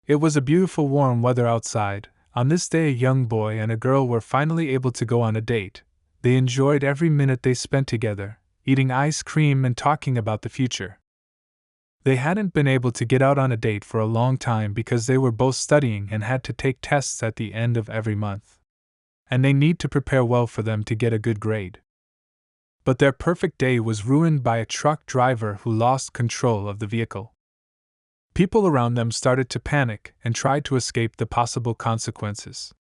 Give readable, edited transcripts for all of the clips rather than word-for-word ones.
It was a beautiful warm weather outside. On this day a young boy and a girl were finally able to go on a date. They enjoyed every minute they spent together, eating ice cream and talking about the future. They hadn't been able to get out on a date for a long time because they were both studying and had to take tests at the end of every month. And they need to prepare well for them to get a good grade. But their perfect day was ruined by a truck driver who lost control of the vehicle. People around them started to panic and tried to escape the possible consequences.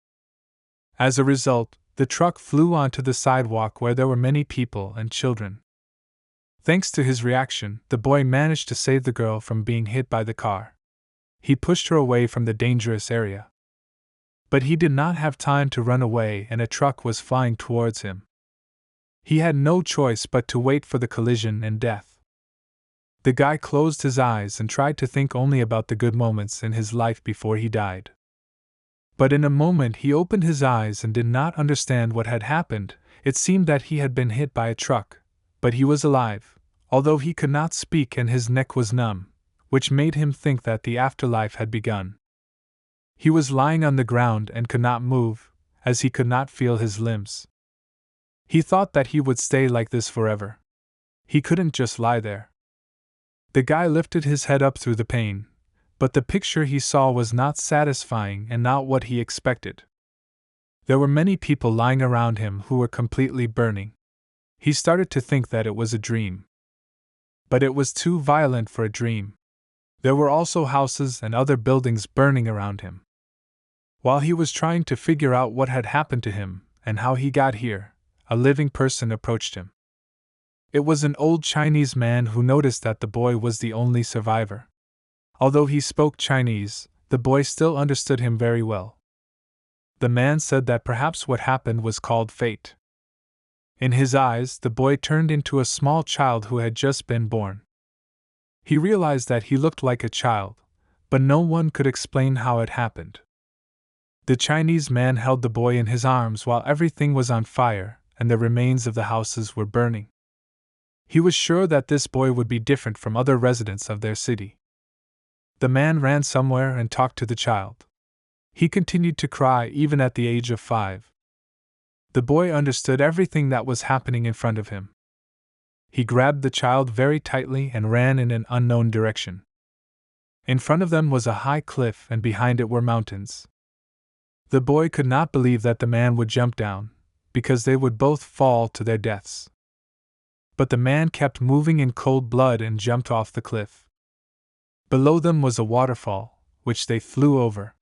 As a result, the truck flew onto the sidewalk where there were many people and children. Thanks to his reaction, the boy managed to save the girl from being hit by the car. He pushed her away from the dangerous area. But he did not have time to run away and a truck was flying towards him. He had no choice but to wait for the collision and death. The guy closed his eyes and tried to think only about the good moments in his life before he died. But in a moment he opened his eyes and did not understand what had happened. It seemed that he had been hit by a truck, but he was alive, although he could not speak and his neck was numb, which made him think that the afterlife had begun. He was lying on the ground and could not move, as he could not feel his limbs. He thought that he would stay like this forever. He couldn't just lie there. The guy lifted his head up through the pain, but the picture he saw was not satisfying and not what he expected. There were many people lying around him who were completely burning. He started to think that it was a dream. But it was too violent for a dream. There were also houses and other buildings burning around him. While he was trying to figure out what had happened to him and how he got here, a living person approached him. It was an old Chinese man who noticed that the boy was the only survivor. Although he spoke Chinese, the boy still understood him very well. The man said that perhaps what happened was called fate. In his eyes, the boy turned into a small child who had just been born. He realized that he looked like a child, but no one could explain how it happened. The Chinese man held the boy in his arms while everything was on fire and the remains of the houses were burning. He was sure that this boy would be different from other residents of their city. The man ran somewhere and talked to the child. He continued to cry even at the age of 5. The boy understood everything that was happening in front of him. He grabbed the child very tightly and ran in an unknown direction. In front of them was a high cliff and behind it were mountains. The boy could not believe that the man would jump down, because they would both fall to their deaths. But the man kept moving in cold blood and jumped off the cliff. Below them was a waterfall, which they flew over.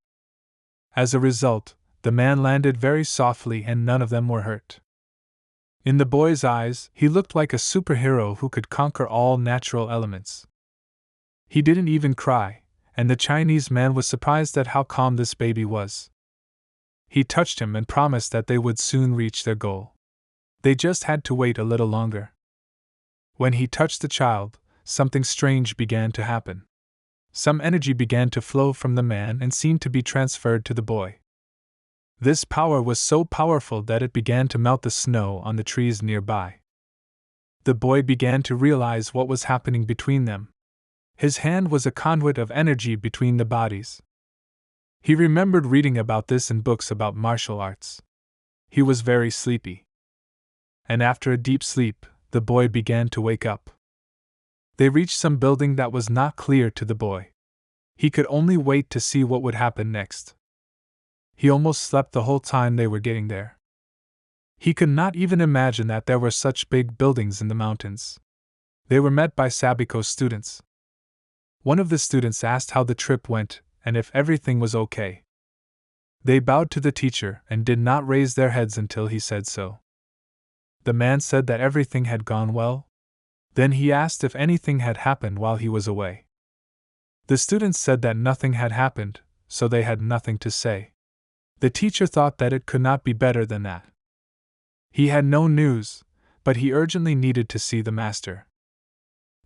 As a result, the man landed very softly and none of them were hurt. In the boy's eyes, he looked like a superhero who could conquer all natural elements. He didn't even cry, and the Chinese man was surprised at how calm this baby was. He touched him and promised that they would soon reach their goal. They just had to wait a little longer. When he touched the child, something strange began to happen. Some energy began to flow from the man and seemed to be transferred to the boy. This power was so powerful that it began to melt the snow on the trees nearby. The boy began to realize what was happening between them. His hand was a conduit of energy between the bodies. He remembered reading about this in books about martial arts. He was very sleepy. And after a deep sleep, the boy began to wake up. They reached some building that was not clear to the boy. He could only wait to see what would happen next. He almost slept the whole time they were getting there. He could not even imagine that there were such big buildings in the mountains. They were met by Sabiko's students. One of the students asked how the trip went and if everything was okay. They bowed to the teacher and did not raise their heads until he said so. The man said that everything had gone well. Then he asked if anything had happened while he was away. The students said that nothing had happened, so they had nothing to say. The teacher thought that it could not be better than that. He had no news, but he urgently needed to see the master.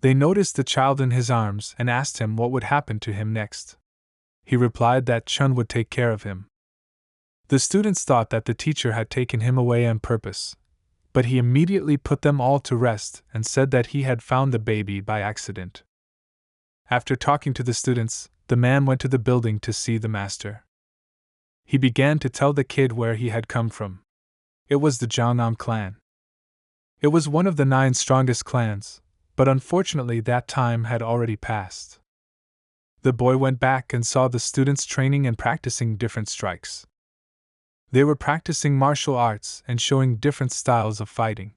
They noticed the child in his arms and asked him what would happen to him next. He replied that Chun would take care of him. The students thought that the teacher had taken him away on purpose, but he immediately put them all to rest and said that he had found the baby by accident. After talking to the students, the man went to the building to see the master. He began to tell the kid where he had come from. It was the Jiangnam clan. It was one of the 9 strongest clans, but unfortunately that time had already passed. The boy went back and saw the students training and practicing different strikes. They were practicing martial arts and showing different styles of fighting.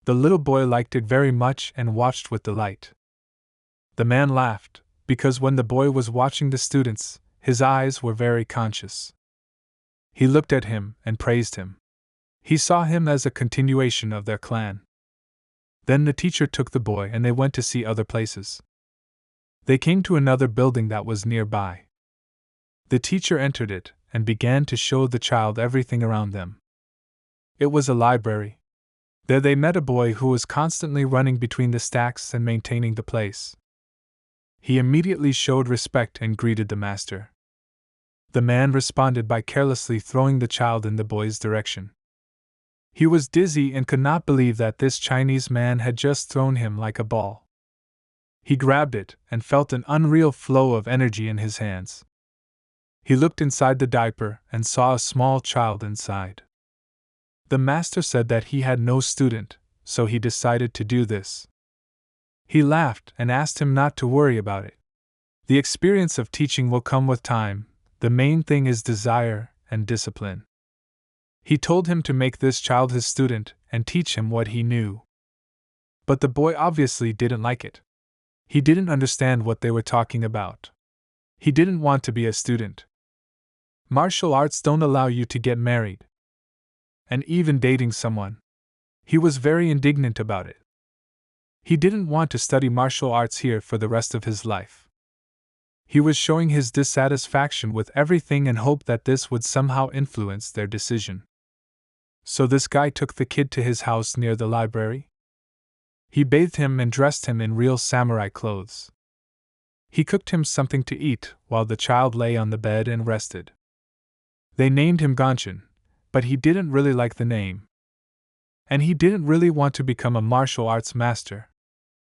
The little boy liked it very much and watched with delight. The man laughed, because when the boy was watching the students, his eyes were very conscious. He looked at him and praised him. He saw him as a continuation of their clan. Then the teacher took the boy and they went to see other places. They came to another building that was nearby. The teacher entered it and began to show the child everything around them. It was a library. There they met a boy who was constantly running between the stacks and maintaining the place. He immediately showed respect and greeted the master. The man responded by carelessly throwing the child in the boy's direction. He was dizzy and could not believe that this Chinese man had just thrown him like a ball. He grabbed it and felt an unreal flow of energy in his hands. He looked inside the diaper and saw a small child inside. The master said that he had no student, so he decided to do this. He laughed and asked him not to worry about it. The experience of teaching will come with time, the main thing is desire and discipline. He told him to make this child his student and teach him what he knew. But the boy obviously didn't like it. He didn't understand what they were talking about. He didn't want to be a student. Martial arts don't allow you to get married. And even dating someone. He was very indignant about it. He didn't want to study martial arts here for the rest of his life. He was showing his dissatisfaction with everything and hoped that this would somehow influence their decision. So this guy took the kid to his house near the library. He bathed him and dressed him in real samurai clothes. He cooked him something to eat while the child lay on the bed and rested. They named him Gonshin, but he didn't really like the name. And he didn't really want to become a martial arts master.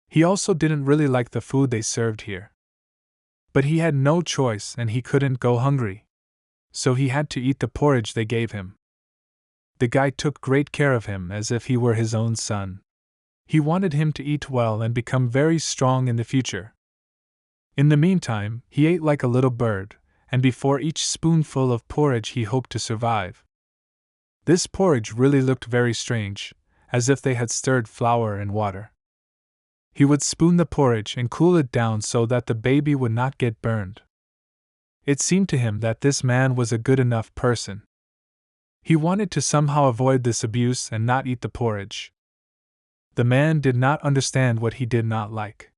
He also didn't really like the food they served here. But he had no choice and he couldn't go hungry. So he had to eat the porridge they gave him. The guy took great care of him as if he were his own son. He wanted him to eat well and become very strong in the future. In the meantime, he ate like a little bird, and before each spoonful of porridge he hoped to survive. This porridge really looked very strange, as if they had stirred flour and water. He would spoon the porridge and cool it down so that the baby would not get burned. It seemed to him that this man was a good enough person. He wanted to somehow avoid this abuse and not eat the porridge. The man did not understand what he did not like.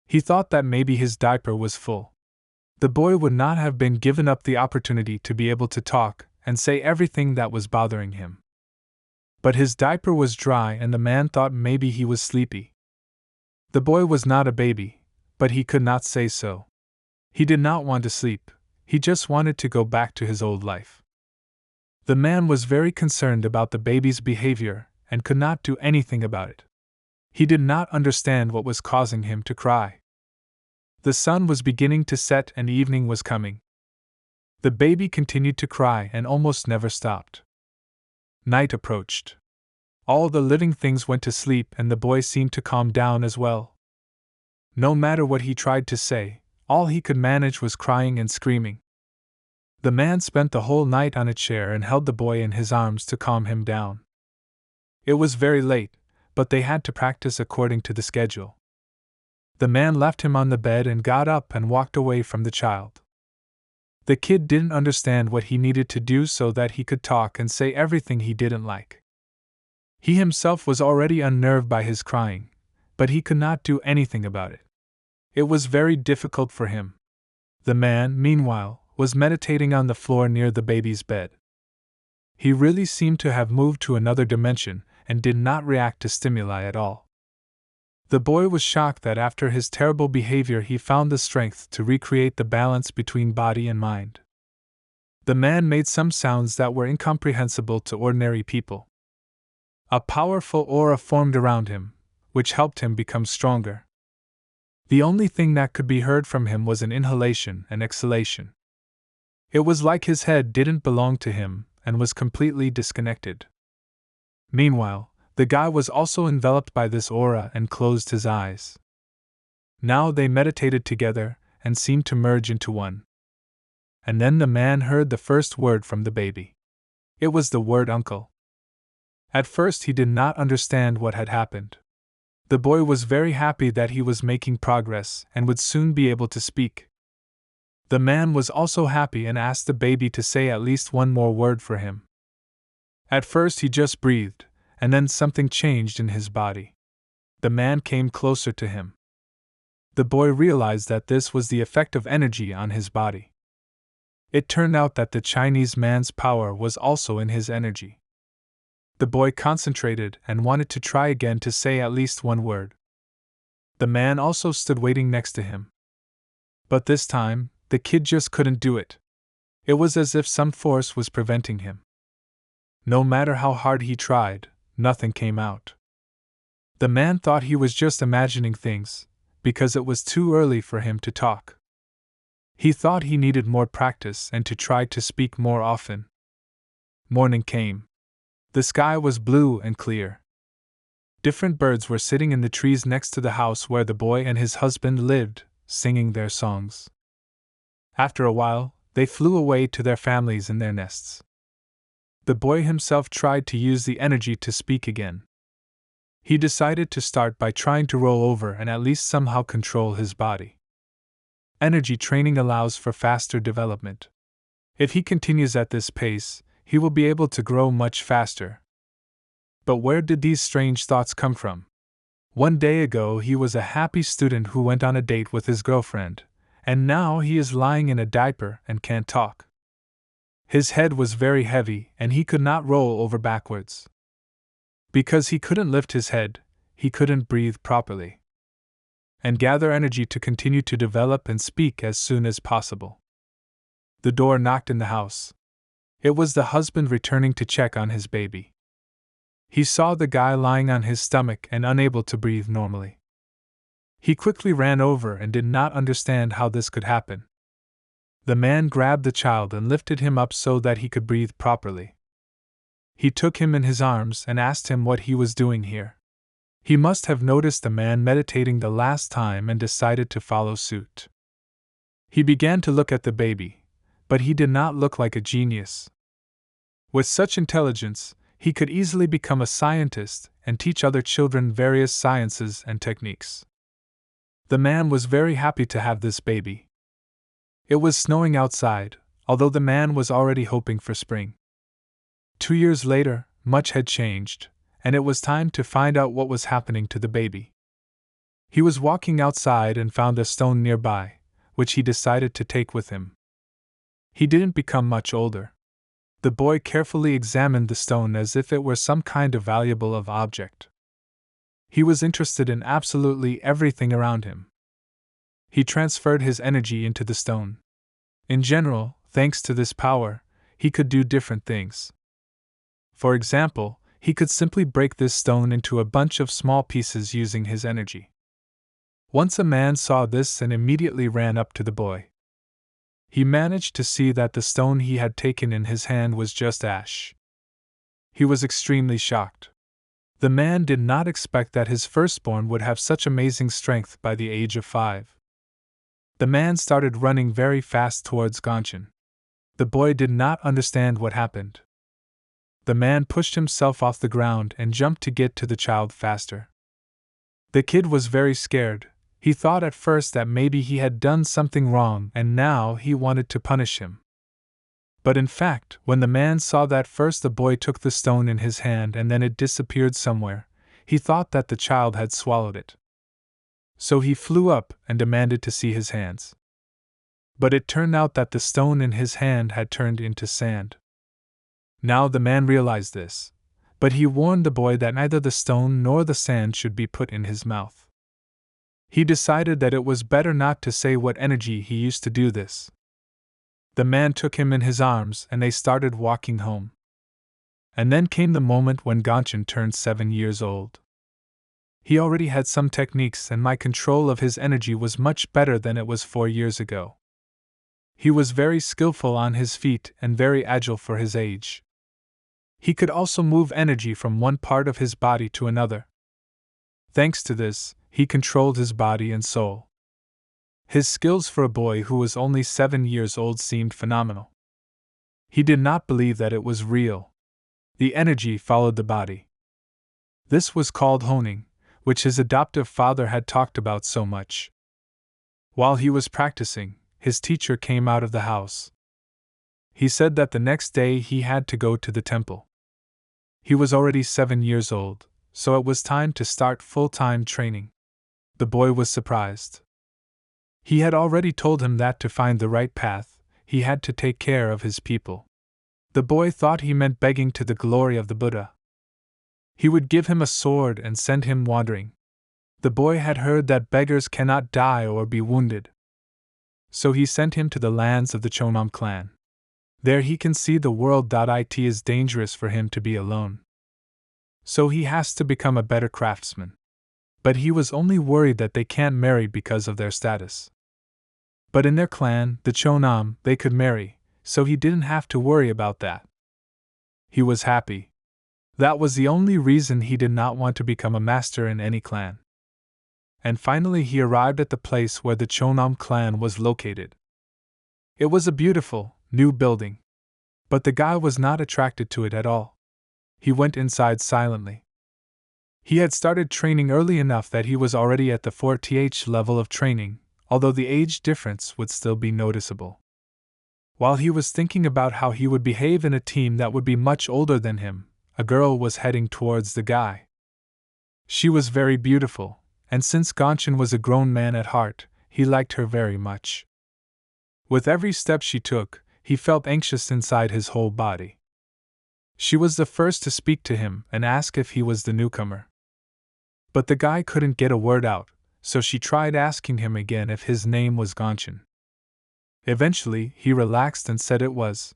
He thought that maybe his diaper was full. The boy would not have been given up the opportunity to be able to talk and say everything that was bothering him. But his diaper was dry and the man thought maybe he was sleepy. The boy was not a baby, but he could not say so. He did not want to sleep, he just wanted to go back to his old life. The man was very concerned about the baby's behavior and could not do anything about it. He did not understand what was causing him to cry. The sun was beginning to set and evening was coming. The baby continued to cry and almost never stopped. Night approached. All the living things went to sleep and the boy seemed to calm down as well. No matter what he tried to say, all he could manage was crying and screaming. The man spent the whole night on a chair and held the boy in his arms to calm him down. It was very late, but they had to practice according to the schedule. The man left him on the bed and got up and walked away from the child. The kid didn't understand what he needed to do so that he could talk and say everything he didn't like. He himself was already unnerved by his crying, but he could not do anything about it. It was very difficult for him. The man, meanwhile, was meditating on the floor near the baby's bed. He really seemed to have moved to another dimension and did not react to stimuli at all. The boy was shocked that after his terrible behavior he found the strength to recreate the balance between body and mind. The man made some sounds that were incomprehensible to ordinary people. A powerful aura formed around him, which helped him become stronger. The only thing that could be heard from him was an inhalation and exhalation. It was like his head didn't belong to him and was completely disconnected. Meanwhile, the guy was also enveloped by this aura and closed his eyes. Now they meditated together and seemed to merge into one. And then the man heard the first word from the baby. It was the word uncle. At first he did not understand what had happened. The boy was very happy that he was making progress and would soon be able to speak. The man was also happy and asked the baby to say at least one more word for him. At first he just breathed, and then something changed in his body. The man came closer to him. The boy realized that this was the effect of energy on his body. It turned out that the Chinese man's power was also in his energy. The boy concentrated and wanted to try again to say at least one word. The man also stood waiting next to him. But this time, the kid just couldn't do it. It was as if some force was preventing him. No matter how hard he tried, nothing came out. The man thought he was just imagining things, because it was too early for him to talk. He thought he needed more practice and to try to speak more often. Morning came. The sky was blue and clear. Different birds were sitting in the trees next to the house where the boy and his husband lived, singing their songs. After a while, they flew away to their families in their nests. The boy himself tried to use the energy to speak again. He decided to start by trying to roll over and at least somehow control his body. Energy training allows for faster development. If he continues at this pace, he will be able to grow much faster. But where did these strange thoughts come from? One day ago he was a happy student who went on a date with his girlfriend, and now he is lying in a diaper and can't talk. His head was very heavy and he could not roll over backwards. Because he couldn't lift his head, he couldn't breathe properly and gather energy to continue to develop and speak as soon as possible. The door knocked in the house. It was the husband returning to check on his baby. He saw the guy lying on his stomach and unable to breathe normally. He quickly ran over and did not understand how this could happen. The man grabbed the child and lifted him up so that he could breathe properly. He took him in his arms and asked him what he was doing here. He must have noticed the man meditating the last time and decided to follow suit. He began to look at the baby, but he did not look like a genius. With such intelligence, he could easily become a scientist and teach other children various sciences and techniques. The man was very happy to have this baby. It was snowing outside, although the man was already hoping for spring. 2 years later, much had changed, and it was time to find out what was happening to the baby. He was walking outside and found a stone nearby, which he decided to take with him. He didn't become much older. The boy carefully examined the stone as if it were some kind of valuable object. He was interested in absolutely everything around him. He transferred his energy into the stone. In general, thanks to this power, he could do different things. For example, he could simply break this stone into a bunch of small pieces using his energy. Once a man saw this and immediately ran up to the boy. He managed to see that the stone he had taken in his hand was just ash. He was extremely shocked. The man did not expect that his firstborn would have such amazing strength by the age of 5. The man started running very fast towards Gonshin. The boy did not understand what happened. The man pushed himself off the ground and jumped to get to the child faster. The kid was very scared. He thought at first that maybe he had done something wrong and now he wanted to punish him. But in fact, when the man saw that first the boy took the stone in his hand and then it disappeared somewhere, he thought that the child had swallowed it. So he flew up and demanded to see his hands. But it turned out that the stone in his hand had turned into sand. Now the man realized this, but he warned the boy that neither the stone nor the sand should be put in his mouth. He decided that it was better not to say what energy he used to do this. The man took him in his arms and they started walking home. And then came the moment when Gonshin turned 7 years old. He already had some techniques, and my control of his energy was much better than it was 4 years ago. He was very skillful on his feet and very agile for his age. He could also move energy from one part of his body to another. Thanks to this, he controlled his body and soul. His skills for a boy who was only 7 years old seemed phenomenal. He did not believe that it was real. The energy followed the body. This was called honing, which his adoptive father had talked about so much. While he was practicing, his teacher came out of the house. He said that the next day he had to go to the temple. He was already 7 years old, so it was time to start full-time training. The boy was surprised. He had already told him that to find the right path, he had to take care of his people. The boy thought he meant begging to the glory of the Buddha. He would give him a sword and send him wandering. The boy had heard that beggars cannot die or be wounded. So he sent him to the lands of the Chonam clan. There he can see the world. It is dangerous for him to be alone. So he has to become a better craftsman. But he was only worried that they can't marry because of their status. But in their clan, the Chonam, they could marry, so he didn't have to worry about that. He was happy. That was the only reason he did not want to become a master in any clan. And finally he arrived at the place where the Chonam clan was located. It was a beautiful, new building. But the guy was not attracted to it at all. He went inside silently. He had started training early enough that he was already at the 4th level of training, although the age difference would still be noticeable. While he was thinking about how he would behave in a team that would be much older than him, a girl was heading towards the guy. She was very beautiful, and since Gonshin was a grown man at heart, he liked her very much. With every step she took, he felt anxious inside his whole body. She was the first to speak to him and ask if he was the newcomer. But the guy couldn't get a word out, so she tried asking him again if his name was Gonshin. Eventually, he relaxed and said it was.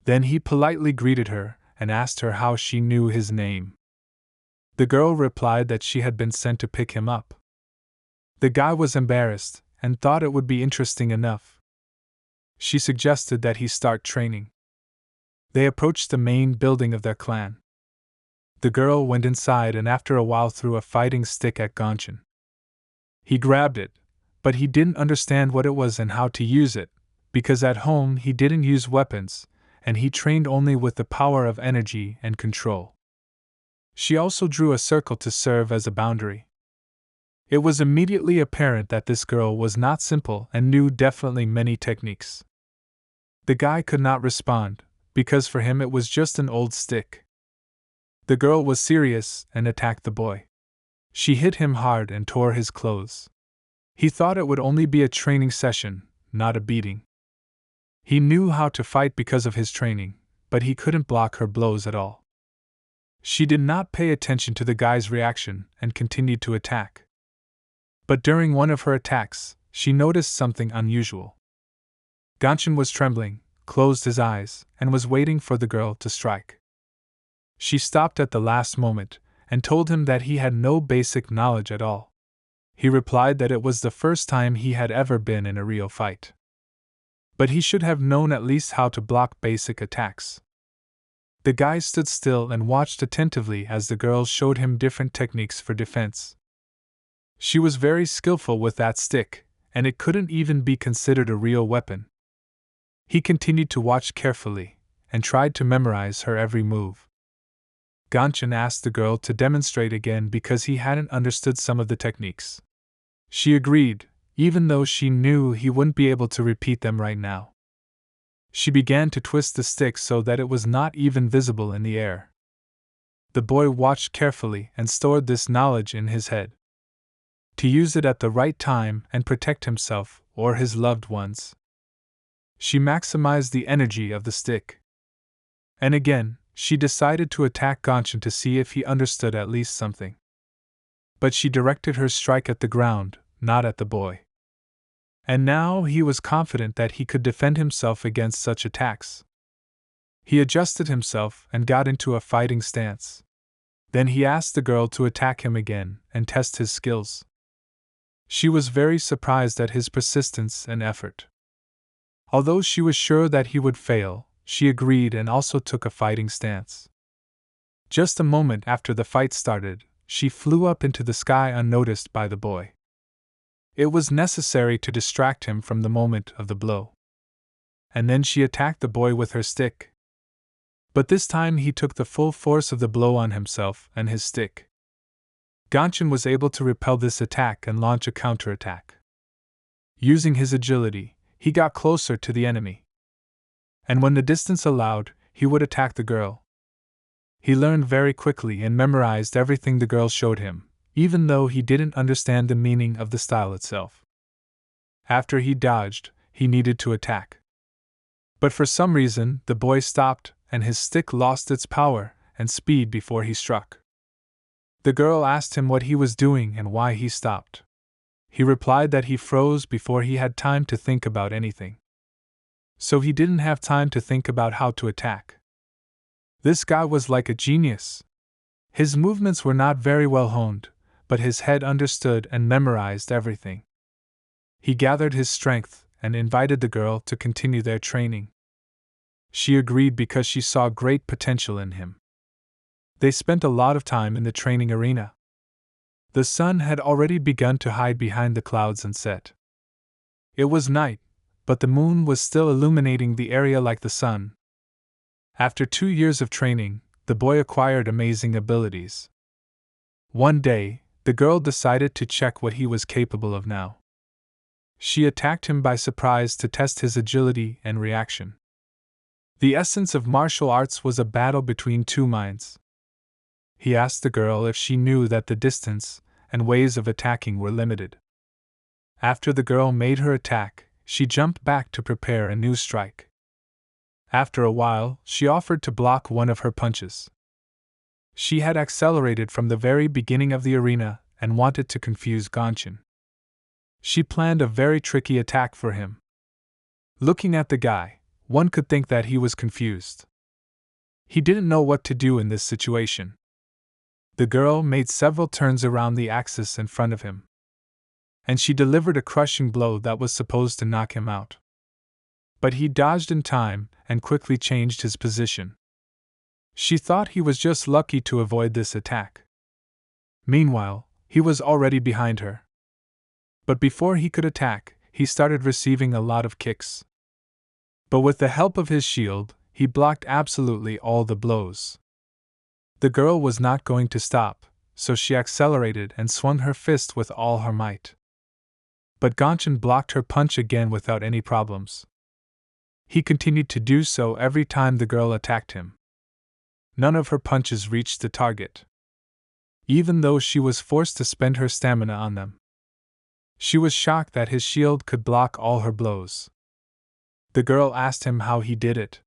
Then he politely greeted her and asked her how she knew his name. The girl replied that she had been sent to pick him up. The guy was embarrassed and thought it would be interesting enough. She suggested that he start training. They approached the main building of their clan. The girl went inside and after a while threw a fighting stick at Gonshin. He grabbed it, but he didn't understand what it was and how to use it, because at home he didn't use weapons, and he trained only with the power of energy and control. She also drew a circle to serve as a boundary. It was immediately apparent that this girl was not simple and knew definitely many techniques. The guy could not respond, because for him it was just an old stick. The girl was serious and attacked the boy. She hit him hard and tore his clothes. He thought it would only be a training session, not a beating. He knew how to fight because of his training, but he couldn't block her blows at all. She did not pay attention to the guy's reaction and continued to attack. But during one of her attacks, she noticed something unusual. Gonshin was trembling, closed his eyes, and was waiting for the girl to strike. She stopped at the last moment and told him that he had no basic knowledge at all. He replied that it was the first time he had ever been in a real fight. But he should have known at least how to block basic attacks. The guy stood still and watched attentively as the girl showed him different techniques for defense. She was very skillful with that stick, and it couldn't even be considered a real weapon. He continued to watch carefully, and tried to memorize her every move. Gonshin asked the girl to demonstrate again because he hadn't understood some of the techniques. She agreed, even though she knew he wouldn't be able to repeat them right now. She began to twist the stick so that it was not even visible in the air. The boy watched carefully and stored this knowledge in his head. To use it at the right time and protect himself or his loved ones. She maximized the energy of the stick. And again, she decided to attack Gonshin to see if he understood at least something. But she directed her strike at the ground, not at the boy. And now he was confident that he could defend himself against such attacks. He adjusted himself and got into a fighting stance. Then he asked the girl to attack him again and test his skills. She was very surprised at his persistence and effort. Although she was sure that he would fail, she agreed and also took a fighting stance. Just a moment after the fight started, she flew up into the sky unnoticed by the boy. It was necessary to distract him from the moment of the blow. And then she attacked the boy with her stick. But this time he took the full force of the blow on himself and his stick. Gonshin was able to repel this attack and launch a counterattack. Using his agility, he got closer to the enemy. And when the distance allowed, he would attack the girl. He learned very quickly and memorized everything the girl showed him, even though he didn't understand the meaning of the style itself. After he dodged, he needed to attack. But for some reason, the boy stopped, and his stick lost its power and speed before he struck. The girl asked him what he was doing and why he stopped. He replied that he froze before he had time to think about anything. So he didn't have time to think about how to attack. This guy was like a genius. His movements were not very well honed, but his head understood and memorized everything. He gathered his strength and invited the girl to continue their training. She agreed because she saw great potential in him. They spent a lot of time in the training arena. The sun had already begun to hide behind the clouds and set. It was night, but the moon was still illuminating the area like the sun. After 2 years of training, the boy acquired amazing abilities. One day, the girl decided to check what he was capable of now. She attacked him by surprise to test his agility and reaction. The essence of martial arts was a battle between two minds. He asked the girl if she knew that the distance and ways of attacking were limited. After the girl made her attack, she jumped back to prepare a new strike. After a while, she offered to block one of her punches. She had accelerated from the very beginning of the arena and wanted to confuse Gonshin. She planned a very tricky attack for him. Looking at the guy, one could think that he was confused. He didn't know what to do in this situation. The girl made several turns around the axis in front of him. And she delivered a crushing blow that was supposed to knock him out. But he dodged in time and quickly changed his position. She thought he was just lucky to avoid this attack. Meanwhile, he was already behind her. But before he could attack, he started receiving a lot of kicks. But with the help of his shield, he blocked absolutely all the blows. The girl was not going to stop, so she accelerated and swung her fist with all her might. But Gonshin blocked her punch again without any problems. He continued to do so every time the girl attacked him. None of her punches reached the target, even though she was forced to spend her stamina on them. She was shocked that his shield could block all her blows. The girl asked him how he did it.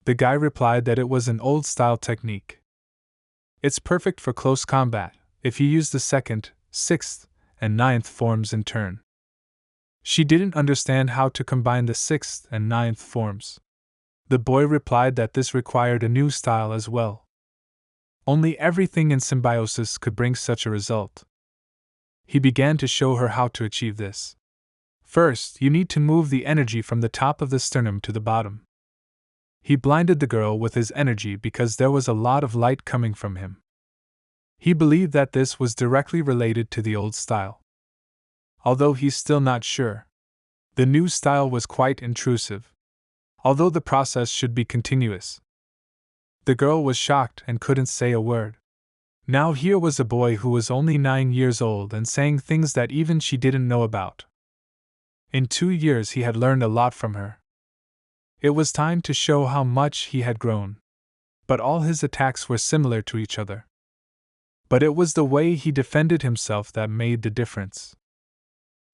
The guy replied that it was an old-style technique. It's perfect for close combat, if you use the 2nd, 6th, and 9th forms in turn. She didn't understand how to combine the 6th and 9th forms. The boy replied that this required a new style as well. Only everything in symbiosis could bring such a result. He began to show her how to achieve this. First, you need to move the energy from the top of the sternum to the bottom. He blinded the girl with his energy because there was a lot of light coming from him. He believed that this was directly related to the old style. Although he's still not sure. The new style was quite intrusive. Although the process should be continuous. The girl was shocked and couldn't say a word. Now here was a boy who was only 9 years old and saying things that even she didn't know about. In 2 years he had learned a lot from her. It was time to show how much he had grown. But all his attacks were similar to each other. But it was the way he defended himself that made the difference.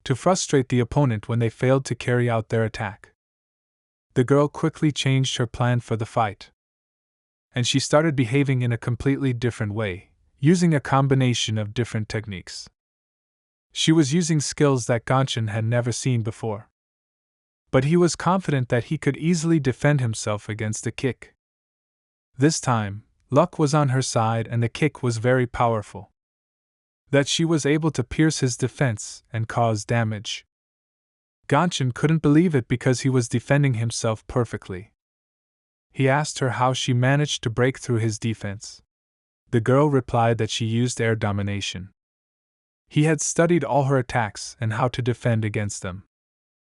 To frustrate the opponent when they failed to carry out their attack. The girl quickly changed her plan for the fight. And she started behaving in a completely different way, using a combination of different techniques. She was using skills that Gonshin had never seen before. But he was confident that he could easily defend himself against a kick. This time, luck was on her side and the kick was very powerful. That she was able to pierce his defense and cause damage. Gonshin couldn't believe it because he was defending himself perfectly. He asked her how she managed to break through his defense. The girl replied that she used air domination. He had studied all her attacks and how to defend against them.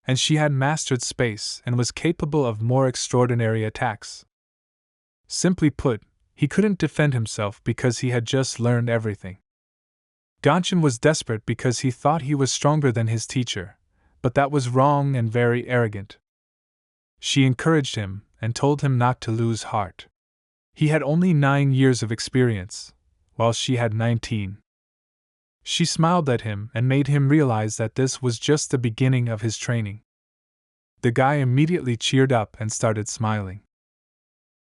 And she had mastered space and was capable of more extraordinary attacks. Simply put, he couldn't defend himself because he had just learned everything. Gonshin was desperate because he thought he was stronger than his teacher, but that was wrong and very arrogant. She encouraged him and told him not to lose heart. He had only 9 years of experience, while she had 19. She smiled at him and made him realize that this was just the beginning of his training. The guy immediately cheered up and started smiling.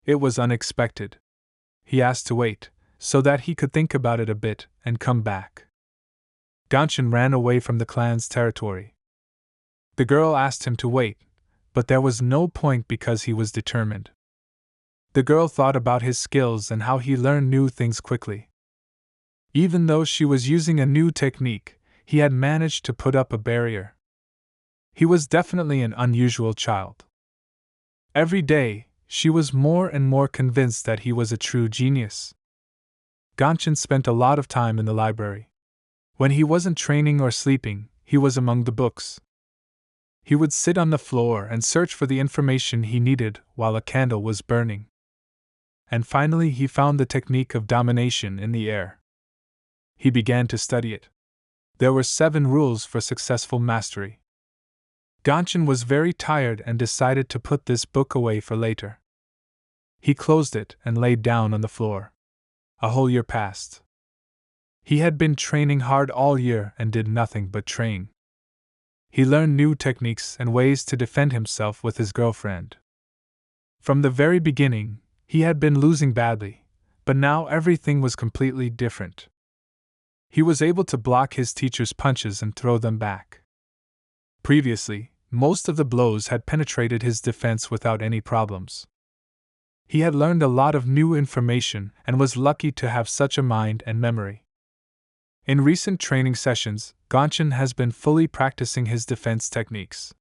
It was unexpected. He asked to wait, so that he could think about it a bit and come back. Gonshin ran away from the clan's territory. The girl asked him to wait, but there was no point because he was determined. The girl thought about his skills and how he learned new things quickly. Even though she was using a new technique, he had managed to put up a barrier. He was definitely an unusual child. Every day, she was more and more convinced that he was a true genius. Gonshin spent a lot of time in the library. When he wasn't training or sleeping, he was among the books. He would sit on the floor and search for the information he needed while a candle was burning. And finally he found the technique of domination in the air. He began to study it. There were 7 rules for successful mastery. Gonshin was very tired and decided to put this book away for later. He closed it and laid down on the floor. A whole year passed. He had been training hard all year and did nothing but train. He learned new techniques and ways to defend himself with his girlfriend. From the very beginning, he had been losing badly, but now everything was completely different. He was able to block his teacher's punches and throw them back. Previously, most of the blows had penetrated his defense without any problems. He had learned a lot of new information and was lucky to have such a mind and memory. In recent training sessions, Gonshin has been fully practicing his defense techniques.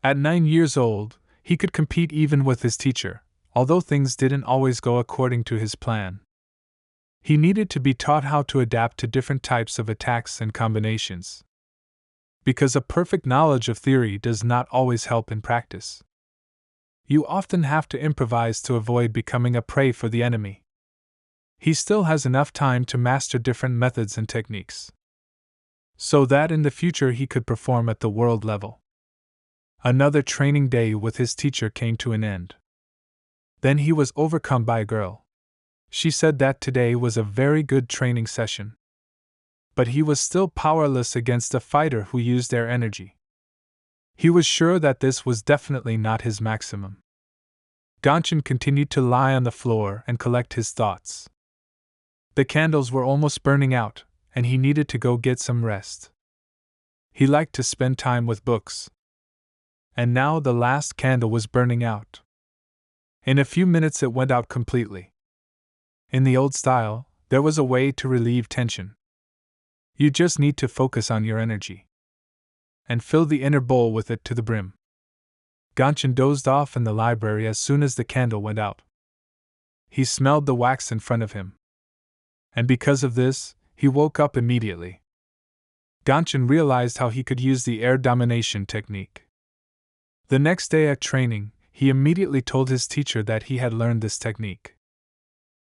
At 9 years old, he could compete even with his teacher, although things didn't always go according to his plan. He needed to be taught how to adapt to different types of attacks and combinations. Because a perfect knowledge of theory does not always help in practice. You often have to improvise to avoid becoming a prey for the enemy. He still has enough time to master different methods and techniques, so that in the future he could perform at the world level. Another training day with his teacher came to an end. Then he was overcome by a girl. She said that today was a very good training session. But he was still powerless against a fighter who used their energy. He was sure that this was definitely not his maximum. Gonshin continued to lie on the floor and collect his thoughts. The candles were almost burning out, and he needed to go get some rest. He liked to spend time with books. And now the last candle was burning out. In a few minutes it went out completely. In the old style, there was a way to relieve tension. You just need to focus on your energy. And fill the inner bowl with it to the brim. Gonshin dozed off in the library as soon as the candle went out. He smelled the wax in front of him. And because of this, he woke up immediately. Gonshin realized how he could use the air domination technique. The next day at training, he immediately told his teacher that he had learned this technique.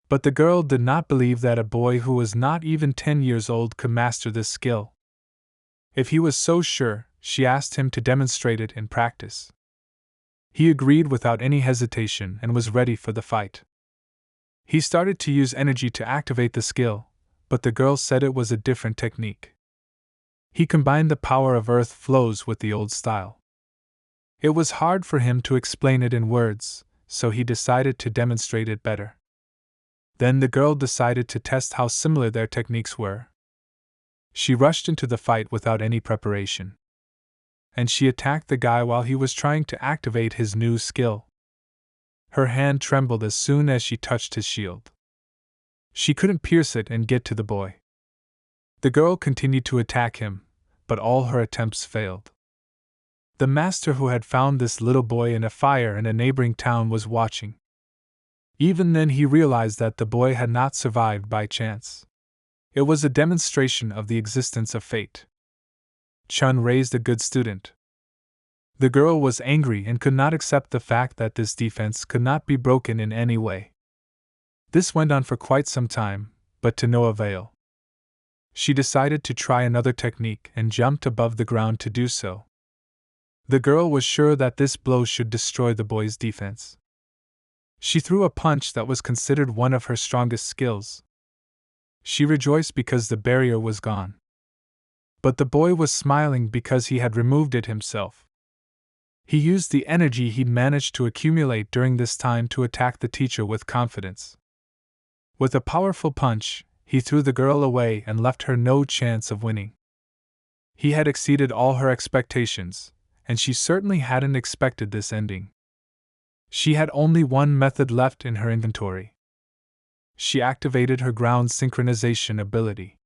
But the girl did not believe that a boy who was not even 10 years old could master this skill. If he was so sure, she asked him to demonstrate it in practice. He agreed without any hesitation and was ready for the fight. He started to use energy to activate the skill, but the girl said it was a different technique. He combined the power of earth flows with the old style. It was hard for him to explain it in words, so he decided to demonstrate it better. Then the girl decided to test how similar their techniques were. She rushed into the fight without any preparation. And she attacked the guy while he was trying to activate his new skill. Her hand trembled as soon as she touched his shield. She couldn't pierce it and get to the boy. The girl continued to attack him, but all her attempts failed. The master who had found this little boy in a fire in a neighboring town was watching. Even then he realized that the boy had not survived by chance. It was a demonstration of the existence of fate. Chun raised a good student. The girl was angry and could not accept the fact that this defense could not be broken in any way. This went on for quite some time, but to no avail. She decided to try another technique and jumped above the ground to do so. The girl was sure that this blow should destroy the boy's defense. She threw a punch that was considered one of her strongest skills. She rejoiced because the barrier was gone. But the boy was smiling because he had removed it himself. He used the energy he'd managed to accumulate during this time to attack the teacher with confidence. With a powerful punch, he threw the girl away and left her no chance of winning. He had exceeded all her expectations, and she certainly hadn't expected this ending. She had only one method left in her inventory. She activated her ground synchronization ability.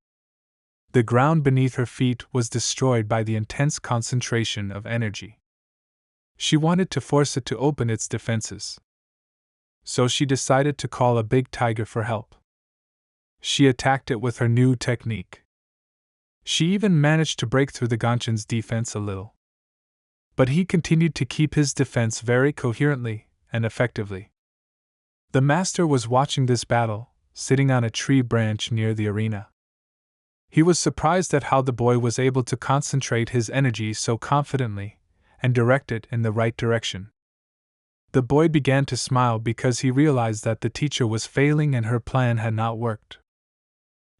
The ground beneath her feet was destroyed by the intense concentration of energy. She wanted to force it to open its defenses. So she decided to call a big tiger for help. She attacked it with her new technique. She even managed to break through the Ganchan's defense a little. But he continued to keep his defense very coherently and effectively. The master was watching this battle, sitting on a tree branch near the arena. He was surprised at how the boy was able to concentrate his energy so confidently and direct it in the right direction. The boy began to smile because he realized that the teacher was failing and her plan had not worked.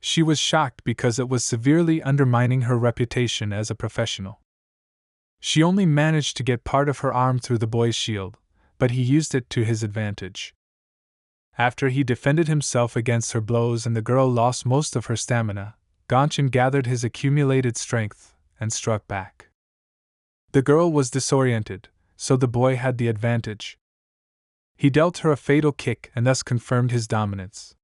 She was shocked because it was severely undermining her reputation as a professional. She only managed to get part of her arm through the boy's shield, but he used it to his advantage. After he defended himself against her blows and the girl lost most of her stamina, Ganchan gathered his accumulated strength and struck back. The girl was disoriented, so the boy had the advantage. He dealt her a fatal kick and thus confirmed his dominance.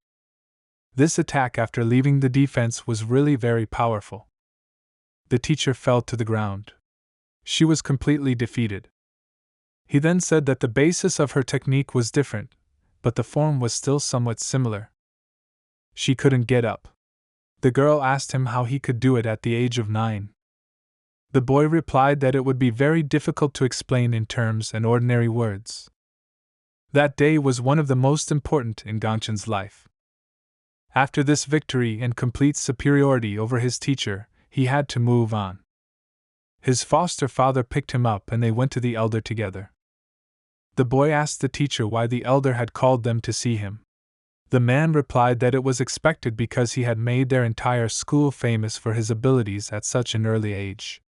This attack after leaving the defense was really very powerful. The teacher fell to the ground. She was completely defeated. He then said that the basis of her technique was different, but the form was still somewhat similar. She couldn't get up. The girl asked him how he could do it at the age of 9. The boy replied that it would be very difficult to explain in terms and ordinary words. That day was one of the most important in Ganchan's life. After this victory and complete superiority over his teacher, he had to move on. His foster father picked him up and they went to the elder together. The boy asked the teacher why the elder had called them to see him. The man replied that it was expected because he had made their entire school famous for his abilities at such an early age.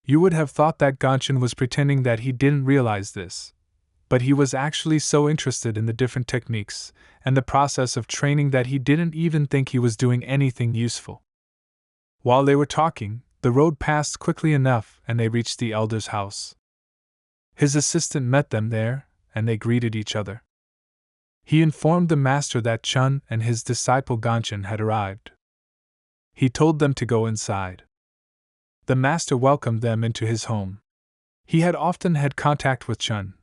You would have thought that Ganchan was pretending that he didn't realize this, but he was actually so interested in the different techniques and the process of training that he didn't even think he was doing anything useful. While they were talking, the road passed quickly enough and they reached the elder's house. His assistant met them there, and they greeted each other. He informed the master that Chun and his disciple Ganchan had arrived. He told them to go inside. The master welcomed them into his home. He had often had contact with Chun,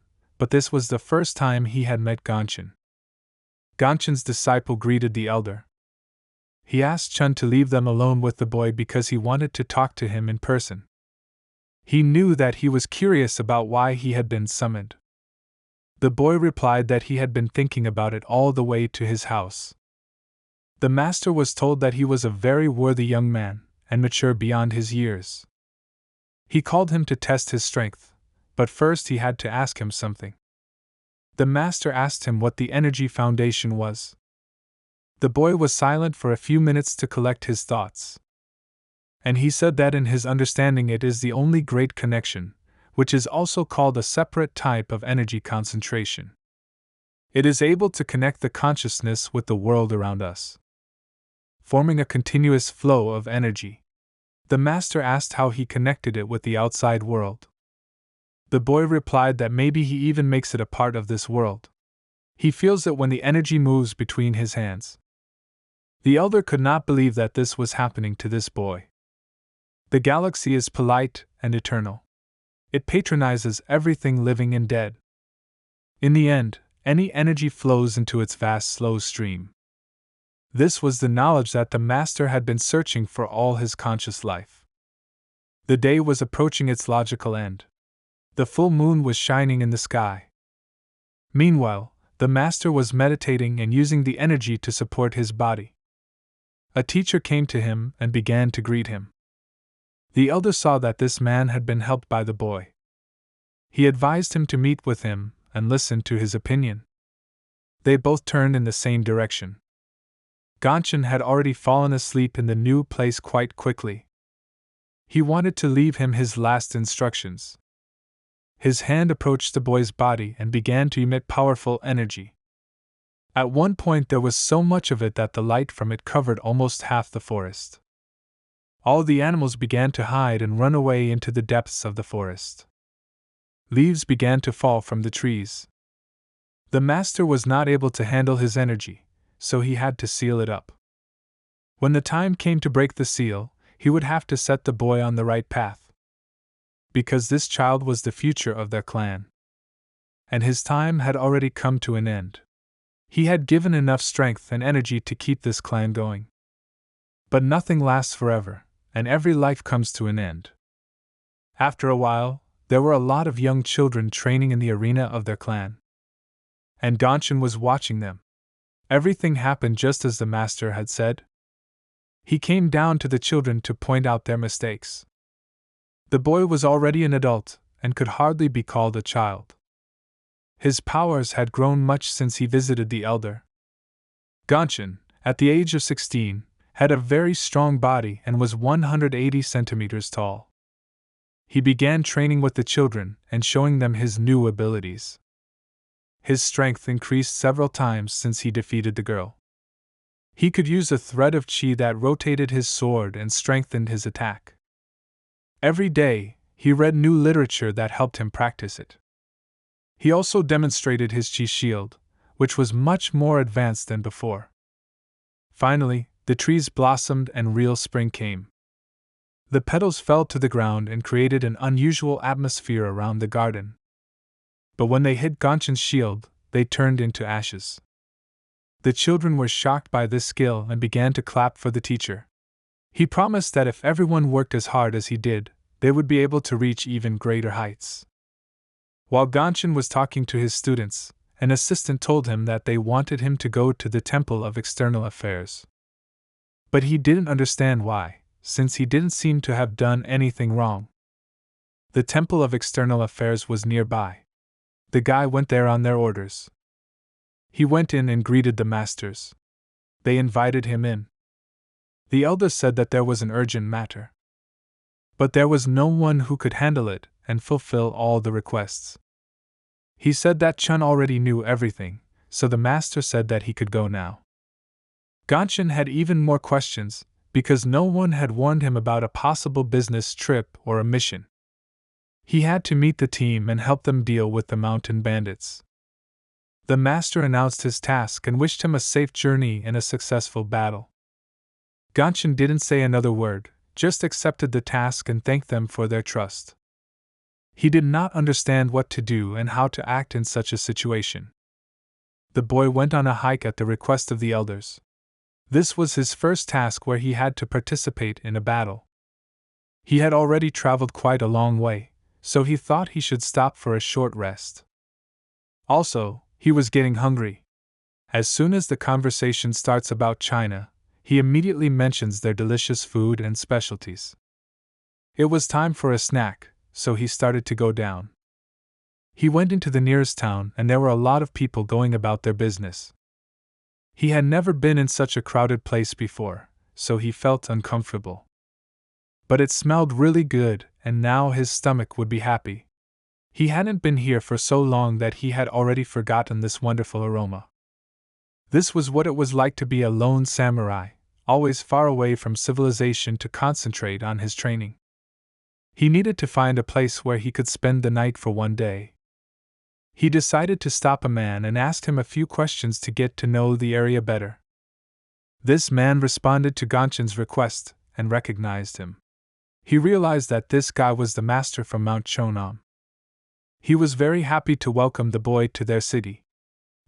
but this was the first time he had met Ganchan. Ganchan's disciple greeted the elder. He asked Chun to leave them alone with the boy because he wanted to talk to him in person. He knew that he was curious about why he had been summoned. The boy replied that he had been thinking about it all the way to his house. The master was told that he was a very worthy young man, and mature beyond his years. He called him to test his strength, but first he had to ask him something. The master asked him what the energy foundation was. The boy was silent for a few minutes to collect his thoughts. And he said that in his understanding it is the only great connection, which is also called a separate type of energy concentration. It is able to connect the consciousness with the world around us, forming a continuous flow of energy. The master asked how he connected it with the outside world. The boy replied that maybe he even makes it a part of this world. He feels it when the energy moves between his hands. The elder could not believe that this was happening to this boy. The galaxy is polite and eternal. It patronizes everything living and dead. In the end, any energy flows into its vast slow stream. This was the knowledge that the master had been searching for all his conscious life. The day was approaching its logical end. The full moon was shining in the sky. Meanwhile, the master was meditating and using the energy to support his body. A teacher came to him and began to greet him. The elder saw that this man had been helped by the boy. He advised him to meet with him and listen to his opinion. They both turned in the same direction. Gonshin had already fallen asleep in the new place quite quickly. He wanted to leave him his last instructions. His hand approached the boy's body and began to emit powerful energy. At one point there was so much of it that the light from it covered almost half the forest. All the animals began to hide and run away into the depths of the forest. Leaves began to fall from the trees. The master was not able to handle his energy, so he had to seal it up. When the time came to break the seal, he would have to set the boy on the right path. Because this child was the future of their clan. And his time had already come to an end. He had given enough strength and energy to keep this clan going. But nothing lasts forever, and every life comes to an end. After a while, there were a lot of young children training in the arena of their clan. And Gonshin was watching them. Everything happened just as the master had said. He came down to the children to point out their mistakes. The boy was already an adult, and could hardly be called a child. His powers had grown much since he visited the elder. Gonshin, at the age of 16, had a very strong body and was 180 centimeters tall. He began training with the children and showing them his new abilities. His strength increased several times since he defeated the girl. He could use a thread of chi that rotated his sword and strengthened his attack. Every day, he read new literature that helped him practice it. He also demonstrated his chi shield, which was much more advanced than before. Finally, the trees blossomed and real spring came. The petals fell to the ground and created an unusual atmosphere around the garden. But when they hit Gonshin's shield, they turned into ashes. The children were shocked by this skill and began to clap for the teacher. He promised that if everyone worked as hard as he did, they would be able to reach even greater heights. While Gonshin was talking to his students, an assistant told him that they wanted him to go to the Temple of External Affairs. But he didn't understand why, since he didn't seem to have done anything wrong. The Temple of External Affairs was nearby. The guy went there on their orders. He went in and greeted the masters. They invited him in. The elder said that there was an urgent matter. But there was no one who could handle it and fulfill all the requests. He said that Chun already knew everything, so the master said that he could go now. Gonshin had even more questions, because no one had warned him about a possible business trip or a mission. He had to meet the team and help them deal with the mountain bandits. The master announced his task and wished him a safe journey and a successful battle. Gonshin didn't say another word, just accepted the task and thanked them for their trust. He did not understand what to do and how to act in such a situation. The boy went on a hike at the request of the elders. This was his first task where he had to participate in a battle. He had already traveled quite a long way, so he thought he should stop for a short rest. Also, he was getting hungry. As soon as the conversation starts about China, he immediately mentions their delicious food and specialties. It was time for a snack, so he started to go down. He went into the nearest town and there were a lot of people going about their business. He had never been in such a crowded place before, so he felt uncomfortable. But it smelled really good, and now his stomach would be happy. He hadn't been here for so long that he had already forgotten this wonderful aroma. This was what it was like to be a lone samurai, always far away from civilization to concentrate on his training. He needed to find a place where he could spend the night for one day. He decided to stop a man and asked him a few questions to get to know the area better. This man responded to Ganchan's request and recognized him. He realized that this guy was the master from Mount Chonam. He was very happy to welcome the boy to their city.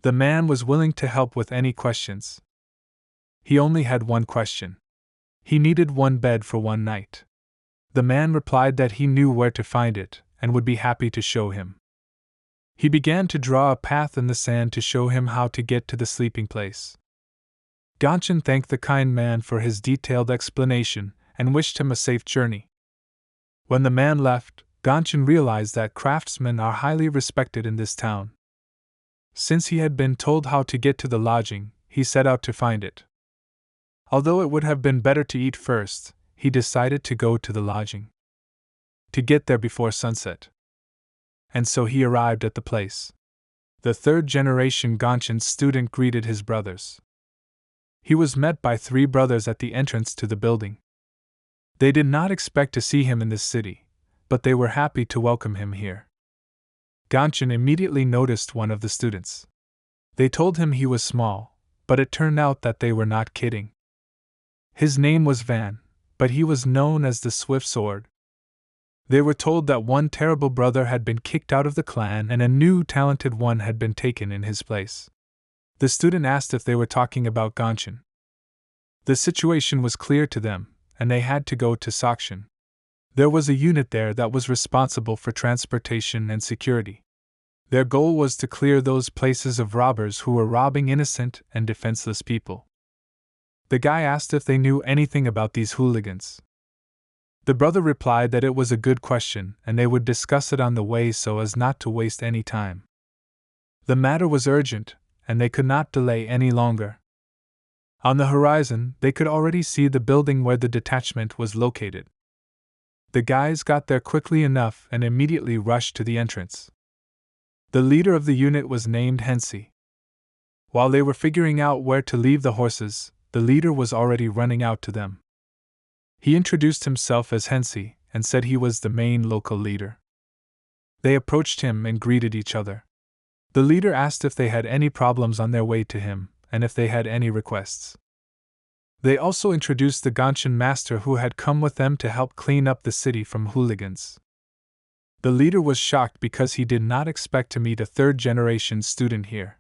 The man was willing to help with any questions. He only had one question. He needed one bed for one night. The man replied that he knew where to find it and would be happy to show him. He began to draw a path in the sand to show him how to get to the sleeping place. Ganchan thanked the kind man for his detailed explanation and wished him a safe journey. When the man left, Ganchan realized that craftsmen are highly respected in this town. Since he had been told how to get to the lodging, he set out to find it. Although it would have been better to eat first, he decided to go to the lodging to get there before sunset. And so he arrived at the place. The third-generation Ganchan student greeted his brothers. He was met by 3 brothers at the entrance to the building. They did not expect to see him in this city, but they were happy to welcome him here. Ganchan immediately noticed one of the students. They told him he was small, but it turned out that they were not kidding. His name was Van, but he was known as the Swift Sword. They were told that one terrible brother had been kicked out of the clan and a new talented one had been taken in his place. The student asked if they were talking about Ganchan. The situation was clear to them, and they had to go to Sakshan. There was a unit there that was responsible for transportation and security. Their goal was to clear those places of robbers who were robbing innocent and defenseless people. The guy asked if they knew anything about these hooligans. The brother replied that it was a good question and they would discuss it on the way so as not to waste any time. The matter was urgent, and they could not delay any longer. On the horizon, they could already see the building where the detachment was located. The guys got there quickly enough and immediately rushed to the entrance. The leader of the unit was named Hensi. While they were figuring out where to leave the horses, the leader was already running out to them. He introduced himself as Hensi and said he was the main local leader. They approached him and greeted each other. The leader asked if they had any problems on their way to him and if they had any requests. They also introduced the Ganchan master who had come with them to help clean up the city from hooligans. The leader was shocked because he did not expect to meet a third-generation student here.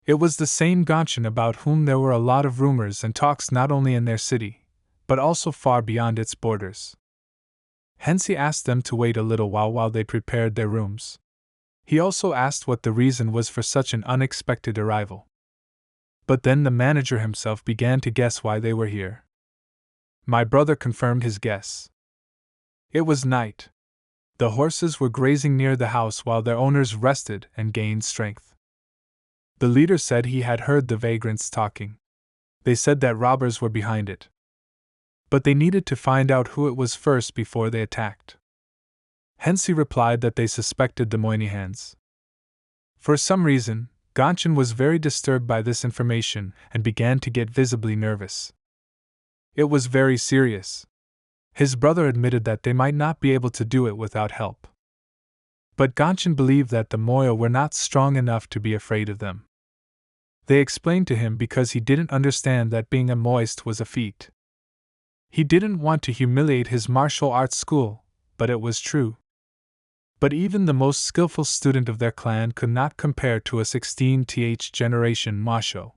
It was the same Ganchan about whom there were a lot of rumors and talks not only in their city, but also far beyond its borders. Hensi asked them to wait a little while they prepared their rooms. He also asked what the reason was for such an unexpected arrival. But then the manager himself began to guess why they were here. My brother confirmed his guess. It was night. The horses were grazing near the house while their owners rested and gained strength. The leader said he had heard the vagrants talking. They said that robbers were behind it. But they needed to find out who it was first before they attacked. Hensi replied that they suspected the Moynihans. For some reason, Ganchan was very disturbed by this information and began to get visibly nervous. It was very serious. His brother admitted that they might not be able to do it without help. But Ganchan believed that the Moyo were not strong enough to be afraid of them. They explained to him because he didn't understand that being a moist was a feat. He didn't want to humiliate his martial arts school, but it was true. But even the most skillful student of their clan could not compare to a 16th generation Masho.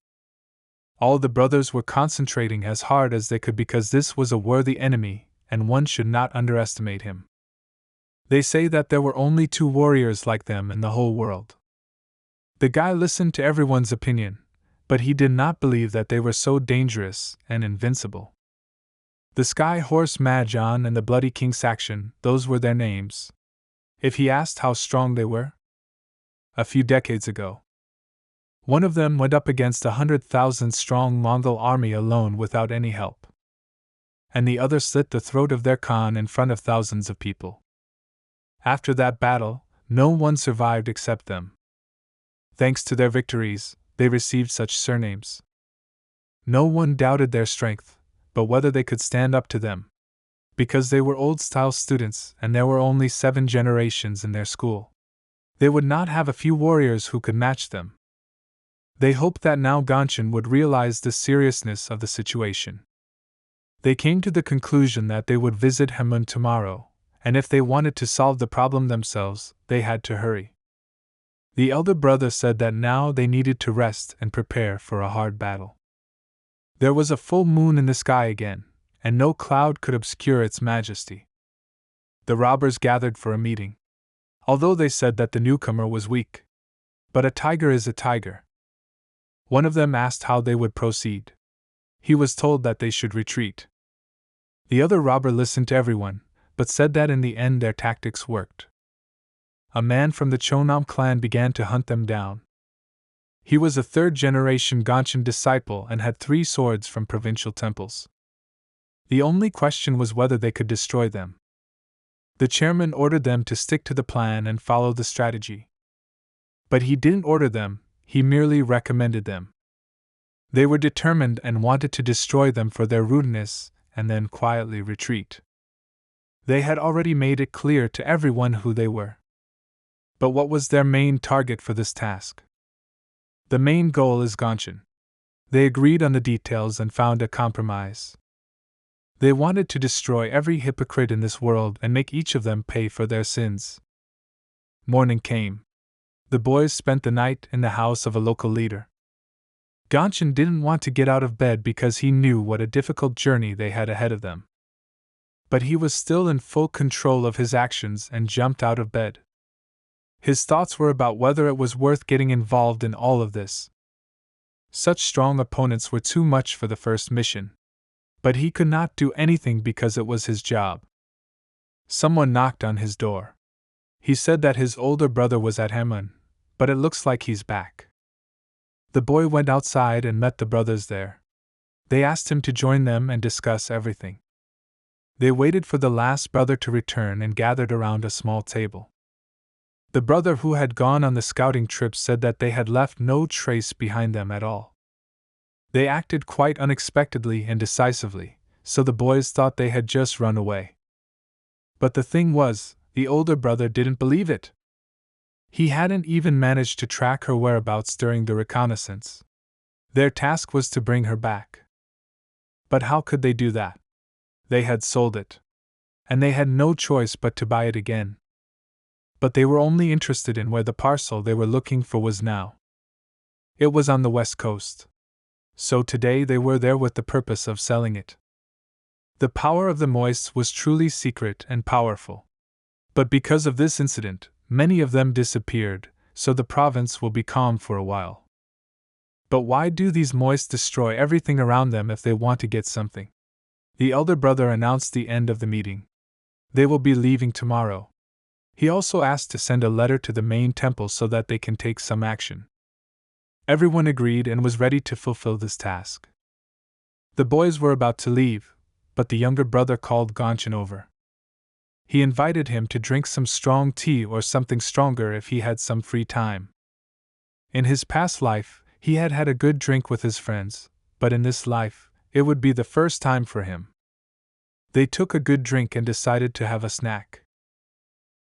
All the brothers were concentrating as hard as they could because this was a worthy enemy, and one should not underestimate him. They say that there were only 2 warriors like them in the whole world. The guy listened to everyone's opinion, but he did not believe that they were so dangerous and invincible. The Sky Horse Majan and the Bloody King Sakshan, those were their names. If he asked how strong they were? A few decades ago, one of them went up against 100,000-strong Mongol army alone without any help. And the other slit the throat of their Khan in front of thousands of people. After that battle, no one survived except them. Thanks to their victories, they received such surnames. No one doubted their strength, but whether they could stand up to them. Because they were old-style students and there were only 7 generations in their school. They would not have a few warriors who could match them. They hoped that now Gonshin would realize the seriousness of the situation. They came to the conclusion that they would visit Hermit tomorrow, and if they wanted to solve the problem themselves, they had to hurry. The elder brother said that now they needed to rest and prepare for a hard battle. There was a full moon in the sky again, and no cloud could obscure its majesty. The robbers gathered for a meeting. Although they said that the newcomer was weak. But a tiger is a tiger. One of them asked how they would proceed. He was told that they should retreat. The other robber listened to everyone, but said that in the end their tactics worked. A man from the Chonam clan began to hunt them down. He was a third-generation Gonshin disciple and had 3 swords from provincial temples. The only question was whether they could destroy them. The chairman ordered them to stick to the plan and follow the strategy. But he didn't order them, he merely recommended them. They were determined and wanted to destroy them for their rudeness, and then quietly retreat. They had already made it clear to everyone who they were. But what was their main target for this task? The main goal is Gonshin. They agreed on the details and found a compromise. They wanted to destroy every hypocrite in this world and make each of them pay for their sins. Morning came. The boys spent the night in the house of a local leader. Gonshin didn't want to get out of bed because he knew what a difficult journey they had ahead of them. But he was still in full control of his actions and jumped out of bed. His thoughts were about whether it was worth getting involved in all of this. Such strong opponents were too much for the first mission. But he could not do anything because it was his job. Someone knocked on his door. He said that his older brother was at Hermit, but it looks like he's back. The boy went outside and met the brothers there. They asked him to join them and discuss everything. They waited for the last brother to return and gathered around a small table. The brother who had gone on the scouting trip said that they had left no trace behind them at all. They acted quite unexpectedly and decisively, so the boys thought they had just run away. But the thing was, the older brother didn't believe it. He hadn't even managed to track her whereabouts during the reconnaissance. Their task was to bring her back. But how could they do that? They had sold it. And they had no choice but to buy it again. But they were only interested in where the parcel they were looking for was now. It was on the west coast. So today they were there with the purpose of selling it. The power of the Moists was truly secret and powerful. But because of this incident, many of them disappeared, so the province will be calm for a while. But why do these Moists destroy everything around them if they want to get something? The elder brother announced the end of the meeting. They will be leaving tomorrow. He also asked to send a letter to the main temple so that they can take some action. Everyone agreed and was ready to fulfill this task. The boys were about to leave, but the younger brother called Gonshin over. He invited him to drink some strong tea or something stronger if he had some free time. In his past life, he had had a good drink with his friends, but in this life, it would be the first time for him. They took a good drink and decided to have a snack.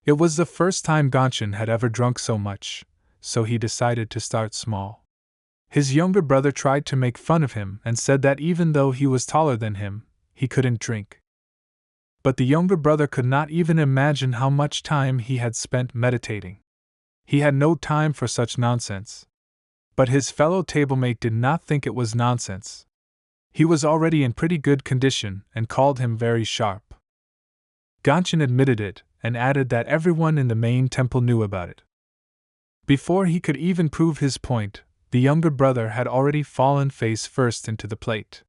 It was the first time Gonshin had ever drunk so much, so he decided to start small. His younger brother tried to make fun of him and said that even though he was taller than him, he couldn't drink. But the younger brother could not even imagine how much time he had spent meditating. He had no time for such nonsense. But his fellow tablemate did not think it was nonsense. He was already in pretty good condition and called him very sharp. Gonshin admitted it and added that everyone in the main temple knew about it. Before he could even prove his point, the younger brother had already fallen face first into the plate.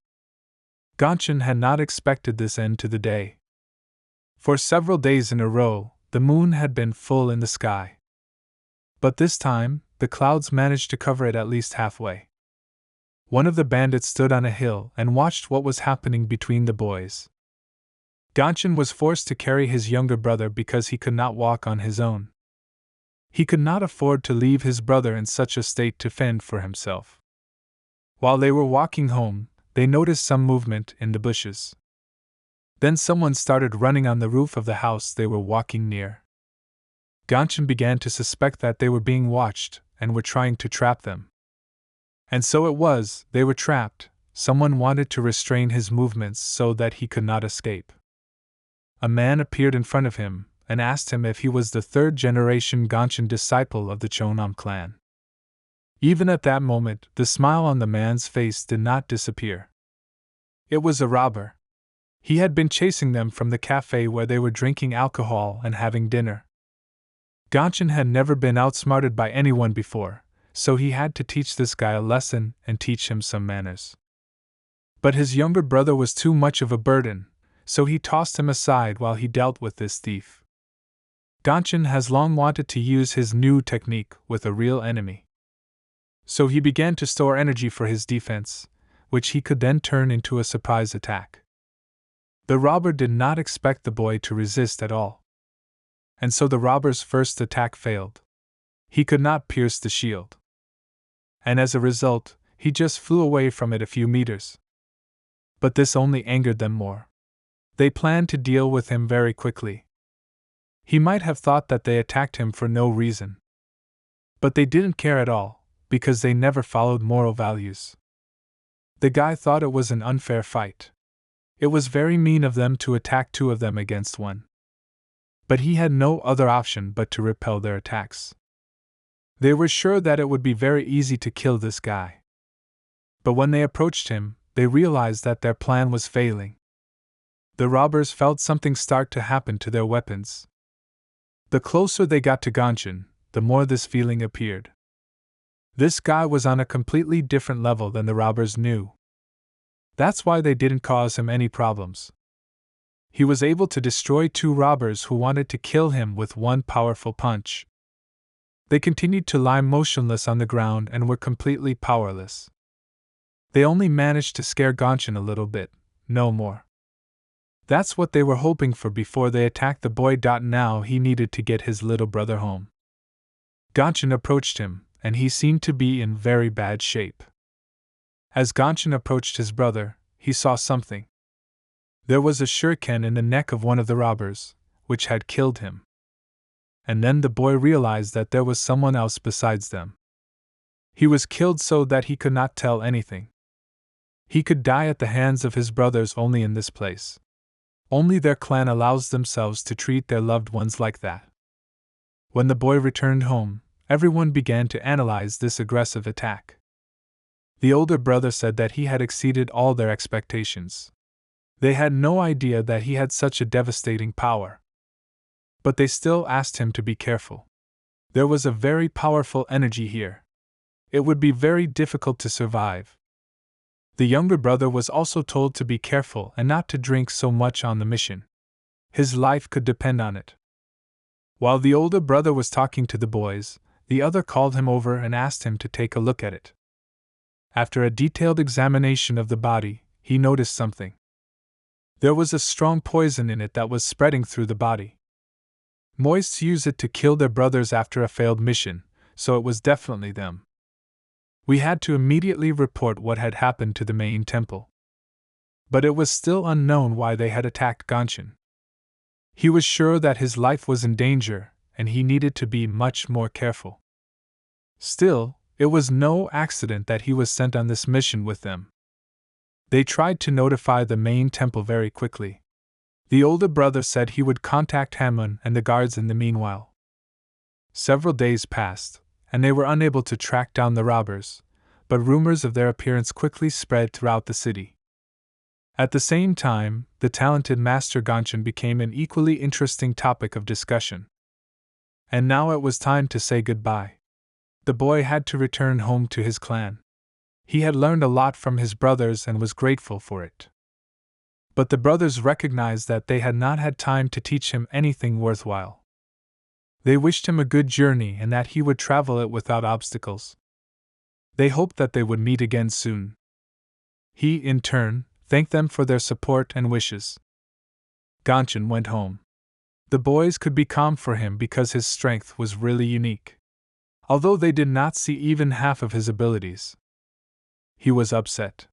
Gonshin had not expected this end to the day. For several days in a row, the moon had been full in the sky. But this time, the clouds managed to cover it at least halfway. One of the bandits stood on a hill and watched what was happening between the boys. Gonshin was forced to carry his younger brother because he could not walk on his own. He could not afford to leave his brother in such a state to fend for himself. While they were walking home, they noticed some movement in the bushes. Then someone started running on the roof of the house they were walking near. Gonshin began to suspect that they were being watched and were trying to trap them. And so it was, they were trapped. Someone wanted to restrain his movements so that he could not escape. A man appeared in front of him and asked him if he was the third-generation Gonshin disciple of the Chonam clan. Even at that moment, the smile on the man's face did not disappear. It was a robber. He had been chasing them from the cafe where they were drinking alcohol and having dinner. Gonshin had never been outsmarted by anyone before, so he had to teach this guy a lesson and teach him some manners. But his younger brother was too much of a burden, so he tossed him aside while he dealt with this thief. Gonshin has long wanted to use his new technique with a real enemy. So he began to store energy for his defense, which he could then turn into a surprise attack. The robber did not expect the boy to resist at all. And so the robber's first attack failed. He could not pierce the shield. And as a result, he just flew away from it a few meters. But this only angered them more. They planned to deal with him very quickly. He might have thought that they attacked him for no reason. But they didn't care at all, because they never followed moral values. The guy thought it was an unfair fight. It was very mean of them to attack two of them against one. But he had no other option but to repel their attacks. They were sure that it would be very easy to kill this guy. But when they approached him, they realized that their plan was failing. The robbers felt something start to happen to their weapons. The closer they got to Gonshin, the more this feeling appeared. This guy was on a completely different level than the robbers knew. That's why they didn't cause him any problems. He was able to destroy two robbers who wanted to kill him with one powerful punch. They continued to lie motionless on the ground and were completely powerless. They only managed to scare Gonshin a little bit, no more. That's what they were hoping for before they attacked the boy. Now he needed to get his little brother home. Gonshin approached him, and he seemed to be in very bad shape. As Gonshin approached his brother, he saw something. There was a shuriken in the neck of one of the robbers, which had killed him. And then the boy realized that there was someone else besides them. He was killed so that he could not tell anything. He could die at the hands of his brothers only in this place. Only their clan allows themselves to treat their loved ones like that. When the boy returned home, everyone began to analyze this aggressive attack. The older brother said that he had exceeded all their expectations. They had no idea that he had such a devastating power. But they still asked him to be careful. There was a very powerful energy here. It would be very difficult to survive. The younger brother was also told to be careful and not to drink so much on the mission. His life could depend on it. While the older brother was talking to the boys, the other called him over and asked him to take a look at it. After a detailed examination of the body, he noticed something. There was a strong poison in it that was spreading through the body. Moists use it to kill their brothers after a failed mission, so it was definitely them. We had to immediately report what had happened to the main temple. But it was still unknown why they had attacked Gonshin. He was sure that his life was in danger, and he needed to be much more careful. Still, it was no accident that he was sent on this mission with them. They tried to notify the main temple very quickly. The older brother said he would contact Hamun and the guards in the meanwhile. Several days passed, and they were unable to track down the robbers, but rumors of their appearance quickly spread throughout the city. At the same time, the talented Master Gonshin became an equally interesting topic of discussion. And now it was time to say goodbye. The boy had to return home to his clan. He had learned a lot from his brothers and was grateful for it. But the brothers recognized that they had not had time to teach him anything worthwhile. They wished him a good journey and that he would travel it without obstacles. They hoped that they would meet again soon. He, in turn, thanked them for their support and wishes. Gonshin went home. The boys could be calm for him because his strength was really unique. Although they did not see even half of his abilities. He was upset.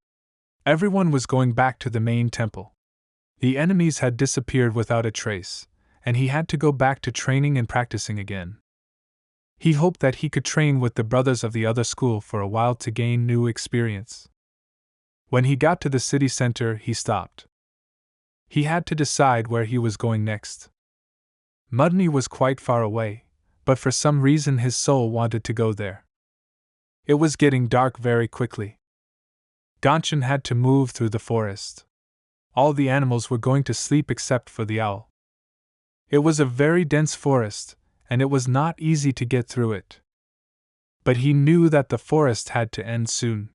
Everyone was going back to the main temple. The enemies had disappeared without a trace, and he had to go back to training and practicing again. He hoped that he could train with the brothers of the other school for a while to gain new experience. When he got to the city center, he stopped. He had to decide where he was going next. Mudney was quite far away, but for some reason his soul wanted to go there. It was getting dark very quickly. Gonshin had to move through the forest. All the animals were going to sleep except for the owl. It was a very dense forest, and it was not easy to get through it. But he knew that the forest had to end soon.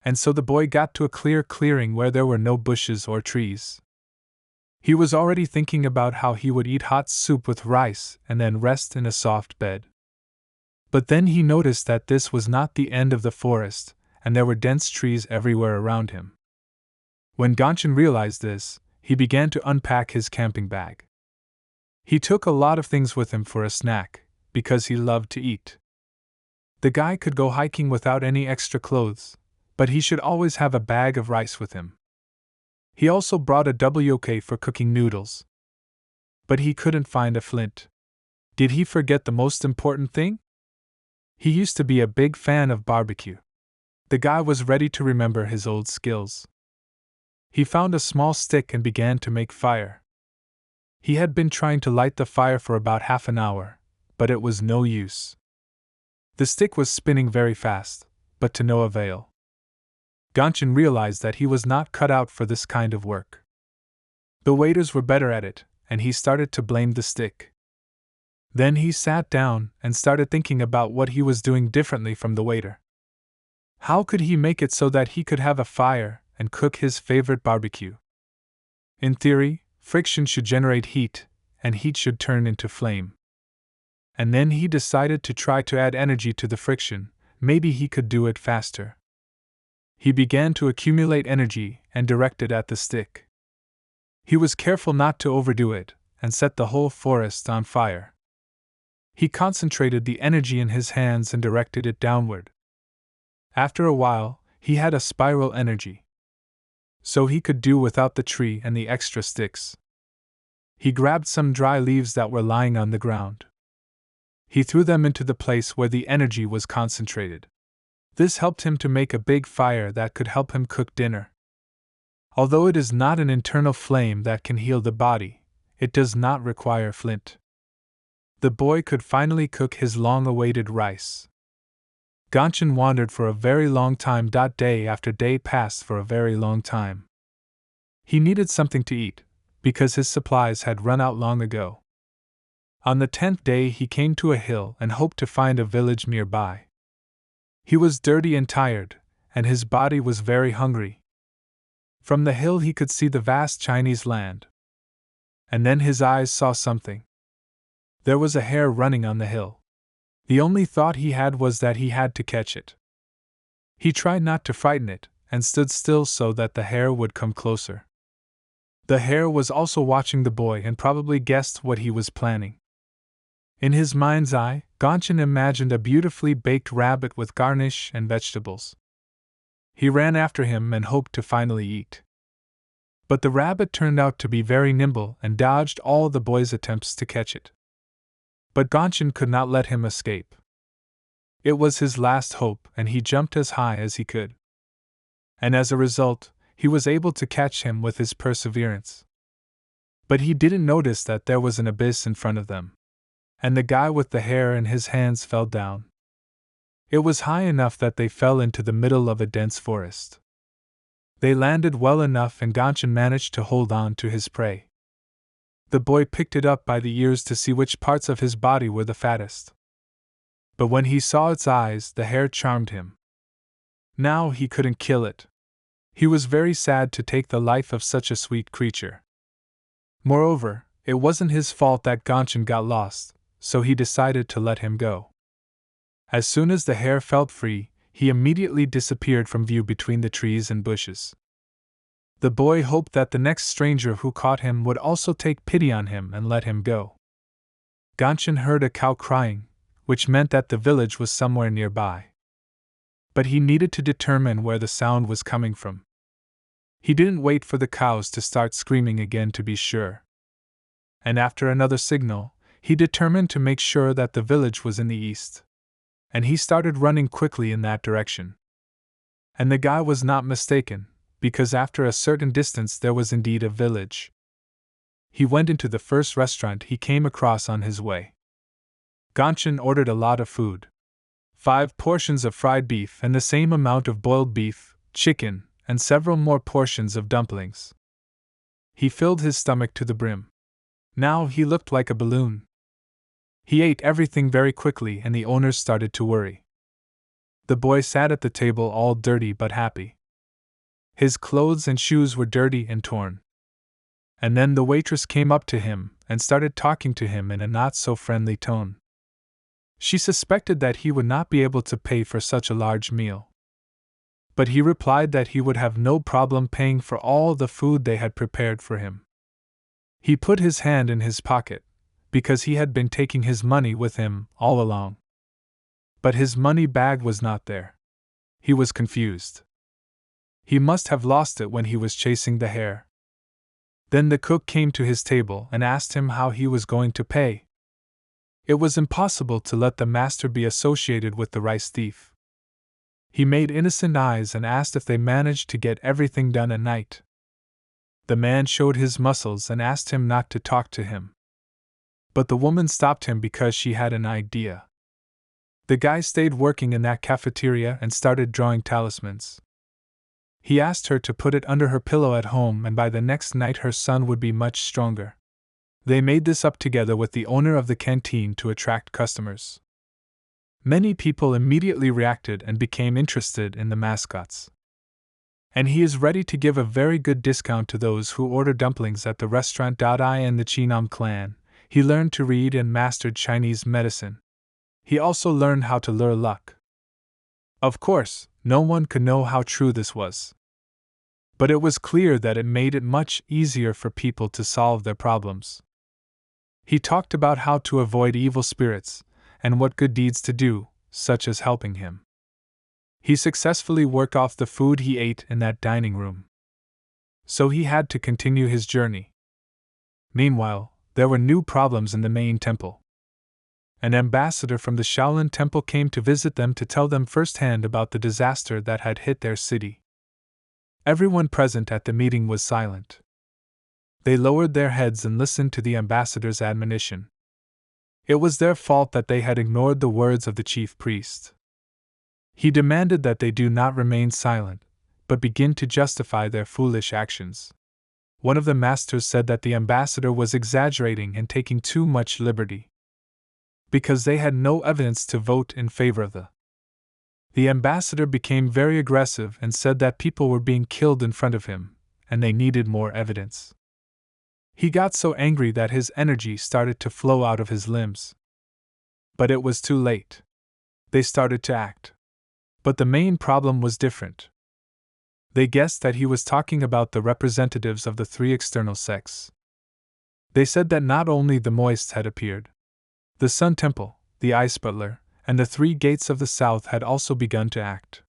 And so the boy got to a clear clearing where there were no bushes or trees. He was already thinking about how he would eat hot soup with rice and then rest in a soft bed. But then he noticed that this was not the end of the forest, and there were dense trees everywhere around him. When Gonshin realized this, he began to unpack his camping bag. He took a lot of things with him for a snack, because he loved to eat. The guy could go hiking without any extra clothes, but he should always have a bag of rice with him. He also brought a wok for cooking noodles. But he couldn't find a flint. Did he forget the most important thing? He used to be a big fan of barbecue. The guy was ready to remember his old skills. He found a small stick and began to make fire. He had been trying to light the fire for about half an hour, but it was no use. The stick was spinning very fast, but to no avail. Gonshin realized that he was not cut out for this kind of work. The waiters were better at it, and he started to blame the stick. Then he sat down and started thinking about what he was doing differently from the waiter. How could he make it so that he could have a fire and cook his favorite barbecue? In theory, friction should generate heat, and heat should turn into flame. And then he decided to try to add energy to the friction. Maybe he could do it faster. He began to accumulate energy and direct it at the stick. He was careful not to overdo it and set the whole forest on fire. He concentrated the energy in his hands and directed it downward. After a while, he had a spiral energy. So he could do without the tree and the extra sticks. He grabbed some dry leaves that were lying on the ground. He threw them into the place where the energy was concentrated. This helped him to make a big fire that could help him cook dinner. Although it is not an internal flame that can heal the body, it does not require flint. The boy could finally cook his long-awaited rice. Gonshin wandered for a very long time. Day after day passed for a very long time. He needed something to eat, because his supplies had run out long ago. On the 10th day he came to a hill and hoped to find a village nearby. He was dirty and tired, and his body was very hungry. From the hill he could see the vast Chinese land. And then his eyes saw something. There was a hare running on the hill. The only thought he had was that he had to catch it. He tried not to frighten it, and stood still so that the hare would come closer. The hare was also watching the boy and probably guessed what he was planning. In his mind's eye, Gonshin imagined a beautifully baked rabbit with garnish and vegetables. He ran after him and hoped to finally eat. But the rabbit turned out to be very nimble and dodged all the boy's attempts to catch it. But Gonshin could not let him escape. It was his last hope, and he jumped as high as he could. And as a result, he was able to catch him with his perseverance. But he didn't notice that there was an abyss in front of them. And the guy with the hare in his hands fell down. It was high enough that they fell into the middle of a dense forest. They landed well enough and Gonshin managed to hold on to his prey. The boy picked it up by the ears to see which parts of his body were the fattest. But when he saw its eyes, the hare charmed him. Now he couldn't kill it. He was very sad to take the life of such a sweet creature. Moreover, it wasn't his fault that Gonshin got lost, so he decided to let him go. As soon as the hare felt free, he immediately disappeared from view between the trees and bushes. The boy hoped that the next stranger who caught him would also take pity on him and let him go. Gonshin heard a cow crying, which meant that the village was somewhere nearby. But he needed to determine where the sound was coming from. He didn't wait for the cows to start screaming again to be sure. And after another signal, He determined to make sure that the village was in the east. And he started running quickly in that direction. And the guy was not mistaken, because after a certain distance there was indeed a village. He went into the first restaurant he came across on his way. Gonshin ordered a lot of food. 5 portions of fried beef and the same amount of boiled beef, chicken, and several more portions of dumplings. He filled his stomach to the brim. Now he looked like a balloon. He ate everything very quickly and the owners started to worry. The boy sat at the table all dirty but happy. His clothes and shoes were dirty and torn. And then the waitress came up to him and started talking to him in a not-so-friendly tone. She suspected that he would not be able to pay for such a large meal. But he replied that he would have no problem paying for all the food they had prepared for him. He put his hand in his pocket, because he had been taking his money with him all along. But his money bag was not there. He was confused. He must have lost it when he was chasing the hare. Then the cook came to his table and asked him how he was going to pay. It was impossible to let the master be associated with the rice thief. He made innocent eyes and asked if they managed to get everything done at night. The man showed his muscles and asked him not to talk to him. But the woman stopped him because she had an idea. The guy stayed working in that cafeteria and started drawing talismans. He asked her to put it under her pillow at home, and by the next night her son would be much stronger. They made this up together with the owner of the canteen to attract customers. Many people immediately reacted and became interested in the mascots. And he is ready to give a very good discount to those who order dumplings at the restaurant. I and the Chinam clan. He learned to read and mastered Chinese medicine. He also learned how to lure luck. Of course, no one could know how true this was. But it was clear that it made it much easier for people to solve their problems. He talked about how to avoid evil spirits, and what good deeds to do, such as helping him. He successfully worked off the food he ate in that dining room. So he had to continue his journey. Meanwhile, there were new problems in the main temple. An ambassador from the Shaolin Temple came to visit them to tell them firsthand about the disaster that had hit their city. Everyone present at the meeting was silent. They lowered their heads and listened to the ambassador's admonition. It was their fault that they had ignored the words of the chief priest. He demanded that they do not remain silent, but begin to justify their foolish actions. One of the masters said that the ambassador was exaggerating and taking too much liberty, because they had no evidence to vote in favor of The ambassador became very aggressive and said that people were being killed in front of him, and they needed more evidence. He got so angry that his energy started to flow out of his limbs. But it was too late. They started to act. But the main problem was different. They guessed that he was talking about the representatives of the 3 external sects. They said that not only the moists had appeared. The Sun Temple, the Ice Butler, and the 3 gates of the south had also begun to act.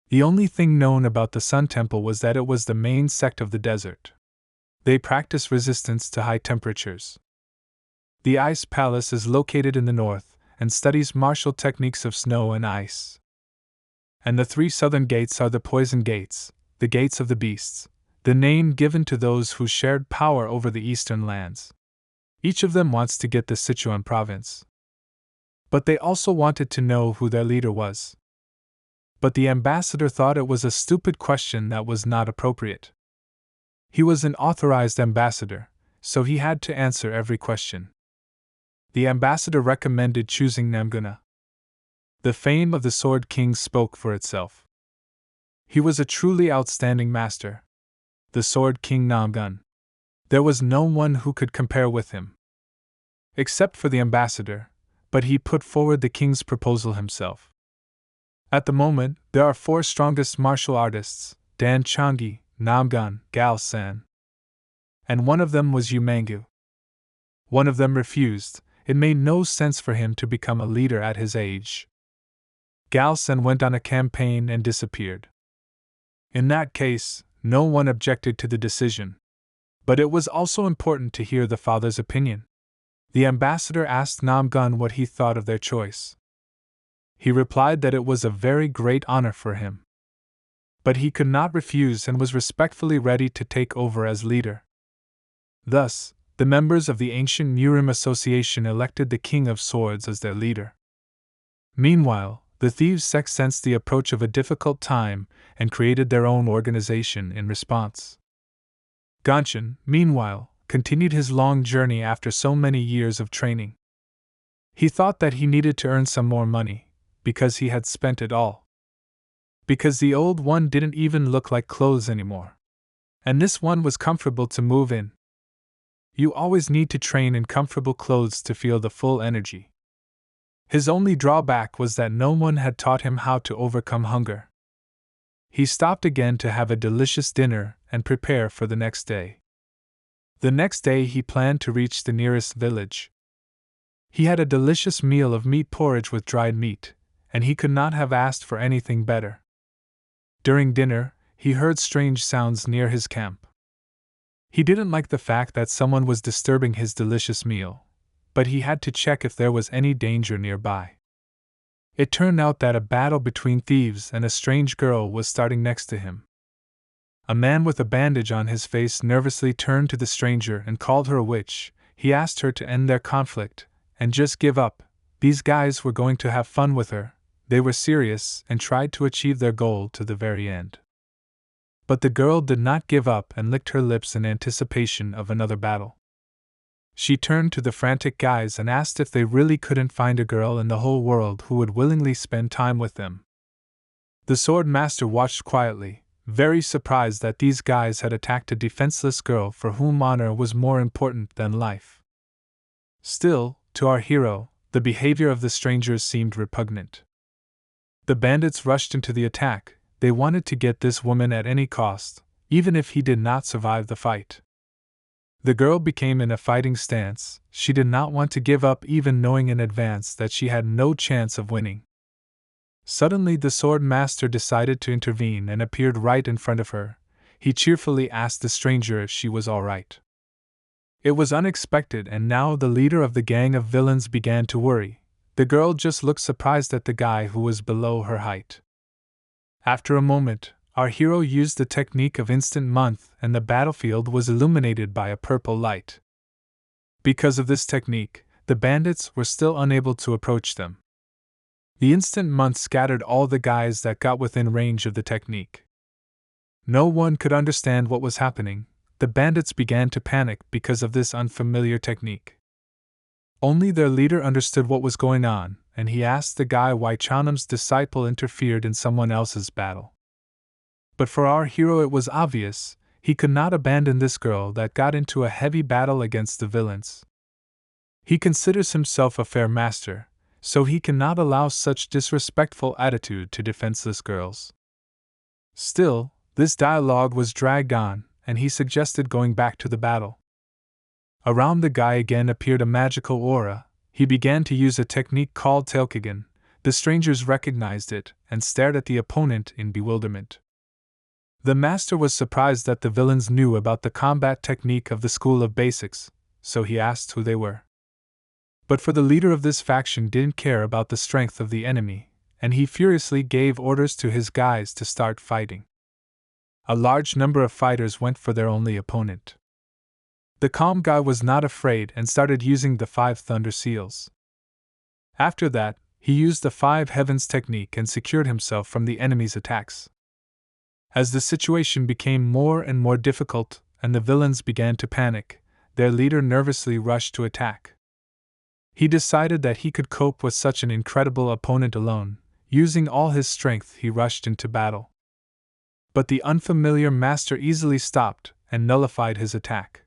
The only thing known about the Sun Temple was that it was the main sect of the desert. They practice resistance to high temperatures. The Ice Palace is located in the north and studies martial techniques of snow and ice. And the 3 southern gates are the Poison Gates, the Gates of the Beasts, the name given to those who shared power over the eastern lands. Each of them wants to get the Sichuan province. But they also wanted to know who their leader was. But the ambassador thought it was a stupid question that was not appropriate. He was an authorized ambassador, so he had to answer every question. The ambassador recommended choosing Namguna. The fame of the Sword King spoke for itself. He was a truly outstanding master. The Sword King Namgun. There was no one who could compare with him. Except for the ambassador, but he put forward the king's proposal himself. At the moment, there are 4 strongest martial artists, Dan Changi, Namgun, Gal San. And one of them was Yu Mangu. One of them refused. It made no sense for him to become a leader at his age. Gal San went on a campaign and disappeared. In that case, no one objected to the decision. But it was also important to hear the father's opinion. The ambassador asked Namgun what he thought of their choice. He replied that it was a very great honor for him. But he could not refuse and was respectfully ready to take over as leader. Thus, the members of the ancient Murim Association elected the King of Swords as their leader. Meanwhile, the thieves' sect sensed the approach of a difficult time and created their own organization in response. Gonshin, meanwhile, continued his long journey after so many years of training. He thought that he needed to earn some more money, because he had spent it all. Because the old one didn't even look like clothes anymore. And this one was comfortable to move in. You always need to train in comfortable clothes to feel the full energy. His only drawback was that no one had taught him how to overcome hunger. He stopped again to have a delicious dinner and prepare for the next day. The next day he planned to reach the nearest village. He had a delicious meal of meat porridge with dried meat, and he could not have asked for anything better. During dinner, he heard strange sounds near his camp. He didn't like the fact that someone was disturbing his delicious meal, but he had to check if there was any danger nearby. It turned out that a battle between thieves and a strange girl was starting next to him. A man with a bandage on his face nervously turned to the stranger and called her a witch. He asked her to end their conflict and just give up. These guys were going to have fun with her. They were serious and tried to achieve their goal to the very end. But the girl did not give up and licked her lips in anticipation of another battle. She turned to the frantic guys and asked if they really couldn't find a girl in the whole world who would willingly spend time with them. The sword master watched quietly, very surprised that these guys had attacked a defenseless girl for whom honor was more important than life. Still, to our hero, the behavior of the strangers seemed repugnant. The bandits rushed into the attack. They wanted to get this woman at any cost, even if he did not survive the fight. The girl became in a fighting stance. She did not want to give up, even knowing in advance that she had no chance of winning. Suddenly the sword master decided to intervene and appeared right in front of her. He cheerfully asked the stranger if she was all right. It was unexpected, and now the leader of the gang of villains began to worry. The girl just looked surprised at the guy who was below her height. After a moment, our hero used the technique of instant month and the battlefield was illuminated by a purple light. Because of this technique, the bandits were still unable to approach them. The instant month scattered all the guys that got within range of the technique. No one could understand what was happening. The bandits began to panic because of this unfamiliar technique. Only their leader understood what was going on, and he asked the guy why Chanam's disciple interfered in someone else's battle. But for our hero it was obvious, he could not abandon this girl that got into a heavy battle against the villains. He considers himself a fair master, so he cannot allow such disrespectful attitude to defenseless girls. Still, this dialogue was dragged on, and he suggested going back to the battle. Around the guy again appeared a magical aura. He began to use a technique called Tailkigen. The strangers recognized it and stared at the opponent in bewilderment. The master was surprised that the villains knew about the combat technique of the School of Basics, so he asked who they were. But for the leader of this faction didn't care about the strength of the enemy, and he furiously gave orders to his guys to start fighting. A large number of fighters went for their only opponent. The calm guy was not afraid and started using the 5 thunder seals. After that, he used the 5 heavens technique and secured himself from the enemy's attacks. As the situation became more and more difficult and the villains began to panic, their leader nervously rushed to attack. He decided that he could cope with such an incredible opponent alone. Using all his strength, he rushed into battle. But the unfamiliar master easily stopped and nullified his attack.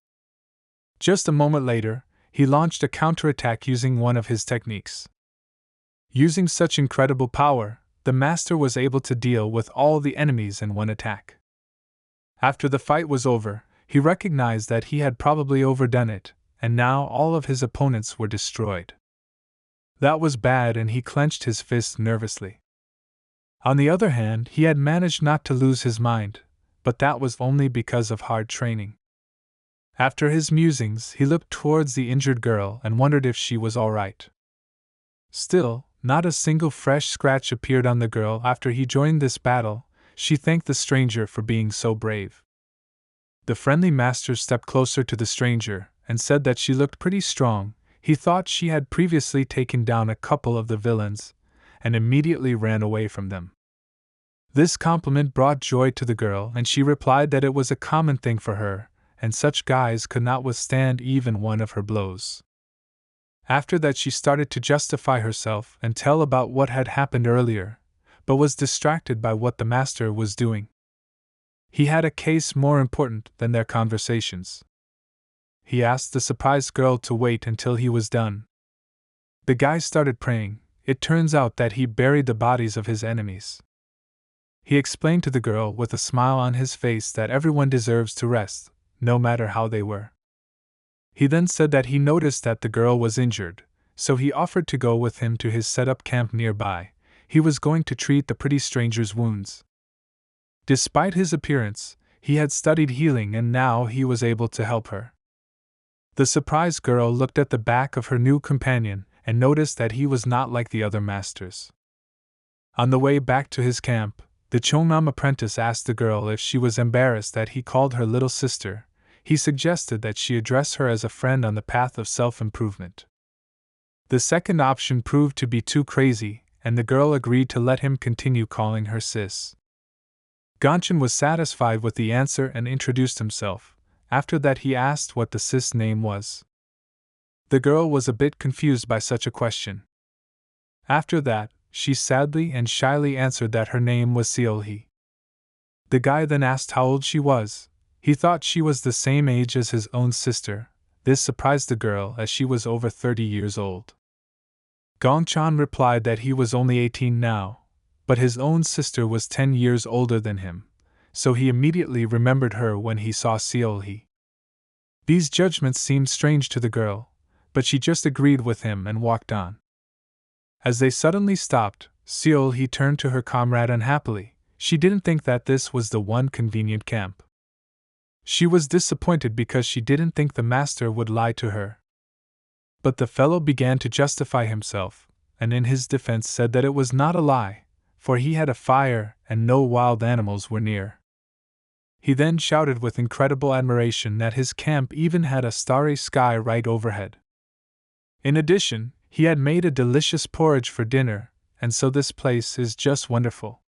Just a moment later, he launched a counterattack using one of his techniques. Using such incredible power, the master was able to deal with all the enemies in one attack. After the fight was over, he recognized that he had probably overdone it, and now all of his opponents were destroyed. That was bad, and he clenched his fists nervously. On the other hand, he had managed not to lose his mind, but that was only because of hard training. After his musings, he looked towards the injured girl and wondered if she was all right. Still, not a single fresh scratch appeared on the girl after he joined this battle. She thanked the stranger for being so brave. The friendly master stepped closer to the stranger and said that she looked pretty strong. He thought she had previously taken down a couple of the villains, and immediately ran away from them. This compliment brought joy to the girl, and she replied that it was a common thing for her, and such guys could not withstand even one of her blows. After that, she started to justify herself and tell about what had happened earlier, but was distracted by what the master was doing. He had a case more important than their conversations. He asked the surprised girl to wait until he was done. The guy started praying. It turns out that he buried the bodies of his enemies. He explained to the girl with a smile on his face that everyone deserves to rest, no matter how they were. He then said that he noticed that the girl was injured, so he offered to go with him to his set-up camp nearby. He was going to treat the pretty stranger's wounds. Despite his appearance, he had studied healing and now he was able to help her. The surprised girl looked at the back of her new companion and noticed that he was not like the other masters. On the way back to his camp, the Chongnam apprentice asked the girl if she was embarrassed that he called her little sister. He suggested that she address her as a friend on the path of self-improvement. The second option proved to be too crazy, and the girl agreed to let him continue calling her sis. Gongchen was satisfied with the answer and introduced himself. After that, he asked what the sis' name was. The girl was a bit confused by such a question. After that, she sadly and shyly answered that her name was Seolhee. The guy then asked how old she was. He thought she was the same age as his own sister. This surprised the girl as she was over 30 years old. Gongchan replied that he was only 18 now, but his own sister was 10 years older than him, so he immediately remembered her when he saw Seolhee. These judgments seemed strange to the girl, but she just agreed with him and walked on. As they suddenly stopped, Seolhee turned to her comrade unhappily. She didn't think that this was the one convenient camp. She was disappointed because she didn't think the master would lie to her. But the fellow began to justify himself, and in his defense said that it was not a lie, for he had a fire and no wild animals were near. He then shouted with incredible admiration that his camp even had a starry sky right overhead. In addition, he had made a delicious porridge for dinner, and so this place is just wonderful.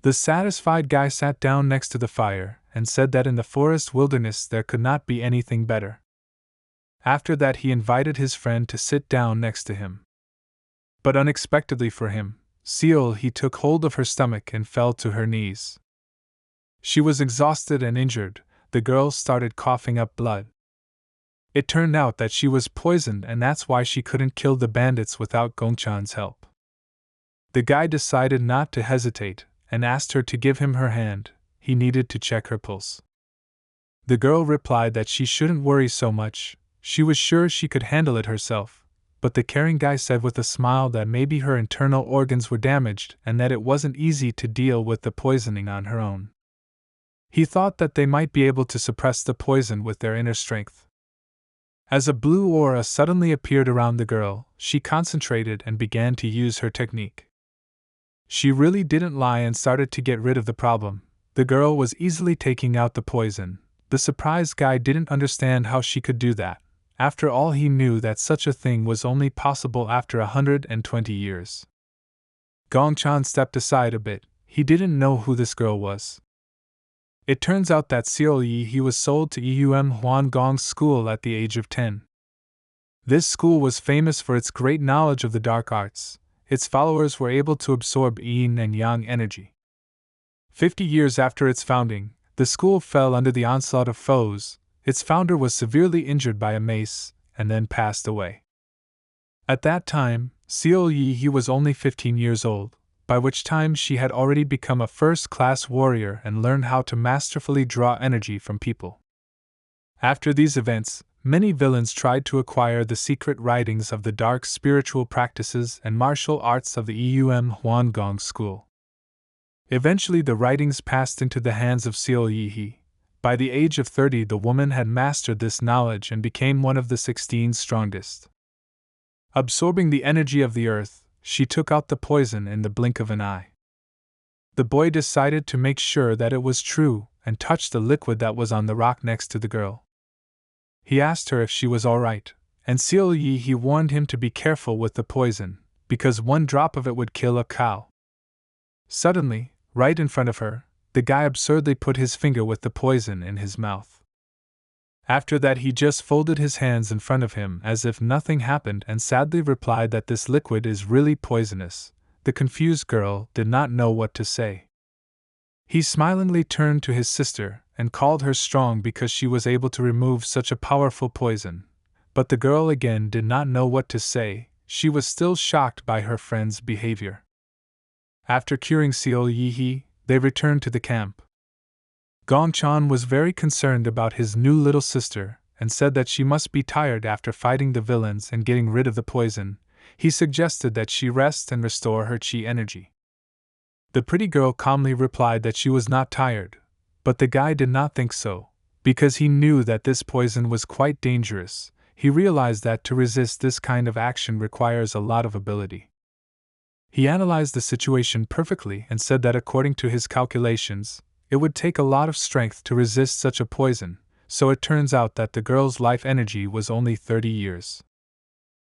The satisfied guy sat down next to the fire and said that in the forest wilderness there could not be anything better. After that, he invited his friend to sit down next to him. But unexpectedly for him, Seolhee took hold of her stomach and fell to her knees. She was exhausted and injured. The girl started coughing up blood. It turned out that she was poisoned, and that's why she couldn't kill the bandits without Gongchan's help. The guy decided not to hesitate and asked her to give him her hand. He needed to check her pulse. The girl replied that she shouldn't worry so much. She was sure she could handle it herself, but the caring guy said with a smile that maybe her internal organs were damaged and that it wasn't easy to deal with the poisoning on her own. He thought that they might be able to suppress the poison with their inner strength. As a blue aura suddenly appeared around the girl, she concentrated and began to use her technique. She really didn't lie and started to get rid of the problem. The girl was easily taking out the poison. The surprised guy didn't understand how she could do that. After all, he knew that such a thing was only possible after 120 years. Gongchan stepped aside a bit. He didn't know who this girl was. It turns out that Seolhee was sold to Eum Hwangong's school at the age of 10. This school was famous for its great knowledge of the dark arts. Its followers were able to absorb yin and yang energy. 50 years after its founding, the school fell under the onslaught of foes. Its founder was severely injured by a mace and then passed away. At that time, Seolhee was only 15 years old, by which time she had already become a first-class warrior and learned how to masterfully draw energy from people. After these events, many villains tried to acquire the secret writings of the dark spiritual practices and martial arts of the Eum Hwangong school. Eventually the writings passed into the hands of Seolhee, By the age of 30, the woman had mastered this knowledge and became one of the 16 strongest. Absorbing the energy of the earth, she took out the poison in the blink of an eye. The boy decided to make sure that it was true and touched the liquid that was on the rock next to the girl. He asked her if she was all right, and Seol Yi warned him to be careful with the poison, because one drop of it would kill a cow. Suddenly, right in front of her, the guy absurdly put his finger with the poison in his mouth. After that, he just folded his hands in front of him as if nothing happened and sadly replied that this liquid is really poisonous. The confused girl did not know what to say. He smilingly turned to his sister and called her strong because she was able to remove such a powerful poison. But the girl again did not know what to say. She was still shocked by her friend's behavior. After curing Seol Yi, they returned to the camp. Gongchan was very concerned about his new little sister and said that she must be tired after fighting the villains and getting rid of the poison. He suggested that she rest and restore her chi energy. The pretty girl calmly replied that she was not tired, but the guy did not think so, because he knew that this poison was quite dangerous. He realized that to resist this kind of action requires a lot of ability. He analyzed the situation perfectly and said that according to his calculations, it would take a lot of strength to resist such a poison, so it turns out that the girl's life energy was only 30 years.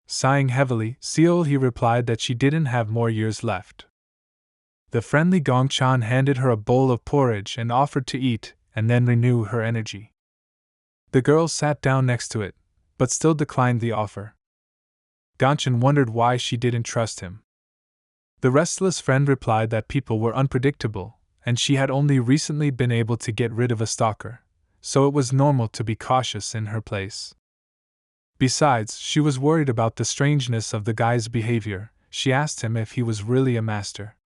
Sighing heavily, Seol Yi replied that she didn't have more years left. The friendly Gongchan handed her a bowl of porridge and offered to eat, and then renew her energy. The girl sat down next to it, but still declined the offer. Gongchan wondered why she didn't trust him. The restless friend replied that people were unpredictable, and she had only recently been able to get rid of a stalker, so it was normal to be cautious in her place. Besides, she was worried about the strangeness of the guy's behavior. She asked him if he was really a master.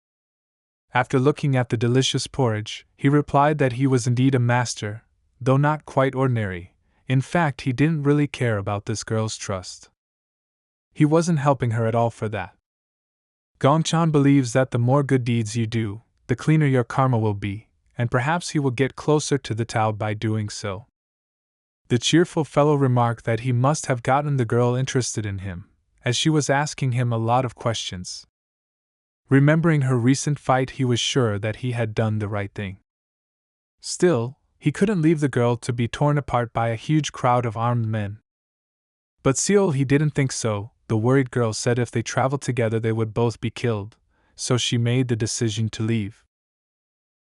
After looking at the delicious porridge, he replied that he was indeed a master, though not quite ordinary. In fact, he didn't really care about this girl's trust. He wasn't helping her at all for that. Gongchan believes that the more good deeds you do, the cleaner your karma will be, and perhaps he will get closer to the Tao by doing so. The cheerful fellow remarked that he must have gotten the girl interested in him, as she was asking him a lot of questions. Remembering her recent fight, he was sure that he had done the right thing. Still, he couldn't leave the girl to be torn apart by a huge crowd of armed men. But Seol Yi didn't think so. The worried girl said if they traveled together they would both be killed, so she made the decision to leave.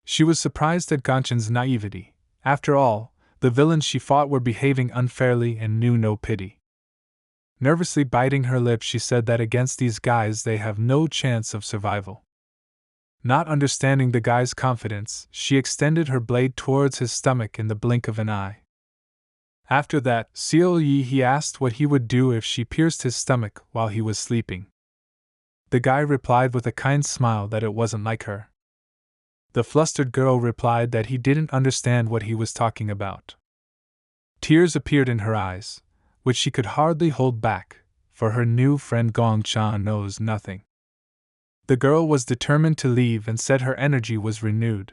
She was surprised at Gongchan's naivety. After all, the villains she fought were behaving unfairly and knew no pity. Nervously biting her lip, she said that against these guys they have no chance of survival. Not understanding the guy's confidence, she extended her blade towards his stomach in the blink of an eye. After that, Seol Yi asked what he would do if she pierced his stomach while he was sleeping. The guy replied with a kind smile that it wasn't like her. The flustered girl replied that he didn't understand what he was talking about. Tears appeared in her eyes, which she could hardly hold back, for her new friend Gongchan knows nothing. The girl was determined to leave and said her energy was renewed.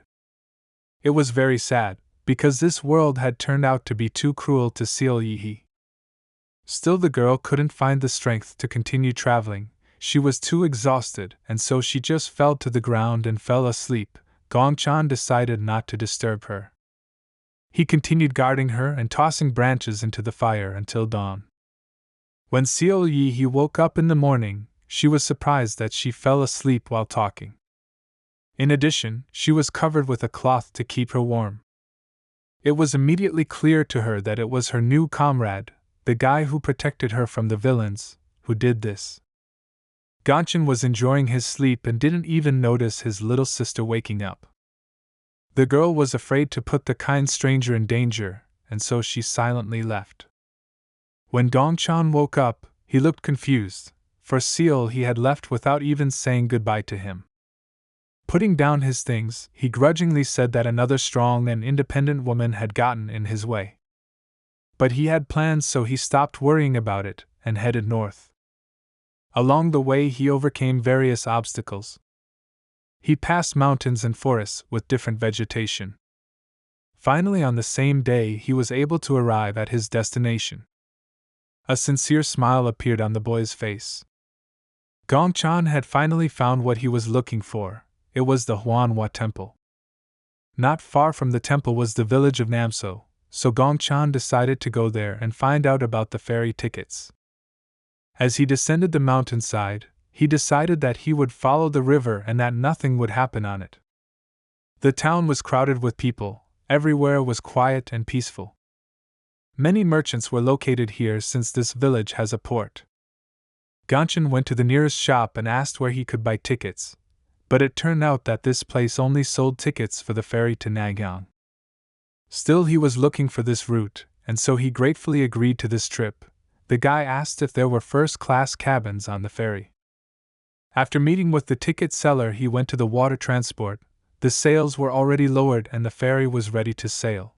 It was very sad, because this world had turned out to be too cruel to Seol Yi. Still, the girl couldn't find the strength to continue traveling. She was too exhausted, and so she just fell to the ground and fell asleep. Gongchan decided not to disturb her. He continued guarding her and tossing branches into the fire until dawn. When Seol Yi woke up in the morning, she was surprised that she fell asleep while talking. In addition, she was covered with a cloth to keep her warm. It was immediately clear to her that it was her new comrade, the guy who protected her from the villains, who did this. Gongchan was enjoying his sleep and didn't even notice his little sister waking up. The girl was afraid to put the kind stranger in danger, and so she silently left. When Gongchan woke up, he looked confused, for Seol had left without even saying goodbye to him. Putting down his things, he grudgingly said that another strong and independent woman had gotten in his way. But he had plans, so he stopped worrying about it and headed north. Along the way, he overcame various obstacles. He passed mountains and forests with different vegetation. Finally, on the same day, he was able to arrive at his destination. A sincere smile appeared on the boy's face. Gongchan had finally found what he was looking for. It was the Manhwa temple. Not far from the temple was the village of Namso, so Gongchan decided to go there and find out about the ferry tickets. As he descended the mountainside, he decided that he would follow the river and that nothing would happen on it. The town was crowded with people, everywhere was quiet and peaceful. Many merchants were located here since this village has a port. Gongchan went to the nearest shop and asked where he could buy tickets, but it turned out that this place only sold tickets for the ferry to Nagyang. Still, he was looking for this route, and so he gratefully agreed to this trip. The guy asked if there were first-class cabins on the ferry. After meeting with the ticket seller, he went to the water transport. The sails were already lowered and the ferry was ready to sail.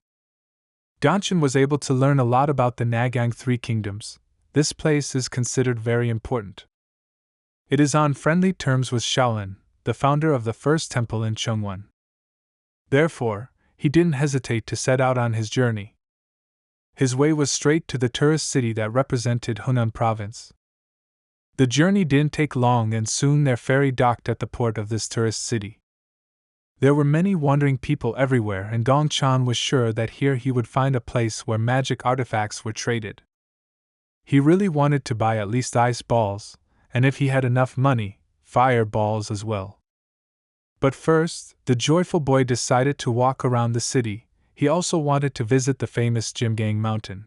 Gongchan was able to learn a lot about the Nagyang Three Kingdoms. This place is considered very important. It is on friendly terms with Shaolin, the founder of the first temple in Chungwon. Therefore, he didn't hesitate to set out on his journey. His way was straight to the tourist city that represented Hunan province. The journey didn't take long and soon their ferry docked at the port of this tourist city. There were many wandering people everywhere, and Gongchan was sure that here he would find a place where magic artifacts were traded. He really wanted to buy at least ice balls, and if he had enough money, fire balls as well. But first, the joyful boy decided to walk around the city. He also wanted to visit the famous Jimgang Mountain.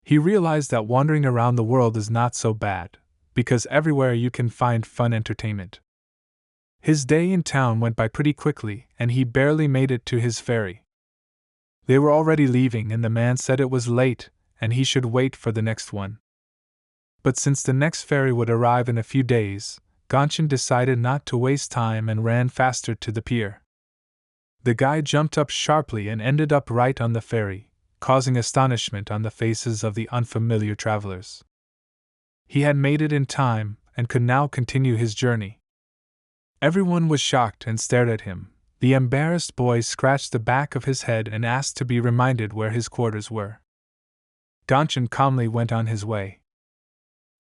He realized that wandering around the world is not so bad, because everywhere you can find fun entertainment. His day in town went by pretty quickly, and he barely made it to his ferry. They were already leaving, and the man said it was late, and he should wait for the next one. But since the next ferry would arrive in a few days, Gongchan decided not to waste time and ran faster to the pier. The guy jumped up sharply and ended up right on the ferry, causing astonishment on the faces of the unfamiliar travelers. He had made it in time and could now continue his journey. Everyone was shocked and stared at him. The embarrassed boy scratched the back of his head and asked to be reminded where his quarters were. Gongchan calmly went on his way.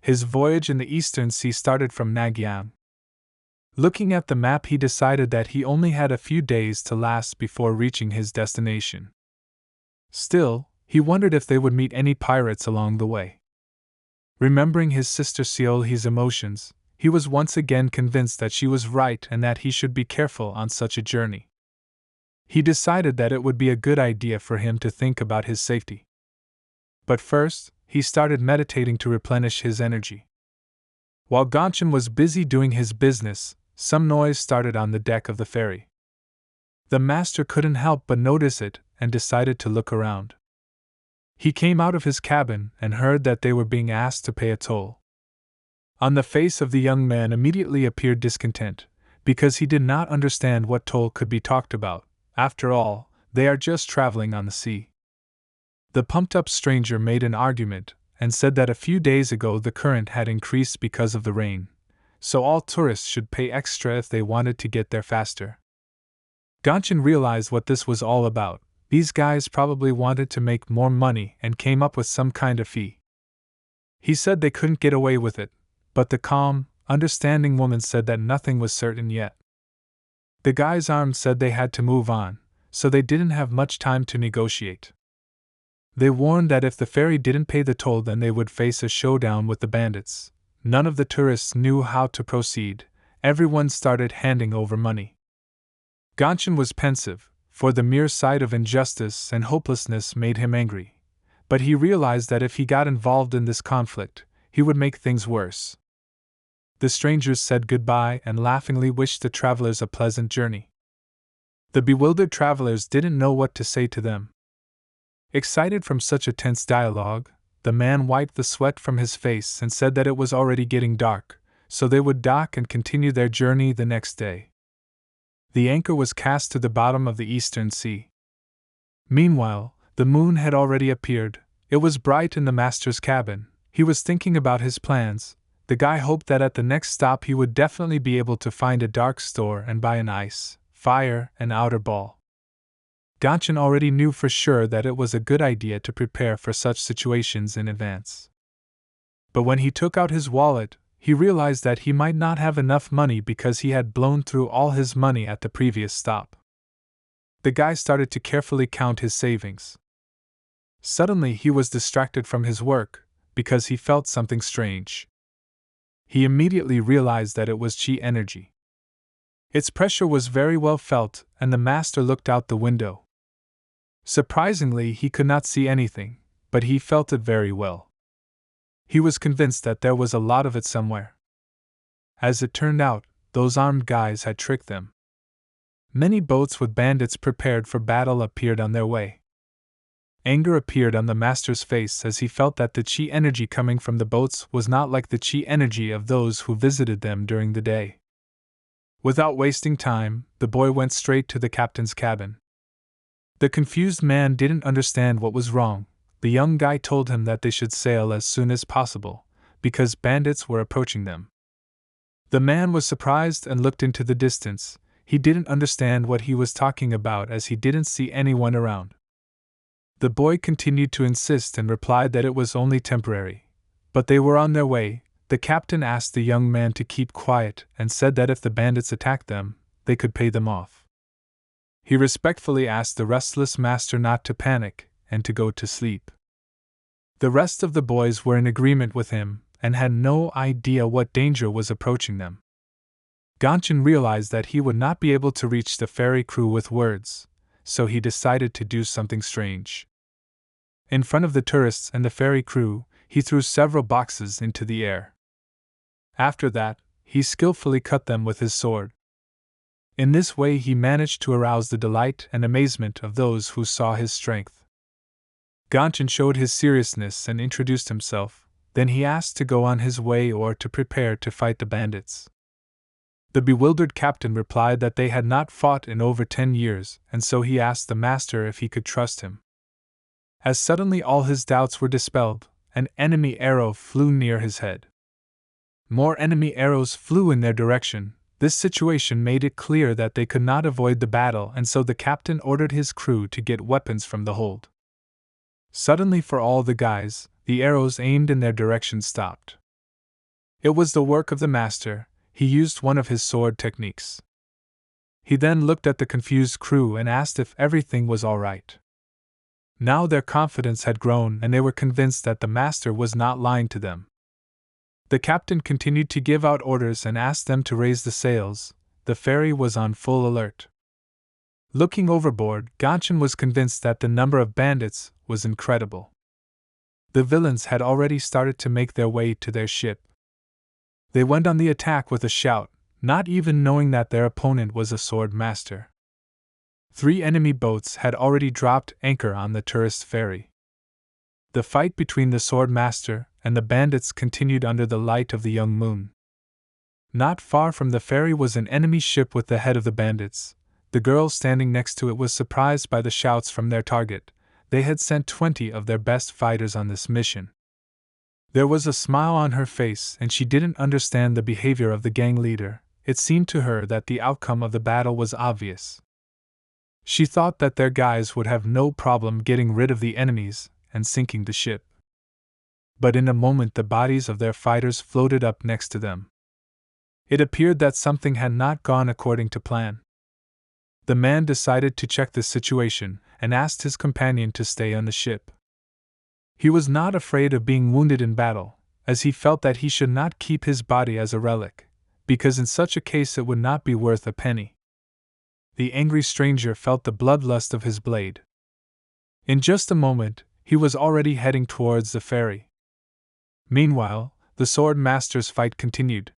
His voyage in the Eastern Sea started from Nagyang. Looking at the map, he decided that he only had a few days to last before reaching his destination. Still, he wondered if they would meet any pirates along the way. Remembering his sister Seolhee's emotions, he was once again convinced that she was right and that he should be careful on such a journey. He decided that it would be a good idea for him to think about his safety. But first, he started meditating to replenish his energy. While Gongchan was busy doing his business, some noise started on the deck of the ferry. The master couldn't help but notice it and decided to look around. He came out of his cabin and heard that they were being asked to pay a toll. On the face of the young man immediately appeared discontent, because he did not understand what toll could be talked about. After all, they are just traveling on the sea. The pumped-up stranger made an argument and said that a few days ago the current had increased because of the rain, so all tourists should pay extra if they wanted to get there faster. Gongchan realized what this was all about. These guys probably wanted to make more money and came up with some kind of fee. He said they couldn't get away with it, but the calm, understanding woman said that nothing was certain yet. The guys armed said they had to move on, so they didn't have much time to negotiate. They warned that if the ferry didn't pay the toll, then they would face a showdown with the bandits. None of the tourists knew how to proceed. Everyone started handing over money. Gongchan was pensive, for the mere sight of injustice and hopelessness made him angry. But he realized that if he got involved in this conflict, he would make things worse. The strangers said goodbye and laughingly wished the travelers a pleasant journey. The bewildered travelers didn't know what to say to them. Excited from such a tense dialogue, the man wiped the sweat from his face and said that it was already getting dark, so they would dock and continue their journey the next day. The anchor was cast to the bottom of the Eastern Sea. Meanwhile, the moon had already appeared. It was bright in the master's cabin. He was thinking about his plans. The guy hoped that at the next stop he would definitely be able to find a dark store and buy an ice, fire, and outer ball. Gonshin already knew for sure that it was a good idea to prepare for such situations in advance. But when he took out his wallet, he realized that he might not have enough money because he had blown through all his money at the previous stop. The guy started to carefully count his savings. Suddenly he was distracted from his work, because he felt something strange. He immediately realized that it was chi energy. Its pressure was very well felt, and the master looked out the window. Surprisingly, he could not see anything, but he felt it very well. He was convinced that there was a lot of it somewhere. As it turned out, those armed guys had tricked them. Many boats with bandits prepared for battle appeared on their way. Anger appeared on the master's face as he felt that the chi energy coming from the boats was not like the chi energy of those who visited them during the day. Without wasting time, the boy went straight to the captain's cabin. The confused man didn't understand what was wrong. The young guy told him that they should sail as soon as possible, because bandits were approaching them. The man was surprised and looked into the distance. He didn't understand what he was talking about as he didn't see anyone around. The boy continued to insist and replied that it was only temporary. But they were on their way. The captain asked the young man to keep quiet and said that if the bandits attacked them, they could pay them off. He respectfully asked the restless master not to panic and to go to sleep. The rest of the boys were in agreement with him and had no idea what danger was approaching them. Gonshin realized that he would not be able to reach the ferry crew with words, so he decided to do something strange. In front of the tourists and the ferry crew, he threw several boxes into the air. After that, he skillfully cut them with his sword. In this way he managed to arouse the delight and amazement of those who saw his strength. Gonshin showed his seriousness and introduced himself, then he asked to go on his way or to prepare to fight the bandits. The bewildered captain replied that they had not fought in over 10 years, and so he asked the master if he could trust him. As suddenly all his doubts were dispelled, an enemy arrow flew near his head. More enemy arrows flew in their direction. This situation made it clear that they could not avoid the battle, and so the captain ordered his crew to get weapons from the hold. Suddenly, for all the guys, the arrows aimed in their direction stopped. It was the work of the master. He used one of his sword techniques. He then looked at the confused crew and asked if everything was all right. Now their confidence had grown and they were convinced that the master was not lying to them. The captain continued to give out orders and asked them to raise the sails. The ferry was on full alert. Looking overboard, Gonshin was convinced that the number of bandits was incredible. The villains had already started to make their way to their ship. They went on the attack with a shout, not even knowing that their opponent was a sword master. 3 enemy boats had already dropped anchor on the tourist ferry. The fight between the sword master and the bandits continued under the light of the young moon. Not far from the ferry was an enemy ship with the head of the bandits. The girl standing next to it was surprised by the shouts from their target. They had sent 20 of their best fighters on this mission. There was a smile on her face and she didn't understand the behavior of the gang leader. It seemed to her that the outcome of the battle was obvious. She thought that their guys would have no problem getting rid of the enemies and sinking the ship. But in a moment the bodies of their fighters floated up next to them. It appeared that something had not gone according to plan. The man decided to check the situation and asked his companion to stay on the ship. He was not afraid of being wounded in battle, as he felt that he should not keep his body as a relic, because in such a case it would not be worth a penny. The angry stranger felt the bloodlust of his blade. In just a moment, he was already heading towards the ferry. Meanwhile, the sword master's fight continued.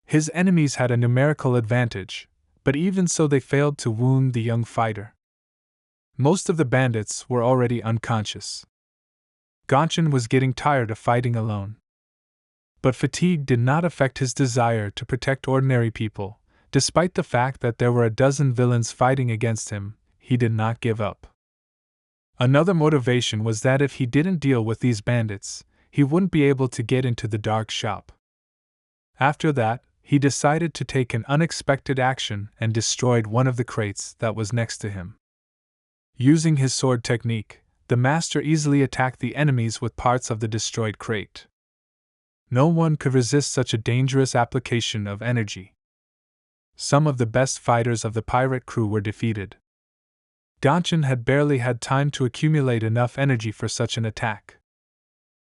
His enemies had a numerical advantage, but even so they failed to wound the young fighter. Most of the bandits were already unconscious. Gonshin was getting tired of fighting alone. But fatigue did not affect his desire to protect ordinary people. Despite the fact that there were a dozen villains fighting against him, he did not give up. Another motivation was that if he didn't deal with these bandits, he wouldn't be able to get into the dark shop. After that, he decided to take an unexpected action and destroyed one of the crates that was next to him. Using his sword technique, the master easily attacked the enemies with parts of the destroyed crate. No one could resist such a dangerous application of energy. Some of the best fighters of the pirate crew were defeated. Gongchen had barely had time to accumulate enough energy for such an attack.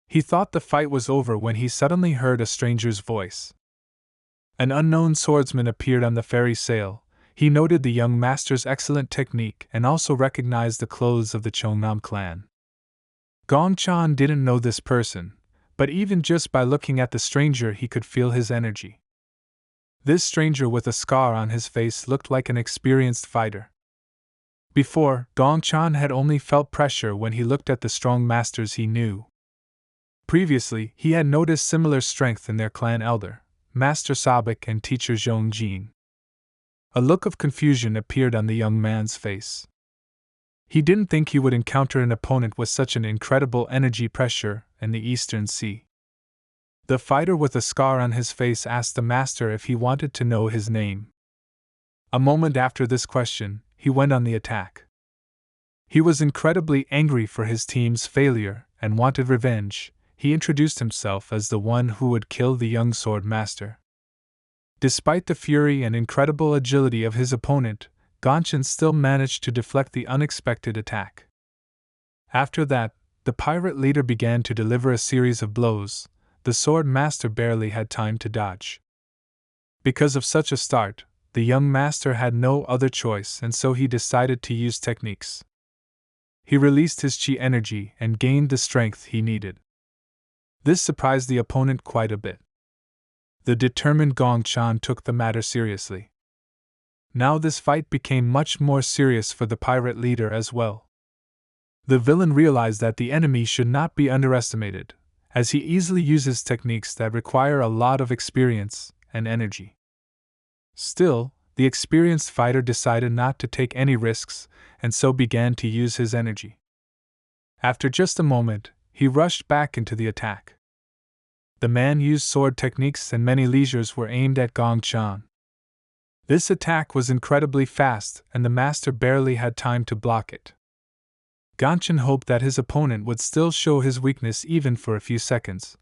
He thought the fight was over when he suddenly heard a stranger's voice. An unknown swordsman appeared on the ferry sail. He noted the young master's excellent technique and also recognized the clothes of the Chongnam clan. Gongchen didn't know this person, but even just by looking at the stranger he could feel his energy. This stranger with a scar on his face looked like an experienced fighter. Before, Gongchen had only felt pressure when he looked at the strong masters he knew. Previously, he had noticed similar strength in their clan elder, Master Sabak and teacher Zhongjin. A look of confusion appeared on the young man's face. He didn't think he would encounter an opponent with such an incredible energy pressure in the Eastern Sea. The fighter with a scar on his face asked the master if he wanted to know his name. A moment after this question, he went on the attack. He was incredibly angry for his team's failure and wanted revenge. He introduced himself as the one who would kill the young sword master. Despite the fury and incredible agility of his opponent, Gongchen still managed to deflect the unexpected attack. After that, the pirate leader began to deliver a series of blows. The sword master barely had time to dodge. Because of such a start, the young master had no other choice, and so he decided to use techniques. He released his chi energy and gained the strength he needed. This surprised the opponent quite a bit. The determined Gongchen took the matter seriously. Now this fight became much more serious for the pirate leader as well. The villain realized that the enemy should not be underestimated, as he easily uses techniques that require a lot of experience and energy. Still, the experienced fighter decided not to take any risks, and so began to use his energy. After just a moment, he rushed back into the attack. The man used sword techniques and many lasers were aimed at Gongchen. This attack was incredibly fast, and the master barely had time to block it. Gongchen hoped that his opponent would still show his weakness even for a few seconds,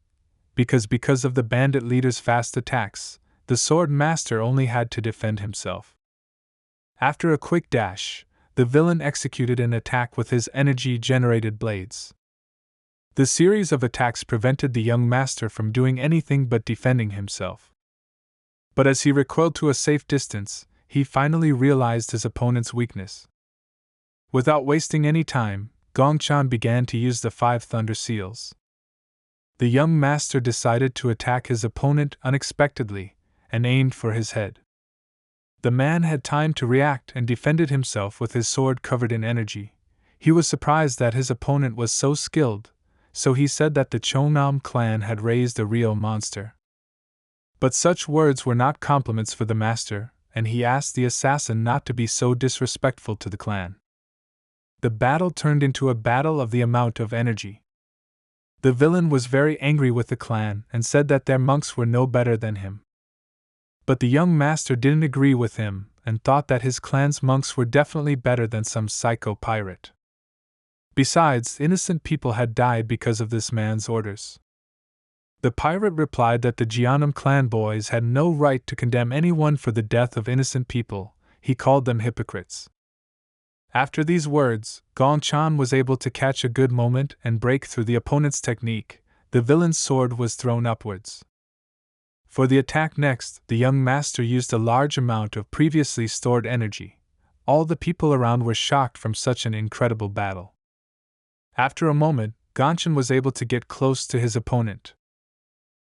because of the bandit leader's fast attacks, the sword master only had to defend himself. After a quick dash, the villain executed an attack with his energy-generated blades. The series of attacks prevented the young master from doing anything but defending himself. But as he recoiled to a safe distance, he finally realized his opponent's weakness. Without wasting any time, Gongchen began to use the 5 thunder seals. The young master decided to attack his opponent unexpectedly and aimed for his head. The man had time to react and defended himself with his sword covered in energy. He was surprised that his opponent was so skilled, so he said that the Chongnam clan had raised a real monster. But such words were not compliments for the master, and he asked the assassin not to be so disrespectful to the clan. The battle turned into a battle of the amount of energy. The villain was very angry with the clan and said that their monks were no better than him. But the young master didn't agree with him and thought that his clan's monks were definitely better than some psycho pirate. Besides, innocent people had died because of this man's orders. The pirate replied that the Jianam clan boys had no right to condemn anyone for the death of innocent people. He called them hypocrites. After these words, Gongchen was able to catch a good moment and break through the opponent's technique. The villain's sword was thrown upwards. For the attack next, the young master used a large amount of previously stored energy. All the people around were shocked from such an incredible battle. After a moment, Gongchen was able to get close to his opponent.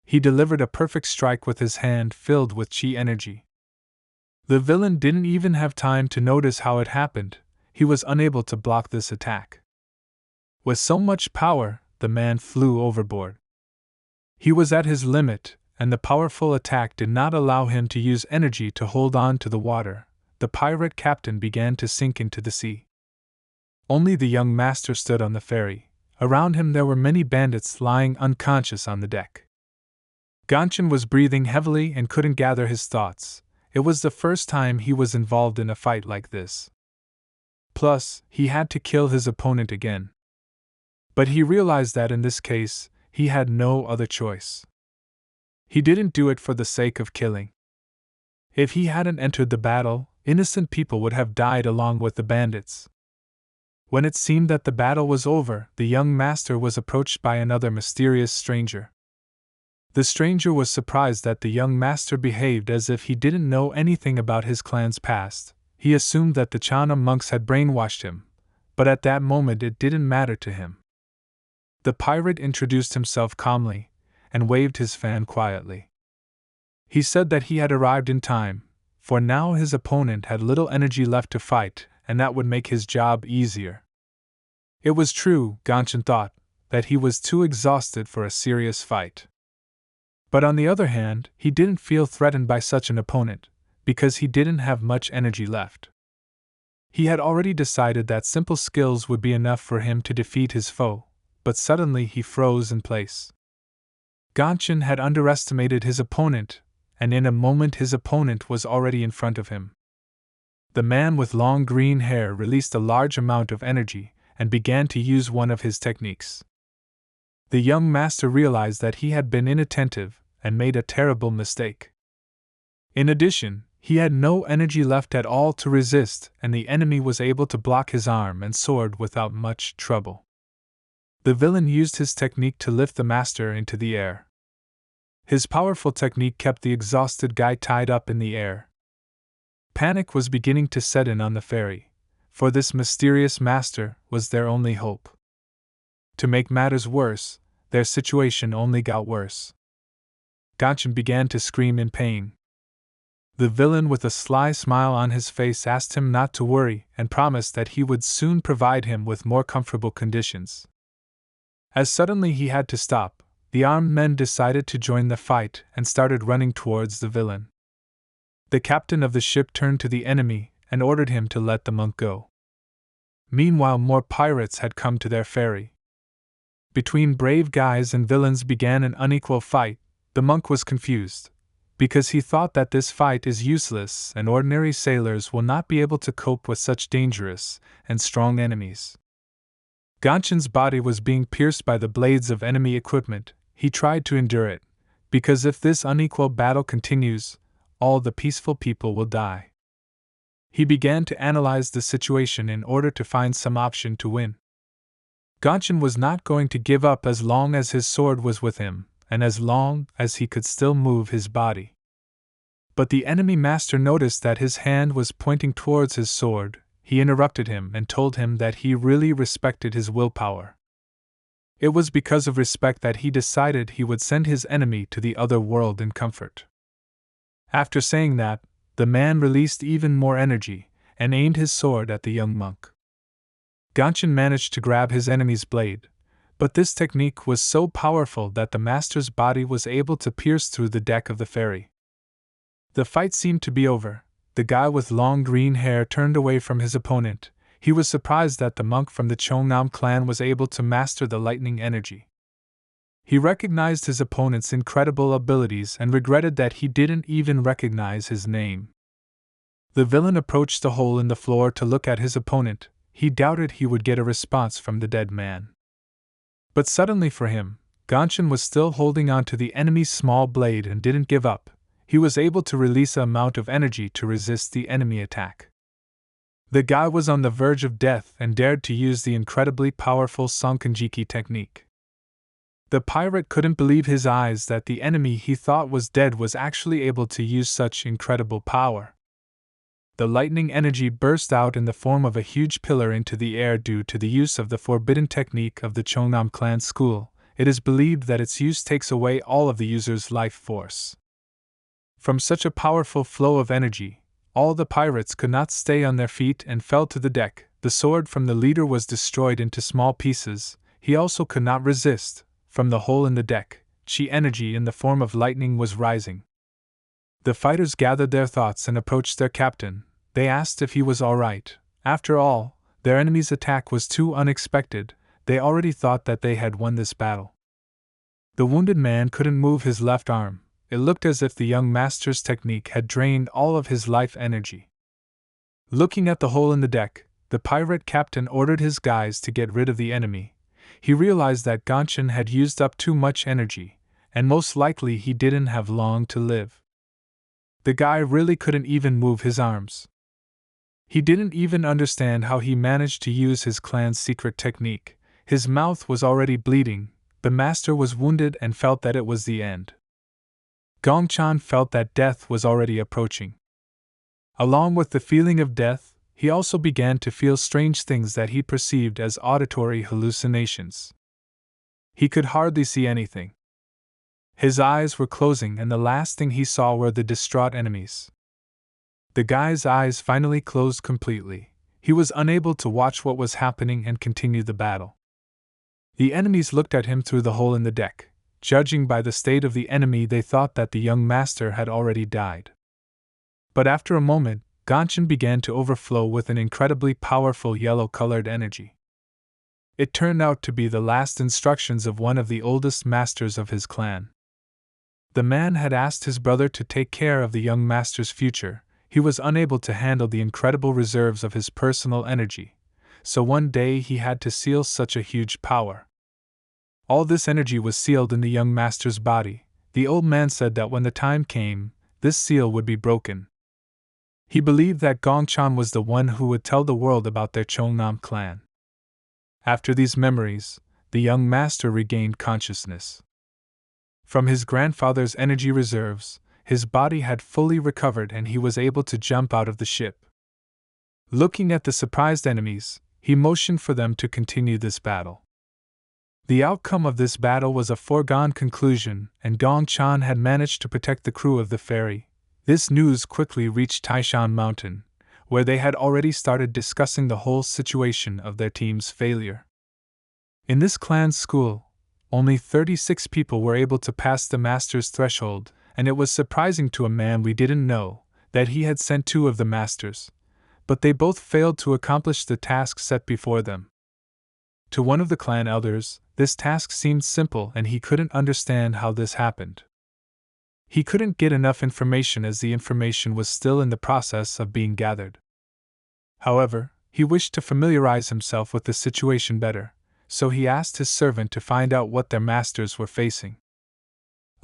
He delivered a perfect strike with his hand filled with chi energy. The villain didn't even have time to notice how it happened. He was unable to block this attack. With so much power, the man flew overboard. He was at his limit, and the powerful attack did not allow him to use energy to hold on to the water. The pirate captain began to sink into the sea. Only the young master stood on the ferry. Around him there were many bandits lying unconscious on the deck. Gongchen was breathing heavily and couldn't gather his thoughts. It was the first time he was involved in a fight like this. Plus, he had to kill his opponent again. But he realized that in this case, he had no other choice. He didn't do it for the sake of killing. If he hadn't entered the battle, innocent people would have died along with the bandits. When it seemed that the battle was over, the young master was approached by another mysterious stranger. The stranger was surprised that the young master behaved as if he didn't know anything about his clan's past. He assumed that the Chana monks had brainwashed him, but at that moment it didn't matter to him. The pirate introduced himself calmly and waved his fan quietly. He said that he had arrived in time, for now his opponent had little energy left to fight, and that would make his job easier. It was true, Genshin thought, that he was too exhausted for a serious fight. But on the other hand, he didn't feel threatened by such an opponent, because he didn't have much energy left. He had already decided that simple skills would be enough for him to defeat his foe, but suddenly he froze in place. Genshin had underestimated his opponent, and in a moment his opponent was already in front of him. The man with long green hair released a large amount of energy and began to use one of his techniques. The young master realized that he had been inattentive and made a terrible mistake. In addition, he had no energy left at all to resist, and the enemy was able to block his arm and sword without much trouble. The villain used his technique to lift the master into the air. His powerful technique kept the exhausted guy tied up in the air. Panic was beginning to set in on the ferry, for this mysterious master was their only hope. To make matters worse, their situation only got worse. Genshin began to scream in pain. The villain with a sly smile on his face asked him not to worry and promised that he would soon provide him with more comfortable conditions. As suddenly he had to stop, the armed men decided to join the fight and started running towards the villain. The captain of the ship turned to the enemy and ordered him to let the monk go. Meanwhile, more pirates had come to their ferry. Between brave guys and villains began an unequal fight. The monk was confused, because he thought that this fight is useless and ordinary sailors will not be able to cope with such dangerous and strong enemies. Genshin's body was being pierced by the blades of enemy equipment. He tried to endure it, because if this unequal battle continues, all the peaceful people will die. He began to analyze the situation in order to find some option to win. Genshin was not going to give up as long as his sword was with him, and as long as he could still move his body. But the enemy master noticed that his hand was pointing towards his sword. He interrupted him and told him that he really respected his willpower. It was because of respect that he decided he would send his enemy to the other world in comfort. After saying that, the man released even more energy and aimed his sword at the young monk. Genshin managed to grab his enemy's blade, but this technique was so powerful that the master's body was able to pierce through the deck of the ferry. The fight seemed to be over. The guy with long green hair turned away from his opponent. He was surprised that the monk from the Chongnam clan was able to master the lightning energy. He recognized his opponent's incredible abilities and regretted that he didn't even recognize his name. The villain approached the hole in the floor to look at his opponent. He doubted he would get a response from the dead man. But suddenly for him, Genshin was still holding on to the enemy's small blade and didn't give up. He was able to release an amount of energy to resist the enemy attack. The guy was on the verge of death and dared to use the incredibly powerful Sonkanjiki technique. The pirate couldn't believe his eyes that the enemy he thought was dead was actually able to use such incredible power. The lightning energy burst out in the form of a huge pillar into the air due to the use of the forbidden technique of the Chongnam clan school. It is believed that its use takes away all of the user's life force. From such a powerful flow of energy, all the pirates could not stay on their feet and fell to the deck. The sword from the leader was destroyed into small pieces. He also could not resist. From the hole in the deck, chi energy in the form of lightning was rising. The fighters gathered their thoughts and approached their captain. They asked if he was all right. After all, their enemy's attack was too unexpected. They already thought that they had won this battle. The wounded man couldn't move his left arm. It looked as if the young master's technique had drained all of his life energy. Looking at the hole in the deck, the pirate captain ordered his guys to get rid of the enemy. He realized that Gongchen had used up too much energy, and most likely he didn't have long to live. The guy really couldn't even move his arms. He didn't even understand how he managed to use his clan's secret technique. His mouth was already bleeding, the master was wounded and felt that it was the end. Gongchen felt that death was already approaching. Along with the feeling of death, he also began to feel strange things that he perceived as auditory hallucinations. He could hardly see anything. His eyes were closing, and the last thing he saw were the distraught enemies. The guy's eyes finally closed completely. He was unable to watch what was happening and continue the battle. The enemies looked at him through the hole in the deck. Judging by the state of the enemy, they thought that the young master had already died. But after a moment, Gongchen began to overflow with an incredibly powerful yellow-colored energy. It turned out to be the last instructions of one of the oldest masters of his clan. The man had asked his brother to take care of the young master's future. He was unable to handle the incredible reserves of his personal energy, so one day he had to seal such a huge power. All this energy was sealed in the young master's body. The old man said that when the time came, this seal would be broken. He believed that Gongchen was the one who would tell the world about their Chongnam clan. After these memories, the young master regained consciousness. From his grandfather's energy reserves, his body had fully recovered and he was able to jump out of the ship. Looking at the surprised enemies, he motioned for them to continue this battle. The outcome of this battle was a foregone conclusion, and Gongchen had managed to protect the crew of the ferry. This news quickly reached Taishan Mountain, where they had already started discussing the whole situation of their team's failure. In this clan's school, only 36 people were able to pass the master's threshold, and it was surprising to a man we didn't know that he had sent 2 of the masters, but they both failed to accomplish the task set before them. To one of the clan elders, this task seemed simple and he couldn't understand how this happened. He couldn't get enough information as the information was still in the process of being gathered. However, he wished to familiarize himself with the situation better, so he asked his servant to find out what their masters were facing.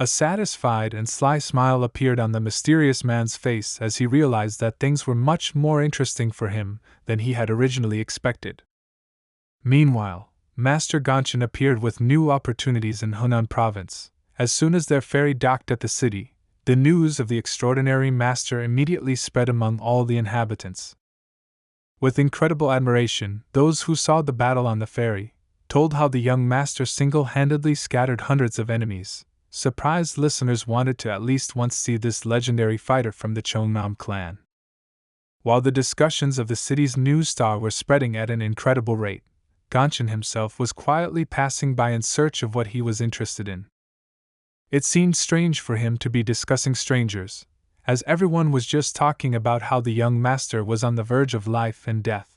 A satisfied and sly smile appeared on the mysterious man's face as he realized that things were much more interesting for him than he had originally expected. Meanwhile, Master Gongchen appeared with new opportunities in Hunan province. As soon as their ferry docked at the city, the news of the extraordinary master immediately spread among all the inhabitants. With incredible admiration, those who saw the battle on the ferry told how the young master single-handedly scattered hundreds of enemies. Surprised listeners wanted to at least once see this legendary fighter from the Chongnam clan. While the discussions of the city's news star were spreading at an incredible rate, Gongchen himself was quietly passing by in search of what he was interested in. It seemed strange for him to be discussing strangers, as everyone was just talking about how the young master was on the verge of life and death.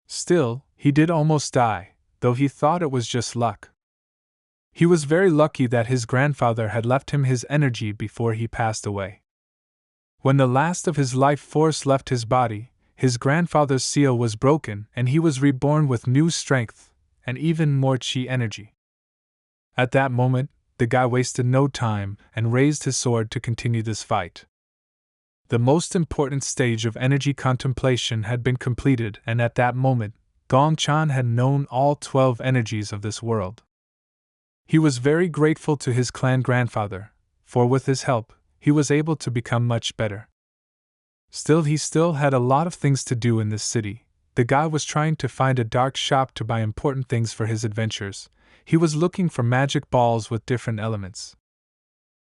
Still, he did almost die, though he thought it was just luck. He was very lucky that his grandfather had left him his energy before he passed away. When the last of his life force left his body, his grandfather's seal was broken and he was reborn with new strength and even more chi energy. At that moment, the guy wasted no time and raised his sword to continue this fight. The most important stage of energy contemplation had been completed, and at that moment, Gongchen had known all 12 energies of this world. He was very grateful to his clan grandfather, for with his help, he was able to become much better. Still, he still had a lot of things to do in this city. The guy was trying to find a dark shop to buy important things for his adventures. He was looking for magic balls with different elements.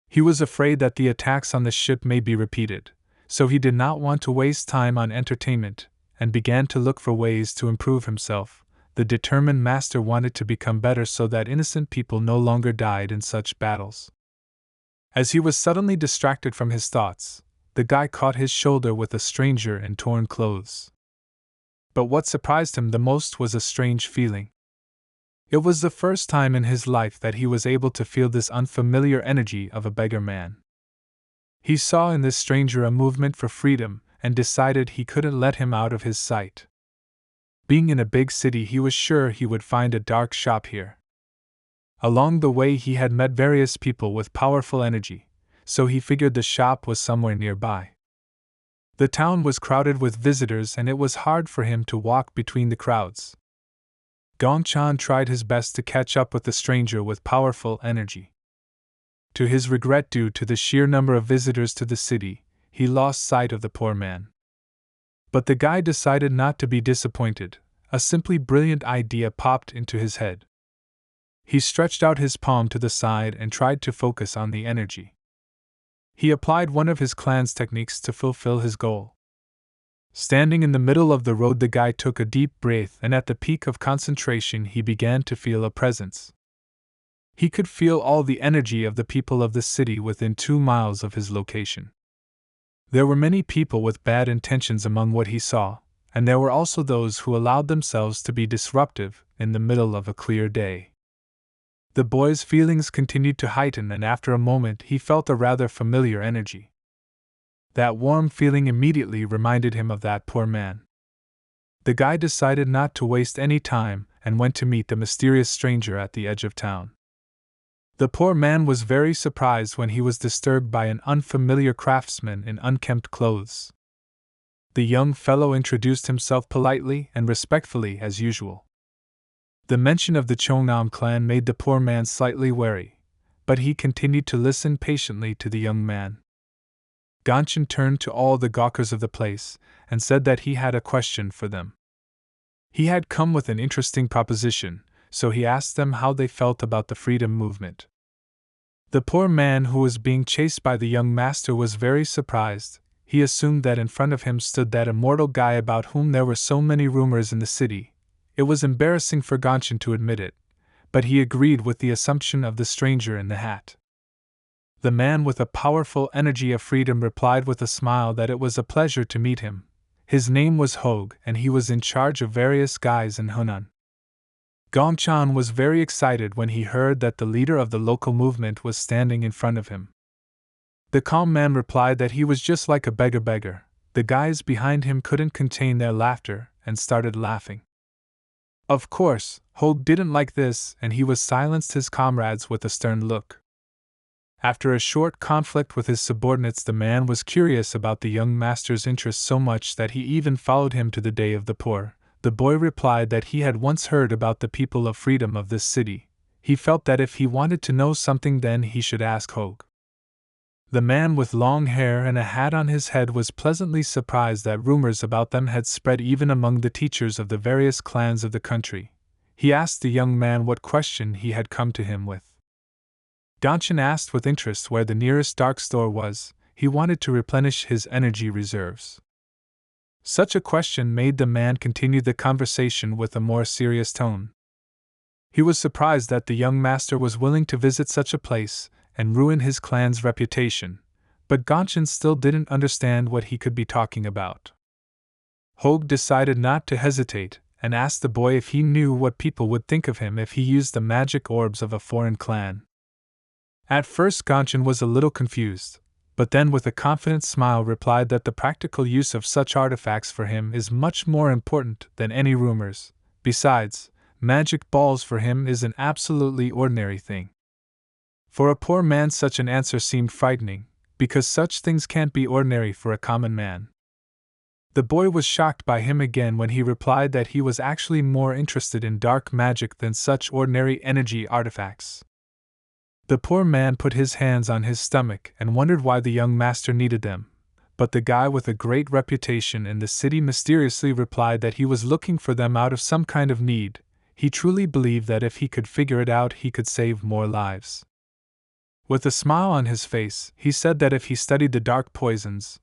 He was afraid that the attacks on the ship may be repeated, so he did not want to waste time on entertainment, and began to look for ways to improve himself. The determined master wanted to become better so that innocent people no longer died in such battles. As he was suddenly distracted from his thoughts, the guy caught his shoulder with a stranger in torn clothes. But what surprised him the most was a strange feeling. It was the first time in his life that he was able to feel this unfamiliar energy of a beggar man. He saw in this stranger a movement for freedom, and decided he couldn't let him out of his sight. Being in a big city, he was sure he would find a dark shop here. Along the way, he had met various people with powerful energy, so he figured the shop was somewhere nearby. The town was crowded with visitors and it was hard for him to walk between the crowds. Gongchan tried his best to catch up with the stranger with powerful energy. To his regret, due to the sheer number of visitors to the city, he lost sight of the poor man. But the guy decided not to be disappointed. A simply brilliant idea popped into his head. He stretched out his palm to the side and tried to focus on the energy. He applied one of his clan's techniques to fulfill his goal. Standing in the middle of the road, the guy took a deep breath, and at the peak of concentration he began to feel a presence. He could feel all the energy of the people of the city within 2 miles of his location. There were many people with bad intentions among what he saw, and there were also those who allowed themselves to be disruptive in the middle of a clear day. The boy's feelings continued to heighten, and after a moment he felt a rather familiar energy. That warm feeling immediately reminded him of that poor man. The guy decided not to waste any time and went to meet the mysterious stranger at the edge of town. The poor man was very surprised when he was disturbed by an unfamiliar craftsman in unkempt clothes. The young fellow introduced himself politely and respectfully as usual. The mention of the Chongnam clan made the poor man slightly wary, but he continued to listen patiently to the young man. Gongchan turned to all the gawkers of the place and said that he had a question for them. He had come with an interesting proposition, so he asked them how they felt about the freedom movement. The poor man who was being chased by the young master was very surprised. He assumed that in front of him stood that immortal guy about whom there were so many rumors in the city. It was embarrassing for Gongchan to admit it, but he agreed with the assumption of the stranger in the hat. The man with a powerful energy of freedom replied with a smile that it was a pleasure to meet him. His name was Hogue, and he was in charge of various guys in Hunan. Gongchan was very excited when he heard that the leader of the local movement was standing in front of him. The calm man replied that he was just like a beggar. The guys behind him couldn't contain their laughter and started laughing. Of course, Hogue didn't like this, and he silenced his comrades with a stern look. After a short conflict with his subordinates, the man was curious about the young master's interest so much that he even followed him to the Day of the Poor. The boy replied that he had once heard about the people of freedom of this city. He felt that if he wanted to know something, then he should ask Hogue. The man with long hair and a hat on his head was pleasantly surprised that rumors about them had spread even among the teachers of the various clans of the country. He asked the young man what question he had come to him with. Gongchan asked with interest where the nearest dark store was. He wanted to replenish his energy reserves. Such a question made the man continue the conversation with a more serious tone. He was surprised that the young master was willing to visit such a place and ruin his clan's reputation, but Gongchan still didn't understand what he could be talking about. Hogue decided not to hesitate and asked the boy if he knew what people would think of him if he used the magic orbs of a foreign clan. At first Gongchan was a little confused, but then with a confident smile replied that the practical use of such artifacts for him is much more important than any rumors. Besides, magic balls for him is an absolutely ordinary thing. For a poor man, such an answer seemed frightening, because such things can't be ordinary for a common man. The boy was shocked by him again when he replied that he was actually more interested in dark magic than such ordinary energy artifacts. The poor man put his hands on his stomach and wondered why the young master needed them, but the guy with a great reputation in the city mysteriously replied that he was looking for them out of some kind of need. He truly believed that if he could figure it out, he could save more lives. With a smile on his face, he said that if he studied the dark poisons,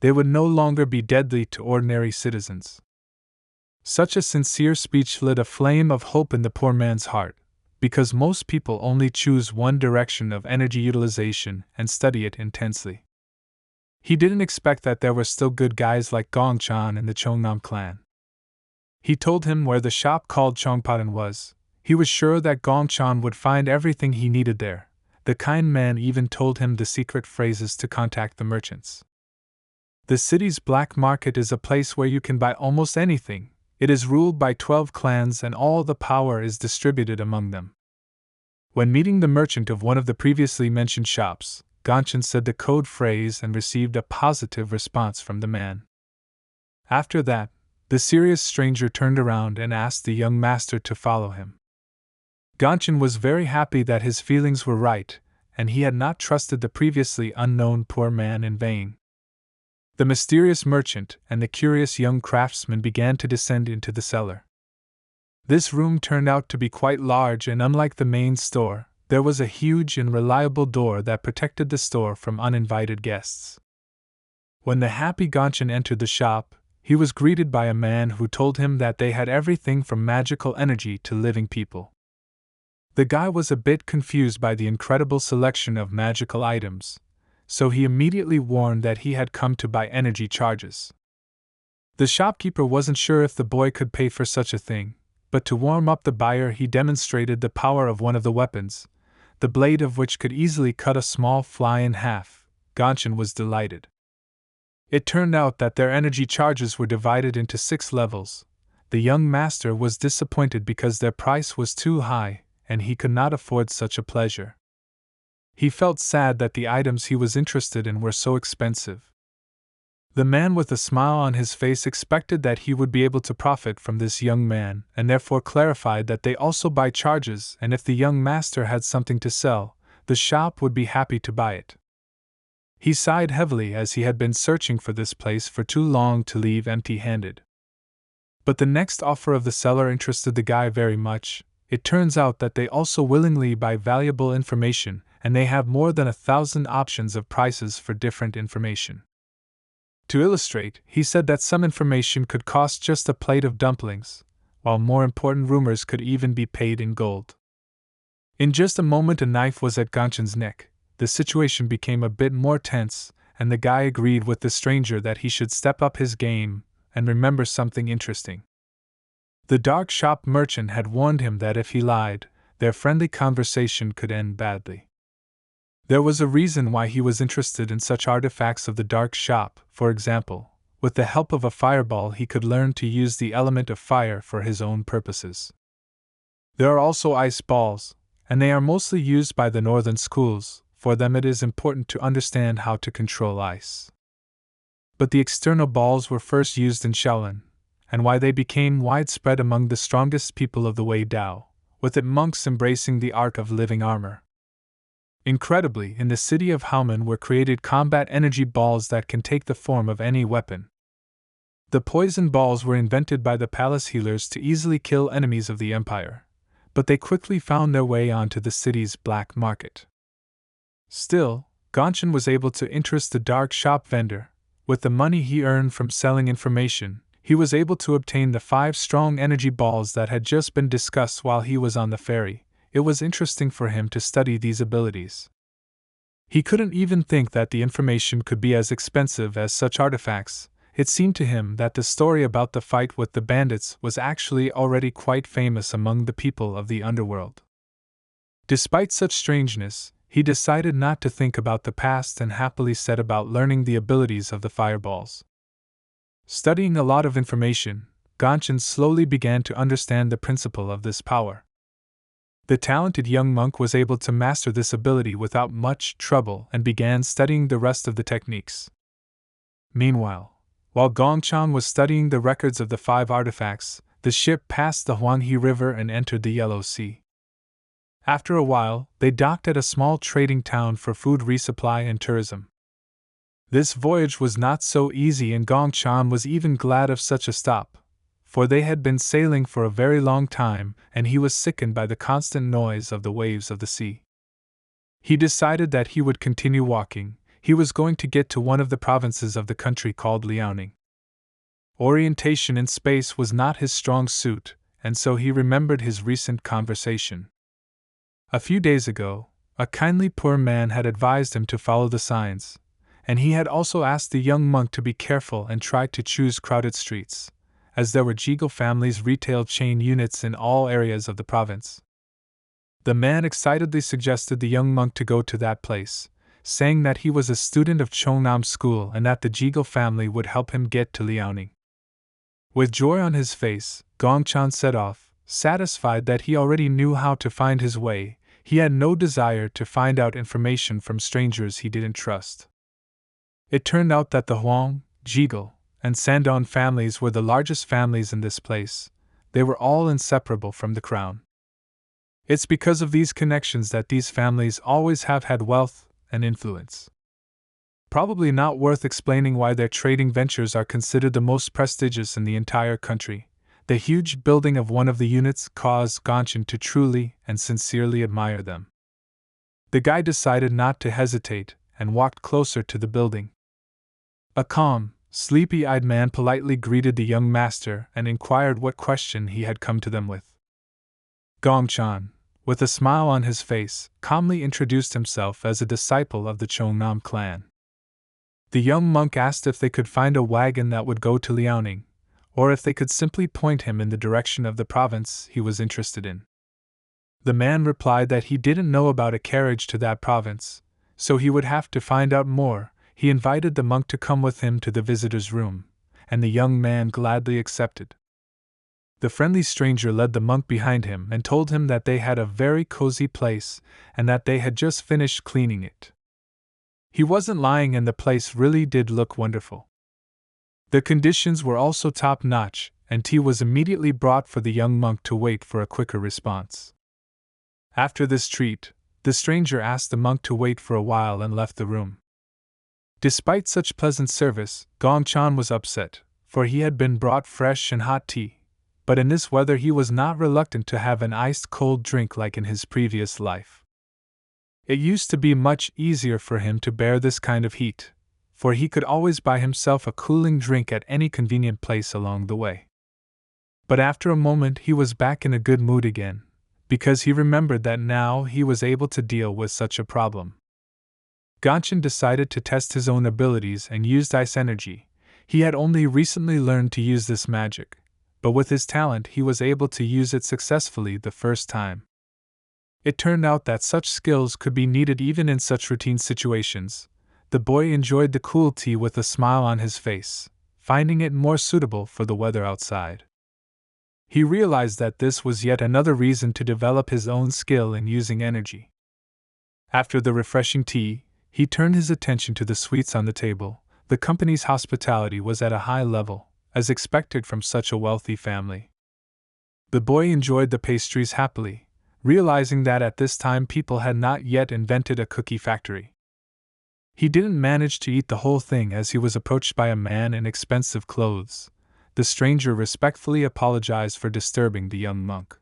they would no longer be deadly to ordinary citizens. Such a sincere speech lit a flame of hope in the poor man's heart, because most people only choose one direction of energy utilization and study it intensely. He didn't expect that there were still good guys like Gongchan in the Chongnam clan. He told him where the shop called Chongpadan was. He was sure that Gongchan would find everything he needed there. The kind man even told him the secret phrases to contact the merchants. The city's black market is a place where you can buy almost anything, It is ruled by 12 clans and all the power is distributed among them. When meeting the merchant of one of the previously mentioned shops, Gonshin said the code phrase and received a positive response from the man. After that, the serious stranger turned around and asked the young master to follow him. Gonshin was very happy that his feelings were right, and he had not trusted the previously unknown poor man in vain. The mysterious merchant and the curious young craftsman began to descend into the cellar. This room turned out to be quite large, and unlike the main store, there was a huge and reliable door that protected the store from uninvited guests. When the happy Gonshin entered the shop, he was greeted by a man who told him that they had everything from magical energy to living people. The guy was a bit confused by the incredible selection of magical items, so he immediately warned that he had come to buy energy charges. The shopkeeper wasn't sure if the boy could pay for such a thing, but to warm up the buyer he demonstrated the power of one of the weapons, the blade of which could easily cut a small fly in half. Gonshin was delighted. It turned out that their energy charges were divided into 6 levels. The young master was disappointed because their price was too high, and he could not afford such a pleasure. He felt sad that the items he was interested in were so expensive. The man with a smile on his face expected that he would be able to profit from this young man, and therefore clarified that they also buy charges, and if the young master had something to sell, the shop would be happy to buy it. He sighed heavily as he had been searching for this place for too long to leave empty-handed. But the next offer of the seller interested the guy very much. It turns out that they also willingly buy valuable information, and they have more than 1,000 options of prices for different information. To illustrate, he said that some information could cost just a plate of dumplings, while more important rumors could even be paid in gold. In just a moment a knife was at Gonshin's neck. The situation became a bit more tense, and the guy agreed with the stranger that he should step up his game and remember something interesting. The dark shop merchant had warned him that if he lied, their friendly conversation could end badly. There was a reason why he was interested in such artifacts of the dark shop. For example, with the help of a fireball he could learn to use the element of fire for his own purposes. There are also ice balls, and they are mostly used by the northern schools. For them it is important to understand how to control ice. But the external balls were first used in Shaolin, and why they became widespread among the strongest people of the Wei Dao, with it monks embracing the art of living armor. Incredibly, in the city of Haomen were created combat energy balls that can take the form of any weapon. The poison balls were invented by the palace healers to easily kill enemies of the empire, but they quickly found their way onto the city's black market. Still, Gonshin was able to interest the dark shop vendor. With the money he earned from selling information, he was able to obtain the 5 strong energy balls that had just been discussed while he was on the ferry. It was interesting for him to study these abilities. He couldn't even think that the information could be as expensive as such artifacts. It seemed to him that the story about the fight with the bandits was actually already quite famous among the people of the underworld. Despite such strangeness, he decided not to think about the past and happily set about learning the abilities of the fireballs. Studying a lot of information, Gonshin slowly began to understand the principle of this power. The talented young monk was able to master this ability without much trouble and began studying the rest of the techniques. Meanwhile, while Gongchan was studying the records of the 5 artifacts, the ship passed the Huanghe River and entered the Yellow Sea. After a while, they docked at a small trading town for food resupply and tourism. This voyage was not so easy, and Gongchan was even glad of such a stop, for they had been sailing for a very long time, and he was sickened by the constant noise of the waves of the sea. He decided that he would continue walking. He was going to get to one of the provinces of the country called Liaoning. Orientation in space was not his strong suit, and so he remembered his recent conversation. A few days ago, a kindly poor man had advised him to follow the signs, and he had also asked the young monk to be careful and try to choose crowded streets, as there were Jigo family's retail chain units in all areas of the province. The man excitedly suggested the young monk to go to that place, saying that he was a student of Chongnam School and that the Jigo family would help him get to Liaoning. With joy on his face, Gongchan set off, satisfied that he already knew how to find his way. He had no desire to find out information from strangers he didn't trust. It turned out that the Huang, Jiggle, and Sandong families were the largest families in this place. They were all inseparable from the crown. It's because of these connections that these families always have had wealth and influence. Probably not worth explaining why their trading ventures are considered the most prestigious in the entire country. The huge building of one of the units caused Gongchan to truly and sincerely admire them. The guy decided not to hesitate and walked closer to the building. A calm, sleepy-eyed man politely greeted the young master and inquired what question he had come to them with. Gongchan, with a smile on his face, calmly introduced himself as a disciple of the Chongnam clan. The young monk asked if they could find a wagon that would go to Liaoning, or if they could simply point him in the direction of the province he was interested in. The man replied that he didn't know about a carriage to that province, so he would have to find out more. He invited the monk to come with him to the visitor's room, and the young man gladly accepted. The friendly stranger led the monk behind him and told him that they had a very cozy place and that they had just finished cleaning it. He wasn't lying, and the place really did look wonderful. The conditions were also top-notch, and tea was immediately brought for the young monk to wait for a quicker response. After this treat, the stranger asked the monk to wait for a while and left the room. Despite such pleasant service, Gongchan was upset, for he had been brought fresh and hot tea, but in this weather he was not reluctant to have an iced cold drink like in his previous life. It used to be much easier for him to bear this kind of heat, for he could always buy himself a cooling drink at any convenient place along the way. But after a moment he was back in a good mood again, because he remembered that now he was able to deal with such a problem. Gongchan decided to test his own abilities and used ice energy. He had only recently learned to use this magic, but with his talent he was able to use it successfully the first time. It turned out that such skills could be needed even in such routine situations. The boy enjoyed the cool tea with a smile on his face, finding it more suitable for the weather outside. He realized that this was yet another reason to develop his own skill in using energy. After the refreshing tea, he turned his attention to the sweets on the table. The company's hospitality was at a high level, as expected from such a wealthy family. The boy enjoyed the pastries happily, realizing that at this time people had not yet invented a cookie factory. He didn't manage to eat the whole thing as he was approached by a man in expensive clothes. The stranger respectfully apologized for disturbing the young monk.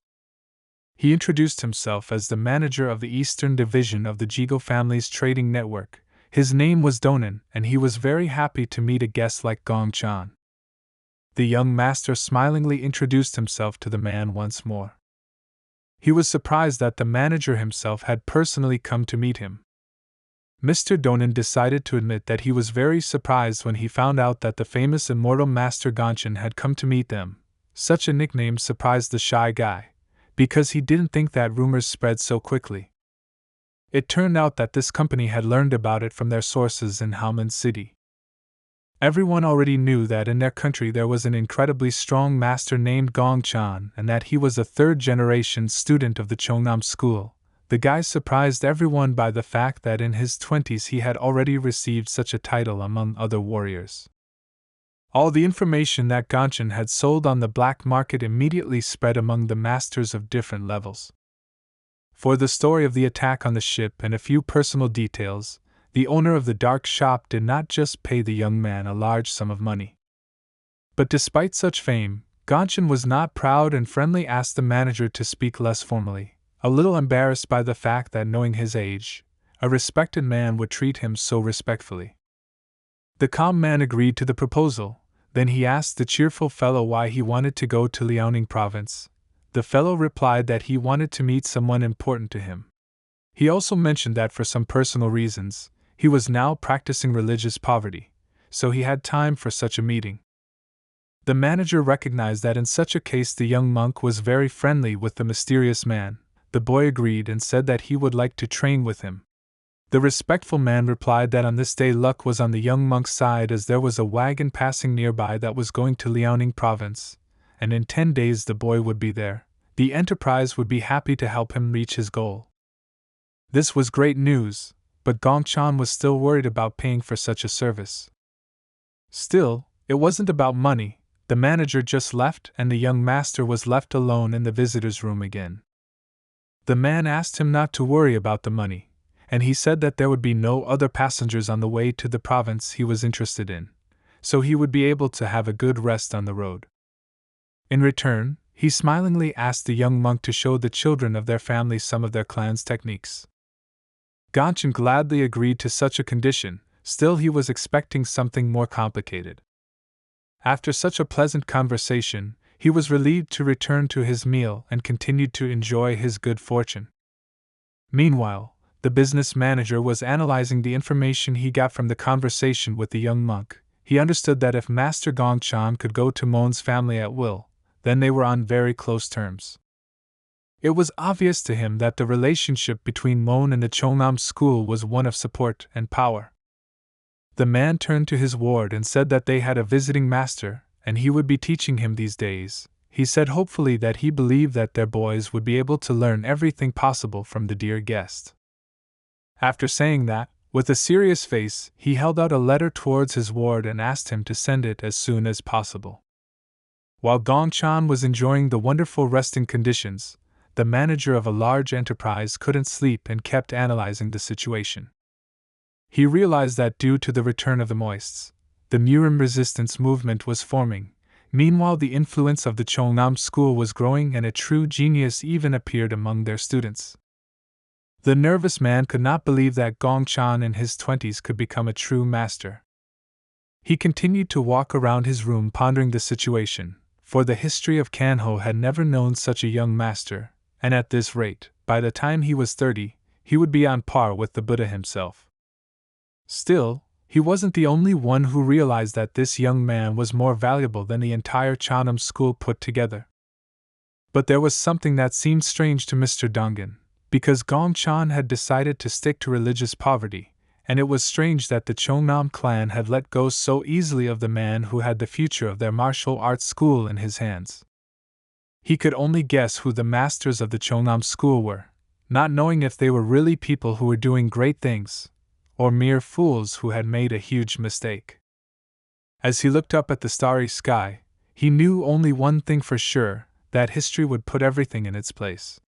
He introduced himself as the manager of the Eastern Division of the Jigo family's trading network. His name was Donan, and he was very happy to meet a guest like Gongchan. The young master smilingly introduced himself to the man once more. He was surprised that the manager himself had personally come to meet him. Mr. Donan decided to admit that he was very surprised when he found out that the famous immortal Master Gongchan had come to meet them. Such a nickname surprised the shy guy, because he didn't think that rumors spread so quickly. It turned out that this company had learned about it from their sources in Haomen City. Everyone already knew that in their country there was an incredibly strong master named Gongchan and that he was a third-generation student of the Chongnam school. The guy surprised everyone by the fact that in his 20s he had already received such a title among other warriors. All the information that Gongchan had sold on the black market immediately spread among the masters of different levels. For the story of the attack on the ship and a few personal details, the owner of the dark shop did not just pay the young man a large sum of money. But despite such fame, Gongchan was not proud and friendly, asked the manager to speak less formally, a little embarrassed by the fact that, knowing his age, a respected man would treat him so respectfully. The calm man agreed to the proposal. Then he asked the cheerful fellow why he wanted to go to Liaoning province. The fellow replied that he wanted to meet someone important to him. He also mentioned that for some personal reasons, he was now practicing religious poverty, so he had time for such a meeting. The manager recognized that in such a case the young monk was very friendly with the mysterious man. The boy agreed and said that he would like to train with him. The respectful man replied that on this day luck was on the young monk's side, as there was a wagon passing nearby that was going to Liaoning province, and in 10 days the boy would be there. The enterprise would be happy to help him reach his goal. This was great news, but Gongchan was still worried about paying for such a service. Still, it wasn't about money. The manager just left and the young master was left alone in the visitor's room again. The man asked him not to worry about the money, and he said that there would be no other passengers on the way to the province he was interested in, so he would be able to have a good rest on the road. In return, he smilingly asked the young monk to show the children of their family some of their clan's techniques. Gongchan gladly agreed to such a condition, still he was expecting something more complicated. After such a pleasant conversation, he was relieved to return to his meal and continued to enjoy his good fortune. Meanwhile, the business manager was analyzing the information he got from the conversation with the young monk. He understood that if Master Gongchan could go to Mon's family at will, then they were on very close terms. It was obvious to him that the relationship between Mon and the Chongnam school was one of support and power. The man turned to his ward and said that they had a visiting master, and he would be teaching him these days. He said hopefully that he believed that their boys would be able to learn everything possible from the dear guest. After saying that, with a serious face, he held out a letter towards his ward and asked him to send it as soon as possible. While Gongchan was enjoying the wonderful resting conditions, the manager of a large enterprise couldn't sleep and kept analyzing the situation. He realized that due to the return of the Moists, the Murim resistance movement was forming. Meanwhile, the influence of the Chongnam school was growing and a true genius even appeared among their students. The nervous man could not believe that Gongchan in his 20s could become a true master. He continued to walk around his room pondering the situation, for the history of Kanho had never known such a young master, and at this rate, by the time he was 30, he would be on par with the Buddha himself. Still, he wasn't the only one who realized that this young man was more valuable than the entire Chongnam school put together. But there was something that seemed strange to Mr. Dongan, because Gongchan had decided to stick to religious poverty, and it was strange that the Chongnam clan had let go so easily of the man who had the future of their martial arts school in his hands. He could only guess who the masters of the Chongnam school were, not knowing if they were really people who were doing great things, or mere fools who had made a huge mistake. As he looked up at the starry sky, he knew only one thing for sure, that history would put everything in its place.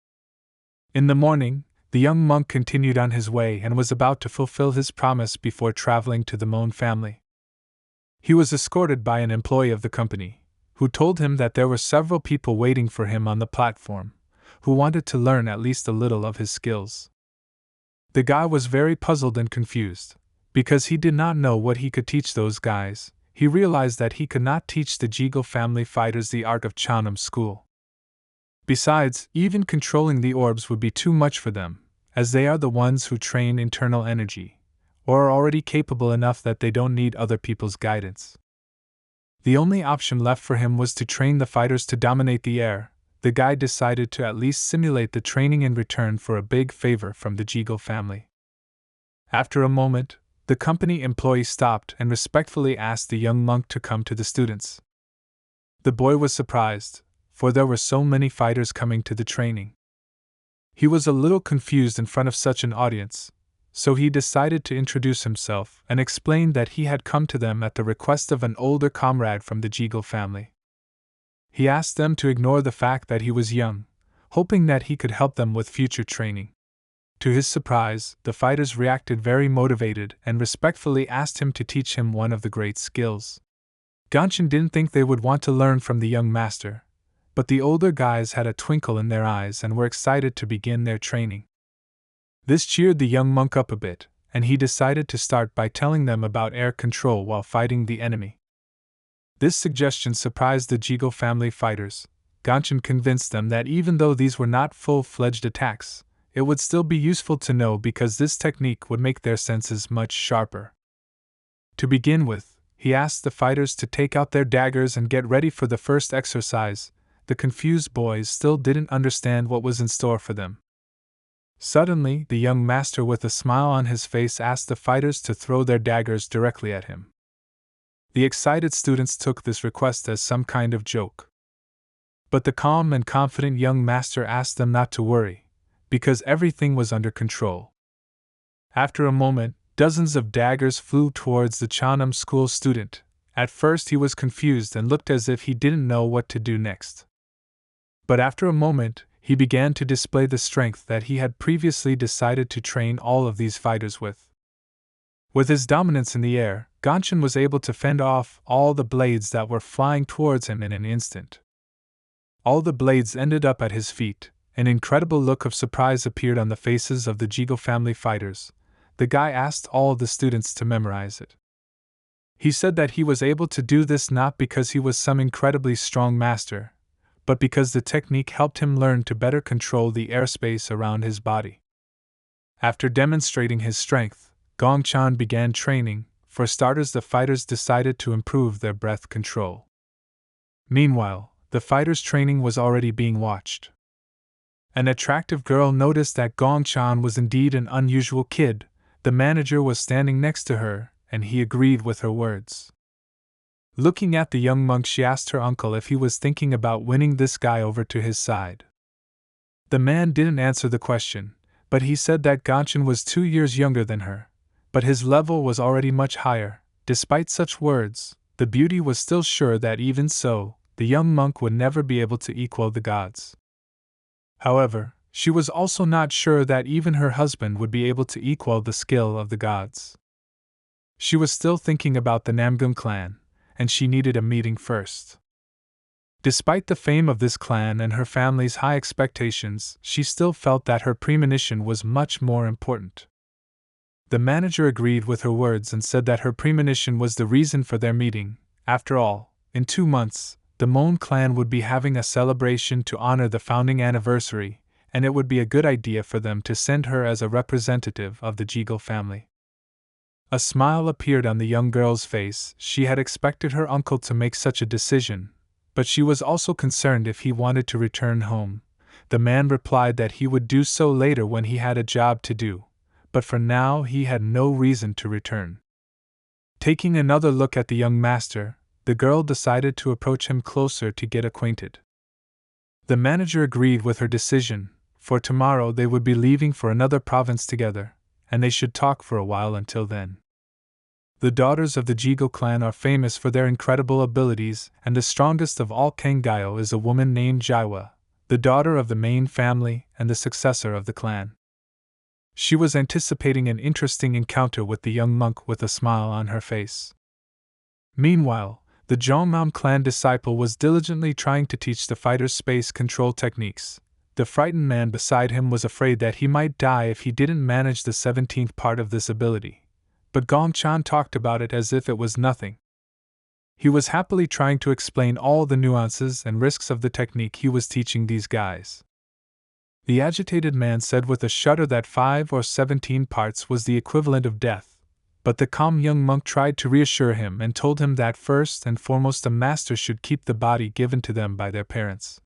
In the morning, the young monk continued on his way and was about to fulfill his promise before traveling to the Mon family. He was escorted by an employee of the company, who told him that there were several people waiting for him on the platform, who wanted to learn at least a little of his skills. The guy was very puzzled and confused, because he did not know what he could teach those guys. He realized that he could not teach the Jiggle family fighters the art of Chongnam school. Besides, even controlling the orbs would be too much for them, as they are the ones who train internal energy, or are already capable enough that they don't need other people's guidance. The only option left for him was to train the fighters to dominate the air. The guy decided to at least simulate the training in return for a big favor from the Jiggle family. After a moment, the company employee stopped and respectfully asked the young monk to come to the students. The boy was surprised, for there were so many fighters coming to the training. He was a little confused in front of such an audience, so he decided to introduce himself and explained that he had come to them at the request of an older comrade from the Jiggle family. He asked them to ignore the fact that he was young, hoping that he could help them with future training. To his surprise, the fighters reacted very motivated and respectfully asked him to teach him one of the great skills. Gongchan didn't think they would want to learn from the young master, but the older guys had a twinkle in their eyes and were excited to begin their training. This cheered the young monk up a bit, and he decided to start by telling them about air control while fighting the enemy. This suggestion surprised the Jiggle family fighters. Gongchan convinced them that even though these were not full-fledged attacks, it would still be useful to know because this technique would make their senses much sharper. To begin with, he asked the fighters to take out their daggers and get ready for the first exercise. The confused boys still didn't understand what was in store for them. Suddenly, the young master with a smile on his face asked the fighters to throw their daggers directly at him. The excited students took this request as some kind of joke. But the calm and confident young master asked them not to worry, because everything was under control. After a moment, dozens of daggers flew towards the Chanam school student. At first he was confused and looked as if he didn't know what to do next. But after a moment, he began to display the strength that he had previously decided to train all of these fighters with. With his dominance in the air, Gongchen was able to fend off all the blades that were flying towards him in an instant. All the blades ended up at his feet. An incredible look of surprise appeared on the faces of the Jigo family fighters. The guy asked all the students to memorize it. He said that he was able to do this not because he was some incredibly strong master, but because the technique helped him learn to better control the airspace around his body. After demonstrating his strength, Gongchan began training. For starters, the fighters decided to improve their breath control. Meanwhile, the fighters' training was already being watched. An attractive girl noticed that Gongchan was indeed an unusual kid. The manager was standing next to her, and he agreed with her words. Looking at the young monk, she asked her uncle if he was thinking about winning this guy over to his side. The man didn't answer the question, but he said that Gongchan was 2 years younger than her, but his level was already much higher. Despite such words, the beauty was still sure that even so, the young monk would never be able to equal the gods. However, she was also not sure that even her husband would be able to equal the skill of the gods. She was still thinking about the Namgun clan, and she needed a meeting first. Despite the fame of this clan and her family's high expectations, she still felt that her premonition was much more important. The manager agreed with her words and said that her premonition was the reason for their meeting. After all, in 2 months, the Mon clan would be having a celebration to honor the founding anniversary, and it would be a good idea for them to send her as a representative of the Jigo family. A smile appeared on the young girl's face. She had expected her uncle to make such a decision, but she was also concerned if he wanted to return home. The man replied that he would do so later when he had a job to do, but for now he had no reason to return. Taking another look at the young master, the girl decided to approach him closer to get acquainted. The manager agreed with her decision, for tomorrow they would be leaving for another province together, and they should talk for a while until then. The daughters of the Jigo clan are famous for their incredible abilities, and the strongest of all Kengayo is a woman named Jaiwa, the daughter of the main family and the successor of the clan. She was anticipating an interesting encounter with the young monk with a smile on her face. Meanwhile, the Zhongmam clan disciple was diligently trying to teach the fighters space control techniques. The frightened man beside him was afraid that he might die if he didn't manage the 17th part of this ability, but Gongchan talked about it as if it was nothing. He was happily trying to explain all the nuances and risks of the technique he was teaching these guys. The agitated man said with a shudder that 5 or 17 parts was the equivalent of death. But the calm young monk tried to reassure him and told him that first and foremost a master should keep the body given to them by their parents.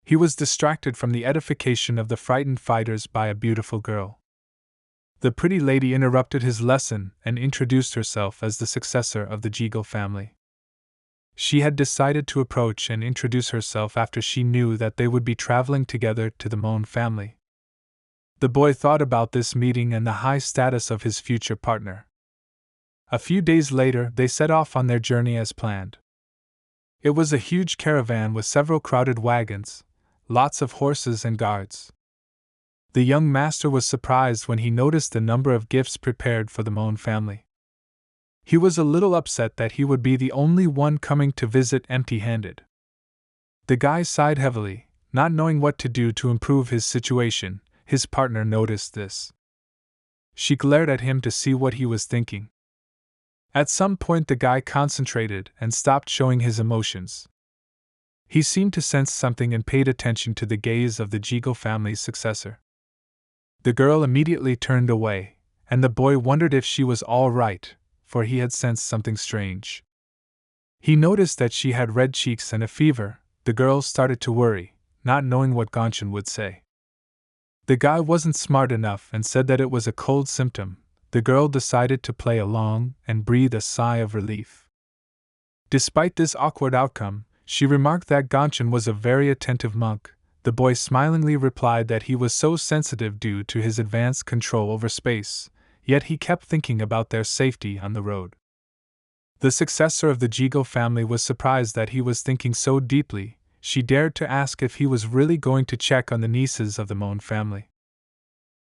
He was distracted from the edification of the frightened fighters by a beautiful girl. The pretty lady interrupted his lesson and introduced herself as the successor of the Jigo family. She had decided to approach and introduce herself after she knew that they would be traveling together to the Mon family. The boy thought about this meeting and the high status of his future partner. A few days later, they set off on their journey as planned. It was a huge caravan with several crowded wagons, lots of horses and guards. The young master was surprised when he noticed the number of gifts prepared for the Mon family. He was a little upset that he would be the only one coming to visit empty-handed. The guy sighed heavily, not knowing what to do to improve his situation. His partner noticed this. She glared at him to see what he was thinking. At some point the guy concentrated and stopped showing his emotions. He seemed to sense something and paid attention to the gaze of the Jigo family's successor. The girl immediately turned away, and the boy wondered if she was all right, for he had sensed something strange. He noticed that she had red cheeks and a fever. The girl started to worry, not knowing what Gongchen would say. The guy wasn't smart enough and said that it was a cold symptom. The girl decided to play along and breathe a sigh of relief. Despite this awkward outcome, she remarked that Gongchen was a very attentive monk. The boy smilingly replied that he was so sensitive due to his advanced control over space, yet he kept thinking about their safety on the road. The successor of the Jigo family was surprised that he was thinking so deeply. She dared to ask if he was really going to check on the nieces of the Mon family.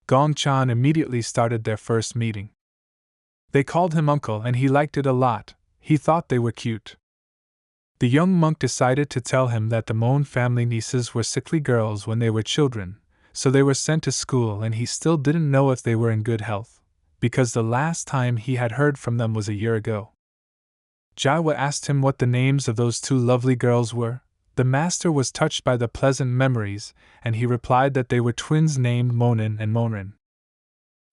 Gong Chan immediately started their first meeting. They called him uncle and he liked it a lot. He thought they were cute. The young monk decided to tell him that the Mon family nieces were sickly girls when they were children, so they were sent to school and he still didn't know if they were in good health, because the last time he had heard from them was a year ago. Jaiwa asked him what the names of those two lovely girls were. The master was touched by the pleasant memories, and he replied that they were twins named Monin and Monrin.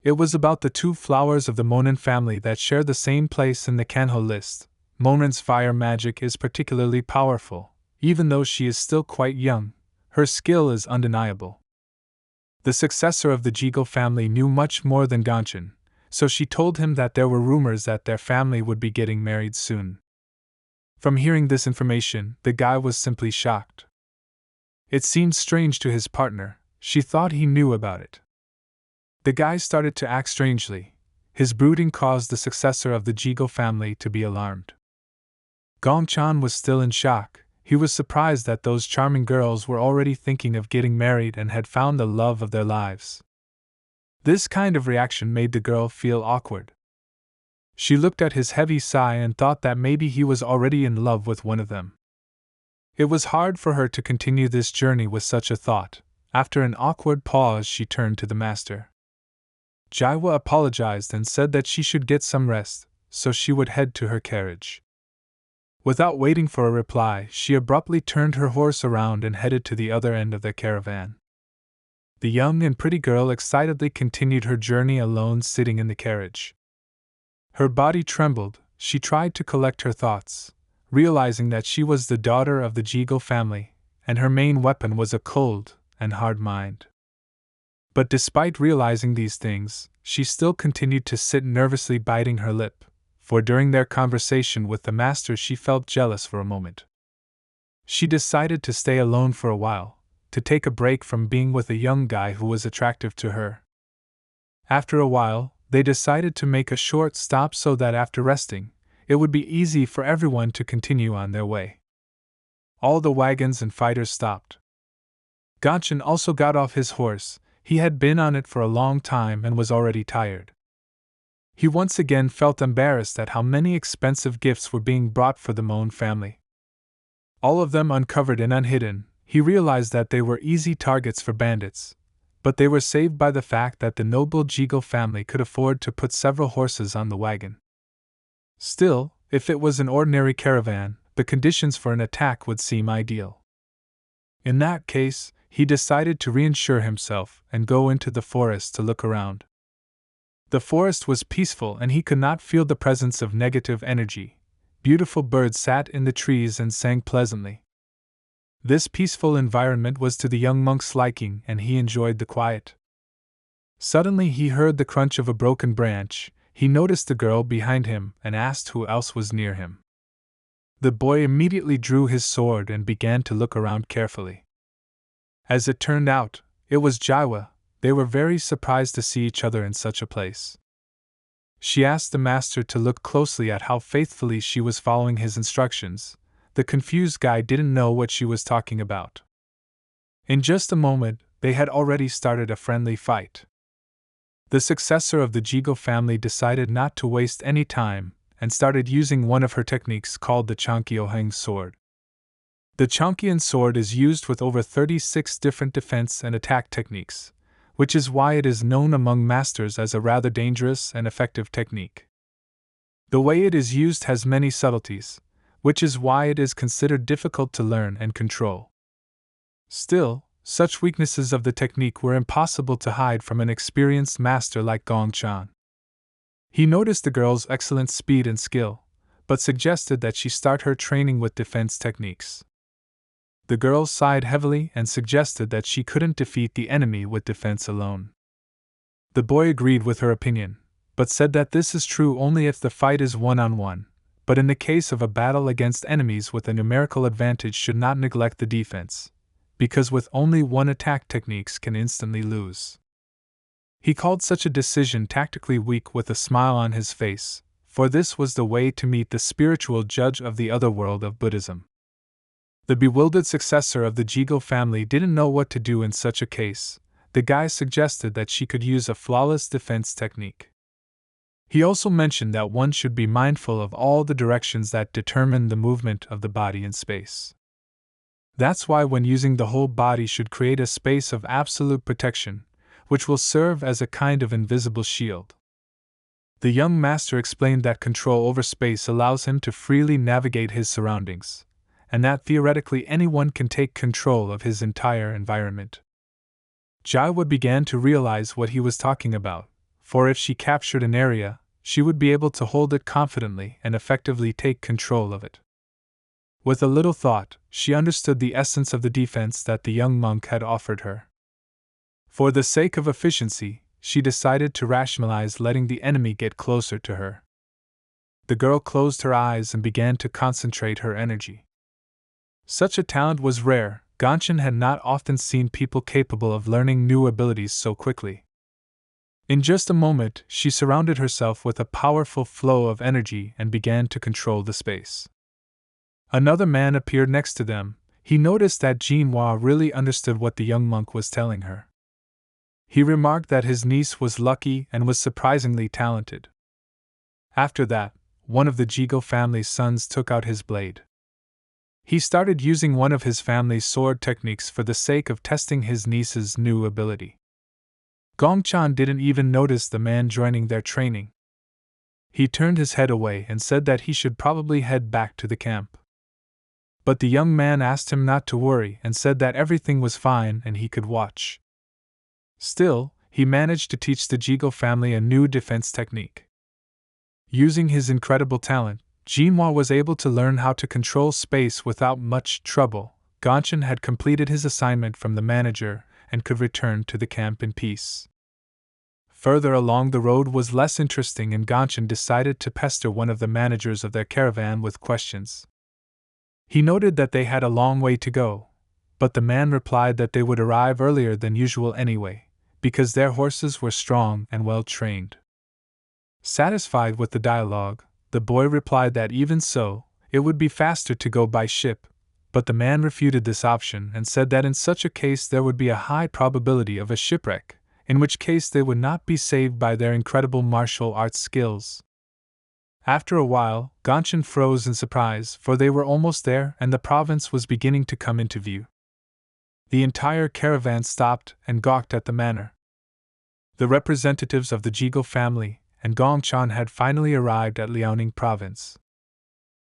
It was about the two flowers of the Monin family that share the same place in the Kanho list. Monrin's fire magic is particularly powerful. Even though she is still quite young, her skill is undeniable. The successor of the Jigo family knew much more than Gongchen, so she told him that there were rumors that their family would be getting married soon. From hearing this information, the guy was simply shocked. It seemed strange to his partner. She thought he knew about it. The guy started to act strangely. His brooding caused the successor of the Jigo family to be alarmed. Gong Chan was still in shock. He was surprised that those charming girls were already thinking of getting married and had found the love of their lives. This kind of reaction made the girl feel awkward. She looked at his heavy sigh and thought that maybe he was already in love with one of them. It was hard for her to continue this journey with such a thought. After an awkward pause, she turned to the master. Jaiwa apologized and said that she should get some rest, so she would head to her carriage. Without waiting for a reply, she abruptly turned her horse around and headed to the other end of the caravan. The young and pretty girl excitedly continued her journey alone, sitting in the carriage. Her body trembled. She tried to collect her thoughts, realizing that she was the daughter of the Jigo family, and her main weapon was a cold and hard mind. But despite realizing these things, she still continued to sit nervously biting her lip, for during their conversation with the master she felt jealous for a moment. She decided to stay alone for a while, to take a break from being with a young guy who was attractive to her. After a while, they decided to make a short stop so that after resting, it would be easy for everyone to continue on their way. All the wagons and fighters stopped. Gongchen also got off his horse. He had been on it for a long time and was already tired. He once again felt embarrassed at how many expensive gifts were being brought for the Mon family. All of them uncovered and unhidden. He realized that they were easy targets for bandits, but they were saved by the fact that the noble Jigo family could afford to put several horses on the wagon. Still, if it was an ordinary caravan, the conditions for an attack would seem ideal. In that case, he decided to reinsure himself and go into the forest to look around. The forest was peaceful and he could not feel the presence of negative energy. Beautiful birds sat in the trees and sang pleasantly. This peaceful environment was to the young monk's liking and he enjoyed the quiet. Suddenly he heard the crunch of a broken branch. He noticed the girl behind him and asked who else was near him. The boy immediately drew his sword and began to look around carefully. As it turned out, it was Jaiwa. They were very surprised to see each other in such a place. She asked the master to look closely at how faithfully she was following his instructions. The confused guy didn't know what she was talking about. In just a moment, they had already started a friendly fight. The successor of the Jigo family decided not to waste any time and started using one of her techniques called the Chankyo-heng sword. The Chankyan sword is used with over 36 different defense and attack techniques, which is why it is known among masters as a rather dangerous and effective technique. The way it is used has many subtleties, which is why it is considered difficult to learn and control. Still, such weaknesses of the technique were impossible to hide from an experienced master like Gong Chan. He noticed the girl's excellent speed and skill, but suggested that she start her training with defense techniques. The girl sighed heavily and suggested that she couldn't defeat the enemy with defense alone. The boy agreed with her opinion, but said that this is true only if the fight is one-on-one, but in the case of a battle against enemies with a numerical advantage should not neglect the defense, because with only one attack techniques can instantly lose. He called such a decision tactically weak with a smile on his face, for this was the way to meet the spiritual judge of the other world of Buddhism. The bewildered successor of the Jigo family didn't know what to do in such a case. The guy suggested that she could use a flawless defense technique. He also mentioned that one should be mindful of all the directions that determine the movement of the body in space. That's why when using the whole body should create a space of absolute protection, which will serve as a kind of invisible shield. The young master explained that control over space allows him to freely navigate his surroundings, and that theoretically anyone can take control of his entire environment. Jaiwa began to realize what he was talking about, for if she captured an area, she would be able to hold it confidently and effectively take control of it. With a little thought, she understood the essence of the defense that the young monk had offered her. For the sake of efficiency, she decided to rationalize letting the enemy get closer to her. The girl closed her eyes and began to concentrate her energy. Such a talent was rare. Gonshin had not often seen people capable of learning new abilities so quickly. In just a moment, she surrounded herself with a powerful flow of energy and began to control the space. Another man appeared next to them. He noticed that Jinhua really understood what the young monk was telling her. He remarked that his niece was lucky and was surprisingly talented. After that, one of the Jigo family's sons took out his blade. He started using one of his family's sword techniques for the sake of testing his niece's new ability. Gongchan didn't even notice the man joining their training. He turned his head away and said that he should probably head back to the camp. But the young man asked him not to worry and said that everything was fine and he could watch. Still, he managed to teach the Jigo family a new defense technique. Using his incredible talent, Jinhua was able to learn how to control space without much trouble. Gonshin had completed his assignment from the manager and could return to the camp in peace. Further along, the road was less interesting and Gonshin decided to pester one of the managers of their caravan with questions. He noted that they had a long way to go, but the man replied that they would arrive earlier than usual anyway, because their horses were strong and well trained. Satisfied with the dialogue, the boy replied that even so, it would be faster to go by ship, but the man refuted this option and said that in such a case there would be a high probability of a shipwreck, in which case they would not be saved by their incredible martial arts skills. After a while, Gonshin froze in surprise, for they were almost there and the province was beginning to come into view. The entire caravan stopped and gawked at the manor. The representatives of the Jigo family and Gongchan had finally arrived at Liaoning province.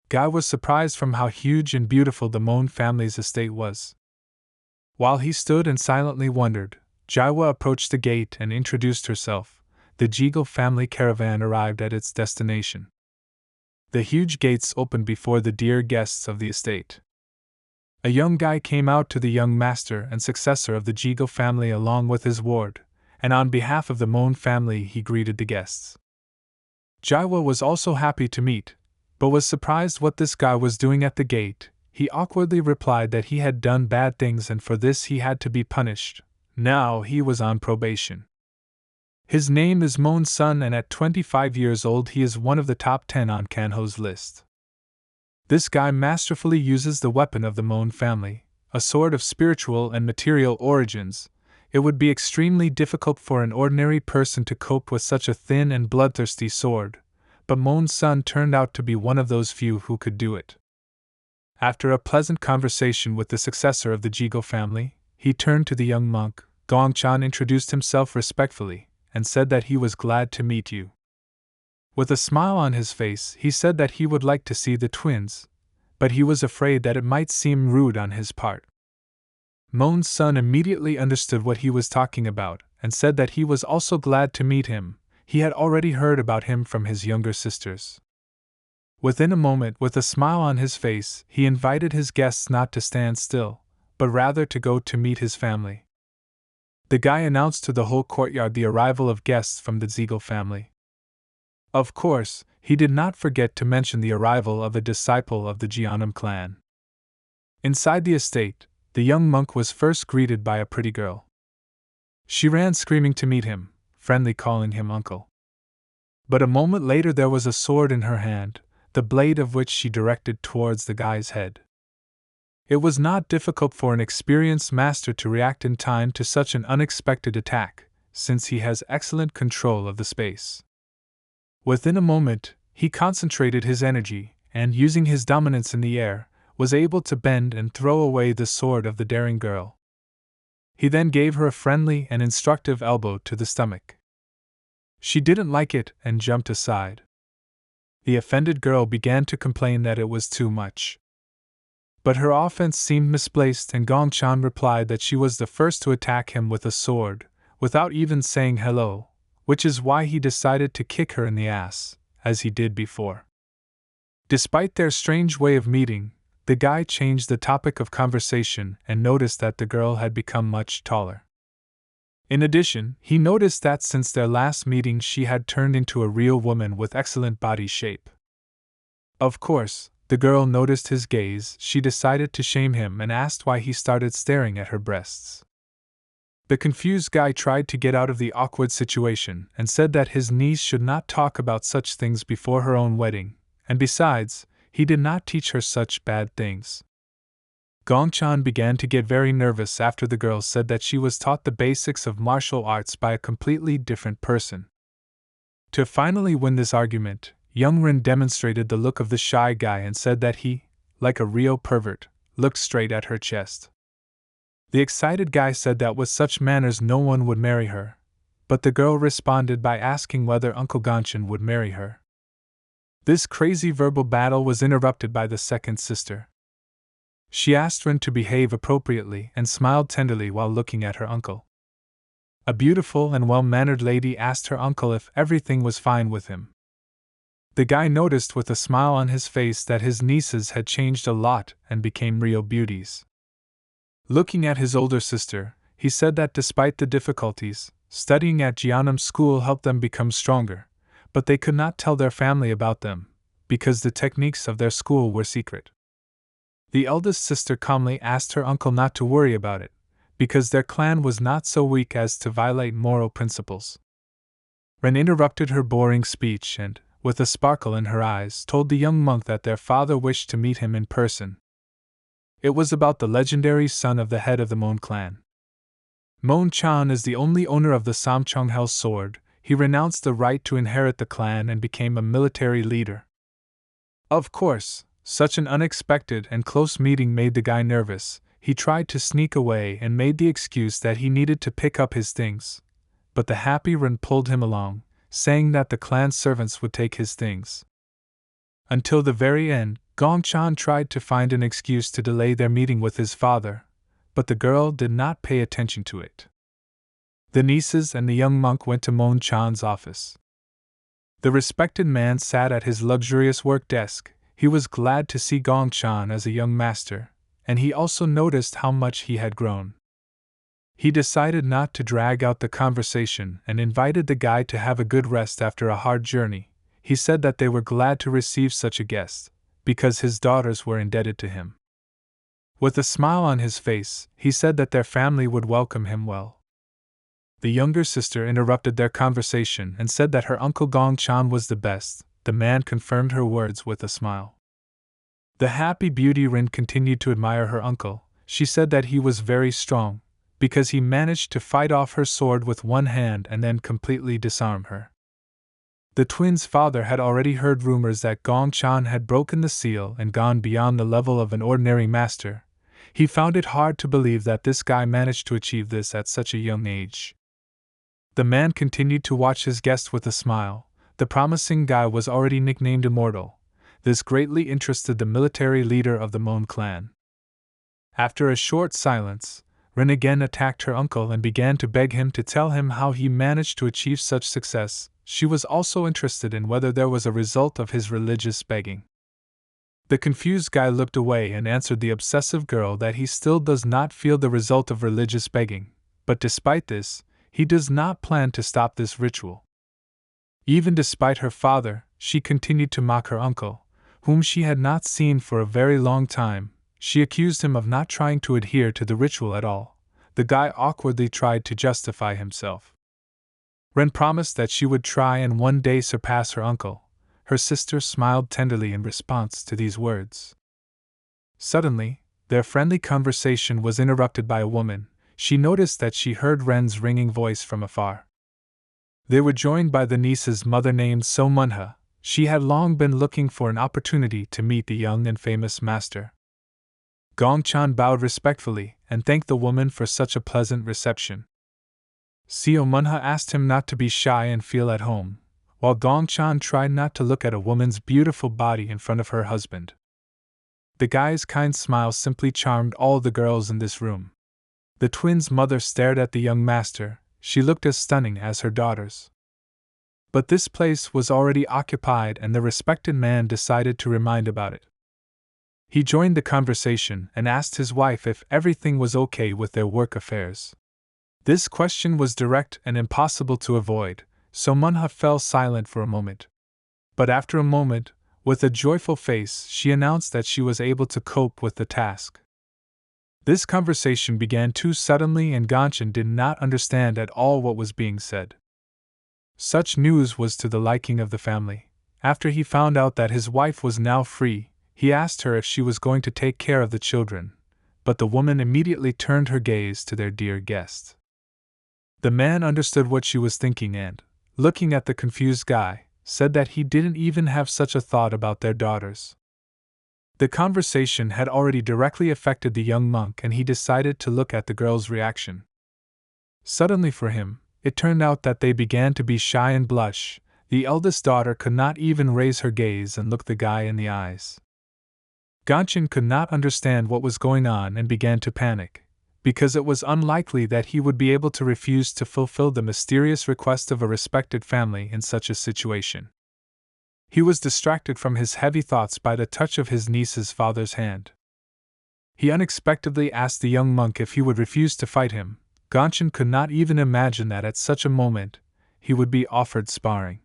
Guy was surprised from how huge and beautiful the Mon family's estate was. While he stood and silently wondered, Jaiwa approached the gate and introduced herself. The Jigo family caravan arrived at its destination. The huge gates opened before the dear guests of the estate. A young guy came out to the young master and successor of the Jigo family along with his ward, and on behalf of the Mon family he greeted the guests. Jaiwa was also happy to meet, but was surprised what this guy was doing at the gate. He awkwardly replied that he had done bad things and for this he had to be punished. Now he was on probation. His name is Mon's son and at 25 years old he is one of the top 10 on Kanho's list. This guy masterfully uses the weapon of the Mon family, a sword of spiritual and material origins. It would be extremely difficult for an ordinary person to cope with such a thin and bloodthirsty sword, but Mon's son turned out to be one of those few who could do it. After a pleasant conversation with the successor of the Jigo family, he turned to the young monk. Gongchan introduced himself respectfully and said that he was glad to meet you. With a smile on his face, he said that he would like to see the twins, but he was afraid that it might seem rude on his part. Mon's son immediately understood what he was talking about and said that he was also glad to meet him. He had already heard about him from his younger sisters. Within a moment, with a smile on his face, he invited his guests not to stand still, but rather to go to meet his family. The guy announced to the whole courtyard the arrival of guests from the Ziegel family. Of course, he did not forget to mention the arrival of a disciple of the Jeonnam clan. Inside the estate, the young monk was first greeted by a pretty girl. She ran screaming to meet him, friendly calling him uncle. But a moment later there was a sword in her hand, the blade of which she directed towards the guy's head. It was not difficult for an experienced master to react in time to such an unexpected attack, since he has excellent control of the space. Within a moment, he concentrated his energy, and using his dominance in the air, was able to bend and throw away the sword of the daring girl. He then gave her a friendly and instructive elbow to the stomach. She didn't like it and jumped aside. The offended girl began to complain that it was too much. But her offense seemed misplaced, and Gongchan replied that she was the first to attack him with a sword, without even saying hello, which is why he decided to kick her in the ass, as he did before. Despite their strange way of meeting, the guy changed the topic of conversation and noticed that the girl had become much taller. In addition, he noticed that since their last meeting she had turned into a real woman with excellent body shape. Of course, the girl noticed his gaze. She decided to shame him and asked why he started staring at her breasts. The confused guy tried to get out of the awkward situation and said that his niece should not talk about such things before her own wedding, and besides, he did not teach her such bad things. Gongchan began to get very nervous after the girl said that she was taught the basics of martial arts by a completely different person. To finally win this argument, Young Rin demonstrated the look of the shy guy and said that he, like a real pervert, looked straight at her chest. The excited guy said that with such manners no one would marry her, but the girl responded by asking whether Uncle Gongchan would marry her. This crazy verbal battle was interrupted by the second sister. She asked Rin to behave appropriately and smiled tenderly while looking at her uncle. A beautiful and well-mannered lady asked her uncle if everything was fine with him. The guy noticed with a smile on his face that his nieces had changed a lot and became real beauties. Looking at his older sister, he said that despite the difficulties, studying at Jeonnam school helped them become stronger, but they could not tell their family about them, because the techniques of their school were secret. The eldest sister calmly asked her uncle not to worry about it, because their clan was not so weak as to violate moral principles. Ren interrupted her boring speech and, with a sparkle in her eyes, told the young monk that their father wished to meet him in person. It was about the legendary son of the head of the Mon clan. Mon Chan is the only owner of the Samchonghel sword. He renounced the right to inherit the clan and became a military leader. Of course, such an unexpected and close meeting made the guy nervous. He tried to sneak away and made the excuse that he needed to pick up his things, but the happy Ren pulled him along, saying that the clan servants would take his things. Until the very end, Gongchan tried to find an excuse to delay their meeting with his father, but the girl did not pay attention to it. The nieces and the young monk went to Mon Chan's office. The respected man sat at his luxurious work desk. He was glad to see Gongchan as a young master, and he also noticed how much he had grown. He decided not to drag out the conversation and invited the guy to have a good rest after a hard journey. He said that they were glad to receive such a guest, because his daughters were indebted to him. With a smile on his face, he said that their family would welcome him well. The younger sister interrupted their conversation and said that her uncle Gongchan was the best. The man confirmed her words with a smile. The happy beauty Rin continued to admire her uncle. She said that he was very strong, because he managed to fight off her sword with one hand and then completely disarm her. The twins' father had already heard rumors that Gongchan had broken the seal and gone beyond the level of an ordinary master. He found it hard to believe that this guy managed to achieve this at such a young age. The man continued to watch his guest with a smile. The promising guy was already nicknamed Immortal. This greatly interested the military leader of the Mon clan. After a short silence, Rin again attacked her uncle and began to beg him to tell him how he managed to achieve such success. She was also interested in whether there was a result of his religious begging. The confused guy looked away and answered the obsessive girl that he still does not feel the result of religious begging, but despite this, he does not plan to stop this ritual. Even despite her father, she continued to mock her uncle, whom she had not seen for a very long time. She accused him of not trying to adhere to the ritual at all. The guy awkwardly tried to justify himself. Ren promised that she would try and one day surpass her uncle. Her sister smiled tenderly in response to these words. Suddenly, their friendly conversation was interrupted by a woman. She noticed that she heard Ren's ringing voice from afar. They were joined by the niece's mother named So Manhwa. She had long been looking for an opportunity to meet the young and famous master. Gongchan bowed respectfully and thanked the woman for such a pleasant reception. Seo Manhwa asked him not to be shy and feel at home, while Gongchan tried not to look at a woman's beautiful body in front of her husband. The guy's kind smile simply charmed all the girls in this room. The twins' mother stared at the young master. She looked as stunning as her daughters. But this place was already occupied and the respected man decided to remind about it. He joined the conversation and asked his wife if everything was okay with their work affairs. This question was direct and impossible to avoid, so Manhwa fell silent for a moment. But after a moment, with a joyful face, she announced that she was able to cope with the task. This conversation began too suddenly and Gongchan did not understand at all what was being said. Such news was to the liking of the family. After he found out that his wife was now free, he asked her if she was going to take care of the children, but the woman immediately turned her gaze to their dear guest. The man understood what she was thinking and, looking at the confused guy, said that he didn't even have such a thought about their daughters. The conversation had already directly affected the young monk and he decided to look at the girl's reaction. Suddenly for him, it turned out that they began to be shy and blush. The eldest daughter could not even raise her gaze and look the guy in the eyes. Gongchan could not understand what was going on and began to panic, because it was unlikely that he would be able to refuse to fulfill the mysterious request of a respected family in such a situation. He was distracted from his heavy thoughts by the touch of his niece's father's hand. He unexpectedly asked the young monk if he would refuse to fight him. Gongchan could not even imagine that at such a moment, he would be offered sparring.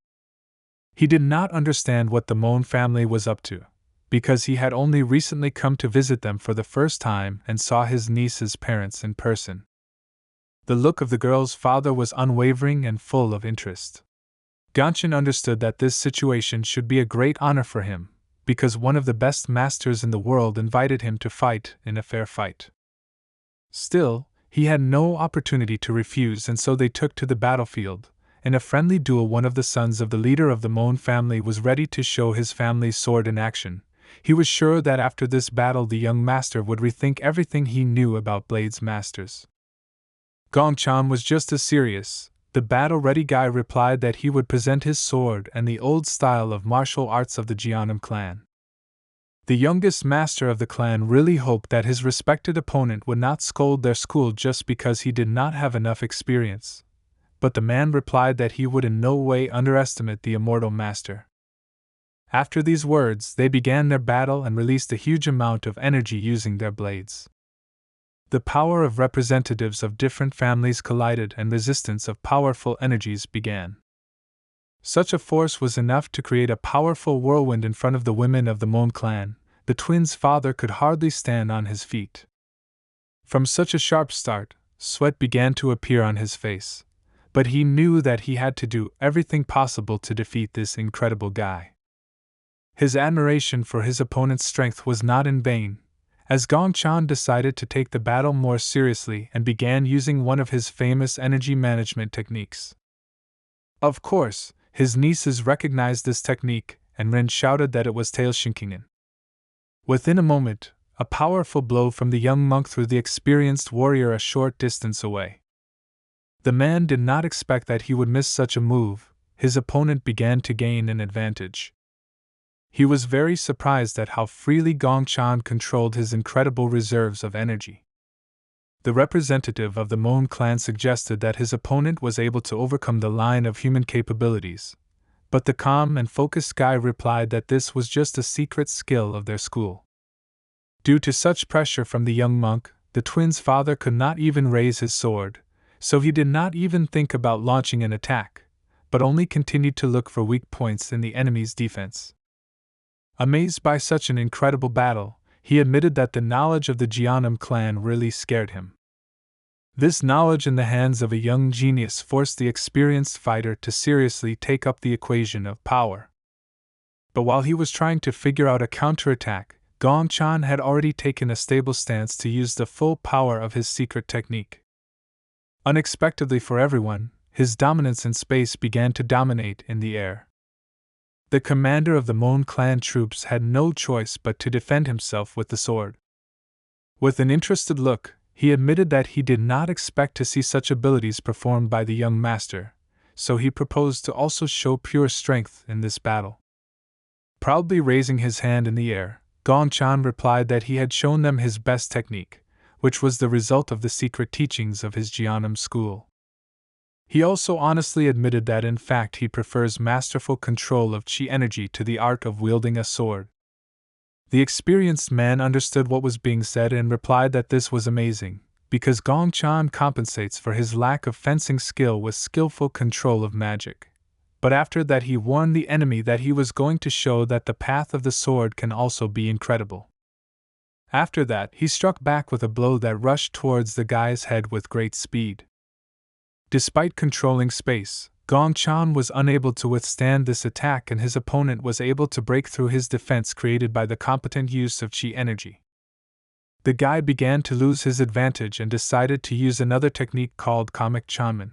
He did not understand what the Mon family was up to, because he had only recently come to visit them for the first time and saw his niece's parents in person. The look of the girl's father was unwavering and full of interest. Gongchan understood that this situation should be a great honor for him, because one of the best masters in the world invited him to fight in a fair fight. Still, he had no opportunity to refuse and so they took to the battlefield. In a friendly duel, one of the sons of the leader of the Mon family was ready to show his family's sword in action. He was sure that after this battle the young master would rethink everything he knew about blades masters. Gongchan was just as serious. The battle-ready guy replied that he would present his sword and the old style of martial arts of the Jiannim clan. The youngest master of the clan really hoped that his respected opponent would not scold their school just because he did not have enough experience. But the man replied that he would in no way underestimate the immortal master. After these words, they began their battle and released a huge amount of energy using their blades. The power of representatives of different families collided and resistance of powerful energies began. Such a force was enough to create a powerful whirlwind in front of the women of the Mon clan. The twins' father could hardly stand on his feet. From such a sharp start, sweat began to appear on his face, but he knew that he had to do everything possible to defeat this incredible guy. His admiration for his opponent's strength was not in vain, as Gongchan decided to take the battle more seriously and began using one of his famous energy management techniques. Of course, his nieces recognized this technique, and Ren shouted that it was Tailshinkingen. Within a moment, a powerful blow from the young monk threw the experienced warrior a short distance away. The man did not expect that he would miss such a move. His opponent began to gain an advantage. He was very surprised at how freely Gongchan controlled his incredible reserves of energy. The representative of the Mon clan suggested that his opponent was able to overcome the line of human capabilities, But the calm and focused guy replied that this was just a secret skill of their school. Due to such pressure from the young monk, the twins' father could not even raise his sword, so he did not even think about launching an attack, but only continued to look for weak points in the enemy's defense. Amazed by such an incredible battle, he admitted that the knowledge of the Jeonnam clan really scared him. This knowledge in the hands of a young genius forced the experienced fighter to seriously take up the equation of power. But while he was trying to figure out a counterattack, Gong Chan had already taken a stable stance to use the full power of his secret technique. Unexpectedly for everyone, his dominance in space began to dominate in the air. The commander of the Mon clan troops had no choice but to defend himself with the sword. With an interested look, he admitted that he did not expect to see such abilities performed by the young master, so he proposed to also show pure strength in this battle. Proudly raising his hand in the air, Gong Chan replied that he had shown them his best technique, which was the result of the secret teachings of his Jeonnam school. He also honestly admitted that in fact he prefers masterful control of chi energy to the art of wielding a sword. The experienced man understood what was being said and replied that this was amazing, because Gong Chan compensates for his lack of fencing skill with skillful control of magic. But after that he warned the enemy that he was going to show that the path of the sword can also be incredible. After that, he struck back with a blow that rushed towards the guy's head with great speed. Despite controlling space, Gong Chan was unable to withstand this attack and his opponent was able to break through his defense created by the competent use of chi energy. The guy began to lose his advantage and decided to use another technique called Comic Chanman.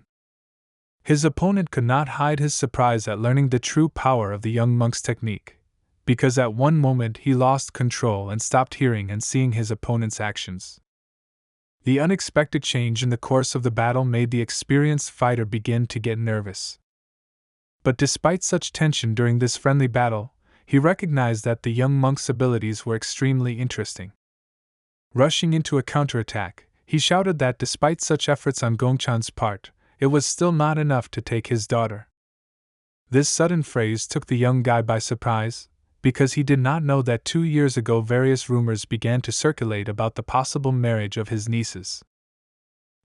His opponent could not hide his surprise at learning the true power of the young monk's technique, because at one moment he lost control and stopped hearing and seeing his opponent's actions. The unexpected change in the course of the battle made the experienced fighter begin to get nervous. But despite such tension during this friendly battle, he recognized that the young monk's abilities were extremely interesting. Rushing into a counterattack, he shouted that despite such efforts on Gongchan's part, it was still not enough to take his daughter. This sudden phrase took the young guy by surprise, because he did not know that 2 years ago various rumors began to circulate about the possible marriage of his nieces.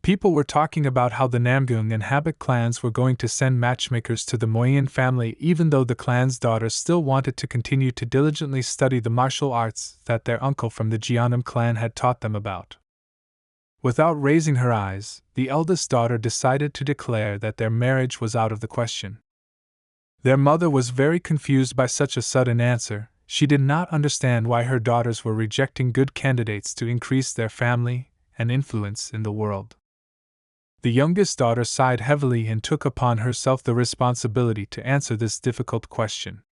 People were talking about how the Namgung and Habit clans were going to send matchmakers to the Moyen family even though the clan's daughters still wanted to continue to diligently study the martial arts that their uncle from the Jeonnam clan had taught them about. Without raising her eyes, the eldest daughter decided to declare that their marriage was out of the question. Their mother was very confused by such a sudden answer. She did not understand why her daughters were rejecting good candidates to increase their family and influence in the world. The youngest daughter sighed heavily and took upon herself the responsibility to answer this difficult question.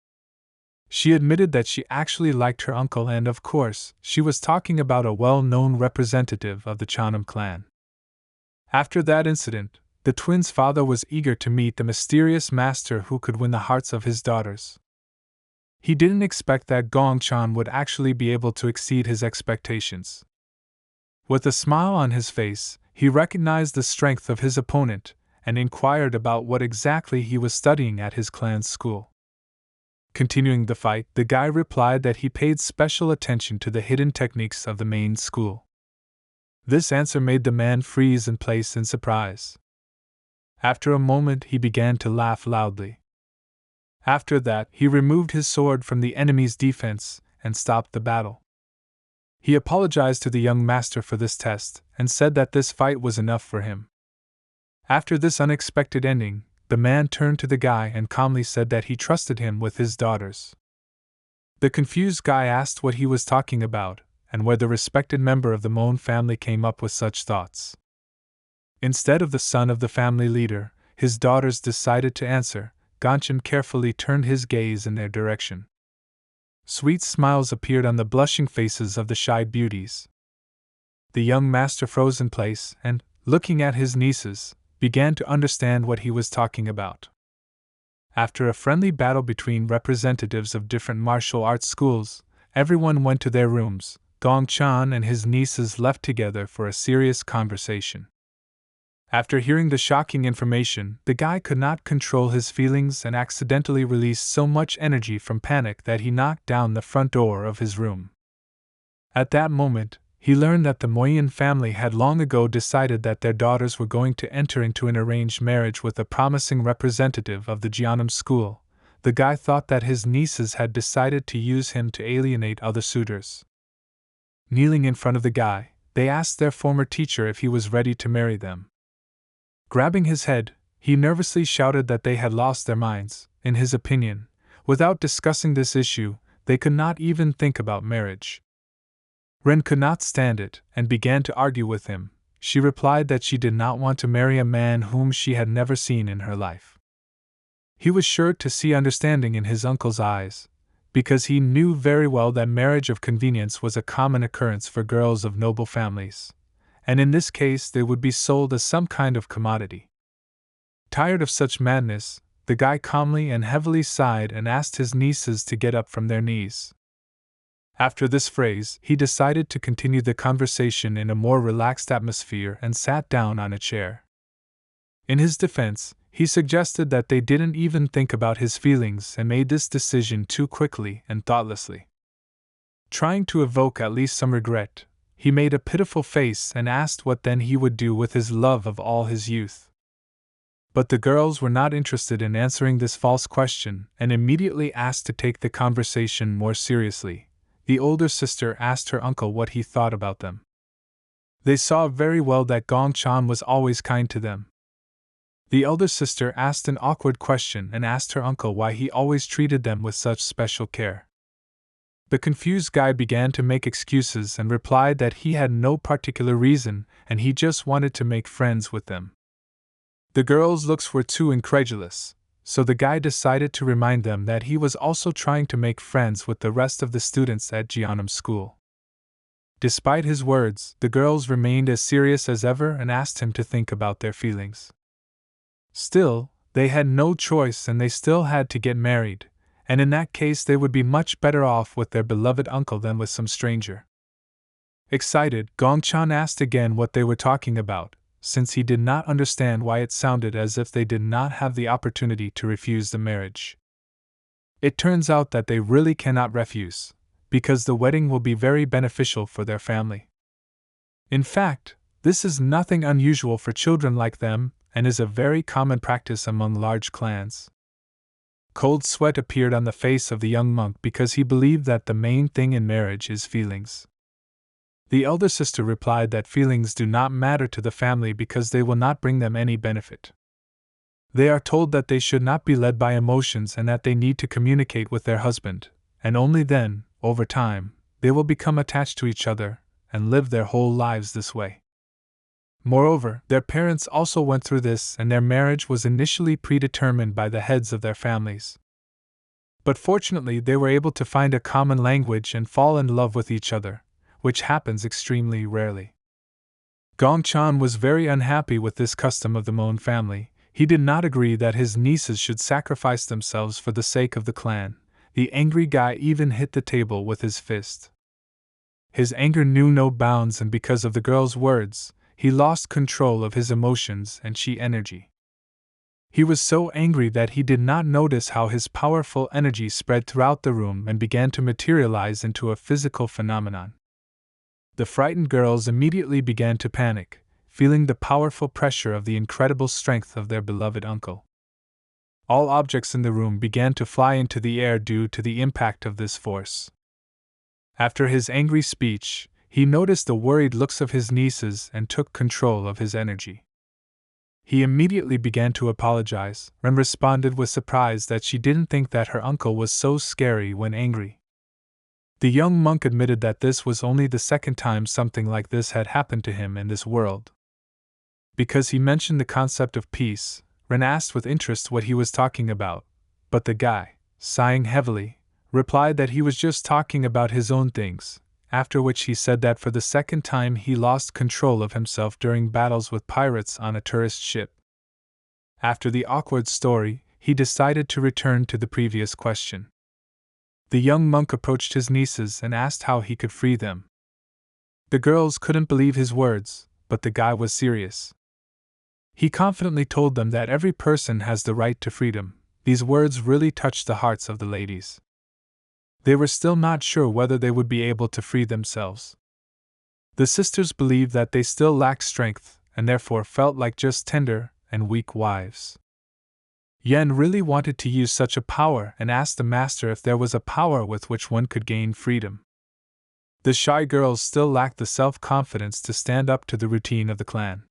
She admitted that she actually liked her uncle and, of course, she was talking about a well-known representative of the Jeonnam clan. After that incident, the twins' father was eager to meet the mysterious master who could win the hearts of his daughters. He didn't expect that Gong Chan would actually be able to exceed his expectations. With a smile on his face, he recognized the strength of his opponent and inquired about what exactly he was studying at his clan's school. Continuing the fight, the guy replied that he paid special attention to the hidden techniques of the main school. This answer made the man freeze in place in surprise. After a moment, he began to laugh loudly. After that, he removed his sword from the enemy's defense and stopped the battle. He apologized to the young master for this test and said that this fight was enough for him. After this unexpected ending, the man turned to the guy and calmly said that he trusted him with his daughters. The confused guy asked what he was talking about and where the respected member of the Mon family came up with such thoughts. Instead of the son of the family leader, his daughters decided to answer. Gongchan carefully turned his gaze in their direction. Sweet smiles appeared on the blushing faces of the shy beauties. The young master froze in place and, looking at his nieces, began to understand what he was talking about. After a friendly battle between representatives of different martial arts schools, everyone went to their rooms. Gong Chan and his nieces left together for a serious conversation. After hearing the shocking information, the guy could not control his feelings and accidentally released so much energy from panic that he knocked down the front door of his room. At that moment, he learned that the Moyen family had long ago decided that their daughters were going to enter into an arranged marriage with a promising representative of the Jeonnam school. The guy thought that his nieces had decided to use him to alienate other suitors. Kneeling in front of the guy, they asked their former teacher if he was ready to marry them. Grabbing his head, he nervously shouted that they had lost their minds. In his opinion, without discussing this issue, they could not even think about marriage. Ren could not stand it and began to argue with him. She replied that she did not want to marry a man whom she had never seen in her life. He was sure to see understanding in his uncle's eyes, because he knew very well that marriage of convenience was a common occurrence for girls of noble families, and in this case they would be sold as some kind of commodity. Tired of such madness, the guy calmly and heavily sighed and asked his nieces to get up from their knees. After this phrase, he decided to continue the conversation in a more relaxed atmosphere and sat down on a chair. In his defense, he suggested that they didn't even think about his feelings and made this decision too quickly and thoughtlessly. Trying to evoke at least some regret, he made a pitiful face and asked what then he would do with his love of all his youth. But the girls were not interested in answering this false question and immediately asked to take the conversation more seriously. The older sister asked her uncle what he thought about them. They saw very well that Gong-chan was always kind to them. The elder sister asked an awkward question and asked her uncle why he always treated them with such special care. The confused guy began to make excuses and replied that he had no particular reason and he just wanted to make friends with them. The girls' looks were too incredulous, so the guy decided to remind them that he was also trying to make friends with the rest of the students at Jeonnam school. Despite his words, the girls remained as serious as ever and asked him to think about their feelings. Still, they had no choice and they still had to get married, and in that case they would be much better off with their beloved uncle than with some stranger. Excited, Gong-chan asked again what they were talking about, since he did not understand why it sounded as if they did not have the opportunity to refuse the marriage. It turns out that they really cannot refuse, because the wedding will be very beneficial for their family. In fact, this is nothing unusual for children like them, and is a very common practice among large clans. Cold sweat appeared on the face of the young monk because he believed that the main thing in marriage is feelings. The elder sister replied that feelings do not matter to the family because they will not bring them any benefit. They are told that they should not be led by emotions and that they need to communicate with their husband, and only then, over time, they will become attached to each other and live their whole lives this way. Moreover, their parents also went through this and their marriage was initially predetermined by the heads of their families. But fortunately they were able to find a common language and fall in love with each other, which happens extremely rarely. Gong-chan was very unhappy with this custom of the Moen family. He did not agree that his nieces should sacrifice themselves for the sake of the clan. The angry guy even hit the table with his fist. His anger knew no bounds and because of the girl's words, he lost control of his emotions and chi energy. He was so angry that he did not notice how his powerful energy spread throughout the room and began to materialize into a physical phenomenon. The frightened girls immediately began to panic, feeling the powerful pressure of the incredible strength of their beloved uncle. All objects in the room began to fly into the air due to the impact of this force. After his angry speech, he noticed the worried looks of his nieces and took control of his energy. He immediately began to apologize and responded with surprise that she didn't think that her uncle was so scary when angry. The young monk admitted that this was only the second time something like this had happened to him in this world. Because he mentioned the concept of peace, Ren asked with interest what he was talking about, but the guy, sighing heavily, replied that he was just talking about his own things, after which he said that for the second time he lost control of himself during battles with pirates on a tourist ship. After the awkward story, he decided to return to the previous question. The young monk approached his nieces and asked how he could free them. The girls couldn't believe his words, but the guy was serious. He confidently told them that every person has the right to freedom. These words really touched the hearts of the ladies. They were still not sure whether they would be able to free themselves. The sisters believed that they still lacked strength, and therefore felt like just tender and weak wives. Yen really wanted to use such a power and asked the master if there was a power with which one could gain freedom. The shy girls still lacked the self-confidence to stand up to the routine of the clan.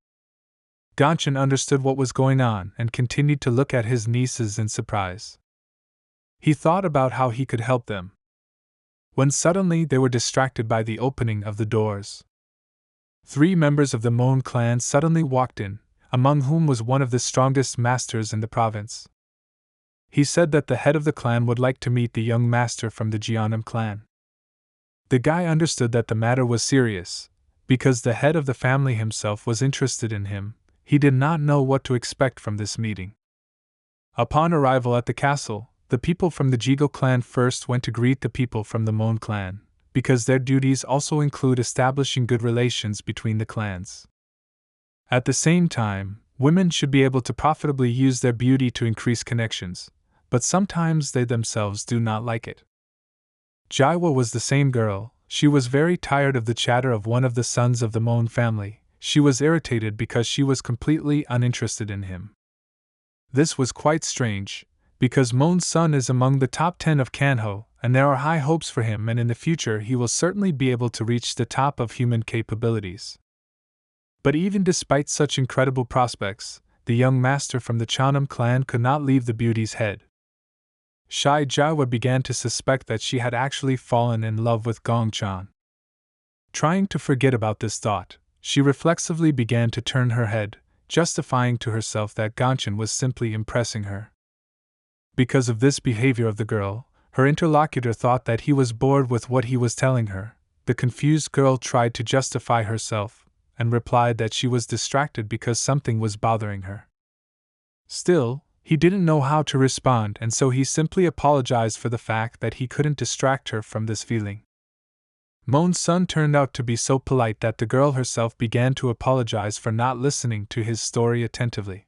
Gongchen understood what was going on and continued to look at his nieces in surprise. He thought about how he could help them, when suddenly they were distracted by the opening of the doors. 3 members of the Mon clan suddenly walked in, among whom was one of the strongest masters in the province. He said that the head of the clan would like to meet the young master from the Jeonnam clan. The guy understood that the matter was serious, because the head of the family himself was interested in him. He did not know what to expect from this meeting. Upon arrival at the castle, the people from the Jigo clan first went to greet the people from the Mon clan, because their duties also include establishing good relations between the clans. At the same time, women should be able to profitably use their beauty to increase connections, but sometimes they themselves do not like it. Jaiwa was the same girl. She was very tired of the chatter of one of the sons of the Mon family. She was irritated because she was completely uninterested in him. This was quite strange, because Mon's son is among the top 10 of Kanho, and there are high hopes for him, and in the future he will certainly be able to reach the top of human capabilities. But even despite such incredible prospects, the young master from the Jeonnam clan could not leave the beauty's head. Shy Jaiwa began to suspect that she had actually fallen in love with Gongchen. Trying to forget about this thought, she reflexively began to turn her head, justifying to herself that Gongchen was simply impressing her. Because of this behavior of the girl, her interlocutor thought that he was bored with what he was telling her. The confused girl tried to justify herself, and replied that she was distracted because something was bothering her. Still, he didn't know how to respond, and so he simply apologized for the fact that he couldn't distract her from this feeling. Mon's son turned out to be so polite that the girl herself began to apologize for not listening to his story attentively.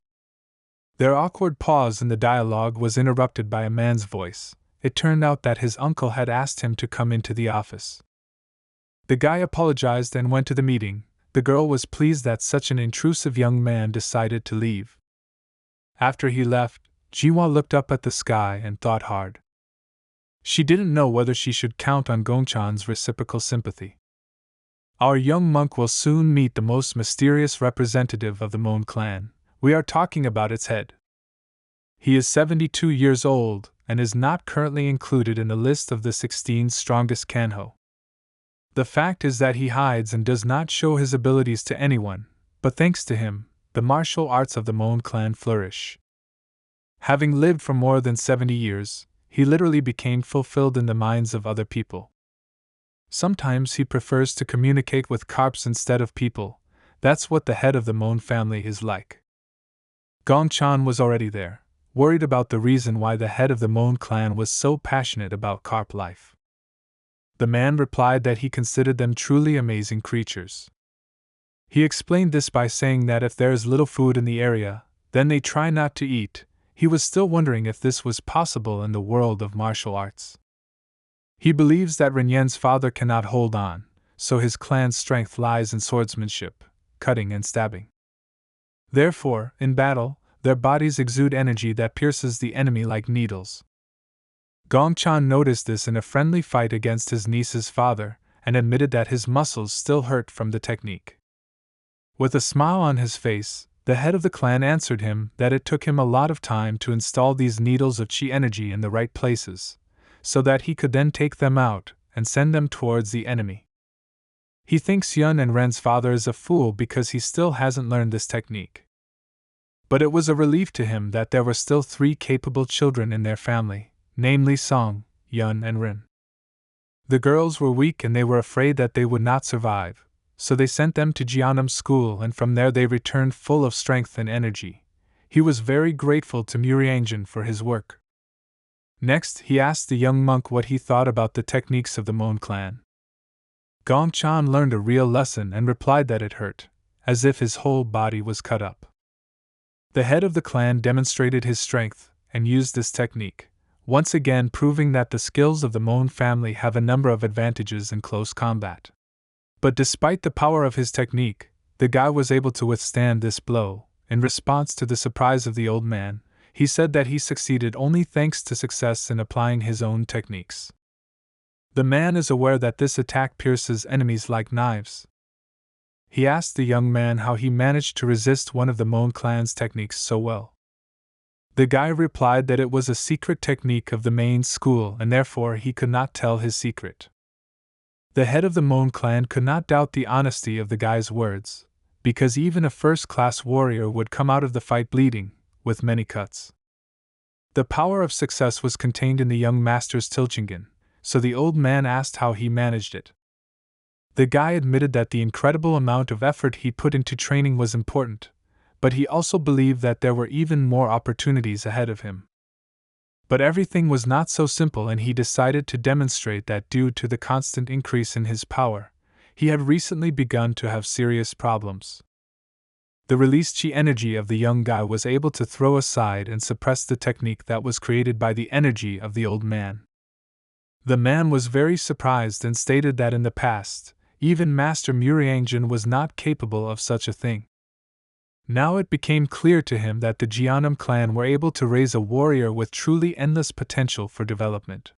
Their awkward pause in the dialogue was interrupted by a man's voice. It turned out that his uncle had asked him to come into the office. The guy apologized and went to the meeting. The girl was pleased that such an intrusive young man decided to leave. After he left, Jiwa looked up at the sky and thought hard. She didn't know whether she should count on Gongchan's reciprocal sympathy. Our young monk will soon meet the most mysterious representative of the Mon clan. We are talking about its head. He is 72 years old and is not currently included in the list of the 16 strongest Kanho. The fact is that he hides and does not show his abilities to anyone, but thanks to him, the martial arts of the Mon clan flourish. Having lived for more than 70 years, he literally became fulfilled in the minds of other people. Sometimes he prefers to communicate with carps instead of people. That's what the head of the Mon family is like. Gongchen was already there, worried about the reason why the head of the Mon clan was so passionate about carp life. The man replied that he considered them truly amazing creatures. He explained this by saying that if there is little food in the area, then they try not to eat. He was still wondering if this was possible in the world of martial arts. He believes that Renyen's father cannot hold on, so his clan's strength lies in swordsmanship, cutting and stabbing. Therefore, in battle, their bodies exude energy that pierces the enemy like needles. Gongchen noticed this in a friendly fight against his niece's father, and admitted that his muscles still hurt from the technique. With a smile on his face, the head of the clan answered him that it took him a lot of time to install these needles of chi energy in the right places, so that he could then take them out and send them towards the enemy. He thinks Yun and Ren's father is a fool because he still hasn't learned this technique. But it was a relief to him that there were still 3 capable children in their family, namely Song, Yun, and Ren. The girls were weak and they were afraid that they would not survive, so they sent them to Jeonnam school, and from there they returned full of strength and energy. He was very grateful to Murianjan for his work. Next, he asked the young monk what he thought about the techniques of the Mon clan. Gongchen learned a real lesson and replied that it hurt, as if his whole body was cut up. The head of the clan demonstrated his strength and used this technique, once again proving that the skills of the Mon family have a number of advantages in close combat. But despite the power of his technique, the guy was able to withstand this blow. In response to the surprise of the old man, he said that he succeeded only thanks to success in applying his own techniques. The man is aware that this attack pierces enemies like knives. He asked the young man how he managed to resist one of the Mon clan's techniques so well. The guy replied that it was a secret technique of the main school and therefore he could not tell his secret. The head of the Mon clan could not doubt the honesty of the guy's words, because even a first-class warrior would come out of the fight bleeding, with many cuts. The power of success was contained in the young master's Tilchingen, so the old man asked how he managed it. The guy admitted that the incredible amount of effort he put into training was important, but he also believed that there were even more opportunities ahead of him. But everything was not so simple, and he decided to demonstrate that due to the constant increase in his power, he had recently begun to have serious problems. The released chi energy of the young guy was able to throw aside and suppress the technique that was created by the energy of the old man. The man was very surprised and stated that in the past, even Master Muriangjin was not capable of such a thing. Now it became clear to him that the Jeonnam clan were able to raise a warrior with truly endless potential for development.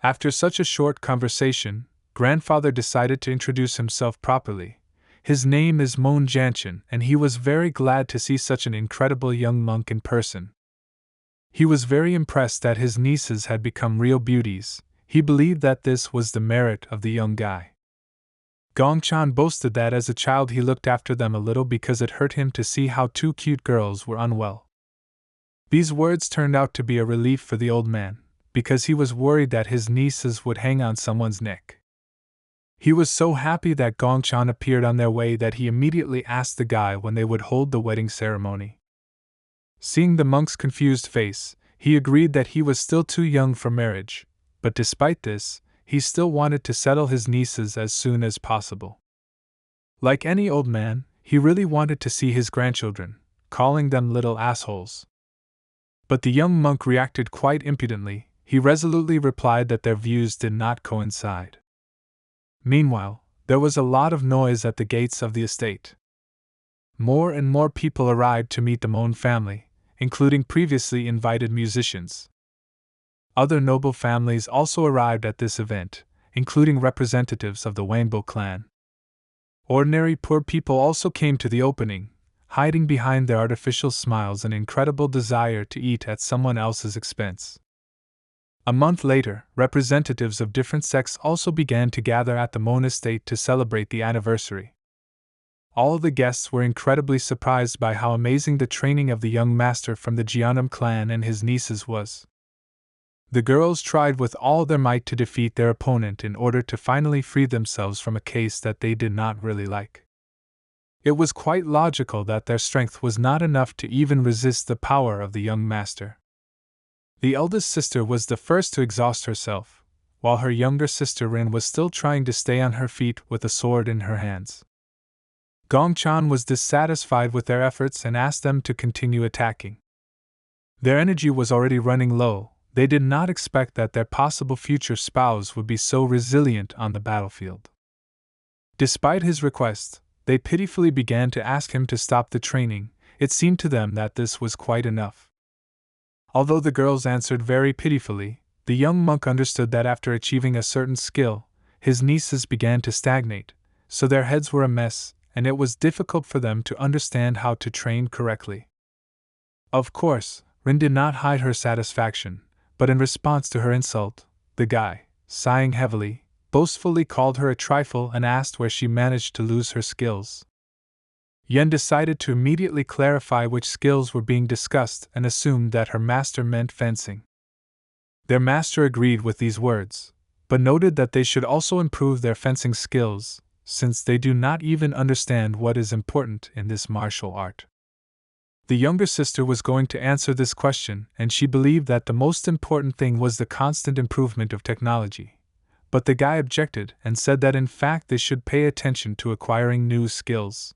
After such a short conversation, grandfather decided to introduce himself properly. His name is Mon Janshin, and he was very glad to see such an incredible young monk in person. He was very impressed that his nieces had become real beauties. He believed that this was the merit of the young guy. Gongchan boasted that as a child he looked after them a little because it hurt him to see how two cute girls were unwell. These words turned out to be a relief for the old man, because he was worried that his nieces would hang on someone's neck. He was so happy that Gongchan appeared on their way that he immediately asked the guy when they would hold the wedding ceremony. Seeing the monk's confused face, he agreed that he was still too young for marriage, but despite this, he still wanted to settle his nieces as soon as possible. Like any old man, he really wanted to see his grandchildren, calling them little assholes. But the young monk reacted quite impudently. He resolutely replied that their views did not coincide. Meanwhile, there was a lot of noise at the gates of the estate. More and more people arrived to meet the Mon family, including previously invited musicians. Other noble families also arrived at this event, including representatives of the Wanbo clan. Ordinary poor people also came to the opening, hiding behind their artificial smiles an incredible desire to eat at someone else's expense. A month later, representatives of different sects also began to gather at the Mon estate to celebrate the anniversary. All the guests were incredibly surprised by how amazing the training of the young master from the Jeonnam clan and his nieces was. The girls tried with all their might to defeat their opponent in order to finally free themselves from a case that they did not really like. It was quite logical that their strength was not enough to even resist the power of the young master. The eldest sister was the first to exhaust herself, while her younger sister Rin was still trying to stay on her feet with a sword in her hands. Gongchan was dissatisfied with their efforts and asked them to continue attacking. Their energy was already running low. They did not expect that their possible future spouse would be so resilient on the battlefield. Despite his request, they pitifully began to ask him to stop the training. It seemed to them that this was quite enough. Although the girls answered very pitifully, the young monk understood that after achieving a certain skill, his nieces began to stagnate, so their heads were a mess, and it was difficult for them to understand how to train correctly. Of course, Rin did not hide her satisfaction, but in response to her insult, the guy, sighing heavily, boastfully called her a trifle and asked where she managed to lose her skills. Yen decided to immediately clarify which skills were being discussed and assumed that her master meant fencing. Their master agreed with these words, but noted that they should also improve their fencing skills, since they do not even understand what is important in this martial art. The younger sister was going to answer this question, and she believed that the most important thing was the constant improvement of technology. But the guy objected and said that in fact they should pay attention to acquiring new skills.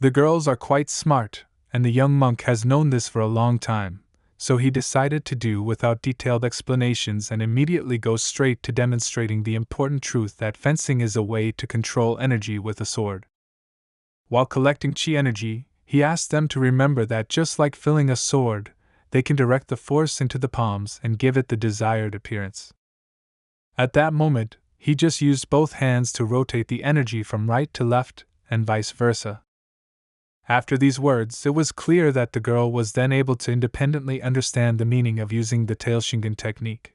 The girls are quite smart, and the young monk has known this for a long time, so he decided to do without detailed explanations and immediately go straight to demonstrating the important truth that fencing is a way to control energy with a sword. While collecting chi energy, he asked them to remember that just like filling a sword, they can direct the force into the palms and give it the desired appearance. At that moment, he just used both hands to rotate the energy from right to left, and vice versa. After these words, it was clear that the girl was then able to independently understand the meaning of using the Tailshingen technique.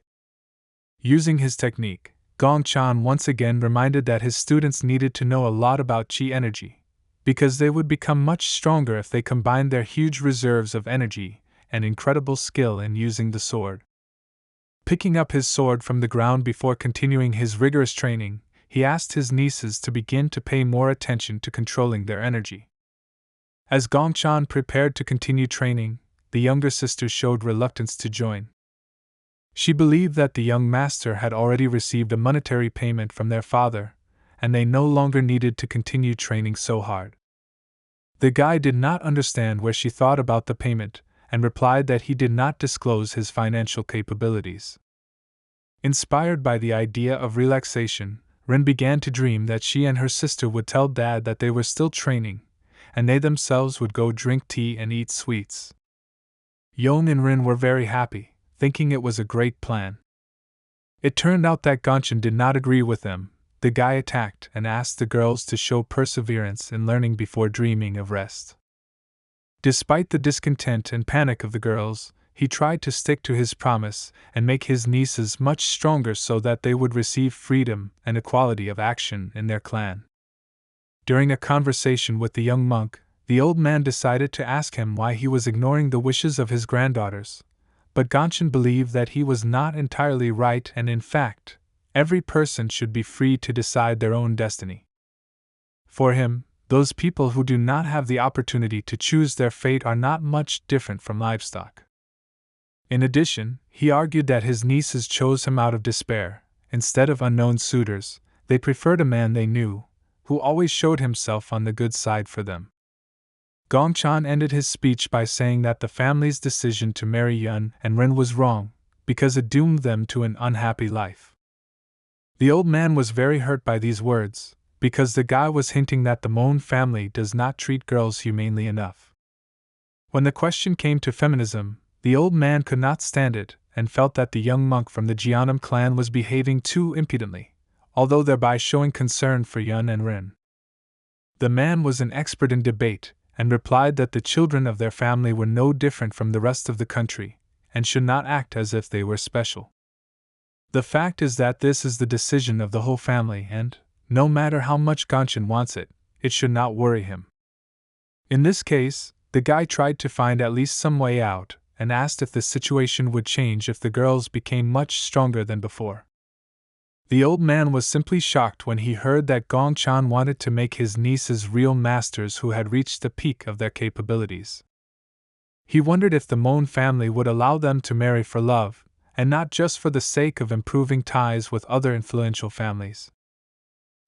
Using his technique, Gongchan once again reminded that his students needed to know a lot about chi energy, because they would become much stronger if they combined their huge reserves of energy and incredible skill in using the sword. Picking up his sword from the ground before continuing his rigorous training, he asked his nieces to begin to pay more attention to controlling their energy. As Gongchan prepared to continue training, the younger sister showed reluctance to join. She believed that the young master had already received a monetary payment from their father, and they no longer needed to continue training so hard. The guy did not understand where she thought about the payment, and replied that he did not disclose his financial capabilities. Inspired by the idea of relaxation, Rin began to dream that she and her sister would tell Dad that they were still training, and they themselves would go drink tea and eat sweets. Yong and Rin were very happy, thinking it was a great plan. It turned out that Gongchan did not agree with them. The guy attacked and asked the girls to show perseverance in learning before dreaming of rest. Despite the discontent and panic of the girls, he tried to stick to his promise and make his nieces much stronger so that they would receive freedom and equality of action in their clan. During a conversation with the young monk, the old man decided to ask him why he was ignoring the wishes of his granddaughters, but Gongchan believed that he was not entirely right, and in fact, every person should be free to decide their own destiny. For him, those people who do not have the opportunity to choose their fate are not much different from livestock. In addition, he argued that his nieces chose him out of despair. Instead of unknown suitors, they preferred a man they knew, who always showed himself on the good side for them. Gongchan ended his speech by saying that the family's decision to marry Yun and Ren was wrong, because it doomed them to an unhappy life. The old man was very hurt by these words, because the guy was hinting that the Mon family does not treat girls humanely enough. When the question came to feminism, the old man could not stand it, and felt that the young monk from the Jianam clan was behaving too impudently, although thereby showing concern for Yun and Rin. The man was an expert in debate, and replied that the children of their family were no different from the rest of the country, and should not act as if they were special. The fact is that this is the decision of the whole family, and, no matter how much Gongchan wants it, it should not worry him. In this case, the guy tried to find at least some way out, and asked if the situation would change if the girls became much stronger than before. The old man was simply shocked when he heard that Gongchan wanted to make his nieces real masters who had reached the peak of their capabilities. He wondered if the Mon family would allow them to marry for love, and not just for the sake of improving ties with other influential families.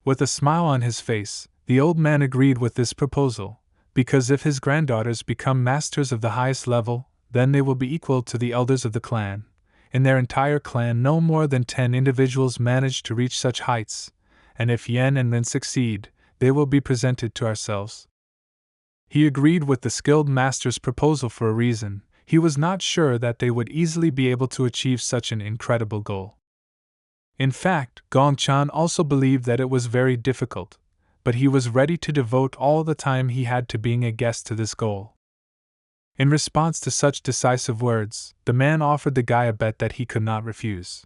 With a smile on his face, the old man agreed with this proposal, because if his granddaughters become masters of the highest level, then they will be equal to the elders of the clan. In their entire clan, no more than 10 individuals manage to reach such heights, and if Yen and Lin succeed, they will be presented to ourselves. He agreed with the skilled master's proposal for a reason. He was not sure that they would easily be able to achieve such an incredible goal. In fact, Gongchan also believed that it was very difficult, but he was ready to devote all the time he had to being a guest to this goal. In response to such decisive words, the man offered the guy a bet that he could not refuse.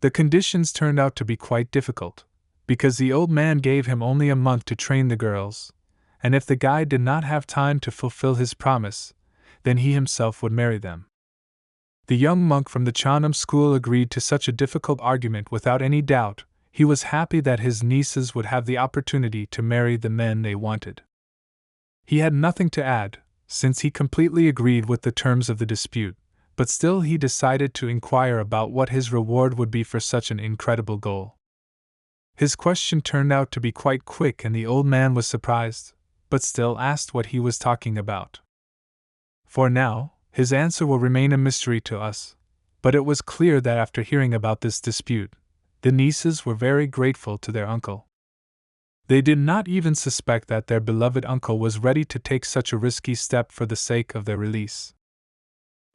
The conditions turned out to be quite difficult, because the old man gave him only a month to train the girls, and if the guy did not have time to fulfill his promise, then he himself would marry them. The young monk from the Chanam school agreed to such a difficult argument without any doubt. He was happy that his nieces would have the opportunity to marry the men they wanted. He had nothing to add, since he completely agreed with the terms of the dispute, but still he decided to inquire about what his reward would be for such an incredible goal. His question turned out to be quite quick, and the old man was surprised, but still asked what he was talking about. For now, his answer will remain a mystery to us, but it was clear that after hearing about this dispute, the nieces were very grateful to their uncle. They did not even suspect that their beloved uncle was ready to take such a risky step for the sake of their release.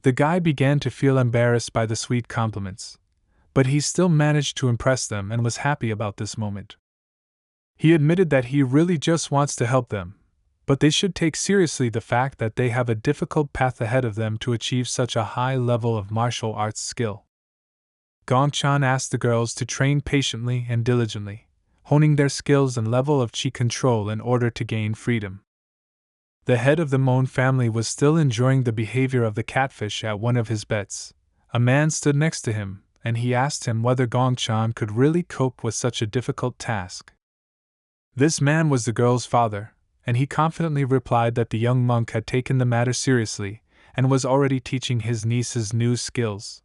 The guy began to feel embarrassed by the sweet compliments, but he still managed to impress them and was happy about this moment. He admitted that he really just wants to help them, but they should take seriously the fact that they have a difficult path ahead of them to achieve such a high level of martial arts skill. Gongchan asked the girls to train patiently and diligently, honing their skills and level of qi control in order to gain freedom. The head of the Mon family was still enjoying the behavior of the catfish at one of his bets. A man stood next to him, and he asked him whether Gongchan could really cope with such a difficult task. This man was the girl's father, and he confidently replied that the young monk had taken the matter seriously and was already teaching his nieces new skills.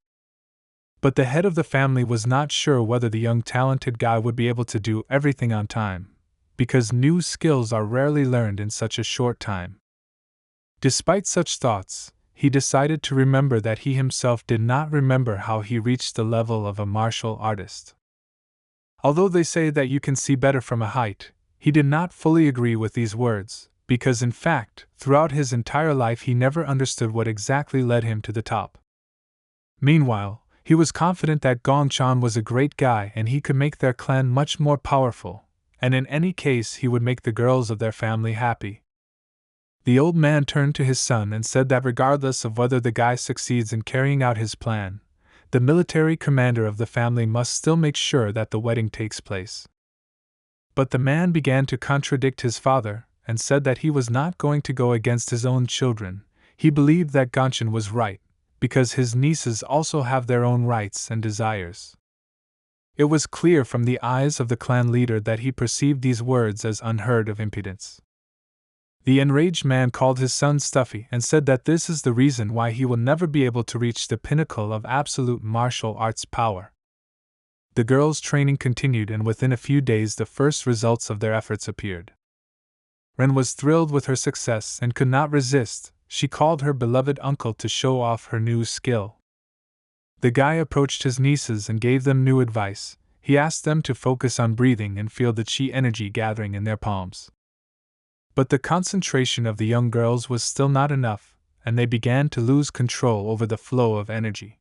But the head of the family was not sure whether the young talented guy would be able to do everything on time, because new skills are rarely learned in such a short time. Despite such thoughts, he decided to remember that he himself did not remember how he reached the level of a martial artist. Although they say that you can see better from a height, he did not fully agree with these words, because in fact, throughout his entire life he never understood what exactly led him to the top. Meanwhile, he was confident that Gongchan was a great guy and he could make their clan much more powerful, and in any case he would make the girls of their family happy. The old man turned to his son and said that regardless of whether the guy succeeds in carrying out his plan, the military commander of the family must still make sure that the wedding takes place. But the man began to contradict his father, and said that he was not going to go against his own children. He believed that Gongchan was right, because his nieces also have their own rights and desires. It was clear from the eyes of the clan leader that he perceived these words as unheard of impudence. The enraged man called his son Stuffy and said that this is the reason why he will never be able to reach the pinnacle of absolute martial arts power. The girls' training continued, and within a few days the first results of their efforts appeared. Ren was thrilled with her success and could not resist. She called her beloved uncle to show off her new skill. The guy approached his nieces and gave them new advice. He asked them to focus on breathing and feel the qi energy gathering in their palms. But the concentration of the young girls was still not enough, and they began to lose control over the flow of energy.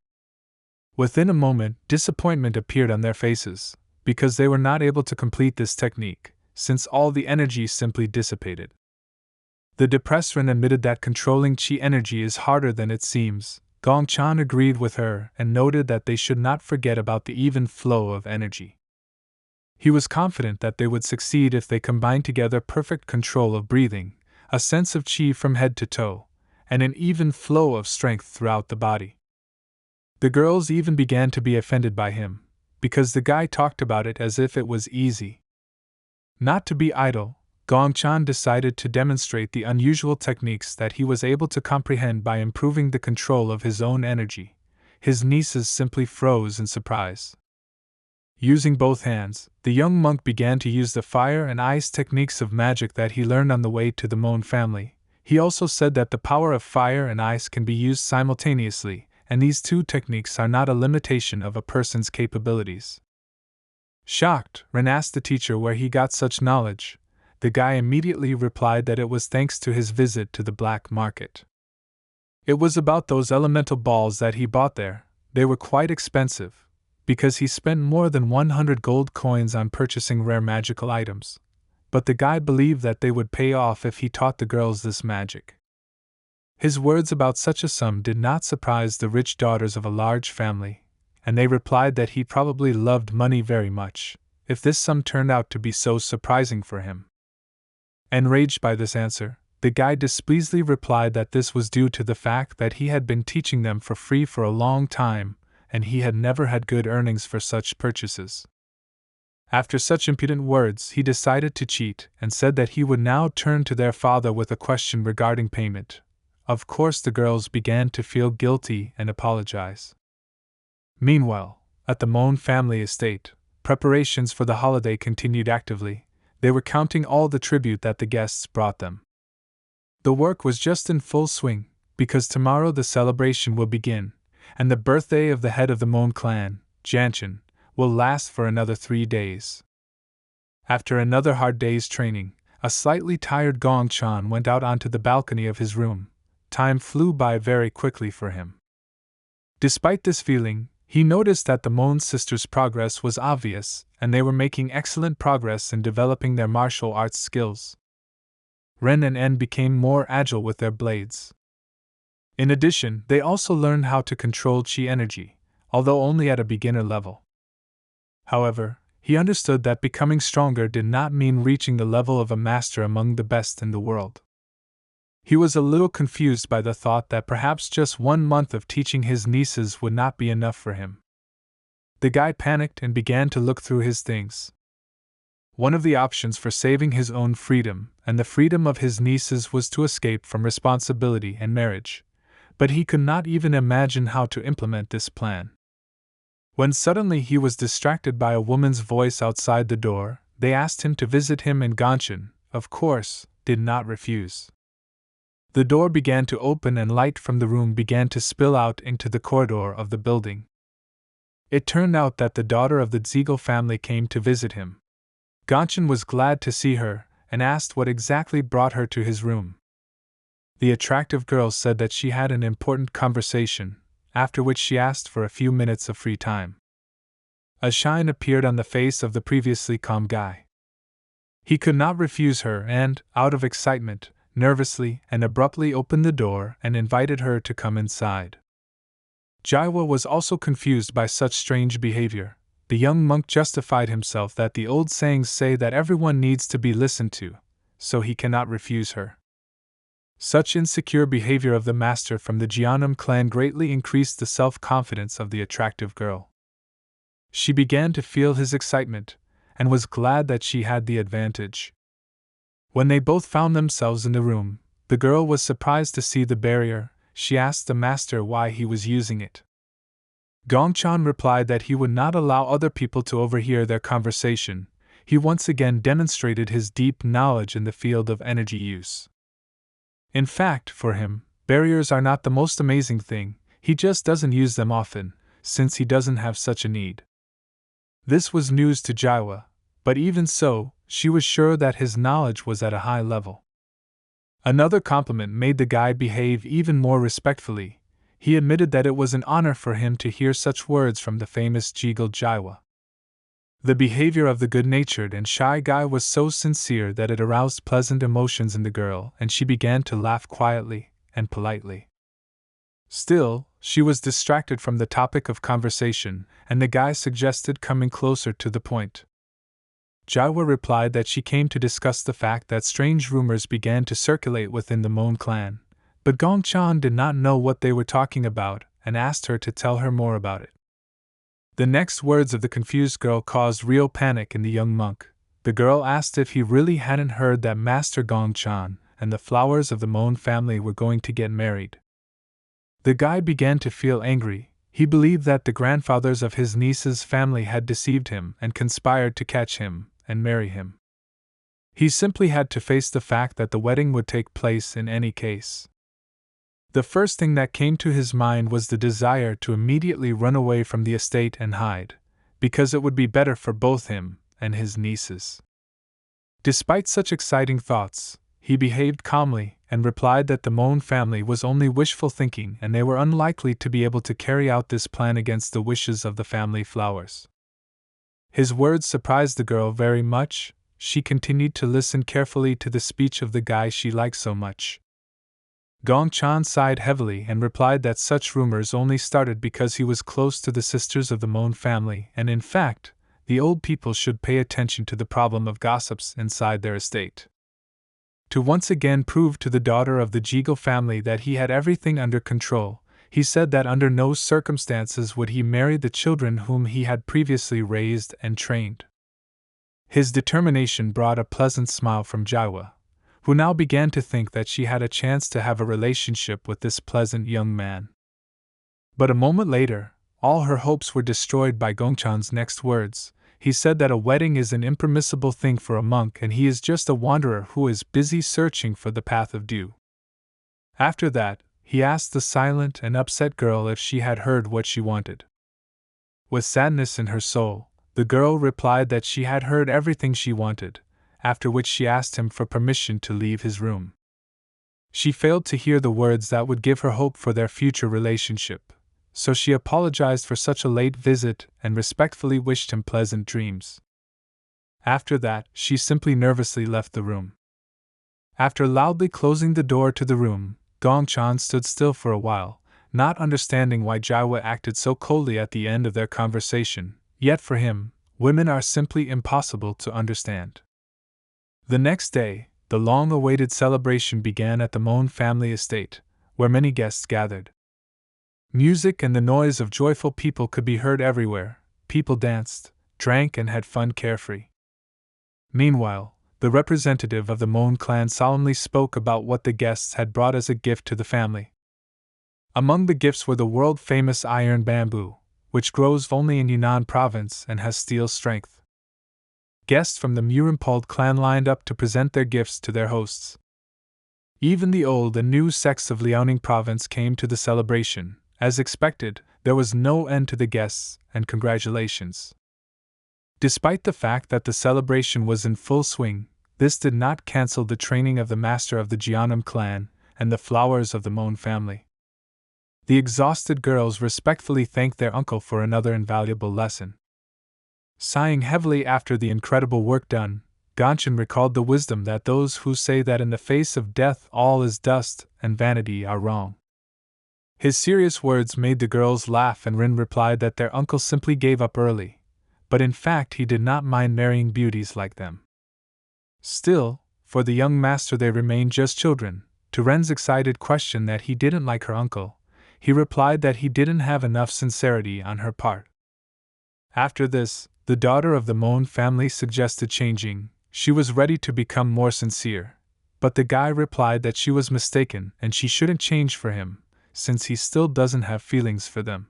Within a moment, disappointment appeared on their faces, because they were not able to complete this technique, since all the energy simply dissipated. The depressed Ren admitted that controlling qi energy is harder than it seems. Gongchan agreed with her and noted that they should not forget about the even flow of energy. He was confident that they would succeed if they combined together perfect control of breathing, a sense of qi from head to toe, and an even flow of strength throughout the body. The girls even began to be offended by him, because the guy talked about it as if it was easy. Not to be idle, Gongchan decided to demonstrate the unusual techniques that he was able to comprehend by improving the control of his own energy. His nieces simply froze in surprise. Using both hands, the young monk began to use the fire and ice techniques of magic that he learned on the way to the Mon family. He also said that the power of fire and ice can be used simultaneously, and these two techniques are not a limitation of a person's capabilities. Shocked, Ren asked the teacher where he got such knowledge. The guy immediately replied that it was thanks to his visit to the black market. It was about those elemental balls that he bought there. They were quite expensive, because he spent more than 100 gold coins on purchasing rare magical items. But the guy believed that they would pay off if he taught the girls this magic. His words about such a sum did not surprise the rich daughters of a large family, and they replied that he probably loved money very much, if this sum turned out to be so surprising for him. Enraged by this answer, the guy displeasedly replied that this was due to the fact that he had been teaching them for free for a long time, and he had never had good earnings for such purchases. After such impudent words, he decided to cheat and said that he would now turn to their father with a question regarding payment. Of course, the girls began to feel guilty and apologize. Meanwhile, at the Mon family estate, preparations for the holiday continued actively. They were counting all the tribute that the guests brought them. The work was just in full swing, because tomorrow the celebration will begin, and the birthday of the head of the Mon clan, Janchin, will last for another 3 days. After another hard day's training, a slightly tired Gong Chan went out onto the balcony of his room. Time flew by very quickly for him. Despite this feeling, he noticed that the Mon sisters' progress was obvious, and they were making excellent progress in developing their martial arts skills. Ren and En became more agile with their blades. In addition, they also learned how to control Qi energy, although only at a beginner level. However, he understood that becoming stronger did not mean reaching the level of a master among the best in the world. He was a little confused by the thought that perhaps just 1 month of teaching his nieces would not be enough for him. The guy panicked and began to look through his things. One of the options for saving his own freedom and the freedom of his nieces was to escape from responsibility and marriage, but he could not even imagine how to implement this plan. When suddenly he was distracted by a woman's voice outside the door, they asked him to visit him, and Gongchen, of course, did not refuse. The door began to open and light from the room began to spill out into the corridor of the building. It turned out that the daughter of the Ziegel family came to visit him. Gongchen was glad to see her, and asked what exactly brought her to his room. The attractive girl said that she had an important conversation, after which she asked for a few minutes of free time. A shine appeared on the face of the previously calm guy. He could not refuse her and, out of excitement, nervously and abruptly opened the door and invited her to come inside. Jaiwa was also confused by such strange behavior. The young monk justified himself that the old sayings say that everyone needs to be listened to, so he cannot refuse her. Such insecure behavior of the master from the Jianum clan greatly increased the self-confidence of the attractive girl. She began to feel his excitement, and was glad that she had the advantage. When they both found themselves in the room, the girl was surprised to see the barrier. She asked the master why he was using it. Gongchan replied that he would not allow other people to overhear their conversation. He once again demonstrated his deep knowledge in the field of energy use. In fact, for him, barriers are not the most amazing thing, he just doesn't use them often, since he doesn't have such a need. This was news to Jaiwa, but even so, she was sure that his knowledge was at a high level. Another compliment made the guy behave even more respectfully. He admitted that it was an honor for him to hear such words from the famous Jigel Jaiwa. The behavior of the good-natured and shy guy was so sincere that it aroused pleasant emotions in the girl, and she began to laugh quietly and politely. Still, she was distracted from the topic of conversation, and the guy suggested coming closer to the point. Jaiwa replied that she came to discuss the fact that strange rumors began to circulate within the Mon clan, but Gongchan did not know what they were talking about and asked her to tell her more about it. The next words of the confused girl caused real panic in the young monk. The girl asked if he really hadn't heard that Master Gongchan and the flowers of the Mon family were going to get married. The guy began to feel angry. He believed that the grandfathers of his niece's family had deceived him and conspired to catch him and marry him. He simply had to face the fact that the wedding would take place in any case. The first thing that came to his mind was the desire to immediately run away from the estate and hide, because it would be better for both him and his nieces. Despite such exciting thoughts, he behaved calmly and replied that the Mon family was only wishful thinking and they were unlikely to be able to carry out this plan against the wishes of the family flowers. His words surprised the girl very much. She continued to listen carefully to the speech of the guy she liked so much. Gongchan sighed heavily and replied that such rumors only started because he was close to the sisters of the Mon family, and in fact, the old people should pay attention to the problem of gossips inside their estate. To once again prove to the daughter of the Jigel family that he had everything under control, he said that under no circumstances would he marry the children whom he had previously raised and trained. His determination brought a pleasant smile from Jaiwa, who now began to think that she had a chance to have a relationship with this pleasant young man. But a moment later, all her hopes were destroyed by Gongchan's next words. He said that a wedding is an impermissible thing for a monk and he is just a wanderer who is busy searching for the path of dew. After that, he asked the silent and upset girl if she had heard what she wanted. With sadness in her soul, the girl replied that she had heard everything she wanted, after which she asked him for permission to leave his room. She failed to hear the words that would give her hope for their future relationship, so she apologized for such a late visit and respectfully wished him pleasant dreams. After that, she simply nervously left the room. After loudly closing the door to the room, Gongchan stood still for a while, not understanding why Jaiwa acted so coldly at the end of their conversation, yet for him, women are simply impossible to understand. The next day, the long-awaited celebration began at the Mon family estate, where many guests gathered. Music and the noise of joyful people could be heard everywhere. People danced, drank, and had fun carefree. Meanwhile, the representative of the Mon clan solemnly spoke about what the guests had brought as a gift to the family. Among the gifts were the world-famous iron bamboo, which grows only in Yunnan province and has steel strength. Guests from the Murimpald clan lined up to present their gifts to their hosts. Even the old and new sects of Liaoning province came to the celebration. As expected, there was no end to the guests and congratulations. Despite the fact that the celebration was in full swing, this did not cancel the training of the master of the Jianam clan and the flowers of the Mon family. The exhausted girls respectfully thanked their uncle for another invaluable lesson. Sighing heavily after the incredible work done, Gongchan recalled the wisdom that those who say that in the face of death all is dust and vanity are wrong. His serious words made the girls laugh, and Rin replied that their uncle simply gave up early, but in fact he did not mind marrying beauties like them. Still, for the young master they remained just children. To Ren's excited question that he didn't like her uncle, he replied that he didn't have enough sincerity on her part. After this, the daughter of the Mon family suggested changing. She was ready to become more sincere, but the guy replied that she was mistaken and she shouldn't change for him, since he still doesn't have feelings for them.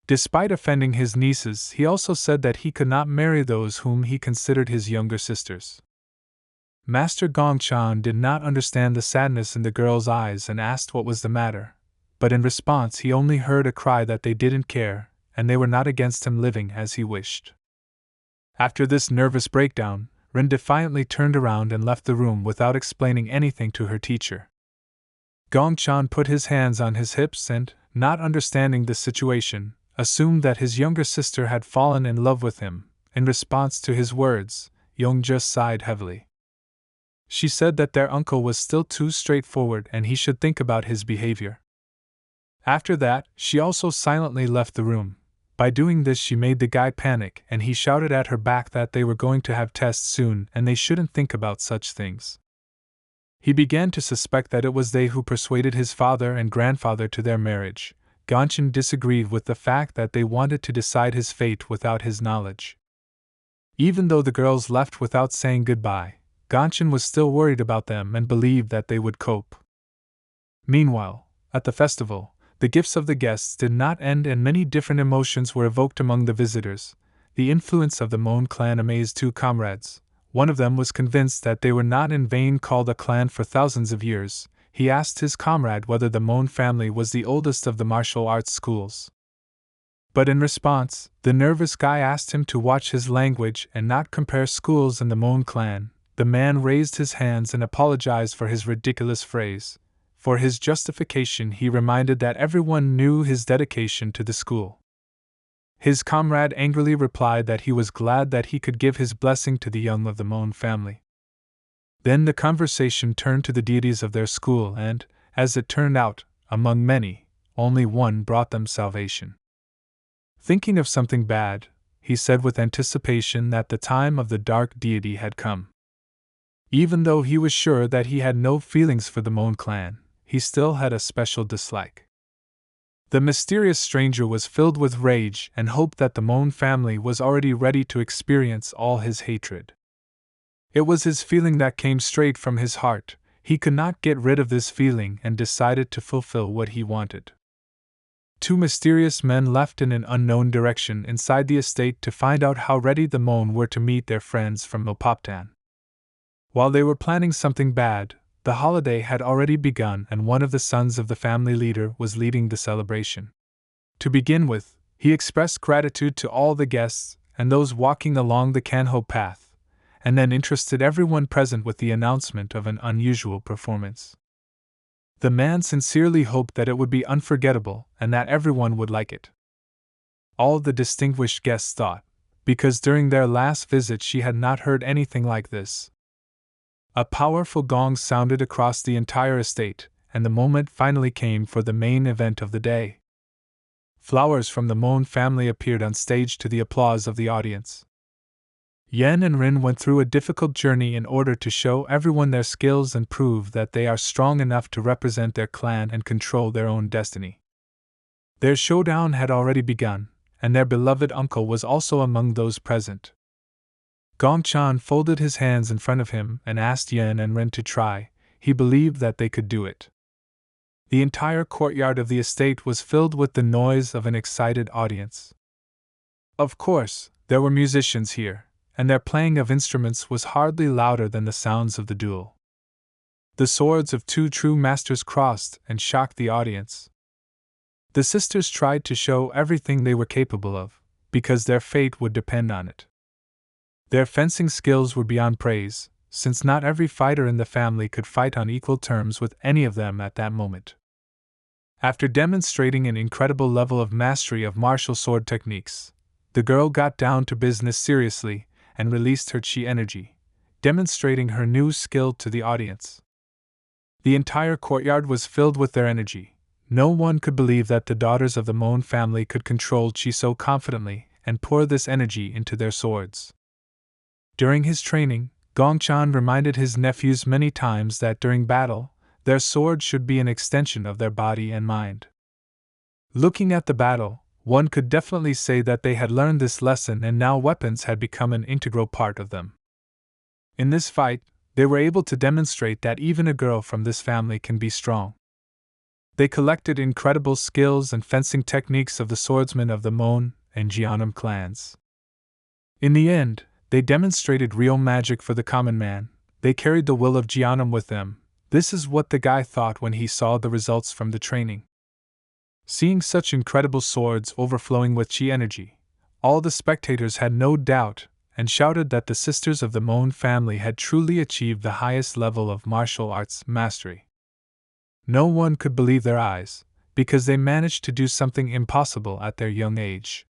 Despite offending his nieces, he also said that he could not marry those whom he considered his younger sisters. Master Gongchan did not understand the sadness in the girl's eyes and asked what was the matter, but in response he only heard a cry that they didn't care, and they were not against him living as he wished. After this nervous breakdown, Rin defiantly turned around and left the room without explaining anything to her teacher. Gongchan put his hands on his hips and, not understanding the situation, assumed that his younger sister had fallen in love with him. In response to his words, Yongja sighed heavily. She said that their uncle was still too straightforward and he should think about his behavior. After that, she also silently left the room. By doing this she made the guy panic, and he shouted at her back that they were going to have tests soon and they shouldn't think about such things. He began to suspect that it was they who persuaded his father and grandfather to their marriage. Gongchan disagreed with the fact that they wanted to decide his fate without his knowledge. Even though the girls left without saying goodbye, Gongchan was still worried about them and believed that they would cope. Meanwhile, at the festival, the gifts of the guests did not end and many different emotions were evoked among the visitors. The influence of the Mon clan amazed two comrades. One of them was convinced that they were not in vain called a clan for thousands of years. He asked his comrade whether the Mon family was the oldest of the martial arts schools. But in response, the nervous guy asked him to watch his language and not compare schools in the Mon clan. The man raised his hands and apologized for his ridiculous phrase. For his justification, he reminded that everyone knew his dedication to the school. His comrade angrily replied that he was glad that he could give his blessing to the young of the Mon family. Then the conversation turned to the deities of their school and, as it turned out, among many, only one brought them salvation. Thinking of something bad, he said with anticipation that the time of the dark deity had come. Even though he was sure that he had no feelings for the Mon clan, he still had a special dislike. The mysterious stranger was filled with rage and hoped that the Mon family was already ready to experience all his hatred. It was his feeling that came straight from his heart. He could not get rid of this feeling and decided to fulfill what he wanted. Two mysterious men left in an unknown direction inside the estate to find out how ready the Mon were to meet their friends from Mopoptan. While they were planning something bad, the holiday had already begun and one of the sons of the family leader was leading the celebration. To begin with, he expressed gratitude to all the guests and those walking along the Kanho path, and then interested everyone present with the announcement of an unusual performance. The man sincerely hoped that it would be unforgettable and that everyone would like it. All the distinguished guests thought, because during their last visit she had not heard anything like this. A powerful gong sounded across the entire estate, and the moment finally came for the main event of the day. Flowers from the Moan family appeared on stage to the applause of the audience. Yen and Rin went through a difficult journey in order to show everyone their skills and prove that they are strong enough to represent their clan and control their own destiny. Their showdown had already begun, and their beloved uncle was also among those present. Gongchan folded his hands in front of him and asked Yen and Ren to try. He believed that they could do it. The entire courtyard of the estate was filled with the noise of an excited audience. Of course, there were musicians here, and their playing of instruments was hardly louder than the sounds of the duel. The swords of two true masters crossed and shocked the audience. The sisters tried to show everything they were capable of, because their fate would depend on it. Their fencing skills were beyond praise, since not every fighter in the family could fight on equal terms with any of them at that moment. After demonstrating an incredible level of mastery of martial sword techniques, the girl got down to business seriously and released her chi energy, demonstrating her new skill to the audience. The entire courtyard was filled with their energy. No one could believe that the daughters of the Moan family could control chi so confidently and pour this energy into their swords. During his training, Gongchan reminded his nephews many times that during battle, their sword should be an extension of their body and mind. Looking at the battle, one could definitely say that they had learned this lesson and now weapons had become an integral part of them. In this fight, they were able to demonstrate that even a girl from this family can be strong. They collected incredible skills and fencing techniques of the swordsmen of the Moan and Jeonnam clans. In the end, they demonstrated real magic for the common man. They carried the will of Jeonnam with them. This is what the guy thought when he saw the results from the training. Seeing such incredible swords overflowing with chi energy, all the spectators had no doubt and shouted that the sisters of the Moan family had truly achieved the highest level of martial arts mastery. No one could believe their eyes, because they managed to do something impossible at their young age.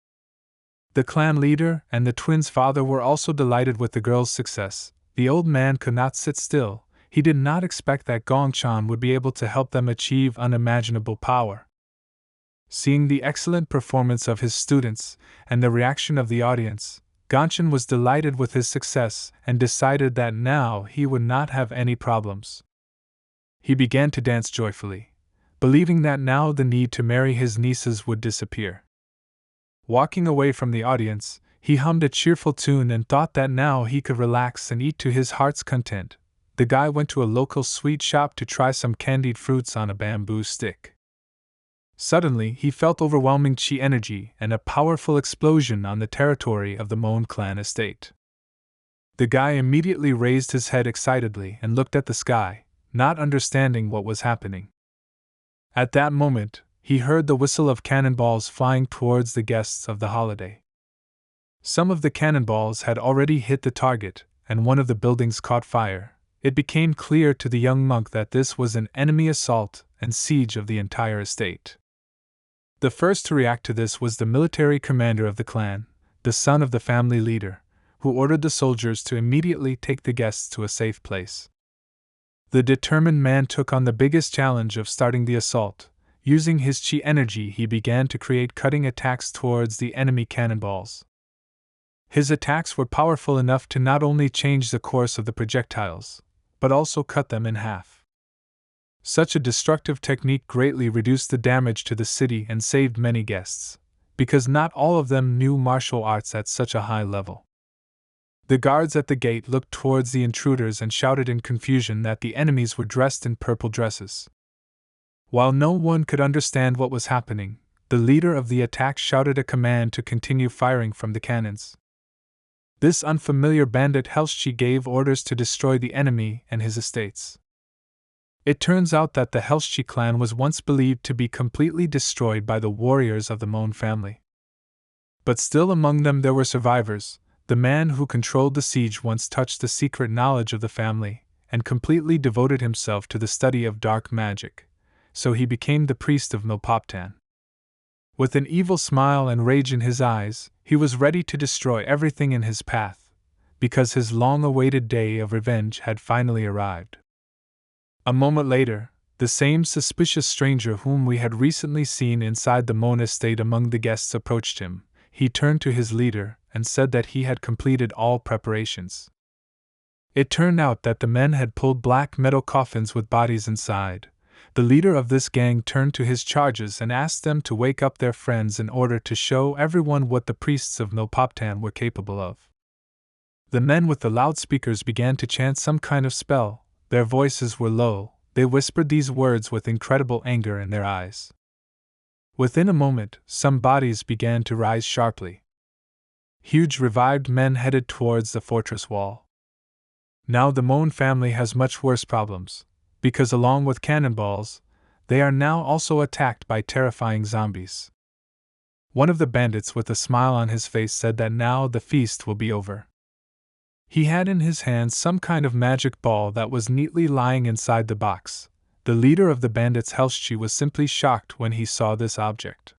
The clan leader and the twins' father were also delighted with the girl's success. The old man could not sit still. He did not expect that Gongchan would be able to help them achieve unimaginable power. Seeing the excellent performance of his students and the reaction of the audience, Gongchan was delighted with his success and decided that now he would not have any problems. He began to dance joyfully, believing that now the need to marry his nieces would disappear. Walking away from the audience, he hummed a cheerful tune and thought that now he could relax and eat to his heart's content. The guy went to a local sweet shop to try some candied fruits on a bamboo stick. Suddenly, he felt overwhelming chi energy and a powerful explosion on the territory of the Moan clan estate. The guy immediately raised his head excitedly and looked at the sky, not understanding what was happening. At that moment, he heard the whistle of cannonballs flying towards the guests of the holiday. Some of the cannonballs had already hit the target, and one of the buildings caught fire. It became clear to the young monk that this was an enemy assault and siege of the entire estate. The first to react to this was the military commander of the clan, the son of the family leader, who ordered the soldiers to immediately take the guests to a safe place. The determined man took on the biggest challenge of starting the assault. Using his chi energy, he began to create cutting attacks towards the enemy cannonballs. His attacks were powerful enough to not only change the course of the projectiles, but also cut them in half. Such a destructive technique greatly reduced the damage to the city and saved many guests, because not all of them knew martial arts at such a high level. The guards at the gate looked towards the intruders and shouted in confusion that the enemies were dressed in purple dresses. While no one could understand what was happening, the leader of the attack shouted a command to continue firing from the cannons. This unfamiliar bandit Helshi gave orders to destroy the enemy and his estates. It turns out that the Helshi clan was once believed to be completely destroyed by the warriors of the Mon family. But still among them there were survivors. The man who controlled the siege once touched the secret knowledge of the family, and completely devoted himself to the study of dark magic, so he became the priest of Milpoptan. With an evil smile and rage in his eyes, he was ready to destroy everything in his path, because his long-awaited day of revenge had finally arrived. A moment later, the same suspicious stranger whom we had recently seen inside the Mon estate among the guests approached him. He turned to his leader and said that he had completed all preparations. It turned out that the men had pulled black metal coffins with bodies inside. The leader of this gang turned to his charges and asked them to wake up their friends in order to show everyone what the priests of Milpoptan were capable of. The men with the loudspeakers began to chant some kind of spell. Their voices were low, they whispered these words with incredible anger in their eyes. Within a moment, some bodies began to rise sharply. Huge revived men headed towards the fortress wall. Now the Mon family has much worse problems, because along with cannonballs, they are now also attacked by terrifying zombies. One of the bandits with a smile on his face said that now the feast will be over. He had in his hands some kind of magic ball that was neatly lying inside the box. The leader of the bandits, Helshi, was simply shocked when he saw this object.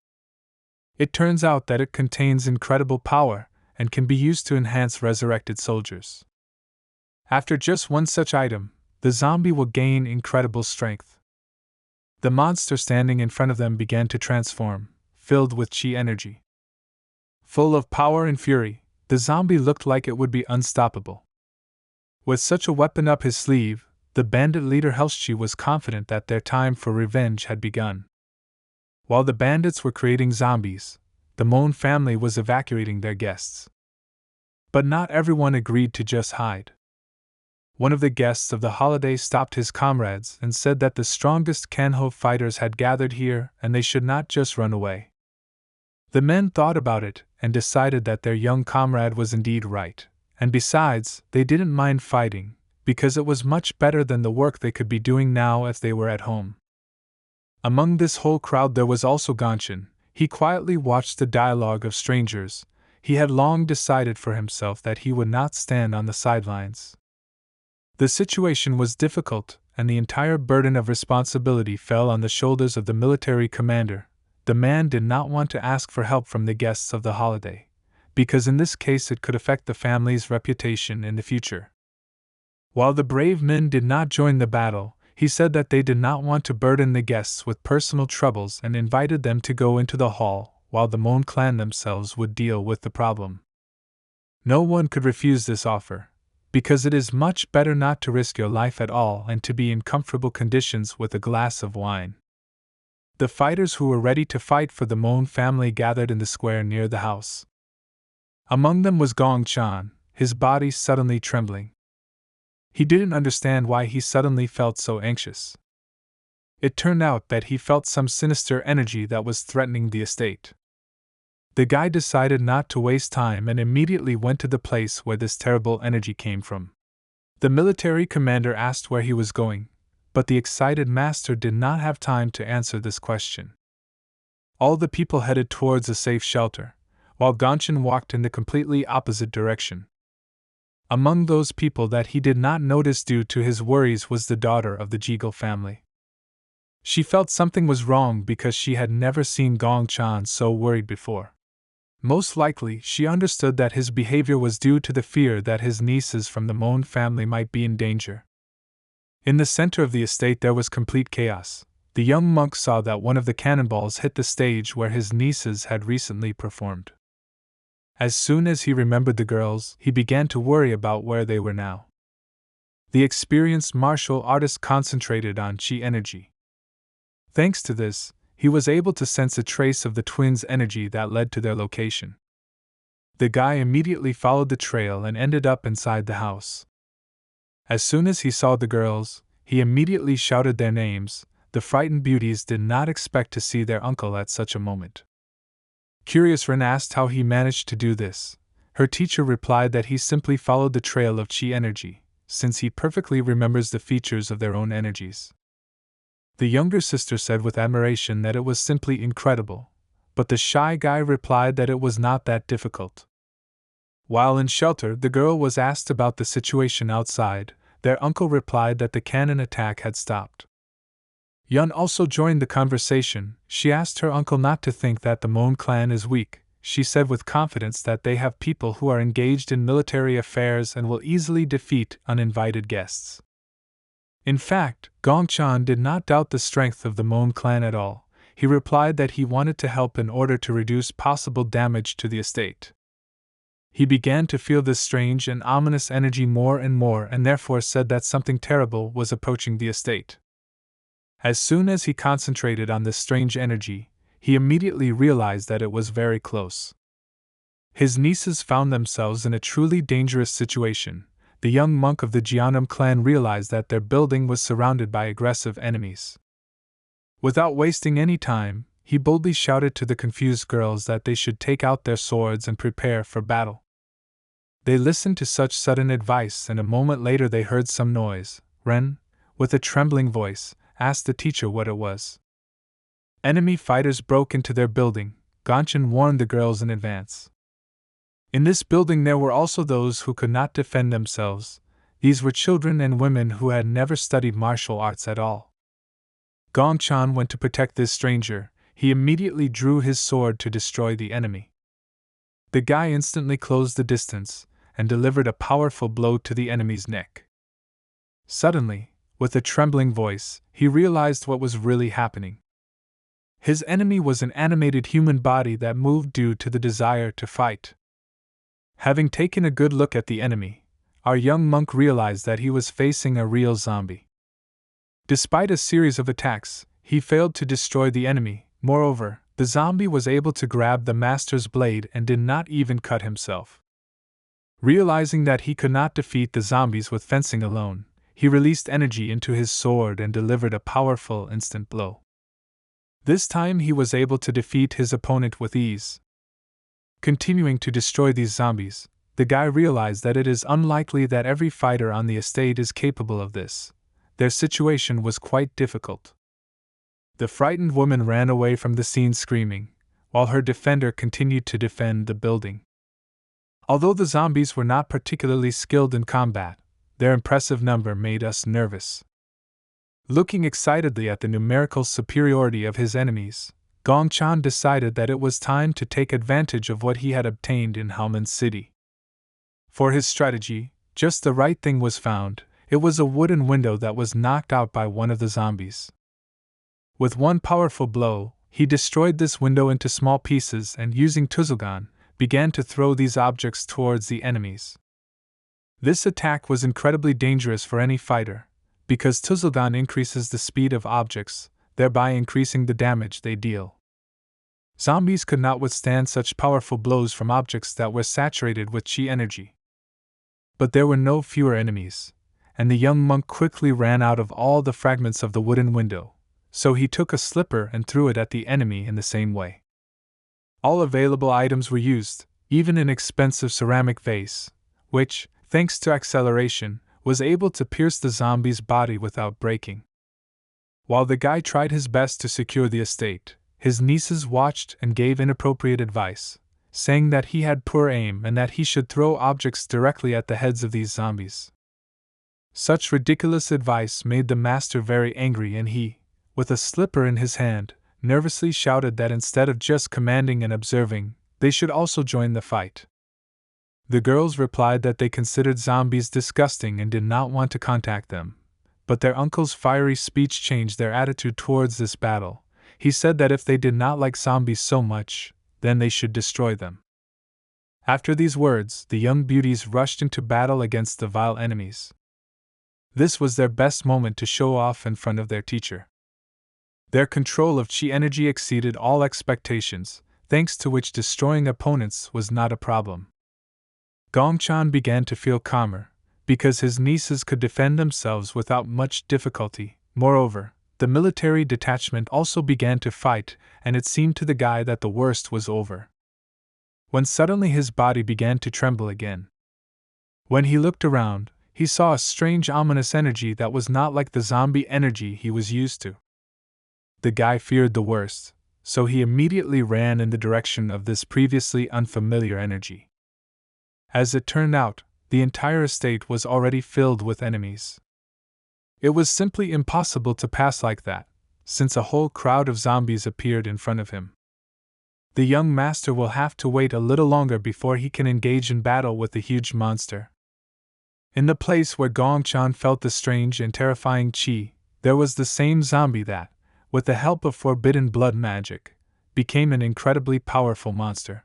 It turns out that it contains incredible power and can be used to enhance resurrected soldiers. After just one such item, the zombie will gain incredible strength. The monster standing in front of them began to transform, filled with chi energy. Full of power and fury, the zombie looked like it would be unstoppable. With such a weapon up his sleeve, the bandit leader Helshi was confident that their time for revenge had begun. While the bandits were creating zombies, the Mon family was evacuating their guests. But not everyone agreed to just hide. One of the guests of the holiday stopped his comrades and said that the strongest Kanho fighters had gathered here and they should not just run away. The men thought about it and decided that their young comrade was indeed right, and besides, they didn't mind fighting, because it was much better than the work they could be doing now as they were at home. Among this whole crowd there was also Gonshin. He quietly watched the dialogue of strangers. He had long decided for himself that he would not stand on the sidelines. The situation was difficult, and the entire burden of responsibility fell on the shoulders of the military commander. The man did not want to ask for help from the guests of the holiday, because in this case it could affect the family's reputation in the future. While the brave men did not join the battle, he said that they did not want to burden the guests with personal troubles and invited them to go into the hall while the Mon clan themselves would deal with the problem. No one could refuse this offer, because it is much better not to risk your life at all and to be in comfortable conditions with a glass of wine. The fighters who were ready to fight for the Mon family gathered in the square near the house. Among them was Gong Chan, his body suddenly trembling. He didn't understand why he suddenly felt so anxious. It turned out that he felt some sinister energy that was threatening the estate. The guy decided not to waste time and immediately went to the place where this terrible energy came from. The military commander asked where he was going, but the excited master did not have time to answer this question. All the people headed towards a safe shelter, while Gonshin walked in the completely opposite direction. Among those people that he did not notice due to his worries was the daughter of the Jeagle family. She felt something was wrong because she had never seen Gong Chan so worried before. Most likely, she understood that his behavior was due to the fear that his nieces from the Mon family might be in danger. In the center of the estate there was complete chaos. The young monk saw that one of the cannonballs hit the stage where his nieces had recently performed. As soon as he remembered the girls, he began to worry about where they were now. The experienced martial artist concentrated on chi energy. Thanks to this, he was able to sense a trace of the twins' energy that led to their location. The guy immediately followed the trail and ended up inside the house. As soon as he saw the girls, he immediately shouted their names. The frightened beauties did not expect to see their uncle at such a moment. Curious Ren asked how he managed to do this. Her teacher replied that he simply followed the trail of chi energy, since he perfectly remembers the features of their own energies. The younger sister said with admiration that it was simply incredible, but the shy guy replied that it was not that difficult. While in shelter, the girl was asked about the situation outside. Their uncle replied that the cannon attack had stopped. Yun also joined the conversation. She asked her uncle not to think that the Mon clan is weak. She said with confidence that they have people who are engaged in military affairs and will easily defeat uninvited guests. In fact, Gongchan did not doubt the strength of the Mon clan at all. He replied that he wanted to help in order to reduce possible damage to the estate. He began to feel this strange and ominous energy more and more, and therefore said that something terrible was approaching the estate. As soon as he concentrated on this strange energy, he immediately realized that it was very close. His nieces found themselves in a truly dangerous situation. The young monk of the Jianum clan realized that their building was surrounded by aggressive enemies. Without wasting any time, he boldly shouted to the confused girls that they should take out their swords and prepare for battle. They listened to such sudden advice, and a moment later they heard some noise. Ren, with a trembling voice, asked the teacher what it was. Enemy fighters broke into their building. Gongchan warned the girls in advance. In this building there were also those who could not defend themselves. These were children and women who had never studied martial arts at all. Gongchan went to protect this stranger. He immediately drew his sword to destroy the enemy. The guy instantly closed the distance and delivered a powerful blow to the enemy's neck. Suddenly, with a trembling voice, he realized what was really happening. His enemy was an animated human body that moved due to the desire to fight. Having taken a good look at the enemy, our young monk realized that he was facing a real zombie. Despite a series of attacks, he failed to destroy the enemy. Moreover, the zombie was able to grab the master's blade and did not even cut himself. Realizing that he could not defeat the zombies with fencing alone, he released energy into his sword and delivered a powerful instant blow. This time he was able to defeat his opponent with ease. Continuing to destroy these zombies, the guy realized that it is unlikely that every fighter on the estate is capable of this. Their situation was quite difficult. The frightened woman ran away from the scene screaming, while her defender continued to defend the building. Although the zombies were not particularly skilled in combat, their impressive number made us nervous. Looking excitedly at the numerical superiority of his enemies, Gongchan decided that it was time to take advantage of what he had obtained in Haomen City. For his strategy, just the right thing was found. It was a wooden window that was knocked out by one of the zombies. With one powerful blow, he destroyed this window into small pieces and, using Tuzulgan, began to throw these objects towards the enemies. This attack was incredibly dangerous for any fighter, because Tuzulgan increases the speed of objects, thereby increasing the damage they deal. Zombies could not withstand such powerful blows from objects that were saturated with chi energy. But there were no fewer enemies, and the young monk quickly ran out of all the fragments of the wooden window, so he took a slipper and threw it at the enemy in the same way. All available items were used, even an expensive ceramic vase, which, thanks to acceleration, was able to pierce the zombie's body without breaking. While the guy tried his best to secure the estate, his nieces watched and gave inappropriate advice, saying that he had poor aim and that he should throw objects directly at the heads of these zombies. Such ridiculous advice made the master very angry, and he, with a slipper in his hand, nervously shouted that instead of just commanding and observing, they should also join the fight. The girls replied that they considered zombies disgusting and did not want to contact them, but their uncle's fiery speech changed their attitude towards this battle. He said that if they did not like zombies so much, then they should destroy them. After these words, the young beauties rushed into battle against the vile enemies. This was their best moment to show off in front of their teacher. Their control of chi energy exceeded all expectations, thanks to which destroying opponents was not a problem. Gongchan began to feel calmer, because his nieces could defend themselves without much difficulty. Moreover, the military detachment also began to fight, and it seemed to the guy that the worst was over. When suddenly his body began to tremble again. When he looked around, he saw a strange ominous energy that was not like the zombie energy he was used to. The guy feared the worst, so he immediately ran in the direction of this previously unfamiliar energy. As it turned out, the entire estate was already filled with enemies. It was simply impossible to pass like that, since a whole crowd of zombies appeared in front of him. The young master will have to wait a little longer before he can engage in battle with the huge monster. In the place where Gongchan felt the strange and terrifying chi, there was the same zombie that, with the help of forbidden blood magic, became an incredibly powerful monster.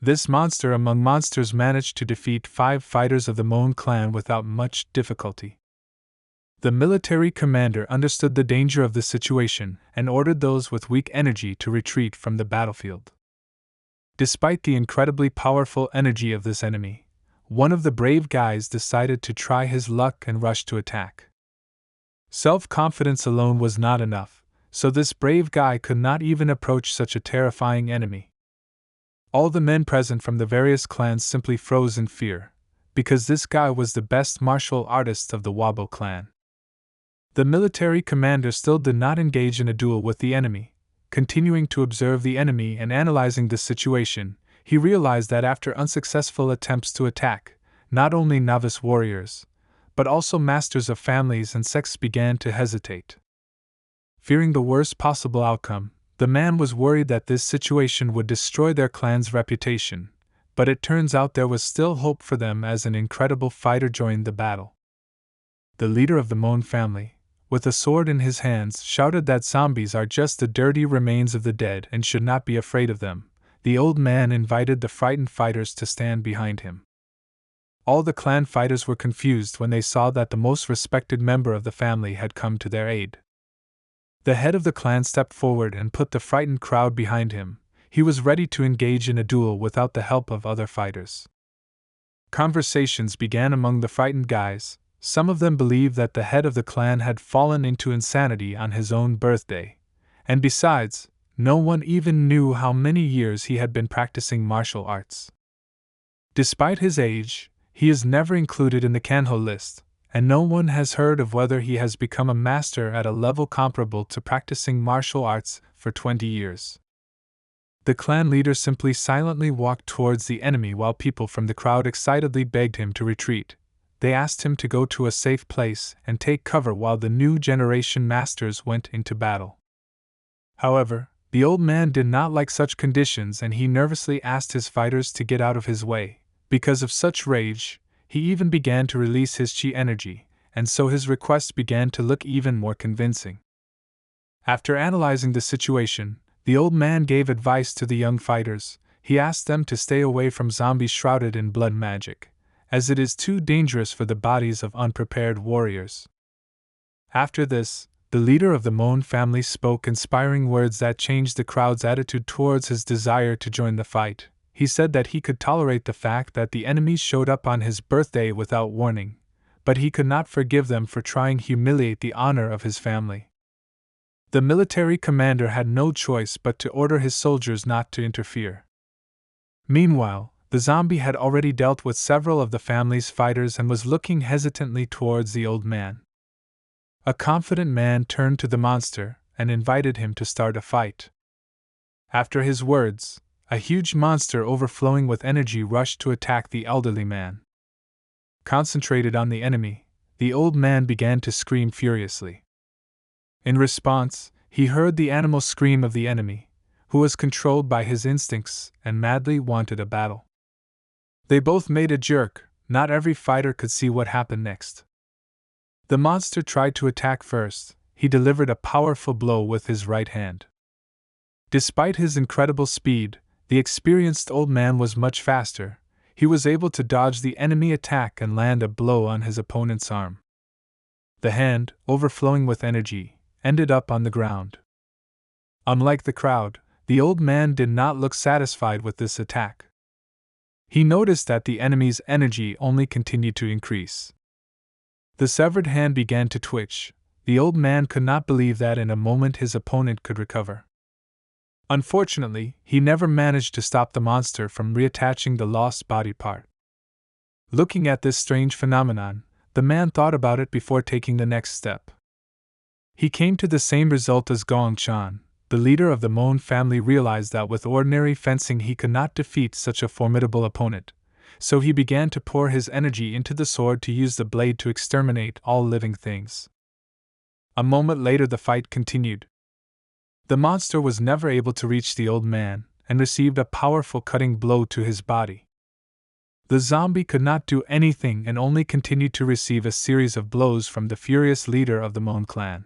This monster among monsters managed to defeat 5 fighters of the Mon clan without much difficulty. The military commander understood the danger of the situation and ordered those with weak energy to retreat from the battlefield. Despite the incredibly powerful energy of this enemy, one of the brave guys decided to try his luck and rush to attack. Self-confidence alone was not enough, so this brave guy could not even approach such a terrifying enemy. All the men present from the various clans simply froze in fear, because this guy was the best martial artist of the Wabo clan. The military commander still did not engage in a duel with the enemy. Continuing to observe the enemy and analyzing the situation, he realized that after unsuccessful attempts to attack, not only novice warriors, but also masters of families and sects began to hesitate. Fearing the worst possible outcome, the man was worried that this situation would destroy their clan's reputation, but it turns out there was still hope for them as an incredible fighter joined the battle. The leader of the Mon family, with a sword in his hands, shouted that zombies are just the dirty remains of the dead and should not be afraid of them. The old man invited the frightened fighters to stand behind him. All the clan fighters were confused when they saw that the most respected member of the family had come to their aid. The head of the clan stepped forward and put the frightened crowd behind him. He was ready to engage in a duel without the help of other fighters. Conversations began among the frightened guys. Some of them believed that the head of the clan had fallen into insanity on his own birthday, and besides, no one even knew how many years he had been practicing martial arts. Despite his age, he is never included in the Kanho list, and no one has heard of whether he has become a master at a level comparable to practicing martial arts for 20 years. The clan leader simply silently walked towards the enemy while people from the crowd excitedly begged him to retreat. They asked him to go to a safe place and take cover while the new generation masters went into battle. However, the old man did not like such conditions and he nervously asked his fighters to get out of his way. Because of such rage, he even began to release his chi energy, and so his request began to look even more convincing. After analyzing the situation, the old man gave advice to the young fighters. He asked them to stay away from zombies shrouded in blood magic, as it is too dangerous for the bodies of unprepared warriors. After this, the leader of the Mon family spoke inspiring words that changed the crowd's attitude towards his desire to join the fight. He said that he could tolerate the fact that the enemies showed up on his birthday without warning, but he could not forgive them for trying to humiliate the honor of his family. The military commander had no choice but to order his soldiers not to interfere. Meanwhile, the zombie had already dealt with several of the family's fighters and was looking hesitantly towards the old man. A confident man turned to the monster and invited him to start a fight. After his words, a huge monster overflowing with energy rushed to attack the elderly man. Concentrated on the enemy, the old man began to scream furiously. In response, he heard the animal scream of the enemy, who was controlled by his instincts and madly wanted a battle. They both made a jerk. Not every fighter could see what happened next. The monster tried to attack first. He delivered a powerful blow with his right hand. Despite his incredible speed, the experienced old man was much faster. He was able to dodge the enemy attack and land a blow on his opponent's arm. The hand, overflowing with energy, ended up on the ground. Unlike the crowd, the old man did not look satisfied with this attack. He noticed that the enemy's energy only continued to increase. The severed hand began to twitch. The old man could not believe that in a moment his opponent could recover. Unfortunately, he never managed to stop the monster from reattaching the lost body part. Looking at this strange phenomenon, the man thought about it before taking the next step. He came to the same result as Gong Chan. The leader of the Mon family realized that with ordinary fencing he could not defeat such a formidable opponent, so he began to pour his energy into the sword to use the blade to exterminate all living things. A moment later the fight continued. The monster was never able to reach the old man, and received a powerful cutting blow to his body. The zombie could not do anything and only continued to receive a series of blows from the furious leader of the Mon clan.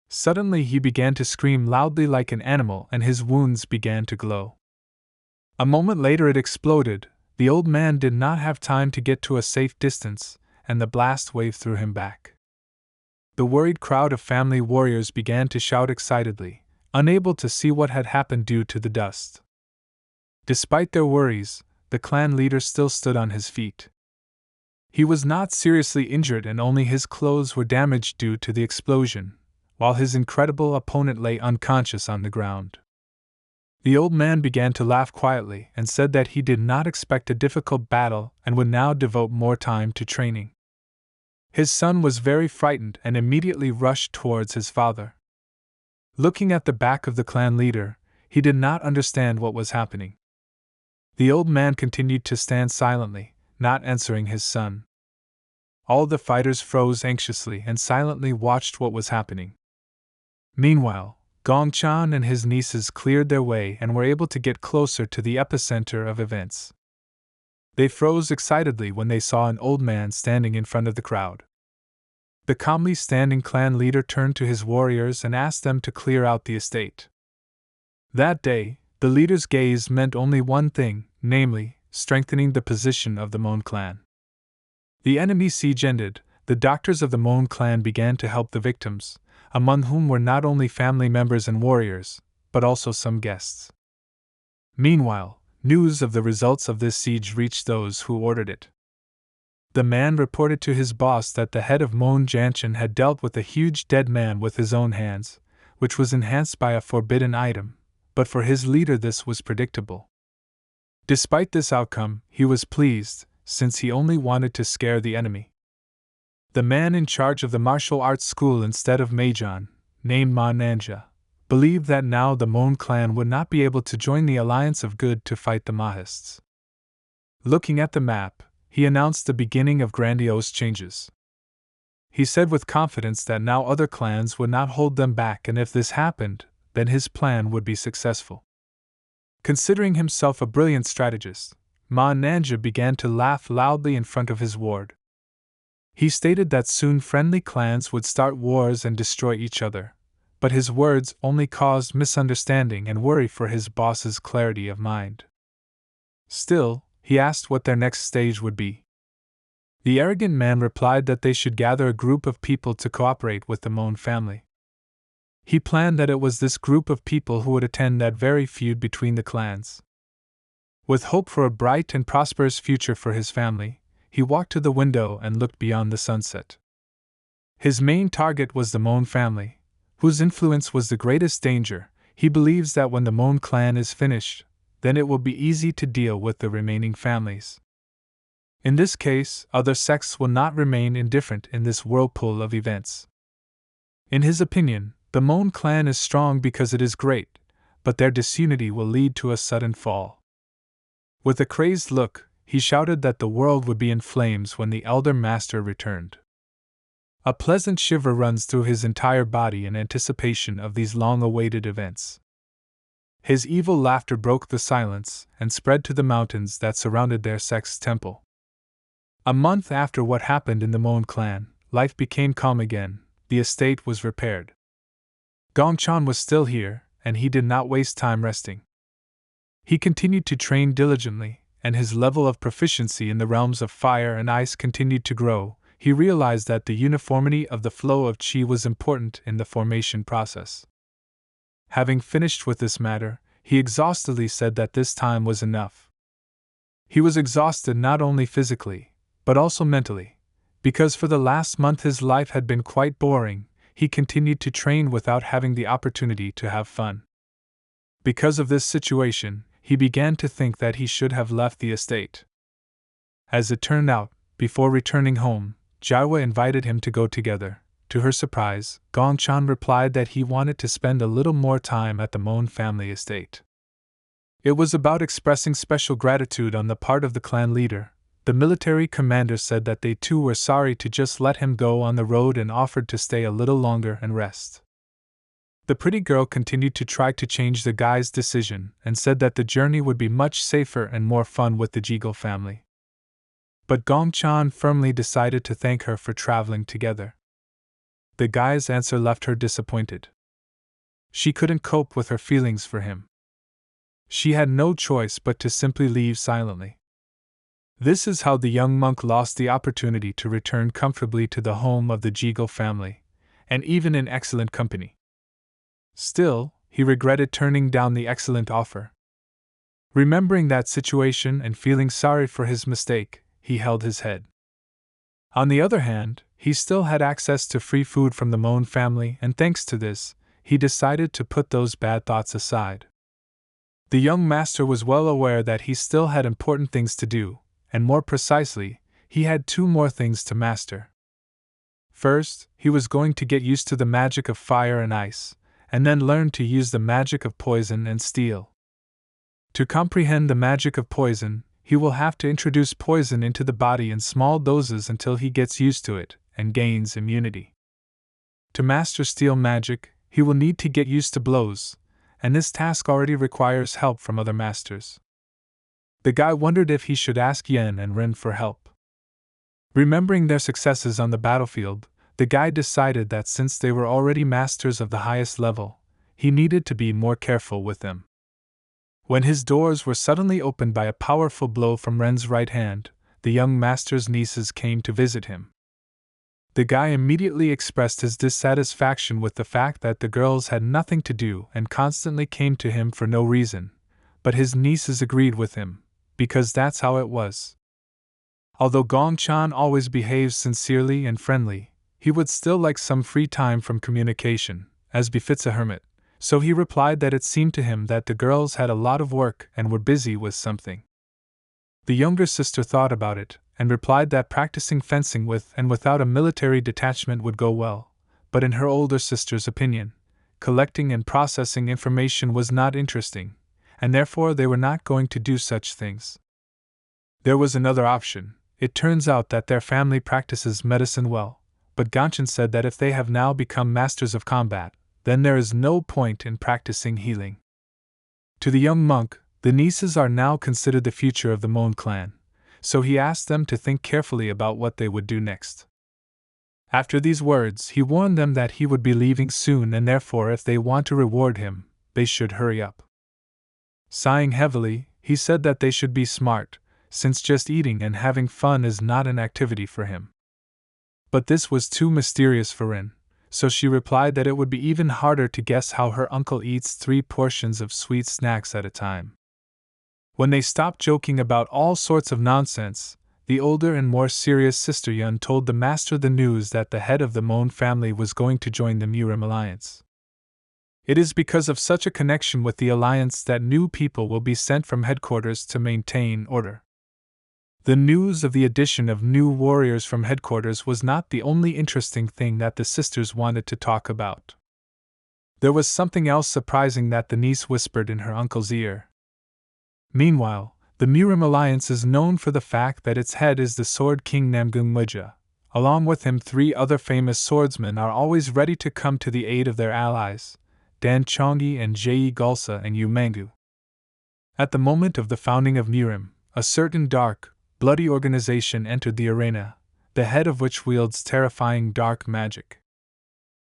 Suddenly he began to scream loudly like an animal and his wounds began to glow. A moment later it exploded. The old man did not have time to get to a safe distance, and the blast wave threw him back. The worried crowd of family warriors began to shout excitedly, unable to see what had happened due to the dust. Despite their worries, the clan leader still stood on his feet. He was not seriously injured and only his clothes were damaged due to the explosion, while his incredible opponent lay unconscious on the ground. The old man began to laugh quietly and said that he did not expect a difficult battle and would now devote more time to training. His son was very frightened and immediately rushed towards his father. Looking at the back of the clan leader, he did not understand what was happening. The old man continued to stand silently, not answering his son. All the fighters froze anxiously and silently watched what was happening. Meanwhile, Gong Chan and his nieces cleared their way and were able to get closer to the epicenter of events. They froze excitedly when they saw an old man standing in front of the crowd. The calmly standing clan leader turned to his warriors and asked them to clear out the estate. That day, the leader's gaze meant only one thing, namely, strengthening the position of the Mon clan. The enemy siege ended, the doctors of the Mon clan began to help the victims, among whom were not only family members and warriors, but also some guests. Meanwhile, news of the results of this siege reached those who ordered it. The man reported to his boss that the head of Mon Janchen had dealt with a huge dead man with his own hands, which was enhanced by a forbidden item, but for his leader this was predictable. Despite this outcome, he was pleased, since he only wanted to scare the enemy. The man in charge of the martial arts school instead of Meijan, named Manhwa, believed that now the Mon clan would not be able to join the Alliance of Good to fight the Mahists. Looking at the map, he announced the beginning of grandiose changes. He said with confidence that now other clans would not hold them back, and if this happened, then his plan would be successful. Considering himself a brilliant strategist, Manhwa began to laugh loudly in front of his ward. He stated that soon friendly clans would start wars and destroy each other, but his words only caused misunderstanding and worry for his boss's clarity of mind. Still, he asked what their next stage would be. The arrogant man replied that they should gather a group of people to cooperate with the Mon family. He planned that it was this group of people who would attend that very feud between the clans. With hope for a bright and prosperous future for his family, he walked to the window and looked beyond the sunset. His main target was the Mon family, whose influence was the greatest danger. He believes that when the Mon clan is finished, then it will be easy to deal with the remaining families. In this case, other sects will not remain indifferent in this whirlpool of events. In his opinion, the Mon clan is strong because it is great, but their disunity will lead to a sudden fall. With a crazed look, he shouted that the world would be in flames when the elder master returned. A pleasant shiver runs through his entire body in anticipation of these long-awaited events. His evil laughter broke the silence and spread to the mountains that surrounded their sect's temple. A month after what happened in the Mon clan, life became calm again. The estate was repaired. Gong Chan was still here, and he did not waste time resting. He continued to train diligently, and his level of proficiency in the realms of fire and ice continued to grow. He realized that the uniformity of the flow of qi was important in the formation process. Having finished with this matter, he exhaustedly said that this time was enough. He was exhausted not only physically, but also mentally, because for the last month his life had been quite boring. He continued to train without having the opportunity to have fun. Because of this situation, he began to think that he should have left the estate. As it turned out, before returning home, Jawa invited him to go together To her surprise, Gong Chan replied that he wanted to spend a little more time at the Mon family estate. It was about expressing special gratitude on the part of the clan leader. The military commander said that they too were sorry to just let him go on the road and offered to stay a little longer and rest. The pretty girl continued to try to change the guy's decision and said that the journey would be much safer and more fun with the Jeagle family. But Gong Chan firmly decided to thank her for traveling together. The guy's answer left her disappointed. She couldn't cope with her feelings for him. She had no choice but to simply leave silently. This is how the young monk lost the opportunity to return comfortably to the home of the Jeagle family, and even in excellent company. Still, he regretted turning down the excellent offer. Remembering that situation and feeling sorry for his mistake, he held his head. On the other hand, he still had access to free food from the Mon family, and thanks to this, he decided to put those bad thoughts aside. The young master was well aware that he still had important things to do, and more precisely, he had 2 more things to master. First, he was going to get used to the magic of fire and ice, and then learn to use the magic of poison and steel. To comprehend the magic of poison, he will have to introduce poison into the body in small doses until he gets used to it and gains immunity. To master steel magic, he will need to get used to blows, and this task already requires help from other masters. The guy wondered if he should ask Yen and Ren for help. Remembering their successes on the battlefield, the guy decided that since they were already masters of the highest level, he needed to be more careful with them. When his doors were suddenly opened by a powerful blow from Ren's right hand, the young master's nieces came to visit him. The guy immediately expressed his dissatisfaction with the fact that the girls had nothing to do and constantly came to him for no reason, but his nieces agreed with him, because that's how it was. Although Gong Chan always behaves sincerely and friendly, he would still like some free time from communication, as befits a hermit, so he replied that it seemed to him that the girls had a lot of work and were busy with something. The younger sister thought about it, and replied that practicing fencing with and without a military detachment would go well, but in her older sister's opinion, collecting and processing information was not interesting, and therefore they were not going to do such things. There was another option. It turns out that their family practices medicine well, but Gongchen said that if they have now become masters of combat, then there is no point in practicing healing. To the young monk, the nieces are now considered the future of the Mon clan, so he asked them to think carefully about what they would do next. After these words, he warned them that he would be leaving soon, and therefore if they want to reward him, they should hurry up. Sighing heavily, he said that they should be smart, since just eating and having fun is not an activity for him. But this was too mysterious for Rin, so she replied that it would be even harder to guess how her uncle eats 3 portions of sweet snacks at a time. When they stopped joking about all sorts of nonsense, the older and more serious sister Yun told the master the news that the head of the Mon family was going to join the Murim alliance. It is because of such a connection with the alliance that new people will be sent from headquarters to maintain order. The news of the addition of new warriors from headquarters was not the only interesting thing that the sisters wanted to talk about. There was something else surprising that the niece whispered in her uncle's ear. Meanwhile, the Murim alliance is known for the fact that its head is the Sword King Namgung Muja. Along with him, 3 other famous swordsmen are always ready to come to the aid of their allies, Dan Chongyi and Jie Gulsa and Yu Mangu. At the moment of the founding of Murim, a certain dark, bloody organization entered the arena, the head of which wields terrifying dark magic.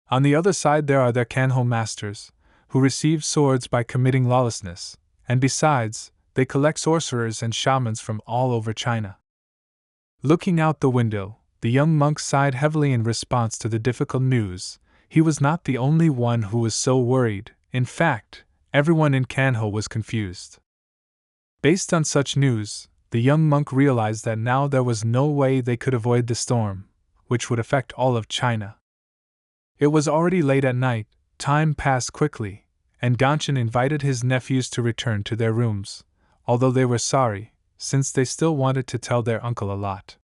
On the other side there are their Kanho masters, who receive swords by committing lawlessness, and besides, they collect sorcerers and shamans from all over China. Looking out the window, the young monk sighed heavily in response to the difficult news. He was not the only one who was so worried. In fact, everyone in Kanho was confused. Based on such news, the young monk realized that now there was no way they could avoid the storm, which would affect all of China. It was already late at night, time passed quickly, and Gongchen invited his nephews to return to their rooms, although they were sorry, since they still wanted to tell their uncle a lot.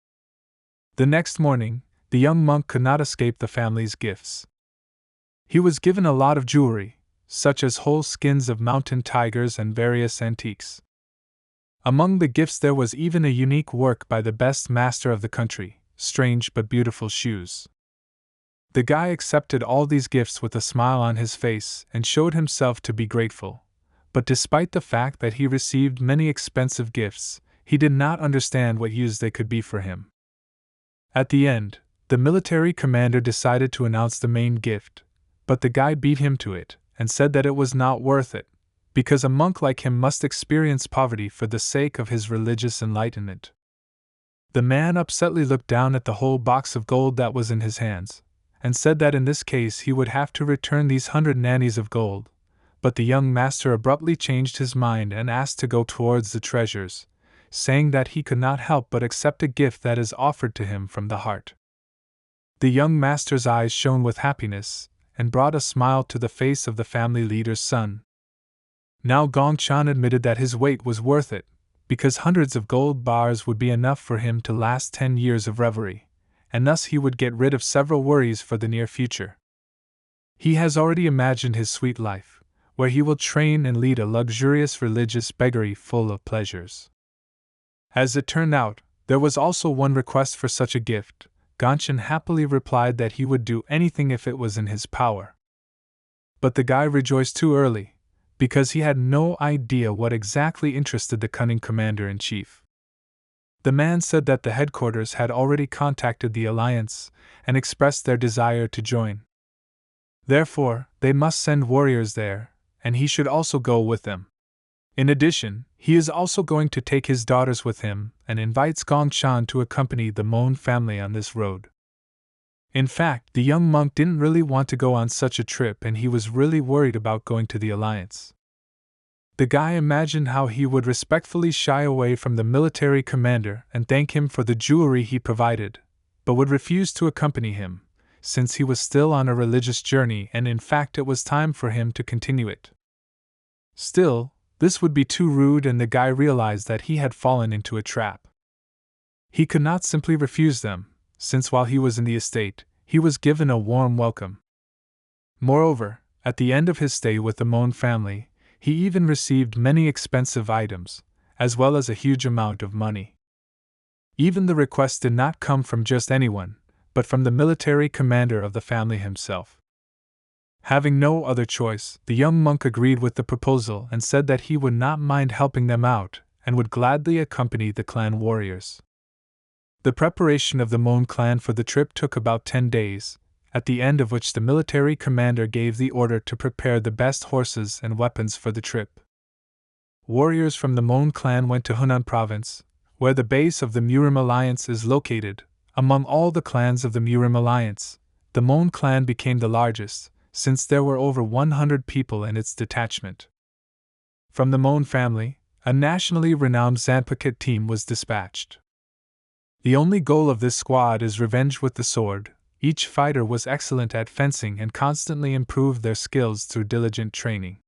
The next morning, the young monk could not escape the family's gifts. He was given a lot of jewelry, such as whole skins of mountain tigers and various antiques. Among the gifts there was even a unique work by the best master of the country, strange but beautiful shoes. The guy accepted all these gifts with a smile on his face and showed himself to be grateful, but despite the fact that he received many expensive gifts, he did not understand what use they could be for him. At the end, the military commander decided to announce the main gift, but the guy beat him to it and said that it was not worth it, because a monk like him must experience poverty for the sake of his religious enlightenment. The man upsetly looked down at the whole box of gold that was in his hands, and said that in this case he would have to return these 100 nannies of gold, but the young master abruptly changed his mind and asked to go towards the treasures, saying that he could not help but accept a gift that is offered to him from the heart. The young master's eyes shone with happiness, and brought a smile to the face of the family leader's son. Now Gongchan admitted that his weight was worth it, because hundreds of gold bars would be enough for him to last 10 years of reverie, and thus he would get rid of several worries for the near future. He has already imagined his sweet life, where he will train and lead a luxurious religious beggary full of pleasures. As it turned out, there was also one request for such a gift. Gongchan happily replied that he would do anything if it was in his power. But the guy rejoiced too early, because he had no idea what exactly interested the cunning commander-in-chief. The man said that the headquarters had already contacted the alliance and expressed their desire to join. Therefore, they must send warriors there, and he should also go with them. In addition, he is also going to take his daughters with him and invites Gongchan to accompany the Mon family on this road. In fact, the young monk didn't really want to go on such a trip and he was really worried about going to the alliance. The guy imagined how he would respectfully shy away from the military commander and thank him for the jewelry he provided, but would refuse to accompany him, since he was still on a religious journey and in fact it was time for him to continue it. Still, this would be too rude and the guy realized that he had fallen into a trap. He could not simply refuse them, since while he was in the estate, he was given a warm welcome. Moreover, at the end of his stay with the Mon family, he even received many expensive items, as well as a huge amount of money. Even the request did not come from just anyone, but from the military commander of the family himself. Having no other choice, the young monk agreed with the proposal and said that he would not mind helping them out and would gladly accompany the clan warriors. The preparation of the Mon clan for the trip took about 10 days, at the end of which the military commander gave the order to prepare the best horses and weapons for the trip. Warriors from the Mon clan went to Hunan province, where the base of the Murim Alliance is located. Among all the clans of the Murim Alliance, the Mon clan became the largest, since there were over 100 people in its detachment. From the Mon family, a nationally renowned Zanpaket team was dispatched. The only goal of this squad is revenge with the sword. Each fighter was excellent at fencing and constantly improved their skills through diligent training.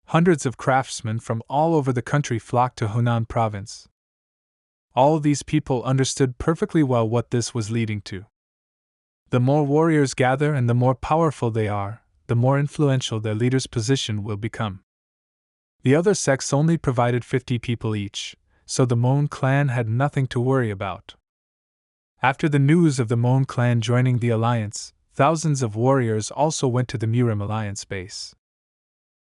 Hundreds of craftsmen from all over the country flocked to Hunan province. All these people understood perfectly well what this was leading to. The more warriors gather and the more powerful they are, the more influential their leader's position will become. The other sects only provided 50 people each, so the Mon clan had nothing to worry about. After the news of the Mon clan joining the alliance, thousands of warriors also went to the Murim Alliance base.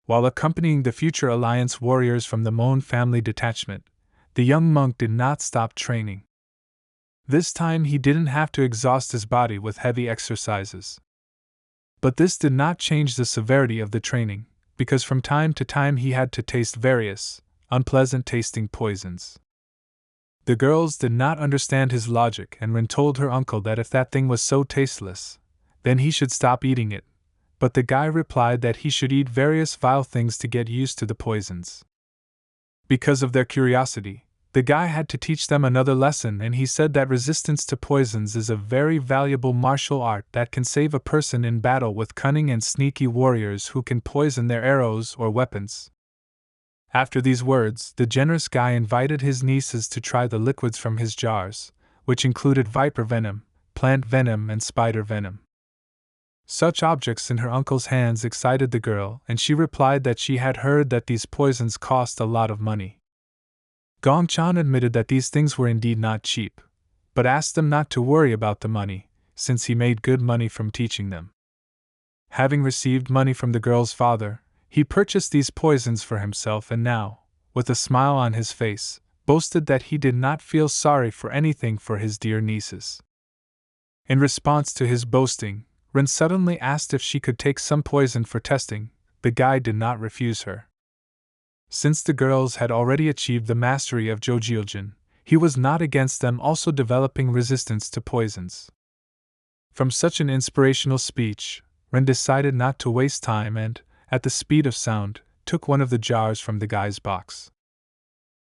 While accompanying the future alliance warriors from the Mon family detachment, the young monk did not stop training. This time he didn't have to exhaust his body with heavy exercises. But this did not change the severity of the training, because from time to time he had to taste various, unpleasant-tasting poisons. The girls did not understand his logic and Rin told her uncle that if that thing was so tasteless, then he should stop eating it, but the guy replied that he should eat various vile things to get used to the poisons. Because of their curiosity, the guy had to teach them another lesson and he said that resistance to poisons is a very valuable martial art that can save a person in battle with cunning and sneaky warriors who can poison their arrows or weapons. After these words, the generous guy invited his nieces to try the liquids from his jars, which included viper venom, plant venom and spider venom. Such objects in her uncle's hands excited the girl, and she replied that she had heard that these poisons cost a lot of money. Gongchan admitted that these things were indeed not cheap, but asked them not to worry about the money, since he made good money from teaching them. Having received money from the girl's father, he purchased these poisons for himself and now, with a smile on his face, boasted that he did not feel sorry for anything for his dear nieces. In response to his boasting, Rin suddenly asked if she could take some poison for testing. The guy did not refuse her. Since the girls had already achieved the mastery of Jojiljin, he was not against them also developing resistance to poisons. From such an inspirational speech, Rin decided not to waste time and, at the speed of sound, took one of the jars from the guy's box.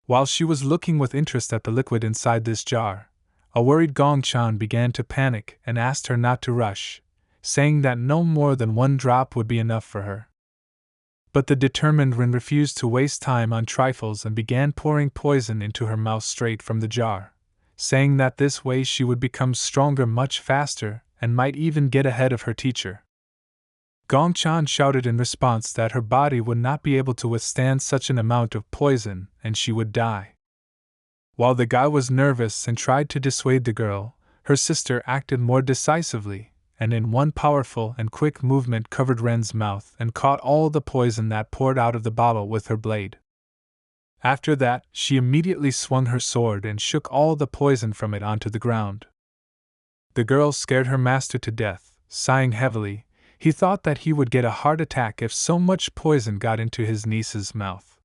While she was looking with interest at the liquid inside this jar, a worried Gongchan began to panic and asked her not to rush, saying that no more than one drop would be enough for her. But the determined Rin refused to waste time on trifles and began pouring poison into her mouth straight from the jar, saying that this way she would become stronger much faster and might even get ahead of her teacher. Gongchan shouted in response that her body would not be able to withstand such an amount of poison and she would die. While the guy was nervous and tried to dissuade the girl, her sister acted more decisively, and in one powerful and quick movement covered Ren's mouth and caught all the poison that poured out of the bottle with her blade. After that, she immediately swung her sword and shook all the poison from it onto the ground. The girl scared her master to death, sighing heavily. He thought that he would get a heart attack if so much poison got into his niece's mouth.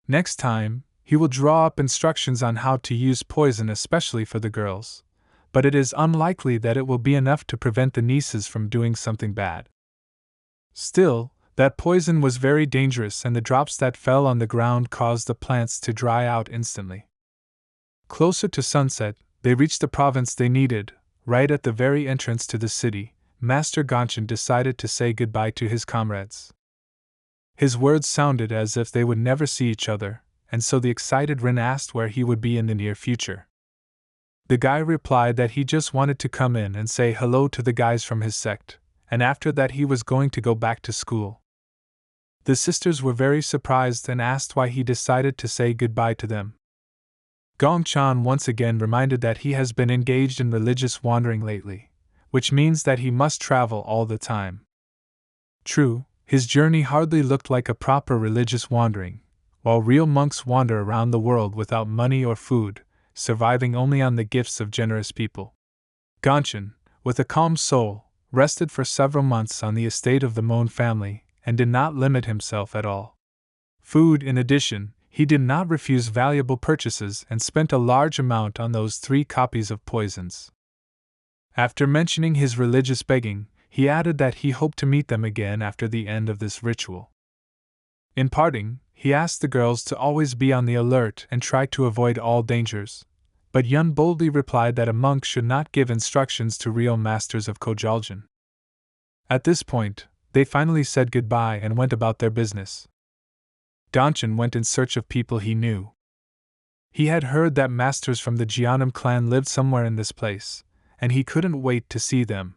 Next time, he will draw up instructions on how to use poison especially for the girls, but it is unlikely that it will be enough to prevent the nieces from doing something bad. Still, that poison was very dangerous and the drops that fell on the ground caused the plants to dry out instantly. Closer to sunset, they reached the province they needed. Right at the very entrance to the city, Master Gongchan decided to say goodbye to his comrades. His words sounded as if they would never see each other, and so the excited Rin asked where he would be in the near future. The guy replied that he just wanted to come in and say hello to the guys from his sect, and after that he was going to go back to school. The sisters were very surprised and asked why he decided to say goodbye to them. Gongchan once again reminded that he has been engaged in religious wandering lately, which means that he must travel all the time. True, his journey hardly looked like a proper religious wandering, while real monks wander around the world without money or food, surviving only on the gifts of generous people. Gongchan, with a calm soul, rested for several months on the estate of the Mon family and did not limit himself at all. Food, in addition, he did not refuse valuable purchases and spent a large amount on those 3 copies of poisons. After mentioning his religious begging, he added that he hoped to meet them again after the end of this ritual. In parting, he asked the girls to always be on the alert and try to avoid all dangers, but Yun boldly replied that a monk should not give instructions to real masters of Kojaljin. At this point, they finally said goodbye and went about their business. Gongchan went in search of people he knew. He had heard that masters from the Jianam clan lived somewhere in this place, and he couldn't wait to see them.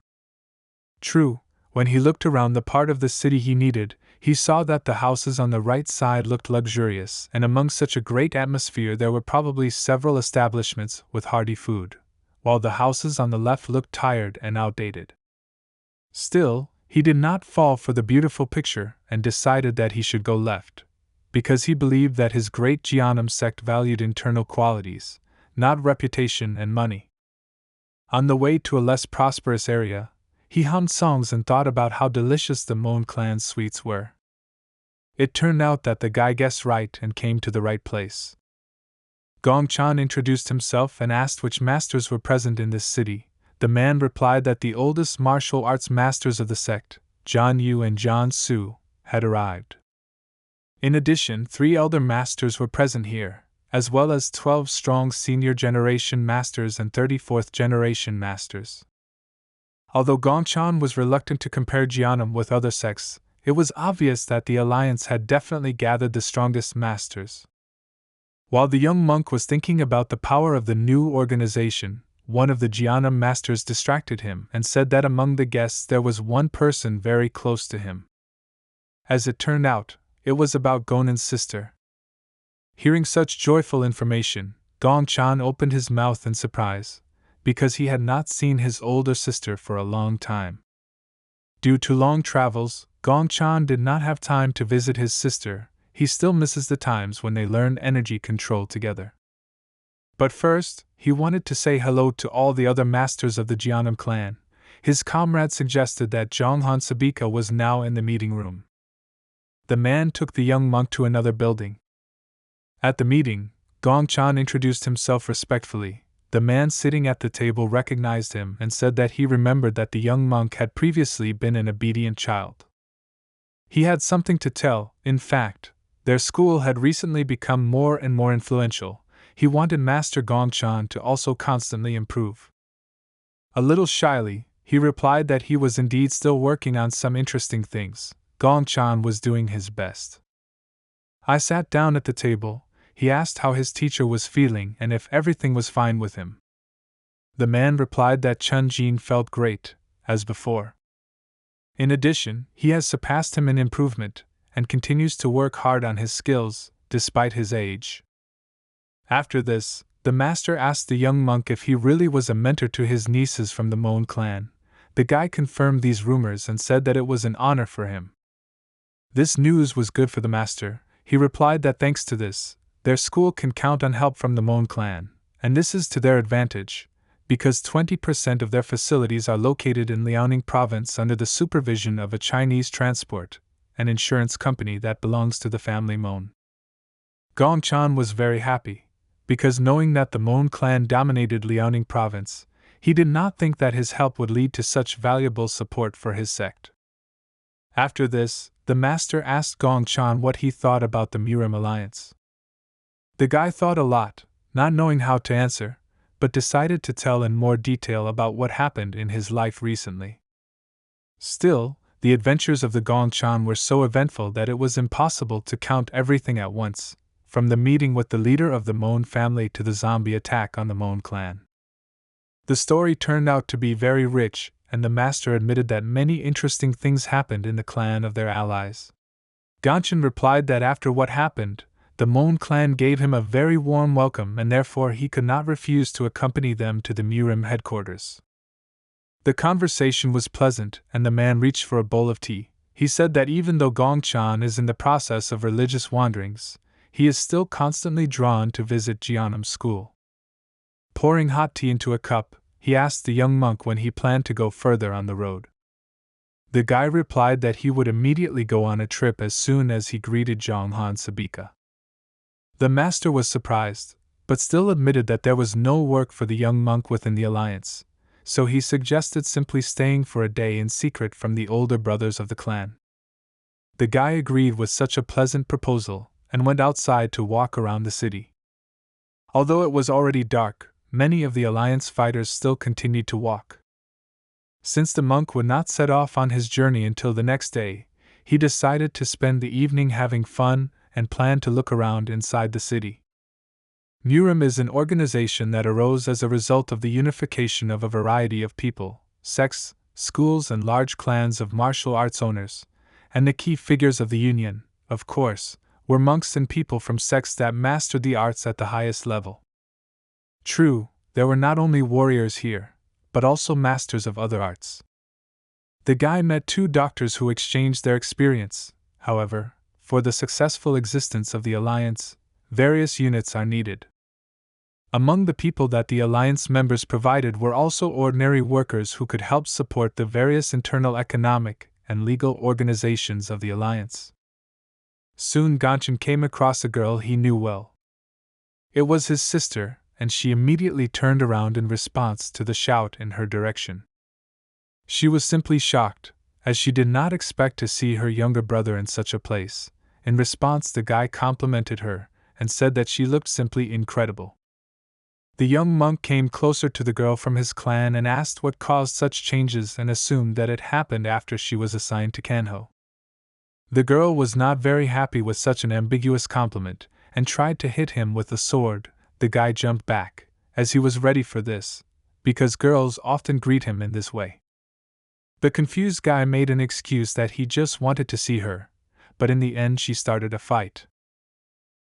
True, when he looked around the part of the city he needed, he saw that the houses on the right side looked luxurious, and among such a great atmosphere there were probably several establishments with hearty food, while the houses on the left looked tired and outdated. Still, he did not fall for the beautiful picture and decided that he should go left, because he believed that his great Jianam sect valued internal qualities, not reputation and money. On the way to a less prosperous area, he hummed songs and thought about how delicious the Mon clan's sweets were. It turned out that the guy guessed right and came to the right place. Gongchan introduced himself and asked which masters were present in this city. The man replied that the oldest martial arts masters of the sect, John Yu and John Su, had arrived. In addition, 3 elder masters were present here, as well as 12 strong senior generation masters and 34th generation masters. Although Gongchan was reluctant to compare Jianam with other sects, it was obvious that the alliance had definitely gathered the strongest masters. While the young monk was thinking about the power of the new organization, one of the Jnanam masters distracted him and said that among the guests there was one person very close to him. As it turned out, it was about Gonan's sister. Hearing such joyful information, Gongchan opened his mouth in surprise, because he had not seen his older sister for a long time. Due to long travels, Gongchan did not have time to visit his sister. He still misses the times when they learned energy control together. But first, he wanted to say hello to all the other masters of the Jnanam clan. His comrade suggested that Zhonghan Sabika was now in the meeting room. The man took the young monk to another building. At the meeting, Gongchan introduced himself respectfully. The man sitting at the table recognized him and said that he remembered that the young monk had previously been an obedient child. He had something to tell. In fact, their school had recently become more and more influential. He wanted Master Gongchan to also constantly improve. A little shyly, he replied that he was indeed still working on some interesting things. Gongchan was doing his best. I sat down at the table. He asked how his teacher was feeling and if everything was fine with him. The man replied that Chun Jin felt great, as before. In addition, he has surpassed him in improvement, and continues to work hard on his skills, despite his age. After this, the master asked the young monk if he really was a mentor to his nieces from the Mon clan. The guy confirmed these rumors and said that it was an honor for him. This news was good for the master. He replied that thanks to this, their school can count on help from the Mon clan, and this is to their advantage, because 20% of their facilities are located in Liaoning province under the supervision of a Chinese transport and insurance company that belongs to the family Mon. Gongchan was very happy, because knowing that the Mon clan dominated Liaoning province, he did not think that his help would lead to such valuable support for his sect. After this, the master asked Gongchan what he thought about the Murim alliance. The guy thought a lot, not knowing how to answer, but decided to tell in more detail about what happened in his life recently. Still, the adventures of the Gongchan were so eventful that it was impossible to count everything at once, from the meeting with the leader of the Mon family to the zombie attack on the Mon clan. The story turned out to be very rich, and the master admitted that many interesting things happened in the clan of their allies. Gongchan replied that after what happened, the Mon clan gave him a very warm welcome and therefore he could not refuse to accompany them to the Murim headquarters. The conversation was pleasant and the man reached for a bowl of tea. He said that even though Gongchan is in the process of religious wanderings, he is still constantly drawn to visit Jnanam school. Pouring hot tea into a cup, he asked the young monk when he planned to go further on the road. The guy replied that he would immediately go on a trip as soon as he greeted Zhonghan Sabika. The master was surprised, but still admitted that there was no work for the young monk within the alliance, so he suggested simply staying for a day in secret from the older brothers of the clan. The guy agreed with such a pleasant proposal and went outside to walk around the city. Although it was already dark, many of the alliance fighters still continued to walk. Since the monk would not set off on his journey until the next day, he decided to spend the evening having fun and planned to look around inside the city. Murim is an organization that arose as a result of the unification of a variety of people, sects, schools, and large clans of martial arts owners, and the key figures of the union, of course, were monks and people from sects that mastered the arts at the highest level. True, there were not only warriors here, but also masters of other arts. The guy met two doctors who exchanged their experience. However, for the successful existence of the alliance, various units are needed. Among the people that the alliance members provided were also ordinary workers who could help support the various internal economic and legal organizations of the alliance. Soon Gongchan came across a girl he knew well. It was his sister, and she immediately turned around in response to the shout in her direction. She was simply shocked, as she did not expect to see her younger brother in such a place. In response, the guy complimented her and said that she looked simply incredible. The young monk came closer to the girl from his clan and asked what caused such changes and assumed that it happened after she was assigned to Kanho. The girl was not very happy with such an ambiguous compliment and tried to hit him with the sword. The guy jumped back, as he was ready for this, because girls often greet him in this way. The confused guy made an excuse that he just wanted to see her, but in the end she started a fight.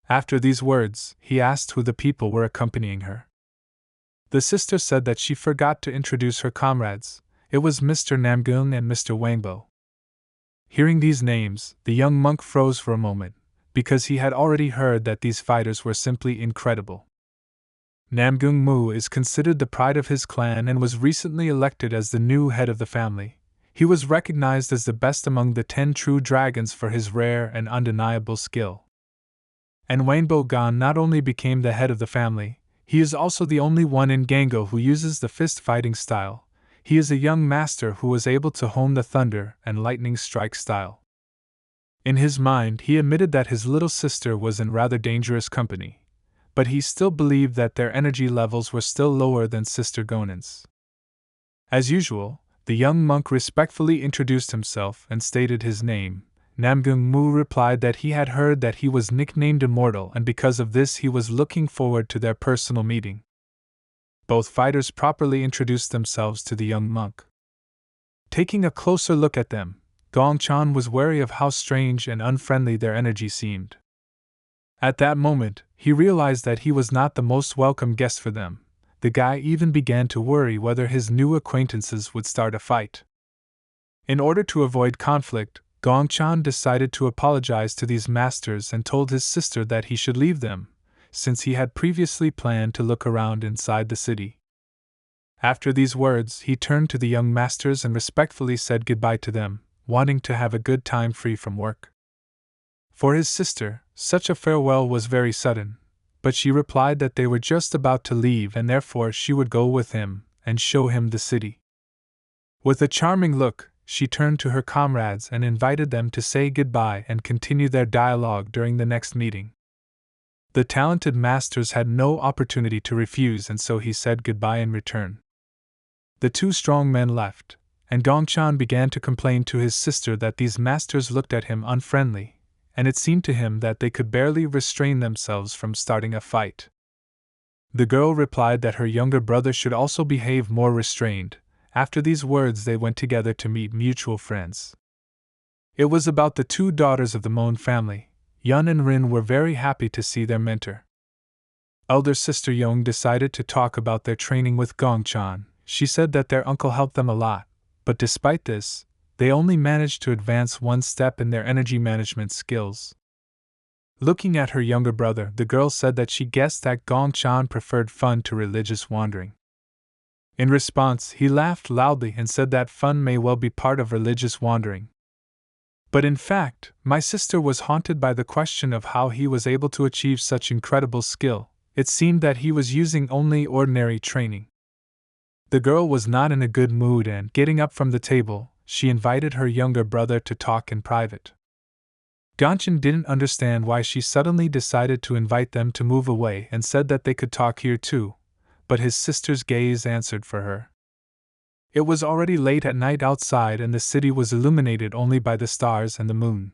After these words, he asked who the people were accompanying her. The sister said that she forgot to introduce her comrades. It was Mr. Namgung and Mr. Wangbo. Hearing these names, the young monk froze for a moment, because he had already heard that these fighters were simply incredible. Namgung Mu is considered the pride of his clan and was recently elected as the new head of the family. He was recognized as the best among the 10 true dragons for his rare and undeniable skill. And Wangbo Gan not only became the head of the family, he is also the only one in Gango who uses the fist fighting style. He is a young master who was able to hone the thunder and lightning strike style. In his mind, he admitted that his little sister was in rather dangerous company, but he still believed that their energy levels were still lower than Sister Gonan's. As usual, the young monk respectfully introduced himself and stated his name. Namgung Mu replied that he had heard that he was nicknamed Immortal, and because of this he was looking forward to their personal meeting. Both fighters properly introduced themselves to the young monk. Taking a closer look at them, Gongchan was wary of how strange and unfriendly their energy seemed. At that moment, he realized that he was not the most welcome guest for them. The guy even began to worry whether his new acquaintances would start a fight. In order to avoid conflict, Gongchan decided to apologize to these masters and told his sister that he should leave them, since he had previously planned to look around inside the city. After these words, he turned to the young masters and respectfully said goodbye to them, wanting to have a good time free from work. For his sister, such a farewell was very sudden, but she replied that they were just about to leave and therefore she would go with him and show him the city. With a charming look, she turned to her comrades and invited them to say goodbye and continue their dialogue during the next meeting. The talented masters had no opportunity to refuse, and so he said goodbye in return. The 2 strong men left, and Gongchan began to complain to his sister that these masters looked at him unfriendly, and it seemed to him that they could barely restrain themselves from starting a fight. The girl replied that her younger brother should also behave more restrained. After these words, they went together to meet mutual friends. It was about the 2 daughters of the Mon family. Yun and Rin were very happy to see their mentor. Elder sister Yong decided to talk about their training with Gongchan. She said that their uncle helped them a lot, but despite this, they only managed to advance 1 step in their energy management skills. Looking at her younger brother, the girl said that she guessed that Gongchan preferred fun to religious wandering. In response, he laughed loudly and said that fun may well be part of religious wandering. But in fact, my sister was haunted by the question of how he was able to achieve such incredible skill. It seemed that he was using only ordinary training. The girl was not in a good mood and, getting up from the table, she invited her younger brother to talk in private. Gongchan didn't understand why she suddenly decided to invite them to move away and said that they could talk here too, but his sister's gaze answered for her. It was already late at night outside and the city was illuminated only by the stars and the moon.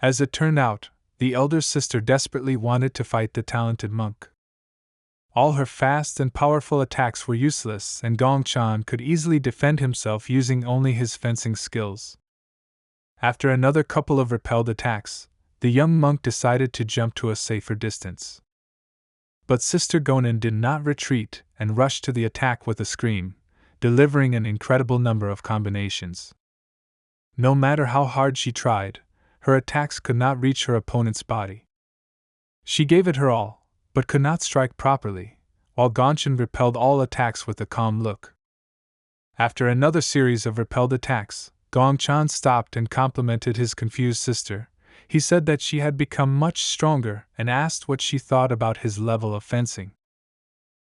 As it turned out, the elder sister desperately wanted to fight the talented monk. All her fast and powerful attacks were useless, and Gongchan could easily defend himself using only his fencing skills. After another couple of repelled attacks, the young monk decided to jump to a safer distance. But Sister Gonan did not retreat and rushed to the attack with a scream, delivering an incredible number of combinations. No matter how hard she tried, her attacks could not reach her opponent's body. She gave it her all, but could not strike properly, while Gongchan repelled all attacks with a calm look. After another series of repelled attacks, Gongchan stopped and complimented his confused sister. He said that she had become much stronger and asked what she thought about his level of fencing.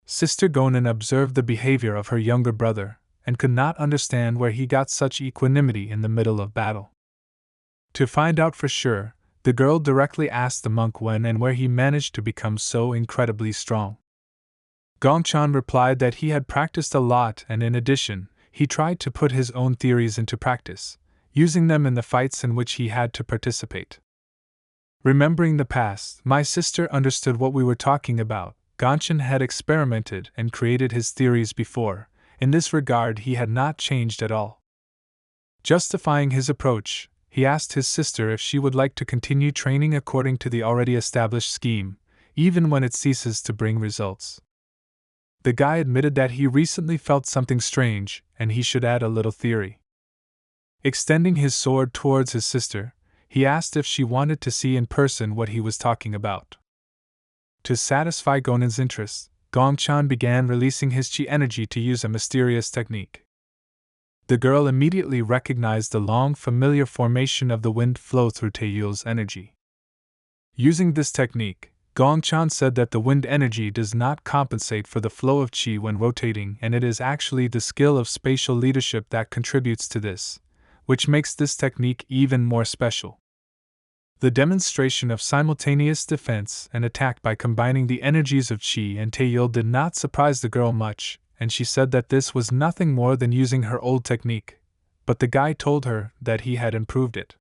Sister Gonan observed the behavior of her younger brother and could not understand where he got such equanimity in the middle of battle. To find out for sure, the girl directly asked the monk when and where he managed to become so incredibly strong. Gongchan replied that he had practiced a lot, and in addition, he tried to put his own theories into practice, using them in the fights in which he had to participate. Remembering the past, my sister understood what we were talking about, Gongchen had experimented and created his theories before. In this regard, he had not changed at all. Justifying his approach, he asked his sister if she would like to continue training according to the already established scheme, even when it ceases to bring results. The guy admitted that he recently felt something strange, and he should add a little theory. Extending his sword towards his sister, he asked if she wanted to see in person what he was talking about. To satisfy Gonen's interest, Gongchan began releasing his chi energy to use a mysterious technique. The girl immediately recognized the long familiar formation of the wind flow through Taeyul's energy. Using this technique, Gongchan said that the wind energy does not compensate for the flow of chi when rotating, and it is actually the skill of spatial leadership that contributes to this, which makes this technique even more special. The demonstration of simultaneous defense and attack by combining the energies of Qi and Taeyul did not surprise the girl much, and she said that this was nothing more than using her old technique, but the guy told her that he had improved it.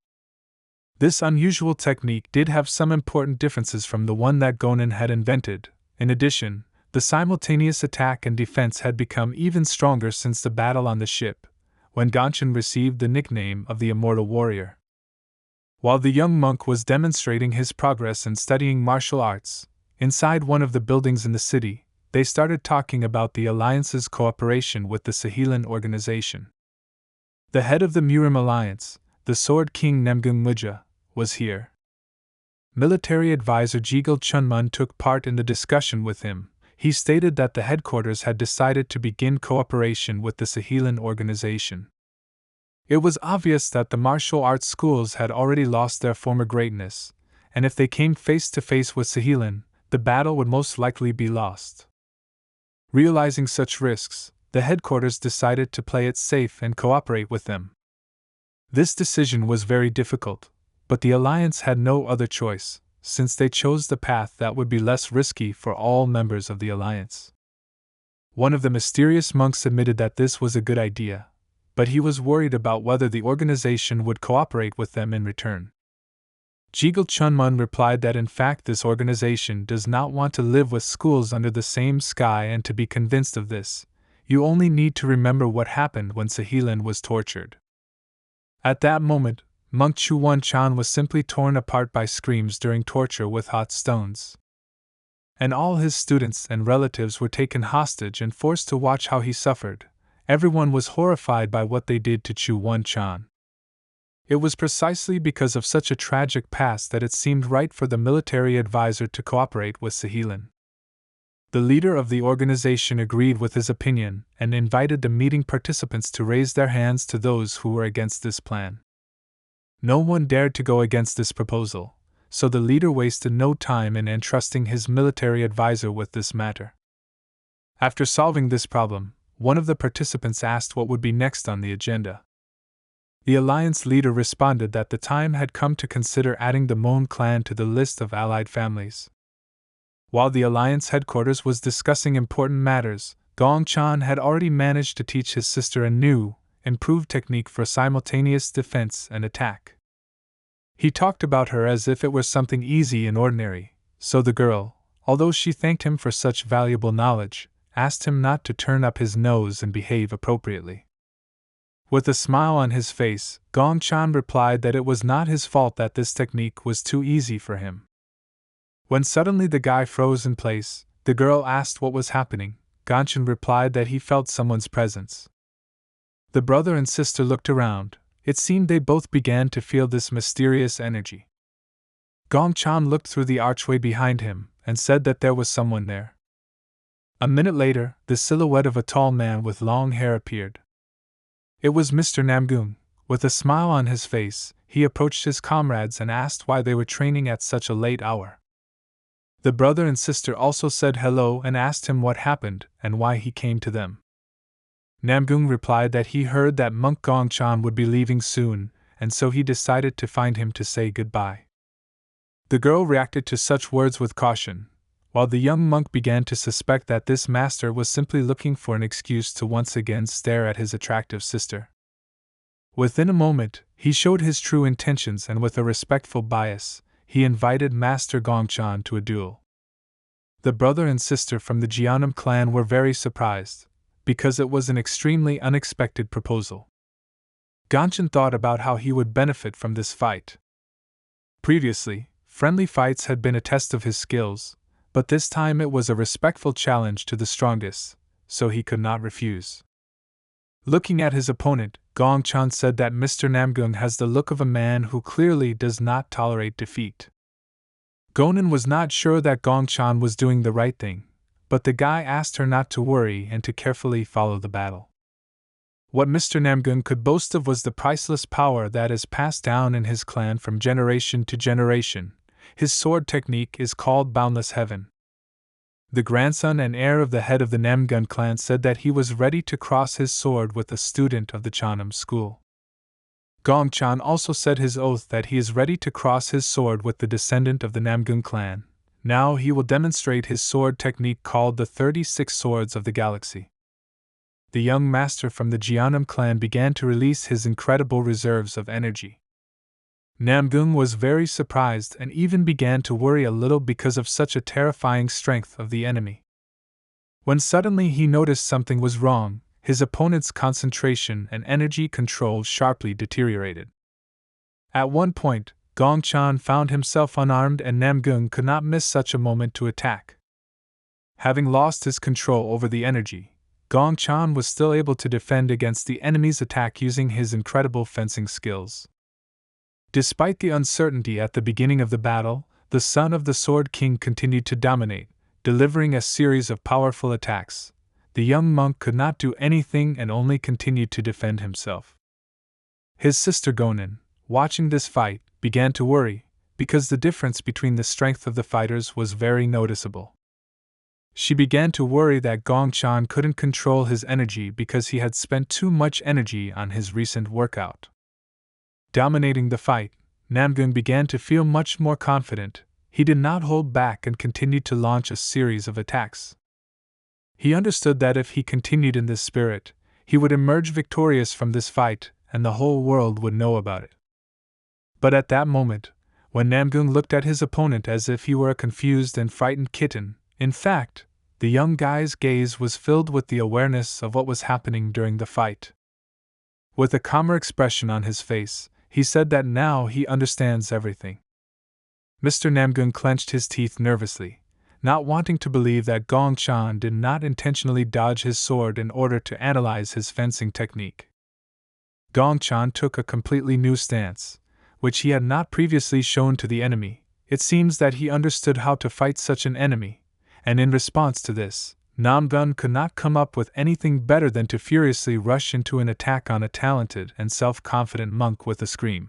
This unusual technique did have some important differences from the one that Gonen had invented. In addition, the simultaneous attack and defense had become even stronger since the battle on the ship, when Gongchen received the nickname of the Immortal Warrior. While the young monk was demonstrating his progress in studying martial arts, inside one of the buildings in the city, they started talking about the Alliance's cooperation with the Sahelan organization. The head of the Murim Alliance, the Sword King Namgung Muja, was here. Military advisor Jigul Chunmun took part in the discussion with him. He stated that the headquarters had decided to begin cooperation with the Sahelan organization. It was obvious that the martial arts schools had already lost their former greatness, and if they came face to face with Sahelan, the battle would most likely be lost. Realizing such risks, the headquarters decided to play it safe and cooperate with them. This decision was very difficult, but the Alliance had no other choice, since they chose the path that would be less risky for all members of the Alliance. One of the mysterious monks admitted that this was a good idea, but he was worried about whether the organization would cooperate with them in return. Jigul Chunmun replied that in fact this organization does not want to live with schools under the same sky, and to be convinced of this, you only need to remember what happened when Sahelan was tortured. At that moment, Monk Chuan Chan was simply torn apart by screams during torture with hot stones. And all his students and relatives were taken hostage and forced to watch how he suffered. Everyone was horrified by what they did to Chuan Chan. It was precisely because of such a tragic past that it seemed right for the military advisor to cooperate with Sahelan. The leader of the organization agreed with his opinion and invited the meeting participants to raise their hands to those who were against this plan. No one dared to go against this proposal, so the leader wasted no time in entrusting his military advisor with this matter. After solving this problem, one of the participants asked what would be next on the agenda. The Alliance leader responded that the time had come to consider adding the Mon clan to the list of allied families. While the Alliance headquarters was discussing important matters, Gong Chan had already managed to teach his sister a new, improved technique for simultaneous defense and attack. He talked about her as if it were something easy and ordinary, so the girl, although she thanked him for such valuable knowledge, asked him not to turn up his nose and behave appropriately. With a smile on his face, Gong Chan replied that it was not his fault that this technique was too easy for him. When suddenly the guy froze in place, the girl asked what was happening. Gongchen replied that he felt someone's presence. The brother and sister looked around. It seemed they both began to feel this mysterious energy. Gong Chan looked through the archway behind him and said that there was someone there. A minute later, the silhouette of a tall man with long hair appeared. It was Mr. Namgung. With a smile on his face, he approached his comrades and asked why they were training at such a late hour. The brother and sister also said hello and asked him what happened and why he came to them. Namgung replied that he heard that Monk Gongchan would be leaving soon, and so he decided to find him to say goodbye. The girl reacted to such words with caution, while the young monk began to suspect that this master was simply looking for an excuse to once again stare at his attractive sister. Within a moment, he showed his true intentions, and with a respectful bias, he invited Master Gongchan to a duel. The brother and sister from the Jeonnam clan were very surprised, because it was an extremely unexpected proposal. Gongchan thought about how he would benefit from this fight. Previously, friendly fights had been a test of his skills, but this time it was a respectful challenge to the strongest, so he could not refuse. Looking at his opponent, Gongchan said that Mr. Namgung has the look of a man who clearly does not tolerate defeat. Gonan was not sure that Gongchan was doing the right thing, but the guy asked her not to worry and to carefully follow the battle. What Mr. Namgung could boast of was the priceless power that is passed down in his clan from generation to generation. His sword technique is called Boundless Heaven. The grandson and heir of the head of the Namgun clan said that he was ready to cross his sword with a student of the Jeonnam school. Gongchan also said his oath that he is ready to cross his sword with the descendant of the Namgun clan. Now he will demonstrate his sword technique called the 36 Swords of the Galaxy. The young master from the Jeonnam clan began to release his incredible reserves of energy. Namgung was very surprised and even began to worry a little because of such a terrifying strength of the enemy. When suddenly he noticed something was wrong, his opponent's concentration and energy control sharply deteriorated. At one point, Gongchan found himself unarmed and Namgung could not miss such a moment to attack. Having lost his control over the energy, Gongchan was still able to defend against the enemy's attack using his incredible fencing skills. Despite the uncertainty at the beginning of the battle, the son of the Sword King continued to dominate, delivering a series of powerful attacks. The young monk could not do anything and only continued to defend himself. His sister Gonan, watching this fight, began to worry, because the difference between the strength of the fighters was very noticeable. She began to worry that Gongchan couldn't control his energy because he had spent too much energy on his recent workout. Dominating the fight, Namgung began to feel much more confident. He did not hold back and continued to launch a series of attacks. He understood that if he continued in this spirit, he would emerge victorious from this fight, and the whole world would know about it. But at that moment, when Namgung looked at his opponent as if he were a confused and frightened kitten, in fact, the young guy's gaze was filled with the awareness of what was happening during the fight. With a calmer expression on his face, he said that now he understands everything. Mr. Namgung clenched his teeth nervously, not wanting to believe that Gongchan did not intentionally dodge his sword in order to analyze his fencing technique. Gongchan took a completely new stance, which he had not previously shown to the enemy. It seems that he understood how to fight such an enemy, and in response to this, Namgung could not come up with anything better than to furiously rush into an attack on a talented and self-confident monk with a scream.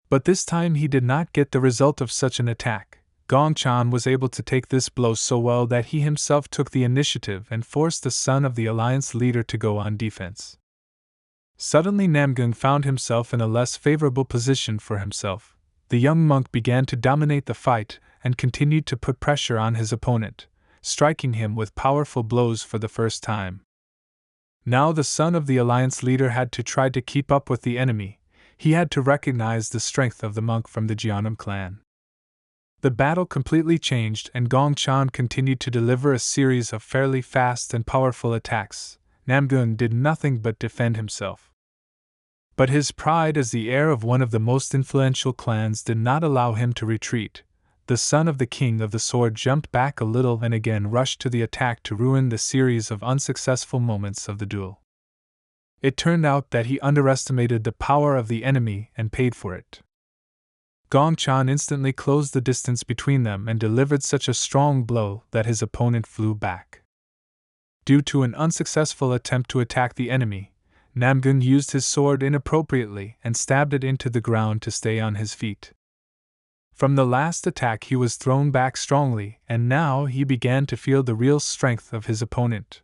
But this time he did not get the result of such an attack. Gongchan was able to take this blow so well that he himself took the initiative and forced the son of the alliance leader to go on defense. Suddenly Namgung found himself in a less favorable position for himself. The young monk began to dominate the fight and continued to put pressure on his opponent, striking him with powerful blows for the first time. Now the son of the alliance leader had to try to keep up with the enemy. He had to recognize the strength of the monk from the Jeonnam clan. The battle completely changed and Gongchan continued to deliver a series of fairly fast and powerful attacks. Namgung did nothing but defend himself. But his pride as the heir of one of the most influential clans did not allow him to retreat. The son of the king of the sword jumped back a little and again rushed to the attack to ruin the series of unsuccessful moments of the duel. It turned out that he underestimated the power of the enemy and paid for it. Gongchan instantly closed the distance between them and delivered such a strong blow that his opponent flew back. Due to an unsuccessful attempt to attack the enemy, Namgung used his sword inappropriately and stabbed it into the ground to stay on his feet. From the last attack he was thrown back strongly, and now he began to feel the real strength of his opponent.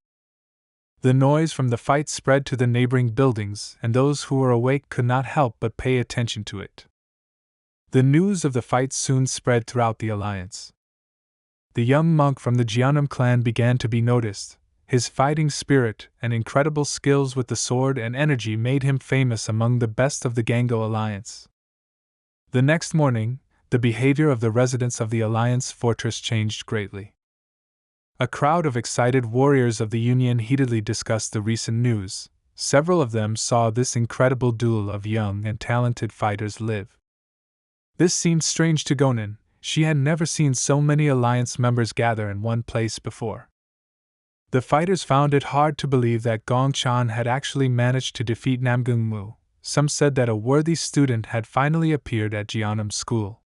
The noise from the fight spread to the neighboring buildings, and those who were awake could not help but pay attention to it. The news of the fight soon spread throughout the alliance. The young monk from the Jeonnam clan began to be noticed. His fighting spirit and incredible skills with the sword and energy made him famous among the best of the Gango alliance. The next morning, the behavior of the residents of the alliance fortress changed greatly. A crowd of excited warriors of the Union heatedly discussed the recent news. Several of them saw this incredible duel of young and talented fighters live. This seemed strange to Gonin. She had never seen so many alliance members gather in one place before. The fighters found it hard to believe that Gong Chan had actually managed to defeat Namgung Mu. Some said that a worthy student had finally appeared at Jeonnam's school.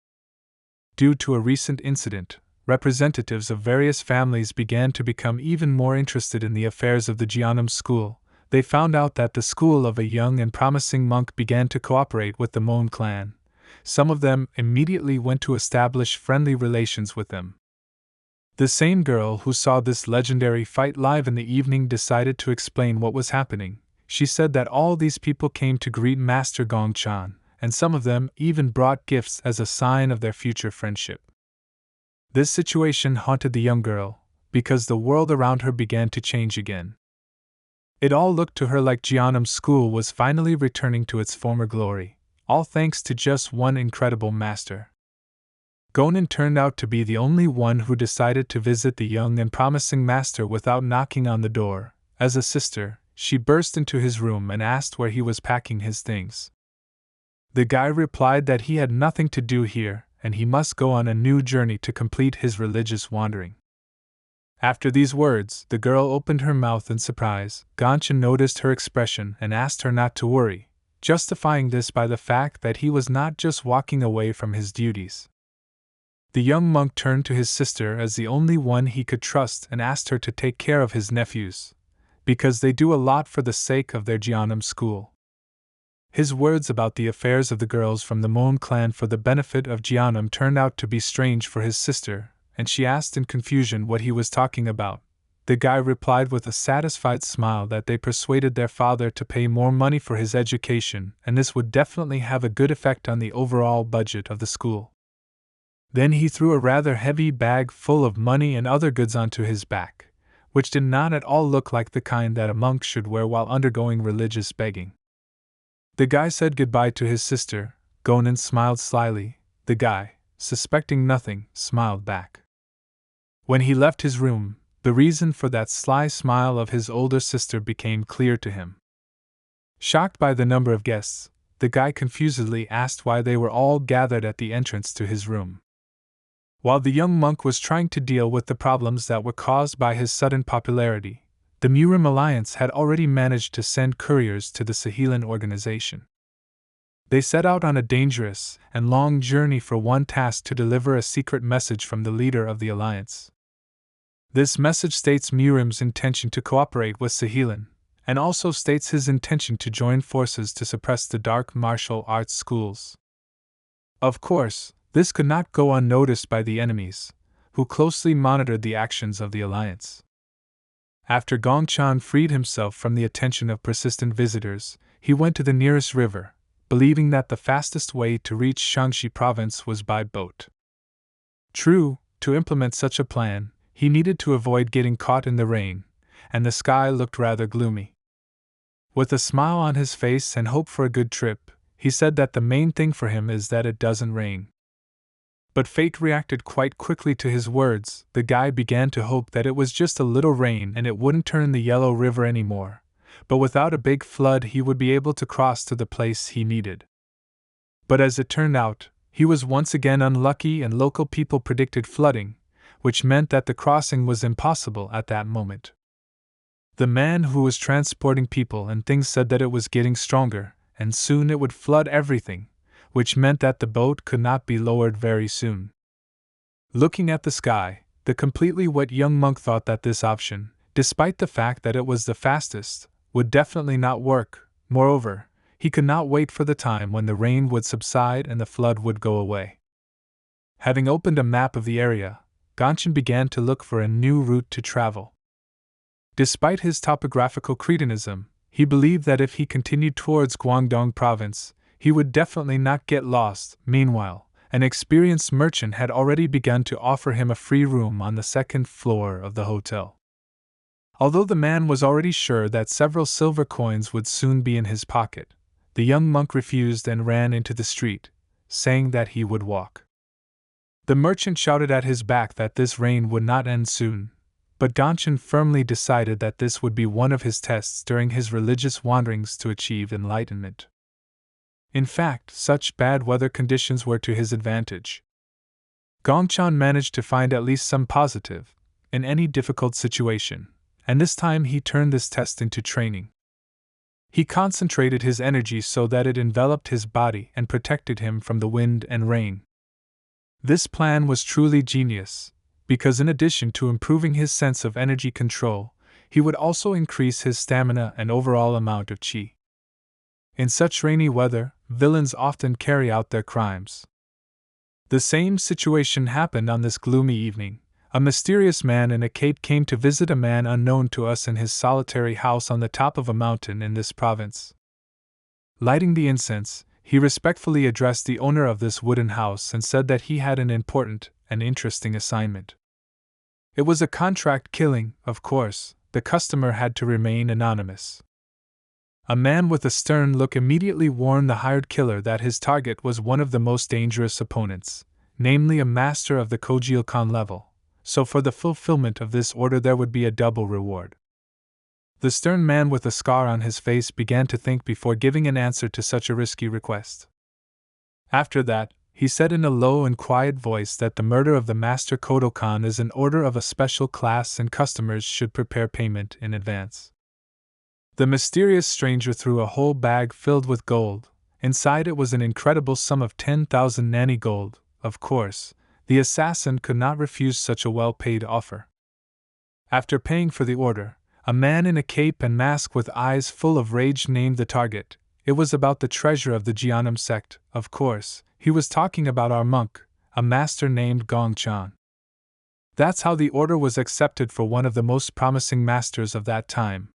Due to a recent incident, representatives of various families began to become even more interested in the affairs of the Jeonnam school. They found out that the school of a young and promising monk began to cooperate with the Mon clan. Some of them immediately went to establish friendly relations with them. The same girl who saw this legendary fight live in the evening decided to explain what was happening. She said that all these people came to greet Master Gong Chan, and some of them even brought gifts as a sign of their future friendship. This situation haunted the young girl, because the world around her began to change again. It all looked to her like Jeonnam's school was finally returning to its former glory, all thanks to just one incredible master. Gonin turned out to be the only one who decided to visit the young and promising master without knocking on the door. As a sister, she burst into his room and asked where he was packing his things. The guy replied that he had nothing to do here, and he must go on a new journey to complete his religious wandering. After these words, the girl opened her mouth in surprise. Gongchen noticed her expression and asked her not to worry, justifying this by the fact that he was not just walking away from his duties. The young monk turned to his sister as the only one he could trust and asked her to take care of his nephews, because they do a lot for the sake of their Jeonnam school. His words about the affairs of the girls from the Mon clan for the benefit of Jeonnam turned out to be strange for his sister, and she asked in confusion what he was talking about. The guy replied with a satisfied smile that they persuaded their father to pay more money for his education, and this would definitely have a good effect on the overall budget of the school. Then he threw a rather heavy bag full of money and other goods onto his back, which did not at all look like the kind that a monk should wear while undergoing religious begging. The guy said goodbye to his sister. Gonin smiled slyly. The guy, suspecting nothing, smiled back. When he left his room, the reason for that sly smile of his older sister became clear to him. Shocked by the number of guests, the guy confusedly asked why they were all gathered at the entrance to his room. While the young monk was trying to deal with the problems that were caused by his sudden popularity, the Murim Alliance had already managed to send couriers to the Sahelan organization. They set out on a dangerous and long journey for one task: to deliver a secret message from the leader of the alliance. This message states Murim's intention to cooperate with Sahelan, and also states his intention to join forces to suppress the dark martial arts schools. Of course, this could not go unnoticed by the enemies, who closely monitored the actions of the alliance. After Gong Chan freed himself from the attention of persistent visitors, he went to the nearest river, believing that the fastest way to reach Shaanxi province was by boat. True, to implement such a plan, he needed to avoid getting caught in the rain, and the sky looked rather gloomy. With a smile on his face and hope for a good trip, he said that the main thing for him is that it doesn't rain. But fate reacted quite quickly to his words. The guy began to hope that it was just a little rain and it wouldn't turn the Yellow River anymore, but without a big flood he would be able to cross to the place he needed. But as it turned out, he was once again unlucky and local people predicted flooding, which meant that the crossing was impossible at that moment. The man who was transporting people and things said that it was getting stronger, and soon it would flood everything, which meant that the boat could not be lowered very soon. Looking at the sky, the completely wet young monk thought that this option, despite the fact that it was the fastest, would definitely not work. Moreover, he could not wait for the time when the rain would subside and the flood would go away. Having opened a map of the area, Gongchen began to look for a new route to travel. Despite his topographical cretinism, he believed that if he continued towards Guangdong province, he would definitely not get lost. Meanwhile, an experienced merchant had already begun to offer him a free room on the second floor of the hotel. Although the man was already sure that several silver coins would soon be in his pocket, the young monk refused and ran into the street, saying that he would walk. The merchant shouted at his back that this rain would not end soon. but Gongchen firmly decided that this would be one of his tests during his religious wanderings to achieve enlightenment. In fact, such bad weather conditions were to his advantage. Gongchen managed to find at least some positive in any difficult situation, and this time he turned this test into training. He concentrated his energy so that it enveloped his body and protected him from the wind and rain. This plan was truly genius, because in addition to improving his sense of energy control, he would also increase his stamina and overall amount of qi. In such rainy weather, villains often carry out their crimes. The same situation happened on this gloomy evening. A mysterious man in a cape came to visit a man unknown to us in his solitary house on the top of a mountain in this province. Lighting the incense, he respectfully addressed the owner of this wooden house and said that he had an important and interesting assignment. It was a contract killing, of course. The customer had to remain anonymous. A man with a stern look immediately warned the hired killer that his target was one of the most dangerous opponents, namely a master of the Kojilkan level, so for the fulfillment of this order there would be a double reward. The stern man with a scar on his face began to think before giving an answer to such a risky request. After that, he said in a low and quiet voice that the murder of the Master Kodokan is an order of a special class and customers should prepare payment in advance. The mysterious stranger threw a whole bag filled with gold. Inside it was an incredible sum of 10,000 nani gold. Of course, the assassin could not refuse such a well-paid offer. After paying for the order, a man in a cape and mask with eyes full of rage named the target. It was about the treasure of the Jianam sect, of course. He was talking about our monk, a master named Gongchen. That's how the order was accepted for one of the most promising masters of that time.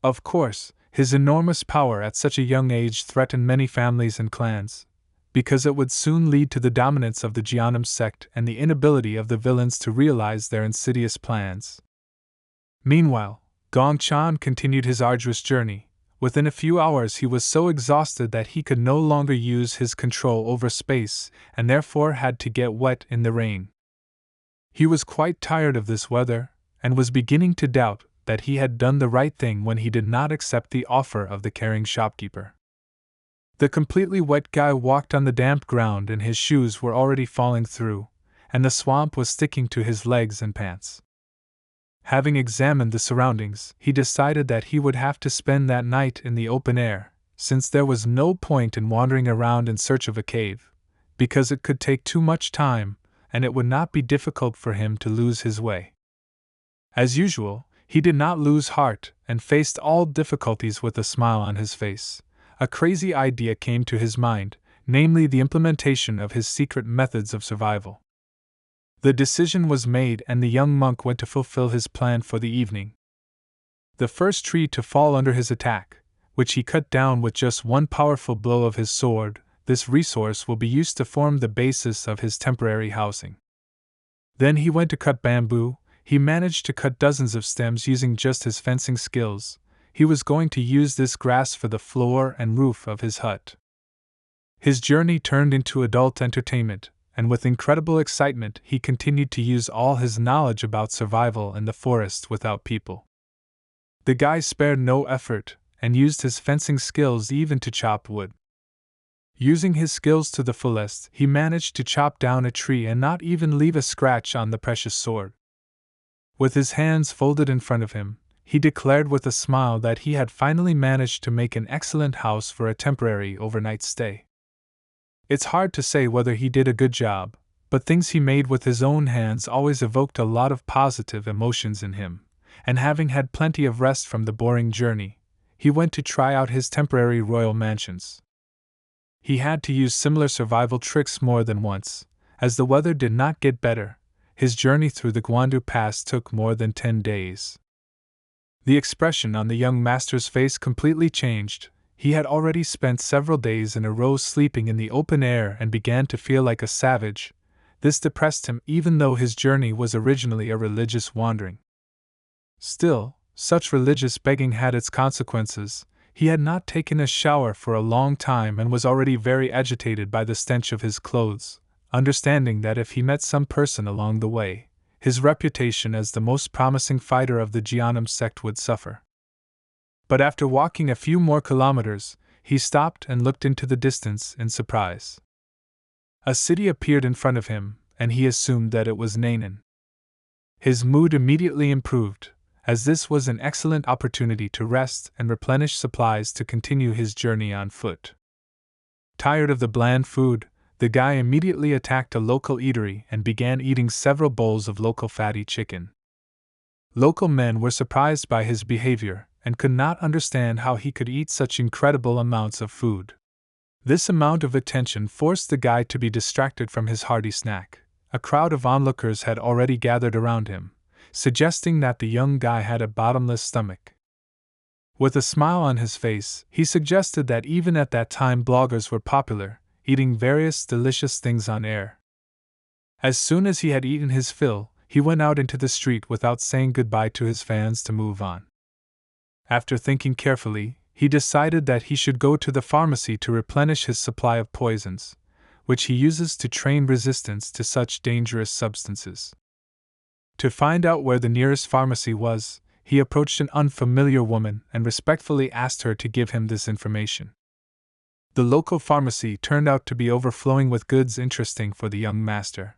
Of course, his enormous power at such a young age threatened many families and clans, because it would soon lead to the dominance of the Jianam sect and the inability of the villains to realize their insidious plans. Meanwhile, Gongchen continued his arduous journey. Within a few hours he was so exhausted that he could no longer use his control over space and therefore had to get wet in the rain. He was quite tired of this weather and was beginning to doubt that he had done the right thing when he did not accept the offer of the caring shopkeeper. The completely wet guy walked on the damp ground and his shoes were already falling through, and the swamp was sticking to his legs and pants. Having examined the surroundings, he decided that he would have to spend that night in the open air, since there was no point in wandering around in search of a cave, because it could take too much time, and it would not be difficult for him to lose his way. As usual, he did not lose heart and faced all difficulties with a smile on his face. A crazy idea came to his mind, namely the implementation of his secret methods of survival. The decision was made and the young monk went to fulfill his plan for the evening. The first tree to fall under his attack, which he cut down with just one powerful blow of his sword, this resource will be used to form the basis of his temporary housing. Then he went to cut bamboo. He managed to cut dozens of stems using just his fencing skills. He was going to use this grass for the floor and roof of his hut. His journey turned into adult entertainment, and with incredible excitement he continued to use all his knowledge about survival in the forest without people. The guy spared no effort, and used his fencing skills even to chop wood. Using his skills to the fullest, he managed to chop down a tree and not even leave a scratch on the precious sword. With his hands folded in front of him, he declared with a smile that he had finally managed to make an excellent house for a temporary overnight stay. It's hard to say whether he did a good job, but things he made with his own hands always evoked a lot of positive emotions in him, and having had plenty of rest from the boring journey, he went to try out his temporary royal mansions. He had to use similar survival tricks more than once, as the weather did not get better. His journey through the Gwandu Pass took more than 10 days. The expression on the young master's face completely changed. He had already spent several days in a row sleeping in the open air and began to feel like a savage. This depressed him even though his journey was originally a religious wandering. Still, such religious begging had its consequences. He had not taken a shower for a long time and was already very agitated by the stench of his clothes, understanding that if he met some person along the way, his reputation as the most promising fighter of the Jianum sect would suffer. But after walking a few more kilometers, he stopped and looked into the distance in surprise. A city appeared in front of him, and he assumed that it was Nainan. His mood immediately improved, as this was an excellent opportunity to rest and replenish supplies to continue his journey on foot. Tired of the bland food, the guy immediately attacked a local eatery and began eating several bowls of local fatty chicken. Local men were surprised by his behavior and could not understand how he could eat such incredible amounts of food. This amount of attention forced the guy to be distracted from his hearty snack. A crowd of onlookers had already gathered around him, suggesting that the young guy had a bottomless stomach. With a smile on his face, he suggested that even at that time bloggers were popular, eating various delicious things on air. As soon as he had eaten his fill, he went out into the street without saying goodbye to his fans to move on. After thinking carefully, he decided that he should go to the pharmacy to replenish his supply of poisons, which he uses to train resistance to such dangerous substances. To find out where the nearest pharmacy was, he approached an unfamiliar woman and respectfully asked her to give him this information. The local pharmacy turned out to be overflowing with goods interesting for the young master.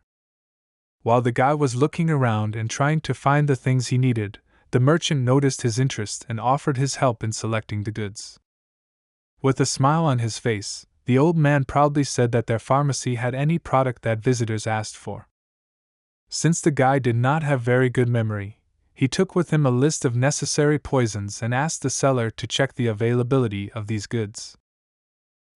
While the guy was looking around and trying to find the things he needed, the merchant noticed his interest and offered his help in selecting the goods. With a smile on his face, the old man proudly said that their pharmacy had any product that visitors asked for. Since the guy did not have very good memory, he took with him a list of necessary poisons and asked the seller to check the availability of these goods.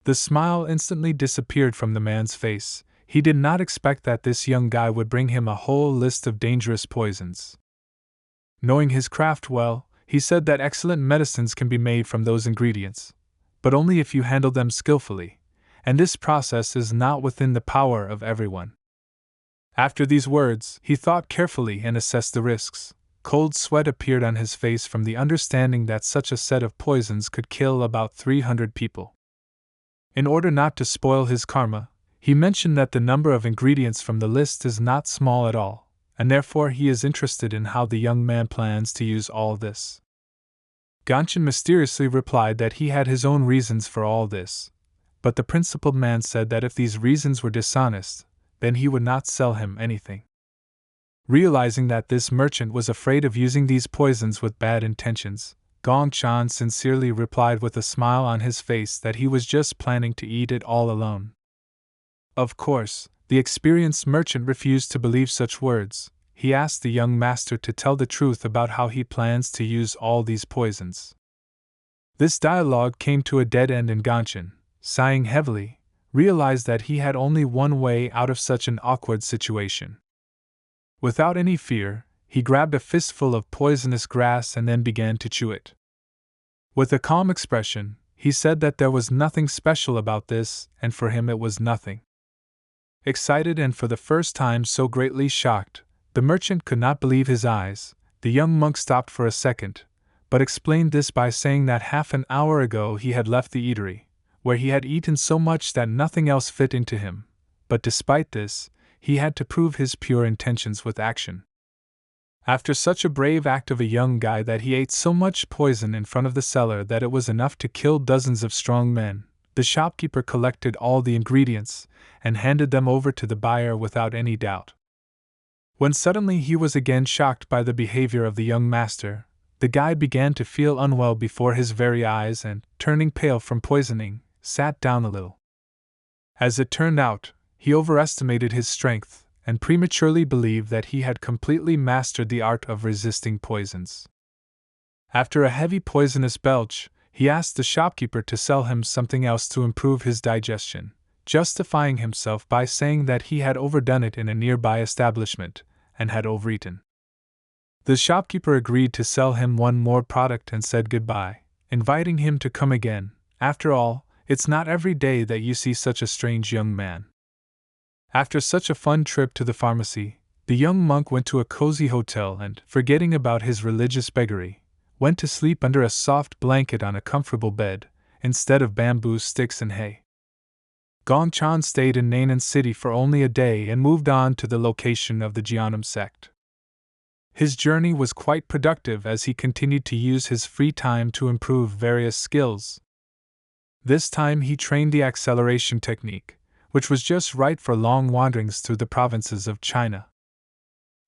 The smile instantly disappeared from the man's face. He did not expect that this young guy would bring him a whole list of dangerous poisons. Knowing his craft well, he said that excellent medicines can be made from those ingredients, but only if you handle them skillfully, and this process is not within the power of everyone. After these words, he thought carefully and assessed the risks. Cold sweat appeared on his face from the understanding that such a set of poisons could kill about 300 people. In order not to spoil his karma, he mentioned that the number of ingredients from the list is not small at all, and therefore he is interested in how the young man plans to use all this. Ghanshin mysteriously replied that he had his own reasons for all this, but the principled man said that if these reasons were dishonest, then he would not sell him anything. Realizing that this merchant was afraid of using these poisons with bad intentions, Gong Chan sincerely replied with a smile on his face that he was just planning to eat it all alone. Of course, the experienced merchant refused to believe such words. He asked the young master to tell the truth about how he plans to use all these poisons. This dialogue came to a dead end, and Ghanshin, sighing heavily, realized that he had only one way out of such an awkward situation. Without any fear, he grabbed a fistful of poisonous grass and then began to chew it. With a calm expression, he said that there was nothing special about this, and for him it was nothing. Excited and for the first time so greatly shocked, the merchant could not believe his eyes. The young monk stopped for a second, but explained this by saying that half an hour ago he had left the eatery, where he had eaten so much that nothing else fit into him, but despite this, he had to prove his pure intentions with action. After such a brave act of a young guy that he ate so much poison in front of the seller that it was enough to kill dozens of strong men, the shopkeeper collected all the ingredients and handed them over to the buyer without any doubt. When suddenly he was again shocked by the behavior of the young master, the guy began to feel unwell before his very eyes and, turning pale from poisoning, sat down a little. As it turned out, he overestimated his strength and prematurely believed that he had completely mastered the art of resisting poisons. After a heavy poisonous belch, he asked the shopkeeper to sell him something else to improve his digestion, justifying himself by saying that he had overdone it in a nearby establishment and had overeaten. The shopkeeper agreed to sell him one more product and said goodbye, inviting him to come again. After all, it's not every day that you see such a strange young man. After such a fun trip to the pharmacy, the young monk went to a cozy hotel and, forgetting about his religious beggary, went to sleep under a soft blanket on a comfortable bed, instead of bamboo sticks and hay. Gong Chan stayed in Nainan City for only a day and moved on to the location of the Jianum sect. His journey was quite productive as he continued to use his free time to improve various skills. This time he trained the acceleration technique, which was just right for long wanderings through the provinces of China.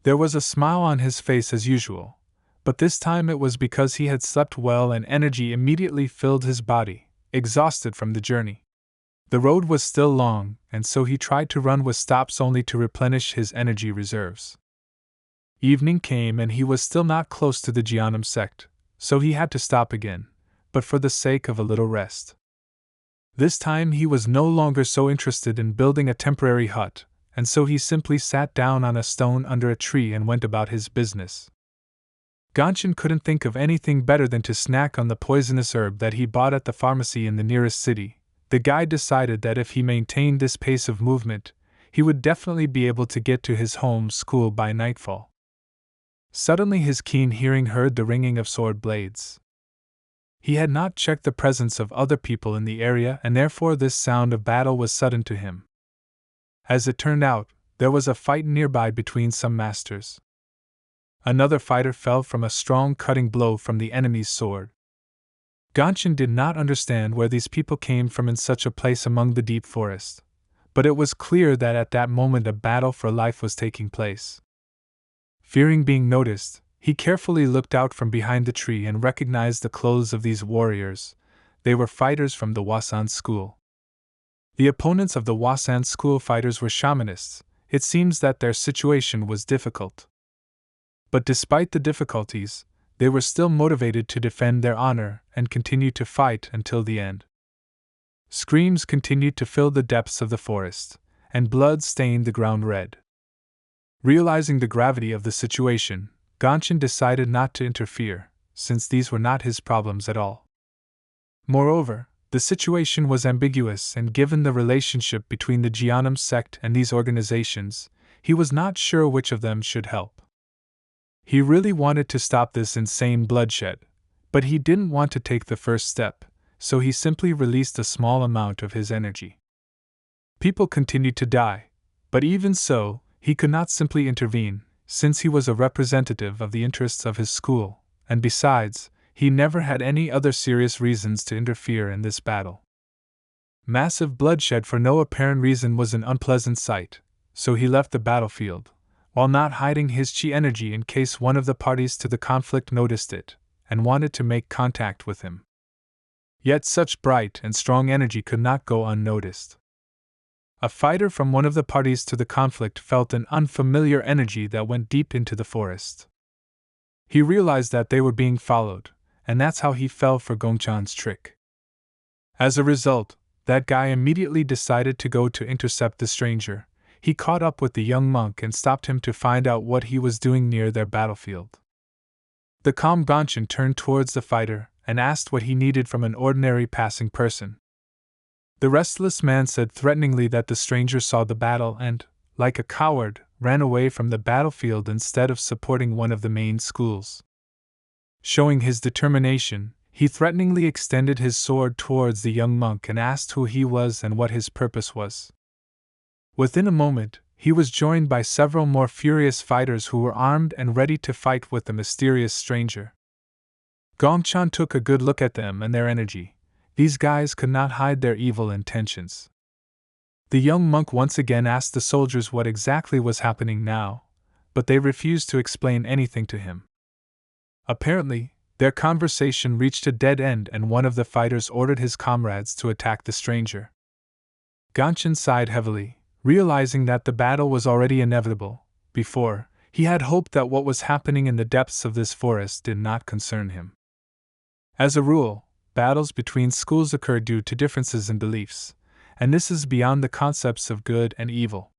There was a smile on his face as usual, but this time it was because he had slept well and energy immediately filled his body, exhausted from the journey. The road was still long, and so he tried to run with stops only to replenish his energy reserves. Evening came and he was still not close to the Jianam sect, so he had to stop again, but for the sake of a little rest. This time he was no longer so interested in building a temporary hut, and so he simply sat down on a stone under a tree and went about his business. Gongchen couldn't think of anything better than to snack on the poisonous herb that he bought at the pharmacy in the nearest city. The guide decided that if he maintained this pace of movement, he would definitely be able to get to his home school by nightfall. Suddenly his keen hearing heard the ringing of sword blades. He had not checked the presence of other people in the area, and therefore this sound of battle was sudden to him. As it turned out, there was a fight nearby between some masters. Another fighter fell from a strong cutting blow from the enemy's sword. Gongchen did not understand where these people came from in such a place among the deep forest, but it was clear that at that moment a battle for life was taking place. Fearing being noticed, he carefully looked out from behind the tree and recognized the clothes of these warriors. They were fighters from the Wasan school. The opponents of the Wasan school fighters were shamanists. It seems that their situation was difficult. But despite the difficulties, they were still motivated to defend their honor and continue to fight until the end. Screams continued to fill the depths of the forest, and blood stained the ground red. Realizing the gravity of the situation, Gongchen decided not to interfere, since these were not his problems at all. Moreover, the situation was ambiguous, and given the relationship between the Jianam sect and these organizations, he was not sure which of them should help. He really wanted to stop this insane bloodshed, but he didn't want to take the first step, so he simply released a small amount of his energy. People continued to die, but even so, he could not simply intervene, since he was a representative of the interests of his school, and besides, he never had any other serious reasons to interfere in this battle. Massive bloodshed for no apparent reason was an unpleasant sight, so he left the battlefield, while not hiding his chi energy in case one of the parties to the conflict noticed it, and wanted to make contact with him. Yet such bright and strong energy could not go unnoticed. A fighter from one of the parties to the conflict felt an unfamiliar energy that went deep into the forest. He realized that they were being followed, and that's how he fell for Gongchan's trick. As a result, that guy immediately decided to go to intercept the stranger. He caught up with the young monk and stopped him to find out what he was doing near their battlefield. The calm Gongchen turned towards the fighter and asked what he needed from an ordinary passing person. The restless man said threateningly that the stranger saw the battle and, like a coward, ran away from the battlefield instead of supporting one of the main schools. Showing his determination, he threateningly extended his sword towards the young monk and asked who he was and what his purpose was. Within a moment, he was joined by several more furious fighters who were armed and ready to fight with the mysterious stranger. Gongchan took a good look at them and their energy. These guys could not hide their evil intentions. The young monk once again asked the soldiers what exactly was happening now, but they refused to explain anything to him. Apparently, their conversation reached a dead end and one of the fighters ordered his comrades to attack the stranger. Gongchen sighed heavily, realizing that the battle was already inevitable. Before, he had hoped that what was happening in the depths of this forest did not concern him. As a rule, battles between schools occur due to differences in beliefs, and this is beyond the concepts of good and evil.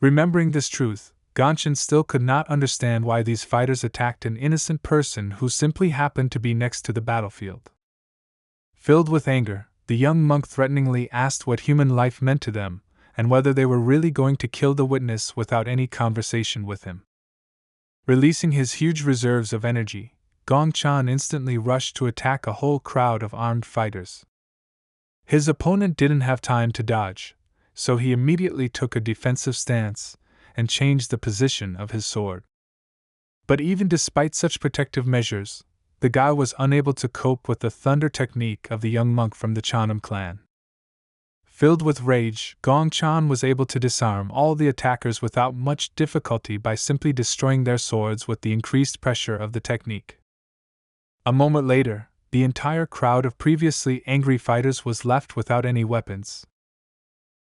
Remembering this truth, Gongchen still could not understand why these fighters attacked an innocent person who simply happened to be next to the battlefield. Filled with anger, the young monk threateningly asked what human life meant to them, and whether they were really going to kill the witness without any conversation with him. Releasing his huge reserves of energy, Gongchan instantly rushed to attack a whole crowd of armed fighters. His opponent didn't have time to dodge, so he immediately took a defensive stance and changed the position of his sword. But even despite such protective measures, the guy was unable to cope with the thunder technique of the young monk from the Chanam clan. Filled with rage, Gong Chan was able to disarm all the attackers without much difficulty by simply destroying their swords with the increased pressure of the technique. A moment later, the entire crowd of previously angry fighters was left without any weapons.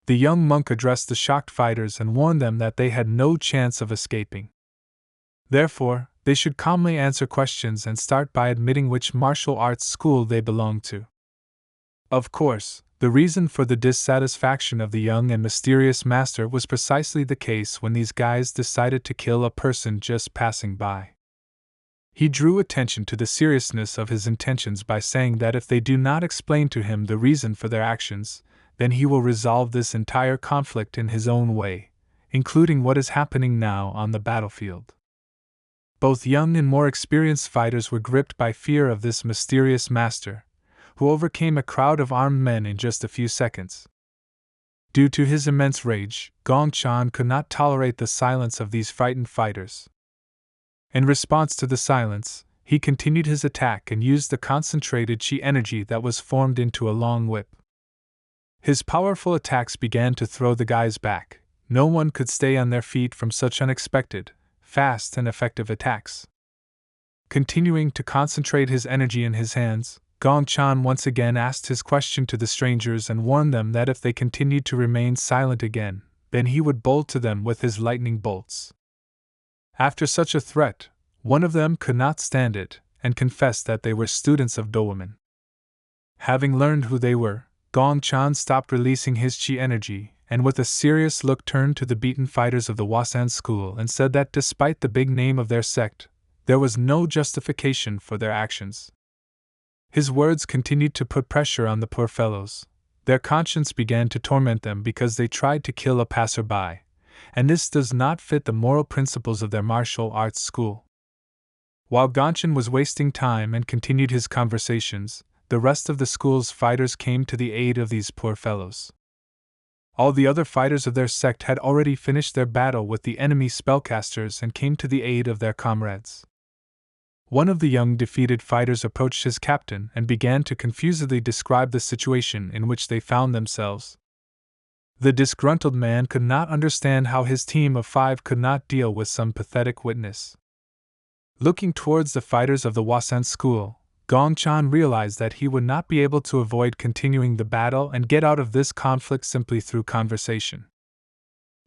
The young monk addressed the shocked fighters and warned them that they had no chance of escaping. Therefore, they should calmly answer questions and start by admitting which martial arts school they belonged to. Of course, the reason for the dissatisfaction of the young and mysterious master was precisely the case when these guys decided to kill a person just passing by. He drew attention to the seriousness of his intentions by saying that if they do not explain to him the reason for their actions, then he will resolve this entire conflict in his own way, including what is happening now on the battlefield. Both young and more experienced fighters were gripped by fear of this mysterious master, who overcame a crowd of armed men in just a few seconds. Due to his immense rage, Gong Chan could not tolerate the silence of these frightened fighters. In response to the silence, he continued his attack and used the concentrated chi energy that was formed into a long whip. His powerful attacks began to throw the guys back. No one could stay on their feet from such unexpected, fast and effective attacks. Continuing to concentrate his energy in his hands, Gong Chan once again asked his question to the strangers and warned them that if they continued to remain silent again, then he would bolt to them with his lightning bolts. After such a threat, one of them could not stand it and confessed that they were students of Dowoman. Having learned who they were, Gong Chan stopped releasing his chi energy and with a serious look turned to the beaten fighters of the Wasan school and said that despite the big name of their sect, there was no justification for their actions. His words continued to put pressure on the poor fellows. Their conscience began to torment them because they tried to kill a passerby, and this does not fit the moral principles of their martial arts school. While Gongchen was wasting time and continued his conversations, the rest of the school's fighters came to the aid of these poor fellows. All the other fighters of their sect had already finished their battle with the enemy spellcasters and came to the aid of their comrades. One of the young defeated fighters approached his captain and began to confusedly describe the situation in which they found themselves. The disgruntled man could not understand how his team of 5 could not deal with some pathetic witness. Looking towards the fighters of the Wasan school, Gong Chan realized that he would not be able to avoid continuing the battle and get out of this conflict simply through conversation.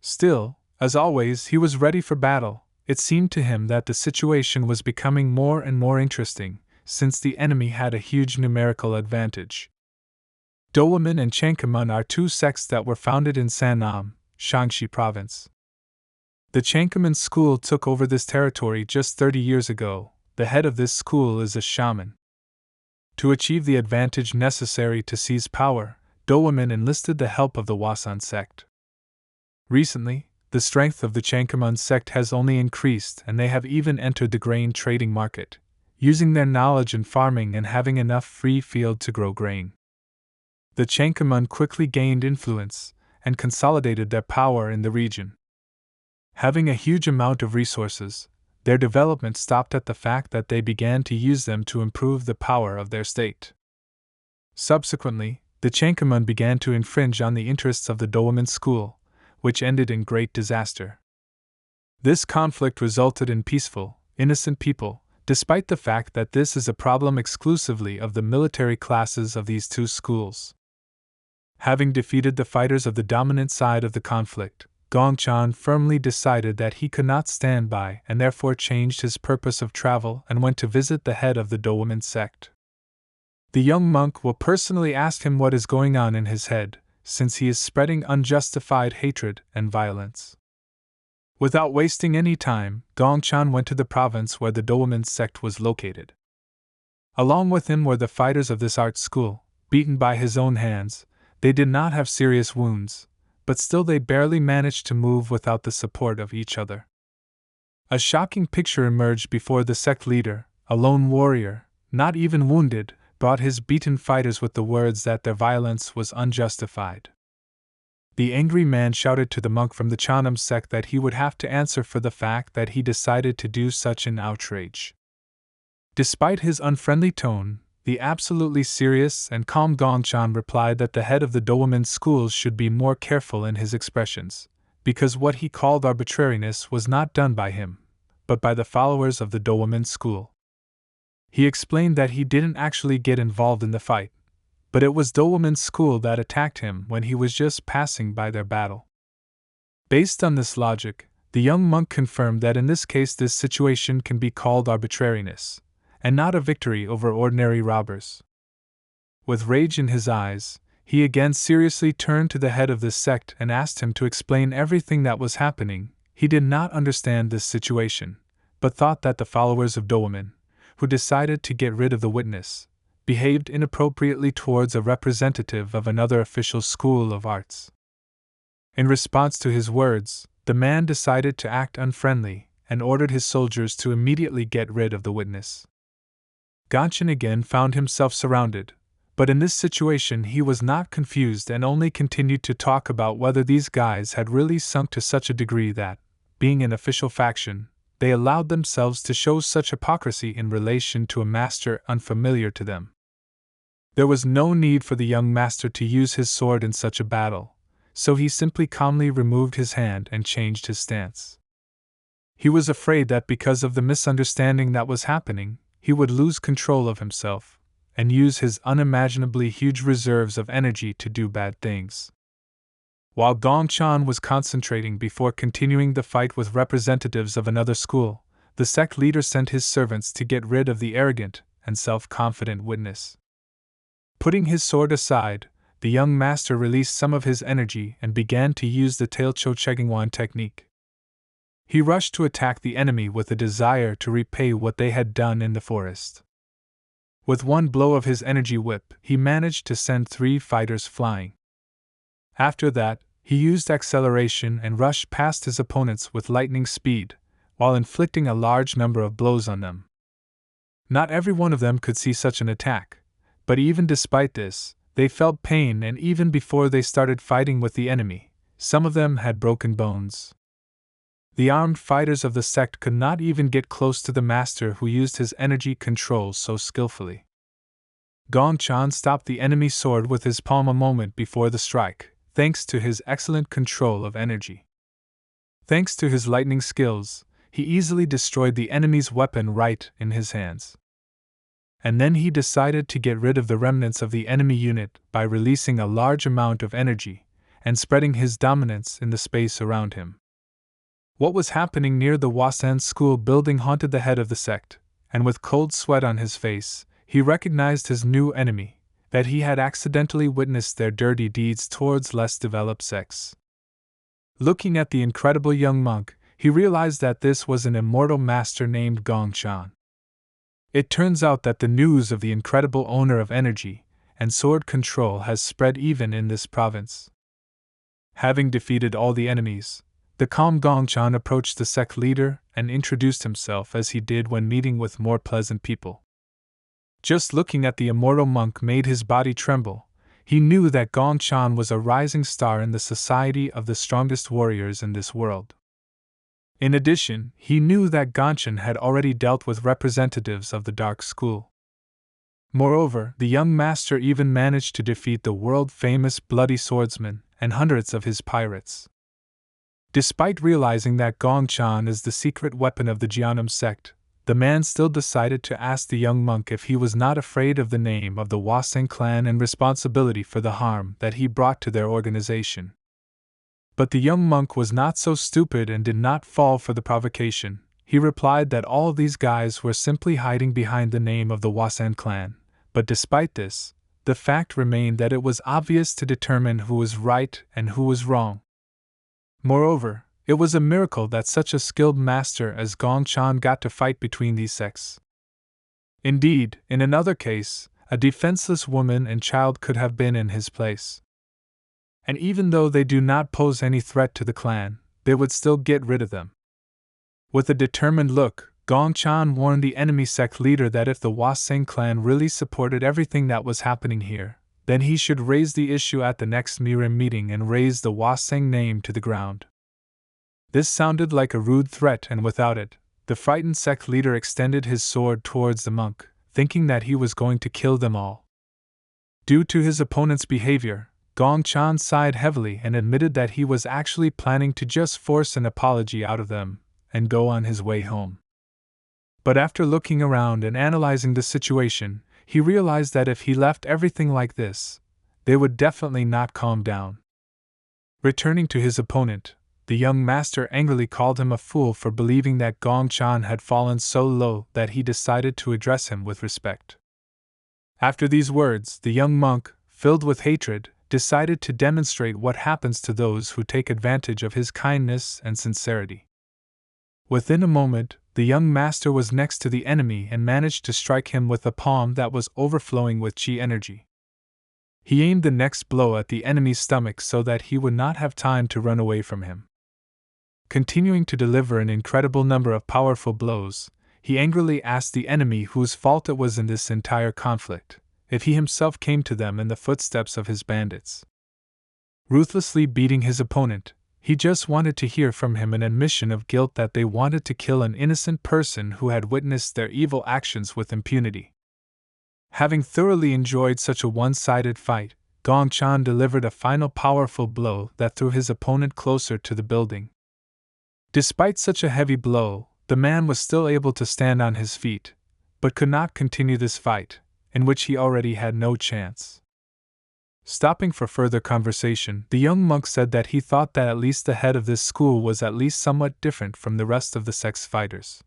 Still, as always, he was ready for battle. It seemed to him that the situation was becoming more and more interesting, since the enemy had a huge numerical advantage. Dowoman and Changkamun are 2 sects that were founded in Sannam, Shaanxi province. The Changkamun school took over this territory just 30 years ago. The head of this school is a shaman. To achieve the advantage necessary to seize power, Dowoman enlisted the help of the Wasan sect. Recently, the strength of the Changkamun sect has only increased and they have even entered the grain trading market, using their knowledge in farming and having enough free field to grow grain. The Changkamun quickly gained influence and consolidated their power in the region. Having a huge amount of resources, their development stopped at the fact that they began to use them to improve the power of their state. Subsequently, the Changkamun began to infringe on the interests of the Dowoman school, which ended in great disaster. This conflict resulted in peaceful, innocent people, despite the fact that this is a problem exclusively of the military classes of these 2 schools. Having defeated the fighters of the dominant side of the conflict, Gong Chan firmly decided that he could not stand by and therefore changed his purpose of travel and went to visit the head of the Dowoman sect. The young monk will personally ask him what is going on in his head, since he is spreading unjustified hatred and violence. Without wasting any time, Gong Chan went to the province where the Dowoman sect was located. Along with him were the fighters of this art school, beaten by his own hands. They did not have serious wounds, but still they barely managed to move without the support of each other. A shocking picture emerged before the sect leader, a lone warrior, not even wounded, brought his beaten fighters with the words that their violence was unjustified. The angry man shouted to the monk from the Chanam sect that he would have to answer for the fact that he decided to do such an outrage. Despite his unfriendly tone, the absolutely serious and calm Gongchan replied that the head of the Do-women's schools should be more careful in his expressions, because what he called arbitrariness was not done by him, but by the followers of the Do-women's school. He explained that he didn't actually get involved in the fight, but it was Do-women's school that attacked him when he was just passing by their battle. Based on this logic, the young monk confirmed that in this case this situation can be called arbitrariness, and not a victory over ordinary robbers. With rage in his eyes, he again seriously turned to the head of this sect and asked him to explain everything that was happening. He did not understand this situation, but thought that the followers of Do-women, who decided to get rid of the witness, behaved inappropriately towards a representative of another official school of arts. In response to his words, the man decided to act unfriendly and ordered his soldiers to immediately get rid of the witness. Gongchan again found himself surrounded, but in this situation he was not confused and only continued to talk about whether these guys had really sunk to such a degree that, being an official faction, they allowed themselves to show such hypocrisy in relation to a master unfamiliar to them. There was no need for the young master to use his sword in such a battle, so he simply calmly removed his hand and changed his stance. He was afraid that because of the misunderstanding that was happening, he would lose control of himself and use his unimaginably huge reserves of energy to do bad things. While Gongchan was concentrating before continuing the fight with representatives of another school, the sect leader sent his servants to get rid of the arrogant and self-confident witness. Putting his sword aside, the young master released some of his energy and began to use the Tailcho Chegingwan technique. He rushed to attack the enemy with a desire to repay what they had done in the forest. With one blow of his energy whip, he managed to send 3 fighters flying. After that, he used acceleration and rushed past his opponents with lightning speed, while inflicting a large number of blows on them. Not every one of them could see such an attack, but even despite this, they felt pain, and even before they started fighting with the enemy, some of them had broken bones. The armed fighters of the sect could not even get close to the master who used his energy control so skillfully. Gongchan stopped the enemy sword with his palm a moment before the strike, thanks to his excellent control of energy. Thanks to his lightning skills, he easily destroyed the enemy's weapon right in his hands. And then he decided to get rid of the remnants of the enemy unit by releasing a large amount of energy and spreading his dominance in the space around him. What was happening near the Wasan school building haunted the head of the sect, and with cold sweat on his face, he recognized his new enemy, that he had accidentally witnessed their dirty deeds towards less developed sects. Looking at the incredible young monk, he realized that this was an immortal master named Gongchan. It turns out that the news of the incredible owner of energy and sword control has spread even in this province. Having defeated all the enemies, the calm Gongchan approached the sect leader and introduced himself as he did when meeting with more pleasant people. Just looking at the immortal monk made his body tremble. He knew that Gongchan was a rising star in the society of the strongest warriors in this world. In addition, he knew that Gongchan had already dealt with representatives of the Dark School. Moreover, the young master even managed to defeat the world-famous bloody swordsman and hundreds of his pirates. Despite realizing that Gongchan is the secret weapon of the Jianam sect, the man still decided to ask the young monk if he was not afraid of the name of the Waseng clan and responsibility for the harm that he brought to their organization. But the young monk was not so stupid and did not fall for the provocation. He replied that all these guys were simply hiding behind the name of the Waseng clan, but despite this, the fact remained that it was obvious to determine who was right and who was wrong. Moreover, it was a miracle that such a skilled master as Gongchan got to fight between these sects. Indeed, in another case, a defenseless woman and child could have been in his place. And even though they do not pose any threat to the clan, they would still get rid of them. With a determined look, Gongchan warned the enemy sect leader that if the Waseng clan really supported everything that was happening here, then he should raise the issue at the next mirror meeting and raise the Hwaseng name to the ground. This sounded like a rude threat, and without it, the frightened sect leader extended his sword towards the monk, thinking that he was going to kill them all. Due to his opponent's behavior, Gong Chan sighed heavily and admitted that he was actually planning to just force an apology out of them and go on his way home. But after looking around and analyzing the situation, he realized that if he left everything like this, they would definitely not calm down. Returning to his opponent, the young master angrily called him a fool for believing that Gong Chan had fallen so low that he decided to address him with respect. After these words, the young monk, filled with hatred, decided to demonstrate what happens to those who take advantage of his kindness and sincerity. Within a moment, the young master was next to the enemy and managed to strike him with a palm that was overflowing with chi energy. He aimed the next blow at the enemy's stomach so that he would not have time to run away from him. Continuing to deliver an incredible number of powerful blows, he angrily asked the enemy whose fault it was in this entire conflict, if he himself came to them in the footsteps of his bandits. Ruthlessly beating his opponent, he just wanted to hear from him an admission of guilt that they wanted to kill an innocent person who had witnessed their evil actions with impunity. Having thoroughly enjoyed such a one-sided fight, Gong Chan delivered a final powerful blow that threw his opponent closer to the building. Despite such a heavy blow, the man was still able to stand on his feet, but could not continue this fight, in which he already had no chance. Stopping for further conversation, the young monk said that he thought that at least the head of this school was at least somewhat different from the rest of the sect's fighters.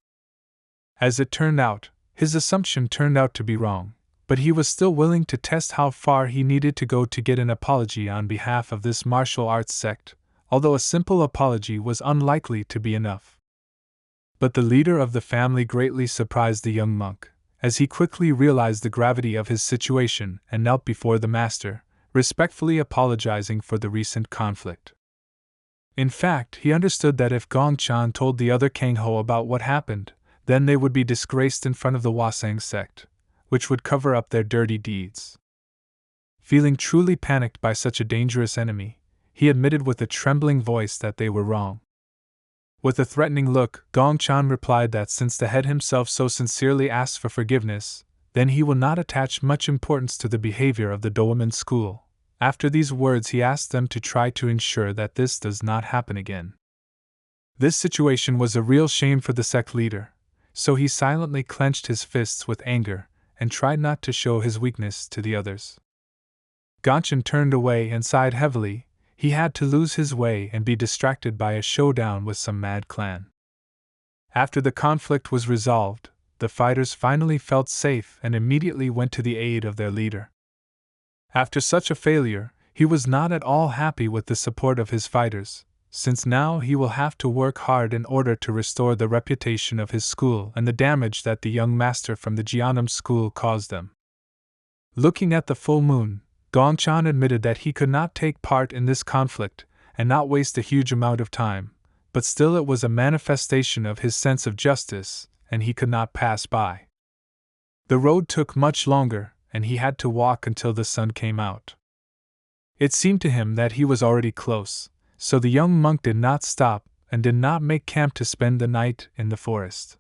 As it turned out, his assumption turned out to be wrong, but he was still willing to test how far he needed to go to get an apology on behalf of this martial arts sect, although a simple apology was unlikely to be enough. But the leader of the family greatly surprised the young monk, as he quickly realized the gravity of his situation and knelt before the master, respectfully apologizing for the recent conflict. In fact, he understood that if Gong Chan told the other Kangho about what happened, then they would be disgraced in front of the Hwaseng sect, which would cover up their dirty deeds. Feeling truly panicked by such a dangerous enemy, he admitted with a trembling voice that they were wrong. With a threatening look, Gong Chan replied that since the head himself so sincerely asked for forgiveness, then he will not attach much importance to the behavior of the Dowoman school. After these words, he asked them to try to ensure that this does not happen again. This situation was a real shame for the sect leader, so he silently clenched his fists with anger and tried not to show his weakness to the others. Gongchen turned away and sighed heavily. He had to lose his way and be distracted by a showdown with some mad clan. After the conflict was resolved, the fighters finally felt safe and immediately went to the aid of their leader. After such a failure, he was not at all happy with the support of his fighters, since now he will have to work hard in order to restore the reputation of his school and the damage that the young master from the Jianam school caused them. Looking at the full moon, Gong Chan admitted that he could not take part in this conflict and not waste a huge amount of time, but still it was a manifestation of his sense of justice, and he could not pass by. The road took much longer, and he had to walk until the sun came out. It seemed to him that he was already close, so the young monk did not stop and did not make camp to spend the night in the forest.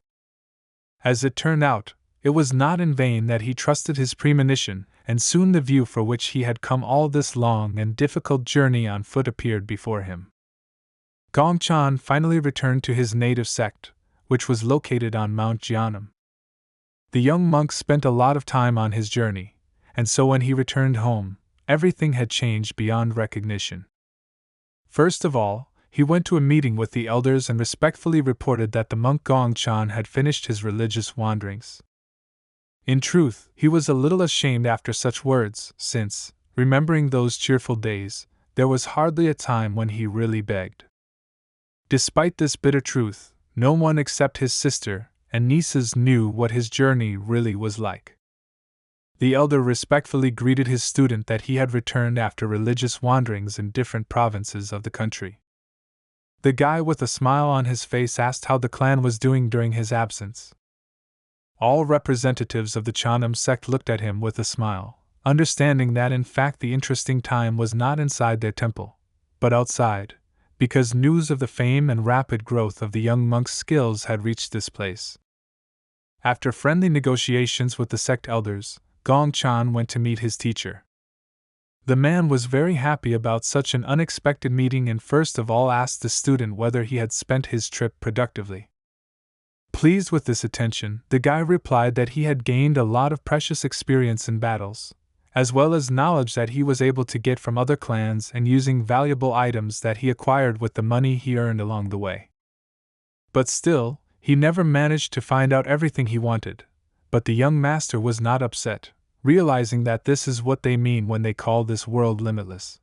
As it turned out, it was not in vain that he trusted his premonition, and soon the view for which he had come all this long and difficult journey on foot appeared before him. Gong Chan finally returned to his native sect, which was located on Mount Jianam. The young monk spent a lot of time on his journey, and so when he returned home, everything had changed beyond recognition. First of all, he went to a meeting with the elders and respectfully reported that the monk Gong Chan had finished his religious wanderings. In truth, he was a little ashamed after such words, since, remembering those cheerful days, there was hardly a time when he really begged. Despite this bitter truth, no one except his sister and nieces knew what his journey really was like. The elder respectfully greeted his student that he had returned after religious wanderings in different provinces of the country. The guy with a smile on his face asked how the clan was doing during his absence. All representatives of the Chanam sect looked at him with a smile, understanding that in fact the interesting time was not inside their temple, but outside, because news of the fame and rapid growth of the young monk's skills had reached this place. After friendly negotiations with the sect elders, Gong Chan went to meet his teacher. The man was very happy about such an unexpected meeting and first of all asked the student whether he had spent his trip productively. Pleased with this attention, the guy replied that he had gained a lot of precious experience in battles, as well as knowledge that he was able to get from other clans and using valuable items that he acquired with the money he earned along the way. But still, he never managed to find out everything he wanted. But the young master was not upset, realizing that this is what they mean when they call this world limitless.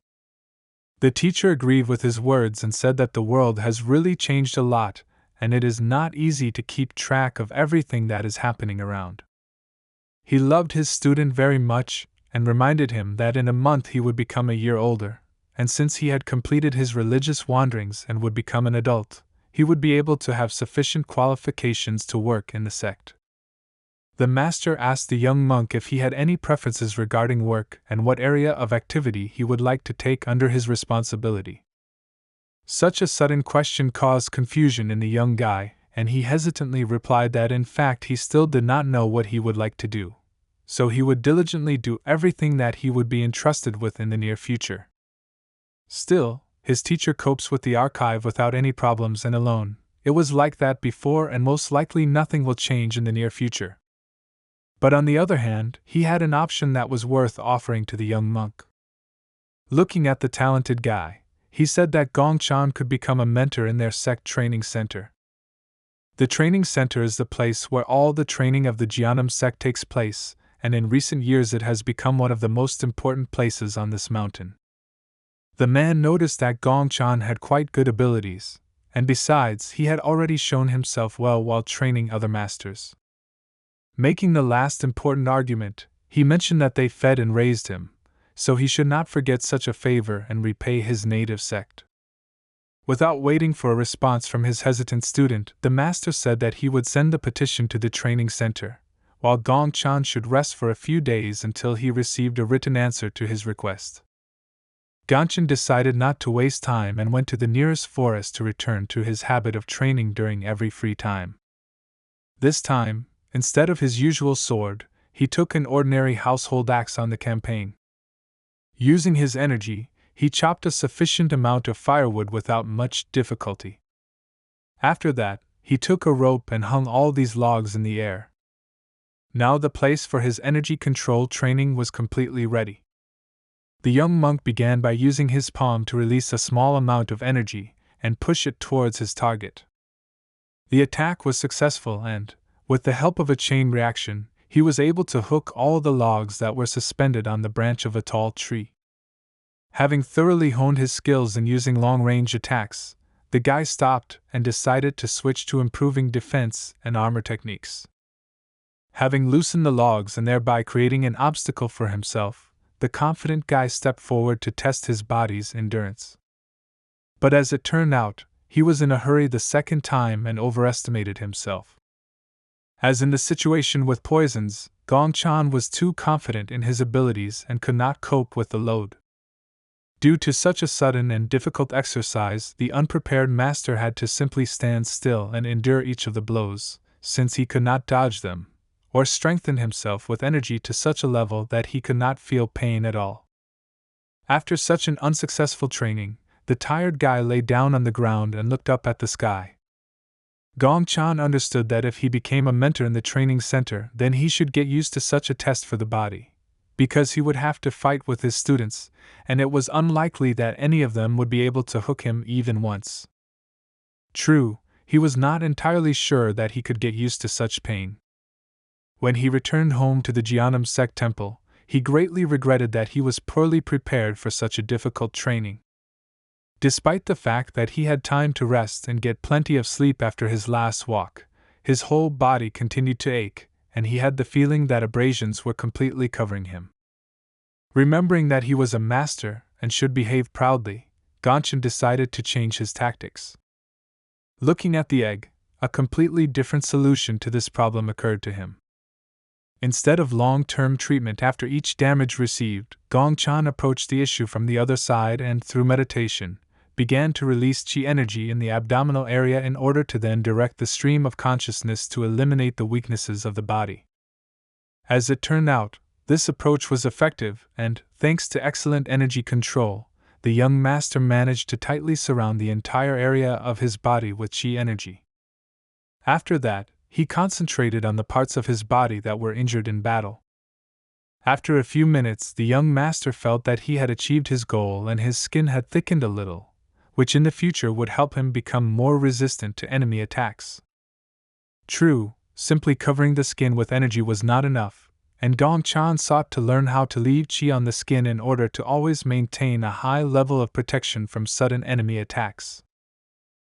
The teacher agreed with his words and said that the world has really changed a lot, and it is not easy to keep track of everything that is happening around. He loved his student very much, and reminded him that in a month he would become a year older, and since he had completed his religious wanderings and would become an adult, he would be able to have sufficient qualifications to work in the sect. The master asked the young monk if he had any preferences regarding work and what area of activity he would like to take under his responsibility. Such a sudden question caused confusion in the young guy, and he hesitantly replied that in fact he still did not know what he would like to do, so he would diligently do everything that he would be entrusted with in the near future. Still, his teacher copes with the archive without any problems and alone. It was like that before and most likely nothing will change in the near future. But on the other hand, he had an option that was worth offering to the young monk. Looking at the talented guy, he said that Gong Chan could become a mentor in their sect training center. The training center is the place where all the training of the Jianam sect takes place, and in recent years it has become one of the most important places on this mountain. The man noticed that Gong Chan had quite good abilities, and besides, he had already shown himself well while training other masters. Making the last important argument, he mentioned that they fed and raised him, so he should not forget such a favor and repay his native sect. Without waiting for a response from his hesitant student, the master said that he would send the petition to the training center, while Gong Chan should rest for a few days until he received a written answer to his request. Gongchen decided not to waste time and went to the nearest forest to return to his habit of training during every free time. This time, instead of his usual sword, he took an ordinary household axe on the campaign. Using his energy, he chopped a sufficient amount of firewood without much difficulty. After that, he took a rope and hung all these logs in the air. Now the place for his energy control training was completely ready. The young monk began by using his palm to release a small amount of energy and push it towards his target. The attack was successful and, with the help of a chain reaction, he was able to hook all the logs that were suspended on the branch of a tall tree. Having thoroughly honed his skills in using long-range attacks, the guy stopped and decided to switch to improving defense and armor techniques. Having loosened the logs and thereby creating an obstacle for himself, the confident guy stepped forward to test his body's endurance. But as it turned out, he was in a hurry the second time and overestimated himself. As in the situation with poisons, Gong Chan was too confident in his abilities and could not cope with the load. Due to such a sudden and difficult exercise, the unprepared master had to simply stand still and endure each of the blows, since he could not dodge them, or strengthen himself with energy to such a level that he could not feel pain at all. After such an unsuccessful training, the tired guy lay down on the ground and looked up at the sky. Gong Chan understood that if he became a mentor in the training center, then he should get used to such a test for the body, because he would have to fight with his students, and it was unlikely that any of them would be able to hook him even once. True, he was not entirely sure that he could get used to such pain. When he returned home to the Jianam sect temple, he greatly regretted that he was poorly prepared for such a difficult training. Despite the fact that he had time to rest and get plenty of sleep after his last walk, his whole body continued to ache, and he had the feeling that abrasions were completely covering him. Remembering that he was a master and should behave proudly, Gongchen decided to change his tactics. Looking at the egg, a completely different solution to this problem occurred to him. Instead of long-term treatment after each damage received, Gongchan approached the issue from the other side and, through meditation, began to release qi energy in the abdominal area in order to then direct the stream of consciousness to eliminate the weaknesses of the body. As it turned out, this approach was effective and, thanks to excellent energy control, the young master managed to tightly surround the entire area of his body with qi energy. After that, he concentrated on the parts of his body that were injured in battle. After a few minutes, the young master felt that he had achieved his goal and his skin had thickened a little, which in the future would help him become more resistant to enemy attacks. True, simply covering the skin with energy was not enough, and Gongchan sought to learn how to leave qi on the skin in order to always maintain a high level of protection from sudden enemy attacks.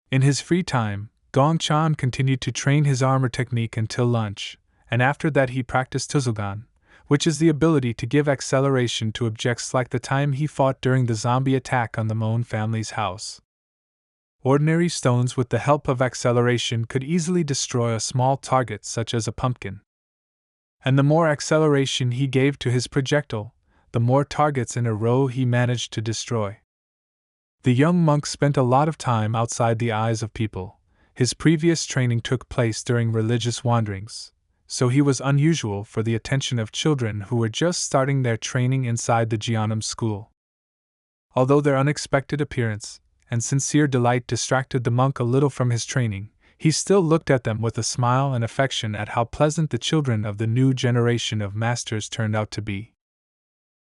In his free time, Gongchan continued to train his armor technique until lunch, and after that he practiced Tuzogan, which is the ability to give acceleration to objects like the time he fought during the zombie attack on the Moan family's house. Ordinary stones with the help of acceleration could easily destroy a small target such as a pumpkin. And the more acceleration he gave to his projectile, the more targets in a row he managed to destroy. The young monk spent a lot of time outside the eyes of people. His previous training took place during religious wanderings, so he was unusual for the attention of children who were just starting their training inside the Jianam school. Although their unexpected appearance and sincere delight distracted the monk a little from his training, he still looked at them with a smile and affection at how pleasant the children of the new generation of masters turned out to be.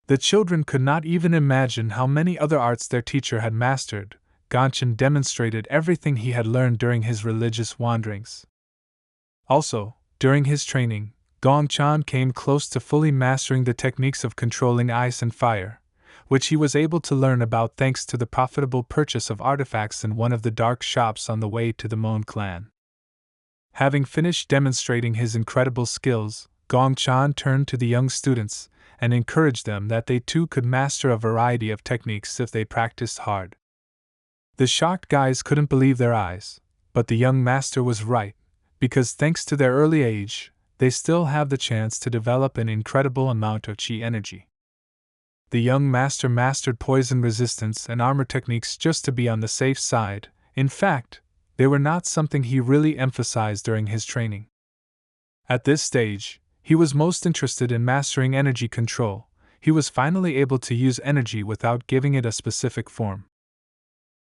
The children could not even imagine how many other arts their teacher had mastered. Gongchan demonstrated everything he had learned during his religious wanderings. Also, during his training, Gongchan came close to fully mastering the techniques of controlling ice and fire, which he was able to learn about thanks to the profitable purchase of artifacts in one of the dark shops on the way to the Moan clan. Having finished demonstrating his incredible skills, Gongchan turned to the young students and encouraged them that they too could master a variety of techniques if they practiced hard. The shocked guys couldn't believe their eyes, but the young master was right, because thanks to their early age, they still have the chance to develop an incredible amount of qi energy. The young master mastered poison resistance and armor techniques just to be on the safe side. In fact, they were not something he really emphasized during his training. At this stage, he was most interested in mastering energy control. He was finally able to use energy without giving it a specific form.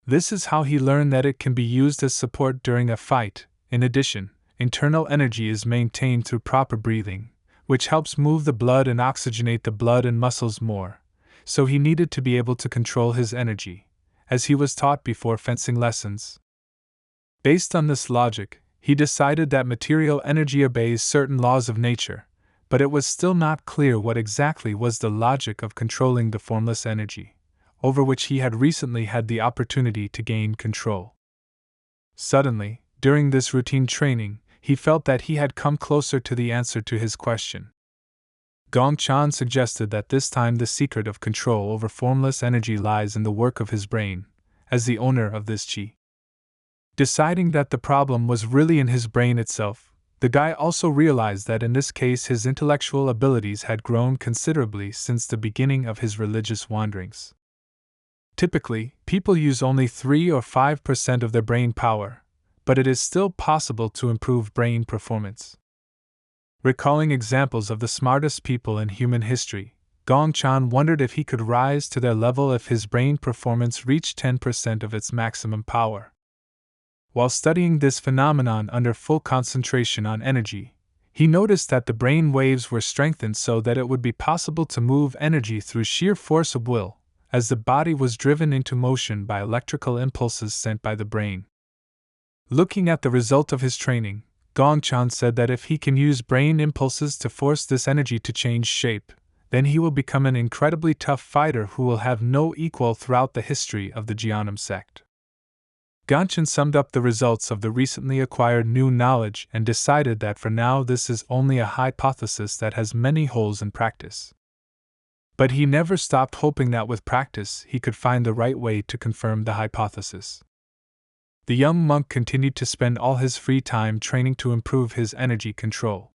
This is how he learned that it can be used as support during a fight. In addition, internal energy is maintained through proper breathing, which helps move the blood and oxygenate the blood and muscles more, so he needed to be able to control his energy, as he was taught before fencing lessons. Based on this logic, he decided that material energy obeys certain laws of nature, but it was still not clear what exactly was the logic of controlling the formless energy, over which he had recently had the opportunity to gain control. Suddenly, during this routine training, he felt that he had come closer to the answer to his question. Gongchan suggested that this time the secret of control over formless energy lies in the work of his brain, as the owner of this qi. Deciding that the problem was really in his brain itself, the guy also realized that in this case his intellectual abilities had grown considerably since the beginning of his religious wanderings. Typically, people use only 3 or 5% of their brain power, but it is still possible to improve brain performance. Recalling examples of the smartest people in human history, Gongchan wondered if he could rise to their level if his brain performance reached 10% of its maximum power. While studying this phenomenon under full concentration on energy, he noticed that the brain waves were strengthened so that it would be possible to move energy through sheer force of will, as the body was driven into motion by electrical impulses sent by the brain. Looking at the result of his training, Gongchan said that if he can use brain impulses to force this energy to change shape, then he will become an incredibly tough fighter who will have no equal throughout the history of the Jianam sect. Gongchan summed up the results of the recently acquired new knowledge and decided that for now this is only a hypothesis that has many holes in practice. But he never stopped hoping that with practice he could find the right way to confirm the hypothesis. The young monk continued to spend all his free time training to improve his energy control.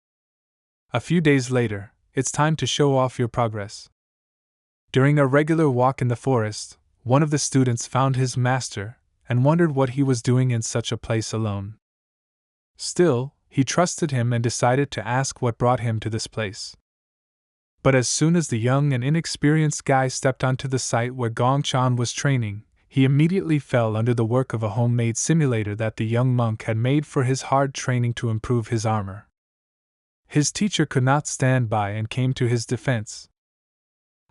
A few days later, it's time to show off your progress. During a regular walk in the forest, one of the students found his master and wondered what he was doing in such a place alone. Still, he trusted him and decided to ask what brought him to this place. But as soon as the young and inexperienced guy stepped onto the site where Gong-chan was training, he immediately fell under the work of a homemade simulator that the young monk had made for his hard training to improve his armor. His teacher could not stand by and came to his defense.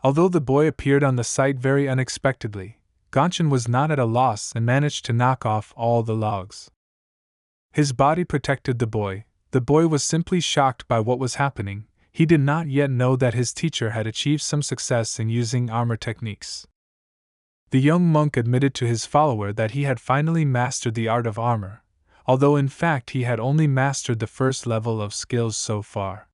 Although the boy appeared on the site very unexpectedly, Gong-chan was not at a loss and managed to knock off all the logs. His body protected the boy. The boy was simply shocked by what was happening. He did not yet know that his teacher had achieved some success in using armor techniques. The young monk admitted to his follower that he had finally mastered the art of armor, although in fact he had only mastered the first level of skills so far.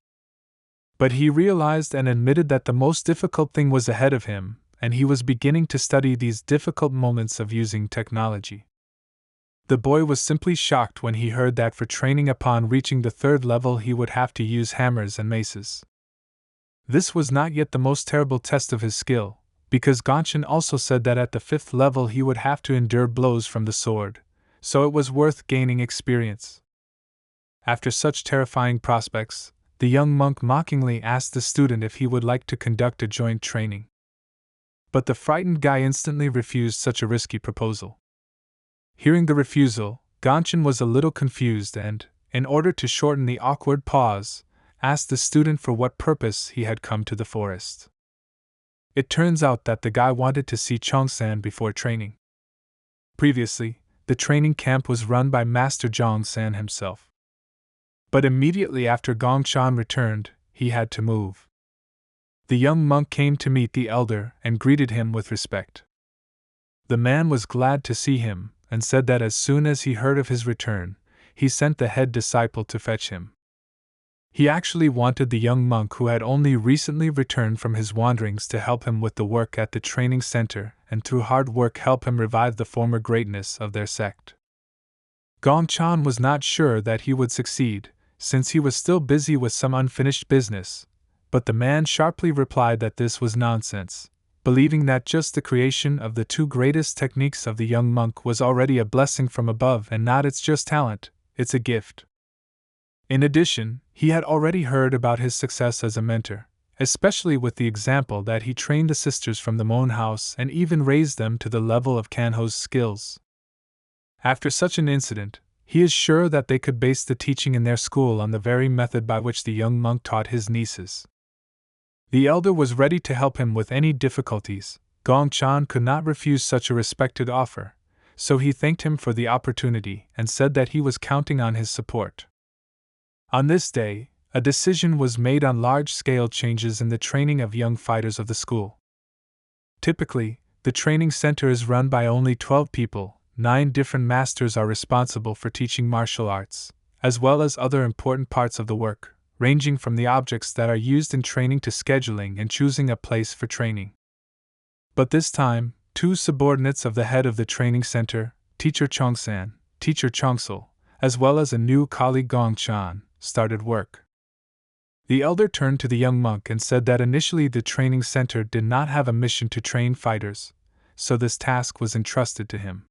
But he realized and admitted that the most difficult thing was ahead of him, and he was beginning to study these difficult moments of using technology. The boy was simply shocked when he heard that for training upon reaching the third level he would have to use hammers and maces. This was not yet the most terrible test of his skill, because Gong-chan also said that at the fifth level he would have to endure blows from the sword, so it was worth gaining experience. After such terrifying prospects, the young monk mockingly asked the student if he would like to conduct a joint training. But the frightened guy instantly refused such a risky proposal. Hearing the refusal, Gong-chan was a little confused and, in order to shorten the awkward pause, asked the student for what purpose he had come to the forest. It turns out that the guy wanted to see Chong-san before training. Previously, the training camp was run by Master Jong-san himself. But immediately after Gong-chan returned, he had to move. The young monk came to meet the elder and greeted him with respect. The man was glad to see him and said that as soon as he heard of his return, he sent the head disciple to fetch him. He actually wanted the young monk who had only recently returned from his wanderings to help him with the work at the training center and through hard work help him revive the former greatness of their sect. Gong-chan was not sure that he would succeed, since he was still busy with some unfinished business, but the man sharply replied that this was nonsense, believing that just the creation of the two greatest techniques of the young monk was already a blessing from above and not its just talent, it's a gift. In addition, he had already heard about his success as a mentor, especially with the example that he trained the sisters from the Moon House and even raised them to the level of Kanho's skills. After such an incident, he is sure that they could base the teaching in their school on the very method by which the young monk taught his nieces. The elder was ready to help him with any difficulties. Gong-chan could not refuse such a respected offer, so he thanked him for the opportunity and said that he was counting on his support. On this day, a decision was made on large-scale changes in the training of young fighters of the school. Typically, the training center is run by only 12 people. 9 different masters are responsible for teaching martial arts, as well as other important parts of the work, ranging from the objects that are used in training to scheduling and choosing a place for training. But this time, 2 subordinates of the head of the training center, Teacher Chong-san, Teacher Chong-sul, as well as a new colleague Gong-chan, started work. The elder turned to the young monk and said that initially the training center did not have a mission to train fighters, so this task was entrusted to him.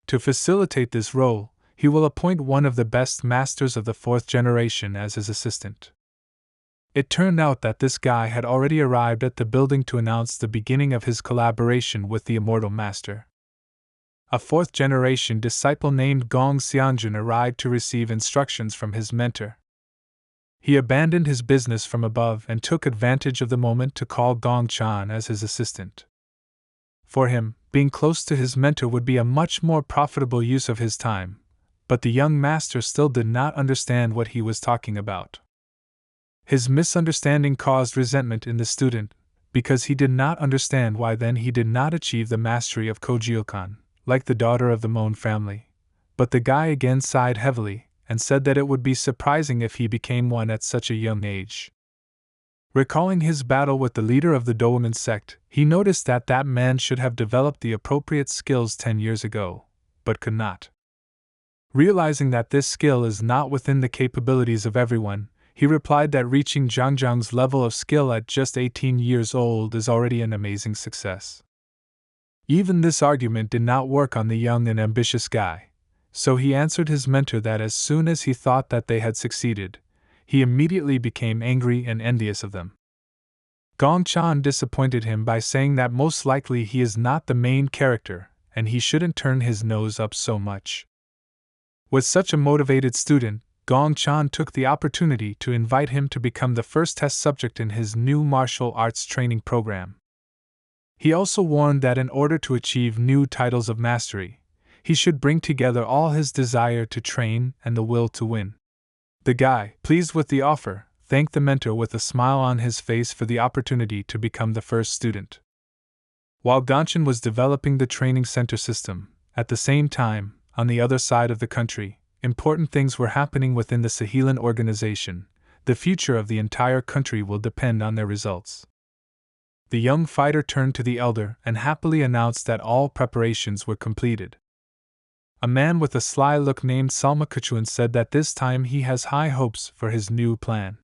To facilitate this role, he will appoint one of the best masters of the 4th generation as his assistant. It turned out that this guy had already arrived at the building to announce the beginning of his collaboration with the immortal master. A 4th generation disciple named Gong Xianjun arrived to receive instructions from his mentor. He abandoned his business from above and took advantage of the moment to call Gong-chan as his assistant. For him, being close to his mentor would be a much more profitable use of his time, but the young master still did not understand what he was talking about. His misunderstanding caused resentment in the student, because he did not understand why then he did not achieve the mastery of Kojiokan, like the daughter of the Moan family. But the guy again sighed heavily, and said that it would be surprising if he became one at such a young age. Recalling his battle with the leader of the Dowoman sect, he noticed that that man should have developed the appropriate skills 10 years ago, but could not. Realizing that this skill is not within the capabilities of everyone, He replied that reaching Zhangzhang's level of skill at just 18 years old is already an amazing success. Even this argument did not work on the young and ambitious guy, so he answered his mentor that as soon as he thought that they had succeeded, he immediately became angry and envious of them. Gong Chan disappointed him by saying that most likely he is not the main character, and he shouldn't turn his nose up so much. With such a motivated student, Gong Chan took the opportunity to invite him to become the first test subject in his new martial arts training program. He also warned that in order to achieve new titles of mastery, he should bring together all his desire to train and the will to win. The guy, pleased with the offer, thanked the mentor with a smile on his face for the opportunity to become the first student. While Gongchen was developing the training center system, at the same time, on the other side of the country, important things were happening within the Sahelan organization. The future of the entire country will depend on their results. The young fighter turned to the elder and happily announced that all preparations were completed. A man with a sly look named Salma Kuchuan said that this time he has high hopes for his new plan.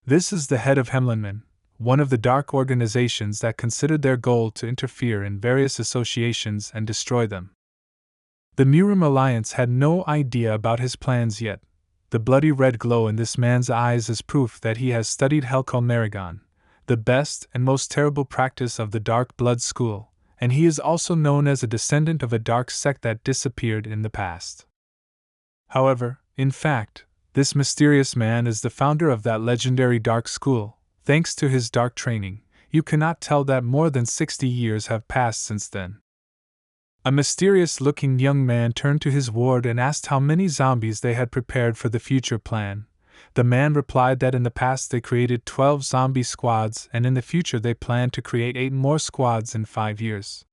This is the head of Hemlanman, one of the dark organizations that considered their goal to interfere in various associations and destroy them. The Murim Alliance had no idea about his plans yet. The bloody red glow in this man's eyes is proof that he has studied Helkal Marigon, the best and most terrible practice of the Dark Blood School, and he is also known as a descendant of a dark sect that disappeared in the past. However, in fact, this mysterious man is the founder of that legendary dark school. Thanks to his dark training, you cannot tell that more than 60 years have passed since then. A mysterious-looking young man turned to his ward and asked how many zombies they had prepared for the future plan. The man replied that in the past they created 12 zombie squads and in the future they plan to create 8 more squads in 5 years.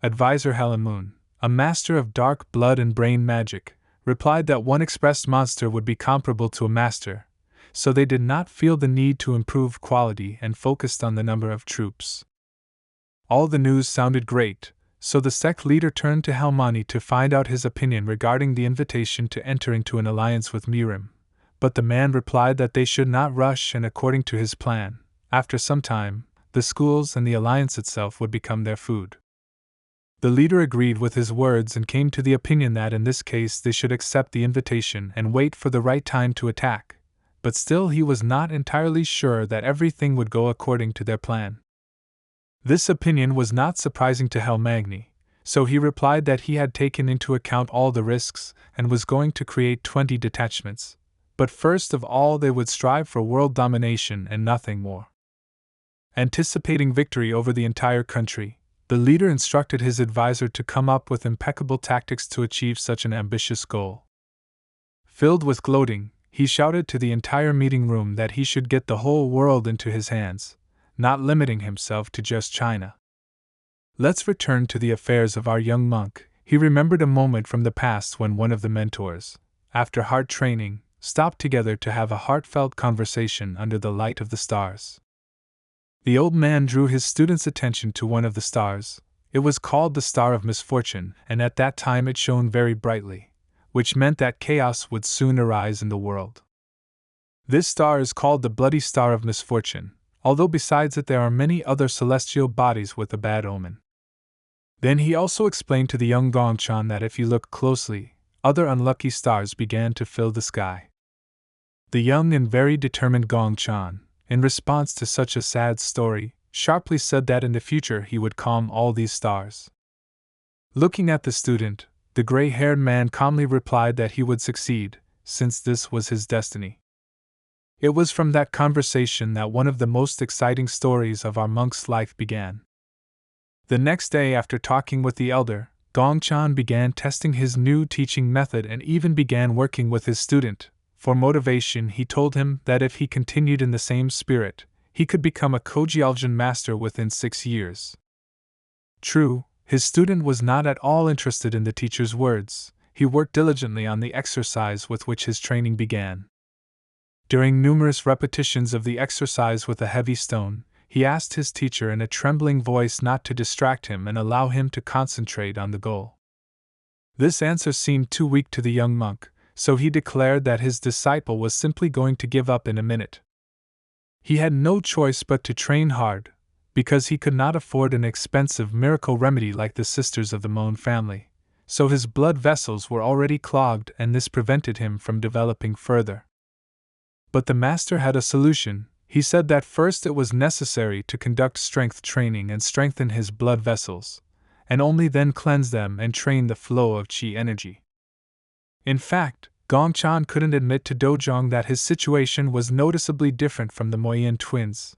Advisor Helen Moon, a master of dark blood and brain magic, replied that one expressed monster would be comparable to a master, so they did not feel the need to improve quality and focused on the number of troops. All the news sounded great, so the sect leader turned to Helmani to find out his opinion regarding the invitation to enter into an alliance with Mirim, but the man replied that they should not rush, and according to his plan, after some time, the schools and the alliance itself would become their food. The leader agreed with his words and came to the opinion that in this case they should accept the invitation and wait for the right time to attack, but still he was not entirely sure that everything would go according to their plan. This opinion was not surprising to Helmagni, so he replied that he had taken into account all the risks and was going to create 20 detachments, but first of all they would strive for world domination and nothing more. Anticipating victory over the entire country, the leader instructed his advisor to come up with impeccable tactics to achieve such an ambitious goal. Filled with gloating, he shouted to the entire meeting room that he should get the whole world into his hands, not limiting himself to just China. Let's return to the affairs of our young monk. He remembered a moment from the past when one of the mentors, after hard training, stopped together to have a heartfelt conversation under the light of the stars. The old man drew his student's attention to one of the stars. It was called the Star of Misfortune, and at that time it shone very brightly, which meant that chaos would soon arise in the world. This star is called the Bloody Star of Misfortune, although besides it there are many other celestial bodies with a bad omen. Then he also explained to the young Gongchan that if you look closely, other unlucky stars began to fill the sky. The young and very determined Gongchan, in response to such a sad story, sharply said that in the future he would calm all these stars. Looking at the student, the gray-haired man calmly replied that he would succeed, since this was his destiny. It was from that conversation that one of the most exciting stories of our monk's life began. The next day after talking with the elder, Gongchan began testing his new teaching method and even began working with his student. For motivation, he told him that if he continued in the same spirit, he could become a Kojialjan master within 6 years. True, his student was not at all interested in the teacher's words. He worked diligently on the exercise with which his training began. During numerous repetitions of the exercise with a heavy stone, he asked his teacher in a trembling voice not to distract him and allow him to concentrate on the goal. This answer seemed too weak to the young monk, so he declared that his disciple was simply going to give up in a minute. He had no choice but to train hard, because he could not afford an expensive miracle remedy like the sisters of the Moan family, so his blood vessels were already clogged and this prevented him from developing further. But the master had a solution. He said that first it was necessary to conduct strength training and strengthen his blood vessels, and only then cleanse them and train the flow of qi energy. In fact, Gongchan couldn't admit to Dojong that his situation was noticeably different from the Moyin twins.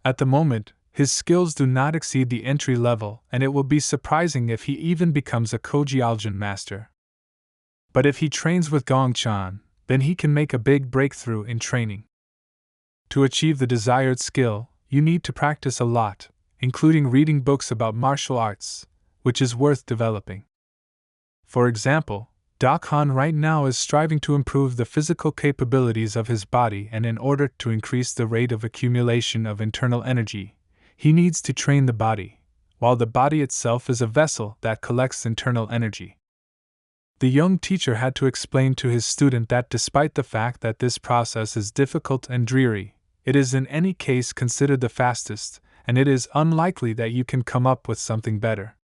At the moment, his skills do not exceed the entry level, and it will be surprising if he even becomes a Kojialjan master. But if he trains with Gongchan, then he can make a big breakthrough in training. To achieve the desired skill, you need to practice a lot, including reading books about martial arts, which is worth developing. For example, Dakhan right now is striving to improve the physical capabilities of his body, and in order to increase the rate of accumulation of internal energy, he needs to train the body, while the body itself is a vessel that collects internal energy. The young teacher had to explain to his student that despite the fact that this process is difficult and dreary, it is in any case considered the fastest, and it is unlikely that you can come up with something better.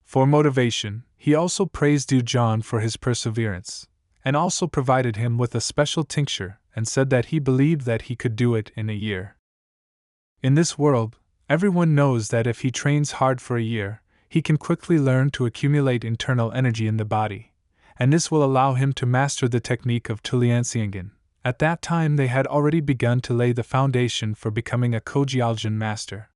For motivation, he also praised Dujan for his perseverance, and also provided him with a special tincture and said that he believed that he could do it in a year. In this world, everyone knows that if he trains hard for a year, he can quickly learn to accumulate internal energy in the body, and this will allow him to master the technique of Tulianxiangan. At that time they had already begun to lay the foundation for becoming a Kojialjan master.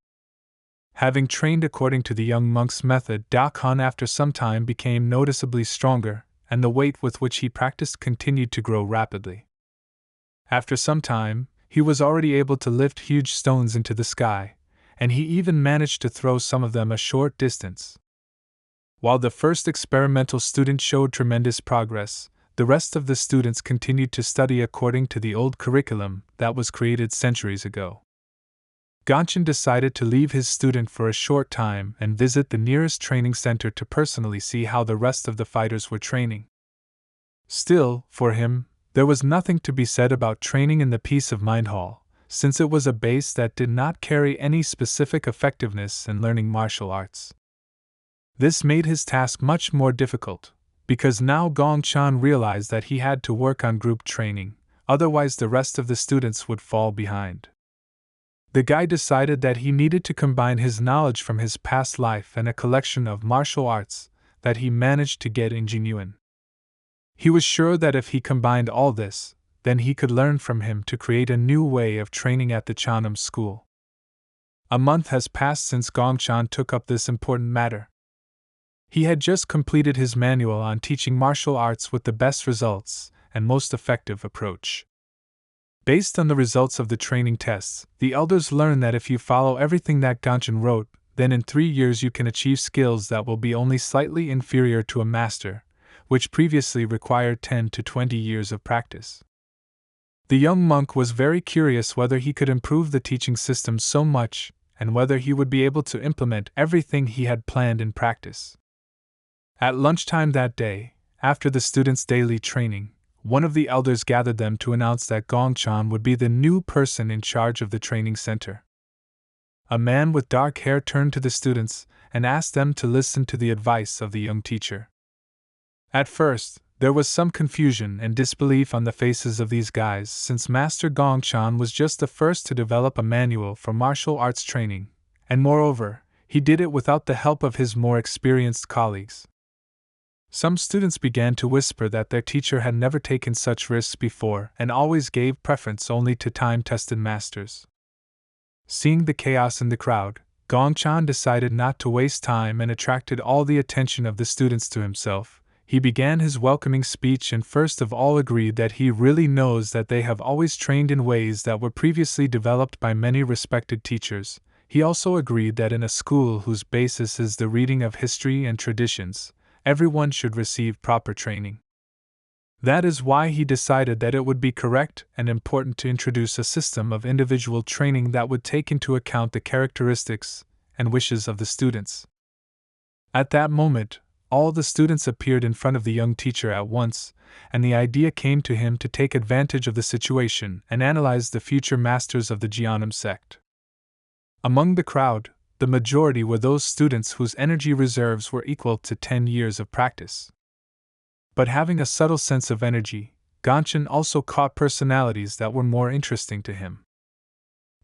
Having trained according to the young monk's method, Dakhan after some time became noticeably stronger, and the weight with which he practiced continued to grow rapidly. After some time, he was already able to lift huge stones into the sky, and he even managed to throw some of them a short distance. While the first experimental student showed tremendous progress, the rest of the students continued to study according to the old curriculum that was created centuries ago. Gongchan decided to leave his student for a short time and visit the nearest training center to personally see how the rest of the fighters were training. Still, for him, there was nothing to be said about training in the Peace of Mind Hall, since it was a base that did not carry any specific effectiveness in learning martial arts. This made his task much more difficult, because now Gongchan realized that he had to work on group training, otherwise the rest of the students would fall behind. The guy decided that he needed to combine his knowledge from his past life and a collection of martial arts that he managed to get in Jinyuan. He was sure that if he combined all this, then he could learn from him to create a new way of training at the Chanam school. A month has passed since Gongchan took up this important matter. He had just completed his manual on teaching martial arts with the best results and most effective approach. Based on the results of the training tests, the elders learned that if you follow everything that Gongchan wrote, then in 3 years you can achieve skills that will be only slightly inferior to a master, which previously required 10 to 20 years of practice. The young monk was very curious whether he could improve the teaching system so much, and whether he would be able to implement everything he had planned in practice. At lunchtime that day, after the students' daily training, one of the elders gathered them to announce that Gongchan would be the new person in charge of the training center. A man with dark hair turned to the students and asked them to listen to the advice of the young teacher. At first, there was some confusion and disbelief on the faces of these guys since Master Gongchan was just the first to develop a manual for martial arts training, and moreover, he did it without the help of his more experienced colleagues. Some students began to whisper that their teacher had never taken such risks before and always gave preference only to time-tested masters. Seeing the chaos in the crowd, Gongchan decided not to waste time and attracted all the attention of the students to himself. He began his welcoming speech and first of all agreed that he really knows that they have always trained in ways that were previously developed by many respected teachers. He also agreed that in a school whose basis is the reading of history and traditions, everyone should receive proper training. That is why he decided that it would be correct and important to introduce a system of individual training that would take into account the characteristics and wishes of the students. At that moment, All the students appeared in front of the young teacher at once, and the idea came to him to take advantage of the situation and analyze the future masters of the Jionam sect. Among the crowd, the majority were those students whose energy reserves were equal to 10 years of practice. But having a subtle sense of energy, Gongchen also caught personalities that were more interesting to him.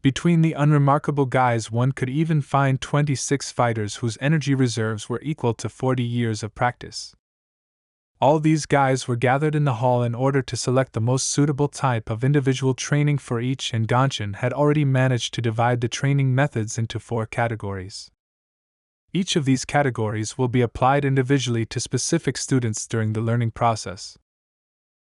Between the unremarkable guys, one could even find 26 fighters whose energy reserves were equal to 40 years of practice. All these guys were gathered in the hall in order to select the most suitable type of individual training for each, and Gongchen had already managed to divide the training methods into 4 categories. Each of these categories will be applied individually to specific students during the learning process.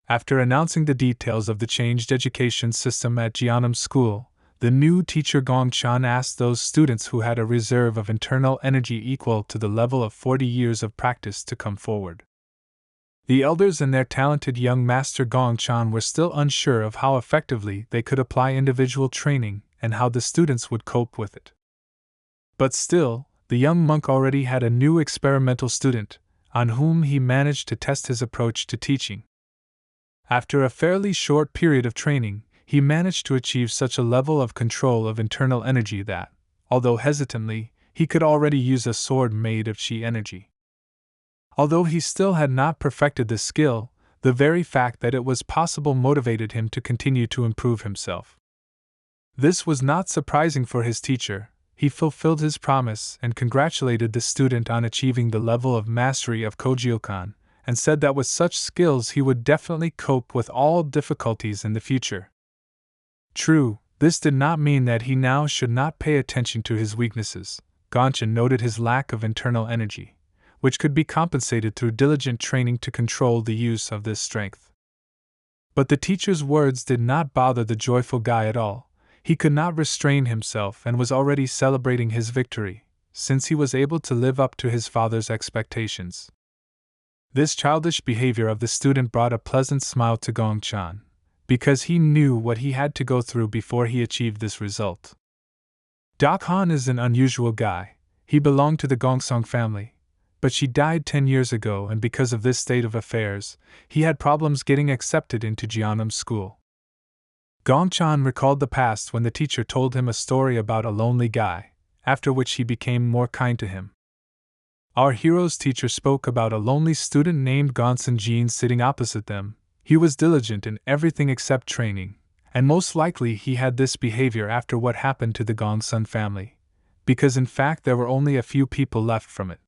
After announcing the details of the changed education system at Jionam School, the new teacher Gongchen asked those students who had a reserve of internal energy equal to the level of 40 years of practice to come forward. The elders and their talented young master Gongchen were still unsure of how effectively they could apply individual training and how the students would cope with it. But still, the young monk already had a new experimental student, on whom he managed to test his approach to teaching. After a fairly short period of training, he managed to achieve such a level of control of internal energy that, although hesitantly, he could already use a sword made of chi energy. Although he still had not perfected this skill, the very fact that it was possible motivated him to continue to improve himself. This was not surprising for his teacher. He fulfilled his promise and congratulated the student on achieving the level of mastery of Kogyokan, and said that with such skills he would definitely cope with all difficulties in the future. True, this did not mean that he now should not pay attention to his weaknesses. Gongchen noted his lack of internal energy, which could be compensated through diligent training to control the use of this strength. But the teacher's words did not bother the joyful guy at all. He could not restrain himself and was already celebrating his victory, since he was able to live up to his father's expectations. This childish behavior of the student brought a pleasant smile to Gongchen, because he knew what he had to go through before he achieved this result. Dakhan is an unusual guy. He belonged to the Gongsong family, but she died 10 years ago, and because of this state of affairs, he had problems getting accepted into Jionam School. Gongchen recalled the past when the teacher told him a story about a lonely guy, after which he became more kind to him. Our hero's teacher spoke about a lonely student named Gonsun Jin sitting opposite them. He was diligent in everything except training, and most likely he had this behavior after what happened to the Gongsun family, because in fact there were only a few people left from it.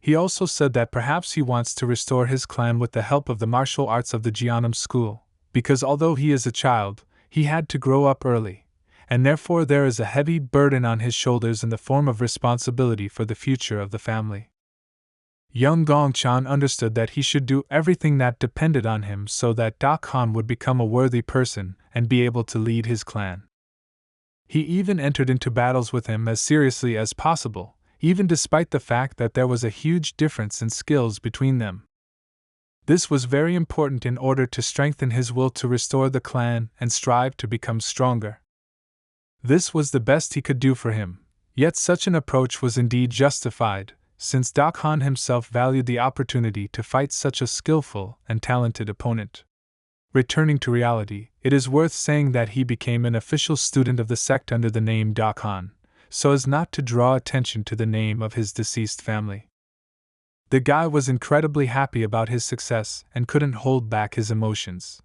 He also said that perhaps he wants to restore his clan with the help of the martial arts of the Jionam School, because although he is a child, he had to grow up early, and therefore there is a heavy burden on his shoulders in the form of responsibility for the future of the family. Young Gongchen understood that he should do everything that depended on him so that Dakhan would become a worthy person and be able to lead his clan. He even entered into battles with him as seriously as possible, even despite the fact that there was a huge difference in skills between them. This was very important in order to strengthen his will to restore the clan and strive to become stronger. This was the best he could do for him, yet such an approach was indeed justified, since Dakhan himself valued the opportunity to fight such a skillful and talented opponent. Returning to reality, it is worth saying that he became an official student of the sect under the name Dakhan, so as not to draw attention to the name of his deceased family. The guy was incredibly happy about his success and couldn't hold back his emotions.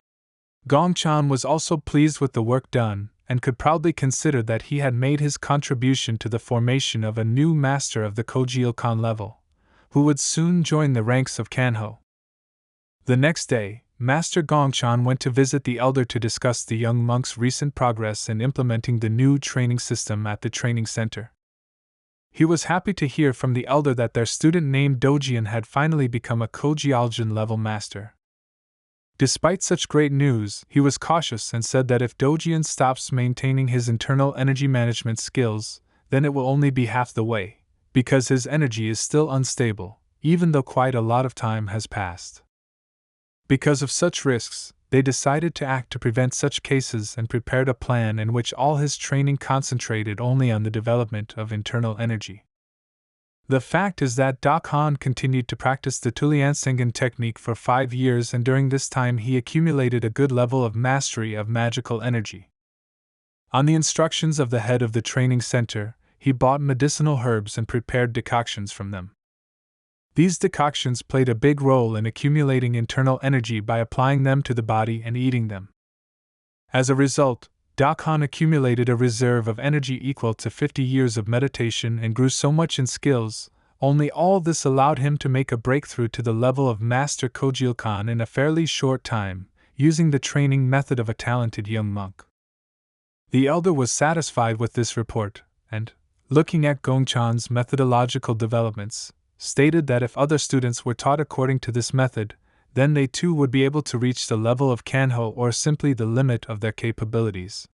Gongchen was also pleased with the work done, and could proudly consider that he had made his contribution to the formation of a new master of the Kogyokan level, who would soon join the ranks of Kanho. The next day, Master Gongchen went to visit the elder to discuss the young monk's recent progress in implementing the new training system at the training center. He was happy to hear from the elder that their student named Dojian had finally become a Kogyokan level master. Despite such great news, he was cautious and said that if Dojian stops maintaining his internal energy management skills, then it will only be half the way, because his energy is still unstable, even though quite a lot of time has passed. Because of such risks, they decided to act to prevent such cases and prepared a plan in which all his training concentrated only on the development of internal energy. The fact is that Da Khan continued to practice the Tuliansengen technique for 5 years, and during this time he accumulated a good level of mastery of magical energy. On the instructions of the head of the training center, he bought medicinal herbs and prepared decoctions from them. These decoctions played a big role in accumulating internal energy by applying them to the body and eating them. As a result, Da Khan accumulated a reserve of energy equal to 50 years of meditation and grew so much in skills. Only all this allowed him to make a breakthrough to the level of Master Kojil Khan in a fairly short time, using the training method of a talented young monk. The elder was satisfied with this report, and, looking at Gongchan's methodological developments, stated that if other students were taught according to this method, then they too would be able to reach the level of Kanho, or simply the limit of their capabilities.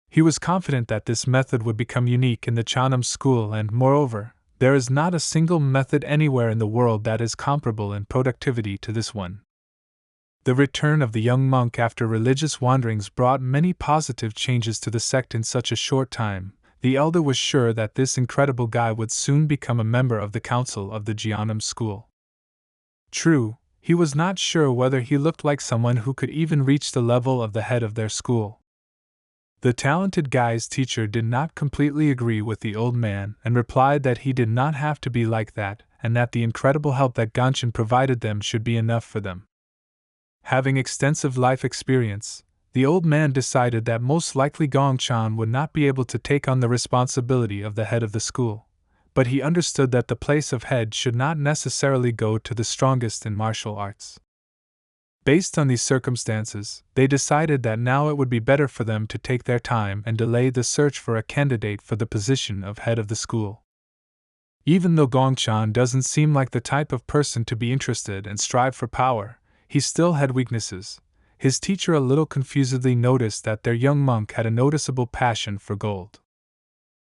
He was confident that this method would become unique in the Chanam school, and moreover, there is not a single method anywhere in the world that is comparable in productivity to this one. The return of the young monk after religious wanderings brought many positive changes to the sect in such a short time. The elder was sure that this incredible guy would soon become a member of the council of the Jianam school. True, he was not sure whether he looked like someone who could even reach the level of the head of their school. The talented guy's teacher did not completely agree with the old man and replied that he did not have to be like that, and that the incredible help that Gongchan provided them should be enough for them. Having extensive life experience, the old man decided that most likely Gongchan would not be able to take on the responsibility of the head of the school, but he understood that the place of head should not necessarily go to the strongest in martial arts. Based on these circumstances, they decided that now it would be better for them to take their time and delay the search for a candidate for the position of head of the school. Even though Gongchan doesn't seem like the type of person to be interested and strive for power, he still had weaknesses. His teacher a little confusedly noticed that their young monk had a noticeable passion for gold.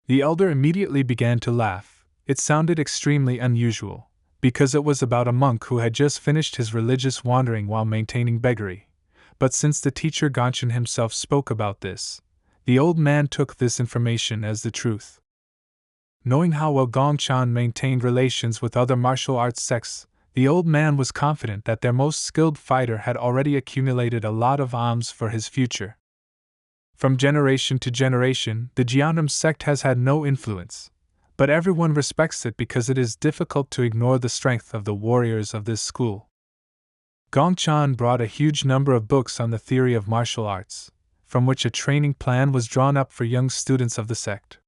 The elder immediately began to laugh. It sounded extremely unusual, because it was about a monk who had just finished his religious wandering while maintaining beggary. But since the teacher Gongchan himself spoke about this, the old man took this information as the truth. Knowing how well Gongchan maintained relations with other martial arts sects, the old man was confident that their most skilled fighter had already accumulated a lot of alms for his future. From generation to generation, the Jianam sect has had no influence, but everyone respects it because it is difficult to ignore the strength of the warriors of this school. Gongchan brought a huge number of books on the theory of martial arts, from which a training plan was drawn up for young students of the sect.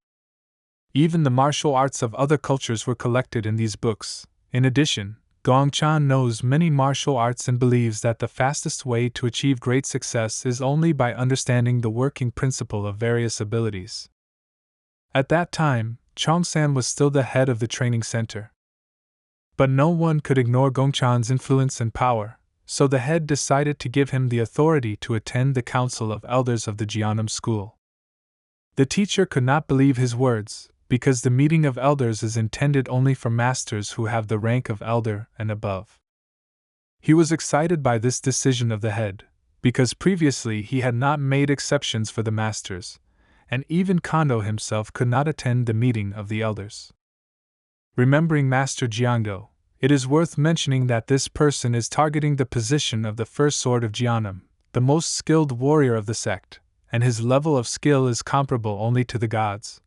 Even the martial arts of other cultures were collected in these books. In addition, Gongchan knows many martial arts and believes that the fastest way to achieve great success is only by understanding the working principle of various abilities. At that time, Chongsan was still the head of the training center. But no one could ignore Gongchan's influence and power, so the head decided to give him the authority to attend the council of elders of the Jianam school. The teacher could not believe his words, because the meeting of elders is intended only for masters who have the rank of elder and above. He was excited by this decision of the head, because previously he had not made exceptions for the masters, and even Kondo himself could not attend the meeting of the elders. Remembering Master Jiangdo, it is worth mentioning that this person is targeting the position of the first sword of Jianam, the most skilled warrior of the sect, and his level of skill is comparable only to the gods.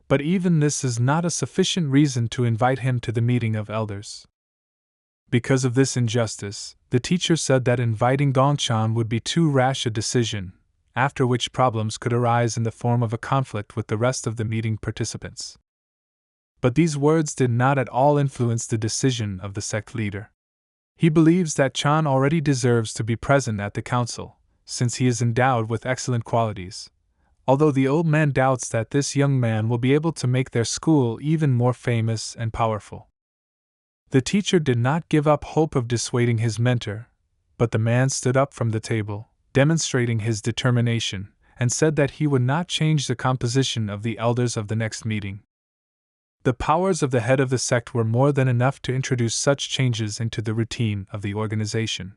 But even this is not a sufficient reason to invite him to the meeting of elders. Because of this injustice, the teacher said that inviting Gongchan would be too rash a decision, after which problems could arise in the form of a conflict with the rest of the meeting participants. But these words did not at all influence the decision of the sect leader. He believes that Chan already deserves to be present at the council, since he is endowed with excellent qualities, although the old man doubts that this young man will be able to make their school even more famous and powerful. The teacher did not give up hope of dissuading his mentor, but the man stood up from the table, demonstrating his determination, and said that he would not change the composition of the elders of the next meeting. The powers of the head of the sect were more than enough to introduce such changes into the routine of the organization.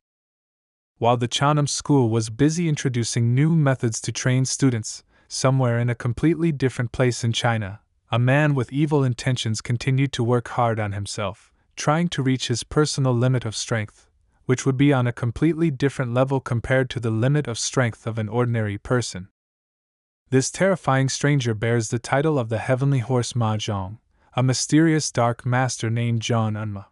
While the Chanam school was busy introducing new methods to train students, somewhere in a completely different place in China, a man with evil intentions continued to work hard on himself, trying to reach his personal limit of strength, which would be on a completely different level compared to the limit of strength of an ordinary person. This terrifying stranger bears the title of the Heavenly Horse Mahjong, a mysterious dark master named John Unma.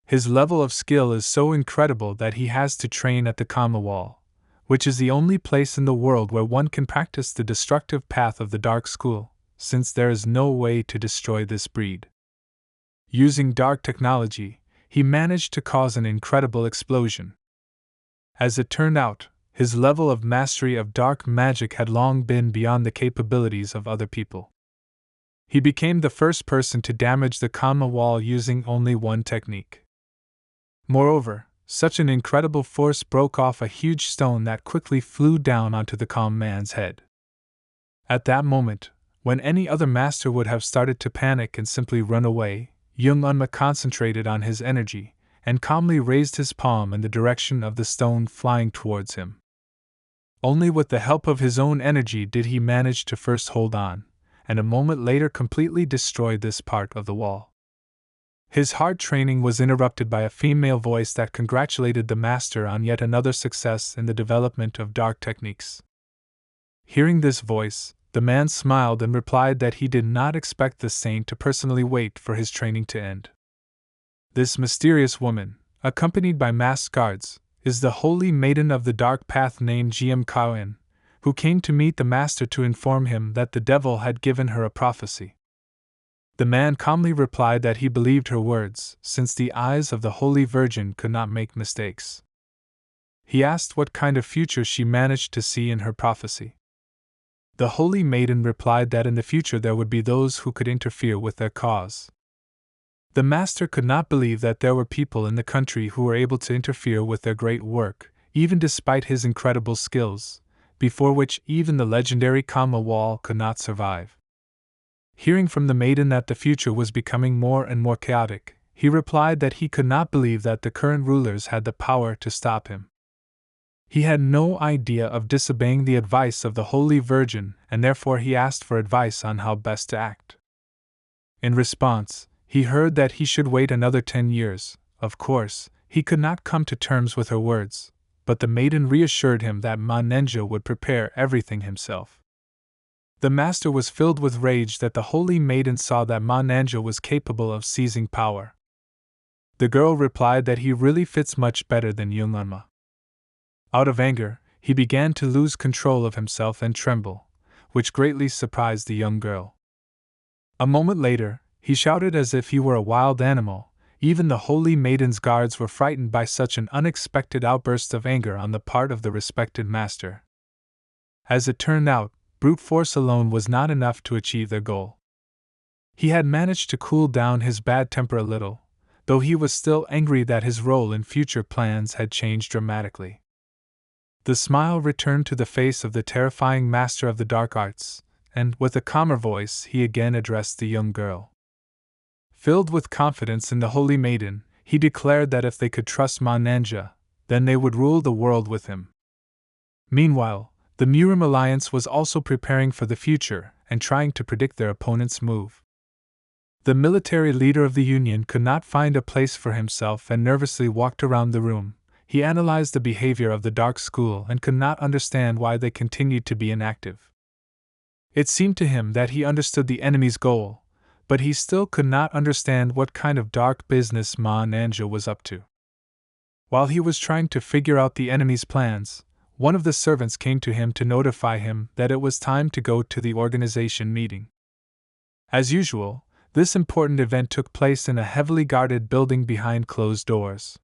His level of skill is so incredible that he has to train at the Kama Wall, which is the only place in the world where one can practice the destructive path of the Dark School, since there is no way to destroy this breed. Using dark technology, he managed to cause an incredible explosion. As it turned out, his level of mastery of dark magic had long been beyond the capabilities of other people. He became the first person to damage the Kama Wall using only one technique. Moreover, such an incredible force broke off a huge stone that quickly flew down onto the calm man's head. At that moment, when any other master would have started to panic and simply run away, Jung Unma concentrated on his energy and calmly raised his palm in the direction of the stone flying towards him. Only with the help of his own energy did he manage to first hold on, and a moment later completely destroy this part of the wall. His hard training was interrupted by a female voice that congratulated the master on yet another success in the development of dark techniques. Hearing this voice, the man smiled and replied that he did not expect the saint to personally wait for his training to end. This mysterious woman, accompanied by masked guards, is the holy maiden of the dark path named Jiam Kaoin, who came to meet the master to inform him that the devil had given her a prophecy. The man calmly replied that he believed her words, since the eyes of the Holy Virgin could not make mistakes. He asked what kind of future she managed to see in her prophecy. The Holy Maiden replied that in the future there would be those who could interfere with their cause. The master could not believe that there were people in the country who were able to interfere with their great work, even despite his incredible skills, before which even the legendary Kama Wall could not survive. Hearing from the maiden that the future was becoming more and more chaotic, he replied that he could not believe that the current rulers had the power to stop him. He had no idea of disobeying the advice of the Holy Virgin, and therefore he asked for advice on how best to act. In response, he heard that he should wait another 10 years. Of course, he could not come to terms with her words, but the maiden reassured him that Manhwa would prepare everything himself. The master was filled with rage that the holy maiden saw that Manhwa was capable of seizing power. The girl replied that he really fits much better than Jung Unma. Out of anger, he began to lose control of himself and tremble, which greatly surprised the young girl. A moment later, he shouted as if he were a wild animal. Even the holy maiden's guards were frightened by such an unexpected outburst of anger on the part of the respected master. As it turned out, brute force alone was not enough to achieve their goal. He had managed to cool down his bad temper a little, though he was still angry that his role in future plans had changed dramatically. The smile returned to the face of the terrifying master of the dark arts, and, with a calmer voice, he again addressed the young girl. Filled with confidence in the holy maiden, he declared that if they could trust Manhwa, then they would rule the world with him. Meanwhile, the Murim Alliance was also preparing for the future and trying to predict their opponent's move. The military leader of the Union could not find a place for himself and nervously walked around the room. He analyzed the behavior of the Dark School and could not understand why they continued to be inactive. It seemed to him that he understood the enemy's goal, but he still could not understand what kind of dark business Manhwa was up to. While he was trying to figure out the enemy's plans, one of the servants came to him to notify him that it was time to go to the organization meeting. As usual, this important event took place in a heavily guarded building behind closed doors.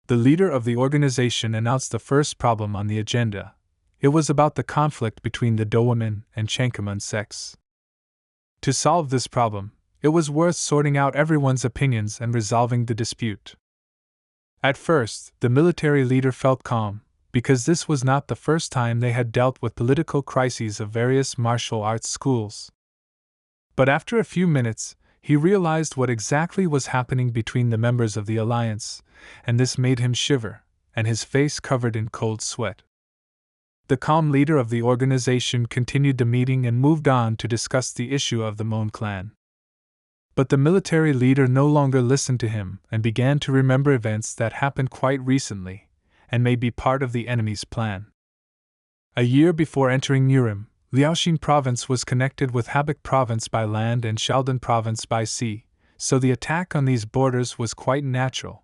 The leader of the organization announced the first problem on the agenda. It was about the conflict between the Do women and Chankamun sects. To solve this problem, it was worth sorting out everyone's opinions and resolving the dispute. At first, the military leader felt calm, because this was not the first time they had dealt with political crises of various martial arts schools. But after a few minutes, he realized what exactly was happening between the members of the alliance, and this made him shiver, and his face covered in cold sweat. The calm leader of the organization continued the meeting and moved on to discuss the issue of the Mon clan. But the military leader no longer listened to him and began to remember events that happened quite recently and may be part of the enemy's plan. A year before entering Murim, Liaoxin province was connected with Habak province by land and Shaldan province by sea, so the attack on these borders was quite natural.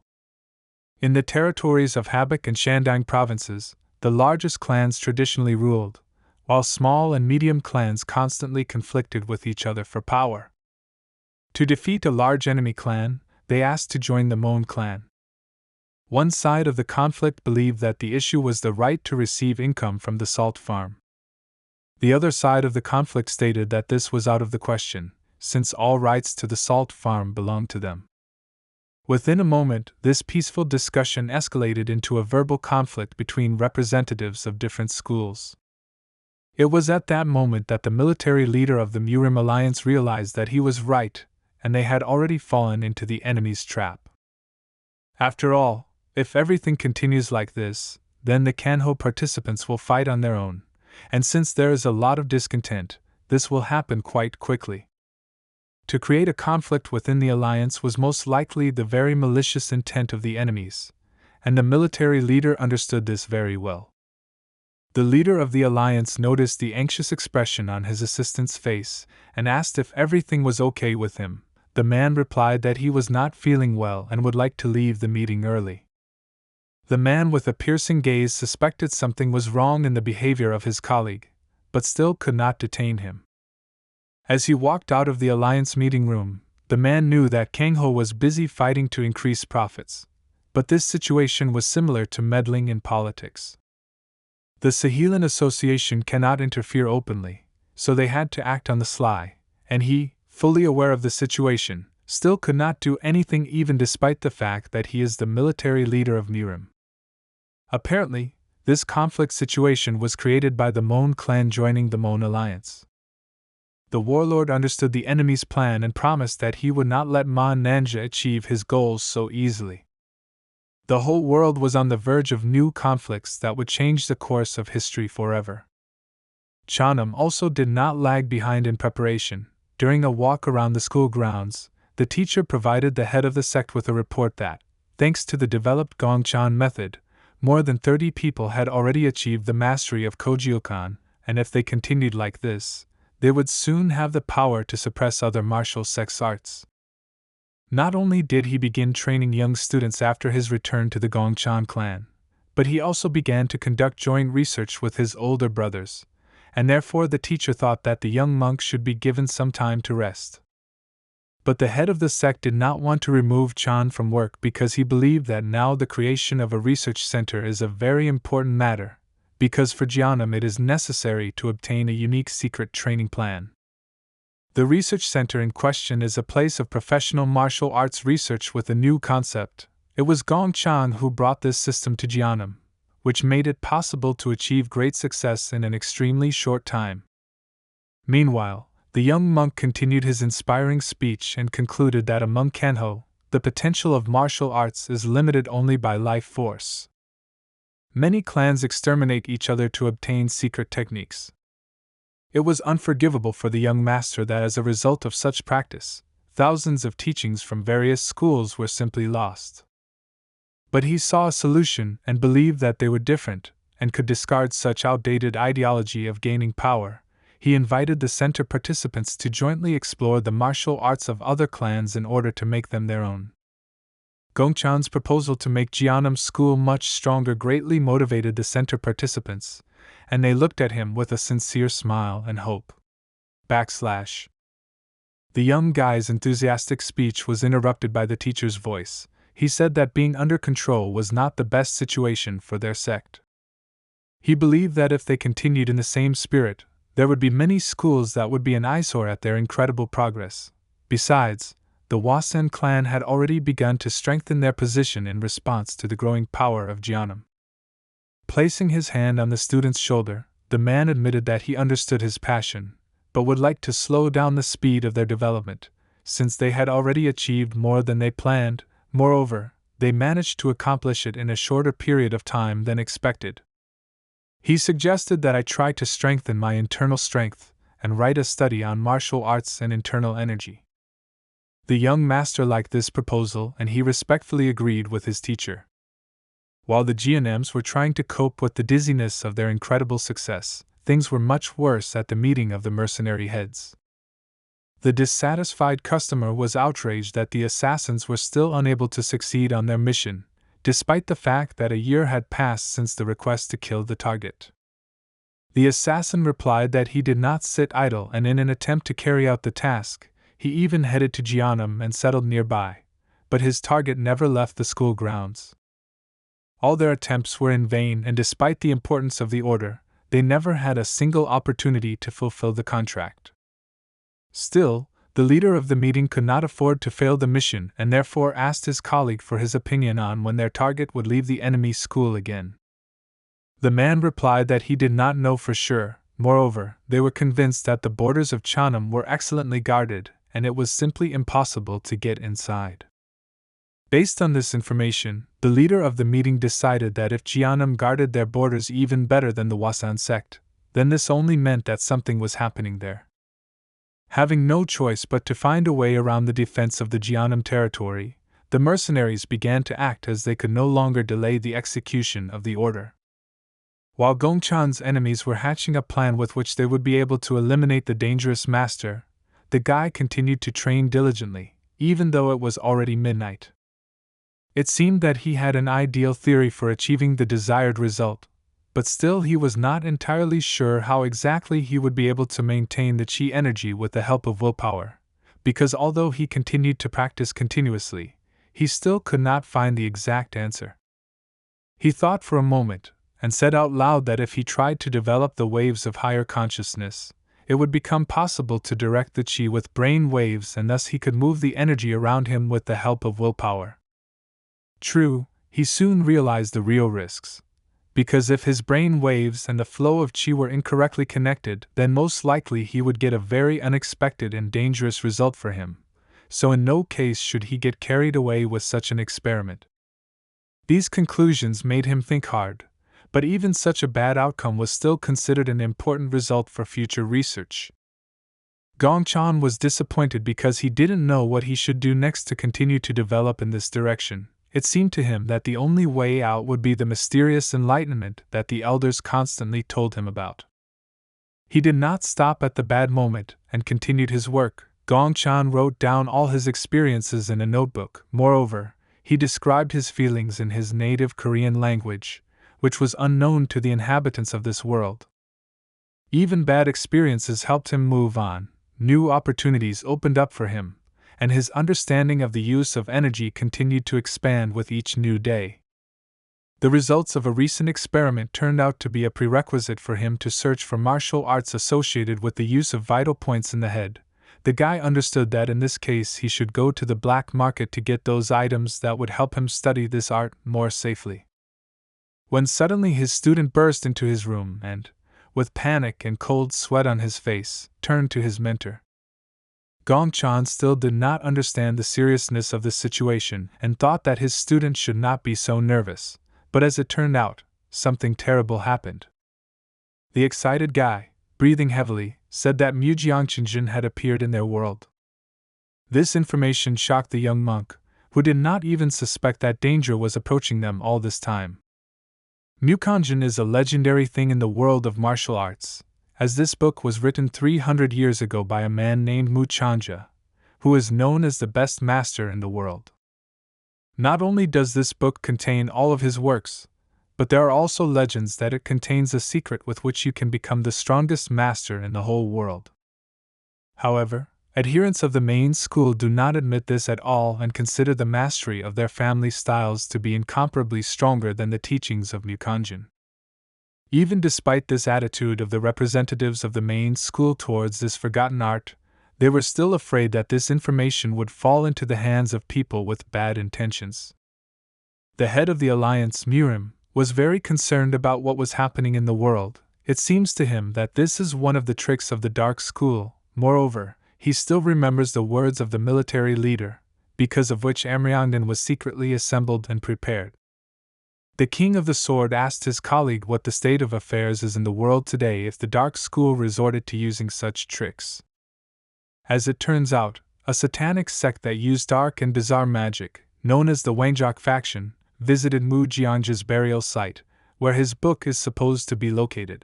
In the territories of Habak and Shandang provinces, the largest clans traditionally ruled, while small and medium clans constantly conflicted with each other for power. To defeat a large enemy clan, they asked to join the Mon clan. One side of the conflict believed that the issue was the right to receive income from the salt farm. The other side of the conflict stated that this was out of the question, since all rights to the salt farm belonged to them. Within a moment, this peaceful discussion escalated into a verbal conflict between representatives of different schools. It was at that moment that the military leader of the Murim alliance realized that he was right, and they had already fallen into the enemy's trap. After all, if everything continues like this, then the Kanho participants will fight on their own, and since there is a lot of discontent, this will happen quite quickly. To create a conflict within the alliance was most likely the very malicious intent of the enemies, and the military leader understood this very well. The leader of the alliance noticed the anxious expression on his assistant's face and asked if everything was okay with him. The man replied that he was not feeling well and would like to leave the meeting early. The man with a piercing gaze suspected something was wrong in the behavior of his colleague, but still could not detain him. As he walked out of the alliance meeting room, the man knew that Kangho was busy fighting to increase profits, but this situation was similar to meddling in politics. The Saheelan Association cannot interfere openly, so they had to act on the sly, and he, fully aware of the situation, still could not do anything even despite the fact that he is the military leader of Murim. Apparently, this conflict situation was created by the Mon clan joining the Mon alliance. The warlord understood the enemy's plan and promised that he would not let Ma Nanja achieve his goals so easily. The whole world was on the verge of new conflicts that would change the course of history forever. Chanam also did not lag behind in preparation. During a walk around the school grounds, the teacher provided the head of the sect with a report that, thanks to the developed Gongchan method, more than 30 people had already achieved the mastery of Kojiokan, and if they continued like this, they would soon have the power to suppress other martial sex arts. Not only did he begin training young students after his return to the Gongchan clan, but he also began to conduct joint research with his older brothers, and therefore the teacher thought that the young monk should be given some time to rest. But the head of the sect did not want to remove Chan from work because he believed that now the creation of a research center is a very important matter, because for Jianam it is necessary to obtain a unique secret training plan. The research center in question is a place of professional martial arts research with a new concept. It was Gongchan who brought this system to Jianam, which made it possible to achieve great success in an extremely short time. Meanwhile, the young monk continued his inspiring speech and concluded that among Kanho, the potential of martial arts is limited only by life force. Many clans exterminate each other to obtain secret techniques. It was unforgivable for the young master that as a result of such practice, thousands of teachings from various schools were simply lost. But he saw a solution and believed that they were different, and could discard such outdated ideology of gaining power. He invited the center participants to jointly explore the martial arts of other clans in order to make them their own. Gongchan's proposal to make Jianam's school much stronger greatly motivated the center participants, and they looked at him with a sincere smile and hope. The young guy's enthusiastic speech was interrupted by the teacher's voice. He said that being under control was not the best situation for their sect. He believed that if they continued in the same spirit, there would be many schools that would be an eyesore at their incredible progress. Besides, the Wasen clan had already begun to strengthen their position in response to the growing power of Jianam. Placing his hand on the student's shoulder, the man admitted that he understood his passion, but would like to slow down the speed of their development, since they had already achieved more than they planned. Moreover, they managed to accomplish it in a shorter period of time than expected. He suggested that I try to strengthen my internal strength and write a study on martial arts and internal energy. The young master liked this proposal and he respectfully agreed with his teacher. While the GNMs were trying to cope with the dizziness of their incredible success, things were much worse at the meeting of the mercenary heads. The dissatisfied customer was outraged that the assassins were still unable to succeed on their mission, despite the fact that a year had passed since the request to kill the target. The assassin replied that he did not sit idle, and in an attempt to carry out the task, he even headed to Jeonnam and settled nearby, but his target never left the school grounds. All their attempts were in vain, and despite the importance of the order, they never had a single opportunity to fulfill the contract. Still, the leader of the meeting could not afford to fail the mission and therefore asked his colleague for his opinion on when their target would leave the enemy school again. The man replied that he did not know for sure. Moreover, they were convinced that the borders of Jeonnam were excellently guarded, and it was simply impossible to get inside. Based on this information, the leader of the meeting decided that if Jeonnam guarded their borders even better than the Wasan sect, then this only meant that something was happening there. Having no choice but to find a way around the defense of the Jeonnam territory, the mercenaries began to act as they could no longer delay the execution of the order. While Gongchan's enemies were hatching a plan with which they would be able to eliminate the dangerous master, the guy continued to train diligently, even though it was already midnight. It seemed that he had an ideal theory for achieving the desired result, but still he was not entirely sure how exactly he would be able to maintain the chi energy with the help of willpower, because although he continued to practice continuously, he still could not find the exact answer. He thought for a moment, and said out loud that if he tried to develop the waves of higher consciousness, it would become possible to direct the chi with brain waves, and thus he could move the energy around him with the help of willpower. True, he soon realized the real risks. Because if his brain waves and the flow of chi were incorrectly connected, then most likely he would get a very unexpected and dangerous result for him, so in no case should he get carried away with such an experiment. These conclusions made him think hard, but even such a bad outcome was still considered an important result for future research. Gongchan was disappointed because he didn't know what he should do next to continue to develop in this direction. It seemed to him that the only way out would be the mysterious enlightenment that the elders constantly told him about. He did not stop at the bad moment and continued his work. Gongchan wrote down all his experiences in a notebook. Moreover, he described his feelings in his native Korean language, which was unknown to the inhabitants of this world. Even bad experiences helped him move on, new opportunities opened up for him, and his understanding of the use of energy continued to expand with each new day. The results of a recent experiment turned out to be a prerequisite for him to search for martial arts associated with the use of vital points in the head. The guy understood that in this case he should go to the black market to get those items that would help him study this art more safely. When suddenly his student burst into his room and, with panic and cold sweat on his face, turned to his mentor. Gongchan still did not understand the seriousness of the situation and thought that his student should not be so nervous, but as it turned out, something terrible happened. The excited guy, breathing heavily, said that Mujiangchenjin had appeared in their world. This information shocked the young monk, who did not even suspect that danger was approaching them all this time. Mukanjin is a legendary thing in the world of martial arts, as this book was written 300 years ago by a man named Mu Chanja, who is known as the best master in the world. Not only does this book contain all of his works, but there are also legends that it contains a secret with which you can become the strongest master in the whole world. However, adherents of the main school do not admit this at all and consider the mastery of their family styles to be incomparably stronger than the teachings of Mukanjin. Even despite this attitude of the representatives of the main school towards this forgotten art, they were still afraid that this information would fall into the hands of people with bad intentions. The head of the alliance, Murim, was very concerned about what was happening in the world. It seems to him that this is one of the tricks of the dark school. Moreover, he still remembers the words of the military leader, because of which Amryangdan was secretly assembled and prepared. The King of the Sword asked his colleague what the state of affairs is in the world today if the Dark School resorted to using such tricks. As it turns out, a satanic sect that used dark and bizarre magic, known as the Wangjok faction, visited Mu Jianzhe's burial site, where his book is supposed to be located.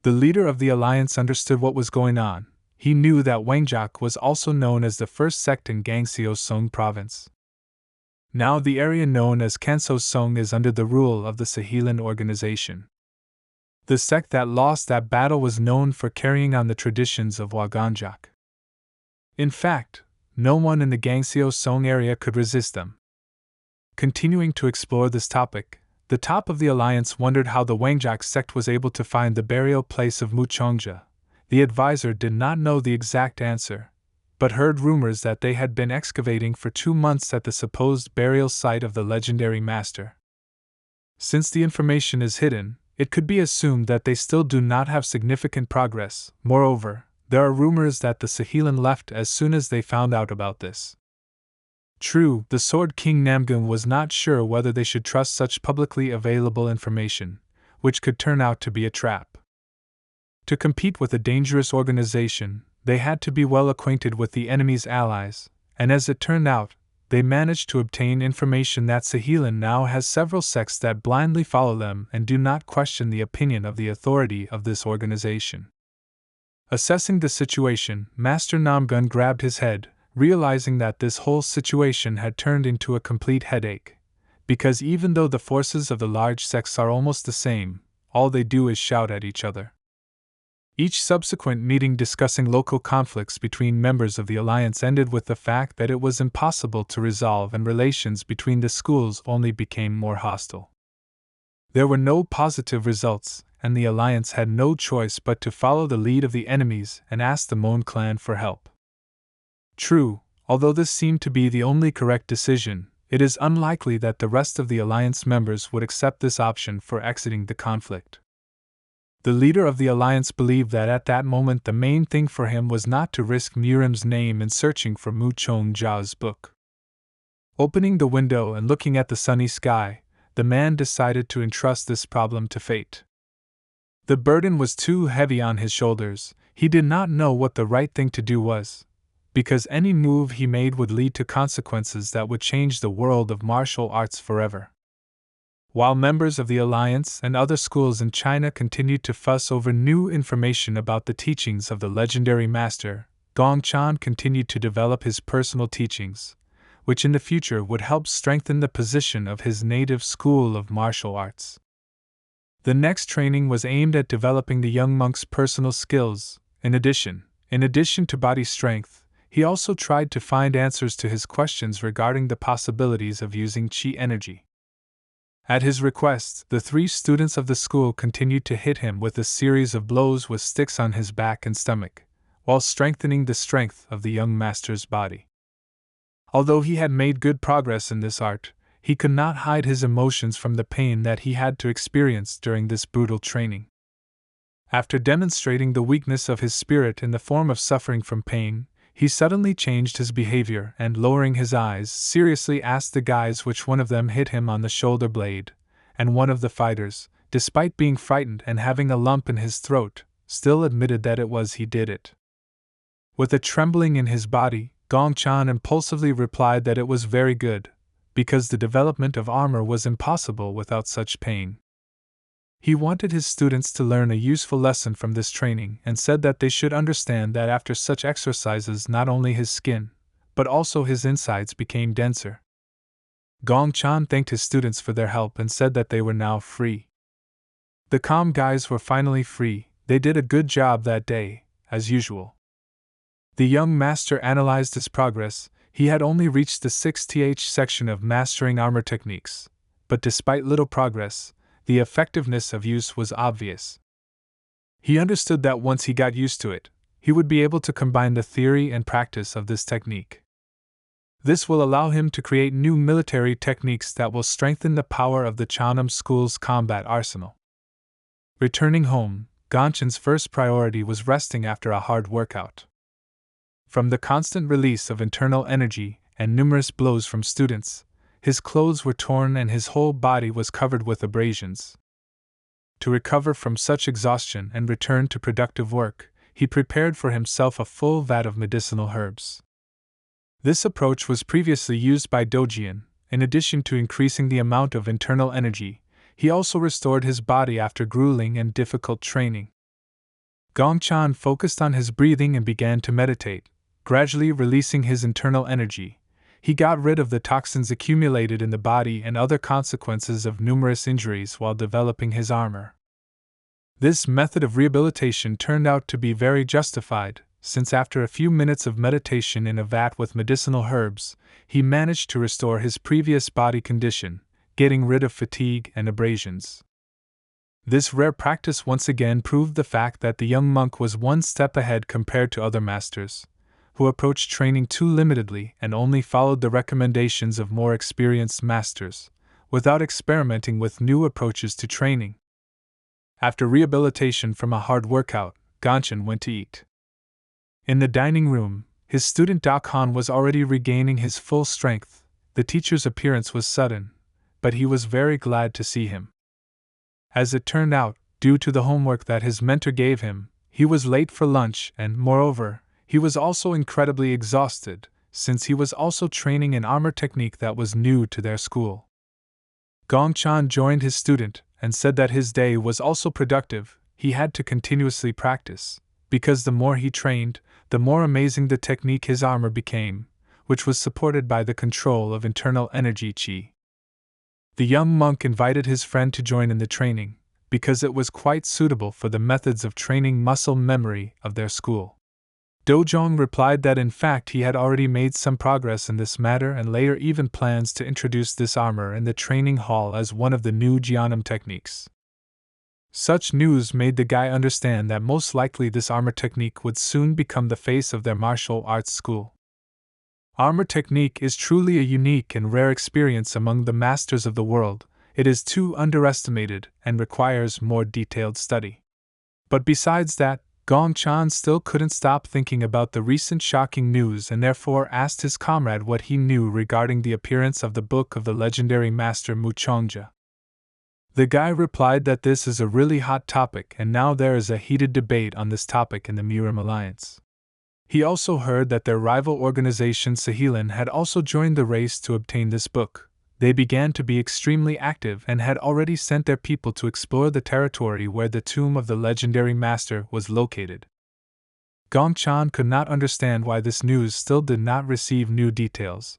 The leader of the alliance understood what was going on. He knew that Wangjok was also known as the first sect in Gangxio Song province. Now the area known as Kanso Song is under the rule of the Sahelan organization. The sect that lost that battle was known for carrying on the traditions of Waganjak. In fact, no one in the Gangxio Song area could resist them. Continuing to explore this topic, the top of the alliance wondered how the Wangjak sect was able to find the burial place of Mu Chongja. The advisor did not know the exact answer, but heard rumors that they had been excavating for 2 months at the supposed burial site of the legendary master. Since the information is hidden, it could be assumed that they still do not have significant progress. Moreover, there are rumors that the Sahelan left as soon as they found out about this. True, the Sword King Namgun was not sure whether they should trust such publicly available information, which could turn out to be a trap. To compete with a dangerous organization, they had to be well acquainted with the enemy's allies, and as it turned out, they managed to obtain information that Sahelan now has several sects that blindly follow them and do not question the opinion of the authority of this organization. Assessing the situation, Master Namgun grabbed his head, realizing that this whole situation had turned into a complete headache, because even though the forces of the large sects are almost the same, all they do is shout at each other. Each subsequent meeting discussing local conflicts between members of the alliance ended with the fact that it was impossible to resolve, and relations between the schools only became more hostile. There were no positive results, and the alliance had no choice but to follow the lead of the enemies and ask the Mon clan for help. True, although this seemed to be the only correct decision, it is unlikely that the rest of the alliance members would accept this option for exiting the conflict. The leader of the alliance believed that at that moment the main thing for him was not to risk Murim's name in searching for Mu Chongja's book. Opening the window and looking at the sunny sky, the man decided to entrust this problem to fate. The burden was too heavy on his shoulders. He did not know what the right thing to do was, because any move he made would lead to consequences that would change the world of martial arts forever. While members of the Alliance and other schools in China continued to fuss over new information about the teachings of the legendary master, Gong Chan continued to develop his personal teachings, which in the future would help strengthen the position of his native school of martial arts. The next training was aimed at developing the young monk's personal skills. In addition to body strength, he also tried to find answers to his questions regarding the possibilities of using qi energy. At his request, the 3 students of the school continued to hit him with a series of blows with sticks on his back and stomach, while strengthening the strength of the young master's body. Although he had made good progress in this art, he could not hide his emotions from the pain that he had to experience during this brutal training. After demonstrating the weakness of his spirit in the form of suffering from pain, he suddenly changed his behavior and, lowering his eyes, seriously asked the guys which one of them hit him on the shoulder blade, and one of the fighters, despite being frightened and having a lump in his throat, still admitted that it was he did it. With a trembling in his body, Gong Chan impulsively replied that it was very good, because the development of armor was impossible without such pain. He wanted his students to learn a useful lesson from this training and said that they should understand that after such exercises not only his skin, but also his insides became denser. Gong Chan thanked his students for their help and said that they were now free. The calm guys were finally free. They did a good job that day, as usual. The young master analyzed his progress. He had only reached the 6th section of mastering armor techniques, but despite little progress, the effectiveness of use was obvious. He understood that once he got used to it, he would be able to combine the theory and practice of this technique. This will allow him to create new military techniques that will strengthen the power of the Chanam School's combat arsenal. Returning home, Gonchan's first priority was resting after a hard workout. From the constant release of internal energy and numerous blows from students, His clothes were torn and his whole body was covered with abrasions. To recover from such exhaustion and return to productive work, he prepared for himself a full vat of medicinal herbs. This approach was previously used by Dojian. In addition to increasing the amount of internal energy, he also restored his body after grueling and difficult training. Gongchan focused on his breathing and began to meditate, gradually releasing his internal energy. He got rid of the toxins accumulated in the body and other consequences of numerous injuries while developing his armor. This method of rehabilitation turned out to be very justified, since after a few minutes of meditation in a vat with medicinal herbs, he managed to restore his previous body condition, getting rid of fatigue and abrasions. This rare practice once again proved the fact that the young monk was one step ahead compared to other masters, who approached training too limitedly and only followed the recommendations of more experienced masters, without experimenting with new approaches to training. After rehabilitation from a hard workout, Gongchan went to eat. In the dining room, his student Dakhan was already regaining his full strength. The teacher's appearance was sudden, but he was very glad to see him. As it turned out, due to the homework that his mentor gave him, he was late for lunch and, moreover, he was also incredibly exhausted, since he was also training an armor technique that was new to their school. Gongchan joined his student and said that his day was also productive. He had to continuously practice, because the more he trained, the more amazing the technique his armor became, which was supported by the control of internal energy chi. The young monk invited his friend to join in the training, because it was quite suitable for the methods of training muscle memory of their school. Dojong replied that in fact he had already made some progress in this matter and later even plans to introduce this armor in the training hall as one of the new Jianum techniques. Such news made the guy understand that most likely this armor technique would soon become the face of their martial arts school. Armor technique is truly a unique and rare experience among the masters of the world. It is too underestimated and requires more detailed study. But besides that, Gongchan still couldn't stop thinking about the recent shocking news and therefore asked his comrade what he knew regarding the appearance of the book of the legendary master Mu Chongjia. The guy replied that this is a really hot topic and now there is a heated debate on this topic in the Murim Alliance. He also heard that their rival organization Saheelan had also joined the race to obtain this book. They began to be extremely active and had already sent their people to explore the territory where the tomb of the legendary master was located. Gongchan could not understand why this news still did not receive new details,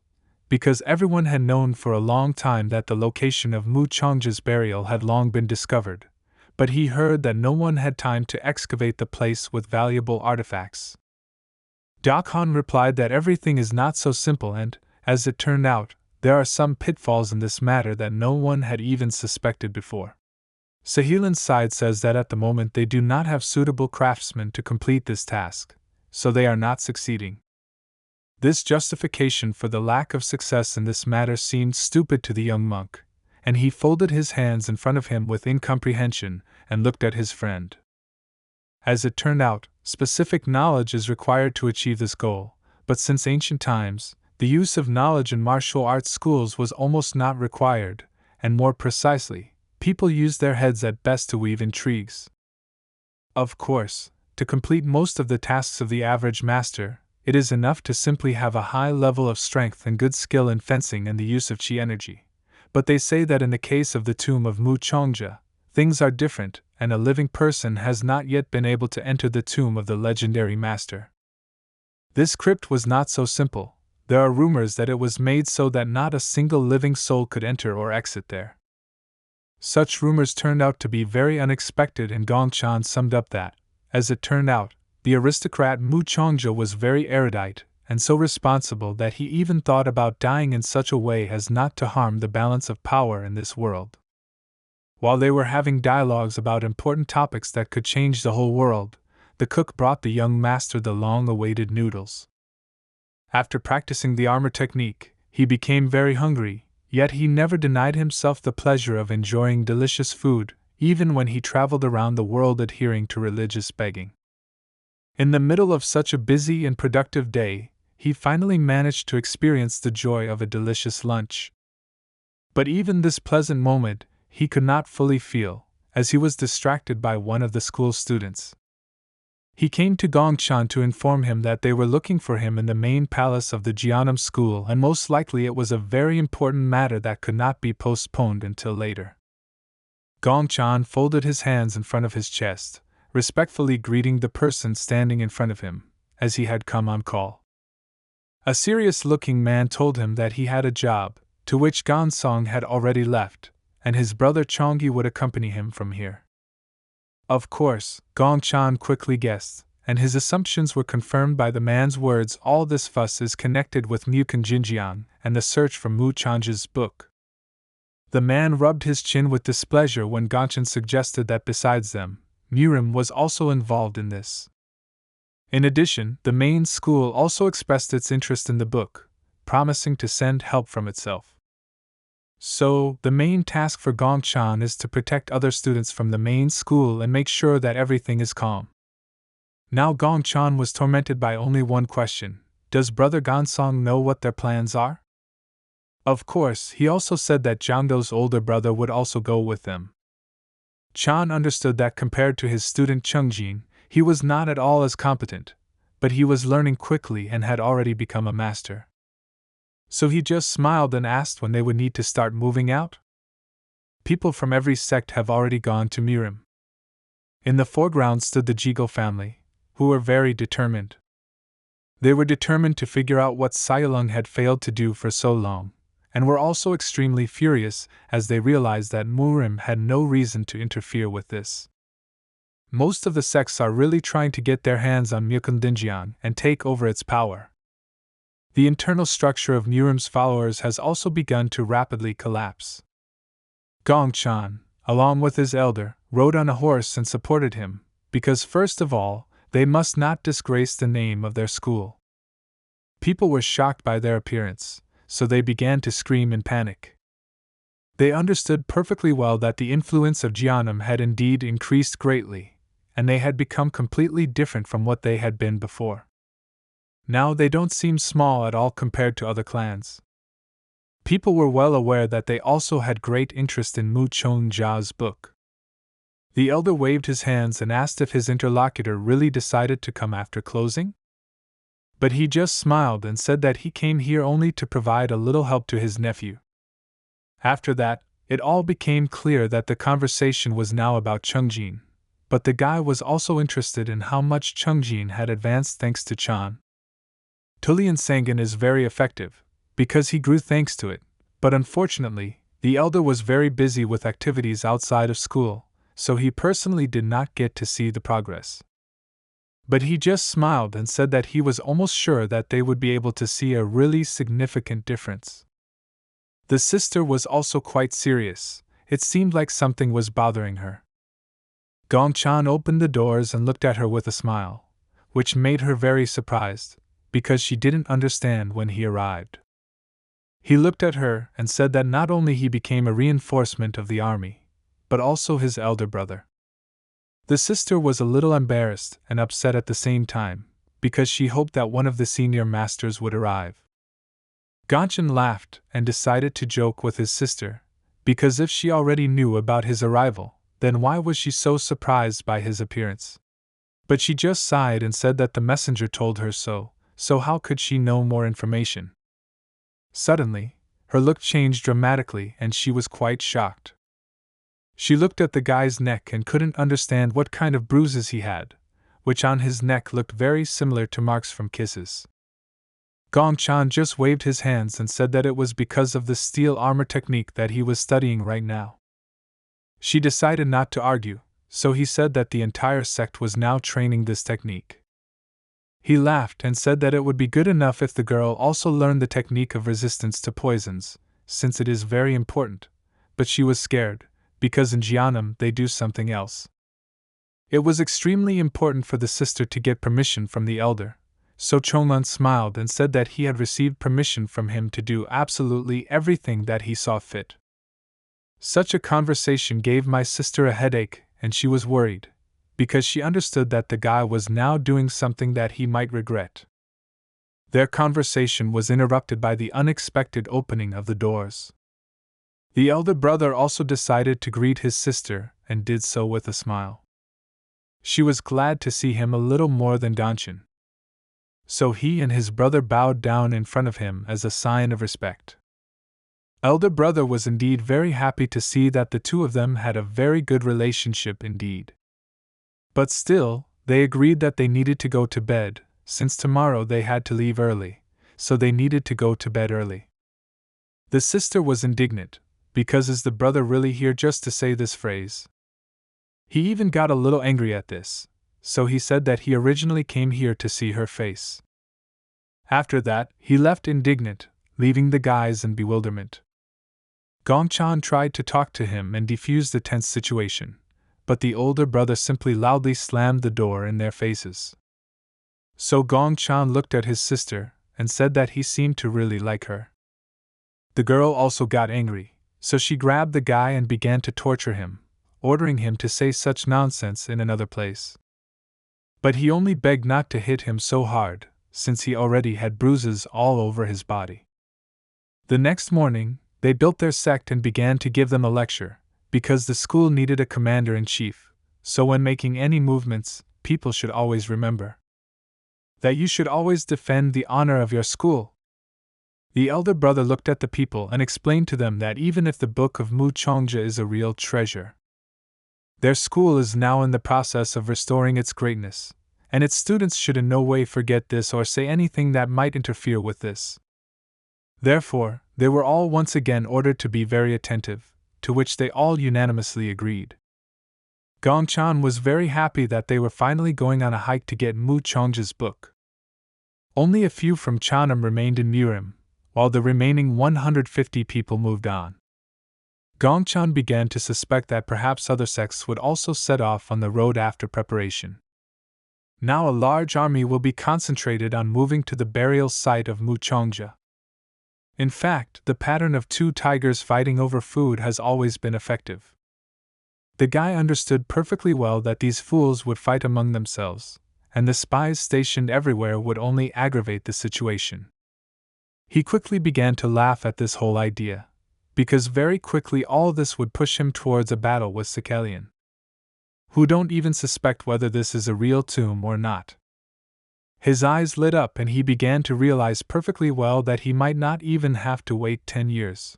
because everyone had known for a long time that the location of Mu Chongjia's burial had long been discovered, but he heard that no one had time to excavate the place with valuable artifacts. Dakhan replied that everything is not so simple and, as it turned out, there are some pitfalls in this matter that no one had even suspected before. Saheelan's side says that at the moment they do not have suitable craftsmen to complete this task, so they are not succeeding. This justification for the lack of success in this matter seemed stupid to the young monk, and he folded his hands in front of him with incomprehension and looked at his friend. As it turned out, specific knowledge is required to achieve this goal, but since ancient times, the use of knowledge in martial arts schools was almost not required, and more precisely, people used their heads at best to weave intrigues. Of course, to complete most of the tasks of the average master, it is enough to simply have a high level of strength and good skill in fencing and the use of chi energy. But they say that in the case of the tomb of Mu Chongjia, things are different, and a living person has not yet been able to enter the tomb of the legendary master. This crypt was not so simple. There are rumors that it was made so that not a single living soul could enter or exit there. Such rumors turned out to be very unexpected, and Gongchan summed up that, as it turned out, the aristocrat Mu Chongjia was very erudite and so responsible that he even thought about dying in such a way as not to harm the balance of power in this world. While they were having dialogues about important topics that could change the whole world, the cook brought the young master the long-awaited noodles. After practicing the armor technique, he became very hungry, yet he never denied himself the pleasure of enjoying delicious food, even when he traveled around the world adhering to religious begging. In the middle of such a busy and productive day, he finally managed to experience the joy of a delicious lunch. But even this pleasant moment he could not fully feel, as he was distracted by one of the school students. He came to Gongchan to inform him that they were looking for him in the main palace of the Jianam school, and most likely it was a very important matter that could not be postponed until later. Gongchan folded his hands in front of his chest, respectfully greeting the person standing in front of him, as he had come on call. A serious-looking man told him that he had a job, to which Gonsong had already left, and his brother Chongyi would accompany him from here. Of course, Gongchan quickly guessed, and his assumptions were confirmed by the man's words. All this fuss is connected with Mukan Jinjiang and the search for Mu Chang's book. The man rubbed his chin with displeasure when Gongchan suggested that besides them, Murim was also involved in this. In addition, the main school also expressed its interest in the book, promising to send help from itself. So, the main task for Gongchan is to protect other students from the main school and make sure that everything is calm. Now Gongchan was tormented by only one question: does Brother Gonsong know what their plans are? Of course, he also said that Jiangdo's older brother would also go with them. Chan understood that compared to his student Chungjin, he was not at all as competent, but he was learning quickly and had already become a master. So he just smiled and asked when they would need to start moving out. People from every sect have already gone to Mirim. In the foreground stood the Jigo family, who were very determined. They were determined to figure out what Sayalung had failed to do for so long, and were also extremely furious as they realized that Murim had no reason to interfere with this. Most of the sects are really trying to get their hands on Mukundinjian and take over its power. The internal structure of Murim's followers has also begun to rapidly collapse. Gongchan, along with his elder, rode on a horse and supported him, because first of all, they must not disgrace the name of their school. People were shocked by their appearance, so they began to scream in panic. They understood perfectly well that the influence of Jianam had indeed increased greatly, and they had become completely different from what they had been before. Now they don't seem small at all compared to other clans. People were well aware that they also had great interest in Mu Chongjia's book. The elder waved his hands and asked if his interlocutor really decided to come after closing. But he just smiled and said that he came here only to provide a little help to his nephew. After that, it all became clear that the conversation was now about Chungjin, but the guy was also interested in how much Chungjin had advanced thanks to Chan. Tulian Sangan is very effective, because he grew thanks to it, but unfortunately, the elder was very busy with activities outside of school, so he personally did not get to see the progress. But he just smiled and said that he was almost sure that they would be able to see a really significant difference. The sister was also quite serious. It seemed like something was bothering her. Gongchan opened the doors and looked at her with a smile, which made her very surprised, because she didn't understand when he arrived. He looked at her and said that not only he became a reinforcement of the army, but also his elder brother. The sister was a little embarrassed and upset at the same time, because she hoped that one of the senior masters would arrive. Gongchan laughed and decided to joke with his sister, because if she already knew about his arrival, then why was she so surprised by his appearance? But she just sighed and said that the messenger told her so how could she know more information? Suddenly, her look changed dramatically and she was quite shocked. She looked at the guy's neck and couldn't understand what kind of bruises he had, which on his neck looked very similar to marks from kisses. Gongchan just waved his hands and said that it was because of the steel armor technique that he was studying right now. She decided not to argue, so he said that the entire sect was now training this technique. He laughed and said that it would be good enough if the girl also learned the technique of resistance to poisons, since it is very important, but she was scared, because in Jianam they do something else. It was extremely important for the sister to get permission from the elder, so Chonglun smiled and said that he had received permission from him to do absolutely everything that he saw fit. Such a conversation gave my sister a headache, and she was worried, because she understood that the guy was now doing something that he might regret. Their conversation was interrupted by the unexpected opening of the doors. The elder brother also decided to greet his sister and did so with a smile. She was glad to see him a little more than Ganchan. So he and his brother bowed down in front of him as a sign of respect. Elder brother was indeed very happy to see that the two of them had a very good relationship indeed. But still, they agreed that they needed to go to bed, since tomorrow they had to leave early, so they needed to go to bed early. The sister was indignant, because is the brother really here just to say this phrase? He even got a little angry at this, so he said that he originally came here to see her face. After that, he left indignant, leaving the guys in bewilderment. Gongchan tried to talk to him and defuse the tense situation, but the older brother simply loudly slammed the door in their faces. So Gongchan looked at his sister and said that he seemed to really like her. The girl also got angry, so she grabbed the guy and began to torture him, ordering him to say such nonsense in another place. But he only begged not to hit him so hard, since he already had bruises all over his body. The next morning, they built their sect and began to give them a lecture, because the school needed a commander-in-chief, so when making any movements, people should always remember that you should always defend the honor of your school. The elder brother looked at the people and explained to them that even if the book of Mu Chongja is a real treasure, their school is now in the process of restoring its greatness, and its students should in no way forget this or say anything that might interfere with this. Therefore, they were all once again ordered to be very attentive, to which they all unanimously agreed. Gongchan was very happy that they were finally going on a hike to get Mu Chongja's book. Only a few from Chanam remained in Murim, while the remaining 150 people moved on. Gongchan began to suspect that perhaps other sects would also set off on the road after preparation. Now a large army will be concentrated on moving to the burial site of Mu Chongja. In fact, the pattern of two tigers fighting over food has always been effective. The guy understood perfectly well that these fools would fight among themselves, and the spies stationed everywhere would only aggravate the situation. He quickly began to laugh at this whole idea, because very quickly all this would push him towards a battle with Sakalian, who don't even suspect whether this is a real tomb or not. His eyes lit up and he began to realize perfectly well that he might not even have to wait 10 years.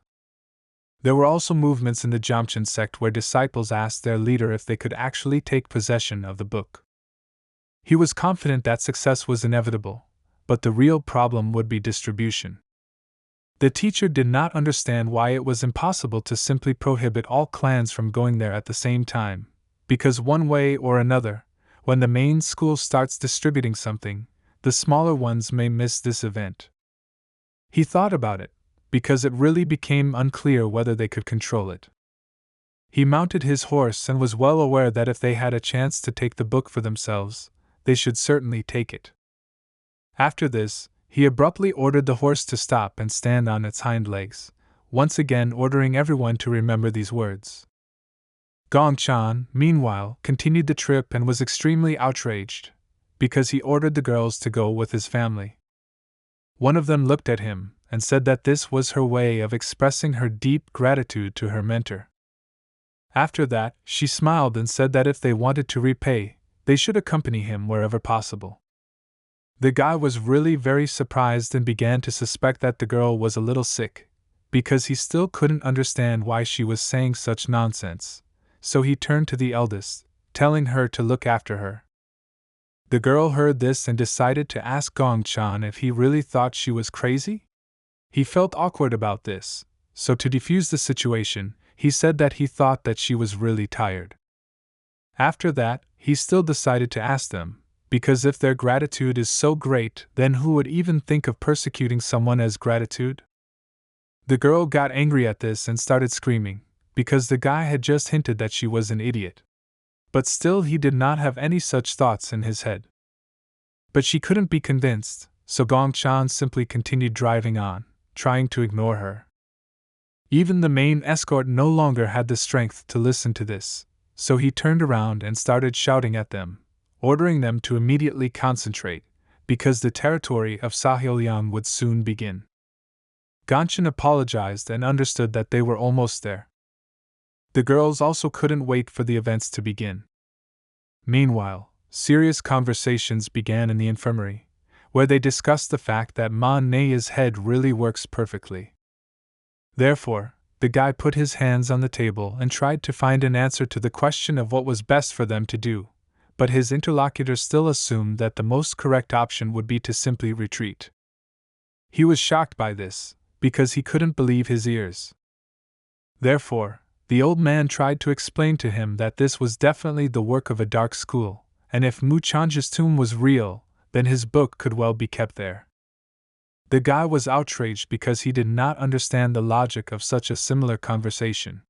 There were also movements in the Jamchen sect where disciples asked their leader if they could actually take possession of the book. He was confident that success was inevitable, but the real problem would be distribution. The teacher did not understand why it was impossible to simply prohibit all clans from going there at the same time, because one way or another, when the main school starts distributing something, the smaller ones may miss this event. He thought about it, because it really became unclear whether they could control it. He mounted his horse and was well aware that if they had a chance to take the book for themselves, they should certainly take it. After this, he abruptly ordered the horse to stop and stand on its hind legs, once again ordering everyone to remember these words. Gongchan, meanwhile, continued the trip and was extremely outraged, because he ordered the girls to go with his family. One of them looked at him and said that this was her way of expressing her deep gratitude to her mentor. After that, she smiled and said that if they wanted to repay, they should accompany him wherever possible. The guy was really very surprised and began to suspect that the girl was a little sick, because he still couldn't understand why she was saying such nonsense, so he turned to the eldest, telling her to look after her. The girl heard this and decided to ask Gongchan if he really thought she was crazy. He felt awkward about this, so to defuse the situation, he said that he thought that she was really tired. After that, he still decided to ask them, because if their gratitude is so great, then who would even think of persecuting someone as gratitude? The girl got angry at this and started screaming, because the guy had just hinted that she was an idiot. But still he did not have any such thoughts in his head. But she couldn't be convinced, so Gongchan simply continued driving on, trying to ignore her. Even the main escort no longer had the strength to listen to this, so he turned around and started shouting at them, ordering them to immediately concentrate, because the territory of Sahyoliang would soon begin. Gonshin apologized and understood that they were almost there. The girls also couldn't wait for the events to begin. Meanwhile, serious conversations began in the infirmary, where they discussed the fact that Ma-Nea's head really works perfectly. Therefore, the guy put his hands on the table and tried to find an answer to the question of what was best for them to do, but his interlocutor still assumed that the most correct option would be to simply retreat. He was shocked by this, because he couldn't believe his ears. Therefore, the old man tried to explain to him that this was definitely the work of a dark school, and if Mu Chang's tomb was real, then his book could well be kept there. The guy was outraged because he did not understand the logic of such a similar conversation.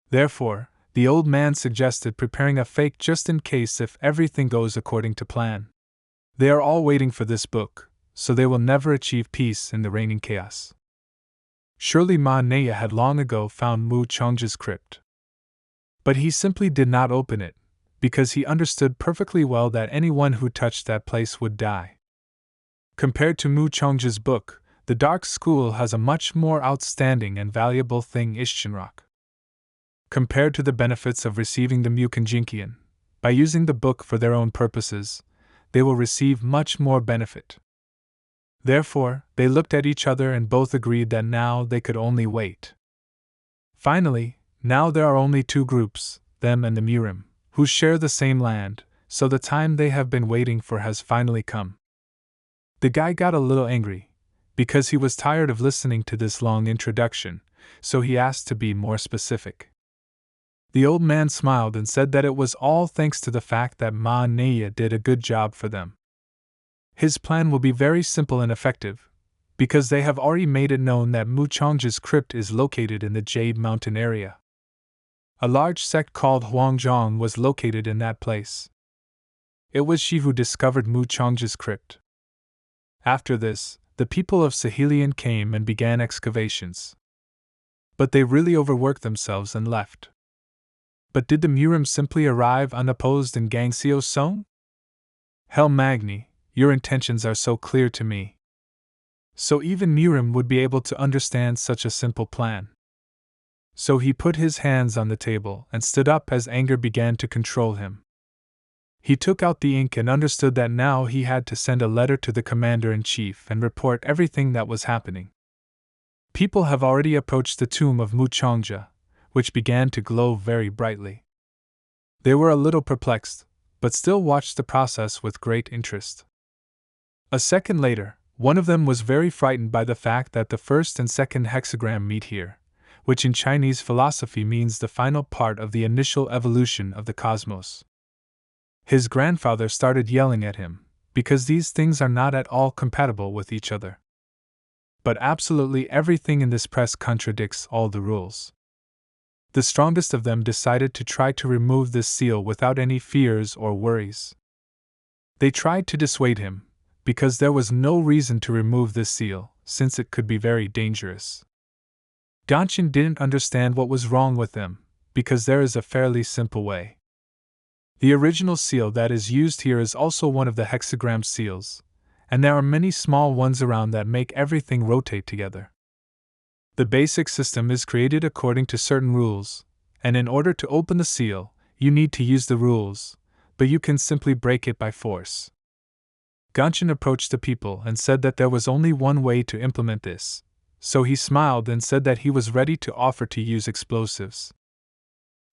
Therefore, the old man suggested preparing a fake just in case if everything goes according to plan. They are all waiting for this book, so they will never achieve peace in the reigning chaos. Surely Ma-Nea had long ago found Mu Chang's crypt. But he simply did not open it, because he understood perfectly well that anyone who touched that place would die. Compared to Mu Chang's book, the Dark School has a much more outstanding and valuable thing Ishinrak. Compared to the benefits of receiving the Mukanjinkian, by using the book for their own purposes, they will receive much more benefit. Therefore, they looked at each other and both agreed that now they could only wait. Finally, now there are only two groups, them and the Murim, who share the same land, so the time they have been waiting for has finally come. The guy got a little angry, because he was tired of listening to this long introduction, so he asked to be more specific. The old man smiled and said that it was all thanks to the fact that Ma-Nea did a good job for them. His plan will be very simple and effective, because they have already made it known that Mu Chang's crypt is located in the Jade Mountain area. A large sect called Huangzhong was located in that place. It was she who discovered Mu Chang's crypt. After this, the people of Sahelian came and began excavations. But they really overworked themselves and left. But did the Murim simply arrive unopposed in Gangseo Song? Hell Magni, your intentions are so clear to me. So even Murim would be able to understand such a simple plan. So he put his hands on the table and stood up as anger began to control him. He took out the ink and understood that now he had to send a letter to the commander-in-chief and report everything that was happening. People have already approached the tomb of Mu Changja, which began to glow very brightly. They were a little perplexed, but still watched the process with great interest. A second later, one of them was very frightened by the fact that the first and second hexagram meet here, which in Chinese philosophy means the final part of the initial evolution of the cosmos. His grandfather started yelling at him, because these things are not at all compatible with each other. But absolutely everything in this press contradicts all the rules. The strongest of them decided to try to remove this seal without any fears or worries. They tried to dissuade him, because there was no reason to remove this seal, since it could be very dangerous. Gonshin didn't understand what was wrong with them, because there is a fairly simple way. The original seal that is used here is also one of the hexagram seals, and there are many small ones around that make everything rotate together. The basic system is created according to certain rules, and in order to open the seal, you need to use the rules, but you can simply break it by force. Gonshin approached the people and said that there was only one way to implement this, so he smiled and said that he was ready to offer to use explosives.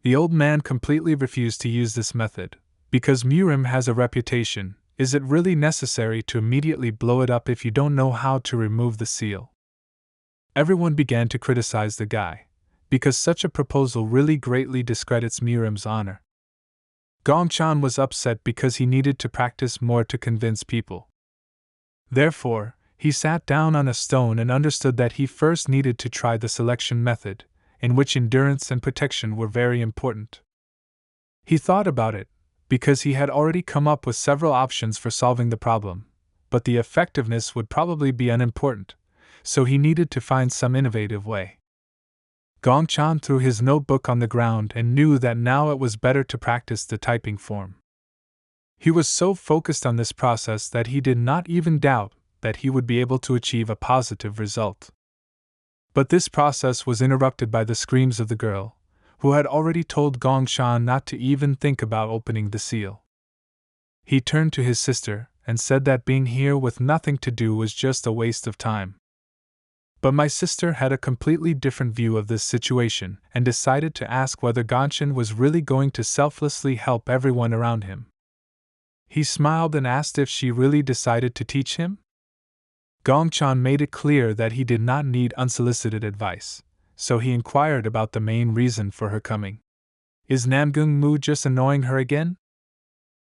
The old man completely refused to use this method, because Murim has a reputation. Is it really necessary to immediately blow it up if you don't know how to remove the seal? Everyone began to criticize the guy, because such a proposal really greatly discredits Murim's honor. Gongchan was upset because he needed to practice more to convince people. Therefore, he sat down on a stone and understood that he first needed to try the selection method, in which endurance and protection were very important. He thought about it, because he had already come up with several options for solving the problem, but the effectiveness would probably be unimportant, so he needed to find some innovative way. Gongchan threw his notebook on the ground and knew that now it was better to practice the typing form. He was so focused on this process that he did not even doubt that he would be able to achieve a positive result. But this process was interrupted by the screams of the girl, who had already told Gong Shan not to even think about opening the seal. He turned to his sister and said that being here with nothing to do was just a waste of time. But my sister had a completely different view of this situation and decided to ask whether Gongchen was really going to selflessly help everyone around him. He smiled and asked if she really decided to teach him. Gongchan made it clear that he did not need unsolicited advice, so he inquired about the main reason for her coming. Is Namgung Mu just annoying her again?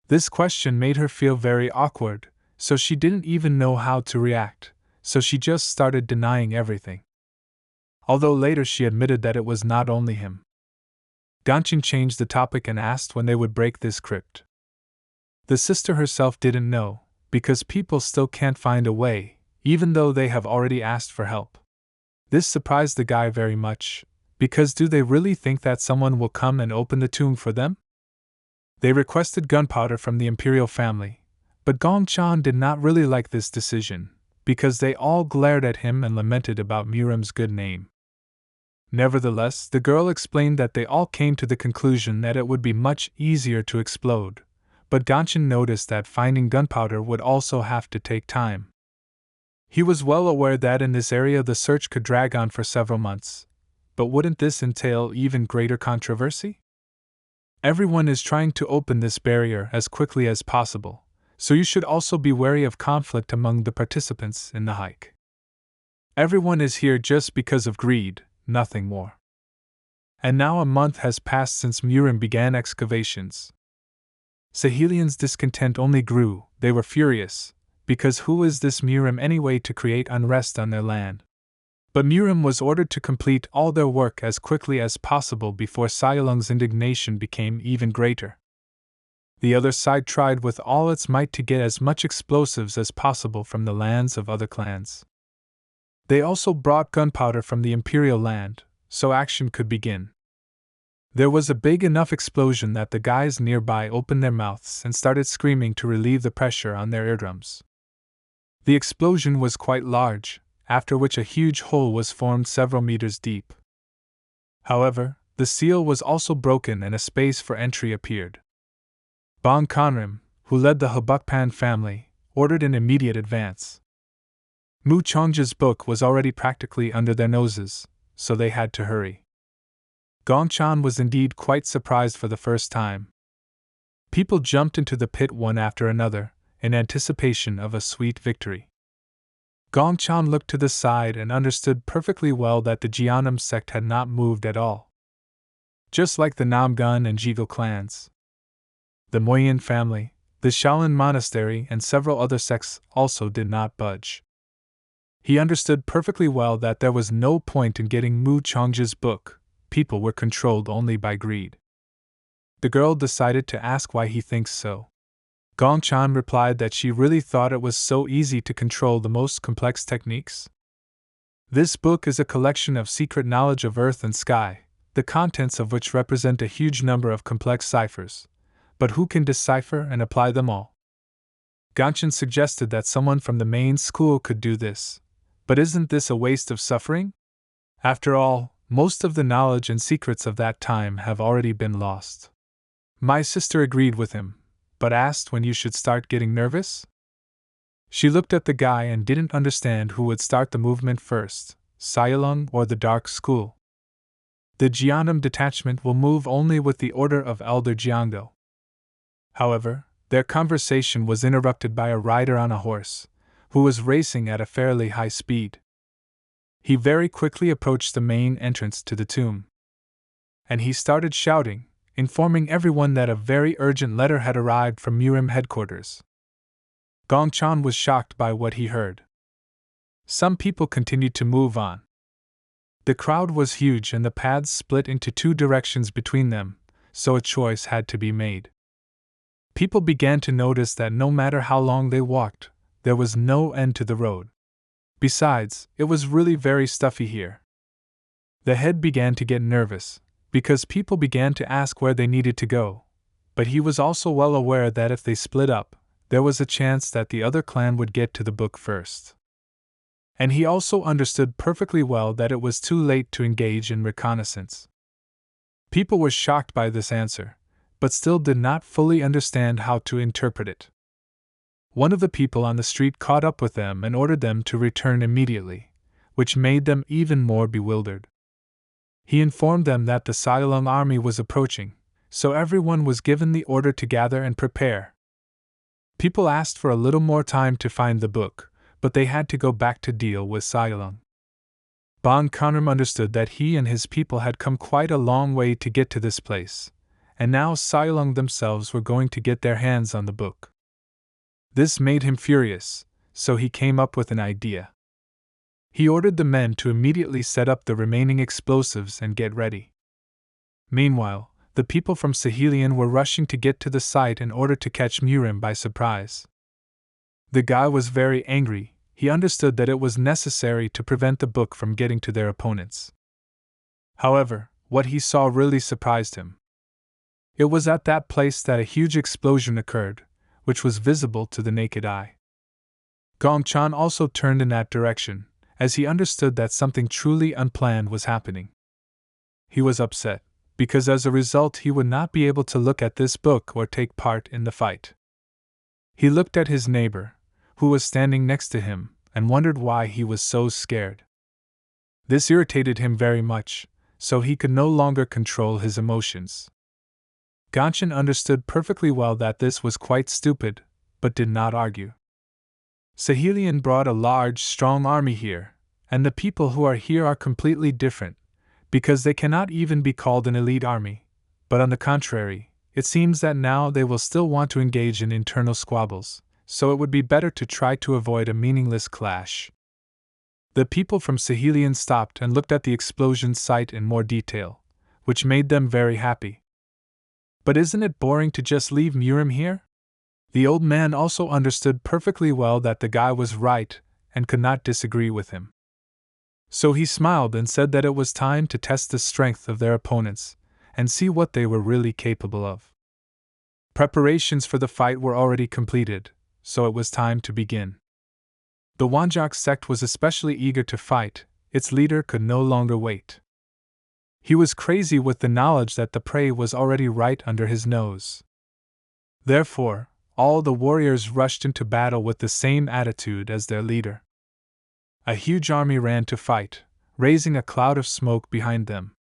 This question made her feel very awkward, so she didn't even know how to react, so she just started denying everything. Although later she admitted that it was not only him. Gongchen changed the topic and asked when they would break this crypt. The sister herself didn't know, because people still can't find a way, even though they have already asked for help. This surprised the guy very much, because do they really think that someone will come and open the tomb for them? They requested gunpowder from the imperial family, but Gong Chan did not really like this decision, because they all glared at him and lamented about Murim's good name. Nevertheless, the girl explained that they all came to the conclusion that it would be much easier to explode, but Gongchen noticed that finding gunpowder would also have to take time. He was well aware that in this area the search could drag on for several months, but wouldn't this entail even greater controversy? Everyone is trying to open this barrier as quickly as possible, so you should also be wary of conflict among the participants in the hike. Everyone is here just because of greed, nothing more. And now a month has passed since Murim began excavations. Sahelians' discontent only grew. They were furious, because who is this Murim anyway to create unrest on their land? But Murim was ordered to complete all their work as quickly as possible before Sayalung's indignation became even greater. The other side tried with all its might to get as much explosives as possible from the lands of other clans. They also brought gunpowder from the imperial land, so action could begin. There was a big enough explosion that the guys nearby opened their mouths and started screaming to relieve the pressure on their eardrums. The explosion was quite large, after which a huge hole was formed several meters deep. However, the seal was also broken and a space for entry appeared. Bang Conrim, who led the Habukpan family, ordered an immediate advance. Mu Chongja's book was already practically under their noses, so they had to hurry. Gongchan was indeed quite surprised for the first time. People jumped into the pit one after another, in anticipation of a sweet victory. Gongchan looked to the side and understood perfectly well that the Jianam sect had not moved at all. Just like the Namgun and Jigul clans. The Moyin family, the Shaolin monastery and several other sects also did not budge. He understood perfectly well that there was no point in getting Mu Chongja's book. People were controlled only by greed. The girl decided to ask why he thinks so. Gongchan replied that she really thought it was so easy to control the most complex techniques. This book is a collection of secret knowledge of earth and sky, the contents of which represent a huge number of complex ciphers. But who can decipher and apply them all? Gongchen suggested that someone from the main school could do this. But isn't this a waste of suffering? After all, most of the knowledge and secrets of that time have already been lost. My sister agreed with him, but asked when you should start getting nervous? She looked at the guy and didn't understand who would start the movement first, Sayalung or the Dark School. The Jianam detachment will move only with the order of Elder Jiangdo. However, their conversation was interrupted by a rider on a horse, who was racing at a fairly high speed. He very quickly approached the main entrance to the tomb. And he started shouting, informing everyone that a very urgent letter had arrived from Murim headquarters. Gongchan was shocked by what he heard. Some people continued to move on. The crowd was huge and the paths split into two directions between them, so a choice had to be made. People began to notice that no matter how long they walked, there was no end to the road. Besides, it was really very stuffy here. The head began to get nervous, because people began to ask where they needed to go, but he was also well aware that if they split up, there was a chance that the other clan would get to the book first. And he also understood perfectly well that it was too late to engage in reconnaissance. People were shocked by this answer, but still did not fully understand how to interpret it. One of the people on the street caught up with them and ordered them to return immediately, which made them even more bewildered. He informed them that the Sailong army was approaching, so everyone was given the order to gather and prepare. People asked for a little more time to find the book, but they had to go back to deal with Sailong. Bon Conram understood that he and his people had come quite a long way to get to this place, and now Sailong themselves were going to get their hands on the book. This made him furious, so he came up with an idea. He ordered the men to immediately set up the remaining explosives and get ready. Meanwhile, the people from Sahelian were rushing to get to the site in order to catch Murim by surprise. The guy was very angry. He understood that it was necessary to prevent the book from getting to their opponents. However, what he saw really surprised him. It was at that place that a huge explosion occurred, which was visible to the naked eye. Gongchan also turned in that direction, as he understood that something truly unplanned was happening. He was upset, because as a result he would not be able to look at this book or take part in the fight. He looked at his neighbor, who was standing next to him, and wondered why he was so scared. This irritated him very much, so he could no longer control his emotions. Gongchan understood perfectly well that this was quite stupid, but did not argue. Sahelian brought a large, strong army here, and the people who are here are completely different, because they cannot even be called an elite army, but on the contrary, it seems that now they will still want to engage in internal squabbles, so it would be better to try to avoid a meaningless clash. The people from Sahelian stopped and looked at the explosion site in more detail, which made them very happy. But isn't it boring to just leave Murim here? The old man also understood perfectly well that the guy was right and could not disagree with him. So he smiled and said that it was time to test the strength of their opponents and see what they were really capable of. Preparations for the fight were already completed, so it was time to begin. The Wanjak sect was especially eager to fight. Its leader could no longer wait. He was crazy with the knowledge that the prey was already right under his nose. Therefore, all the warriors rushed into battle with the same attitude as their leader. A huge army ran to fight, raising a cloud of smoke behind them.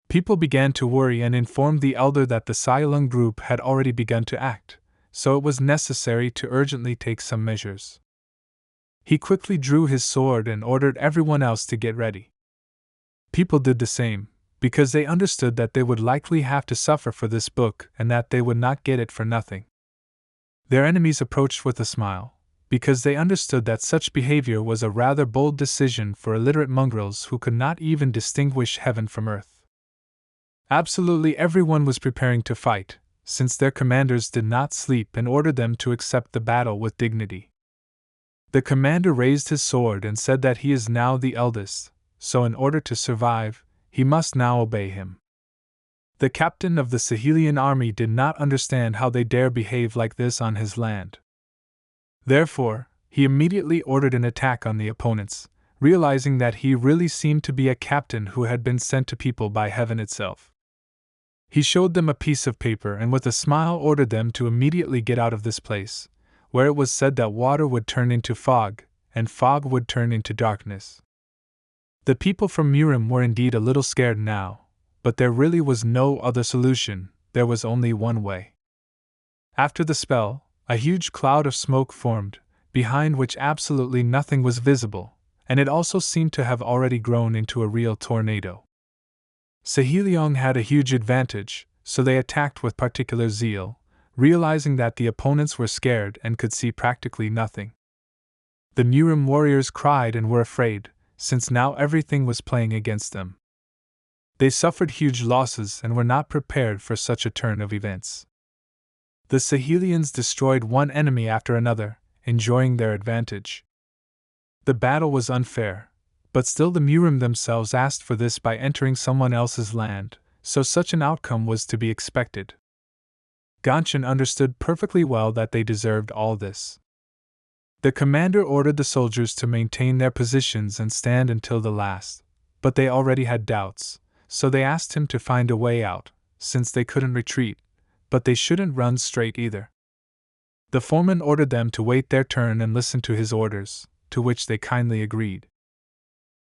People began to worry and informed the elder that the Sailung group had already begun to act, so it was necessary to urgently take some measures. He quickly drew his sword and ordered everyone else to get ready. People did the same, because they understood that they would likely have to suffer for this book and that they would not get it for nothing. Their enemies approached with a smile, because they understood that such behavior was a rather bold decision for illiterate mongrels who could not even distinguish heaven from earth. Absolutely everyone was preparing to fight, since their commanders did not sleep and ordered them to accept the battle with dignity. The commander raised his sword and said that he is now the eldest, so in order to survive, he must now obey him. The captain of the Sahelian army did not understand how they dare behave like this on his land. Therefore, he immediately ordered an attack on the opponents, realizing that he really seemed to be a captain who had been sent to people by heaven itself. He showed them a piece of paper and with a smile ordered them to immediately get out of this place, where it was said that water would turn into fog, and fog would turn into darkness. The people from Murim were indeed a little scared now, but there really was no other solution. There was only one way. After the spell, a huge cloud of smoke formed, behind which absolutely nothing was visible, and it also seemed to have already grown into a real tornado. Saheliong had a huge advantage, so they attacked with particular zeal, realizing that the opponents were scared and could see practically nothing. The Murim warriors cried and were afraid, since now everything was playing against them. They suffered huge losses and were not prepared for such a turn of events. The Sahelians destroyed one enemy after another, enjoying their advantage. The battle was unfair, but still the Murim themselves asked for this by entering someone else's land, so such an outcome was to be expected. Gongchan understood perfectly well that they deserved all this. The commander ordered the soldiers to maintain their positions and stand until the last, but they already had doubts, so they asked him to find a way out, since they couldn't retreat, but they shouldn't run straight either. The foreman ordered them to wait their turn and listen to his orders, to which they kindly agreed.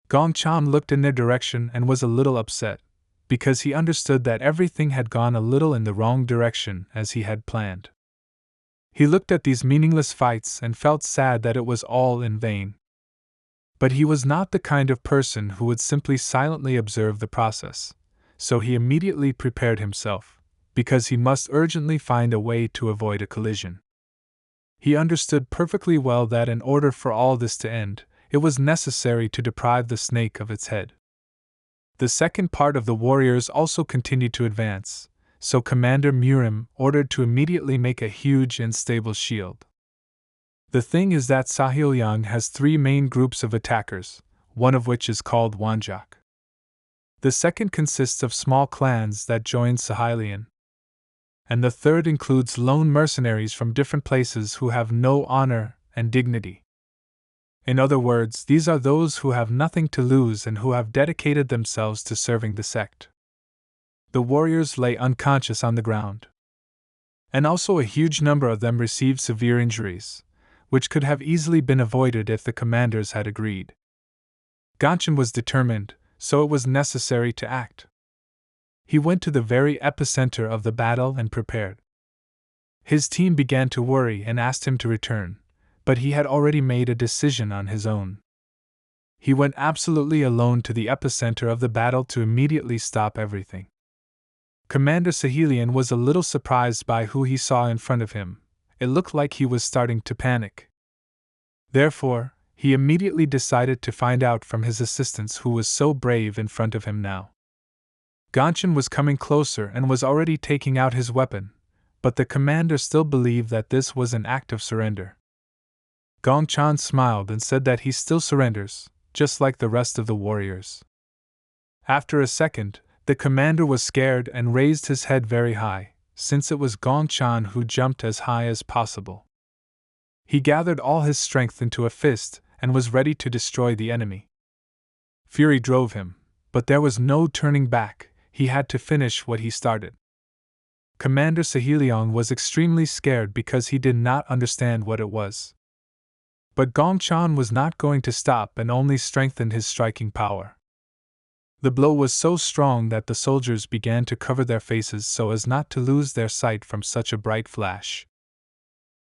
Gong Chan looked in their direction and was a little upset, because he understood that everything had gone a little in the wrong direction as he had planned. He looked at these meaningless fights and felt sad that it was all in vain. But he was not the kind of person who would simply silently observe the process, so he immediately prepared himself, because he must urgently find a way to avoid a collision. He understood perfectly well that in order for all this to end, it was necessary to deprive the snake of its head. The second part of the warriors also continued to advance, so Commander Murim ordered to immediately make a huge and stable shield. The thing is that Sahylyang has three main groups of attackers, one of which is called Wanjak. The second consists of small clans that join Sahylian. And the third includes lone mercenaries from different places who have no honor and dignity. In other words, these are those who have nothing to lose and who have dedicated themselves to serving the sect. The warriors lay unconscious on the ground. And also a huge number of them received severe injuries, which could have easily been avoided if the commanders had agreed. Gongchen was determined, so it was necessary to act. He went to the very epicenter of the battle and prepared. His team began to worry and asked him to return, but he had already made a decision on his own. He went absolutely alone to the epicenter of the battle to immediately stop everything. Commander Sahylian was a little surprised by who he saw in front of him. It looked like he was starting to panic. Therefore, he immediately decided to find out from his assistants who was so brave in front of him now. Gongchen was coming closer and was already taking out his weapon, but the commander still believed that this was an act of surrender. Gong Chan smiled and said that he still surrenders, just like the rest of the warriors. After a second, the commander was scared and raised his head very high, since it was Gong Chan who jumped as high as possible. He gathered all his strength into a fist and was ready to destroy the enemy. Fury drove him, but there was no turning back. He had to finish what he started. Commander Sahyliang was extremely scared because he did not understand what it was. But Gong Chan was not going to stop and only strengthened his striking power. The blow was so strong that the soldiers began to cover their faces so as not to lose their sight from such a bright flash.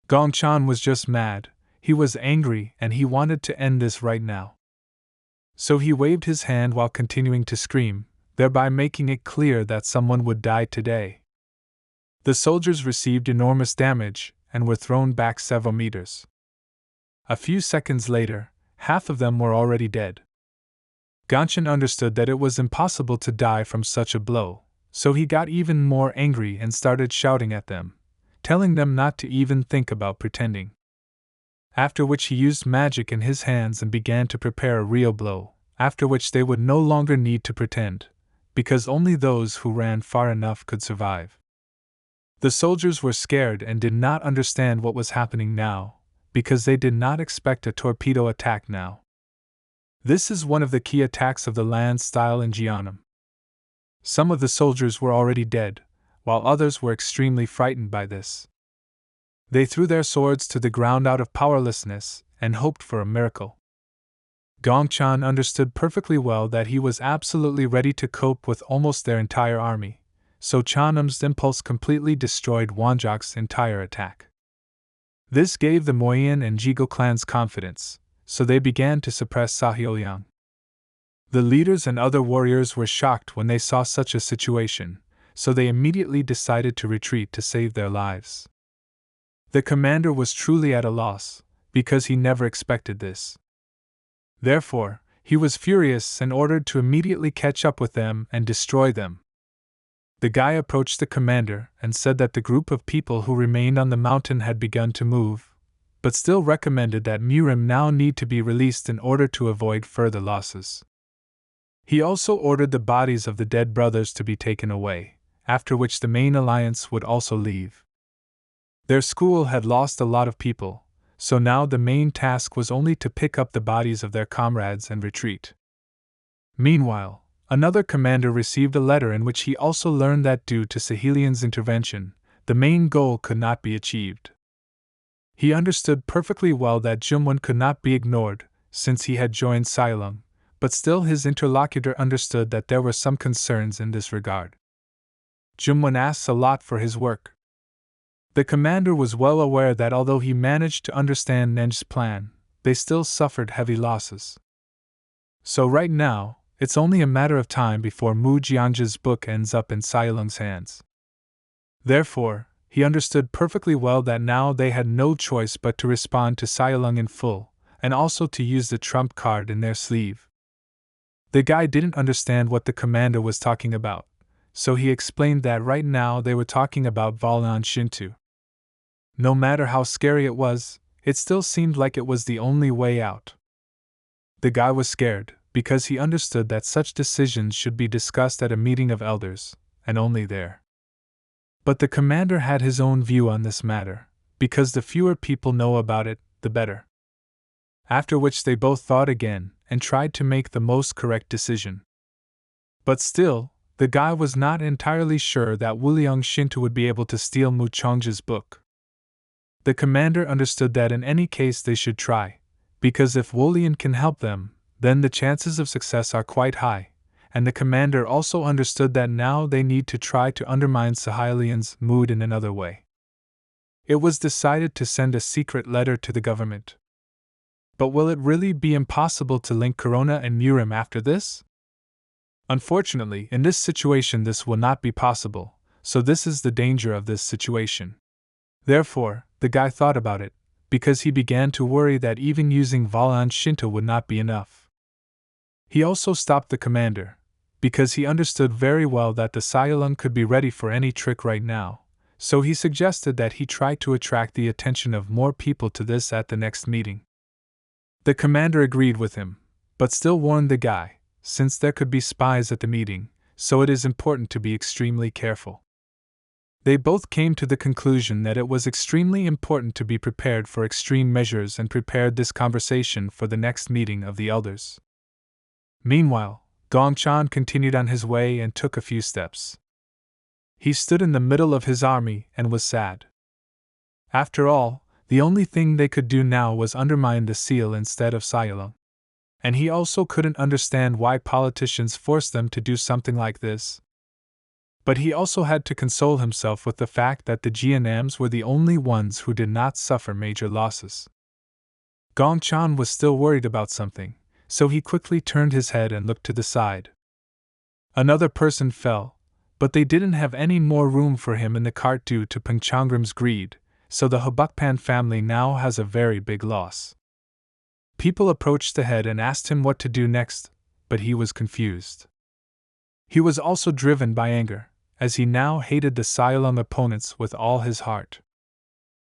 Gong Chan was just mad, he was angry and he wanted to end this right now. So he waved his hand while continuing to scream, thereby making it clear that someone would die today. The soldiers received enormous damage and were thrown back several meters. A few seconds later, half of them were already dead. Gongchen understood that it was impossible to die from such a blow, so he got even more angry and started shouting at them, telling them not to even think about pretending. After which he used magic in his hands and began to prepare a real blow, after which they would no longer need to pretend, because only those who ran far enough could survive. The soldiers were scared and did not understand what was happening now, because they did not expect a torpedo attack now. This is one of the key attacks of the land style in Jian'an. Some of the soldiers were already dead, while others were extremely frightened by this. They threw their swords to the ground out of powerlessness and hoped for a miracle. Gong Chan understood perfectly well that he was absolutely ready to cope with almost their entire army, so Chanam's impulse completely destroyed Wanjak's entire attack. This gave the Moyen and Jigo clans confidence, so they began to suppress Sahylyang. The leaders and other warriors were shocked when they saw such a situation, so they immediately decided to retreat to save their lives. The commander was truly at a loss, because he never expected this. Therefore, he was furious and ordered to immediately catch up with them and destroy them. The guy approached the commander and said that the group of people who remained on the mountain had begun to move, but still recommended that Murim now need to be released in order to avoid further losses. He also ordered the bodies of the dead brothers to be taken away, after which the main alliance would also leave. Their school had lost a lot of people, so now the main task was only to pick up the bodies of their comrades and retreat. Meanwhile, another commander received a letter in which he also learned that due to Sahelian's intervention, the main goal could not be achieved. He understood perfectly well that Jungwon could not be ignored, since he had joined Silung, but still his interlocutor understood that there were some concerns in this regard. Jungwon asks a lot for his work. The commander was well aware that although he managed to understand Nen's plan, they still suffered heavy losses. So right now, it's only a matter of time before Mu Jianzhe's book ends up in Silung's hands. Therefore, he understood perfectly well that now they had no choice but to respond to Silung in full, and also to use the trump card in their sleeve. The guy didn't understand what the commander was talking about, so he explained that right now they were talking about Valon Shinto. No matter how scary it was, it still seemed like it was the only way out. The guy was scared, because he understood that such decisions should be discussed at a meeting of elders, and only there. But the commander had his own view on this matter, because the fewer people know about it, the better. After which they both thought again, and tried to make the most correct decision. But still, the guy was not entirely sure that Wuliang Shinto would be able to steal Mu Chongzhe's book. The commander understood that in any case they should try, because if Wulian can help them, then the chances of success are quite high, and the commander also understood that now they need to try to undermine Sahelian's mood in another way. It was decided to send a secret letter to the government. But will it really be impossible to link Corona and Murim after this? Unfortunately, in this situation this will not be possible, so this is the danger of this situation. Therefore, the guy thought about it, because he began to worry that even using Valon Shinto would not be enough. He also stopped the commander, because he understood very well that the Silung could be ready for any trick right now, so he suggested that he try to attract the attention of more people to this at the next meeting. The commander agreed with him, but still warned the guy, since there could be spies at the meeting, so it is important to be extremely careful. They both came to the conclusion that it was extremely important to be prepared for extreme measures and prepared this conversation for the next meeting of the elders. Meanwhile, Gongchan continued on his way and took a few steps. He stood in the middle of his army and was sad. After all, the only thing they could do now was undermine the seal instead of Silung. And he also couldn't understand why politicians forced them to do something like this. But he also had to console himself with the fact that the Jianams were the only ones who did not suffer major losses. Gongchan was still worried about something, so he quickly turned his head and looked to the side. Another person fell, but they didn't have any more room for him in the cart due to Pengchangrim's greed, so the Hobukpan family now has a very big loss. People approached the head and asked him what to do next, but he was confused. He was also driven by anger, as he now hated the Silung opponents with all his heart.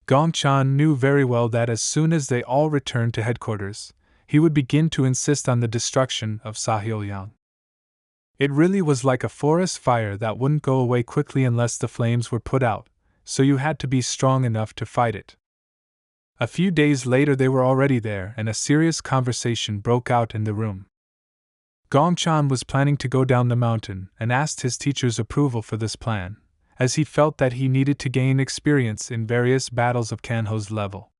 Gongchan knew very well that as soon as they all returned to headquarters, he would begin to insist on the destruction of Saheliang. It really was like a forest fire that wouldn't go away quickly unless the flames were put out, so you had to be strong enough to fight it. A few days later they were already there and a serious conversation broke out in the room. Gongchan was planning to go down the mountain and asked his teacher's approval for this plan, as he felt that he needed to gain experience in various battles of Kanho's level.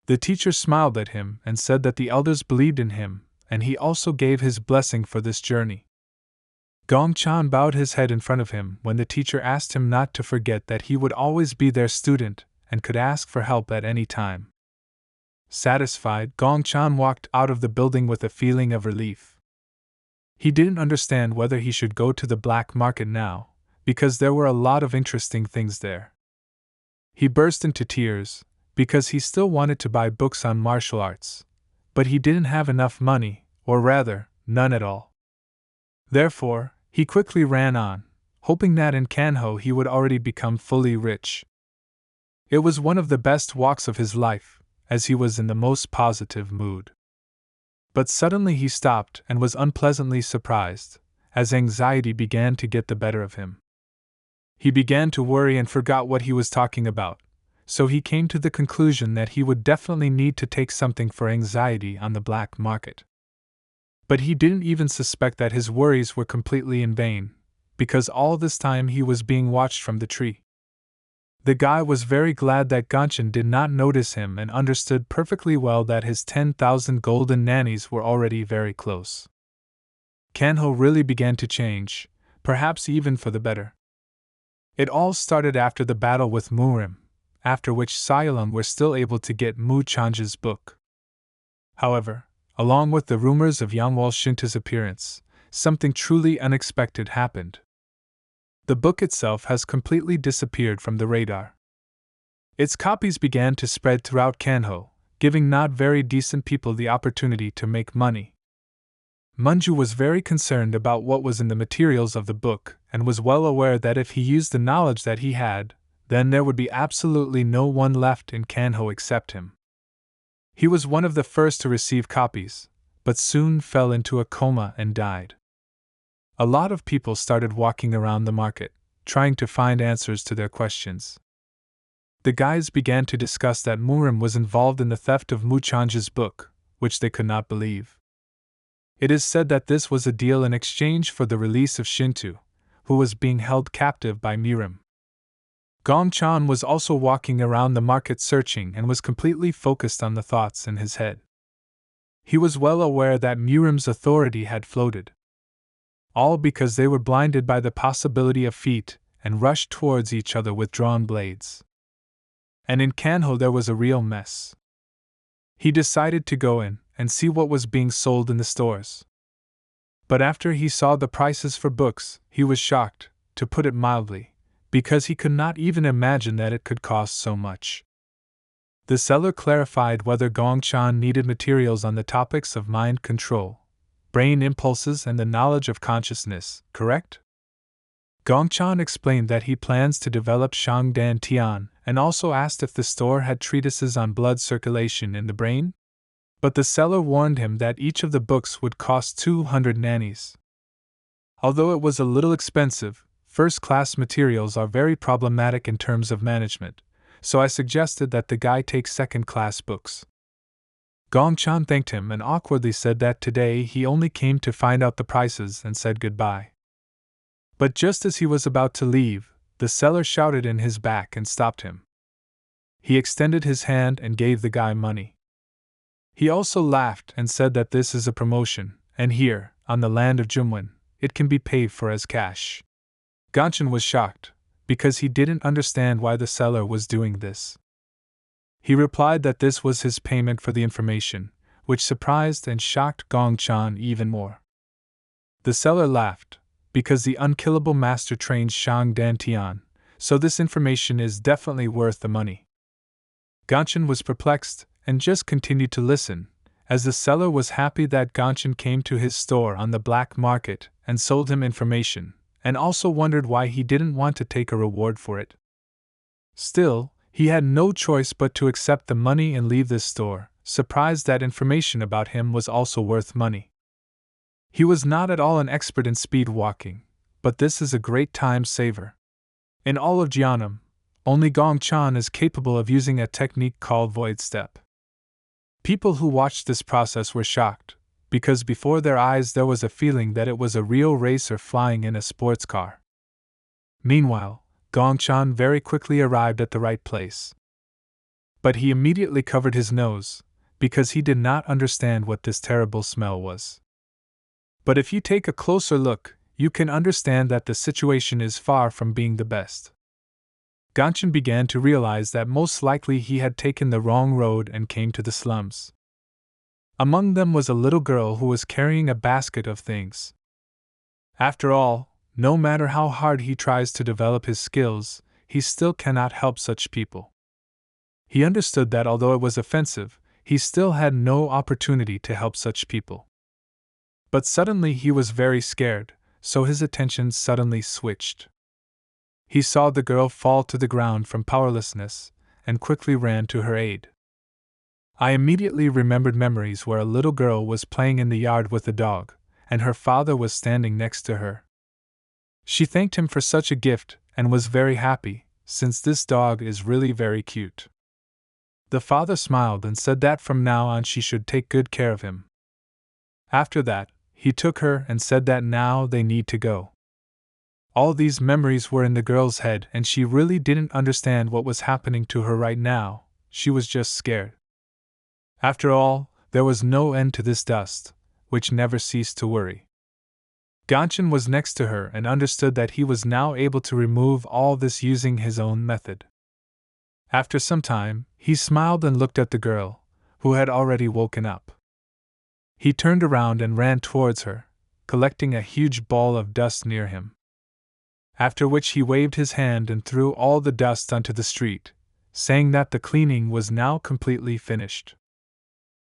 The teacher smiled at him and said that the elders believed in him, and he also gave his blessing for this journey. Gongchan bowed his head in front of him when the teacher asked him not to forget that he would always be their student and could ask for help at any time. Satisfied, Gongchan walked out of the building with a feeling of relief. He didn't understand whether he should go to the black market now, because there were a lot of interesting things there. He burst into tears, because he still wanted to buy books on martial arts, but he didn't have enough money, or rather, none at all. Therefore, he quickly ran on, hoping that in Kanho he would already become fully rich. It was one of the best walks of his life, as he was in the most positive mood. But suddenly he stopped and was unpleasantly surprised, as anxiety began to get the better of him. He began to worry and forgot what he was talking about, so he came to the conclusion that he would definitely need to take something for anxiety on the black market. But he didn't even suspect that his worries were completely in vain, because all this time he was being watched from the tree. The guy was very glad that Gongchen did not notice him and understood perfectly well that his 10,000 golden nannies were already very close. Kanho really began to change, perhaps even for the better. It all started after the battle with Murim, after which Sayalung were still able to get Mu Chanja's book. However, along with the rumors of Yangwal Shinta's appearance, something truly unexpected happened. The book itself has completely disappeared from the radar. Its copies began to spread throughout Kanho, giving not very decent people the opportunity to make money. Manju was very concerned about what was in the materials of the book and was well aware that if he used the knowledge that he had, then there would be absolutely no one left in Kanho except him. He was one of the first to receive copies, but soon fell into a coma and died. A lot of people started walking around the market, trying to find answers to their questions. The guys began to discuss that Murim was involved in the theft of Mu Chanja's book, which they could not believe. It is said that this was a deal in exchange for the release of Shintu, who was being held captive by Murim. Gongchen was also walking around the market searching and was completely focused on the thoughts in his head. He was well aware that Murim's authority had floated. All because they were blinded by the possibility of feet and rushed towards each other with drawn blades. And in Kanho there was a real mess. He decided to go in and see what was being sold in the stores. But after he saw the prices for books, he was shocked, to put it mildly, because he could not even imagine that it could cost so much. The seller clarified whether Gongchen needed materials on the topics of mind control, brain impulses and the knowledge of consciousness, correct? Gongchen explained that he plans to develop Shangdan Tian and also asked if the store had treatises on blood circulation in the brain. But the seller warned him that each of the books would cost 200 nannies. Although it was a little expensive, first-class materials are very problematic in terms of management, so I suggested that the guy take second-class books. Gongchen thanked him and awkwardly said that today he only came to find out the prices and said goodbye. But just as he was about to leave, the seller shouted in his back and stopped him. He extended his hand and gave the guy money. He also laughed and said that this is a promotion, and here, on the land of Jumwin, it can be paid for as cash. Gongchen was shocked, because he didn't understand why the seller was doing this. He replied that this was his payment for the information, which surprised and shocked Gongchen even more. The seller laughed, because the unkillable master trained Shang Dantian, so this information is definitely worth the money. Gongchen was perplexed, and just continued to listen, as the seller was happy that Gongchen came to his store on the black market and sold him information, and also wondered why he didn't want to take a reward for it. Still, he had no choice but to accept the money and leave this store, surprised that information about him was also worth money. He was not at all an expert in speed walking, but this is a great time saver. In all of Jian'an, only Gongchen is capable of using a technique called void step. People who watched this process were shocked, because before their eyes there was a feeling that it was a real racer flying in a sports car. Meanwhile, Gongchen very quickly arrived at the right place. But he immediately covered his nose, because he did not understand what this terrible smell was. But if you take a closer look, you can understand that the situation is far from being the best. Gongchen began to realize that most likely he had taken the wrong road and came to the slums. Among them was a little girl who was carrying a basket of things. After all, no matter how hard he tries to develop his skills, he still cannot help such people. He understood that although it was offensive, he still had no opportunity to help such people. But suddenly he was very scared, so his attention suddenly switched. He saw the girl fall to the ground from powerlessness, and quickly ran to her aid. I immediately remembered memories where a little girl was playing in the yard with a dog, and her father was standing next to her. She thanked him for such a gift and was very happy, since this dog is really very cute. The father smiled and said that from now on she should take good care of him. After that, he took her and said that now they need to go. All these memories were in the girl's head and she really didn't understand what was happening to her right now, she was just scared. After all, there was no end to this dust, which never ceased to worry. Gonshin was next to her and understood that he was now able to remove all this using his own method. After some time, he smiled and looked at the girl, who had already woken up. He turned around and ran towards her, collecting a huge ball of dust near him. After which he waved his hand and threw all the dust onto the street, saying that the cleaning was now completely finished.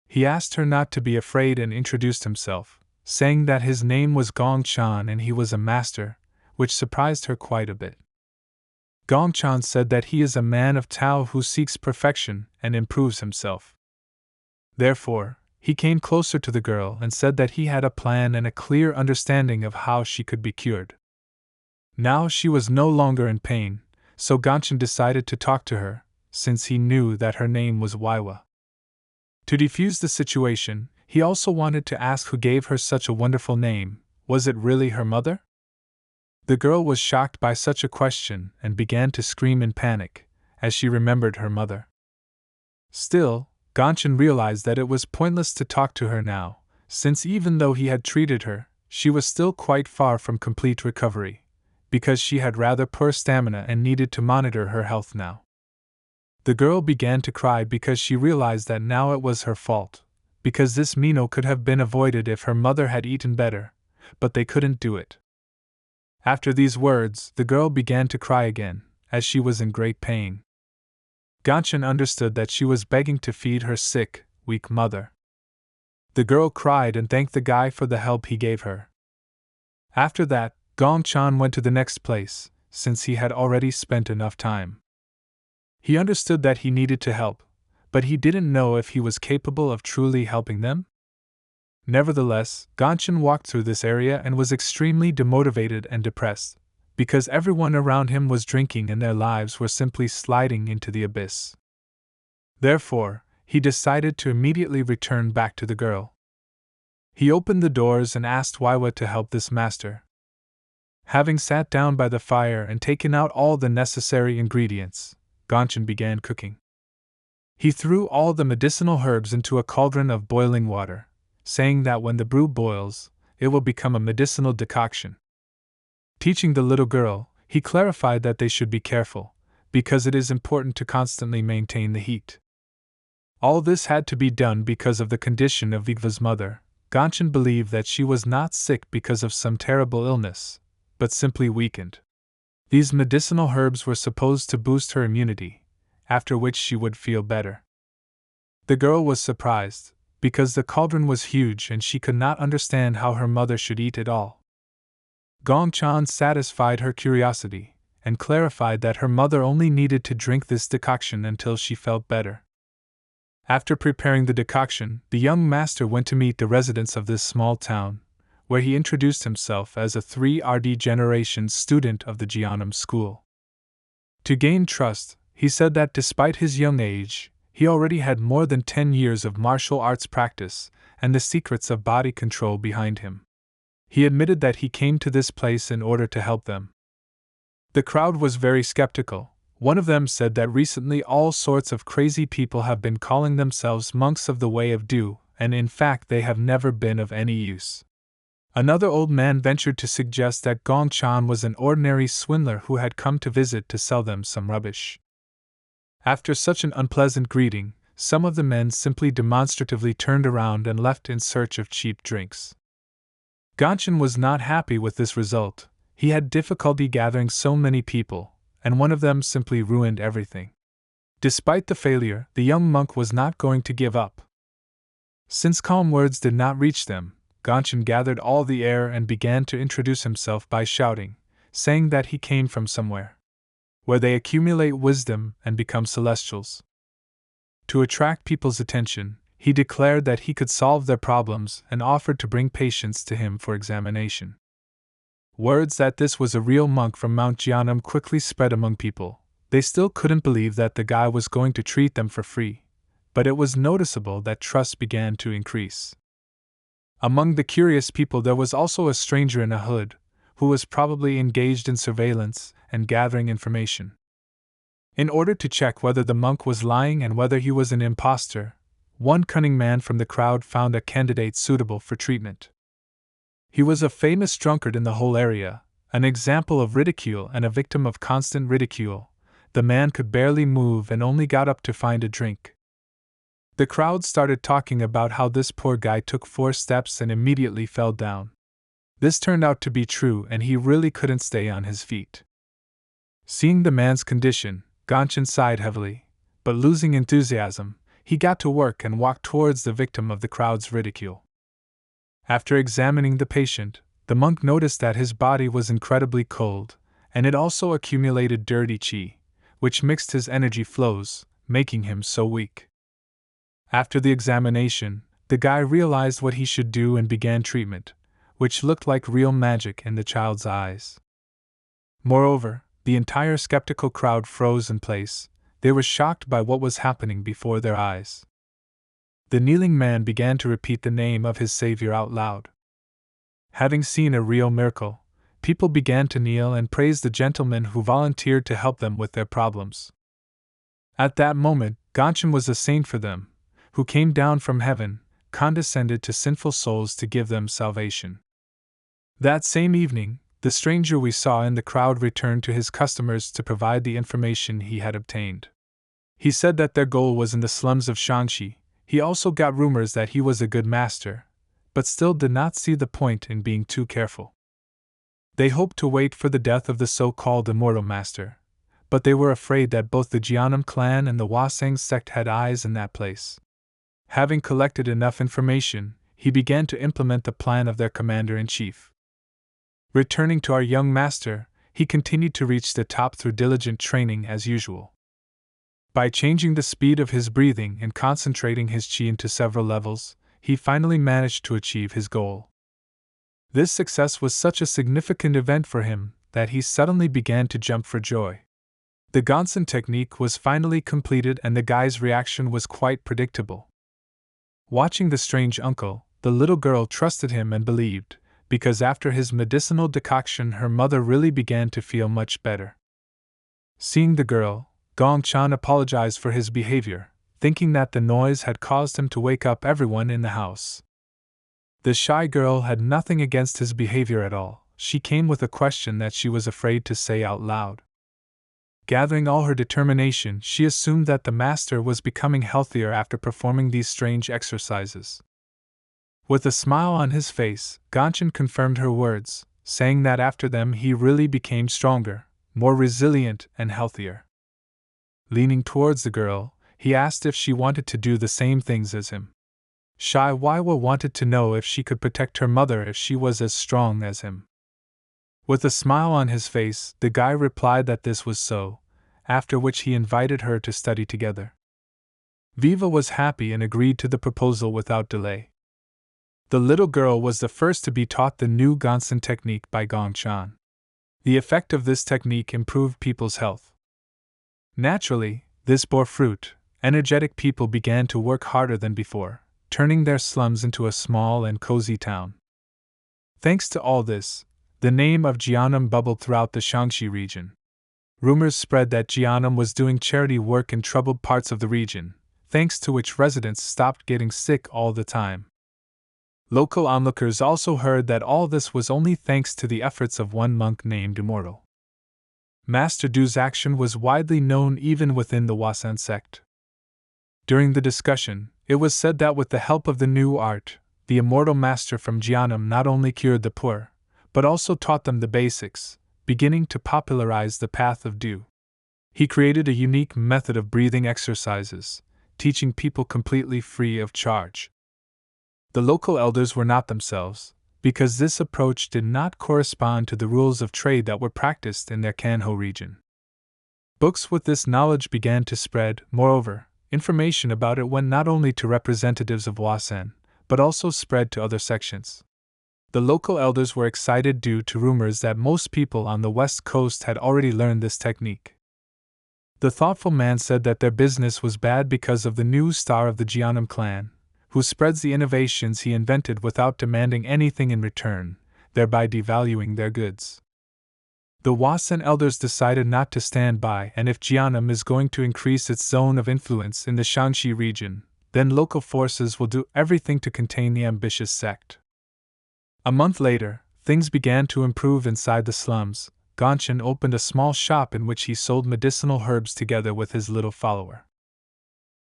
He asked her not to be afraid and introduced himself, saying that his name was Gong Chan and he was a master, which surprised her quite a bit. Gong Chan said that he is a man of Tao who seeks perfection and improves himself. Therefore, he came closer to the girl and said that he had a plan and a clear understanding of how she could be cured. Now she was no longer in pain, so Gonshin decided to talk to her, since he knew that her name was Waiwa. To defuse the situation, he also wanted to ask who gave her such a wonderful name. Was it really her mother? The girl was shocked by such a question and began to scream in panic, as she remembered her mother. Still, Gonshin realized that it was pointless to talk to her now, since even though he had treated her, she was still quite far from complete recovery, because she had rather poor stamina and needed to monitor her health now. The girl began to cry because she realized that now it was her fault, because this Mino could have been avoided if her mother had eaten better, but they couldn't do it. After these words, the girl began to cry again, as she was in great pain. Gonshin understood that she was begging to feed her sick, weak mother. The girl cried and thanked the guy for the help he gave her. After that, Gong Chan went to the next place, since he had already spent enough time. He understood that he needed to help, but he didn't know if he was capable of truly helping them. Nevertheless, Gonshin walked through this area and was extremely demotivated and depressed, because everyone around him was drinking and their lives were simply sliding into the abyss. Therefore, he decided to immediately return back to the girl. He opened the doors and asked Waiwa to help this master. Having sat down by the fire and taken out all the necessary ingredients, Gonshin began cooking. He threw all the medicinal herbs into a cauldron of boiling water, saying that when the brew boils, it will become a medicinal decoction. Teaching the little girl, he clarified that they should be careful, because it is important to constantly maintain the heat. All this had to be done because of the condition of Vigva's mother. Gonshin believed that she was not sick because of some terrible illness, but simply weakened. These medicinal herbs were supposed to boost her immunity, after which she would feel better. The girl was surprised, because the cauldron was huge and she could not understand how her mother should eat it all. Gong Chan satisfied her curiosity, and clarified that her mother only needed to drink this decoction until she felt better. After preparing the decoction, the young master went to meet the residents of this small town, where he introduced himself as a 3rd generation student of the Jianam school. To gain trust, he said that despite his young age, he already had more than 10 years of martial arts practice and the secrets of body control behind him. He admitted that he came to this place in order to help them. The crowd was very skeptical. One of them said that recently all sorts of crazy people have been calling themselves monks of the Way of Dew, and in fact they have never been of any use. Another old man ventured to suggest that Gong Chan was an ordinary swindler who had come to visit to sell them some rubbish. After such an unpleasant greeting, some of the men simply demonstratively turned around and left in search of cheap drinks. Gonshin was not happy with this result. He had difficulty gathering so many people, and one of them simply ruined everything. Despite the failure, the young monk was not going to give up. Since calm words did not reach them, Gonshin gathered all the air and began to introduce himself by shouting, saying that he came from somewhere where they accumulate wisdom and become celestials. To attract people's attention, he declared that he could solve their problems and offered to bring patients to him for examination. Words that this was a real monk from Mount Jianam quickly spread among people, They still couldn't believe that the guy was going to treat them for free, but it was noticeable that trust began to increase. Among the curious people there was also a stranger in a hood, who was probably engaged in surveillance and gathering information. In order to check whether the monk was lying and whether he was an impostor, one cunning man from the crowd found a candidate suitable for treatment. He was a famous drunkard in the whole area, an example of ridicule and a victim of constant ridicule. The man could barely move and only got up to find a drink. The crowd started talking about how this poor guy took 4 steps and immediately fell down. This turned out to be true and he really couldn't stay on his feet. Seeing the man's condition, Gongchen sighed heavily, but losing enthusiasm, he got to work and walked towards the victim of the crowd's ridicule. After examining the patient, the monk noticed that his body was incredibly cold, and it also accumulated dirty qi, which mixed his energy flows, making him so weak. After the examination, the guy realized what he should do and began treatment, which looked like real magic in the child's eyes. Moreover, the entire skeptical crowd froze in place. They were shocked by what was happening before their eyes. The kneeling man began to repeat the name of his savior out loud. Having seen a real miracle, people began to kneel and praise the gentleman who volunteered to help them with their problems. At that moment, Gongchen was a saint for them, who came down from heaven, condescended to sinful souls to give them salvation. That same evening, the stranger we saw in the crowd returned to his customers to provide the information he had obtained. He said that their goal was in the slums of Shaanxi. He also got rumors that he was a good master, but still did not see the point in being too careful. They hoped to wait for the death of the so-called immortal master, but they were afraid that both the Jiannan clan and the Hwaseng sect had eyes in that place. Having collected enough information, he began to implement the plan of their commander-in-chief. Returning to our young master, he continued to reach the top through diligent training as usual. By changing the speed of his breathing and concentrating his qi into several levels, he finally managed to achieve his goal. This success was such a significant event for him that he suddenly began to jump for joy. The Gonsen technique was finally completed and the guy's reaction was quite predictable. Watching the strange uncle, the little girl trusted him and believed, because after his medicinal decoction her mother really began to feel much better. Seeing the girl, Gongchen apologized for his behavior, thinking that the noise had caused him to wake up everyone in the house. The shy girl had nothing against his behavior at all. She came with a question that she was afraid to say out loud. Gathering all her determination, she assumed that the master was becoming healthier after performing these strange exercises. With a smile on his face, Gongchen confirmed her words, saying that after them he really became stronger, more resilient, and healthier. Leaning towards the girl, he asked if she wanted to do the same things as him. Shy Weiwa wanted to know if she could protect her mother if she was as strong as him. With a smile on his face, the guy replied that this was so, after which he invited her to study together. Viva was happy and agreed to the proposal without delay. The little girl was the first to be taught the new Gonsen technique by Gongchen. The effect of this technique improved people's health. Naturally, this bore fruit. Energetic people began to work harder than before, turning their slums into a small and cozy town. Thanks to all this, the name of Jiannan bubbled throughout the Shaanxi region. Rumors spread that Jiannan was doing charity work in troubled parts of the region, thanks to which residents stopped getting sick all the time. Local onlookers also heard that all this was only thanks to the efforts of one monk named Immortal. Master Du's action was widely known even within the Hwaseng sect. During the discussion, it was said that with the help of the new art, the immortal master from Jiannan not only cured the poor, but also taught them the basics, beginning to popularize the path of Du. He created a unique method of breathing exercises, teaching people completely free of charge. The local elders were not themselves, because this approach did not correspond to the rules of trade that were practiced in their Kanho region. Books with this knowledge began to spread. Moreover, information about it went not only to representatives of Hwaseng, but also spread to other sections. The local elders were excited due to rumors that most people on the west coast had already learned this technique. The thoughtful man said that their business was bad because of the new star of the Jeonnam clan, who spreads the innovations he invented without demanding anything in return, thereby devaluing their goods. The Wasan elders decided not to stand by, and if Jeonnam is going to increase its zone of influence in the Shanxi region, then local forces will do everything to contain the ambitious sect. A month later, things began to improve inside the slums. Gongchen opened a small shop in which he sold medicinal herbs together with his little follower.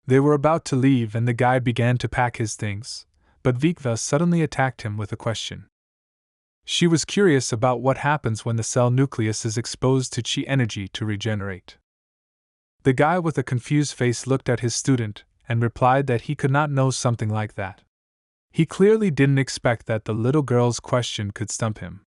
They were about to leave and the guy began to pack his things, but Vikva suddenly attacked him with a question. She was curious about what happens when the cell nucleus is exposed to chi energy to regenerate. The guy with a confused face looked at his student and replied that he could not know something like that. He clearly didn't expect that the little girl's question could stump him.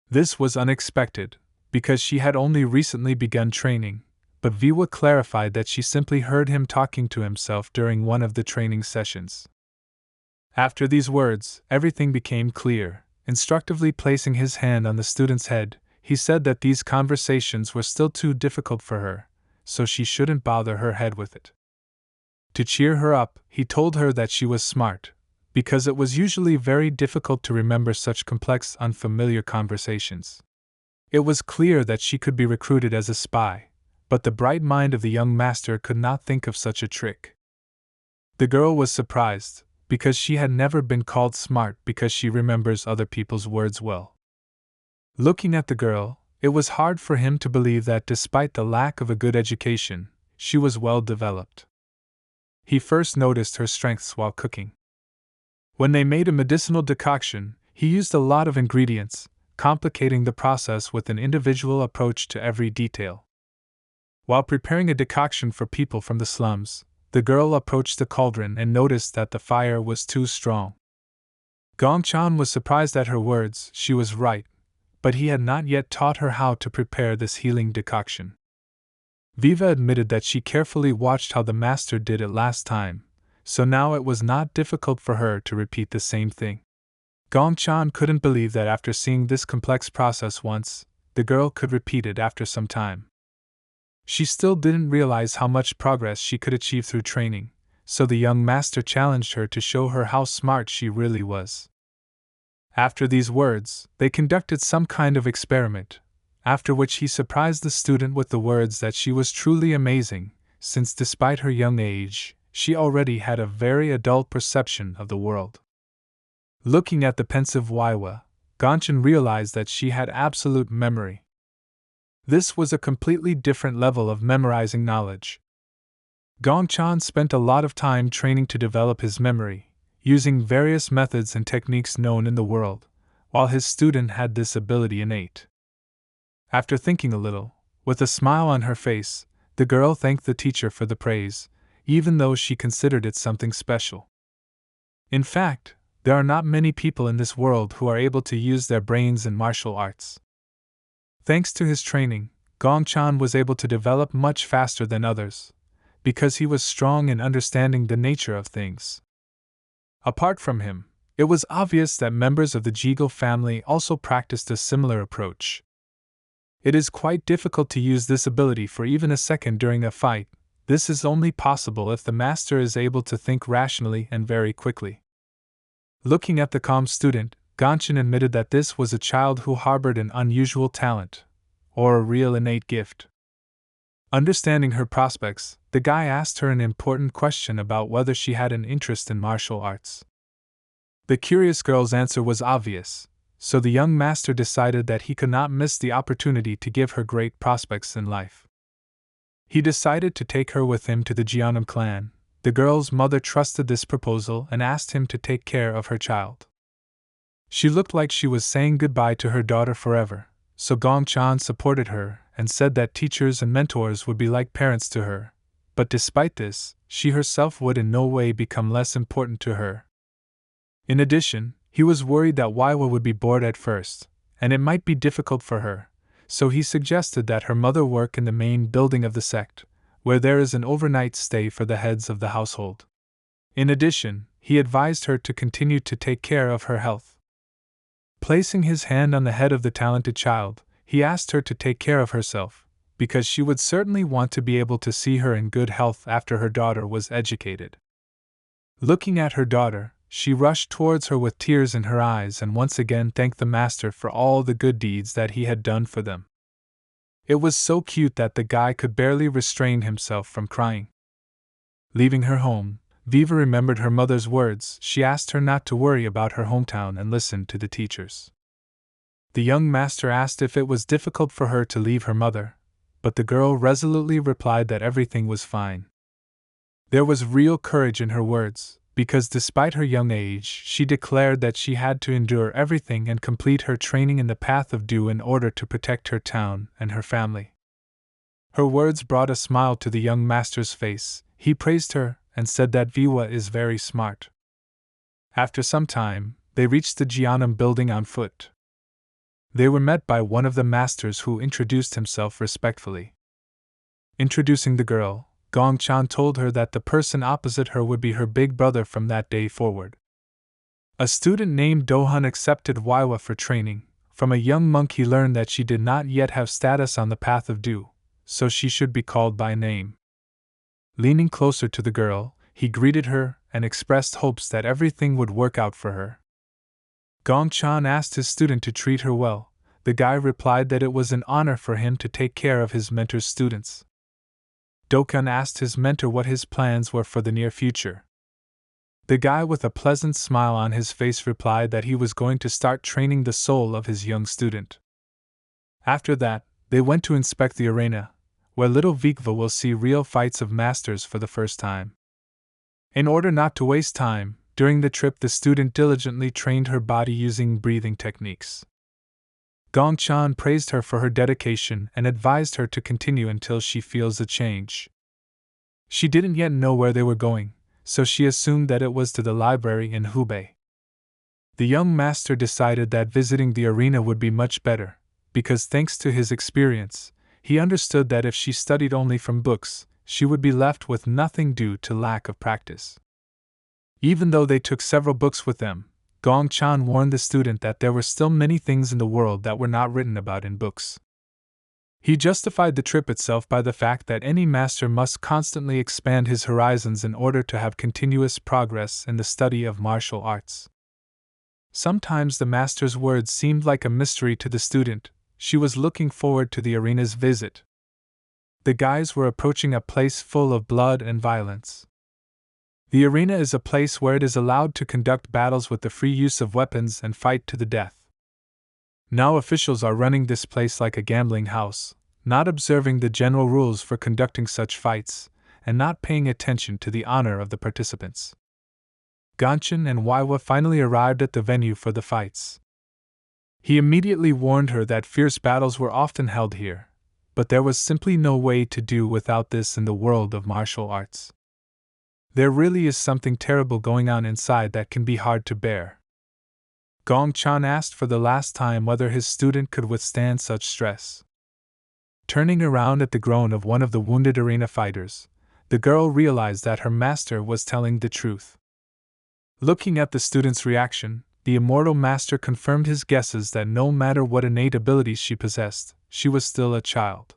This was unexpected, because she had only recently begun training, but Viwa clarified that she simply heard him talking to himself during one of the training sessions. After these words, everything became clear. Instructively placing his hand on the student's head, he said that these conversations were still too difficult for her, so she shouldn't bother her head with it. To cheer her up, he told her that she was smart, because it was usually very difficult to remember such complex, unfamiliar conversations. It was clear that she could be recruited as a spy, but the bright mind of the young master could not think of such a trick. The girl was surprised, because she had never been called smart because she remembers other people's words well. Looking at the girl, it was hard for him to believe that despite the lack of a good education, she was well developed. He first noticed her strengths while cooking. When they made a medicinal decoction, he used a lot of ingredients, complicating the process with an individual approach to every detail. While preparing a decoction for people from the slums, the girl approached the cauldron and noticed that the fire was too strong. Gongchan was surprised at her words. She was right, but he had not yet taught her how to prepare this healing decoction. Viva admitted that she carefully watched how the master did it last time, so now it was not difficult for her to repeat the same thing. Gongchan couldn't believe that after seeing this complex process once, the girl could repeat it after some time. She still didn't realize how much progress she could achieve through training, so the young master challenged her to show her how smart she really was. After these words, they conducted some kind of experiment, after which he surprised the student with the words that she was truly amazing, since despite her young age, she already had a very adult perception of the world. Looking at the pensive Waiwa, Gongchen realized that she had absolute memory. This was a completely different level of memorizing knowledge. Gongchan spent a lot of time training to develop his memory, using various methods and techniques known in the world, while his student had this ability innate. After thinking a little, with a smile on her face, the girl thanked the teacher for the praise, even though she considered it something special. In fact, there are not many people in this world who are able to use their brains in martial arts. Thanks to his training, Gongchan was able to develop much faster than others, because he was strong in understanding the nature of things. Apart from him, it was obvious that members of the Jiggle family also practiced a similar approach. It is quite difficult to use this ability for even a second during a fight. This is only possible if the master is able to think rationally and very quickly. Looking at the calm student, Gongchen admitted that this was a child who harbored an unusual talent, or a real innate gift. Understanding her prospects, the guy asked her an important question about whether she had an interest in martial arts. The curious girl's answer was obvious, so the young master decided that he could not miss the opportunity to give her great prospects in life. He decided to take her with him to the Jeonnam clan. The girl's mother trusted this proposal and asked him to take care of her child. She looked like she was saying goodbye to her daughter forever, so Gongchan supported her and said that teachers and mentors would be like parents to her, but despite this, she herself would in no way become less important to her. In addition, he was worried that Waiwa would be bored at first, and it might be difficult for her, so he suggested that her mother work in the main building of the sect, where there is an overnight stay for the heads of the household. In addition, he advised her to continue to take care of her health. Placing his hand on the head of the talented child, he asked her to take care of herself, because she would certainly want to be able to see her in good health after her daughter was educated. Looking at her daughter, she rushed towards her with tears in her eyes and once again thanked the master for all the good deeds that he had done for them. It was so cute that the guy could barely restrain himself from crying. Leaving her home, Viva remembered her mother's words. She asked her not to worry about her hometown and listen to the teachers. The young master asked if it was difficult for her to leave her mother, but the girl resolutely replied that everything was fine. There was real courage in her words, because despite her young age, she declared that she had to endure everything and complete her training in the path of due in order to protect her town and her family. Her words brought a smile to the young master's face. He praised her and said that Viva is very smart. After some time, they reached the Jianam building on foot. They were met by one of the masters who introduced himself respectfully. Introducing the girl, Gong Chan told her that the person opposite her would be her big brother from that day forward. A student named Dohun accepted Waiwa for training. From a young monk he learned that she did not yet have status on the path of due, so she should be called by name. Leaning closer to the girl, he greeted her and expressed hopes that everything would work out for her. Gong Chan asked his student to treat her well. The guy replied that it was an honor for him to take care of his mentor's students. Dokun asked his mentor what his plans were for the near future. The guy with a pleasant smile on his face replied that he was going to start training the soul of his young student. After that, they went to inspect the arena, where little Vikva will see real fights of masters for the first time. In order not to waste time, during the trip the student diligently trained her body using breathing techniques. Gong Chan praised her for her dedication and advised her to continue until she feels a change. She didn't yet know where they were going, so she assumed that it was to the library in Hubei. The young master decided that visiting the arena would be much better, because thanks to his experience, he understood that if she studied only from books, she would be left with nothing due to lack of practice. Even though they took several books with them, Gong Chan warned the student that there were still many things in the world that were not written about in books. He justified the trip itself by the fact that any master must constantly expand his horizons in order to have continuous progress in the study of martial arts. Sometimes the master's words seemed like a mystery to the student. She was looking forward to the arena's visit. The guys were approaching a place full of blood and violence. The arena is a place where it is allowed to conduct battles with the free use of weapons and fight to the death. Now officials are running this place like a gambling house, not observing the general rules for conducting such fights, and not paying attention to the honor of the participants. Ganchan and Waiwa finally arrived at the venue for the fights. He immediately warned her that fierce battles were often held here, but there was simply no way to do without this in the world of martial arts. There really is something terrible going on inside that can be hard to bear. Gong Chan asked for the last time whether his student could withstand such stress. Turning around at the groan of one of the wounded arena fighters, the girl realized that her master was telling the truth. Looking at the student's reaction, the immortal master confirmed his guesses that no matter what innate abilities she possessed, she was still a child.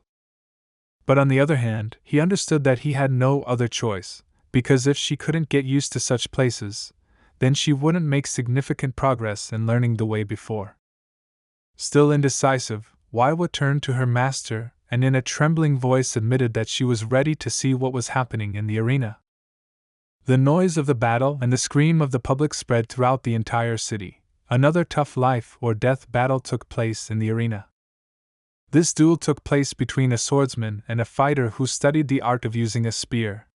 But on the other hand, he understood that he had no other choice, because if she couldn't get used to such places, then she wouldn't make significant progress in learning the way before. Still indecisive, Waiwa turned to her master and in a trembling voice admitted that she was ready to see what was happening in the arena. The noise of the battle and the scream of the public spread throughout the entire city. Another tough life or death battle took place in the arena. This duel took place between a swordsman and a fighter who studied the art of using a spear.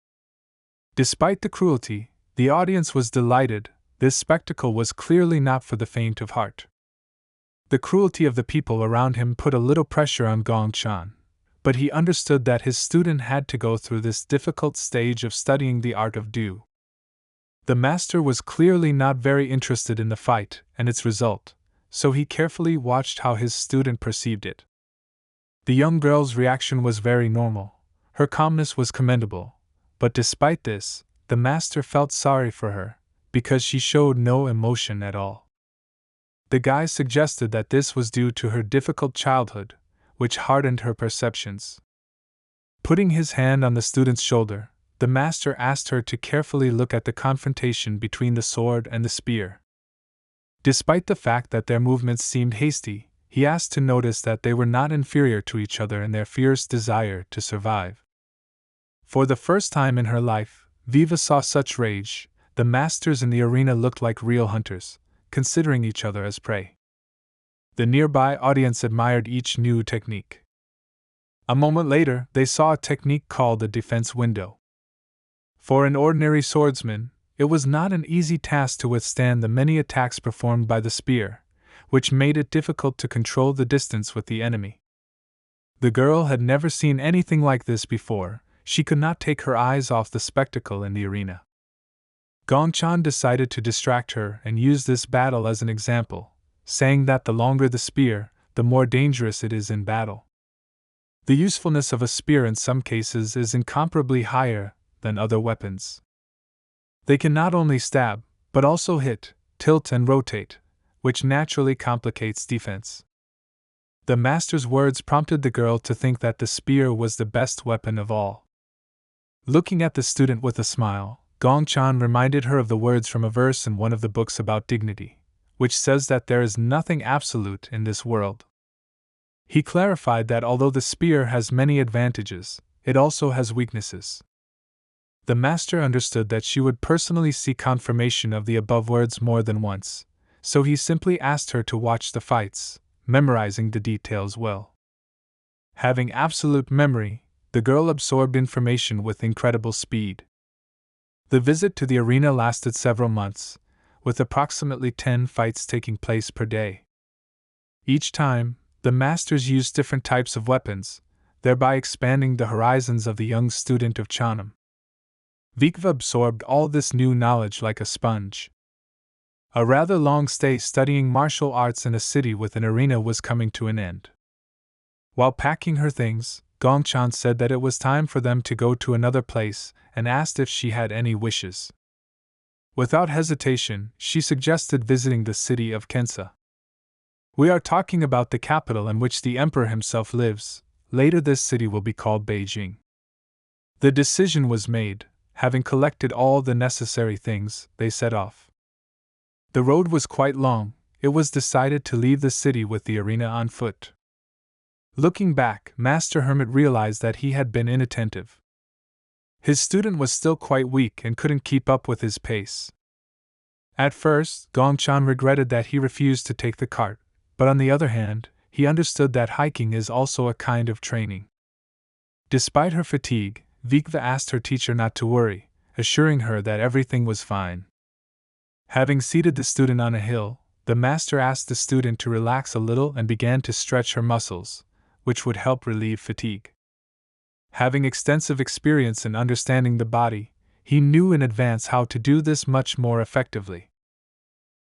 Despite the cruelty, the audience was delighted. This spectacle was clearly not for the faint of heart. The cruelty of the people around him put a little pressure on Gong Chan, but he understood that his student had to go through this difficult stage of studying the art of due. The master was clearly not very interested in the fight and its result, so he carefully watched how his student perceived it. The young girl's reaction was very normal. Her calmness was commendable. But despite this, the master felt sorry for her, because she showed no emotion at all. The guy suggested that this was due to her difficult childhood, which hardened her perceptions. Putting his hand on the student's shoulder, the master asked her to carefully look at the confrontation between the sword and the spear. Despite the fact that their movements seemed hasty, he asked to notice that they were not inferior to each other in their fierce desire to survive. For the first time in her life, Viva saw such rage. The masters in the arena looked like real hunters, considering each other as prey. The nearby audience admired each new technique. A moment later, they saw a technique called the defense window. For an ordinary swordsman, it was not an easy task to withstand the many attacks performed by the spear, which made it difficult to control the distance with the enemy. The girl had never seen anything like this before. She could not take her eyes off the spectacle in the arena. Gongchan decided to distract her and use this battle as an example, saying that the longer the spear, the more dangerous it is in battle. The usefulness of a spear in some cases is incomparably higher than other weapons. They can not only stab, but also hit, tilt, and rotate, which naturally complicates defense. The master's words prompted the girl to think that the spear was the best weapon of all. Looking at the student with a smile, Gongchan reminded her of the words from a verse in one of the books about dignity, which says that there is nothing absolute in this world. He clarified that although the spear has many advantages, it also has weaknesses. The master understood that she would personally see confirmation of the above words more than once, so he simply asked her to watch the fights, memorizing the details well. Having absolute memory, the girl absorbed information with incredible speed. The visit to the arena lasted several months, with approximately 10 fights taking place per day. Each time, the masters used different types of weapons, thereby expanding the horizons of the young student of Chanam. Vikva absorbed all this new knowledge like a sponge. A rather long stay studying martial arts in a city with an arena was coming to an end. While packing her things, Gongchan said that it was time for them to go to another place and asked if she had any wishes. Without hesitation, she suggested visiting the city of Kensa. We are talking about the capital in which the emperor himself lives. Later this city will be called Beijing. The decision was made. Having collected all the necessary things, they set off. The road was quite long. It was decided to leave the city with the arena on foot. Looking back, Master Hermit realized that he had been inattentive. His student was still quite weak and couldn't keep up with his pace. At first, Gongchan regretted that he refused to take the cart, but on the other hand, he understood that hiking is also a kind of training. Despite her fatigue, Vikva asked her teacher not to worry, assuring her that everything was fine. Having seated the student on a hill, the master asked the student to relax a little and began to stretch her muscles, which would help relieve fatigue. Having extensive experience in understanding the body, he knew in advance how to do this much more effectively.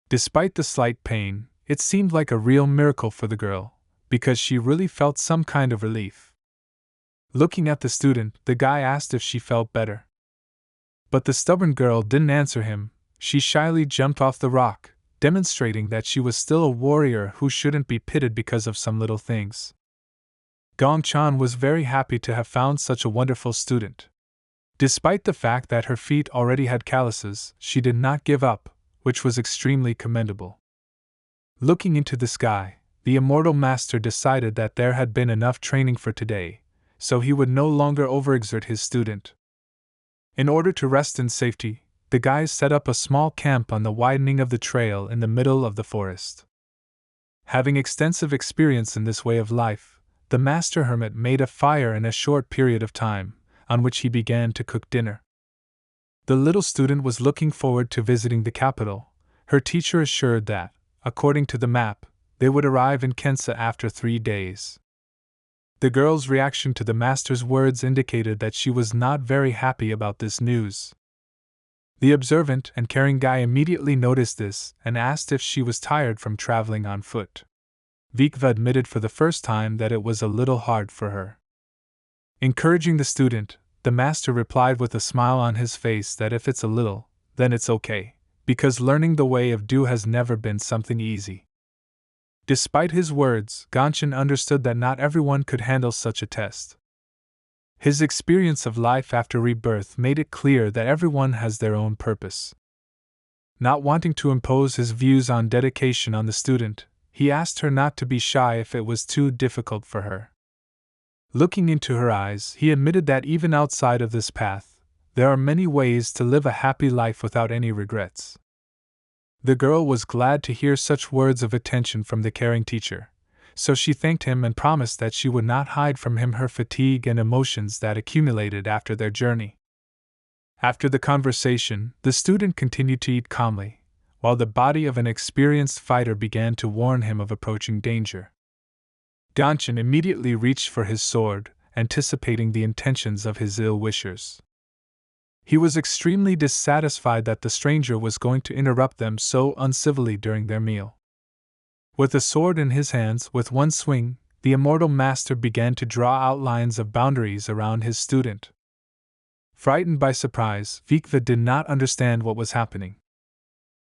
Despite the slight pain, it seemed like a real miracle for the girl, because she really felt some kind of relief. Looking at the student, the guy asked if she felt better. But the stubborn girl didn't answer him. She shyly jumped off the rock, demonstrating that she was still a warrior who shouldn't be pitted because of some little things. Gongchan was very happy to have found such a wonderful student. Despite the fact that her feet already had calluses, she did not give up, which was extremely commendable. Looking into the sky, the immortal master decided that there had been enough training for today, so he would no longer overexert his student. In order to rest in safety, the guys set up a small camp on the widening of the trail in the middle of the forest. Having extensive experience in this way of life, the master hermit made a fire in a short period of time, on which he began to cook dinner. The little student was looking forward to visiting the capital. Her teacher assured that, according to the map, they would arrive in Kensa after 3 days. The girl's reaction to the master's words indicated that she was not very happy about this news. The observant and caring guy immediately noticed this and asked if she was tired from traveling on foot. Vikva admitted for the first time that it was a little hard for her. Encouraging the student, the master replied with a smile on his face that if it's a little, then it's okay, because learning the way of do has never been something easy. Despite his words, Gongchan understood that not everyone could handle such a test. His experience of life after rebirth made it clear that everyone has their own purpose. Not wanting to impose his views on dedication on the student, he asked her not to be shy if it was too difficult for her. Looking into her eyes, he admitted that even outside of this path, there are many ways to live a happy life without any regrets. The girl was glad to hear such words of attention from the caring teacher, so she thanked him and promised that she would not hide from him her fatigue and emotions that accumulated after their journey. After the conversation, the student continued to eat calmly, while the body of an experienced fighter began to warn him of approaching danger. Gangchen immediately reached for his sword, anticipating the intentions of his ill-wishers. He was extremely dissatisfied that the stranger was going to interrupt them so uncivilly during their meal. With the sword in his hands, with one swing, the immortal master began to draw outlines of boundaries around his student. Frightened by surprise, Vikva did not understand what was happening.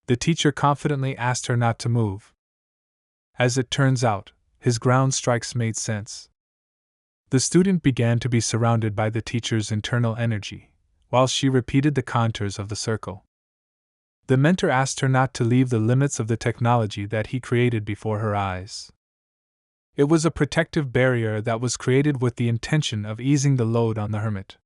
The teacher confidently asked her not to move. As it turns out, his ground strikes made sense. The student began to be surrounded by the teacher's internal energy, while she repeated the contours of the circle. The mentor asked her not to leave the limits of the technology that he created before her eyes. It was a protective barrier that was created with the intention of easing the load on the hermit.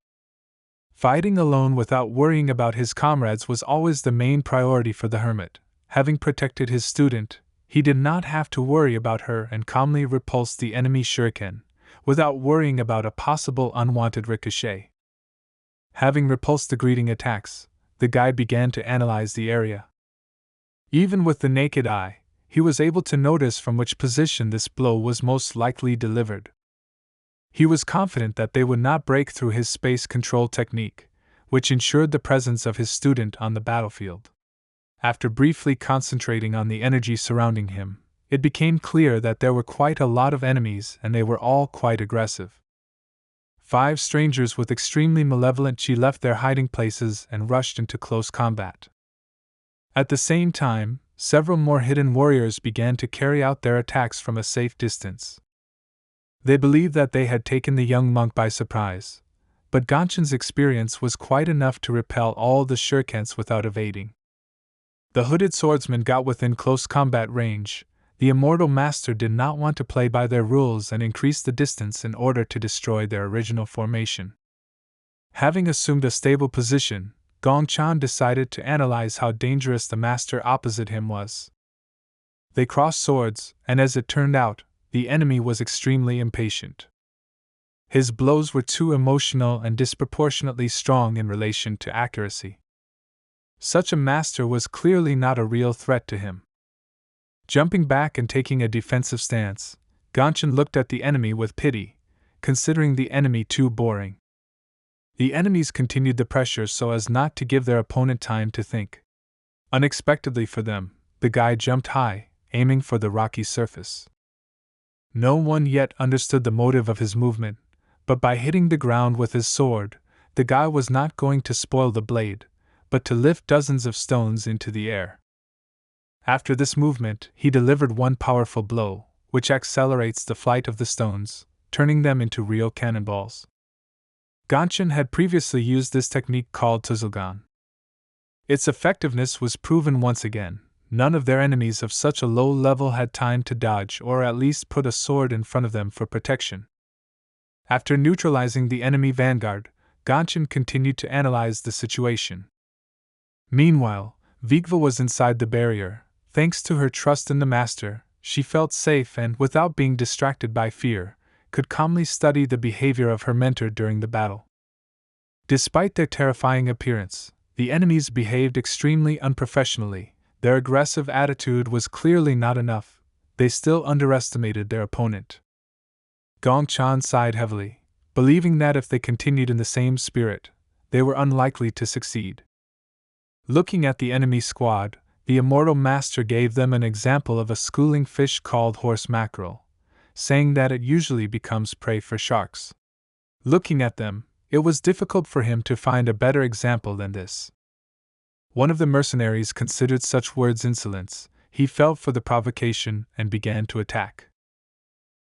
Fighting alone without worrying about his comrades was always the main priority for the hermit. Having protected his student, he did not have to worry about her and calmly repulsed the enemy shuriken, without worrying about a possible unwanted ricochet. Having repulsed the greeting attacks, the guide began to analyze the area. Even with the naked eye, he was able to notice from which position this blow was most likely delivered. He was confident that they would not break through his space control technique, which ensured the presence of his student on the battlefield. After briefly concentrating on the energy surrounding him, it became clear that there were quite a lot of enemies and they were all quite aggressive. 5 strangers with extremely malevolent chi left their hiding places and rushed into close combat. At the same time, several more hidden warriors began to carry out their attacks from a safe distance. They believed that they had taken the young monk by surprise, but Gangchen's experience was quite enough to repel all the shurikens without evading. The hooded swordsman got within close combat range. The immortal master did not want to play by their rules and increase the distance in order to destroy their original formation. Having assumed a stable position, Gongchan decided to analyze how dangerous the master opposite him was. They crossed swords, and as it turned out, the enemy was extremely impatient. His blows were too emotional and disproportionately strong in relation to accuracy. Such a master was clearly not a real threat to him. Jumping back and taking a defensive stance, Gangchen looked at the enemy with pity, considering the enemy too boring. The enemies continued the pressure so as not to give their opponent time to think. Unexpectedly for them, the guy jumped high, aiming for the rocky surface. No one yet understood the motive of his movement, but by hitting the ground with his sword, the guy was not going to spoil the blade, but to lift dozens of stones into the air. After this movement, he delivered one powerful blow, which accelerates the flight of the stones, turning them into real cannonballs. Gangchen had previously used this technique called Tuzulgan. Its effectiveness was proven once again. None of their enemies of such a low level had time to dodge or at least put a sword in front of them for protection. After neutralizing the enemy vanguard, Gangchen continued to analyze the situation. Meanwhile, Vikva was inside the barrier. Thanks to her trust in the master, she felt safe and, without being distracted by fear, could calmly study the behavior of her mentor during the battle. Despite their terrifying appearance, the enemies behaved extremely unprofessionally. Their aggressive attitude was clearly not enough. They still underestimated their opponent. Gongchan sighed heavily, believing that if they continued in the same spirit, they were unlikely to succeed. Looking at the enemy squad, the immortal master gave them an example of a schooling fish called horse mackerel, saying that it usually becomes prey for sharks. Looking at them, it was difficult for him to find a better example than this. One of the mercenaries considered such words insolence. He fell for the provocation and began to attack.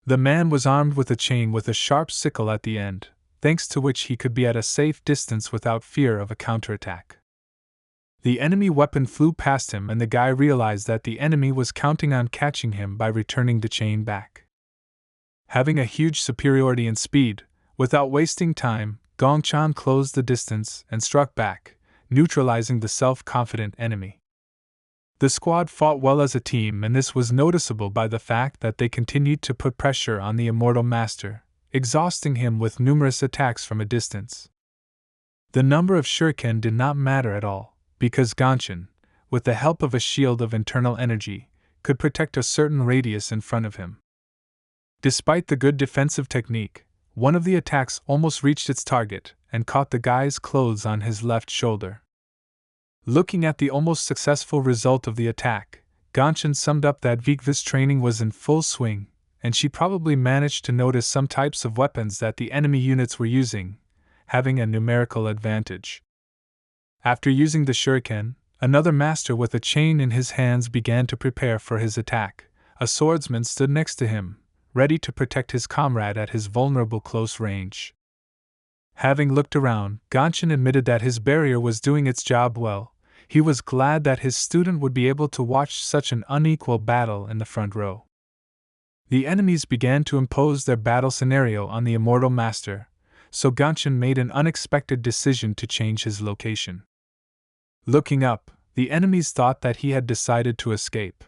The man was armed with a chain with a sharp sickle at the end. thanks to which he could be at a safe distance without fear of a counterattack. The enemy weapon flew past him, and the guy realized that the enemy was counting on catching him by returning the chain back. Having a huge superiority in speed, without wasting time, Gongchan closed the distance and struck back, neutralizing the self-confident enemy. The squad fought well as a team, and this was noticeable by the fact that they continued to put pressure on the Immortal Master, exhausting him with numerous attacks from a distance. The number of shuriken did not matter at all, because Gongchan, with the help of a shield of internal energy, could protect a certain radius in front of him. Despite the good defensive technique, one of the attacks almost reached its target and caught the guy's clothes on his left shoulder. Looking at the almost successful result of the attack, Gongchan summed up that Vikva's training was in full swing, and she probably managed to notice some types of weapons that the enemy units were using, having a numerical advantage. After using the shuriken, another master with a chain in his hands began to prepare for his attack. A swordsman stood next to him, ready to protect his comrade at his vulnerable close range. Having looked around, Gongchan admitted that his barrier was doing its job well. He was glad that his student would be able to watch such an unequal battle in the front row. The enemies began to impose their battle scenario on the Immortal Master, so Gongchan made an unexpected decision to change his location. Looking up, the enemies thought that he had decided to escape.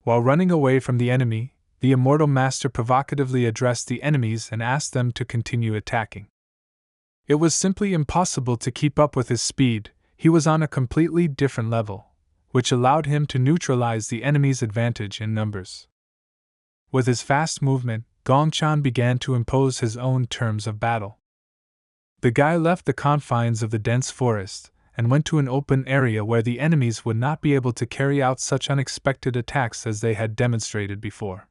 While running away from the enemy, the Immortal Master provocatively addressed the enemies and asked them to continue attacking. It was simply impossible to keep up with his speed. He was on a completely different level, which allowed him to neutralize the enemy's advantage in numbers. With his fast movement, Gongchan began to impose his own terms of battle. The guy left the confines of the dense forest and went to an open area where the enemies would not be able to carry out such unexpected attacks as they had demonstrated before.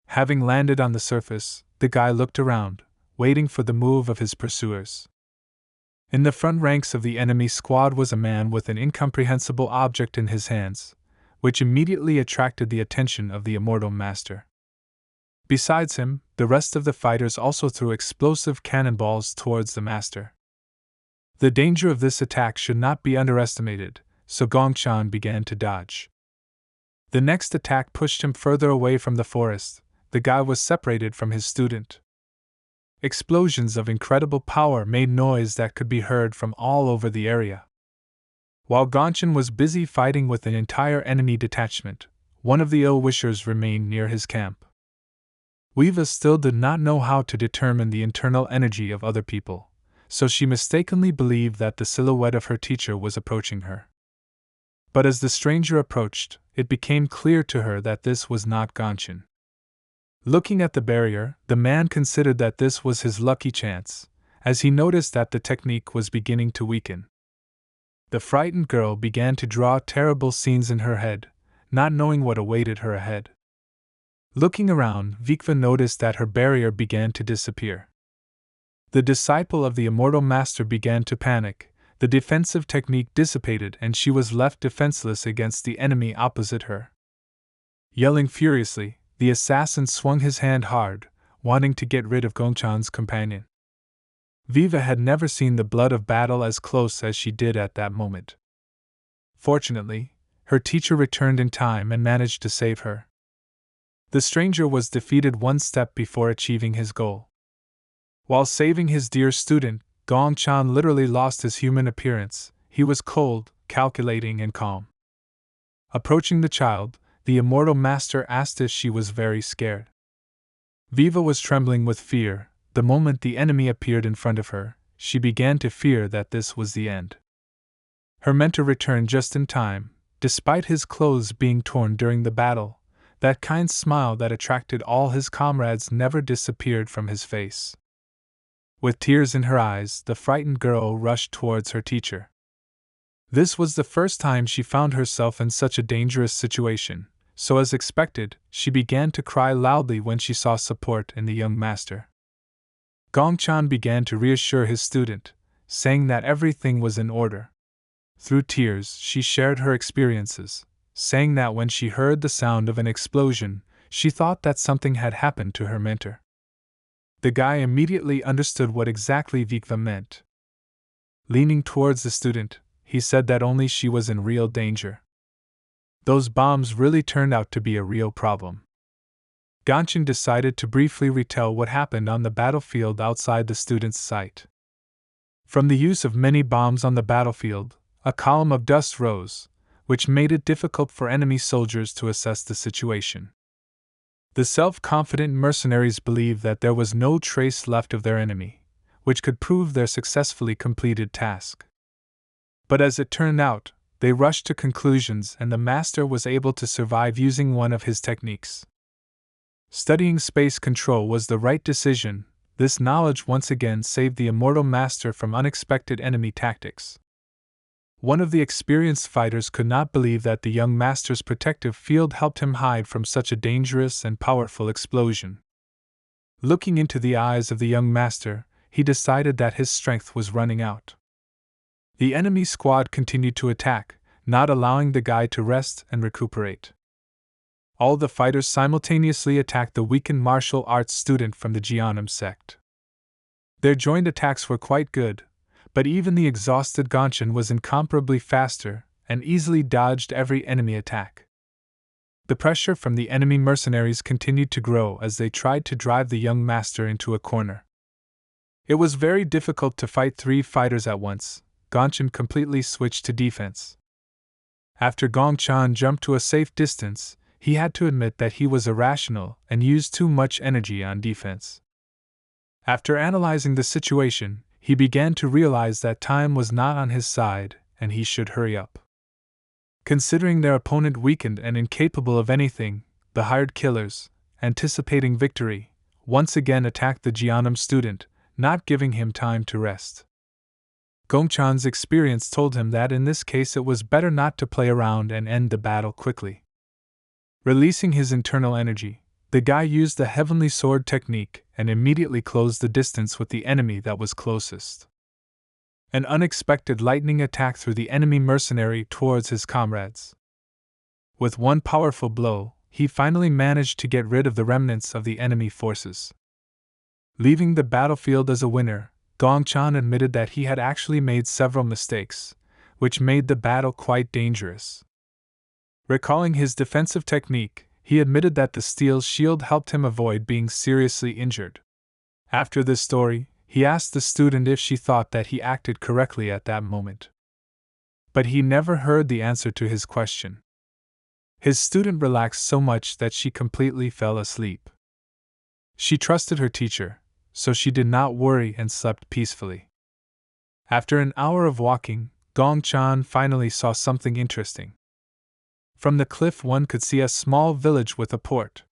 Having landed on the surface, the guy looked around, waiting for the move of his pursuers. In the front ranks of the enemy squad was a man with an incomprehensible object in his hands, which immediately attracted the attention of the Immortal Master. Besides him, the rest of the fighters also threw explosive cannonballs towards the Master. The danger of this attack should not be underestimated, so Gongchan began to dodge. The next attack pushed him further away from the forest. The guy was separated from his student. Explosions of incredible power made noise that could be heard from all over the area. While Gongchan was busy fighting with an entire enemy detachment, one of the ill-wishers remained near his camp. Weeva still did not know how to determine the internal energy of other people, so she mistakenly believed that the silhouette of her teacher was approaching her. But as the stranger approached, it became clear to her that this was not Gongchan. Looking at the barrier, the man considered that this was his lucky chance, as he noticed that the technique was beginning to weaken. The frightened girl began to draw terrible scenes in her head, not knowing what awaited her ahead. Looking around, Vikva noticed that her barrier began to disappear. The disciple of the Immortal Master began to panic. The defensive technique dissipated and she was left defenseless against the enemy opposite her. Yelling furiously, the assassin swung his hand hard, wanting to get rid of Gongchan's companion. Viva had never seen the blood of battle as close as she did at that moment. Fortunately, her teacher returned in time and managed to save her. The stranger was defeated one step before achieving his goal. While saving his dear student, Gongchan literally lost his human appearance. He was cold, calculating, and calm. Approaching the child, the Immortal Master asked if she was very scared. Viva was trembling with fear. The moment the enemy appeared in front of her, she began to fear that this was the end. Her mentor returned just in time. Despite his clothes being torn during the battle, that kind smile that attracted all his comrades never disappeared from his face. With tears in her eyes, the frightened girl rushed towards her teacher. This was the first time she found herself in such a dangerous situation, so as expected, she began to cry loudly when she saw support in the young master. Gongchan began to reassure his student, saying that everything was in order. Through tears, she shared her experiences, saying that when she heard the sound of an explosion, she thought that something had happened to her mentor. The guy immediately understood what exactly Vikva meant. Leaning towards the student, he said that only she was in real danger. Those bombs really turned out to be a real problem. Gongchen decided to briefly retell what happened on the battlefield outside the student's sight. From the use of many bombs on the battlefield, a column of dust rose, which made it difficult for enemy soldiers to assess the situation. The self-confident mercenaries believed that there was no trace left of their enemy, which could prove their successfully completed task. But as it turned out, they rushed to conclusions and the master was able to survive using one of his techniques. Studying space control was the right decision. This knowledge once again saved the immortal master from unexpected enemy tactics. One of the experienced fighters could not believe that the young master's protective field helped him hide from such a dangerous and powerful explosion. Looking into the eyes of the young master, he decided that his strength was running out. The enemy squad continued to attack, not allowing the guy to rest and recuperate. All the fighters simultaneously attacked the weakened martial arts student from the Jionam sect. Their joint attacks were quite good, but even the exhausted Gongchen was incomparably faster and easily dodged every enemy attack. The pressure from the enemy mercenaries continued to grow as they tried to drive the young master into a corner. It was very difficult to fight 3 fighters at once. Gongchen completely switched to defense. After Gongchen jumped to a safe distance, he had to admit that he was irrational and used too much energy on defense. After analyzing the situation, he began to realize that time was not on his side and he should hurry up. Considering their opponent weakened and incapable of anything, the hired killers, anticipating victory, once again attacked the Jionam student, not giving him time to rest. Gongchan's experience told him that in this case it was better not to play around and end the battle quickly. Releasing his internal energy, the guy used the heavenly sword technique and immediately closed the distance with the enemy that was closest. An unexpected lightning attack threw the enemy mercenary towards his comrades. With one powerful blow, he finally managed to get rid of the remnants of the enemy forces. Leaving the battlefield as a winner, Gongchen admitted that he had actually made several mistakes, which made the battle quite dangerous. Recalling his defensive technique, he admitted that the steel shield helped him avoid being seriously injured. After this story, he asked the student if she thought that he acted correctly at that moment. But he never heard the answer to his question. His student relaxed so much that she completely fell asleep. She trusted her teacher, so she did not worry and slept peacefully. After an hour of walking, Gongchen finally saw something interesting. From the cliff one could see a small village with a port.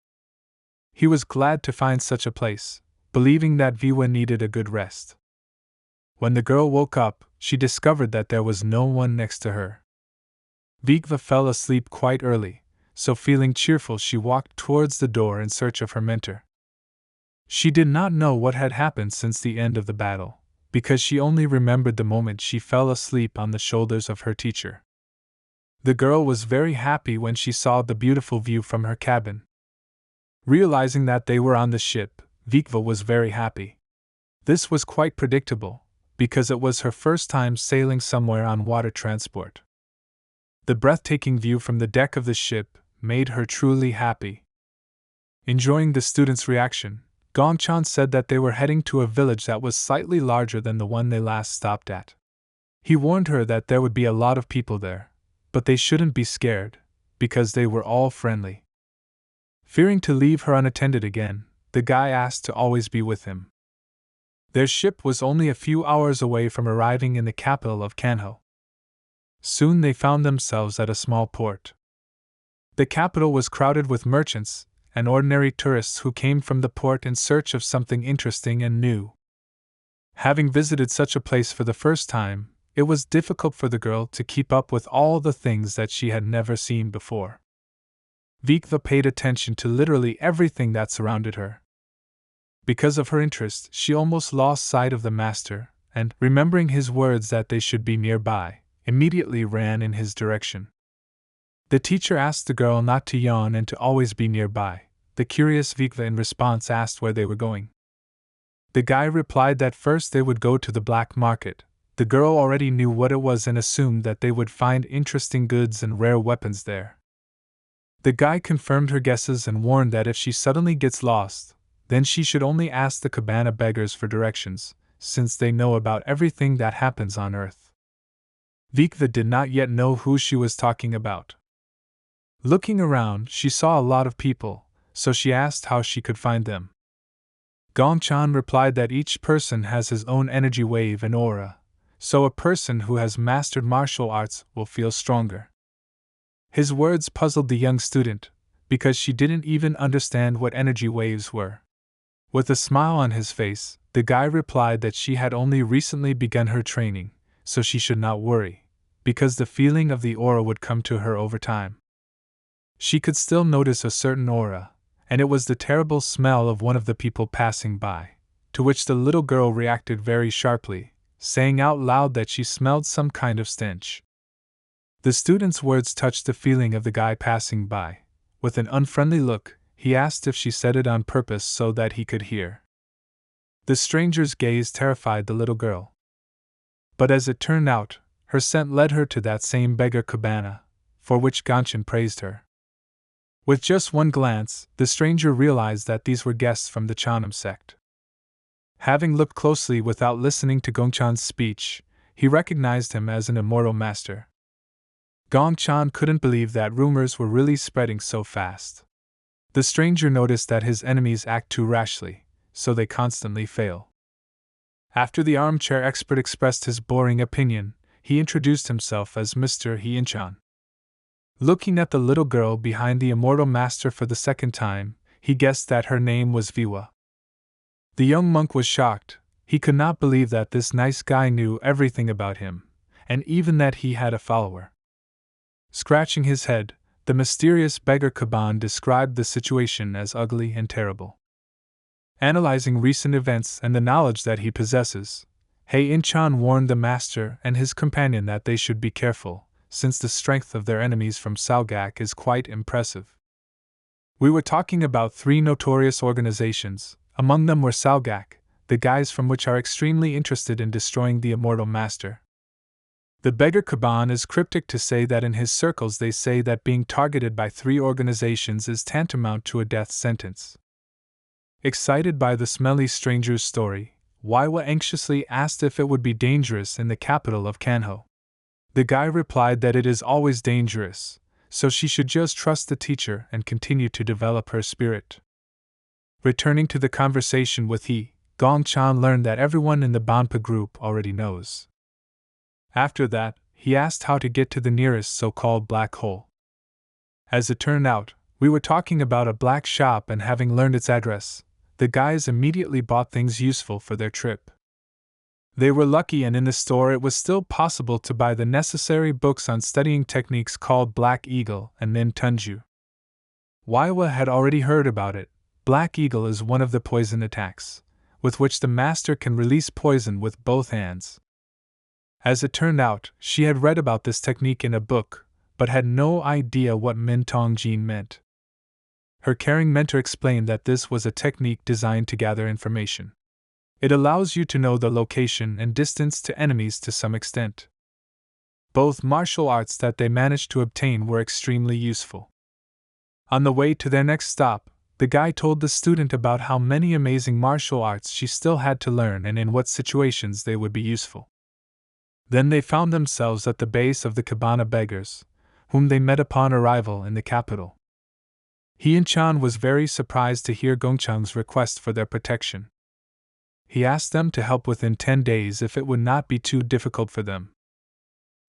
He was glad to find such a place, believing that Viwa needed a good rest. When the girl woke up, she discovered that there was no one next to her. Vigva fell asleep quite early, so feeling cheerful she walked towards the door in search of her mentor. She did not know what had happened since the end of the battle, because she only remembered the moment she fell asleep on the shoulders of her teacher. The girl was very happy when she saw the beautiful view from her cabin. Realizing that they were on the ship, Vikva was very happy. This was quite predictable, because it was her first time sailing somewhere on water transport. The breathtaking view from the deck of the ship made her truly happy. Enjoying the student's reaction, Gongchen said that they were heading to a village that was slightly larger than the one they last stopped at. He warned her that there would be a lot of people there, but they shouldn't be scared, because they were all friendly. Fearing to leave her unattended again, the guy asked to always be with him. Their ship was only a few hours away from arriving in the capital of Kanho. Soon they found themselves at a small port. The capital was crowded with merchants and ordinary tourists who came from the port in search of something interesting and new. Having visited such a place for the first time, it was difficult for the girl to keep up with all the things that she had never seen before. Vikva paid attention to literally everything that surrounded her. Because of her interest, she almost lost sight of the master, and, remembering his words that they should be nearby, immediately ran in his direction. The teacher asked the girl not to yawn and to always be nearby. The curious Vikva in response asked where they were going. The guy replied that first they would go to the black market. The girl already knew what it was and assumed that they would find interesting goods and rare weapons there. The guy confirmed her guesses and warned that if she suddenly gets lost, then she should only ask the cabana beggars for directions, since they know about everything that happens on Earth. Vikva did not yet know who she was talking about. Looking around, she saw a lot of people, so she asked how she could find them. Gongchan replied that each person has his own energy wave and aura, so a person who has mastered martial arts will feel stronger. His words puzzled the young student, because she didn't even understand what energy waves were. With a smile on his face, the guy replied that she had only recently begun her training, so she should not worry, because the feeling of the aura would come to her over time. She could still notice a certain aura, and it was the terrible smell of one of the people passing by, to which the little girl reacted very sharply, saying out loud that she smelled some kind of stench. The student's words touched the feeling of the guy passing by. With an unfriendly look, he asked if she said it on purpose so that he could hear. The stranger's gaze terrified the little girl. But as it turned out, her scent led her to that same beggar cabana, for which Gongchan praised her. With just one glance, the stranger realized that these were guests from the Chanam sect. Having looked closely without listening to Gongchan's speech, he recognized him as an immortal master. Gongchan couldn't believe that rumors were really spreading so fast. The stranger noticed that his enemies act too rashly, so they constantly fail. After the armchair expert expressed his boring opinion, he introduced himself as Mr. Hee-in-chan. Looking at the little girl behind the immortal master for the second time, he guessed that her name was Viwa. The young monk was shocked. He could not believe that this nice guy knew everything about him, and even that he had a follower. Scratching his head, the mysterious beggar Kaban described the situation as ugly and terrible. Analyzing recent events and the knowledge that he possesses, Hei-in-chan warned the master and his companion that they should be careful, since the strength of their enemies from Salgak is quite impressive. We were talking about 3 notorious organizations. Among them were Salgak, the guys from which are extremely interested in destroying the immortal master. The beggar Kaban is cryptic to say that in his circles they say that being targeted by 3 organizations is tantamount to a death sentence. Excited by the smelly stranger's story, Waiwa anxiously asked if it would be dangerous in the capital of Kanho. The guy replied that it is always dangerous, so she should just trust the teacher and continue to develop her spirit. Returning to the conversation with He, Gongchan learned that everyone in the Banpa group already knows. After that, he asked how to get to the nearest so-called black hole. As it turned out, we were talking about a black shop, and having learned its address, the guys immediately bought things useful for their trip. They were lucky, and in the store it was still possible to buy the necessary books on studying techniques called Black Eagle and Nin Tunju. Waiwa had already heard about it. Black Eagle is one of the poison attacks, with which the master can release poison with both hands. As it turned out, she had read about this technique in a book, but had no idea what Min Tong Jin meant. Her caring mentor explained that this was a technique designed to gather information. It allows you to know the location and distance to enemies to some extent. Both martial arts that they managed to obtain were extremely useful. On the way to their next stop, the guy told the student about how many amazing martial arts she still had to learn and in what situations they would be useful. Then they found themselves at the base of the Cabana beggars, whom they met upon arrival in the capital. Hee-in-chan was very surprised to hear Gongchan's request for their protection. He asked them to help within 10 days if it would not be too difficult for them.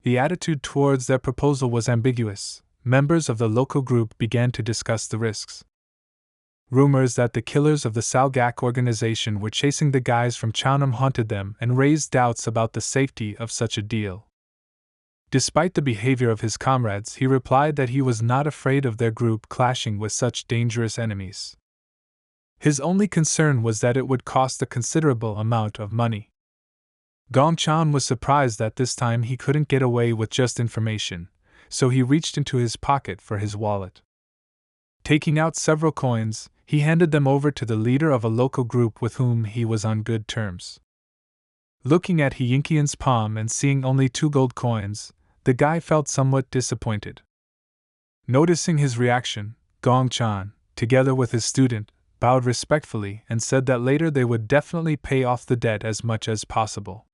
The attitude towards their proposal was ambiguous. Members of the local group began to discuss the risks. Rumors that the killers of the Salgak organization were chasing the guys from Chaonam haunted them and raised doubts about the safety of such a deal. Despite the behavior of his comrades, he replied that he was not afraid of their group clashing with such dangerous enemies. His only concern was that it would cost a considerable amount of money. Gongchan was surprised that this time he couldn't get away with just information, so he reached into his pocket for his wallet. Taking out several coins, he handed them over to the leader of a local group with whom he was on good terms. Looking at Yinkian's palm and seeing only 2 gold coins, the guy felt somewhat disappointed. Noticing his reaction, Gongchan, together with his student, bowed respectfully and said that later they would definitely pay off the debt as much as possible.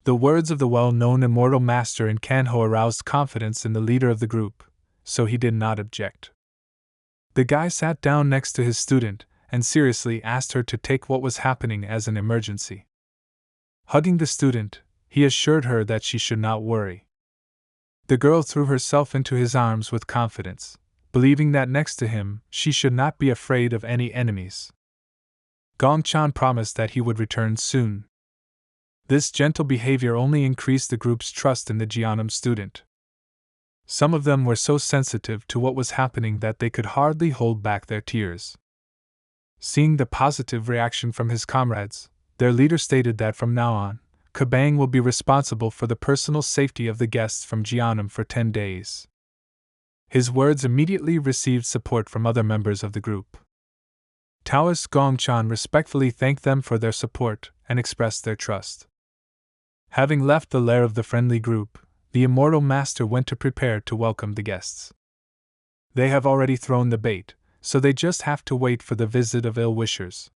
The words of the well-known immortal master in Kanho aroused confidence in the leader of the group, so he did not object. The guy sat down next to his student and seriously asked her to take what was happening as an emergency. Hugging the student, he assured her that she should not worry. The girl threw herself into his arms with confidence, believing that next to him she should not be afraid of any enemies. Gongchan promised that he would return soon. This gentle behavior only increased the group's trust in the Jianum student. Some of them were so sensitive to what was happening that they could hardly hold back their tears. Seeing the positive reaction from his comrades, their leader stated that from now on, Kabang will be responsible for the personal safety of the guests from Jianum for 10 days. His words immediately received support from other members of the group. Taoist Gongchan respectfully thanked them for their support and expressed their trust. Having left the lair of the friendly group, the immortal master went to prepare to welcome the guests. They have already thrown the bait, so they just have to wait for the visit of ill-wishers.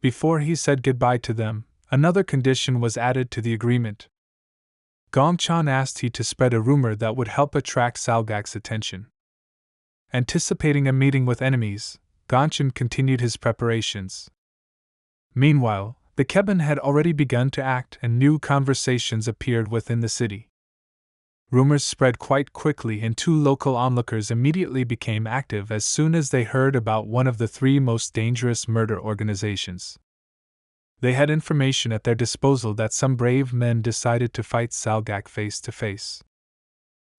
Before he said goodbye to them, another condition was added to the agreement. Gongchan asked he to spread a rumor that would help attract Salgak's attention. Anticipating a meeting with enemies, Gongchan continued his preparations. Meanwhile, the Kebon had already begun to act and new conversations appeared within the city. Rumors spread quite quickly and 2 local onlookers immediately became active as soon as they heard about one of the 3 most dangerous murder organizations. They had information at their disposal that some brave men decided to fight Salgak face to face.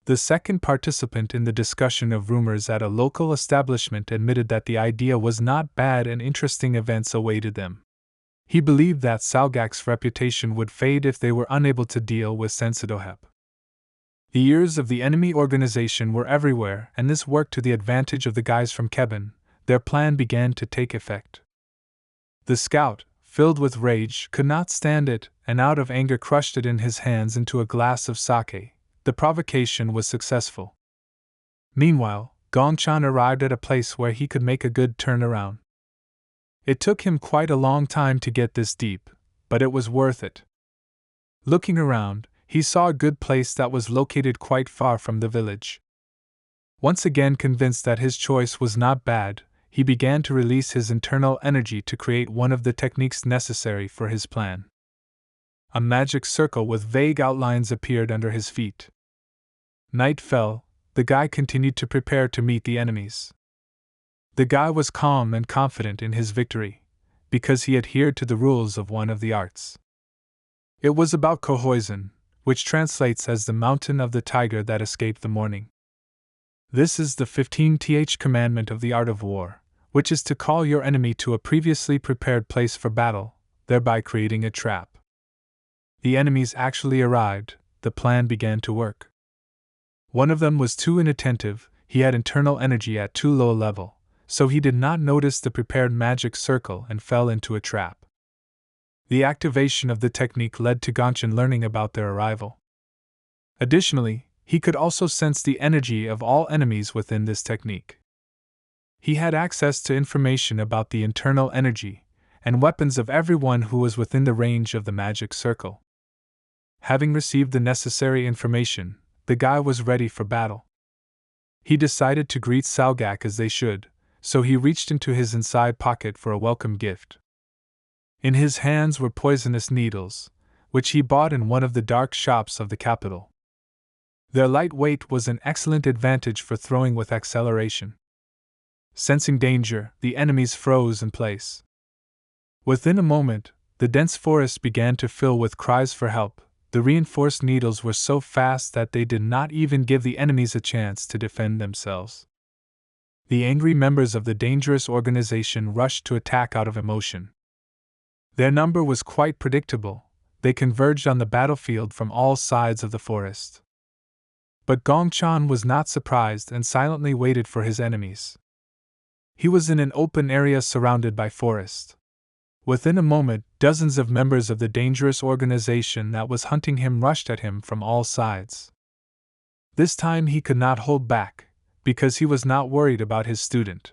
The second participant in the discussion of rumors at a local establishment admitted that the idea was not bad and interesting events awaited them. He believed that Salgak's reputation would fade if they were unable to deal with Sensidohep. The ears of the enemy organization were everywhere, and this worked to the advantage of the guys from Kebon. Their plan began to take effect. The scout, filled with rage, could not stand it, and out of anger crushed it in his hands into a glass of sake. The provocation was successful. Meanwhile, Gongchan arrived at a place where he could make a good turnaround. It took him quite a long time to get this deep, but it was worth it. Looking around, he saw a good place that was located quite far from the village. Once again convinced that his choice was not bad, he began to release his internal energy to create one of the techniques necessary for his plan. A magic circle with vague outlines appeared under his feet. Night fell, the guy continued to prepare to meet the enemies. The guy was calm and confident in his victory, because he adhered to the rules of one of the arts. It was about Kohoizen, which translates as the mountain of the tiger that escaped the morning. This is the 15th commandment of the art of war, which is to call your enemy to a previously prepared place for battle, thereby creating a trap. The enemies actually arrived, the plan began to work. One of them was too inattentive, he had internal energy at too low a level, so he did not notice the prepared magic circle and fell into a trap. The activation of the technique led to Gongchan learning about their arrival. Additionally, he could also sense the energy of all enemies within this technique. He had access to information about the internal energy and weapons of everyone who was within the range of the magic circle. Having received the necessary information, the guy was ready for battle. He decided to greet Salgak as they should, so he reached into his inside pocket for a welcome gift. In his hands were poisonous needles, which he bought in one of the dark shops of the capital. Their light weight was an excellent advantage for throwing with acceleration. Sensing danger, the enemies froze in place. Within a moment, the dense forest began to fill with cries for help. The reinforced needles were so fast that they did not even give the enemies a chance to defend themselves. The angry members of the dangerous organization rushed to attack out of emotion. Their number was quite predictable, they converged on the battlefield from all sides of the forest. But Gongchan was not surprised and silently waited for his enemies. He was in an open area surrounded by forest. Within a moment, dozens of members of the dangerous organization that was hunting him rushed at him from all sides. This time he could not hold back, because he was not worried about his student.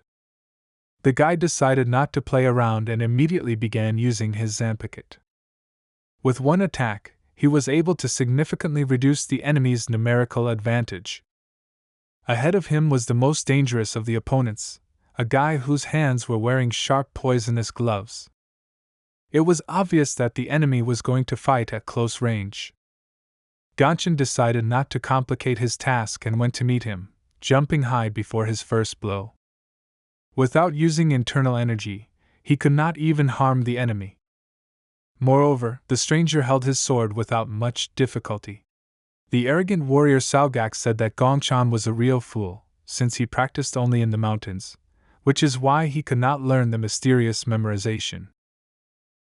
The guy decided not to play around and immediately began using his Zanpakuto. With one attack, he was able to significantly reduce the enemy's numerical advantage. Ahead of him was the most dangerous of the opponents, a guy whose hands were wearing sharp poisonous gloves. It was obvious that the enemy was going to fight at close range. Gonshin decided not to complicate his task and went to meet him, jumping high before his first blow. Without using internal energy, he could not even harm the enemy. Moreover, the stranger held his sword without much difficulty. The arrogant warrior Salgak said that Gongchan was a real fool, since he practiced only in the mountains, which is why he could not learn the mysterious memorization.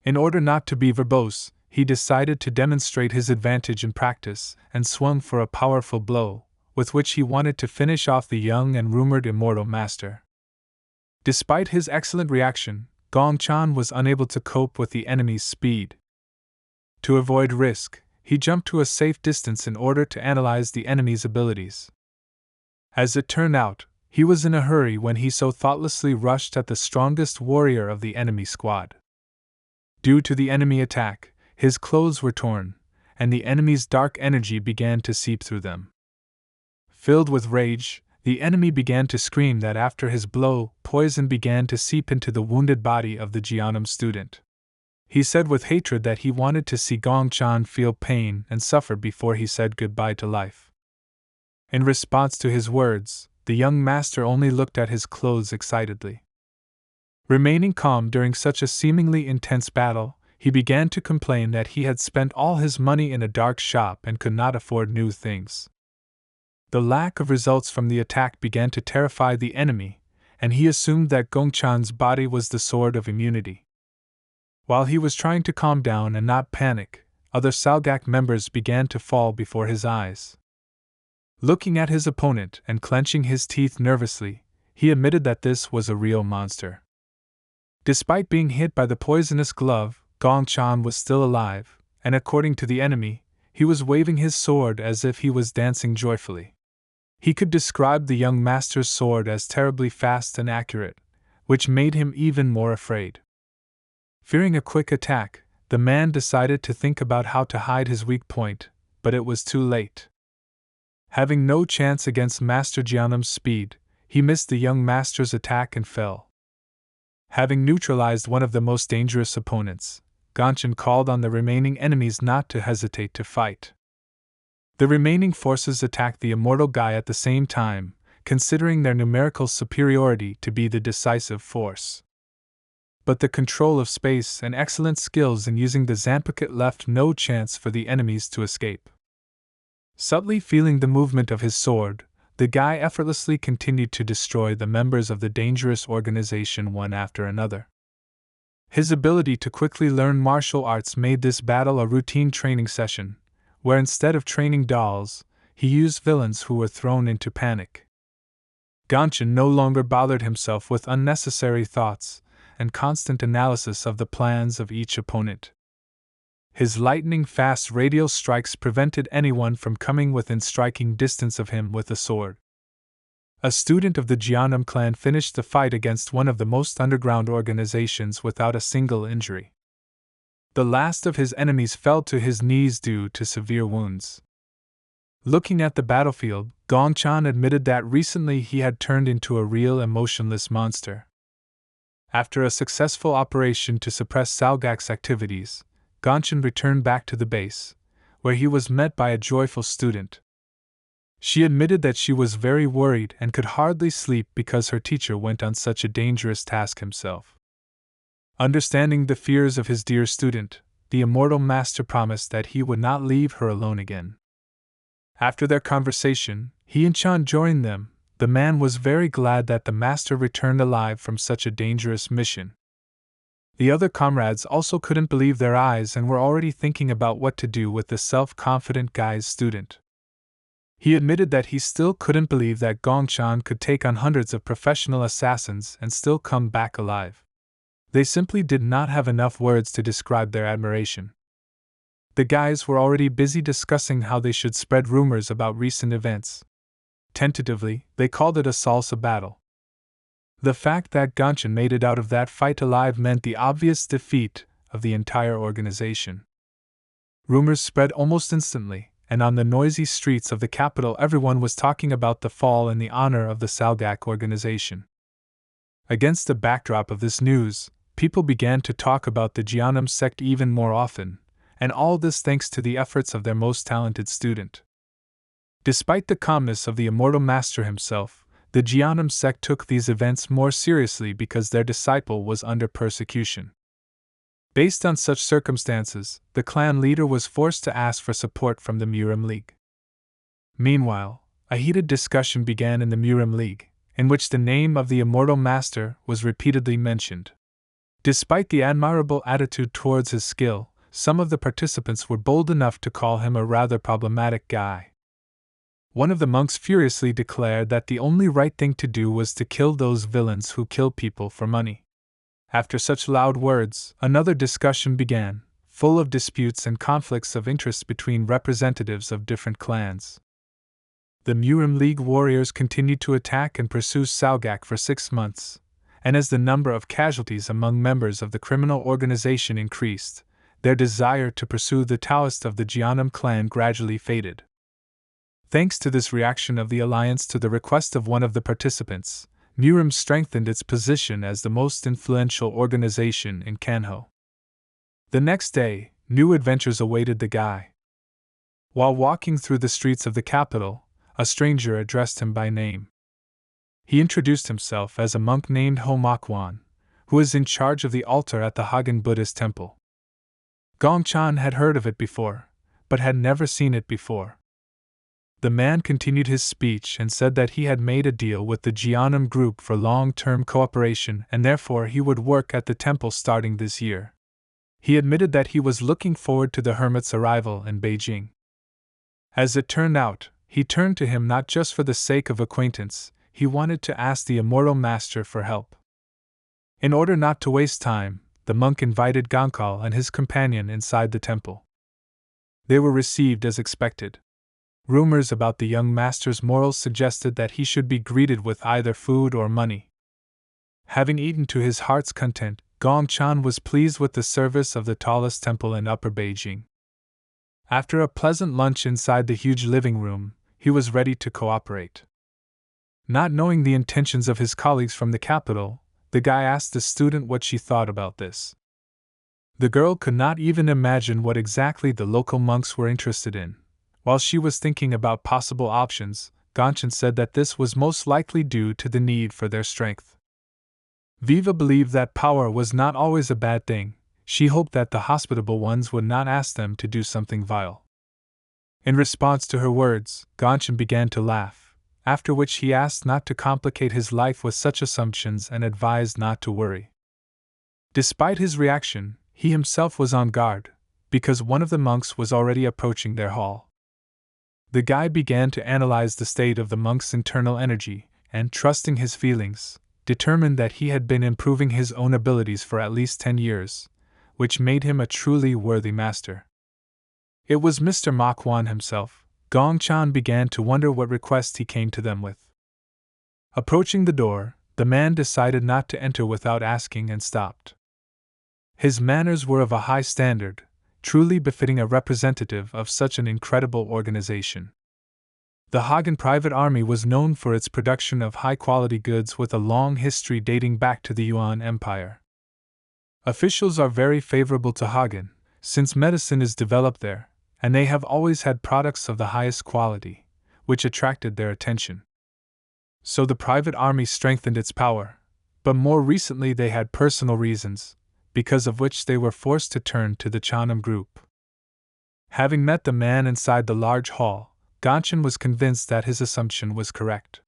In order not to be verbose, he decided to demonstrate his advantage in practice and swung for a powerful blow, with which he wanted to finish off the young and rumored immortal master. Despite his excellent reaction, Gongchan was unable to cope with the enemy's speed. To avoid risk, he jumped to a safe distance in order to analyze the enemy's abilities. As it turned out, he was in a hurry when he so thoughtlessly rushed at the strongest warrior of the enemy squad. Due to the enemy attack, his clothes were torn, and the enemy's dark energy began to seep through them. Filled with rage, the enemy began to scream that after his blow, poison began to seep into the wounded body of the Jeonnam student. He said with hatred that he wanted to see Gongchan feel pain and suffer before he said goodbye to life. In response to his words, the young master only looked at his clothes excitedly. Remaining calm during such a seemingly intense battle, he began to complain that he had spent all his money in a dark shop and could not afford new things. The lack of results from the attack began to terrify the enemy, and he assumed that Gongchan's body was the sword of immunity. While he was trying to calm down and not panic, other Salgak members began to fall before his eyes. Looking at his opponent and clenching his teeth nervously, he admitted that this was a real monster. Despite being hit by the poisonous glove, Gongchan was still alive, and according to the enemy, he was waving his sword as if he was dancing joyfully. He could describe the young master's sword as terribly fast and accurate, which made him even more afraid. Fearing a quick attack, the man decided to think about how to hide his weak point, but it was too late. Having no chance against Master Jeonnam's speed, he missed the young master's attack and fell. Having neutralized one of the most dangerous opponents, Gonshin called on the remaining enemies not to hesitate to fight. The remaining forces attacked the immortal guy at the same time, considering their numerical superiority to be the decisive force. But the control of space and excellent skills in using the Zanpakuto left no chance for the enemies to escape. Subtly feeling the movement of his sword, the guy effortlessly continued to destroy the members of the dangerous organization one after another. His ability to quickly learn martial arts made this battle a routine training session, where instead of training dolls, he used villains who were thrown into panic. Gonshin no longer bothered himself with unnecessary thoughts and constant analysis of the plans of each opponent. His lightning-fast radial strikes prevented anyone from coming within striking distance of him with a sword. A student of the Jeonnam clan finished the fight against one of the most underground organizations without a single injury. The last of his enemies fell to his knees due to severe wounds. Looking at the battlefield, Gongchan admitted that recently he had turned into a real emotionless monster. After a successful operation to suppress Salgak's activities, Gonshin returned back to the base, where he was met by a joyful student. She admitted that she was very worried and could hardly sleep because her teacher went on such a dangerous task himself. Understanding the fears of his dear student, the immortal master promised that he would not leave her alone again. After their conversation, he and Chan joined them. The man was very glad that the master returned alive from such a dangerous mission. The other comrades also couldn't believe their eyes and were already thinking about what to do with the self-confident guy's student. He admitted that he still couldn't believe that Gongchan could take on hundreds of professional assassins and still come back alive. They simply did not have enough words to describe their admiration. The guys were already busy discussing how they should spread rumors about recent events. Tentatively, they called it a salsa battle. The fact that Gongchan made it out of that fight alive meant the obvious defeat of the entire organization. Rumors spread almost instantly, and on the noisy streets of the capital everyone was talking about the fall in the honor of the Salgak organization. Against the backdrop of this news, people began to talk about the Jeonnam sect even more often, and all this thanks to the efforts of their most talented student. Despite the calmness of the immortal master himself, the Jeonnam sect took these events more seriously because their disciple was under persecution. Based on such circumstances, the clan leader was forced to ask for support from the Murim League. Meanwhile, a heated discussion began in the Murim League, in which the name of the immortal master was repeatedly mentioned. Despite the admirable attitude towards his skill, some of the participants were bold enough to call him a rather problematic guy. One of the monks furiously declared that the only right thing to do was to kill those villains who kill people for money. After such loud words, another discussion began, full of disputes and conflicts of interest between representatives of different clans. The Murim League warriors continued to attack and pursue Salgak for 6 months, and as the number of casualties among members of the criminal organization increased, their desire to pursue the Taoist of the Jeonnam clan gradually faded. Thanks to this reaction of the alliance to the request of one of the participants, Murim strengthened its position as the most influential organization in Kanho. The next day, new adventures awaited the guy. While walking through the streets of the capital, a stranger addressed him by name. He introduced himself as a monk named Ho Makwan, who is in charge of the altar at the Hagen Buddhist temple. Gongchan had heard of it before, but had never seen it before. The man continued his speech and said that he had made a deal with the Jeonnam group for long-term cooperation and therefore he would work at the temple starting this year. He admitted that he was looking forward to the hermit's arrival in Beijing. As it turned out, he turned to him not just for the sake of acquaintance, he wanted to ask the immortal master for help. In order not to waste time, the monk invited Gonkal and his companion inside the temple. They were received as expected. Rumors about the young master's morals suggested that he should be greeted with either food or money. Having eaten to his heart's content, Gongchan was pleased with the service of the tallest temple in Upper Beijing. After a pleasant lunch inside the huge living room, he was ready to cooperate. Not knowing the intentions of his colleagues from the capital, the guy asked the student what she thought about this. The girl could not even imagine what exactly the local monks were interested in. While she was thinking about possible options, Gongchan said that this was most likely due to the need for their strength. Viva believed that power was not always a bad thing. She hoped that the hospitable ones would not ask them to do something vile. In response to her words, Gongchan began to laugh, after which he asked not to complicate his life with such assumptions and advised not to worry. Despite his reaction, he himself was on guard, because one of the monks was already approaching their hall. The guy began to analyze the state of the monk's internal energy, and, trusting his feelings, determined that he had been improving his own abilities for at least 10 years, which made him a truly worthy master. It was Mr. Makwan himself. Gongchan began to wonder what request he came to them with. Approaching the door, the man decided not to enter without asking and stopped. His manners were of a high standard, truly befitting a representative of such an incredible organization. The Hagen Private Army was known for its production of high-quality goods with a long history dating back to the Yuan Empire. Officials are very favorable to Hagen, since medicine is developed there, and they have always had products of the highest quality, which attracted their attention. So the private army strengthened its power, but more recently they had personal reasons, because of which they were forced to turn to the Jeonnam group. Having met the man inside the large hall, Gongchan was convinced that his assumption was correct.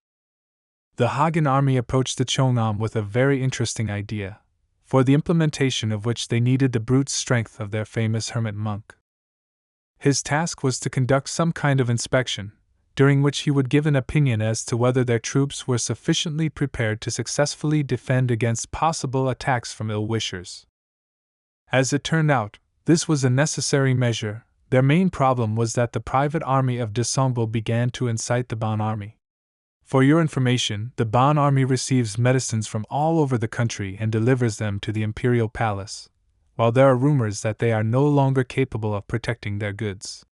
The Hagen army approached the Jeonnam with a very interesting idea, for the implementation of which they needed the brute strength of their famous hermit monk. His task was to conduct some kind of inspection, during which he would give an opinion as to whether their troops were sufficiently prepared to successfully defend against possible attacks from ill-wishers. As it turned out, this was a necessary measure. Their main problem was that the private army of Desongbo began to incite the Ban army. For your information, the Ban army receives medicines from all over the country and delivers them to the imperial palace, while there are rumors that they are no longer capable of protecting their goods.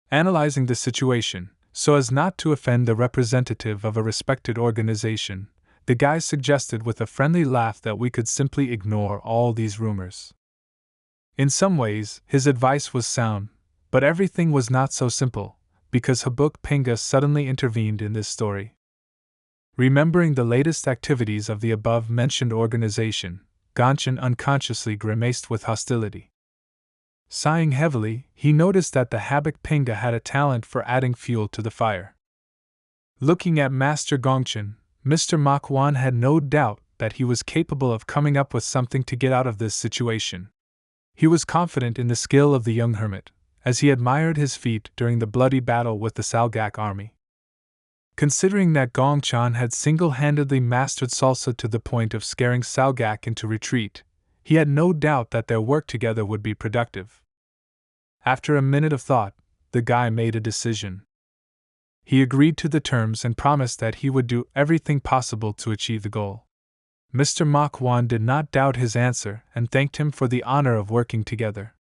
Analyzing the situation, so as not to offend the representative of a respected organization, the guy suggested with a friendly laugh that we could simply ignore all these rumors. In some ways, his advice was sound, but everything was not so simple, because Habuk Penga suddenly intervened in this story. Remembering the latest activities of the above-mentioned organization, Gongchen unconsciously grimaced with hostility. Sighing heavily, he noticed that the Habuk Penga had a talent for adding fuel to the fire. Looking at Master Gongchen, Mr. Manhwa had no doubt that he was capable of coming up with something to get out of this situation. He was confident in the skill of the young hermit, as he admired his feat during the bloody battle with the Salgak army. Considering that Gongchen had single-handedly mastered salsa to the point of scaring Salgak into retreat, he had no doubt that their work together would be productive. After a minute of thought, the guy made a decision. He agreed to the terms and promised that he would do everything possible to achieve the goal. Mr. Manhwa did not doubt his answer and thanked him for the honor of working together.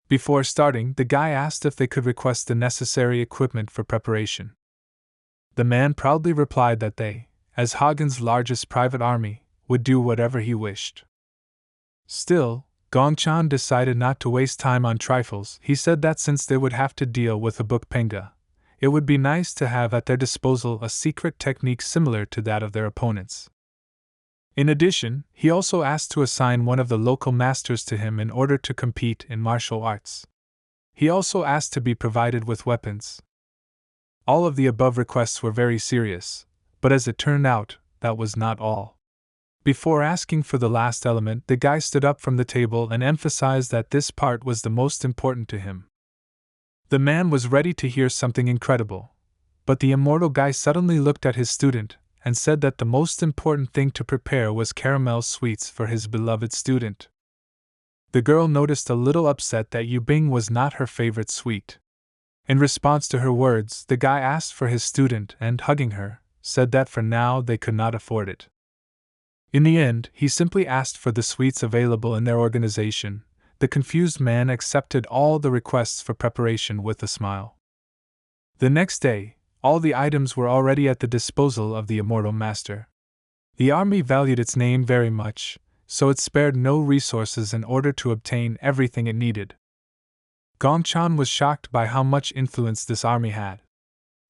Before starting, the guy asked if they could request the necessary equipment for preparation. The man proudly replied that they, as Hagen's largest private army, would do whatever he wished. Still, Gongchen decided not to waste time on trifles. He said that since they would have to deal with Habuk Penga, it would be nice to have at their disposal a secret technique similar to that of their opponents. In addition, he also asked to assign one of the local masters to him in order to compete in martial arts. He also asked to be provided with weapons. All of the above requests were very serious, but as it turned out, that was not all. Before asking for the last element, the guy stood up from the table and emphasized that this part was the most important to him. The man was ready to hear something incredible, but the immortal guy suddenly looked at his student and said that the most important thing to prepare was caramel sweets for his beloved student. The girl noticed a little upset that Yubing was not her favorite sweet. In response to her words, the guy asked for his student and, hugging her, said that for now they could not afford it. In the end, he simply asked for the sweets available in their organization. The confused man accepted all the requests for preparation with a smile. The next day, all the items were already at the disposal of the immortal master. The army valued its name very much, so it spared no resources in order to obtain everything it needed. Gongchen was shocked by how much influence this army had.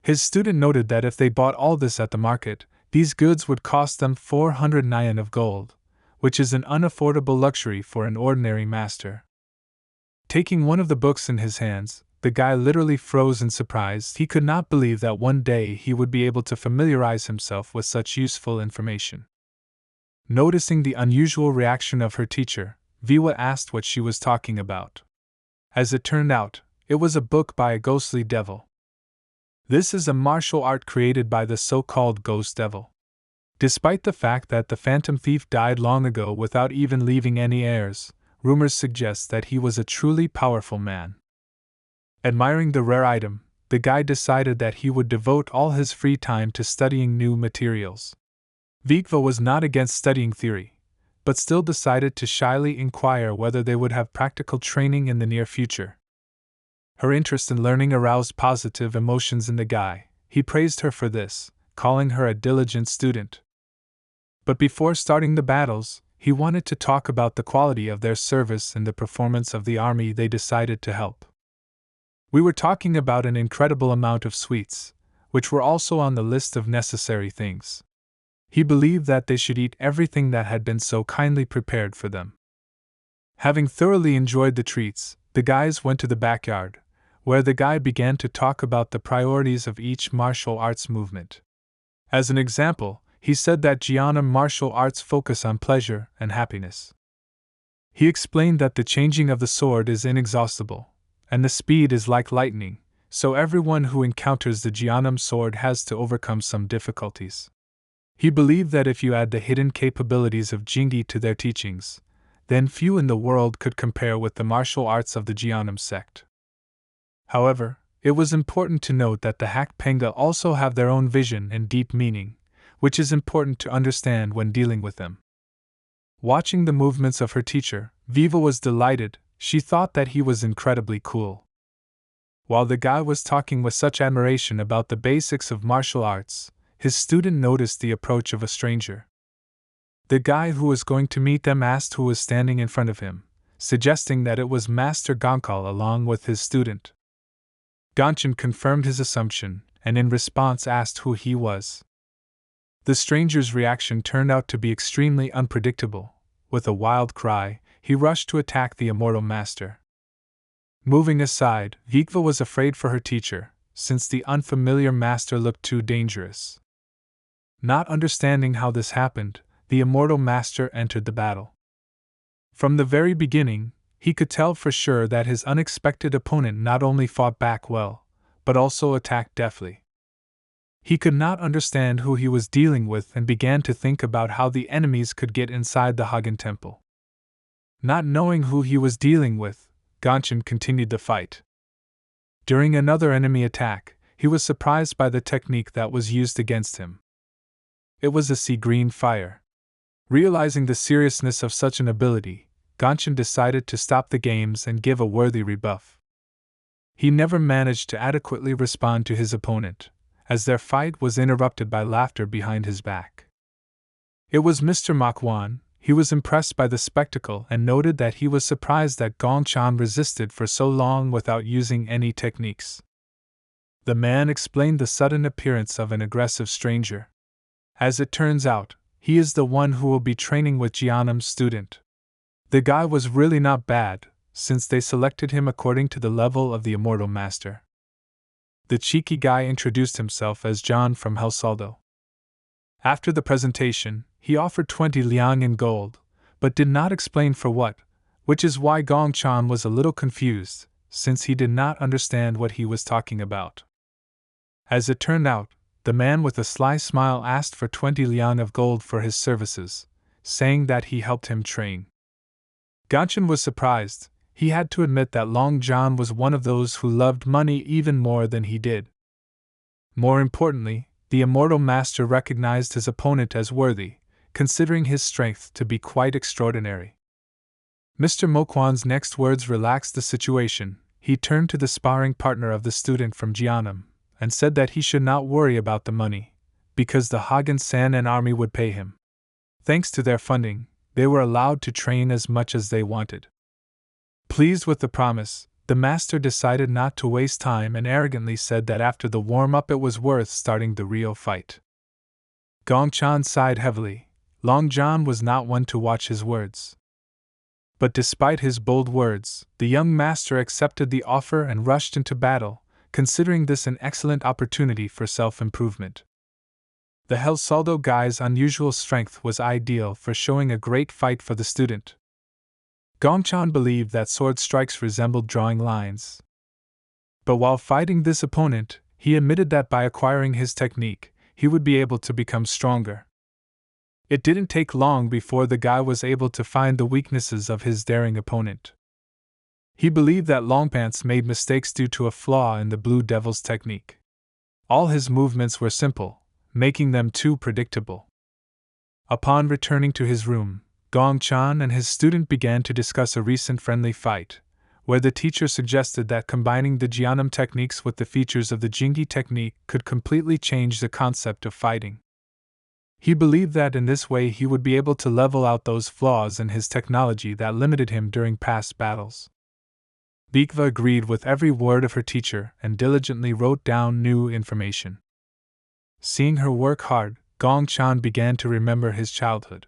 His student noted that if they bought all this at the market, these goods would cost them 400 nyan of gold, which is an unaffordable luxury for an ordinary master. Taking one of the books in his hands, the guy literally froze in surprise. He could not believe that one day he would be able to familiarize himself with such useful information. Noticing the unusual reaction of her teacher, Viwa asked what she was talking about. As it turned out, it was a book by a ghostly devil. This is a martial art created by the so-called Ghost Devil. Despite the fact that the Phantom Thief died long ago without even leaving any heirs, rumors suggest that he was a truly powerful man. Admiring the rare item, the guy decided that he would devote all his free time to studying new materials. Vikva was not against studying theory, but still decided to shyly inquire whether they would have practical training in the near future. Her interest in learning aroused positive emotions in the guy. He praised her for this, calling her a diligent student. But before starting the battles, he wanted to talk about the quality of their service and the performance of the army they decided to help. We were talking about an incredible amount of sweets, which were also on the list of necessary things. He believed that they should eat everything that had been so kindly prepared for them. Having thoroughly enjoyed the treats, the guys went to the backyard, where the guy began to talk about the priorities of each martial arts movement. As an example, he said that Jhana martial arts focus on pleasure and happiness. He explained that the changing of the sword is inexhaustible, and the speed is like lightning, so everyone who encounters the Jianum sword has to overcome some difficulties. He believed that if you add the hidden capabilities of Jingyi to their teachings, then few in the world could compare with the martial arts of the Jianum sect. However, it was important to note that the Hakpenga also have their own vision and deep meaning, which is important to understand when dealing with them. Watching the movements of her teacher, Viva was delighted. She thought that he was incredibly cool. While the guy was talking with such admiration about the basics of martial arts, his student noticed the approach of a stranger. The guy who was going to meet them asked who was standing in front of him, suggesting that it was Master Gonkal along with his student. Ganchan confirmed his assumption, and in response asked who he was. The stranger's reaction turned out to be extremely unpredictable. With a wild cry, he rushed to attack the immortal master. Moving aside, Vikva was afraid for her teacher, since the unfamiliar master looked too dangerous. Not understanding how this happened, the immortal master entered the battle. From the very beginning, he could tell for sure that his unexpected opponent not only fought back well, but also attacked deftly. He could not understand who he was dealing with and began to think about how the enemies could get inside the Hagen temple. Not knowing who he was dealing with, Ganchan continued the fight. During another enemy attack, he was surprised by the technique that was used against him. It was a sea-green fire. Realizing the seriousness of such an ability, Ganchan decided to stop the games and give a worthy rebuff. He never managed to adequately respond to his opponent, as their fight was interrupted by laughter behind his back. It was Mr. Makwan. He was impressed by the spectacle and noted that he was surprised that Gongchan resisted for so long without using any techniques. The man explained the sudden appearance of an aggressive stranger. As it turns out, he is the one who will be training with Jianum's student. The guy was really not bad, since they selected him according to the level of the immortal master. The cheeky guy introduced himself as John from Helsaldo. After the presentation, he offered 20 liang in gold, but did not explain for what, which is why Gongchan was a little confused, since he did not understand what he was talking about. As it turned out, the man with a sly smile asked for 20 liang of gold for his services, saying that he helped him train. Ganchan was surprised. He had to admit that Long John was one of those who loved money even more than he did. More importantly, the immortal master recognized his opponent as worthy, considering his strength to be quite extraordinary. Mr. Mokwan's next words relaxed the situation. He turned to the sparring partner of the student from Jianum, and said that he should not worry about the money, because the Hagen-san and army would pay him. Thanks to their funding, they were allowed to train as much as they wanted. Pleased with the promise, the master decided not to waste time and arrogantly said that after the warm-up it was worth starting the real fight. Gongchan sighed heavily. Long John was not one to watch his words. But despite his bold words, the young master accepted the offer and rushed into battle, considering this an excellent opportunity for self-improvement. The Helsaldo guy's unusual strength was ideal for showing a great fight for the student. Gongchan believed that sword strikes resembled drawing lines. But while fighting this opponent, he admitted that by acquiring his technique, he would be able to become stronger. It didn't take long before the guy was able to find the weaknesses of his daring opponent. He believed that Longpants made mistakes due to a flaw in the Blue Devil's technique. All his movements were simple, making them too predictable. Upon returning to his room, Gongchan and his student began to discuss a recent friendly fight, where the teacher suggested that combining the Jianum techniques with the features of the Jingyi technique could completely change the concept of fighting. He believed that in this way he would be able to level out those flaws in his technology that limited him during past battles. Bikva agreed with every word of her teacher and diligently wrote down new information. Seeing her work hard, Gongchan began to remember his childhood.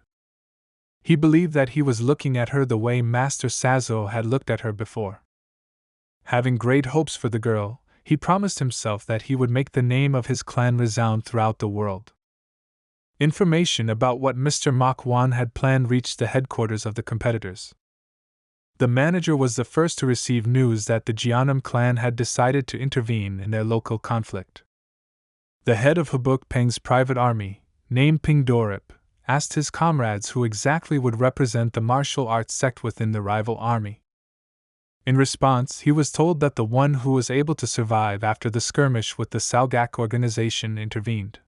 He believed that he was looking at her the way Master Sazo had looked at her before. Having great hopes for the girl, he promised himself that he would make the name of his clan resound throughout the world. Information about what Mr. Makwan had planned reached the headquarters of the competitors. The manager was the first to receive news that the Jeonnam clan had decided to intervene in their local conflict. The head of Habuk Peng's private army, named Ping Dorip, asked his comrades who exactly would represent the martial arts sect within the rival army. In response, he was told that the one who was able to survive after the skirmish with the Salgak organization intervened.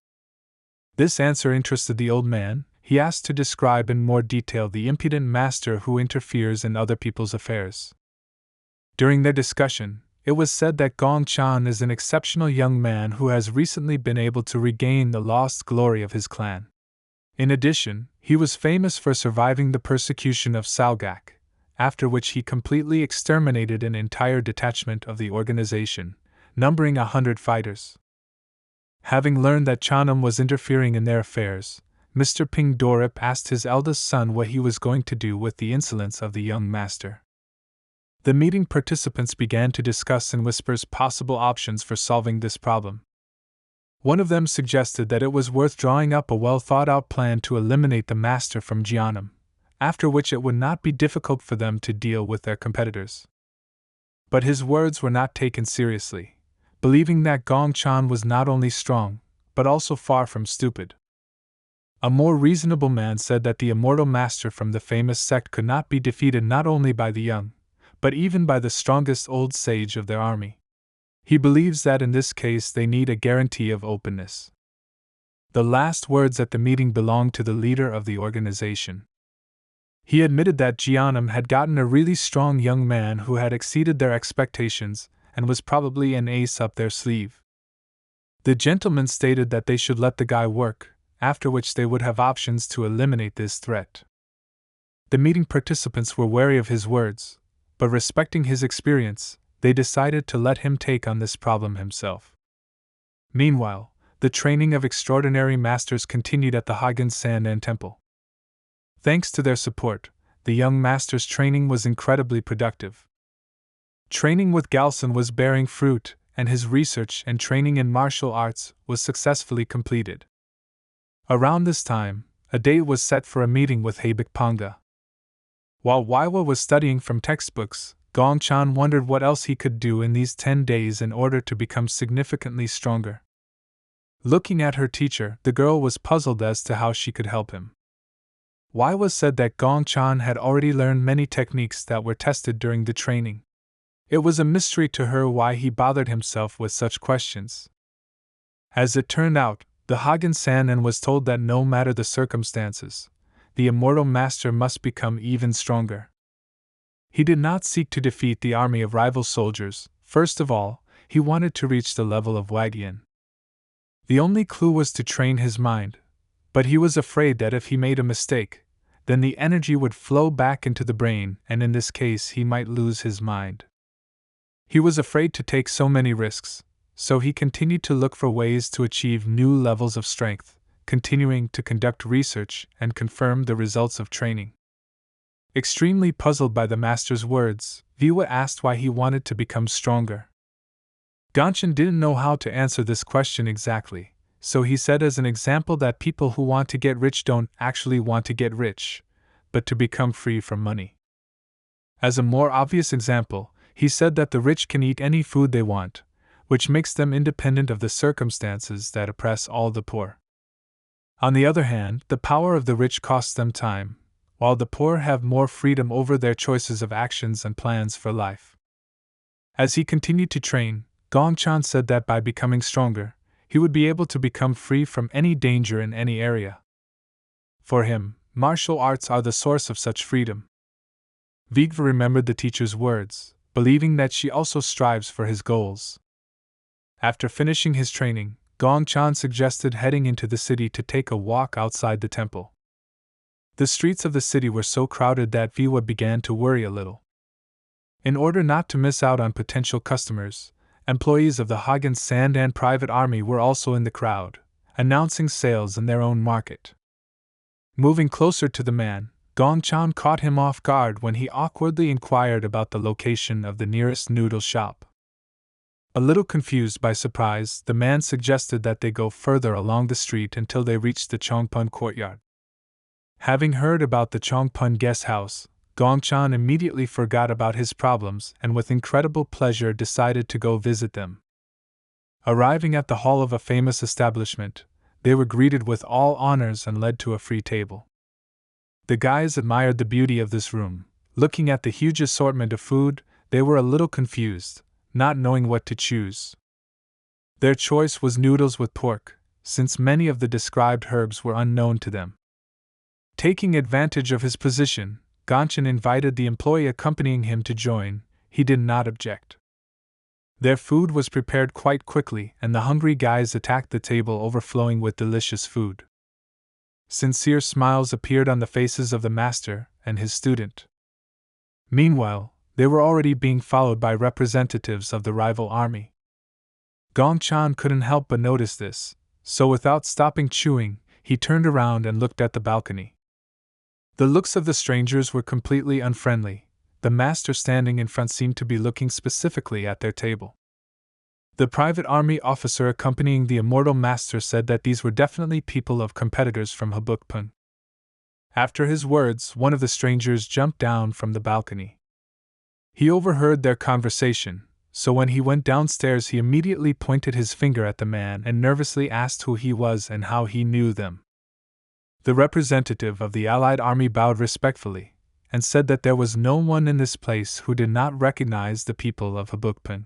This answer interested the old man. He asked to describe in more detail the impudent master who interferes in other people's affairs. During their discussion, it was said that Gong Chan is an exceptional young man who has recently been able to regain the lost glory of his clan. In addition, he was famous for surviving the persecution of Salgak, after which he completely exterminated an entire detachment of the organization, numbering 100 fighters. Having learned that Jeonnam was interfering in their affairs, Mr. Ping Dorip asked his eldest son what he was going to do with the insolence of the young master. The meeting participants began to discuss in whispers possible options for solving this problem. One of them suggested that it was worth drawing up a well-thought-out plan to eliminate the master from Jeonnam, after which it would not be difficult for them to deal with their competitors. But his words were not taken seriously, believing that Gong Chan was not only strong, but also far from stupid. A more reasonable man said that the immortal master from the famous sect could not be defeated not only by the young, but even by the strongest old sage of their army. He believes that in this case they need a guarantee of openness. The last words at the meeting belonged to the leader of the organization. He admitted that Jeonnam had gotten a really strong young man who had exceeded their expectations and was probably an ace up their sleeve. The gentleman stated that they should let the guy work, after which they would have options to eliminate this threat. The meeting participants were wary of his words, but respecting his experience, they decided to let him take on this problem himself. Meanwhile, the training of extraordinary masters continued at the Hagen Sandan Temple. Thanks to their support, the young master's training was incredibly productive. Training with Galson was bearing fruit, and his research and training in martial arts was successfully completed. Around this time, a date was set for a meeting with Habuk Panga. While Waiwa was studying from textbooks, Gong Chan wondered what else he could do in these 10 days in order to become significantly stronger. Looking at her teacher, the girl was puzzled as to how she could help him. Waiwa said that Gong Chan had already learned many techniques that were tested during the training. It was a mystery to her why he bothered himself with such questions. As it turned out, the Hagen Sandan was told that no matter the circumstances, the immortal master must become even stronger. He did not seek to defeat the army of rival soldiers. First of all, he wanted to reach the level of Wagyan. The only clue was to train his mind, but he was afraid that if he made a mistake, then the energy would flow back into the brain, and in this case he might lose his mind. He was afraid to take so many risks, so he continued to look for ways to achieve new levels of strength, continuing to conduct research and confirm the results of training. Extremely puzzled by the master's words, Viwa asked why he wanted to become stronger. Gongchen didn't know how to answer this question exactly, so he said as an example that people who want to get rich don't actually want to get rich, but to become free from money. As a more obvious example, he said that the rich can eat any food they want, which makes them independent of the circumstances that oppress all the poor. On the other hand, the power of the rich costs them time, while the poor have more freedom over their choices of actions and plans for life. As he continued to train, Gong Chan said that by becoming stronger, he would be able to become free from any danger in any area. For him, martial arts are the source of such freedom. Vigva remembered the teacher's words, believing that she also strives for his goals. After finishing his training, Gong Chan suggested heading into the city to take a walk outside the temple. The streets of the city were so crowded that Viwa began to worry a little. In order not to miss out on potential customers, employees of the Hagen Sandan private army were also in the crowd, announcing sales in their own market. Moving closer to the man, Gong Chan caught him off guard when he awkwardly inquired about the location of the nearest noodle shop. A little confused by surprise, the man suggested that they go further along the street until they reached the Chongpun courtyard. Having heard about the Chongpun guest house, Gongchan immediately forgot about his problems and with incredible pleasure decided to go visit them. Arriving at the hall of a famous establishment, they were greeted with all honors and led to a free table. The guys admired the beauty of this room. Looking at the huge assortment of food, they were a little confused, not knowing what to choose. Their choice was noodles with pork, since many of the described herbs were unknown to them. Taking advantage of his position, Gongchan invited the employee accompanying him to join. He did not object. Their food was prepared quite quickly, and the hungry guys attacked the table overflowing with delicious food. Sincere smiles appeared on the faces of the master and his student. Meanwhile, they were already being followed by representatives of the rival army. Gongchan couldn't help but notice this, so without stopping chewing, he turned around and looked at the balcony. The looks of the strangers were completely unfriendly. The master standing in front seemed to be looking specifically at their table. The private army officer accompanying the immortal master said that these were definitely people of competitors from Habukpun. After his words, one of the strangers jumped down from the balcony. He overheard their conversation, so when he went downstairs he immediately pointed his finger at the man and nervously asked who he was and how he knew them. The representative of the allied army bowed respectfully, and said that there was no one in this place who did not recognize the people of Habukpun.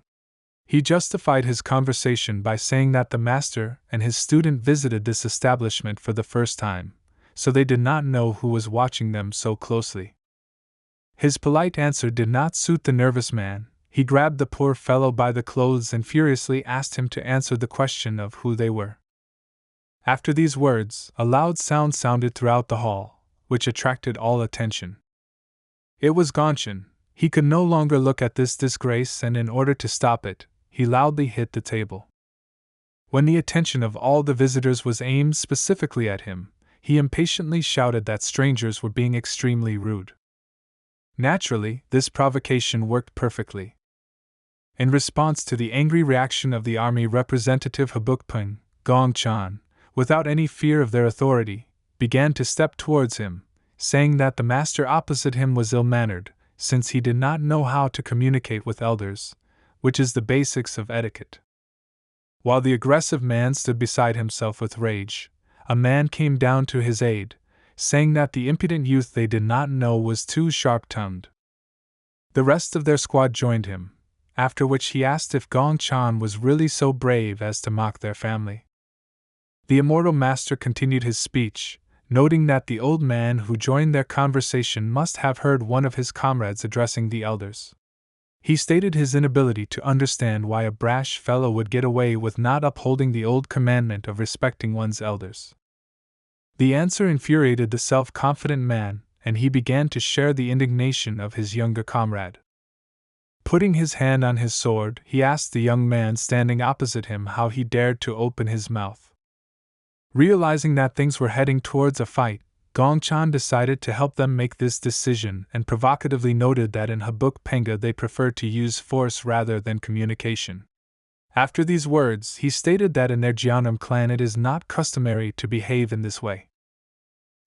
He justified his conversation by saying that the master and his student visited this establishment for the first time, so they did not know who was watching them so closely. His polite answer did not suit the nervous man. He grabbed the poor fellow by the clothes and furiously asked him to answer the question of who they were. After these words, a loud sound sounded throughout the hall, which attracted all attention. It was Gongchan. He could no longer look at this disgrace, and in order to stop it, he loudly hit the table. When the attention of all the visitors was aimed specifically at him, he impatiently shouted that strangers were being extremely rude. Naturally, this provocation worked perfectly. In response to the angry reaction of the army representative Habukpun, Gongchan, without any fear of their authority, began to step towards him, saying that the master opposite him was ill-mannered, since he did not know how to communicate with elders, which is the basics of etiquette. While the aggressive man stood beside himself with rage, a man came down to his aid, saying that the impudent youth they did not know was too sharp-tongued. The rest of their squad joined him, after which he asked if Gongchan was really so brave as to mock their family. The immortal master continued his speech, noting that the old man who joined their conversation must have heard one of his comrades addressing the elders. He stated his inability to understand why a brash fellow would get away with not upholding the old commandment of respecting one's elders. The answer infuriated the self-confident man, and he began to share the indignation of his younger comrade. Putting his hand on his sword, he asked the young man standing opposite him how he dared to open his mouth. Realizing that things were heading towards a fight, Gongchan decided to help them make this decision and provocatively noted that in Habukpenga they preferred to use force rather than communication. After these words, he stated that in their Jianam clan it is not customary to behave in this way.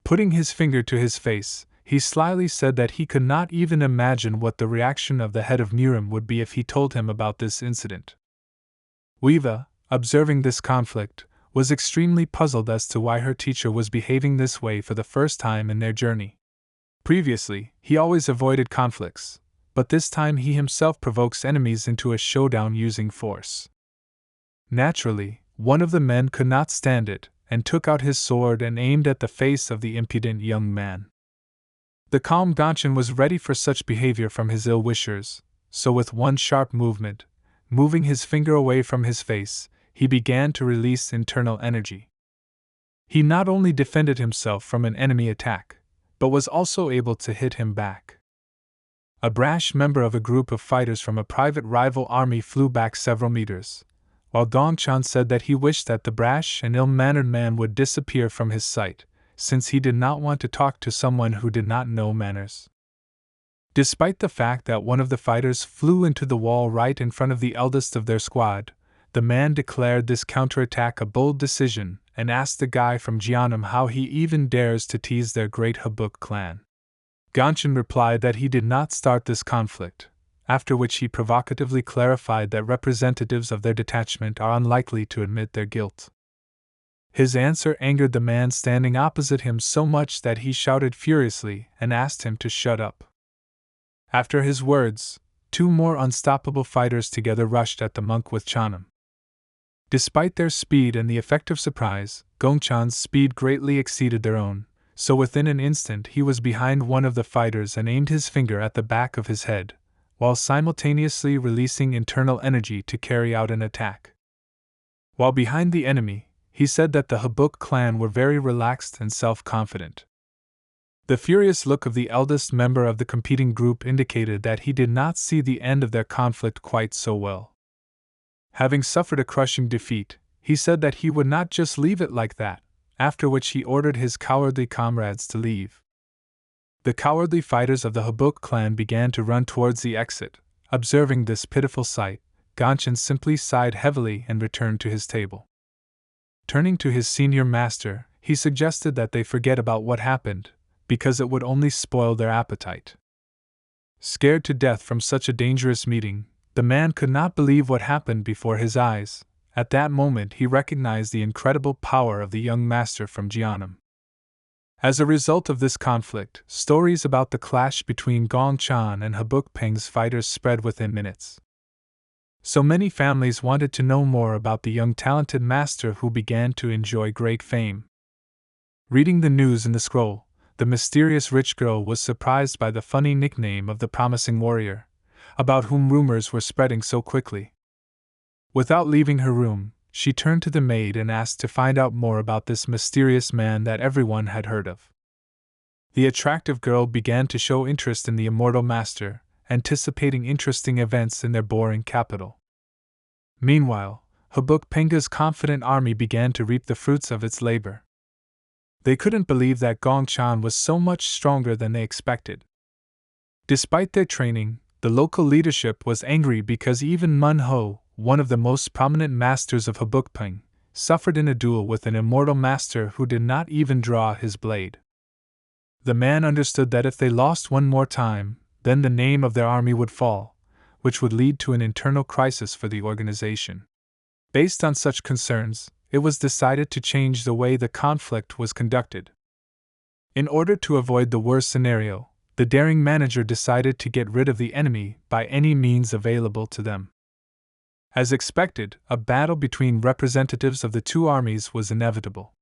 Putting his finger to his face, he slyly said that he could not even imagine what the reaction of the head of Murim would be if he told him about this incident. Weeva, observing this conflict, was extremely puzzled as to why her teacher was behaving this way for the first time in their journey. Previously, he always avoided conflicts, but this time he himself provokes enemies into a showdown using force. Naturally, one of the men could not stand it, and took out his sword and aimed at the face of the impudent young man. The calm Gongchan was ready for such behavior from his ill-wishers, so with one sharp movement, moving his finger away from his face, he began to release internal energy. He not only defended himself from an enemy attack, but was also able to hit him back. A brash member of a group of fighters from a private rival army flew back several meters, while Gongchan said that he wished that the brash and ill-mannered man would disappear from his sight, since he did not want to talk to someone who did not know manners. Despite the fact that one of the fighters flew into the wall right in front of the eldest of their squad, the man declared this counterattack a bold decision and asked the guy from Jianam how he even dares to tease their great Habuk clan. Gongchen replied that he did not start this conflict, after which he provocatively clarified that representatives of their detachment are unlikely to admit their guilt. His answer angered the man standing opposite him so much that he shouted furiously and asked him to shut up. After his words, two more unstoppable fighters together rushed at the monk with Chanam. Despite their speed and the effect of surprise, Gongchan's speed greatly exceeded their own, so within an instant he was behind one of the fighters and aimed his finger at the back of his head, while simultaneously releasing internal energy to carry out an attack. While behind the enemy, he said that the Habuk clan were very relaxed and self-confident. The furious look of the eldest member of the competing group indicated that he did not see the end of their conflict quite so well. Having suffered a crushing defeat, he said that he would not just leave it like that, after which he ordered his cowardly comrades to leave. The cowardly fighters of the Habuk clan began to run towards the exit. Observing this pitiful sight, Gongchen simply sighed heavily and returned to his table. Turning to his senior master, he suggested that they forget about what happened, because it would only spoil their appetite. Scared to death from such a dangerous meeting, the man could not believe what happened before his eyes. At that moment he recognized the incredible power of the young master from Jiannan. As a result of this conflict, stories about the clash between Gongchan and Habuk Peng's fighters spread within minutes. So many families wanted to know more about the young talented master who began to enjoy great fame. Reading the news in the scroll, the mysterious rich girl was surprised by the funny nickname of the promising warrior, about whom rumors were spreading so quickly. Without leaving her room, she turned to the maid and asked to find out more about this mysterious man that everyone had heard of. The attractive girl began to show interest in the immortal master, anticipating interesting events in their boring capital. Meanwhile, Habuk Penga's confident army began to reap the fruits of its labor. They couldn't believe that Gongchan was so much stronger than they expected. Despite their training, the local leadership was angry because even Manhwa, one of the most prominent masters of Habuk Peng, suffered in a duel with an immortal master who did not even draw his blade. The man understood that if they lost one more time, then the name of their army would fall, which would lead to an internal crisis for the organization. Based on such concerns, it was decided to change the way the conflict was conducted. In order to avoid the worst scenario, the daring manager decided to get rid of the enemy by any means available to them. As expected, a battle between representatives of the two armies was inevitable.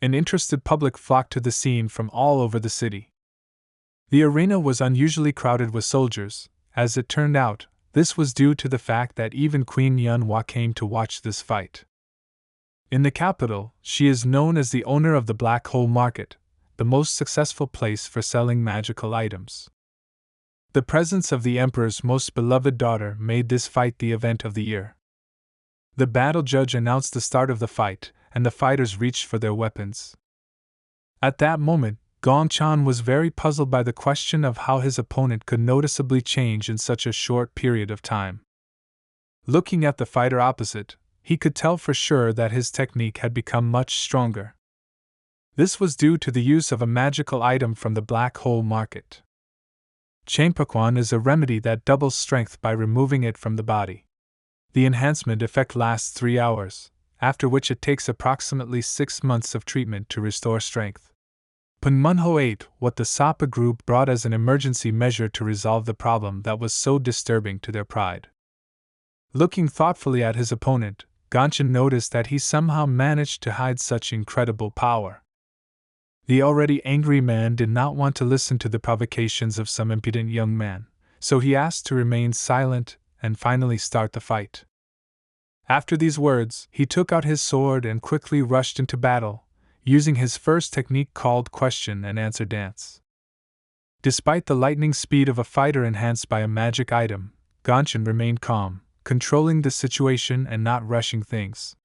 An interested public flocked to the scene from all over the city. The arena was unusually crowded with soldiers. As it turned out, this was due to the fact that even Queen Manhwa came to watch this fight. In the capital, she is known as the owner of the Black Hole Market, the most successful place for selling magical items. The presence of the Emperor's most beloved daughter made this fight the event of the year. The battle judge announced the start of the fight, and the fighters reached for their weapons. At that moment, Gongchan was very puzzled by the question of how his opponent could noticeably change in such a short period of time. Looking at the fighter opposite, he could tell for sure that his technique had become much stronger. This was due to the use of a magical item from the Black Hole Market. Chainpukwan is a remedy that doubles strength by removing it from the body. The enhancement effect lasts 3 hours, after which it takes approximately 6 months of treatment to restore strength. Manhwa ate what the Sapa group brought as an emergency measure to resolve the problem that was so disturbing to their pride. Looking thoughtfully at his opponent, Gongchen noticed that he somehow managed to hide such incredible power. The already angry man did not want to listen to the provocations of some impudent young man, so he asked to remain silent and finally start the fight. After these words, he took out his sword and quickly rushed into battle, using his first technique called question and answer dance. Despite the lightning speed of a fighter enhanced by a magic item, Gongchen remained calm, controlling the situation and not rushing things.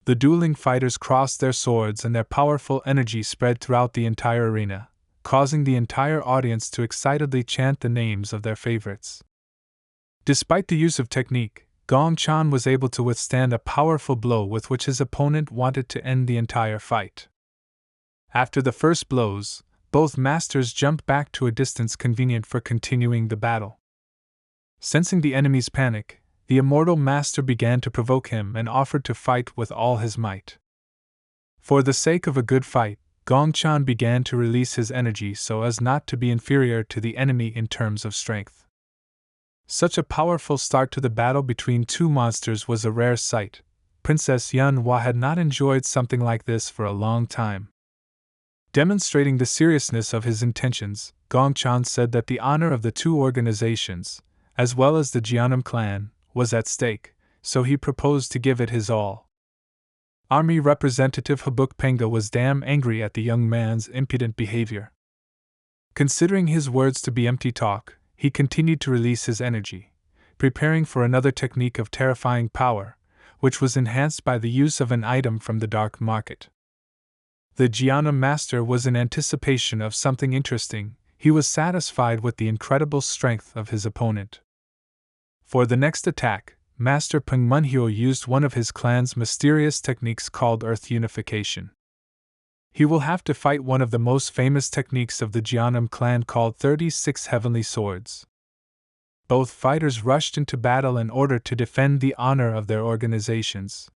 The dueling fighters crossed their swords and their powerful energy spread throughout the entire arena, causing the entire audience to excitedly chant the names of their favorites. Despite the use of technique, Gongchan was able to withstand a powerful blow with which his opponent wanted to end the entire fight. After the first blows, both masters jumped back to a distance convenient for continuing the battle. Sensing the enemy's panic, the immortal master began to provoke him and offered to fight with all his might. For the sake of a good fight, Gongchan began to release his energy so as not to be inferior to the enemy in terms of strength. Such a powerful start to the battle between two monsters was a rare sight. Princess Manhwa had not enjoyed something like this for a long time. Demonstrating the seriousness of his intentions, Gongchan said that the honor of the two organizations, as well as the Jianam clan, was at stake, so he proposed to give it his all. Army Representative Habuk Penga was damn angry at the young man's impudent behavior. Considering his words to be empty talk, he continued to release his energy, preparing for another technique of terrifying power, which was enhanced by the use of an item from the dark market. The Jianam master was in anticipation of something interesting. He was satisfied with the incredible strength of his opponent. For the next attack, Master Peng Manhwa used one of his clan's mysterious techniques called Earth Unification. He will have to fight one of the most famous techniques of the Jianam clan called 36 Heavenly Swords. Both fighters rushed into battle in order to defend the honor of their organizations.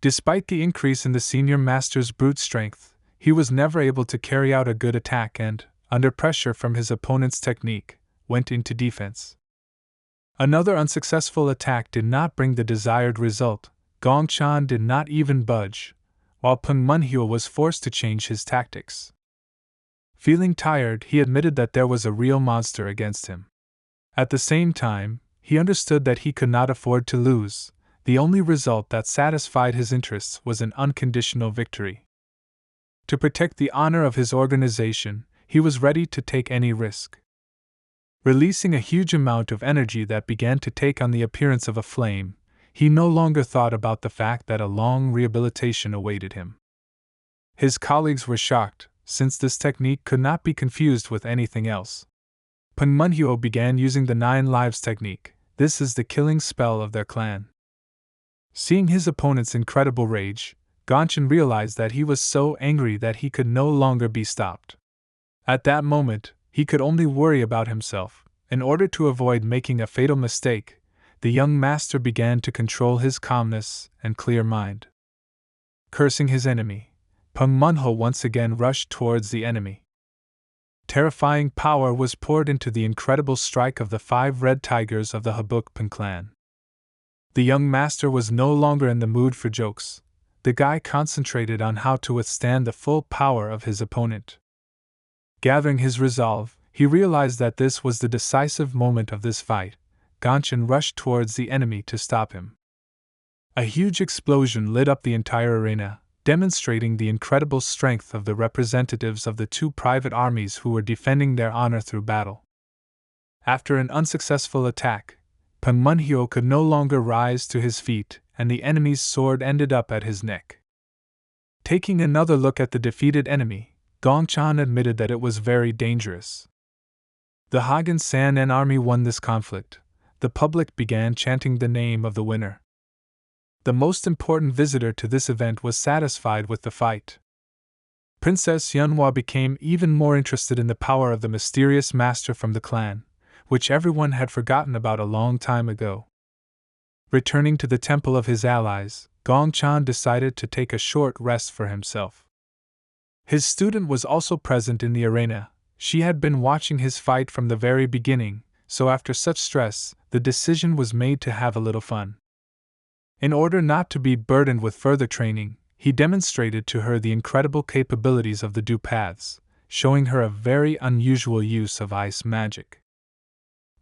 Despite the increase in the senior master's brute strength, he was never able to carry out a good attack and, under pressure from his opponent's technique, went into defense. Another unsuccessful attack did not bring the desired result. Gongchan did not even budge, while Peng Manhwa was forced to change his tactics. Feeling tired, he admitted that there was a real monster against him. At the same time, he understood that he could not afford to lose. The only result that satisfied his interests was an unconditional victory. To protect the honor of his organization, he was ready to take any risk. Releasing a huge amount of energy that began to take on the appearance of a flame, he no longer thought about the fact that a long rehabilitation awaited him. His colleagues were shocked, since this technique could not be confused with anything else. Peng Manhwa began using the 9 lives technique. This is the killing spell of their clan. Seeing his opponent's incredible rage, Gongchan realized that he was so angry that he could no longer be stopped. At that moment, he could only worry about himself. In order to avoid making a fatal mistake, the young master began to control his calmness and clear mind. Cursing his enemy, Peng Manhwa once again rushed towards the enemy. Terrifying power was poured into the incredible strike of the 5 red tigers of the Habuk Peng clan. The young master was no longer in the mood for jokes. The guy concentrated on how to withstand the full power of his opponent. Gathering his resolve, he realized that this was the decisive moment of this fight. Gongchan rushed towards the enemy to stop him. A huge explosion lit up the entire arena, demonstrating the incredible strength of the representatives of the 2 private armies who were defending their honor through battle. After an unsuccessful attack, Peng Manhwa could no longer rise to his feet, and the enemy's sword ended up at his neck. Taking another look at the defeated enemy, Gongchan admitted that it was very dangerous. The Hagen San and army won this conflict. The public began chanting the name of the winner. The most important visitor to this event was satisfied with the fight. Princess Manhwa became even more interested in the power of the mysterious master from the clan, which everyone had forgotten about a long time ago. Returning to the temple of his allies, Gongchan decided to take a short rest for himself. His student was also present in the arena. She had been watching his fight from the very beginning, so after such stress, the decision was made to have a little fun. In order not to be burdened with further training, he demonstrated to her the incredible capabilities of the dew paths, showing her a very unusual use of ice magic.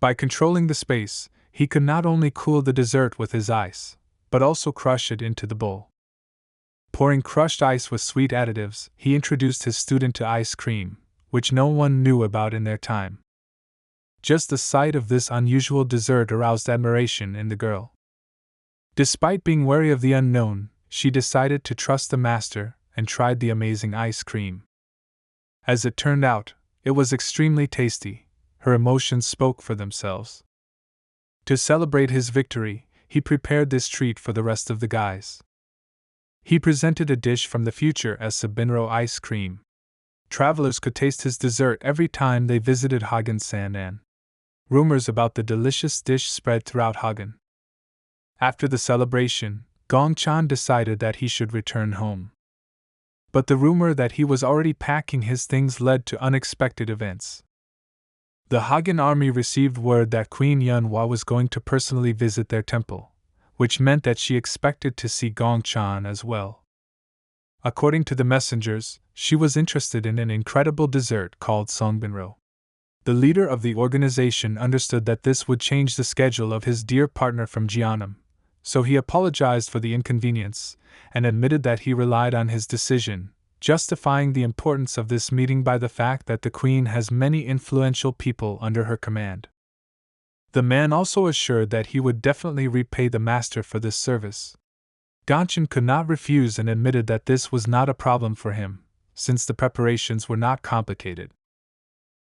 By controlling the space, he could not only cool the dessert with his ice, but also crush it into the bowl. Pouring crushed ice with sweet additives, he introduced his student to ice cream, which no one knew about in their time. Just the sight of this unusual dessert aroused admiration in the girl. Despite being wary of the unknown, she decided to trust the master and tried the amazing ice cream. As it turned out, it was extremely tasty. Her emotions spoke for themselves. To celebrate his victory, he prepared this treat for the rest of the guys. He presented a dish from the future as Sabinro ice cream. travelers could taste his dessert every time they visited Hagen-san, and rumors about the delicious dish spread throughout Hagen. After the celebration, Gong-chan decided that he should return home. But the rumor that he was already packing his things led to unexpected events. The Hagen army received word that Queen Yunhwa was going to personally visit their temple, which meant that she expected to see Gong-chan as well. According to the messengers, she was interested in an incredible dessert called songbinro. The leader of the organization understood that this would change the schedule of his dear partner from Jeonnam, so he apologized for the inconvenience and admitted that he relied on his decision, justifying the importance of this meeting by the fact that the queen has many influential people under her command. The man also assured that he would definitely repay the master for this service. Gongchen could not refuse and admitted that this was not a problem for him, since the preparations were not complicated.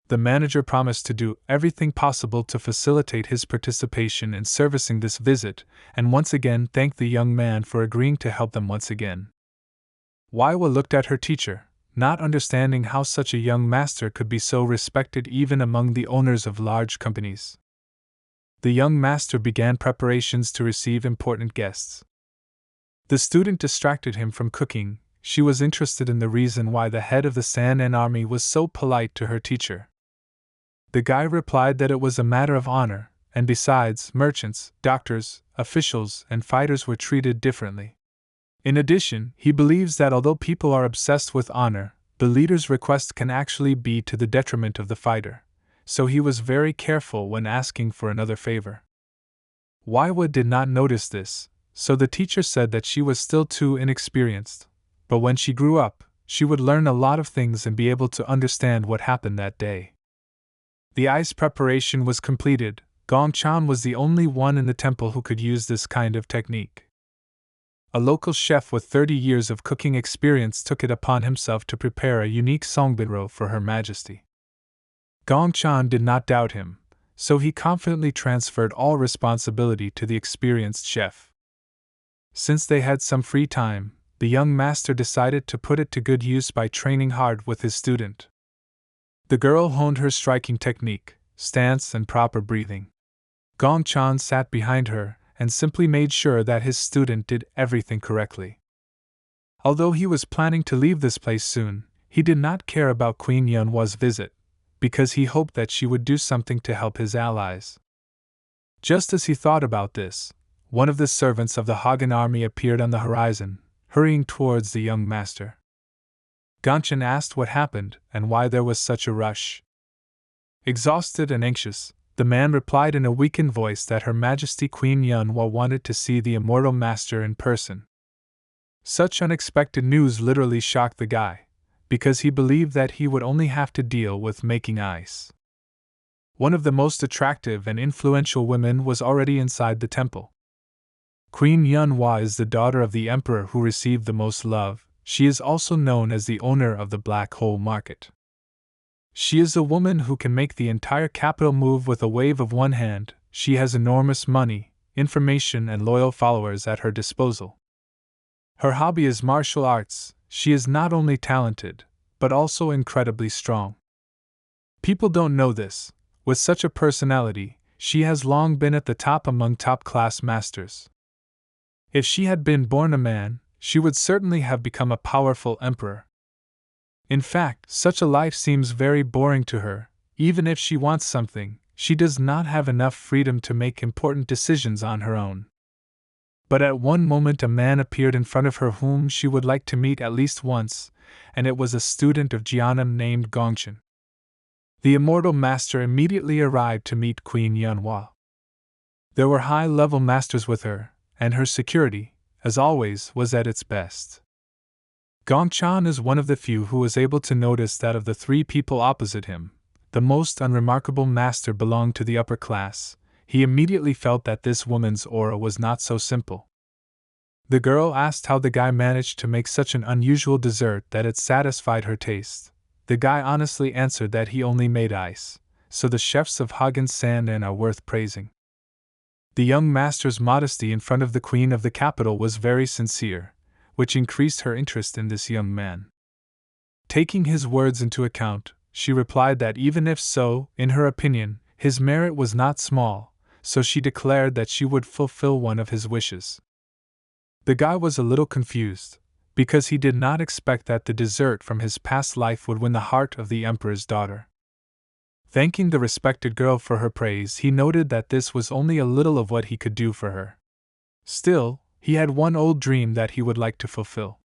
The manager promised to do everything possible to facilitate his participation in servicing this visit, and once again thanked the young man for agreeing to help them once again. Waiwa looked at her teacher, not understanding how such a young master could be so respected even among the owners of large companies. The young master began preparations to receive important guests. The student distracted him from cooking. She was interested in the reason why the head of the San-en army was so polite to her teacher. The guy replied that it was a matter of honor, and besides, merchants, doctors, officials, and fighters were treated differently. In addition, he believes that although people are obsessed with honor, the leader's request can actually be to the detriment of the fighter, so he was very careful when asking for another favor. Waiwa did not notice this, so the teacher said that she was still too inexperienced, but when she grew up, she would learn a lot of things and be able to understand what happened that day. The ice preparation was completed. Gong-chan was the only one in the temple who could use this kind of technique. A local chef with 30 years of cooking experience took it upon himself to prepare a unique songbinro for Her Majesty. Gong-chan did not doubt him, so he confidently transferred all responsibility to the experienced chef. Since they had some free time, the young master decided to put it to good use by training hard with his student. The girl honed her striking technique, stance, and proper breathing. Gong-chan sat behind her and simply made sure that his student did everything correctly. Although he was planning to leave this place soon, he did not care about Queen Yunhwa's visit, because he hoped that she would do something to help his allies. Just as he thought about this, one of the servants of the Hagen army appeared on the horizon, hurrying towards the young master. Gongchen asked what happened and why there was such a rush. Exhausted and anxious, the man replied in a weakened voice that Her Majesty Queen Yunhwa wanted to see the immortal master in person. Such unexpected news literally shocked the guy, because he believed that he would only have to deal with making ice. One of the most attractive and influential women was already inside the temple. Queen Yunhwa is the daughter of the emperor who received the most love. She is also known as the owner of the Black Hole Market. She is a woman who can make the entire capital move with a wave of one hand. She has enormous money, information, and loyal followers at her disposal. Her hobby is martial arts. She is not only talented, but also incredibly strong. People don't know this. With such a personality, she has long been at the top among top-class masters. If she had been born a man, she would certainly have become a powerful emperor. In fact, such a life seems very boring to her. Even if she wants something, she does not have enough freedom to make important decisions on her own. But at one moment a man appeared in front of her whom she would like to meet at least once, and it was a student of Jeonnam named Gongchen. The immortal master immediately arrived to meet Queen Yunhwa. There were high-level masters with her, and her security, as always, was at its best. Gong-chan is one of the few who was able to notice that of the three people opposite him, the most unremarkable master belonged to the upper class. He immediately felt that this woman's aura was not so simple. The girl asked how the guy managed to make such an unusual dessert that it satisfied her taste. The guy honestly answered that he only made ice, so the chefs of Hagen-san are worth praising. The young master's modesty in front of the queen of the capital was very sincere, which increased her interest in this young man. Taking his words into account, she replied that even if so, in her opinion, his merit was not small, so she declared that she would fulfill one of his wishes. The guy was a little confused, because he did not expect that the dessert from his past life would win the heart of the emperor's daughter. Thanking the respected girl for her praise, he noted that this was only a little of what he could do for her. Still, he had one old dream that he would like to fulfill.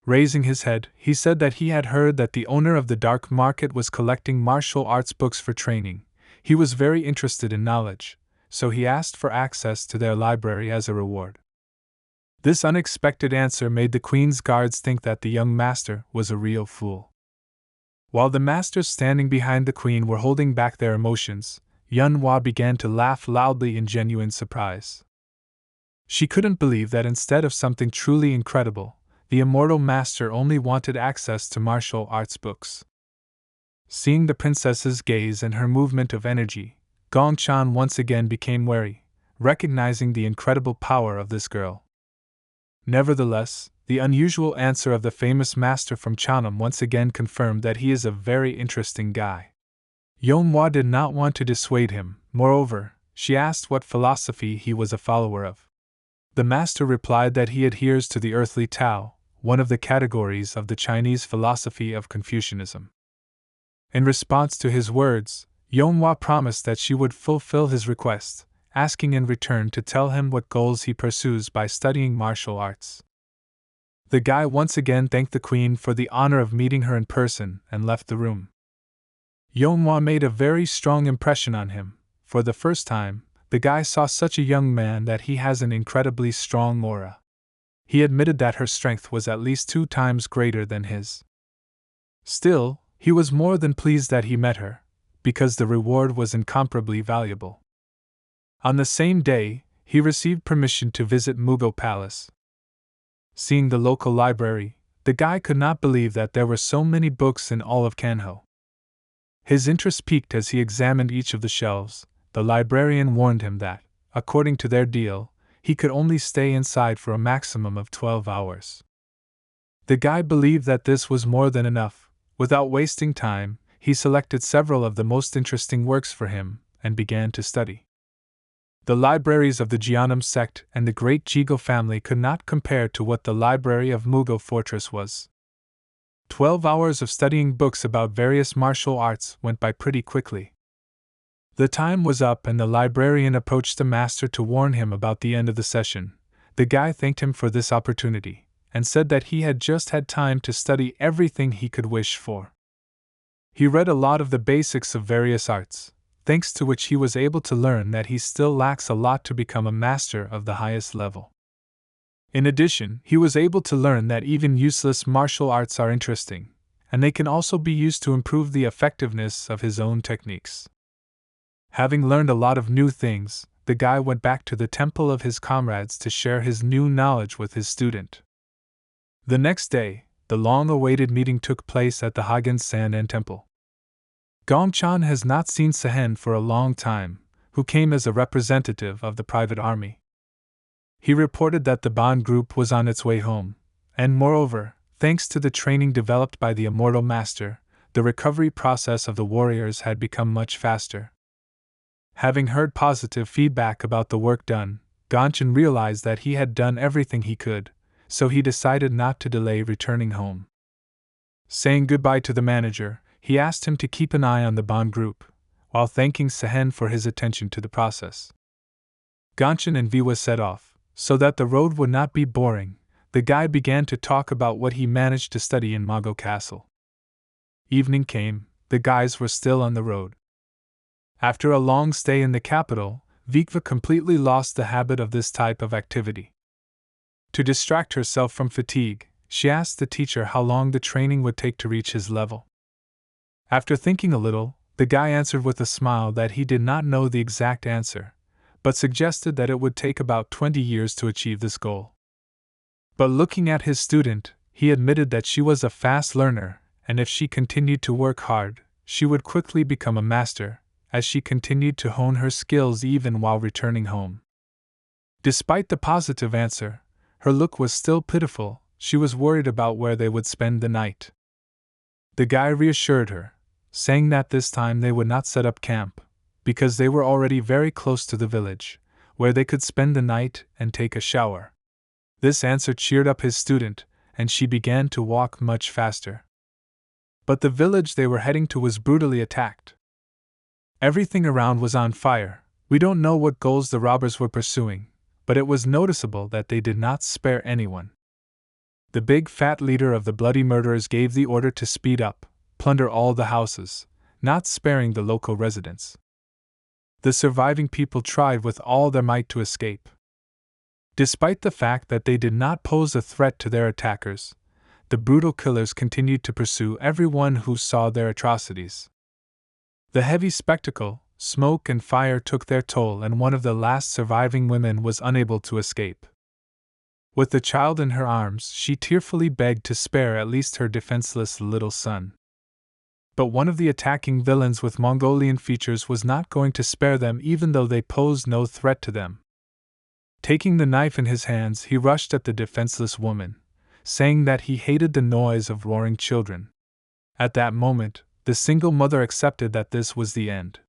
Raising his head, he said that he had heard that the owner of the dark market was collecting martial arts books for training. He was very interested in knowledge, so he asked for access to their library as a reward. This unexpected answer made the queen's guards think that the young master was a real fool. While the masters standing behind the queen were holding back their emotions, Manhwa began to laugh loudly in genuine surprise. She couldn't believe that instead of something truly incredible, the immortal master only wanted access to martial arts books. Seeing the princess's gaze and her movement of energy, Gongchan once again became wary, recognizing the incredible power of this girl. Nevertheless, the unusual answer of the famous master from Chanam once again confirmed that he is a very interesting guy. Manhwa did not want to dissuade him. Moreover, she asked what philosophy he was a follower of. The master replied that he adheres to the earthly Tao, one of the categories of the Chinese philosophy of Confucianism. In response to his words, Manhwa promised that she would fulfill his request, asking in return to tell him what goals he pursues by studying martial arts. The guy once again thanked the queen for the honor of meeting her in person and left the room. Manhwa made a very strong impression on him. For the first time, the guy saw such a young man that he has an incredibly strong aura. He admitted that her strength was at least 2 times greater than his. Still, he was more than pleased that he met her, because the reward was incomparably valuable. On the same day, he received permission to visit Mugo Palace. Seeing the local library, the guy could not believe that there were so many books in all of Kanho. His interest piqued as he examined each of the shelves. The librarian warned him that, according to their deal, he could only stay inside for a maximum of 12 hours. The guy believed that this was more than enough. Without wasting time, he selected several of the most interesting works for him and began to study. The libraries of the Jianam sect and the great Jigo family could not compare to what the library of Mugo Fortress was. 12 hours of studying books about various martial arts went by pretty quickly. The time was up and the librarian approached the master to warn him about the end of the session. The guy thanked him for this opportunity, and said that he had just had time to study everything he could wish for. He read a lot of the basics of various arts, thanks to which he was able to learn that he still lacks a lot to become a master of the highest level. In addition, he was able to learn that even useless martial arts are interesting, and they can also be used to improve the effectiveness of his own techniques. Having learned a lot of new things, the guy went back to the temple of his comrades to share his new knowledge with his student. The next day, the long-awaited meeting took place at the Hagen Sanen Temple. Gongchan has not seen Sehen for a long time, who came as a representative of the private army. He reported that the Bond group was on its way home, and moreover, thanks to the training developed by the immortal master, the recovery process of the warriors had become much faster. Having heard positive feedback about the work done, Gongchan realized that he had done everything he could, so he decided not to delay returning home. Saying goodbye to the manager, he asked him to keep an eye on the Bond group, while thanking Sehen for his attention to the process. Gongchan and Viwa set off, so that the road would not be boring. The guy began to talk about what he managed to study in Mago Castle. Evening came, the guys were still on the road. After a long stay in the capital, Vikva completely lost the habit of this type of activity. To distract herself from fatigue, she asked the teacher how long the training would take to reach his level. After thinking a little, the guy answered with a smile that he did not know the exact answer, but suggested that it would take about 20 years to achieve this goal. But looking at his student, he admitted that she was a fast learner, and if she continued to work hard, she would quickly become a master, as she continued to hone her skills even while returning home. Despite the positive answer, her look was still pitiful. She was worried about where they would spend the night. The guy reassured her, saying that this time they would not set up camp, because they were already very close to the village, where they could spend the night and take a shower. This answer cheered up his student, and she began to walk much faster. But the village they were heading to was brutally attacked. Everything around was on fire. We don't know what goals the robbers were pursuing, but it was noticeable that they did not spare anyone. The big fat leader of the bloody murderers gave the order to speed up, plunder all the houses, not sparing the local residents. The surviving people tried with all their might to escape. Despite the fact that they did not pose a threat to their attackers, the brutal killers continued to pursue everyone who saw their atrocities. The heavy spectacle, smoke and fire took their toll, and one of the last surviving women was unable to escape. With the child in her arms, she tearfully begged to spare at least her defenseless little son. But one of the attacking villains with Mongolian features was not going to spare them, even though they posed no threat to them. Taking the knife in his hands, he rushed at the defenseless woman, saying that he hated the noise of roaring children. At that moment, the single mother accepted that this was the end.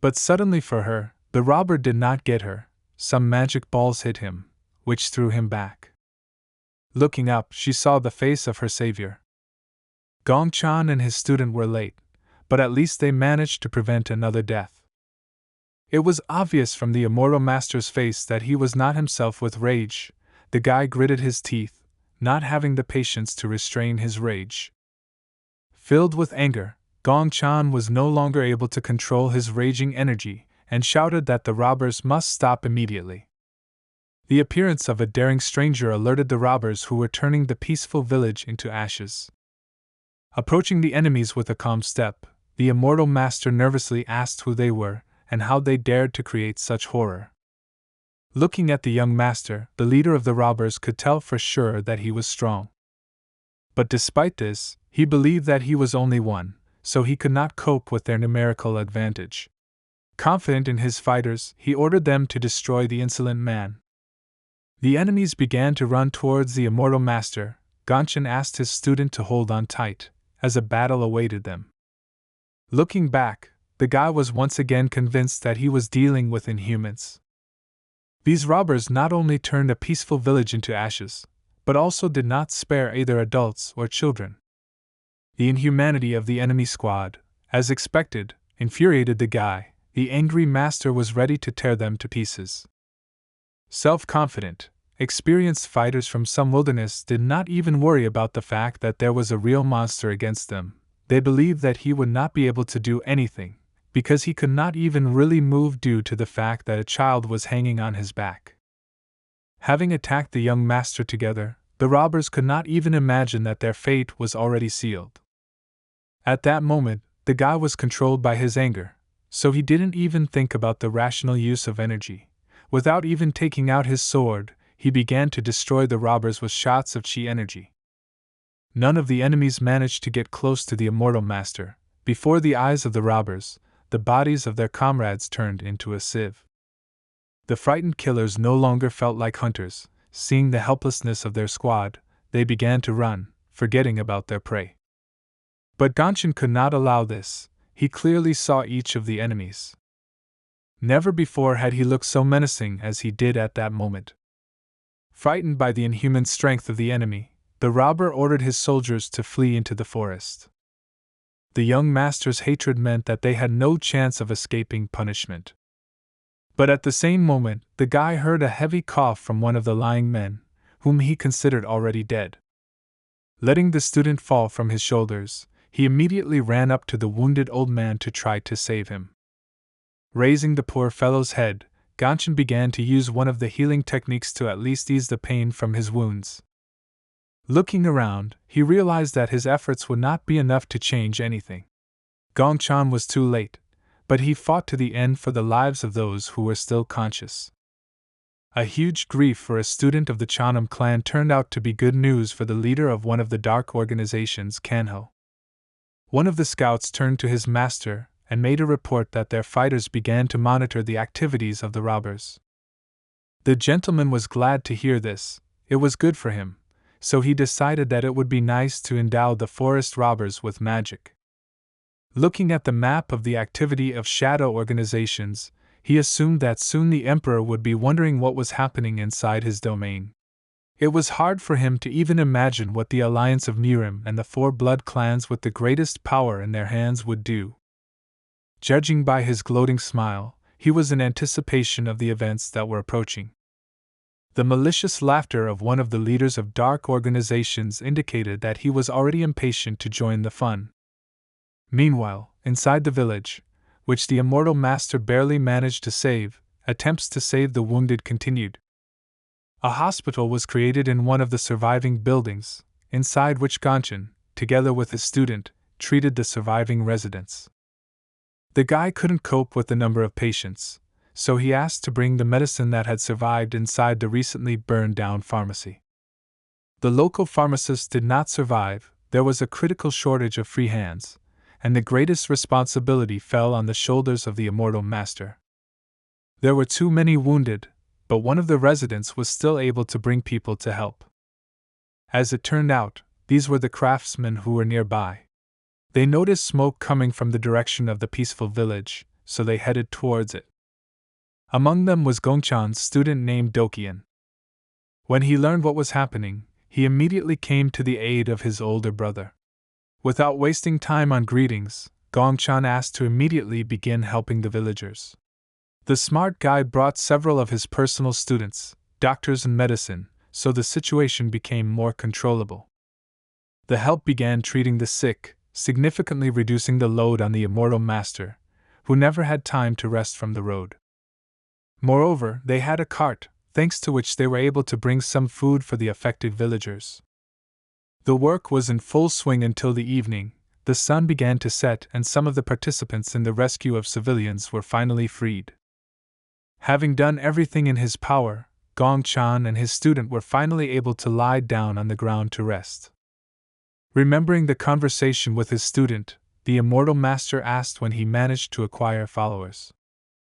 But suddenly for her, the robber did not get her. Some magic balls hit him, which threw him back. Looking up, she saw the face of her savior. Gongchan and his student were late, but at least they managed to prevent another death. It was obvious from the immortal master's face that he was not himself with rage. The guy gritted his teeth, not having the patience to restrain his rage. Filled with anger, Gongchan was no longer able to control his raging energy, and shouted that the robbers must stop immediately. The appearance of a daring stranger alerted the robbers, who were turning the peaceful village into ashes. Approaching the enemies with a calm step, the immortal master nervously asked who they were, and how they dared to create such horror. Looking at the young master, the leader of the robbers could tell for sure that he was strong. But despite this, he believed that he was only one, so he could not cope with their numerical advantage. Confident in his fighters, he ordered them to destroy the insolent man. The enemies began to run towards the immortal master. Gongchan asked his student to hold on tight, as a battle awaited them. Looking back, the guy was once again convinced that he was dealing with inhumans. These robbers not only turned a peaceful village into ashes, but also did not spare either adults or children. The inhumanity of the enemy squad, as expected, infuriated the guy. The angry master was ready to tear them to pieces. Self-confident, experienced fighters from some wilderness did not even worry about the fact that there was a real monster against them. They believed that he would not be able to do anything, because he could not even really move due to the fact that a child was hanging on his back. Having attacked the young master together, the robbers could not even imagine that their fate was already sealed. At that moment, the guy was controlled by his anger, so he didn't even think about the rational use of energy. Without even taking out his sword, he began to destroy the robbers with shots of chi energy. None of the enemies managed to get close to the immortal master. Before the eyes of the robbers, the bodies of their comrades turned into a sieve. The frightened killers no longer felt like hunters. Seeing the helplessness of their squad, they began to run, forgetting about their prey. But Gongchan could not allow this. He clearly saw each of the enemies. Never before had he looked so menacing as he did at that moment. Frightened by the inhuman strength of the enemy, the robber ordered his soldiers to flee into the forest. The young master's hatred meant that they had no chance of escaping punishment. But at the same moment, the guy heard a heavy cough from one of the lying men, whom he considered already dead. Letting the student fall from his shoulders, he immediately ran up to the wounded old man to try to save him. Raising the poor fellow's head, Gongchan began to use one of the healing techniques to at least ease the pain from his wounds. Looking around, he realized that his efforts would not be enough to change anything. Gongchan was too late, but he fought to the end for the lives of those who were still conscious. A huge grief for a student of the Chanam clan turned out to be good news for the leader of one of the dark organizations, Kanho. One of the scouts turned to his master and made a report that their fighters began to monitor the activities of the robbers. The gentleman was glad to hear this. It was good for him, so he decided that it would be nice to endow the forest robbers with magic. Looking at the map of the activity of shadow organizations, he assumed that soon the Emperor would be wondering what was happening inside his domain. It was hard for him to even imagine what the alliance of Mirim and the four blood clans with the greatest power in their hands would do. Judging by his gloating smile, he was in anticipation of the events that were approaching. The malicious laughter of one of the leaders of dark organizations indicated that he was already impatient to join the fun. Meanwhile, inside the village, which the immortal master barely managed to save, attempts to save the wounded continued. A hospital was created in one of the surviving buildings, inside which Ganchan, together with his student, treated the surviving residents. The guy couldn't cope with the number of patients, so he asked to bring the medicine that had survived inside the recently burned down pharmacy. The local pharmacists did not survive, there was a critical shortage of free hands, and the greatest responsibility fell on the shoulders of the immortal master. There were too many wounded, but one of the residents was still able to bring people to help. As it turned out, these were the craftsmen who were nearby. They noticed smoke coming from the direction of the peaceful village, so they headed towards it. Among them was Gongchan's student named Dokian. When he learned what was happening, he immediately came to the aid of his older brother. Without wasting time on greetings, Gongchan asked to immediately begin helping the villagers. The smart guy brought several of his personal students, doctors and medicine, so the situation became more controllable. The help began treating the sick, significantly reducing the load on the immortal master, who never had time to rest from the road. Moreover, they had a cart, thanks to which they were able to bring some food for the affected villagers. The work was in full swing until the evening. The sun began to set and some of the participants in the rescue of civilians were finally freed. Having done everything in his power, Gongchan and his student were finally able to lie down on the ground to rest. Remembering the conversation with his student, the immortal master asked when he managed to acquire followers.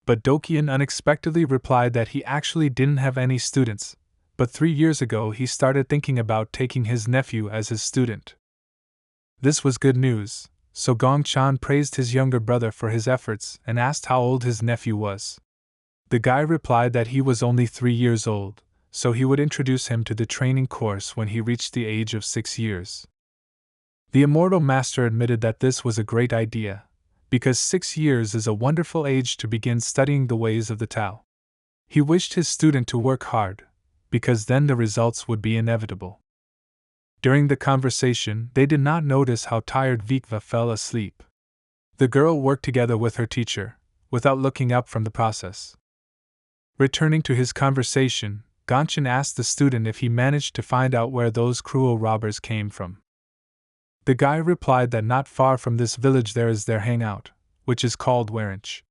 But Dokian unexpectedly replied that he actually didn't have any students, but 3 years ago he started thinking about taking his nephew as his student. This was good news, so Gongchan praised his younger brother for his efforts and asked how old his nephew was. The guy replied that he was only 3 years old, so he would introduce him to the training course when he reached the age of 6 years. The immortal master admitted that this was a great idea, because 6 years is a wonderful age to begin studying the ways of the Tao. He wished his student to work hard, because then the results would be inevitable. During the conversation, they did not notice how tired Vikva fell asleep. The girl worked together with her teacher, without looking up from the process. Returning to his conversation, Ganchan asked the student if he managed to find out where those cruel robbers came from. The guy replied that not far from this village there is their hangout, which is called Waranch.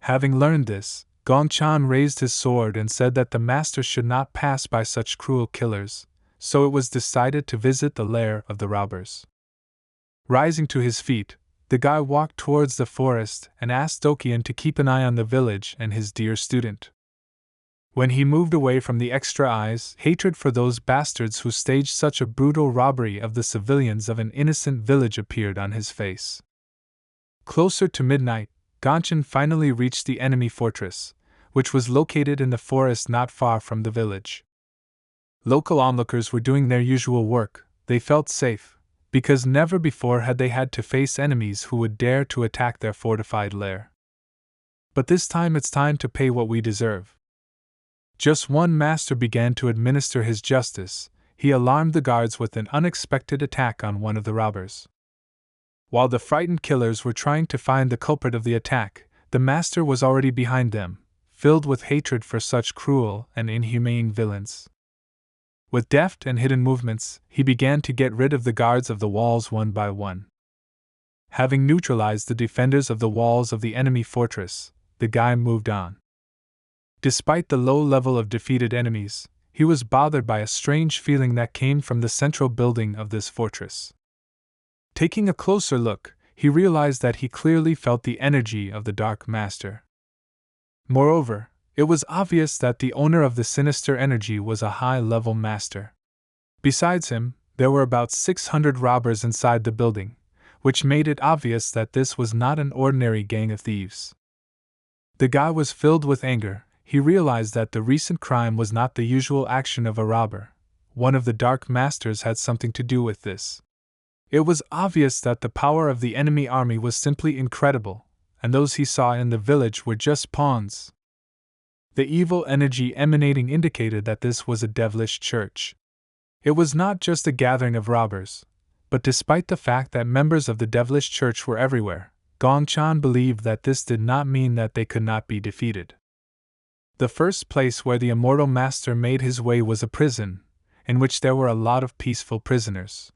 Having learned this, Gongchan raised his sword and said that the master should not pass by such cruel killers, so it was decided to visit the lair of the robbers. Rising to his feet, the guy walked towards the forest and asked Dokian to keep an eye on the village and his dear student. When he moved away from the extra eyes, hatred for those bastards who staged such a brutal robbery of the civilians of an innocent village appeared on his face. Closer to midnight, Ganchan finally reached the enemy fortress, which was located in the forest not far from the village. Local onlookers were doing their usual work. They felt safe, because never before had they had to face enemies who would dare to attack their fortified lair. But this time it's time to pay what we deserve. Just one master began to administer his justice. He alarmed the guards with an unexpected attack on one of the robbers. While the frightened killers were trying to find the culprit of the attack, the master was already behind them, filled with hatred for such cruel and inhumane villains. With deft and hidden movements, he began to get rid of the guards of the walls one by one. Having neutralized the defenders of the walls of the enemy fortress, the guy moved on. Despite the low level of defeated enemies, he was bothered by a strange feeling that came from the central building of this fortress. Taking a closer look, he realized that he clearly felt the energy of the Dark Master. Moreover, it was obvious that the owner of the sinister energy was a high-level master. Besides him, there were about 600 robbers inside the building, which made it obvious that this was not an ordinary gang of thieves. The guy was filled with anger. He realized that the recent crime was not the usual action of a robber. One of the Dark Masters had something to do with this. It was obvious that the power of the enemy army was simply incredible, and those he saw in the village were just pawns. The evil energy emanating indicated that this was a devilish church. It was not just a gathering of robbers, but despite the fact that members of the devilish church were everywhere, Gongchan believed that this did not mean that they could not be defeated. The first place where the immortal master made his way was a prison, in which there were a lot of peaceful prisoners.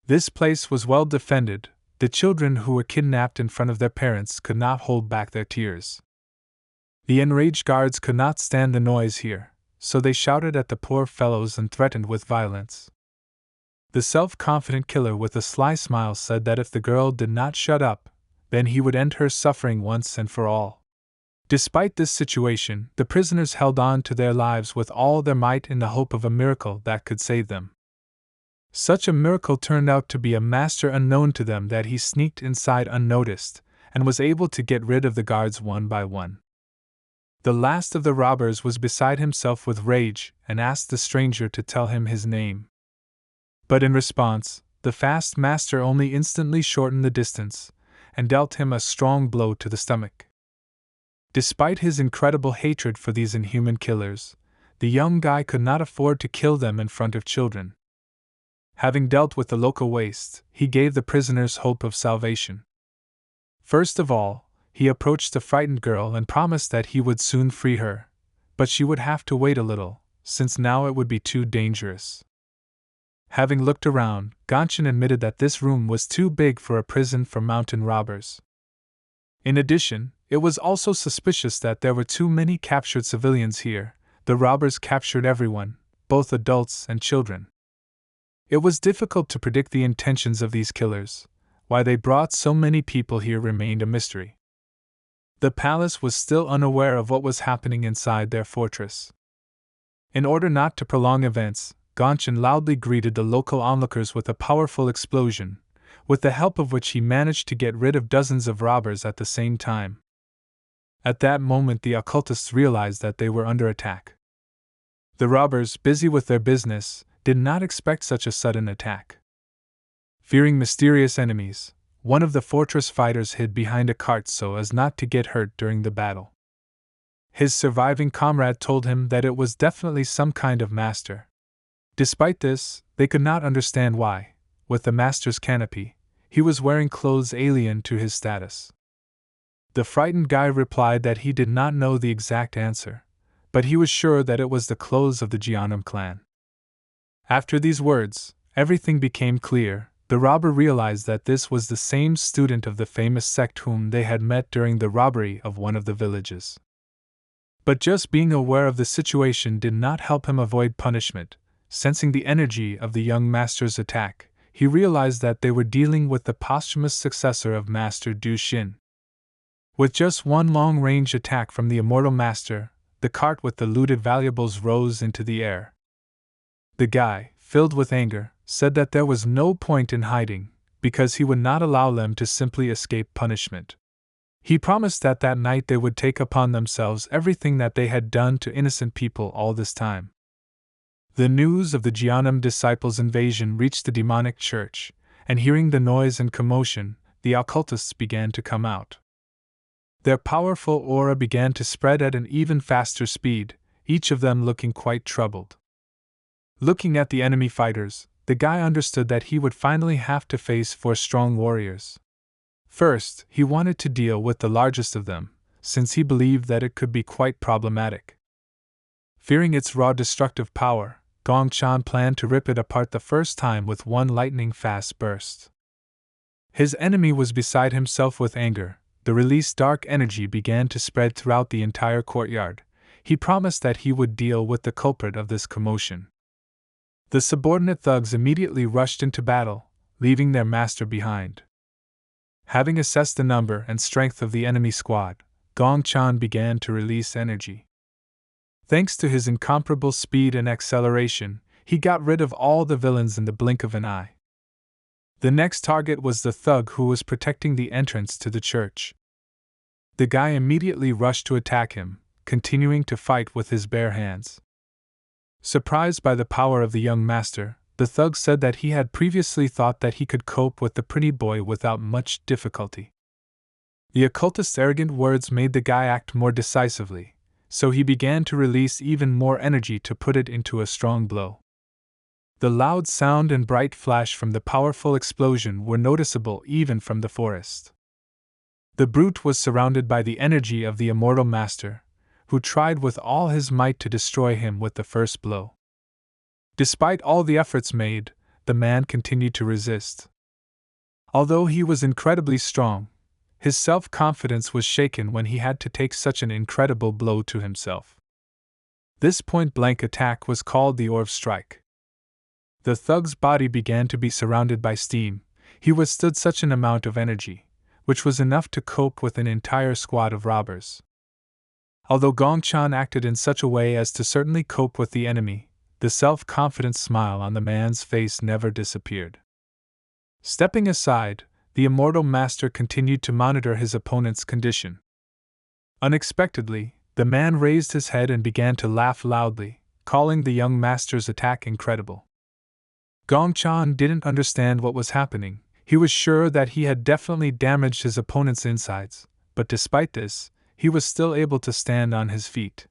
This place was well defended. The children who were kidnapped in front of their parents could not hold back their tears. The enraged guards could not stand the noise here, so they shouted at the poor fellows and threatened with violence. The self-confident killer with a sly smile said that if the girl did not shut up, then he would end her suffering once and for all. Despite this situation, the prisoners held on to their lives with all their might in the hope of a miracle that could save them. Such a miracle turned out to be a master unknown to them that he sneaked inside unnoticed, and was able to get rid of the guards one by one. The last of the robbers was beside himself with rage and asked the stranger to tell him his name. But in response, the fast master only instantly shortened the distance, and dealt him a strong blow to the stomach. Despite his incredible hatred for these inhuman killers, the young guy could not afford to kill them in front of children. Having dealt with the local waste, he gave the prisoners hope of salvation. First of all, he approached the frightened girl and promised that he would soon free her, but she would have to wait a little, since now it would be too dangerous. Having looked around, Gongchan admitted that this room was too big for a prison for mountain robbers. In addition, it was also suspicious that there were too many captured civilians here. The robbers captured everyone, both adults and children. It was difficult to predict the intentions of these killers. Why they brought so many people here remained a mystery. The palace was still unaware of what was happening inside their fortress. In order not to prolong events, Gongchan loudly greeted the local onlookers with a powerful explosion, with the help of which he managed to get rid of dozens of robbers at the same time. At that moment, the occultists realized that they were under attack. The robbers, busy with their business, did not expect such a sudden attack. Fearing mysterious enemies, one of the fortress fighters hid behind a cart so as not to get hurt during the battle. His surviving comrade told him that it was definitely some kind of master. Despite this, they could not understand why, with the master's canopy, he was wearing clothes alien to his status. The frightened guy replied that he did not know the exact answer, but he was sure that it was the clothes of the Jeonnam clan. After these words, everything became clear. The robber realized that this was the same student of the famous sect whom they had met during the robbery of one of the villages. But just being aware of the situation did not help him avoid punishment. Sensing the energy of the young master's attack, he realized that they were dealing with the posthumous successor of Master Du Xin. With just one long-range attack from the immortal master, the cart with the looted valuables rose into the air. The guy, filled with anger, said that there was no point in hiding, because he would not allow them to simply escape punishment. He promised that that night they would take upon themselves everything that they had done to innocent people all this time. The news of the Jeonnam disciples' invasion reached the demonic church, and hearing the noise and commotion, the occultists began to come out. Their powerful aura began to spread at an even faster speed, each of them looking quite troubled. Looking at the enemy fighters, the guy understood that he would finally have to face 4 strong warriors. First, he wanted to deal with the largest of them, since he believed that it could be quite problematic. Fearing its raw destructive power, Gongchan planned to rip it apart the first time with one lightning-fast burst. His enemy was beside himself with anger. The released dark energy began to spread throughout the entire courtyard. He promised that he would deal with the culprit of this commotion. The subordinate thugs immediately rushed into battle, leaving their master behind. Having assessed the number and strength of the enemy squad, Gongchan began to release energy. Thanks to his incomparable speed and acceleration, he got rid of all the villains in the blink of an eye. The next target was the thug who was protecting the entrance to the church. The guy immediately rushed to attack him, continuing to fight with his bare hands. Surprised by the power of the young master, the thug said that he had previously thought that he could cope with the pretty boy without much difficulty. The occultist's arrogant words made the guy act more decisively, so he began to release even more energy to put it into a strong blow. The loud sound and bright flash from the powerful explosion were noticeable even from the forest. The brute was surrounded by the energy of the immortal master, who tried with all his might to destroy him with the first blow. Despite all the efforts made, the man continued to resist. Although he was incredibly strong, his self-confidence was shaken when he had to take such an incredible blow to himself. This point-blank attack was called the Orb Strike. The thug's body began to be surrounded by steam. He withstood such an amount of energy, which was enough to cope with an entire squad of robbers. Although Gongchan acted in such a way as to certainly cope with the enemy, the self-confident smile on the man's face never disappeared. Stepping aside, the immortal master continued to monitor his opponent's condition. Unexpectedly, the man raised his head and began to laugh loudly, calling the young master's attack incredible. Gongchan didn't understand what was happening. He was sure that he had definitely damaged his opponent's insides, but despite this, he was still able to stand on his feet.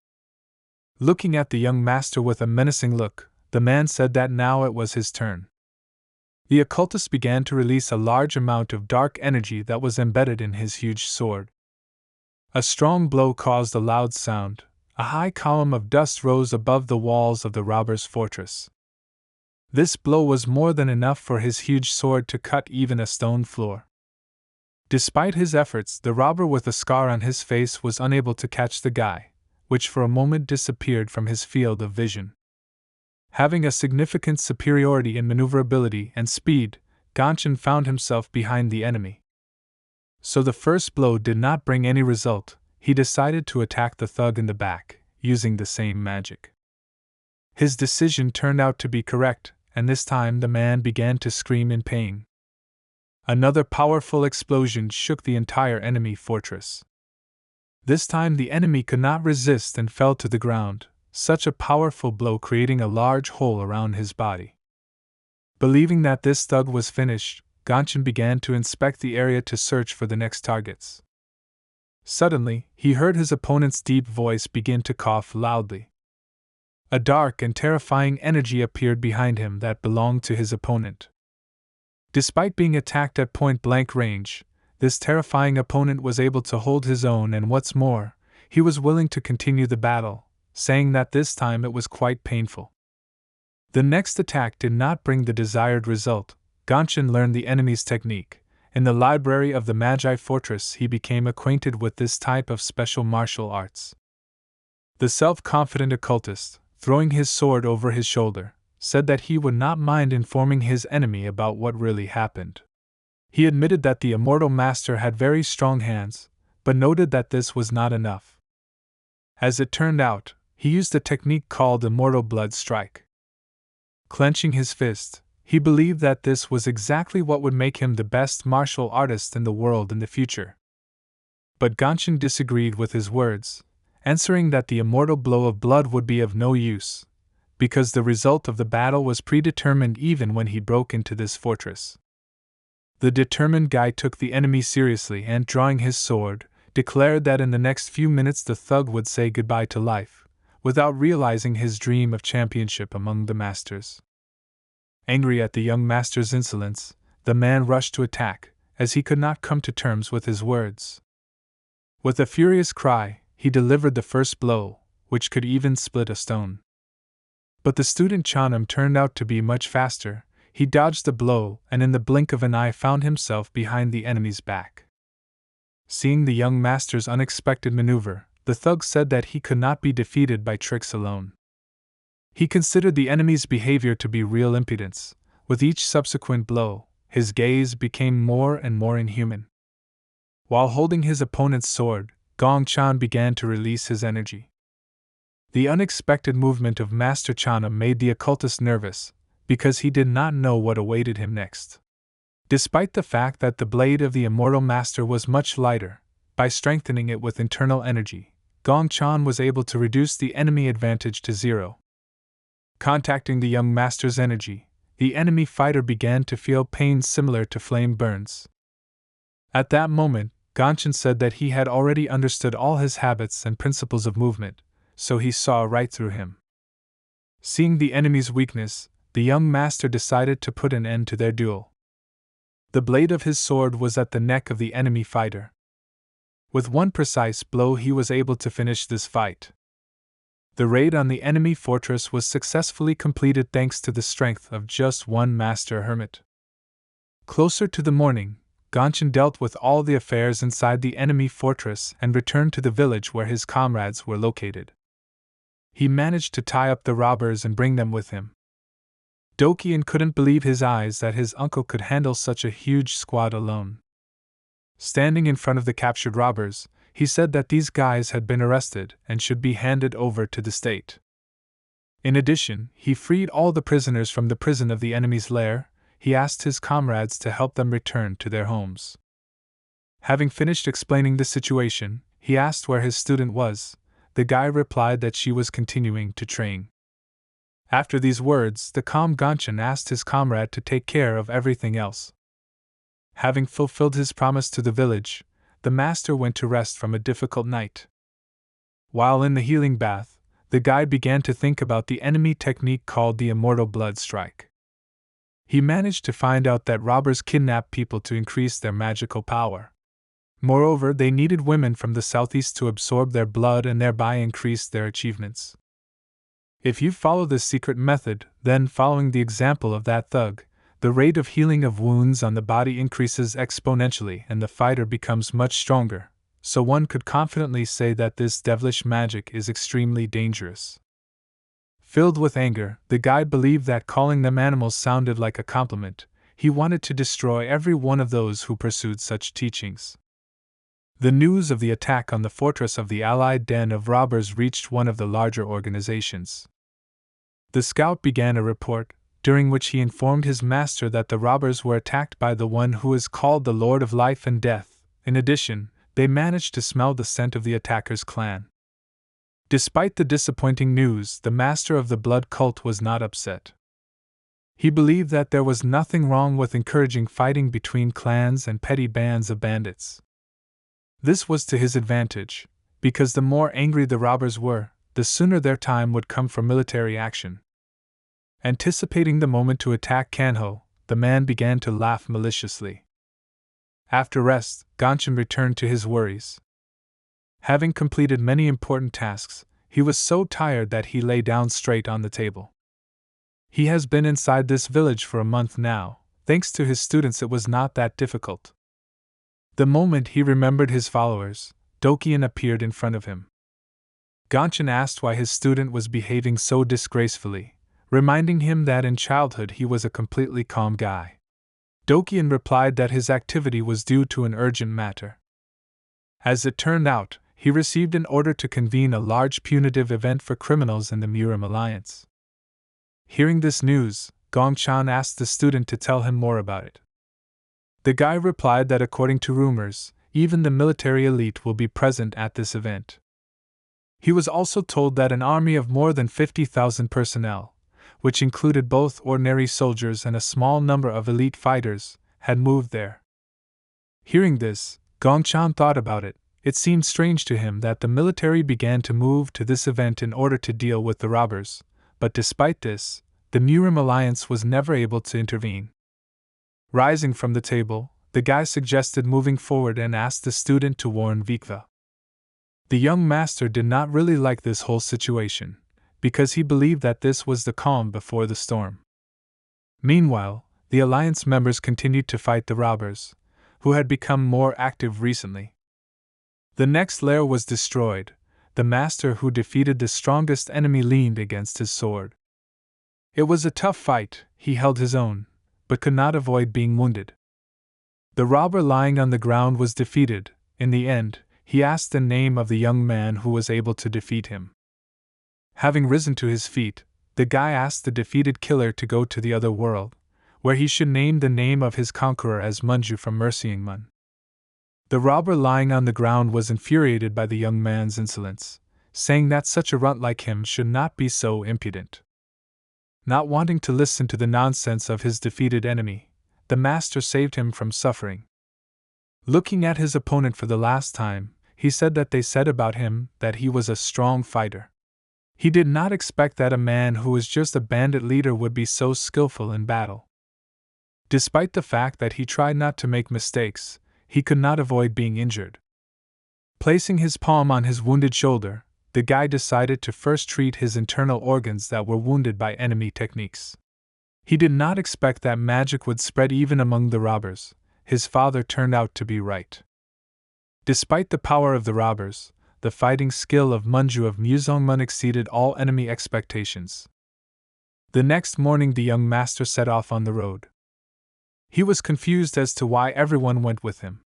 Looking at the young master with a menacing look, the man said that now it was his turn. The occultist began to release a large amount of dark energy that was embedded in his huge sword. A strong blow caused a loud sound. A high column of dust rose above the walls of the robber's fortress. This blow was more than enough for his huge sword to cut even a stone floor. Despite his efforts, the robber with a scar on his face was unable to catch the guy, which for a moment disappeared from his field of vision. Having a significant superiority in maneuverability and speed, Gongchan found himself behind the enemy. So the first blow did not bring any result. He decided to attack the thug in the back, using the same magic. His decision turned out to be correct, and this time the man began to scream in pain. Another powerful explosion shook the entire enemy fortress. This time the enemy could not resist and fell to the ground, such a powerful blow creating a large hole around his body. Believing that this thug was finished, Gongchan began to inspect the area to search for the next targets. Suddenly, he heard his opponent's deep voice begin to cough loudly. A dark and terrifying energy appeared behind him that belonged to his opponent. Despite being attacked at point-blank range, this terrifying opponent was able to hold his own, and what's more, he was willing to continue the battle, saying that this time it was quite painful. The next attack did not bring the desired result. Gongchan learned the enemy's technique. In the library of the Magi Fortress, he became acquainted with this type of special martial arts. The self-confident occultist, throwing his sword over his shoulder, said that he would not mind informing his enemy about what really happened. He admitted that the immortal master had very strong hands, but noted that this was not enough. As it turned out, he used a technique called Immortal Blood Strike. Clenching his fist, he believed that this was exactly what would make him the best martial artist in the world in the future. But Gongchan disagreed with his words, answering that the immortal blow of blood would be of no use, because the result of the battle was predetermined even when he broke into this fortress. The determined guy took the enemy seriously and, drawing his sword, declared that in the next few minutes the thug would say goodbye to life, without realizing his dream of championship among the masters. Angry at the young master's insolence, the man rushed to attack, as he could not come to terms with his words. With a furious cry, he delivered the first blow, which could even split a stone. But the student Chanam turned out to be much faster. He dodged the blow and in the blink of an eye found himself behind the enemy's back. Seeing the young master's unexpected maneuver, the thug said that he could not be defeated by tricks alone. He considered the enemy's behavior to be real impudence. With each subsequent blow, his gaze became more and more inhuman. While holding his opponent's sword, Gongchan began to release his energy. The unexpected movement of Master Chana made the occultist nervous, because he did not know what awaited him next. Despite the fact that the blade of the immortal master was much lighter, by strengthening it with internal energy, Gong Chan was able to reduce the enemy advantage to 0. Contacting the young master's energy, the enemy fighter began to feel pain similar to flame burns. At that moment, Gongchen said that he had already understood all his habits and principles of movement, so he saw right through him. Seeing the enemy's weakness, the young master decided to put an end to their duel. The blade of his sword was at the neck of the enemy fighter. With one precise blow, he was able to finish this fight. The raid on the enemy fortress was successfully completed thanks to the strength of just one master hermit. Closer to the morning, Gongchen dealt with all the affairs inside the enemy fortress and returned to the village where his comrades were located. He managed to tie up the robbers and bring them with him. Dokian couldn't believe his eyes that his uncle could handle such a huge squad alone. Standing in front of the captured robbers, he said that these guys had been arrested and should be handed over to the state. In addition, he freed all the prisoners from the prison of the enemy's lair. He asked his comrades to help them return to their homes. Having finished explaining the situation, he asked where his student was. The guy replied that she was continuing to train. After these words, the calm Gongchen asked his comrade to take care of everything else. Having fulfilled his promise to the village, the master went to rest from a difficult night. While in the healing bath, the guide began to think about the enemy technique called the Immortal Blood Strike. He managed to find out that robbers kidnap people to increase their magical power. Moreover, they needed women from the southeast to absorb their blood and thereby increase their achievements. If you follow this secret method, then following the example of that thug, the rate of healing of wounds on the body increases exponentially and the fighter becomes much stronger, so one could confidently say that this devilish magic is extremely dangerous. Filled with anger, the guide believed that calling them animals sounded like a compliment. He wanted to destroy every one of those who pursued such teachings. The news of the attack on the fortress of the allied den of robbers reached one of the larger organizations. The scout began a report, during which he informed his master that the robbers were attacked by the one who is called the Lord of Life and Death. In addition, they managed to smell the scent of the attacker's clan. Despite the disappointing news, the master of the blood cult was not upset. He believed that there was nothing wrong with encouraging fighting between clans and petty bands of bandits. This was to his advantage, because the more angry the robbers were, the sooner their time would come for military action. Anticipating the moment to attack Kanho, the man began to laugh maliciously. After rest, Gongchen returned to his worries. Having completed many important tasks, he was so tired that he lay down straight on the table. He has been inside this village for a month now. Thanks to his students, it was not that difficult. The moment he remembered his followers, Dokian appeared in front of him. Gongchen asked why his student was behaving so disgracefully, reminding him that in childhood he was a completely calm guy. Dokian replied that his activity was due to an urgent matter. As it turned out, he received an order to convene a large punitive event for criminals in the Murim Alliance. Hearing this news, Gongchen asked the student to tell him more about it. The guy replied that according to rumors, even the military elite will be present at this event. He was also told that an army of more than 50,000 personnel, which included both ordinary soldiers and a small number of elite fighters, had moved there. Hearing this, Gongchen thought about it. It seemed strange to him that the military began to move to this event in order to deal with the robbers, but despite this, the Murim Alliance was never able to intervene. Rising from the table, the guy suggested moving forward and asked the student to warn Vikva. The young master did not really like this whole situation, because he believed that this was the calm before the storm. Meanwhile, the alliance members continued to fight the robbers, who had become more active recently. The next lair was destroyed. The master who defeated the strongest enemy leaned against his sword. It was a tough fight. He held his own, but could not avoid being wounded. The robber lying on the ground was defeated. In the end, he asked the name of the young man who was able to defeat him. Having risen to his feet, the guy asked the defeated killer to go to the other world, where he should name the name of his conqueror as Manju from Mercyingmun. The robber lying on the ground was infuriated by the young man's insolence, saying that such a runt like him should not be so impudent. Not wanting to listen to the nonsense of his defeated enemy, the master saved him from suffering. Looking at his opponent for the last time, he said that they said about him that he was a strong fighter. He did not expect that a man who was just a bandit leader would be so skillful in battle. Despite the fact that he tried not to make mistakes, he could not avoid being injured. Placing his palm on his wounded shoulder, the guy decided to first treat his internal organs that were wounded by enemy techniques. He did not expect that magic would spread even among the robbers. His father turned out to be right. Despite the power of the robbers, the fighting skill of Manju of Muzongmun exceeded all enemy expectations. The next morning the young master set off on the road. He was confused as to why everyone went with him.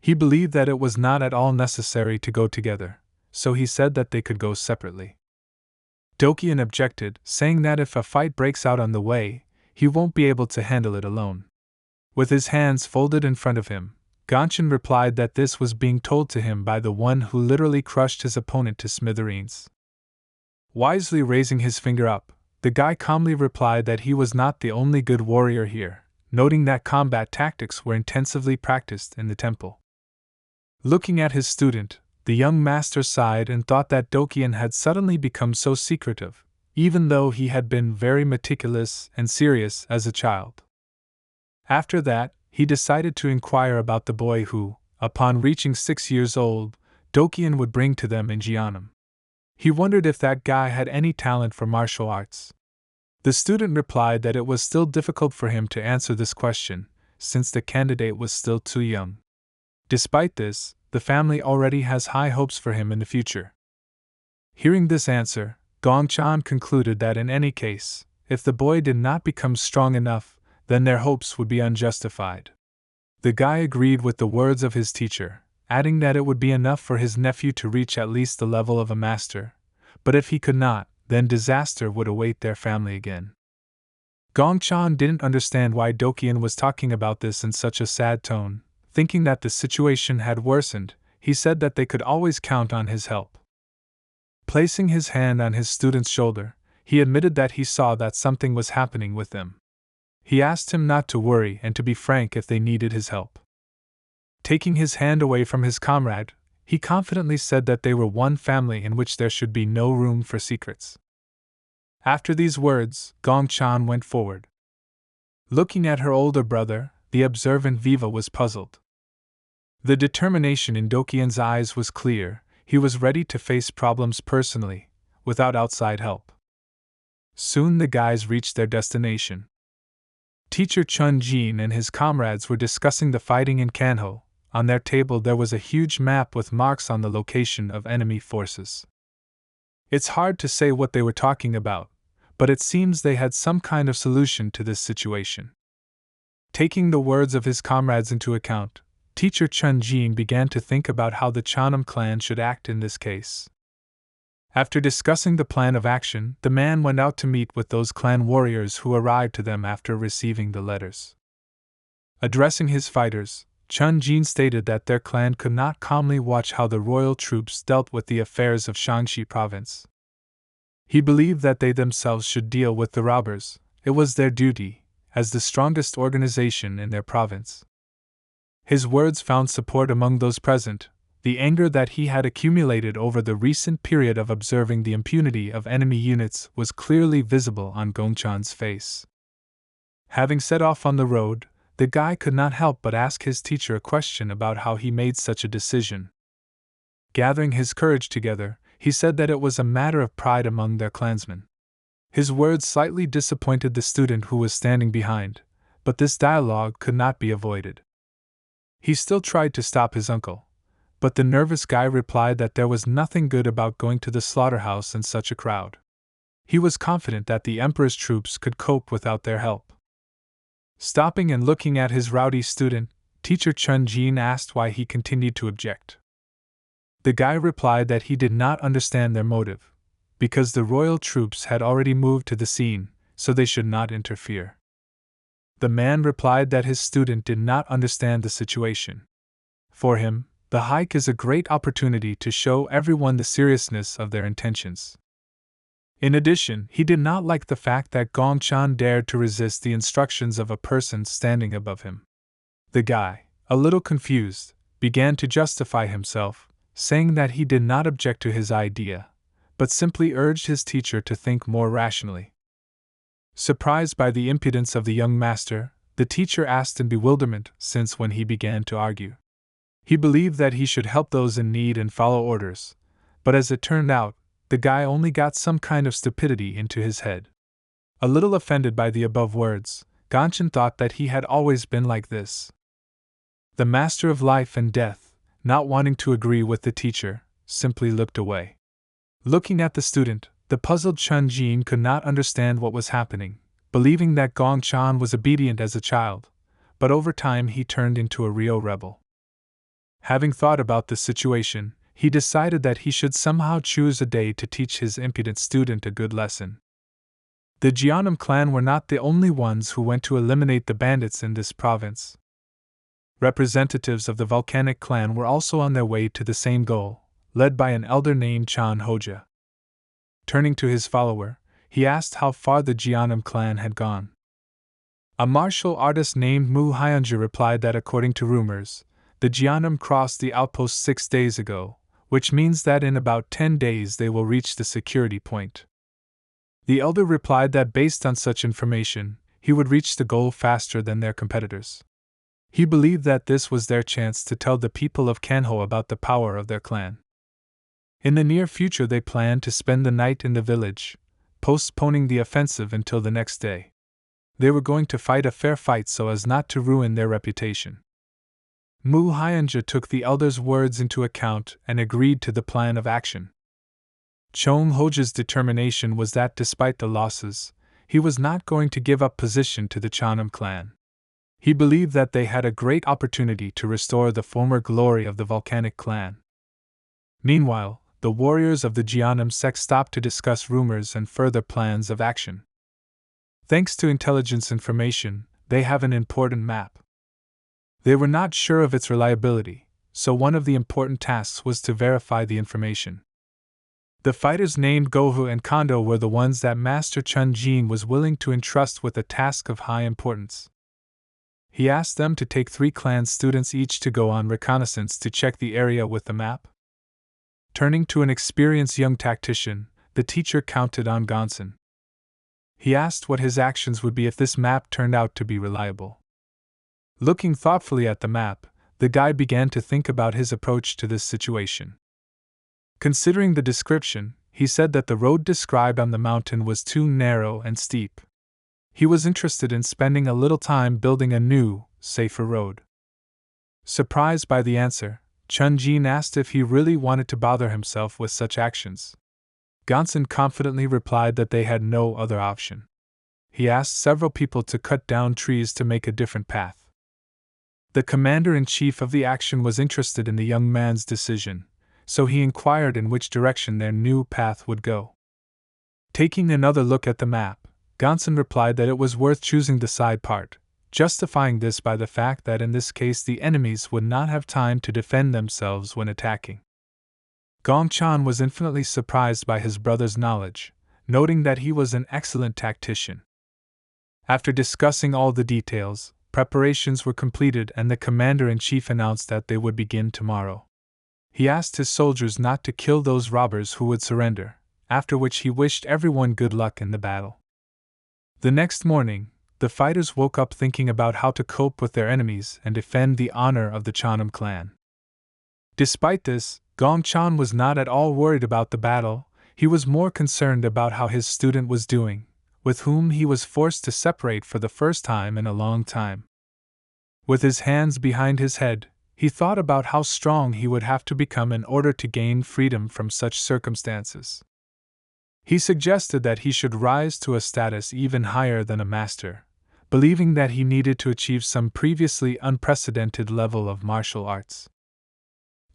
He believed that it was not at all necessary to go together, so he said that they could go separately. Dokian objected, saying that if a fight breaks out on the way, he won't be able to handle it alone. With his hands folded in front of him, Gongchen replied that this was being told to him by the one who literally crushed his opponent to smithereens. Wisely raising his finger up, the guy calmly replied that he was not the only good warrior here, noting that combat tactics were intensively practiced in the temple. Looking at his student, the young master sighed and thought that Dokian had suddenly become so secretive, even though he had been very meticulous and serious as a child. After that, he decided to inquire about the boy who, upon reaching 6 years old, Dokian would bring to them in Jianam. He wondered if that guy had any talent for martial arts. The student replied that it was still difficult for him to answer this question, since the candidate was still too young. Despite this, the family already has high hopes for him in the future. Hearing this answer, Gongchan concluded that in any case, if the boy did not become strong enough, then their hopes would be unjustified. The guy agreed with the words of his teacher, adding that it would be enough for his nephew to reach at least the level of a master, but if he could not, then disaster would await their family again. Gongchan didn't understand why Dokian was talking about this in such a sad tone. Thinking that the situation had worsened, he said that they could always count on his help. Placing his hand on his student's shoulder, he admitted that he saw that something was happening with them. He asked him not to worry and to be frank if they needed his help. Taking his hand away from his comrade, he confidently said that they were one family in which there should be no room for secrets. After these words, Gongchan went forward. Looking at her older brother, the observant Viva was puzzled. The determination in Dokian's eyes was clear. He was ready to face problems personally, without outside help. Soon the guys reached their destination. Teacher Chun Jin and his comrades were discussing the fighting in Kanho. On their table there was a huge map with marks on the location of enemy forces. It's hard to say what they were talking about, but it seems they had some kind of solution to this situation. Taking the words of his comrades into account, Teacher Chun Jin began to think about how the Chanam clan should act in this case. After discussing the plan of action, the man went out to meet with those clan warriors who arrived to them after receiving the letters. Addressing his fighters, Chun Jin stated that their clan could not calmly watch how the royal troops dealt with the affairs of Shaanxi province. He believed that they themselves should deal with the robbers. It was their duty, as the strongest organization in their province. His words found support among those present. The anger that he had accumulated over the recent period of observing the impunity of enemy units was clearly visible on Gongchan's face. Having set off on the road, the guy could not help but ask his teacher a question about how he made such a decision. Gathering his courage together, he said that it was a matter of pride among their clansmen. His words slightly disappointed the student who was standing behind, but this dialogue could not be avoided. He still tried to stop his uncle, but the nervous guy replied that there was nothing good about going to the slaughterhouse in such a crowd. He was confident that the emperor's troops could cope without their help. Stopping and looking at his rowdy student, Teacher Chun Jin asked why he continued to object. The guy replied that he did not understand their motive. because the royal troops had already moved to the scene, so they should not interfere. The man replied that his student did not understand the situation. For him, the hike is a great opportunity to show everyone the seriousness of their intentions. In addition, he did not like the fact that Gong Chan dared to resist the instructions of a person standing above him. The guy, a little confused, began to justify himself, saying that he did not object to his idea, but simply urged his teacher to think more rationally. Surprised by the impudence of the young master, the teacher asked in bewilderment since when he began to argue. He believed that he should help those in need and follow orders, but as it turned out, the guy only got some kind of stupidity into his head. A little offended by the above words, Gongchen thought that he had always been like this. The master of life and death, not wanting to agree with the teacher, simply looked away. Looking at the student, the puzzled Chun Jin could not understand what was happening, believing that Gong Chan was obedient as a child, but over time he turned into a real rebel. Having thought about the situation, he decided that he should somehow choose a day to teach his impudent student a good lesson. The Jianam clan were not the only ones who went to eliminate the bandits in this province. Representatives of the volcanic clan were also on their way to the same goal, led by an elder named Chan Hoja. Turning to his follower, he asked how far the Jianam clan had gone. A martial artist named Mu Hyunja replied that according to rumors, the Jianam crossed the outpost 6 days ago, which means that in about 10 days they will reach the security point. The elder replied that based on such information, he would reach the goal faster than their competitors. He believed that this was their chance to tell the people of Kanho about the power of their clan. In the near future they planned to spend the night in the village, postponing the offensive until the next day. They were going to fight a fair fight so as not to ruin their reputation. Mu Hyunja took the elder's words into account and agreed to the plan of action. Chong Hoja's determination was that despite the losses, he was not going to give up position to the Chanam clan. He believed that they had a great opportunity to restore the former glory of the volcanic clan. Meanwhile, the warriors of the Jianam sect stopped to discuss rumors and further plans of action. Thanks to intelligence information, they have an important map. They were not sure of its reliability, so one of the important tasks was to verify the information. The fighters named Gohu and Kondo were the ones that Master Chun Jin was willing to entrust with a task of high importance. He asked them to take 3 clan students each to go on reconnaissance to check the area with the map. Turning to an experienced young tactician, the teacher counted on Gonsen. He asked what his actions would be if this map turned out to be reliable. Looking thoughtfully at the map, the guy began to think about his approach to this situation. Considering the description, he said that the road described on the mountain was too narrow and steep. He was interested in spending a little time building a new, safer road. Surprised by the answer, Chun Jin asked if he really wanted to bother himself with such actions. Gonsen confidently replied that they had no other option. He asked several people to cut down trees to make a different path. The commander-in-chief of the action was interested in the young man's decision, so he inquired in which direction their new path would go. Taking another look at the map, Gonsen replied that it was worth choosing the side part, justifying this by the fact that in this case the enemies would not have time to defend themselves when attacking. Gong Chan was infinitely surprised by his brother's knowledge, noting that he was an excellent tactician. After discussing all the details, preparations were completed and the commander-in-chief announced that they would begin tomorrow. He asked his soldiers not to kill those robbers who would surrender, after which he wished everyone good luck in the battle. The next morning, the fighters woke up thinking about how to cope with their enemies and defend the honor of the Chanam clan. Despite this, Gong Chan was not at all worried about the battle. He was more concerned about how his student was doing, with whom he was forced to separate for the first time in a long time. With his hands behind his head, he thought about how strong he would have to become in order to gain freedom from such circumstances. He suggested that he should rise to a status even higher than a master, believing that he needed to achieve some previously unprecedented level of martial arts.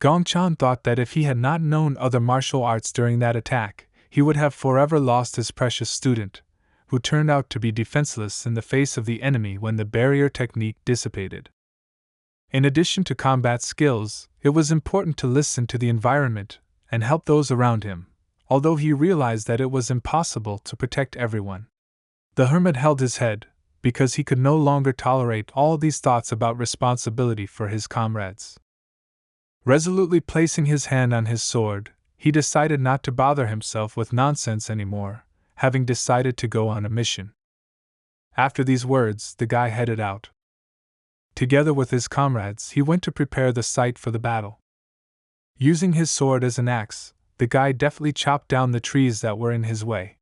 Gong Chan thought that if he had not known other martial arts during that attack, he would have forever lost his precious student, who turned out to be defenseless in the face of the enemy when the barrier technique dissipated. In addition to combat skills, it was important to listen to the environment and help those around him, although he realized that it was impossible to protect everyone. The hermit held his head, because he could no longer tolerate all these thoughts about responsibility for his comrades. Resolutely placing his hand on his sword, he decided not to bother himself with nonsense anymore, having decided to go on a mission. After these words, the guy headed out. Together with his comrades, he went to prepare the site for the battle. Using his sword as an axe, the guy deftly chopped down the trees that were in his way.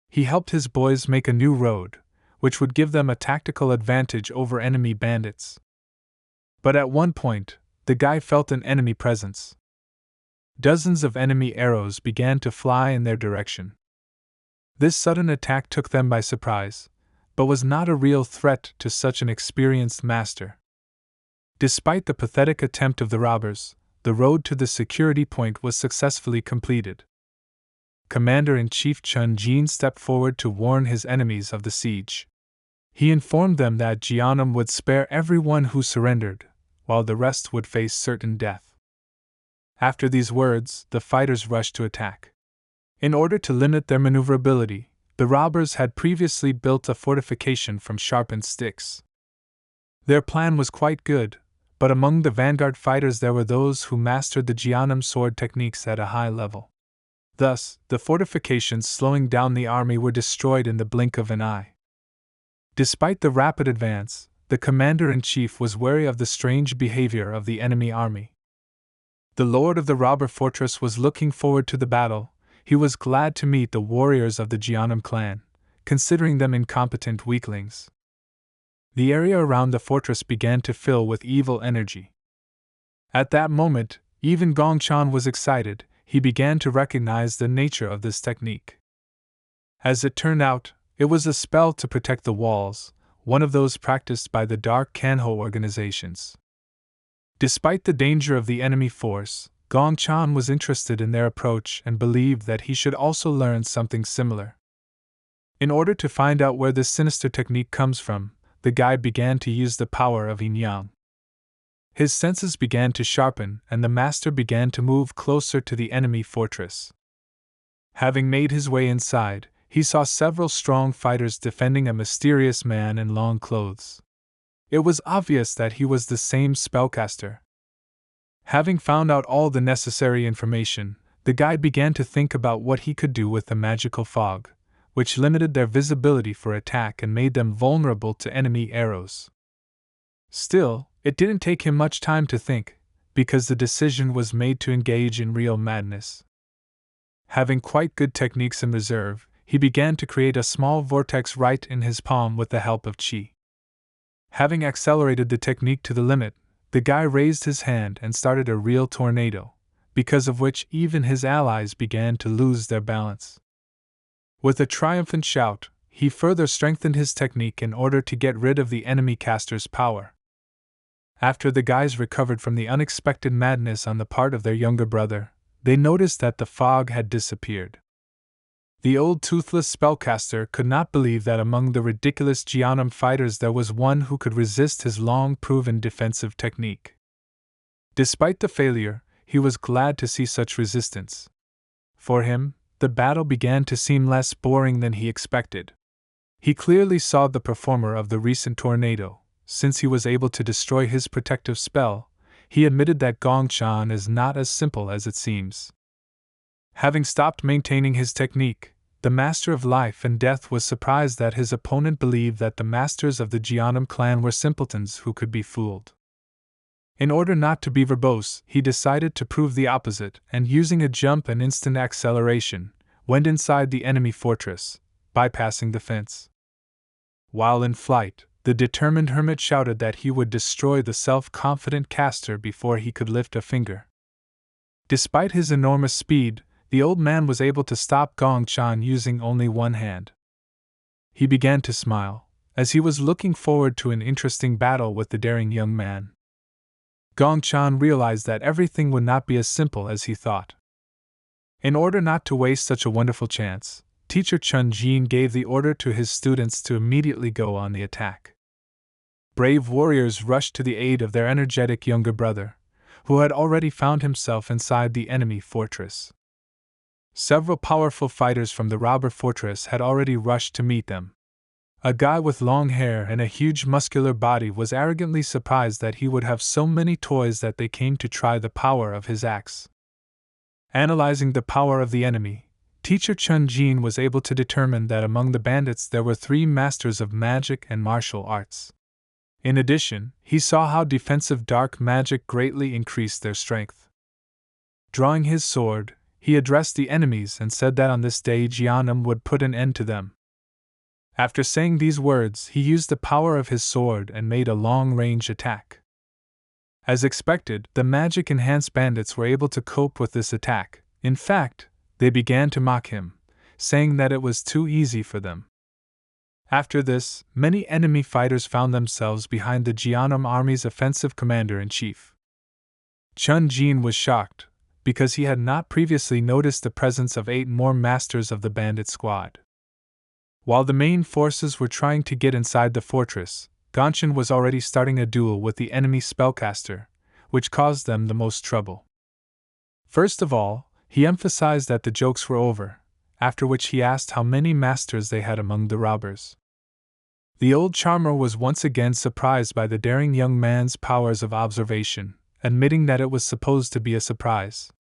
He helped his boys make a new road, which would give them a tactical advantage over enemy bandits. But at one point, the guy felt an enemy presence. Dozens of enemy arrows began to fly in their direction. This sudden attack took them by surprise, but was not a real threat to such an experienced master. Despite the pathetic attempt of the robbers, the road to the security point was successfully completed. Commander-in-Chief Chun Jin stepped forward to warn his enemies of the siege. He informed them that Jeonnam would spare everyone who surrendered, while the rest would face certain death. After these words, the fighters rushed to attack. In order to limit their maneuverability, the robbers had previously built a fortification from sharpened sticks. Their plan was quite good, but among the vanguard fighters there were those who mastered the Jeonnam sword techniques at a high level. Thus, the fortifications slowing down the army were destroyed in the blink of an eye. Despite the rapid advance, the commander-in-chief was wary of the strange behavior of the enemy army. The lord of the robber fortress was looking forward to the battle. He was glad to meet the warriors of the Jeonnam clan, considering them incompetent weaklings. The area around the fortress began to fill with evil energy. At that moment, even Gongchan was excited. He began to recognize the nature of this technique. As it turned out, it was a spell to protect the walls, one of those practiced by the Dark Kanho organizations. Despite the danger of the enemy force, Gongchan was interested in their approach and believed that he should also learn something similar. In order to find out where this sinister technique comes from, the guide began to use the power of yin-yang. His senses began to sharpen, and the master began to move closer to the enemy fortress. Having made his way inside, he saw several strong fighters defending a mysterious man in long clothes. It was obvious that he was the same spellcaster. Having found out all the necessary information, the guide began to think about what he could do with the magical fog, which limited their visibility for attack and made them vulnerable to enemy arrows. Still, it didn't take him much time to think, because the decision was made to engage in real madness. Having quite good techniques in reserve, he began to create a small vortex right in his palm with the help of qi. Having accelerated the technique to the limit, the guy raised his hand and started a real tornado, because of which even his allies began to lose their balance. With a triumphant shout, he further strengthened his technique in order to get rid of the enemy caster's power. After the guys recovered from the unexpected madness on the part of their younger brother, they noticed that the fog had disappeared. The old toothless spellcaster could not believe that among the ridiculous Jeonnam fighters there was one who could resist his long-proven defensive technique. Despite the failure, he was glad to see such resistance. For him, the battle began to seem less boring than he expected. He clearly saw the performer of the recent tornado. Since he was able to destroy his protective spell, he admitted that Gongchan is not as simple as it seems. Having stopped maintaining his technique, the Master of Life and Death was surprised that his opponent believed that the masters of the Jeonnam clan were simpletons who could be fooled. In order not to be verbose, he decided to prove the opposite, and using a jump and instant acceleration, went inside the enemy fortress, bypassing the fence. While in flight, the determined hermit shouted that he would destroy the self-confident caster before he could lift a finger. Despite his enormous speed, the old man was able to stop Gongchan using only one hand. He began to smile, as he was looking forward to an interesting battle with the daring young man. Gongchan realized that everything would not be as simple as he thought. In order not to waste such a wonderful chance, Teacher Chun Jin gave the order to his students to immediately go on the attack. Brave warriors rushed to the aid of their energetic younger brother, who had already found himself inside the enemy fortress. Several powerful fighters from the robber fortress had already rushed to meet them. A guy with long hair and a huge muscular body was arrogantly surprised that he would have so many toys that they came to try the power of his axe. Analyzing the power of the enemy, Teacher Chun Jin was able to determine that among the bandits there were 3 masters of magic and martial arts. In addition, he saw how defensive dark magic greatly increased their strength. Drawing his sword, he addressed the enemies and said that on this day Jianum would put an end to them. After saying these words, he used the power of his sword and made a long-range attack. As expected, the magic-enhanced bandits were able to cope with this attack. In fact, they began to mock him, saying that it was too easy for them. After this, many enemy fighters found themselves behind the Jianum army's offensive commander-in-chief. Chun Jin was shocked, because he had not previously noticed the presence of 8 more masters of the bandit squad. While the main forces were trying to get inside the fortress, Gongchen was already starting a duel with the enemy spellcaster, which caused them the most trouble. First of all, he emphasized that the jokes were over, after which he asked how many masters they had among the robbers. The old charmer was once again surprised by the daring young man's powers of observation, admitting that it was supposed to be a surprise.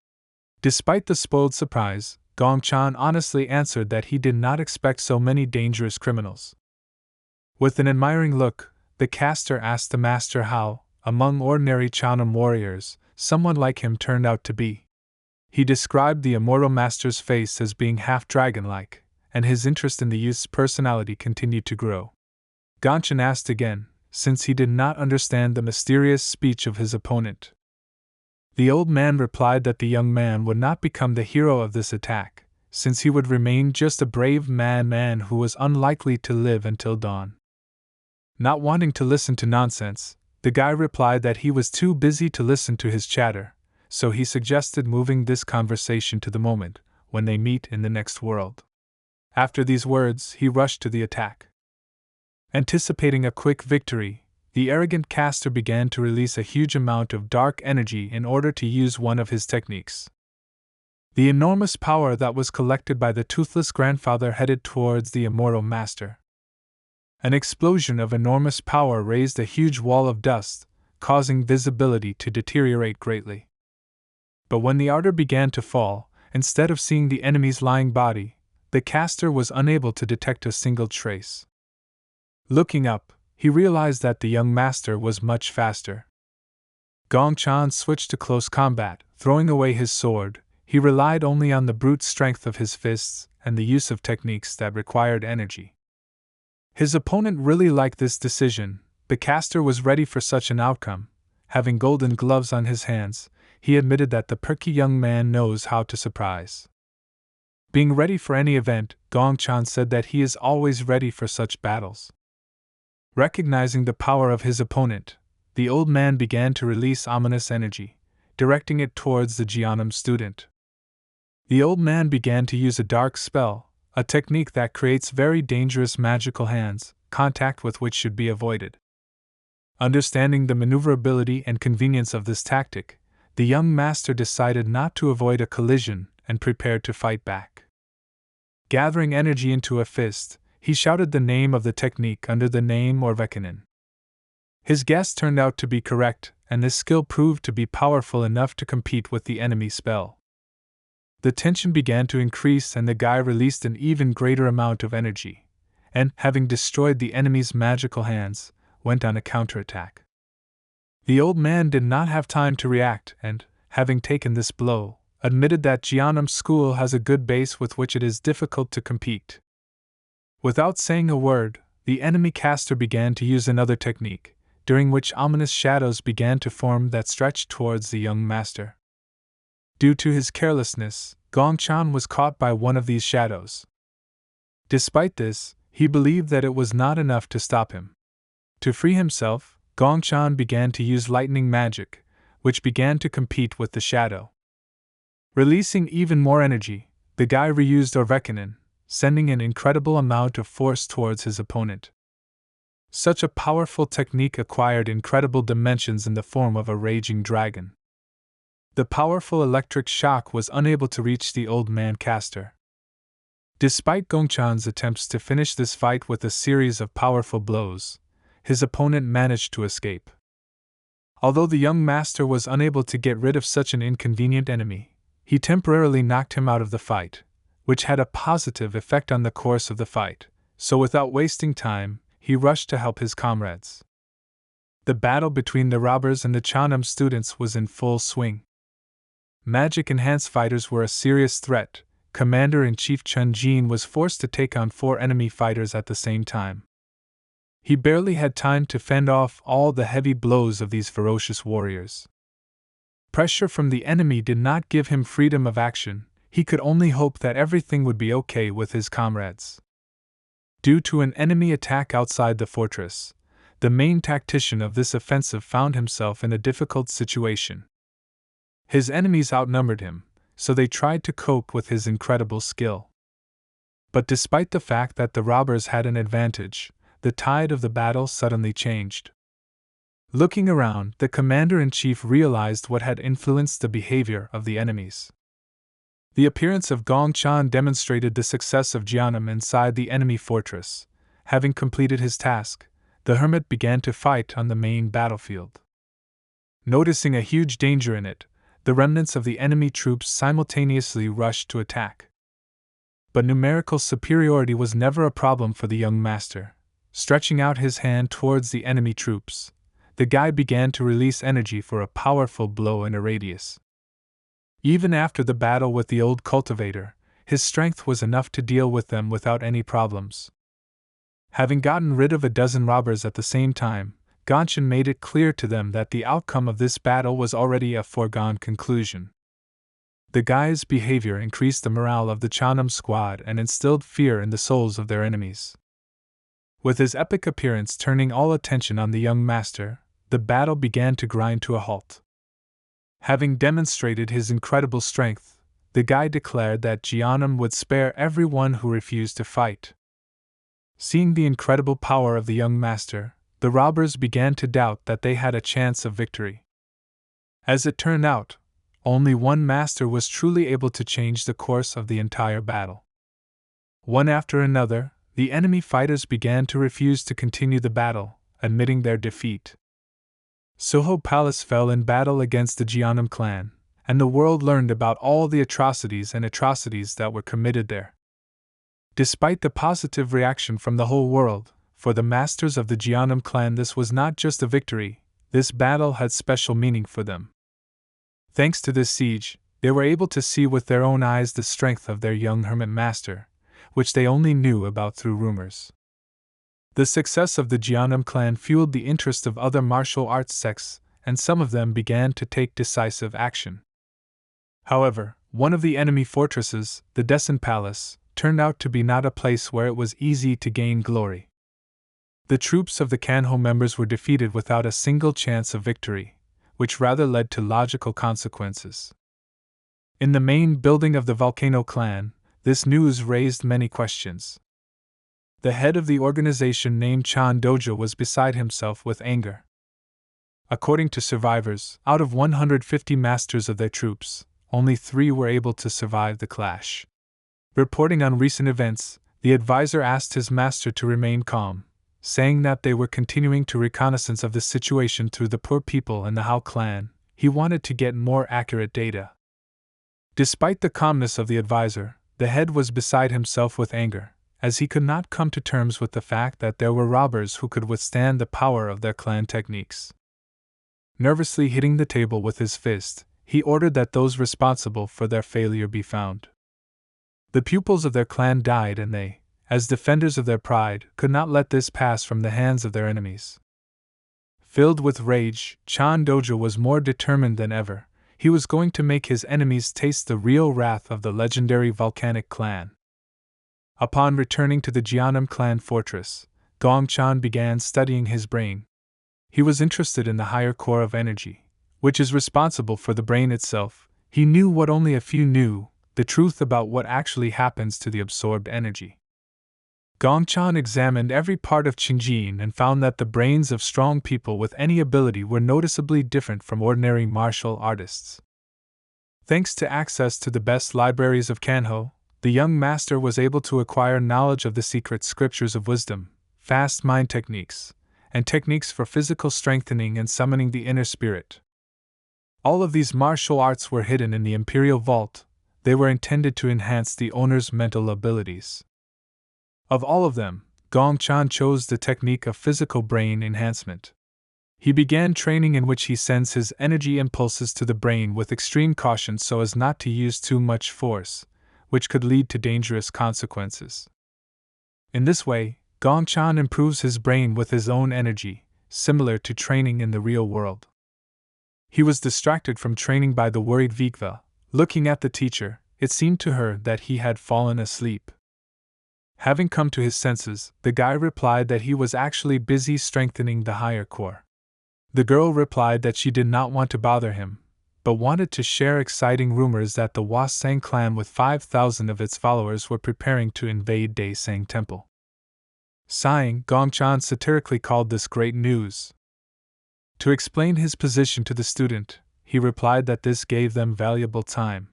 Despite the spoiled surprise, Gongchen honestly answered that he did not expect so many dangerous criminals. With an admiring look, the caster asked the master how, among ordinary Chanam warriors, someone like him turned out to be. He described the immortal master's face as being half dragon-like, and his interest in the youth's personality continued to grow. Gongchen asked again, since he did not understand the mysterious speech of his opponent. The old man replied that the young man would not become the hero of this attack, since he would remain just a brave man who was unlikely to live until dawn. Not wanting to listen to nonsense, the guy replied that he was too busy to listen to his chatter, so he suggested moving this conversation to the moment when they meet in the next world. After these words, he rushed to the attack. Anticipating a quick victory, the arrogant caster began to release a huge amount of dark energy in order to use one of his techniques. The enormous power that was collected by the toothless grandfather headed towards the immortal master. An explosion of enormous power raised a huge wall of dust, causing visibility to deteriorate greatly. But when the ardor began to fall, instead of seeing the enemy's lying body, the caster was unable to detect a single trace. Looking up, he realized that the young master was much faster. Gongchen switched to close combat, throwing away his sword. He relied only on the brute strength of his fists and the use of techniques that required energy. His opponent really liked this decision. The caster was ready for such an outcome. Having golden gloves on his hands, he admitted that the perky young man knows how to surprise. Being ready for any event, Gongchen said that he is always ready for such battles. Recognizing the power of his opponent, the old man began to release ominous energy, directing it towards the Jianum student. The old man began to use a dark spell, a technique that creates very dangerous magical hands, contact with which should be avoided. Understanding the maneuverability and convenience of this tactic, the young master decided not to avoid a collision and prepared to fight back. Gathering energy into a fist, he shouted the name of the technique under the name Orvekinen. His guess turned out to be correct, and this skill proved to be powerful enough to compete with the enemy spell. The tension began to increase and the guy released an even greater amount of energy, and, having destroyed the enemy's magical hands, went on a counterattack. The old man did not have time to react and, having taken this blow, admitted that Jianum school has a good base with which it is difficult to compete. Without saying a word, the enemy caster began to use another technique, during which ominous shadows began to form that stretched towards the young master. Due to his carelessness, Gongchen was caught by one of these shadows. Despite this, he believed that it was not enough to stop him. To free himself, Gongchen began to use lightning magic, which began to compete with the shadow. Releasing even more energy, the guy reused Orvekinen, sending an incredible amount of force towards his opponent. Such a powerful technique acquired incredible dimensions in the form of a raging dragon. The powerful electric shock was unable to reach the old man caster. Despite Gongchan's attempts to finish this fight with a series of powerful blows, his opponent managed to escape. Although the young master was unable to get rid of such an inconvenient enemy, he temporarily knocked him out of the fight, which had a positive effect on the course of the fight, so without wasting time, he rushed to help his comrades. The battle between the robbers and the Chanam students was in full swing. Magic-enhanced fighters were a serious threat. Commander-in-Chief Chun Jin was forced to take on 4 enemy fighters at the same time. He barely had time to fend off all the heavy blows of these ferocious warriors. Pressure from the enemy did not give him freedom of action. He could only hope that everything would be okay with his comrades. Due to an enemy attack outside the fortress, the main tactician of this offensive found himself in a difficult situation. His enemies outnumbered him, so they tried to cope with his incredible skill. But despite the fact that the robbers had an advantage, the tide of the battle suddenly changed. Looking around, the commander-in-chief realized what had influenced the behavior of the enemies. The appearance of Gongchan demonstrated the success of Jian'an inside the enemy fortress. Having completed his task, the Hermit began to fight on the main battlefield. Noticing a huge danger in it, the remnants of the enemy troops simultaneously rushed to attack. But numerical superiority was never a problem for the young master. Stretching out his hand towards the enemy troops, the guy began to release energy for a powerful blow in a radius. Even after the battle with the old cultivator, his strength was enough to deal with them without any problems. Having gotten rid of a dozen robbers at the same time, Gongchan made it clear to them that the outcome of this battle was already a foregone conclusion. The guy's behavior increased the morale of the Chanam squad and instilled fear in the souls of their enemies. With his epic appearance turning all attention on the young master, the battle began to grind to a halt. Having demonstrated his incredible strength, the guy declared that Jian'an would spare everyone who refused to fight. Seeing the incredible power of the young master, the robbers began to doubt that they had a chance of victory. As it turned out, only one master was truly able to change the course of the entire battle. One after another, the enemy fighters began to refuse to continue the battle, admitting their defeat. Soho Palace fell in battle against the Jian'an clan, and the world learned about all the atrocities that were committed there. Despite the positive reaction from the whole world, for the masters of the Jian'an clan this was not just a victory, this battle had special meaning for them. Thanks to this siege, they were able to see with their own eyes the strength of their young hermit master, which they only knew about through rumors. The success of the Jian'an clan fueled the interest of other martial arts sects, and some of them began to take decisive action. However, one of the enemy fortresses, the Desan Palace, turned out to be not a place where it was easy to gain glory. The troops of the Kanho members were defeated without a single chance of victory, which rather led to logical consequences. In the main building of the Volcano clan, this news raised many questions. The head of the organization named Chan Dojo was beside himself with anger. According to survivors, out of 150 masters of their troops, only 3 were able to survive the clash. Reporting on recent events, the advisor asked his master to remain calm, saying that they were continuing to reconnaissance of the situation through the poor people in the Hao clan. He wanted to get more accurate data. Despite the calmness of the advisor, the head was beside himself with anger, as he could not come to terms with the fact that there were robbers who could withstand the power of their clan techniques. Nervously hitting the table with his fist, he ordered that those responsible for their failure be found. The pupils of their clan died, and they, as defenders of their pride, could not let this pass from the hands of their enemies. Filled with rage, Chan Dojo was more determined than ever. He was going to make his enemies taste the real wrath of the legendary volcanic clan. Upon returning to the Jian'an clan fortress, Gongchan began studying his brain. He was interested in the higher core of energy, which is responsible for the brain itself. He knew what only a few knew, the truth about what actually happens to the absorbed energy. Gongchan examined every part of Qingjin and found that the brains of strong people with any ability were noticeably different from ordinary martial artists. Thanks to access to the best libraries of Kanho, the young master was able to acquire knowledge of the secret scriptures of wisdom, fast mind techniques, and techniques for physical strengthening and summoning the inner spirit. All of these martial arts were hidden in the Imperial Vault. They were intended to enhance the owner's mental abilities. Of all of them, Gongchan chose the technique of physical brain enhancement. He began training in which he sends his energy impulses to the brain with extreme caution so as not to use too much force, which could lead to dangerous consequences. In this way, Gongchan improves his brain with his own energy, similar to training in the real world. He was distracted from training by the worried Vikva. Looking at the teacher, it seemed to her that he had fallen asleep. Having come to his senses, the guy replied that he was actually busy strengthening the higher core. The girl replied that she did not want to bother him, but wanted to share exciting rumors that the Wasang clan with 5,000 of its followers were preparing to invade Daesang Temple. Sighing, Gongchan satirically called this great news. To explain his position to the student, he replied that this gave them valuable time.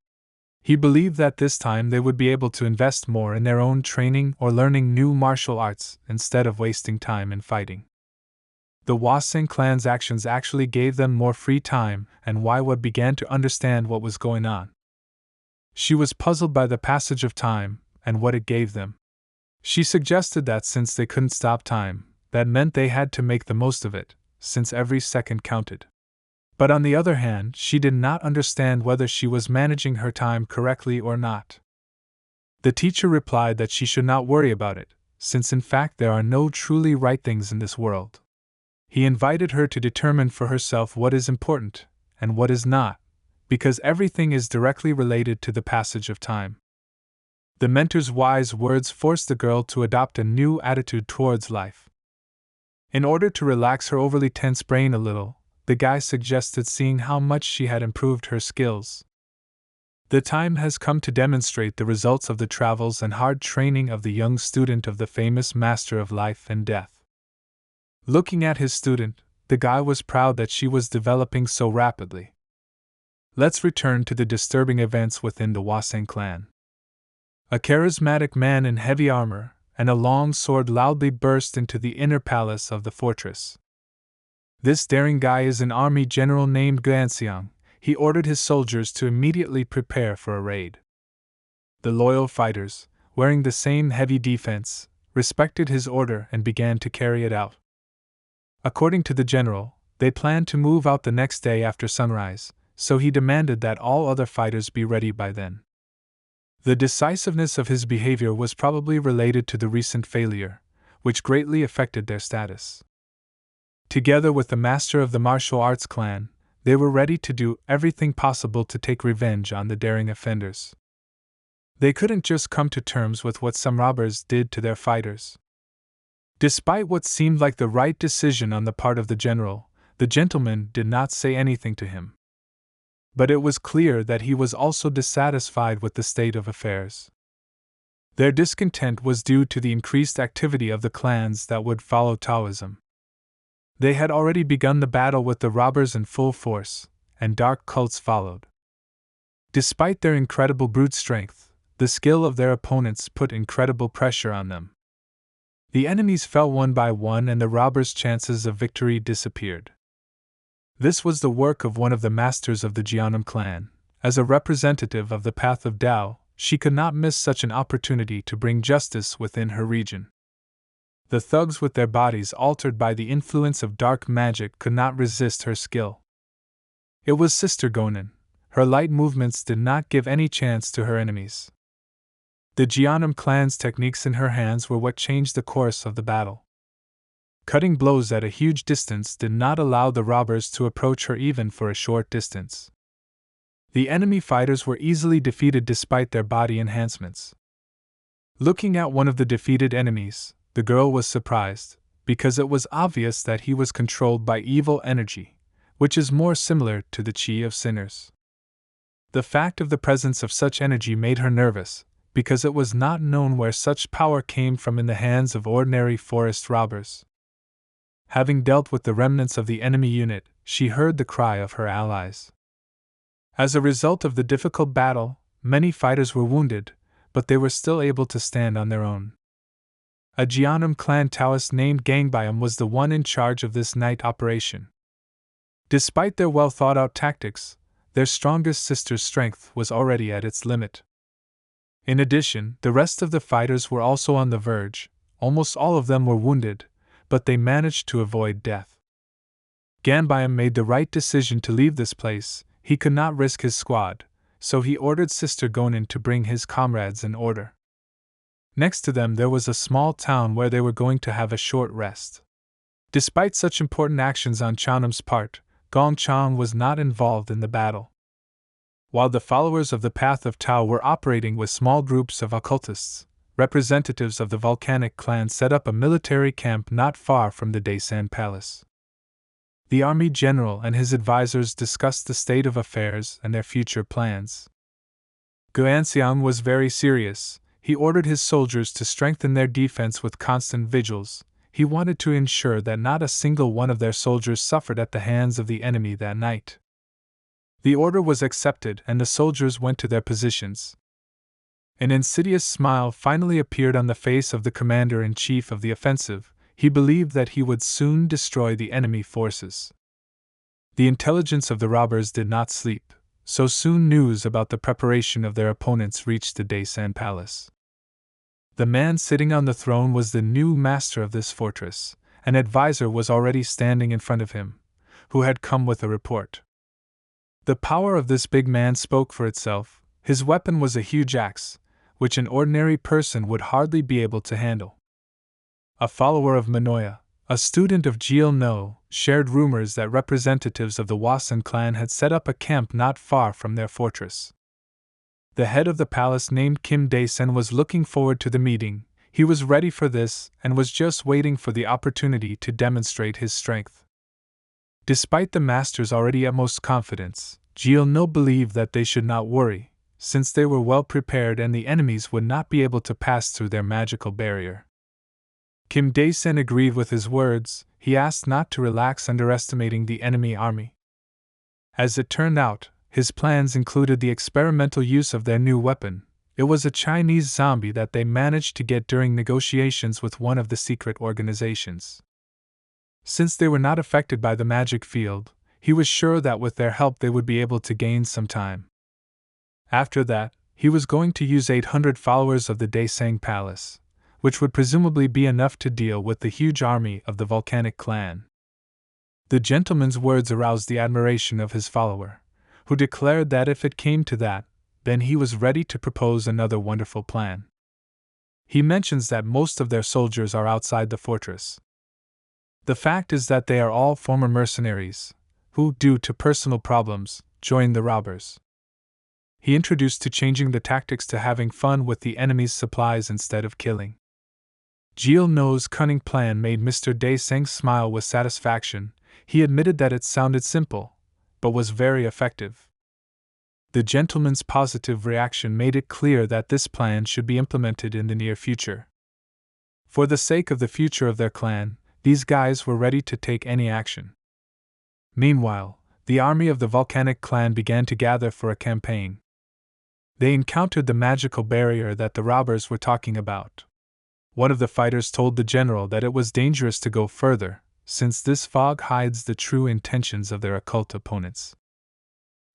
He believed that this time they would be able to invest more in their own training or learning new martial arts instead of wasting time in fighting. The Wasang clan's actions actually gave them more free time, and Waiwa began to understand what was going on. She was puzzled by the passage of time and what it gave them. She suggested that since they couldn't stop time, that meant they had to make the most of it, since every second counted. But on the other hand, she did not understand whether she was managing her time correctly or not. The teacher replied that she should not worry about it, since in fact there are no truly right things in this world. He invited her to determine for herself what is important and what is not, because everything is directly related to the passage of time. The mentor's wise words forced the girl to adopt a new attitude towards life. In order to relax her overly tense brain a little, the guy suggested seeing how much she had improved her skills. The time has come to demonstrate the results of the travels and hard training of the young student of the famous master of life and death. Looking at his student, the guy was proud that she was developing so rapidly. Let's return to the disturbing events within the Wasang clan. A charismatic man in heavy armor and a long sword loudly burst into the inner palace of the fortress. This daring guy is an army general named Guanxiang. He ordered his soldiers to immediately prepare for a raid. The loyal fighters, wearing the same heavy defense, respected his order and began to carry it out. According to the general, they planned to move out the next day after sunrise, so he demanded that all other fighters be ready by then. The decisiveness of his behavior was probably related to the recent failure, which greatly affected their status. Together with the master of the martial arts clan, they were ready to do everything possible to take revenge on the daring offenders. They couldn't just come to terms with what some robbers did to their fighters. Despite what seemed like the right decision on the part of the general, the gentleman did not say anything to him. But it was clear that he was also dissatisfied with the state of affairs. Their discontent was due to the increased activity of the clans that would follow Taoism. They had already begun the battle with the robbers in full force, and dark cults followed. Despite their incredible brute strength, the skill of their opponents put incredible pressure on them. The enemies fell one by one and the robbers' chances of victory disappeared. This was the work of one of the masters of the Jiannan clan. As a representative of the path of Tao, she could not miss such an opportunity to bring justice within her region. The thugs with their bodies altered by the influence of dark magic could not resist her skill. It was Sister Gonin. Her light movements did not give any chance to her enemies. The Jiannan clan's techniques in her hands were what changed the course of the battle. Cutting blows at a huge distance did not allow the robbers to approach her even for a short distance. The enemy fighters were easily defeated despite their body enhancements. Looking at one of the defeated enemies, the girl was surprised, because it was obvious that he was controlled by evil energy, which is more similar to the chi of sinners. The fact of the presence of such energy made her nervous, because it was not known where such power came from in the hands of ordinary forest robbers. Having dealt with the remnants of the enemy unit, she heard the cry of her allies. As a result of the difficult battle, many fighters were wounded, but they were still able to stand on their own. A Jeonnam clan Taoist named Gangbyam was the one in charge of this night operation. Despite their well-thought-out tactics, their strongest sister's strength was already at its limit. In addition, the rest of the fighters were also on the verge. Almost all of them were wounded, but they managed to avoid death. Ganbyam made the right decision to leave this place. He could not risk his squad, so he ordered Sister Gonin to bring his comrades in order. Next to them there was a small town where they were going to have a short rest. Despite such important actions on Chaunam's part, Gong Chang was not involved in the battle. While the followers of the Path of Tao were operating with small groups of occultists, representatives of the volcanic clan set up a military camp not far from the Daesan Palace. The army general and his advisors discussed the state of affairs and their future plans. Guanxiang was very serious. He ordered his soldiers to strengthen their defense with constant vigils. He wanted to ensure that not a single one of their soldiers suffered at the hands of the enemy that night. The order was accepted and the soldiers went to their positions. An insidious smile finally appeared on the face of the commander-in-chief of the offensive. He believed that he would soon destroy the enemy forces. The intelligence of the robbers did not sleep, so soon news about the preparation of their opponents reached the Daesan Palace. The man sitting on the throne was the new master of this fortress. An advisor was already standing in front of him, who had come with a report. The power of this big man spoke for itself. His weapon was a huge axe, which an ordinary person would hardly be able to handle. A follower of Manhwa, a student of Jeil No, shared rumors that representatives of the Wasan clan had set up a camp not far from their fortress. The head of the palace named Kim Dae-sen was looking forward to the meeting. He was ready for this and was just waiting for the opportunity to demonstrate his strength. Despite the master's already utmost confidence, Jeil No believed that they should not worry, since they were well prepared and the enemies would not be able to pass through their magical barrier. Kim Dae-sen agreed with his words. He asked not to relax underestimating the enemy army. As it turned out, his plans included the experimental use of their new weapon. It was a Chinese zombie that they managed to get during negotiations with one of the secret organizations. Since they were not affected by the magic field, he was sure that with their help they would be able to gain some time. After that, he was going to use 800 followers of the Daesang Palace, which would presumably be enough to deal with the huge army of the volcanic clan. The gentleman's words aroused the admiration of his follower, who declared that if it came to that, then he was ready to propose another wonderful plan. He mentions that most of their soldiers are outside the fortress. The fact is that they are all former mercenaries, who, due to personal problems, joined the robbers. He introduced to changing the tactics to having fun with the enemy's supplies instead of killing. Jeil No's cunning plan made Mr. Dae-seng smile with satisfaction. He admitted that it sounded simple, but was very effective. The gentleman's positive reaction made it clear that this plan should be implemented in the near future. For the sake of the future of their clan, these guys were ready to take any action. Meanwhile, the army of the volcanic clan began to gather for a campaign. They encountered the magical barrier that the robbers were talking about. One of the fighters told the general that it was dangerous to go further, since this fog hides the true intentions of their occult opponents.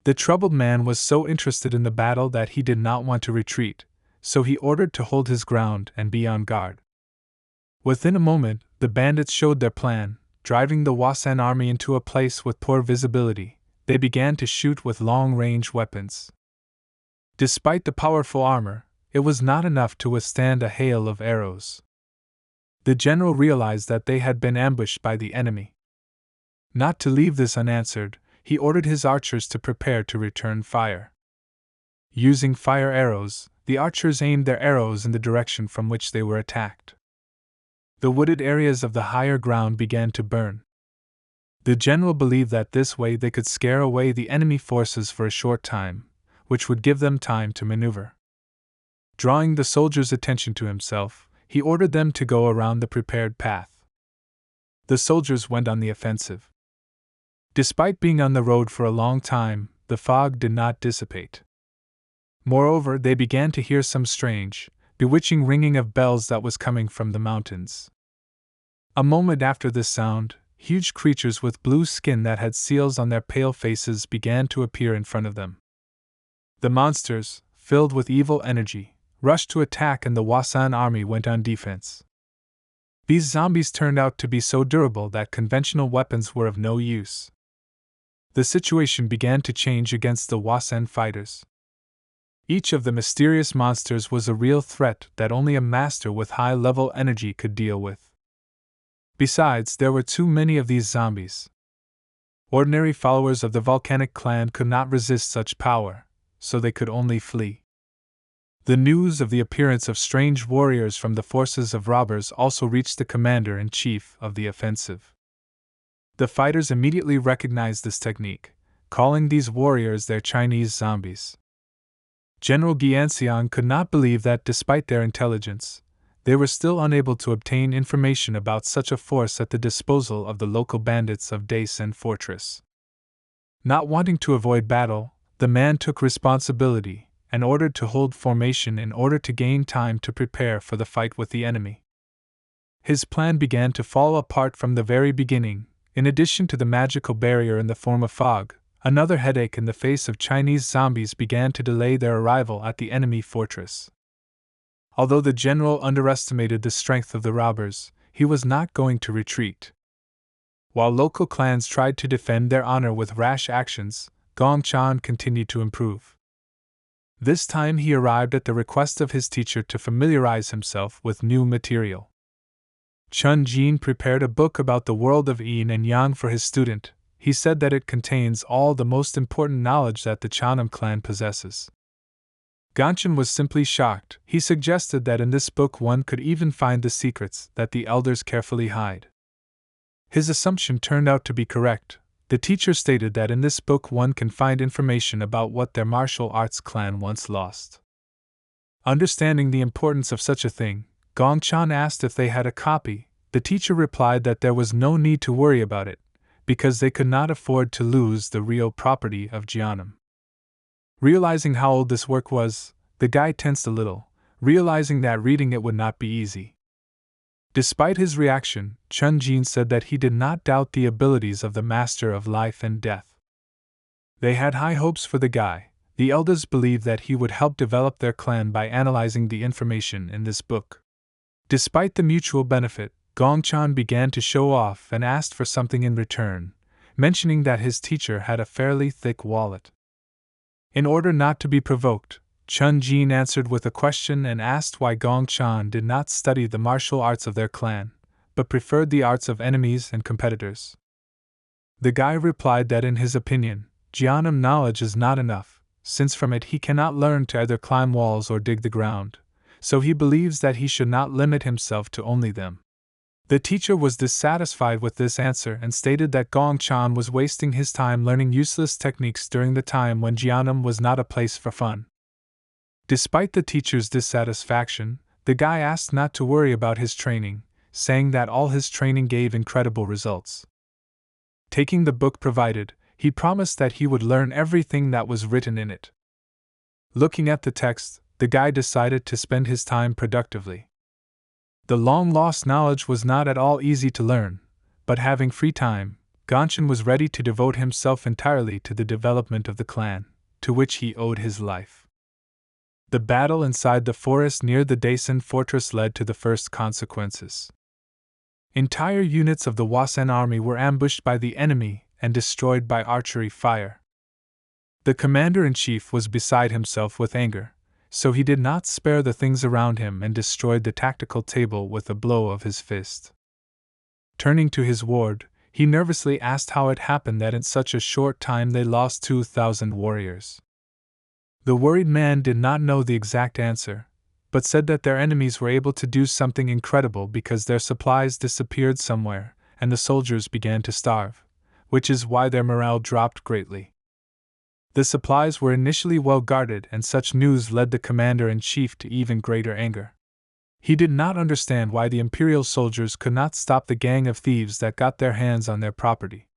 The troubled man was so interested in the battle that he did not want to retreat, so he ordered to hold his ground and be on guard. Within a moment, the bandits showed their plan. Driving the Wasan army into a place with poor visibility, they began to shoot with long-range weapons. Despite the powerful armor, it was not enough to withstand a hail of arrows. The general realized that they had been ambushed by the enemy. Not to leave this unanswered, he ordered his archers to prepare to return fire. Using fire arrows, the archers aimed their arrows in the direction from which they were attacked. The wooded areas of the higher ground began to burn. The general believed that this way they could scare away the enemy forces for a short time. which would give them time to maneuver. Drawing the soldiers' attention to himself, he ordered them to go around the prepared path. The soldiers went on the offensive. Despite being on the road for a long time, the fog did not dissipate. Moreover, they began to hear some strange, bewitching ringing of bells that was coming from the mountains. A moment after this sound, huge creatures with blue skin that had seals on their pale faces began to appear in front of them. The monsters, filled with evil energy, rushed to attack and the Wasan army went on defense. These zombies turned out to be so durable that conventional weapons were of no use. The situation began to change against the Wasan fighters. Each of the mysterious monsters was a real threat that only a master with high-level energy could deal with. Besides, there were too many of these zombies. Ordinary followers of the volcanic clan could not resist such power, so they could only flee. The news of the appearance of strange warriors from the forces of robbers also reached the commander-in-chief of the offensive. The fighters immediately recognized this technique, calling these warriors their Chinese zombies. General Gianxiang could not believe that despite their intelligence, they were still unable to obtain information about such a force at the disposal of the local bandits of Daisen Fortress. Not wanting to avoid battle, the man took responsibility and ordered to hold formation in order to gain time to prepare for the fight with the enemy. His plan began to fall apart from the very beginning. In addition to the magical barrier in the form of fog, another headache in the face of Chinese zombies began to delay their arrival at the enemy fortress. Although the general underestimated the strength of the robbers, he was not going to retreat. While local clans tried to defend their honor with rash actions, Gongchan continued to improve. This time he arrived at the request of his teacher to familiarize himself with new material. Chun Jin prepared a book about the world of yin and yang for his student. He said that it contains all the most important knowledge that the Chanam clan possesses. Gongchan was simply shocked. He suggested that in this book one could even find the secrets that the elders carefully hide. His assumption turned out to be correct. The teacher stated that in this book one can find information about what their martial arts clan once lost. Understanding the importance of such a thing, Gongchan asked if they had a copy. The teacher replied that there was no need to worry about it, because they could not afford to lose the real property of Jianam. Realizing how old this work was, the guy tensed a little, realizing that reading it would not be easy. Despite his reaction, Chun Jin said that he did not doubt the abilities of the Master of Life and Death. They had high hopes for the guy. The elders believed that he would help develop their clan by analyzing the information in this book. Despite the mutual benefit, Gongchan began to show off and asked for something in return, mentioning that his teacher had a fairly thick wallet. In order not to be provoked, Chun Jin answered with a question and asked why Gongchan did not study the martial arts of their clan, but preferred the arts of enemies and competitors. The guy replied that in his opinion, Jianam knowledge is not enough, since from it he cannot learn to either climb walls or dig the ground, so he believes that he should not limit himself to only them. The teacher was dissatisfied with this answer and stated that Gongchan was wasting his time learning useless techniques during the time when Jianam was not a place for fun. Despite the teacher's dissatisfaction, the guy asked not to worry about his training, saying that all his training gave incredible results. Taking the book provided, he promised that he would learn everything that was written in it. Looking at the text, the guy decided to spend his time productively. The long-lost knowledge was not at all easy to learn, but having free time, Gongchan was ready to devote himself entirely to the development of the clan, to which he owed his life. The battle inside the forest near the Daisen fortress led to the first consequences. Entire units of the Wasan army were ambushed by the enemy and destroyed by archery fire. The commander-in-chief was beside himself with anger, so he did not spare the things around him and destroyed the tactical table with a blow of his fist. Turning to his ward, he nervously asked how it happened that in such a short time they lost 2,000 warriors. The worried man did not know the exact answer, but said that their enemies were able to do something incredible because their supplies disappeared somewhere and the soldiers began to starve, which is why their morale dropped greatly. The supplies were initially well guarded, and such news led the commander-in-chief to even greater anger. He did not understand why the Imperial soldiers could not stop the gang of thieves that got their hands on their property.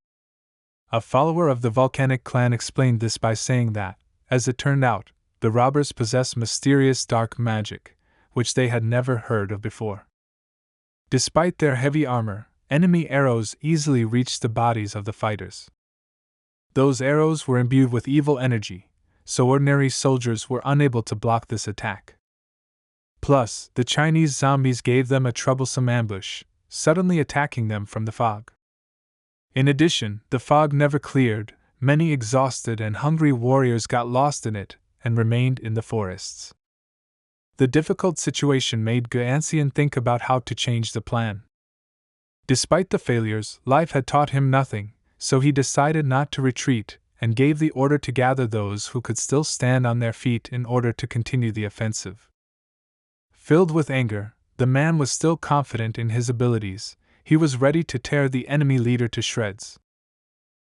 A follower of the volcanic clan explained this by saying that, as it turned out, the robbers possessed mysterious dark magic, which they had never heard of before. Despite their heavy armor, enemy arrows easily reached the bodies of the fighters. Those arrows were imbued with evil energy, so ordinary soldiers were unable to block this attack. Plus, the Chinese zombies gave them a troublesome ambush, suddenly attacking them from the fog. In addition, the fog never cleared, many exhausted and hungry warriors got lost in it and remained in the forests. The difficult situation made Guanxian think about how to change the plan. Despite the failures, life had taught him nothing, so he decided not to retreat and gave the order to gather those who could still stand on their feet in order to continue the offensive. Filled with anger, the man was still confident in his abilities. He was ready to tear the enemy leader to shreds.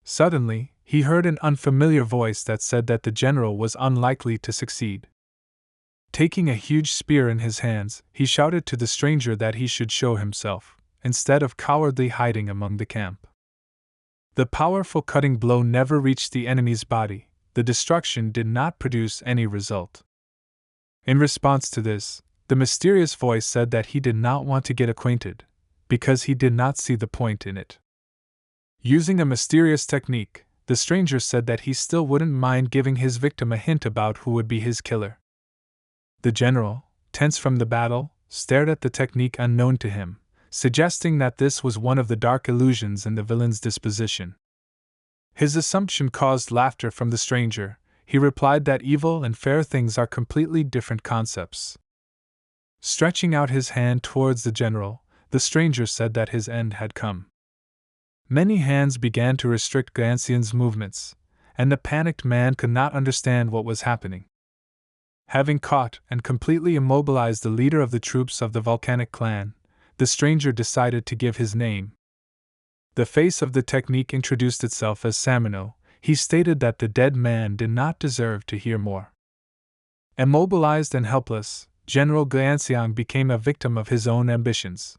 Suddenly, he heard an unfamiliar voice that said that the general was unlikely to succeed. Taking a huge spear in his hands, he shouted to the stranger that he should show himself, instead of cowardly hiding among the camp. The powerful cutting blow never reached the enemy's body. The destruction did not produce any result. In response to this, the mysterious voice said that he did not want to get acquainted, because he did not see the point in it. Using a mysterious technique, the stranger said that he still wouldn't mind giving his victim a hint about who would be his killer. The general, tense from the battle, stared at the technique unknown to him, suggesting that this was one of the dark illusions in the villain's disposition. His assumption caused laughter from the stranger. He replied that evil and fair things are completely different concepts. Stretching out his hand towards the general, the stranger said that his end had come. Many hands began to restrict Guanxian's movements, and the panicked man could not understand what was happening. Having caught and completely immobilized the leader of the troops of the volcanic clan, the stranger decided to give his name. The face of the technique introduced itself as Samino. He stated that the dead man did not deserve to hear more. Immobilized and helpless, General Guanxiang became a victim of his own ambitions.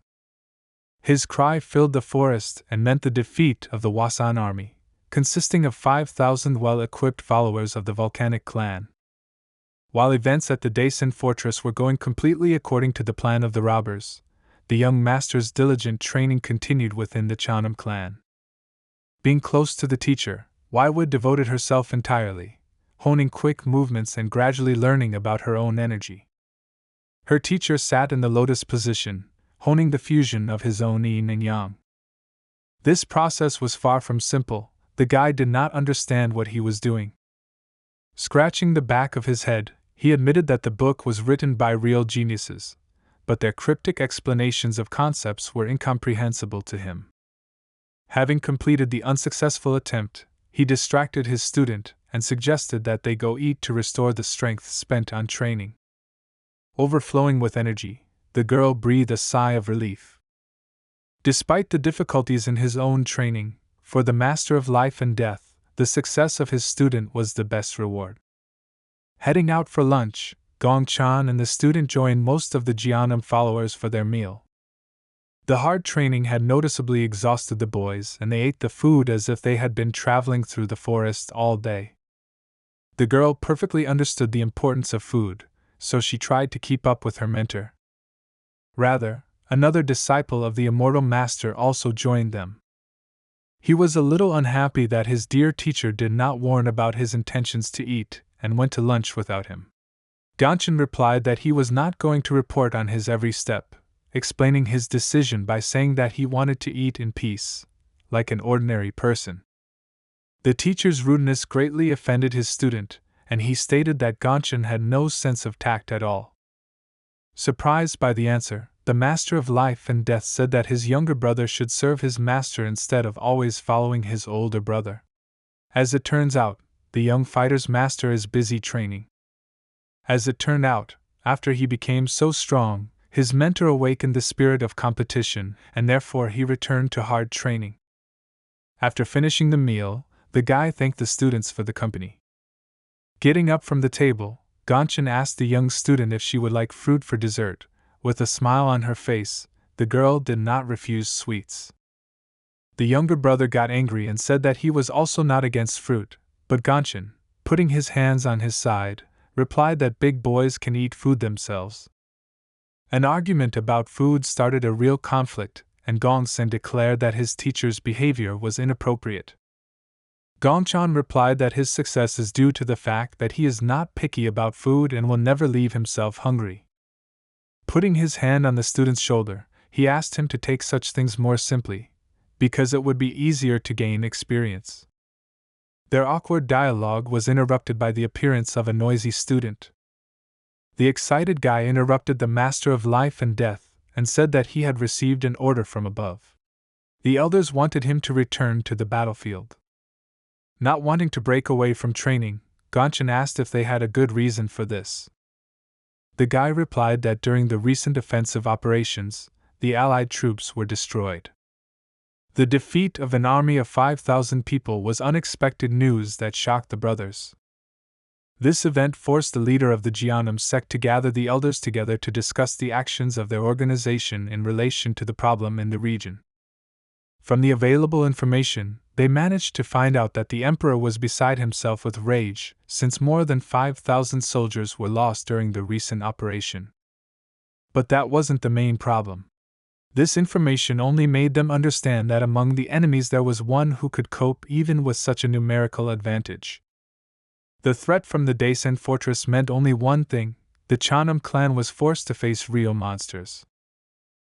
His cry filled the forest and meant the defeat of the Wasan army, consisting of 5,000 well-equipped followers of the volcanic clan. While events at the Daisen fortress were going completely according to the plan of the robbers, the young master's diligent training continued within the Chanam clan. Being close to the teacher, Waiwood devoted herself entirely, honing quick movements and gradually learning about her own energy. Her teacher sat in the lotus position, honing the fusion of his own yin and yang. This process was far from simple. The guy did not understand what he was doing. Scratching the back of his head, he admitted that the book was written by real geniuses, but their cryptic explanations of concepts were incomprehensible to him. Having completed the unsuccessful attempt, he distracted his student and suggested that they go eat to restore the strength spent on training. Overflowing with energy, the girl breathed a sigh of relief. Despite the difficulties in his own training, for the master of life and death, the success of his student was the best reward. Heading out for lunch, Gong Chan and the student joined most of the Jianam followers for their meal. The hard training had noticeably exhausted the boys, and they ate the food as if they had been traveling through the forest all day. The girl perfectly understood the importance of food, so she tried to keep up with her mentor. Rather, another disciple of the immortal master also joined them. He was a little unhappy that his dear teacher did not warn about his intentions to eat, and went to lunch without him. Gongchen replied that he was not going to report on his every step, explaining his decision by saying that he wanted to eat in peace, like an ordinary person. The teacher's rudeness greatly offended his student, and he stated that Gongchen had no sense of tact at all. Surprised by the answer, the master of life and death said that his younger brother should serve his master instead of always following his older brother. As it turns out, the young fighter's master is busy training. As it turned out, after he became so strong, his mentor awakened the spirit of competition, and therefore he returned to hard training. After finishing the meal, the guy thanked the students for the company. Getting up from the table, Gongchen asked the young student if she would like fruit for dessert. With a smile on her face, the girl did not refuse sweets. The younger brother got angry and said that he was also not against fruit, but Gongchen, putting his hands on his side, replied that big boys can eat food themselves. An argument about food started a real conflict, and Gongchen declared that his teacher's behavior was inappropriate. Gongchen replied that his success is due to the fact that he is not picky about food and will never leave himself hungry. Putting his hand on the student's shoulder, he asked him to take such things more simply, because it would be easier to gain experience. Their awkward dialogue was interrupted by the appearance of a noisy student. The excited guy interrupted the Master of Life and Death and said that he had received an order from above. The elders wanted him to return to the battlefield. Not wanting to break away from training, Gongchen asked if they had a good reason for this. The guy replied that during the recent offensive operations, the Allied troops were destroyed. The defeat of an army of 5,000 people was unexpected news that shocked the brothers. This event forced the leader of the Jiannim sect to gather the elders together to discuss the actions of their organization in relation to the problem in the region. From the available information, they managed to find out that the emperor was beside himself with rage, since more than 5,000 soldiers were lost during the recent operation. But that wasn't the main problem. This information only made them understand that among the enemies there was one who could cope even with such a numerical advantage. The threat from the Daisen fortress meant only one thing: the Chanam clan was forced to face real monsters.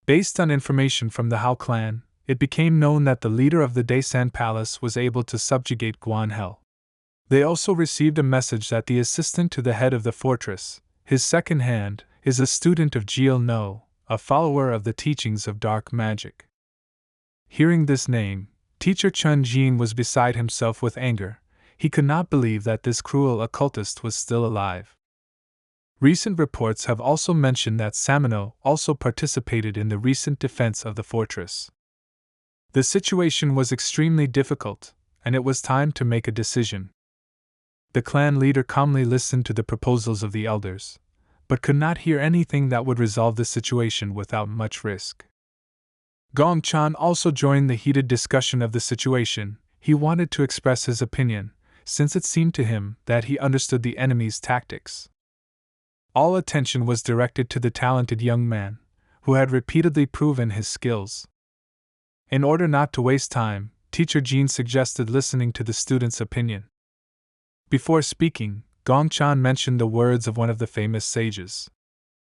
Based on information from the Hao clan, it became known that the leader of the Daisen palace was able to subjugate Guanhel. They also received a message that the assistant to the head of the fortress, his second hand, is a student of Jiel No, a follower of the teachings of dark magic. Hearing this name, teacher Chun Jin was beside himself with anger. He could not believe that this cruel occultist was still alive. Recent reports have also mentioned that Samino also participated in the recent defense of the fortress. The situation was extremely difficult, and it was time to make a decision. The clan leader calmly listened to the proposals of the elders, but could not hear anything that would resolve the situation without much risk. Gongchen also joined the heated discussion of the situation. He wanted to express his opinion, since it seemed to him that he understood the enemy's tactics. All attention was directed to the talented young man, who had repeatedly proven his skills. In order not to waste time, teacher Jin suggested listening to the student's opinion. Before speaking, Gongchen mentioned the words of one of the famous sages.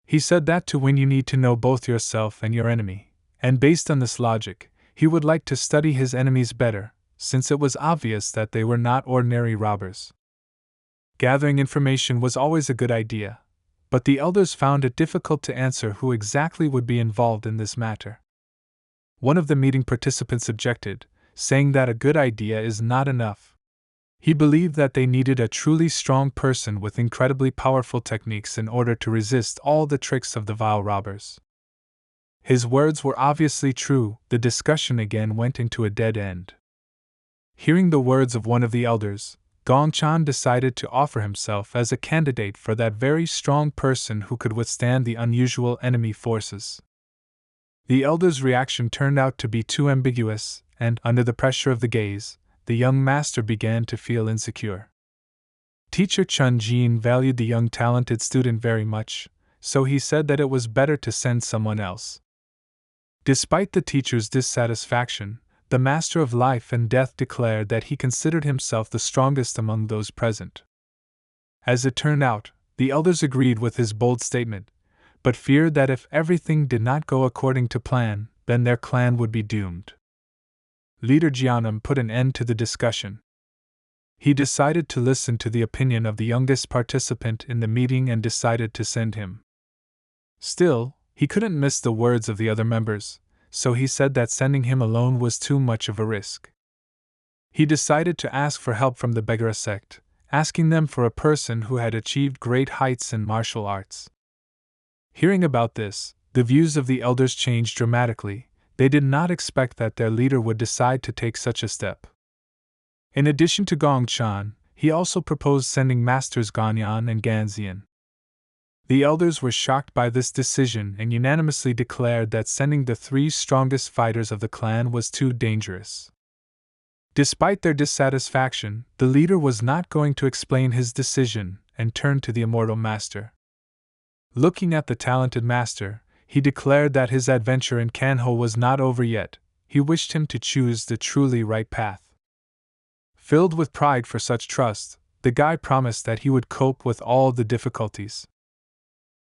He said that to win you need to know both yourself and your enemy, and based on this logic, he would like to study his enemies better, since it was obvious that they were not ordinary robbers. Gathering information was always a good idea, but the elders found it difficult to answer who exactly would be involved in this matter. One of the meeting participants objected, saying that a good idea is not enough. He believed that they needed a truly strong person with incredibly powerful techniques in order to resist all the tricks of the vile robbers. His words were obviously true. The discussion again went into a dead end. Hearing the words of one of the elders, Gongchen decided to offer himself as a candidate for that very strong person who could withstand the unusual enemy forces. The elder's reaction turned out to be too ambiguous, and, under the pressure of the gaze, the young master began to feel insecure. Teacher Chun Jin valued the young talented student very much, so he said that it was better to send someone else. Despite the teacher's dissatisfaction, the Master of Life and Death declared that he considered himself the strongest among those present. As it turned out, the elders agreed with his bold statement, but feared that if everything did not go according to plan, then their clan would be doomed. Leader Jiannim put an end to the discussion. He decided to listen to the opinion of the youngest participant in the meeting and decided to send him. Still, he couldn't miss the words of the other members, so he said that sending him alone was too much of a risk. He decided to ask for help from the Begara sect, asking them for a person who had achieved great heights in martial arts. Hearing about this, the views of the elders changed dramatically. They did not expect that their leader would decide to take such a step. In addition to Gongchen, he also proposed sending Masters Ganyan and Ganxian. The elders were shocked by this decision and unanimously declared that sending the 3 strongest fighters of the clan was too dangerous. Despite their dissatisfaction, the leader was not going to explain his decision and turned to the immortal master. Looking at the talented master, he declared that his adventure in Kanho was not over yet. He wished him to choose the truly right path. Filled with pride for such trust, the guy promised that he would cope with all the difficulties.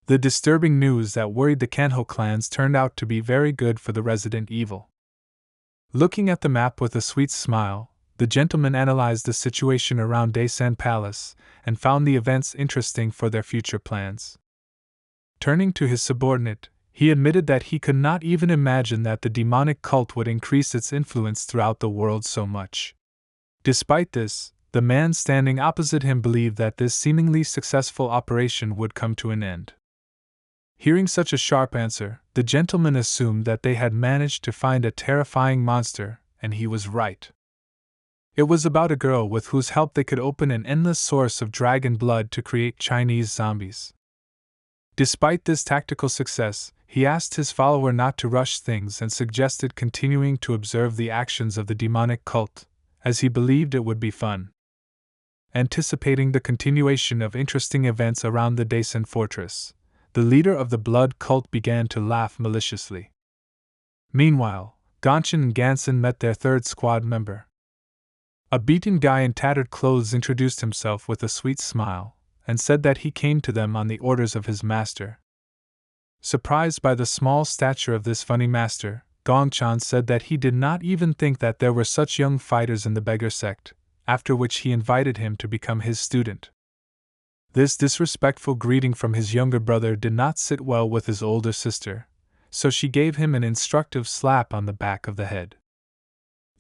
The disturbing news that worried the Kanho clans turned out to be very good for the resident evil. Looking at the map with a sweet smile, the gentleman analyzed the situation around Daesan Palace and found the events interesting for their future plans. Turning to his subordinate, he admitted that he could not even imagine that the demonic cult would increase its influence throughout the world so much. Despite this, the man standing opposite him believed that this seemingly successful operation would come to an end. Hearing such a sharp answer, the gentleman assumed that they had managed to find a terrifying monster, and he was right. It was about a girl with whose help they could open an endless source of dragon blood to create Chinese zombies. Despite this tactical success, he asked his follower not to rush things and suggested continuing to observe the actions of the demonic cult, as he believed it would be fun. Anticipating the continuation of interesting events around the Daesan fortress, the leader of the blood cult began to laugh maliciously. Meanwhile, Ganxian and Ganson met their 3rd squad member. A beaten guy in tattered clothes introduced himself with a sweet smile, and said that he came to them on the orders of his master. Surprised by the small stature of this funny master, Gongchan said that he did not even think that there were such young fighters in the beggar sect, after which he invited him to become his student. This disrespectful greeting from his younger brother did not sit well with his older sister, so she gave him an instructive slap on the back of the head.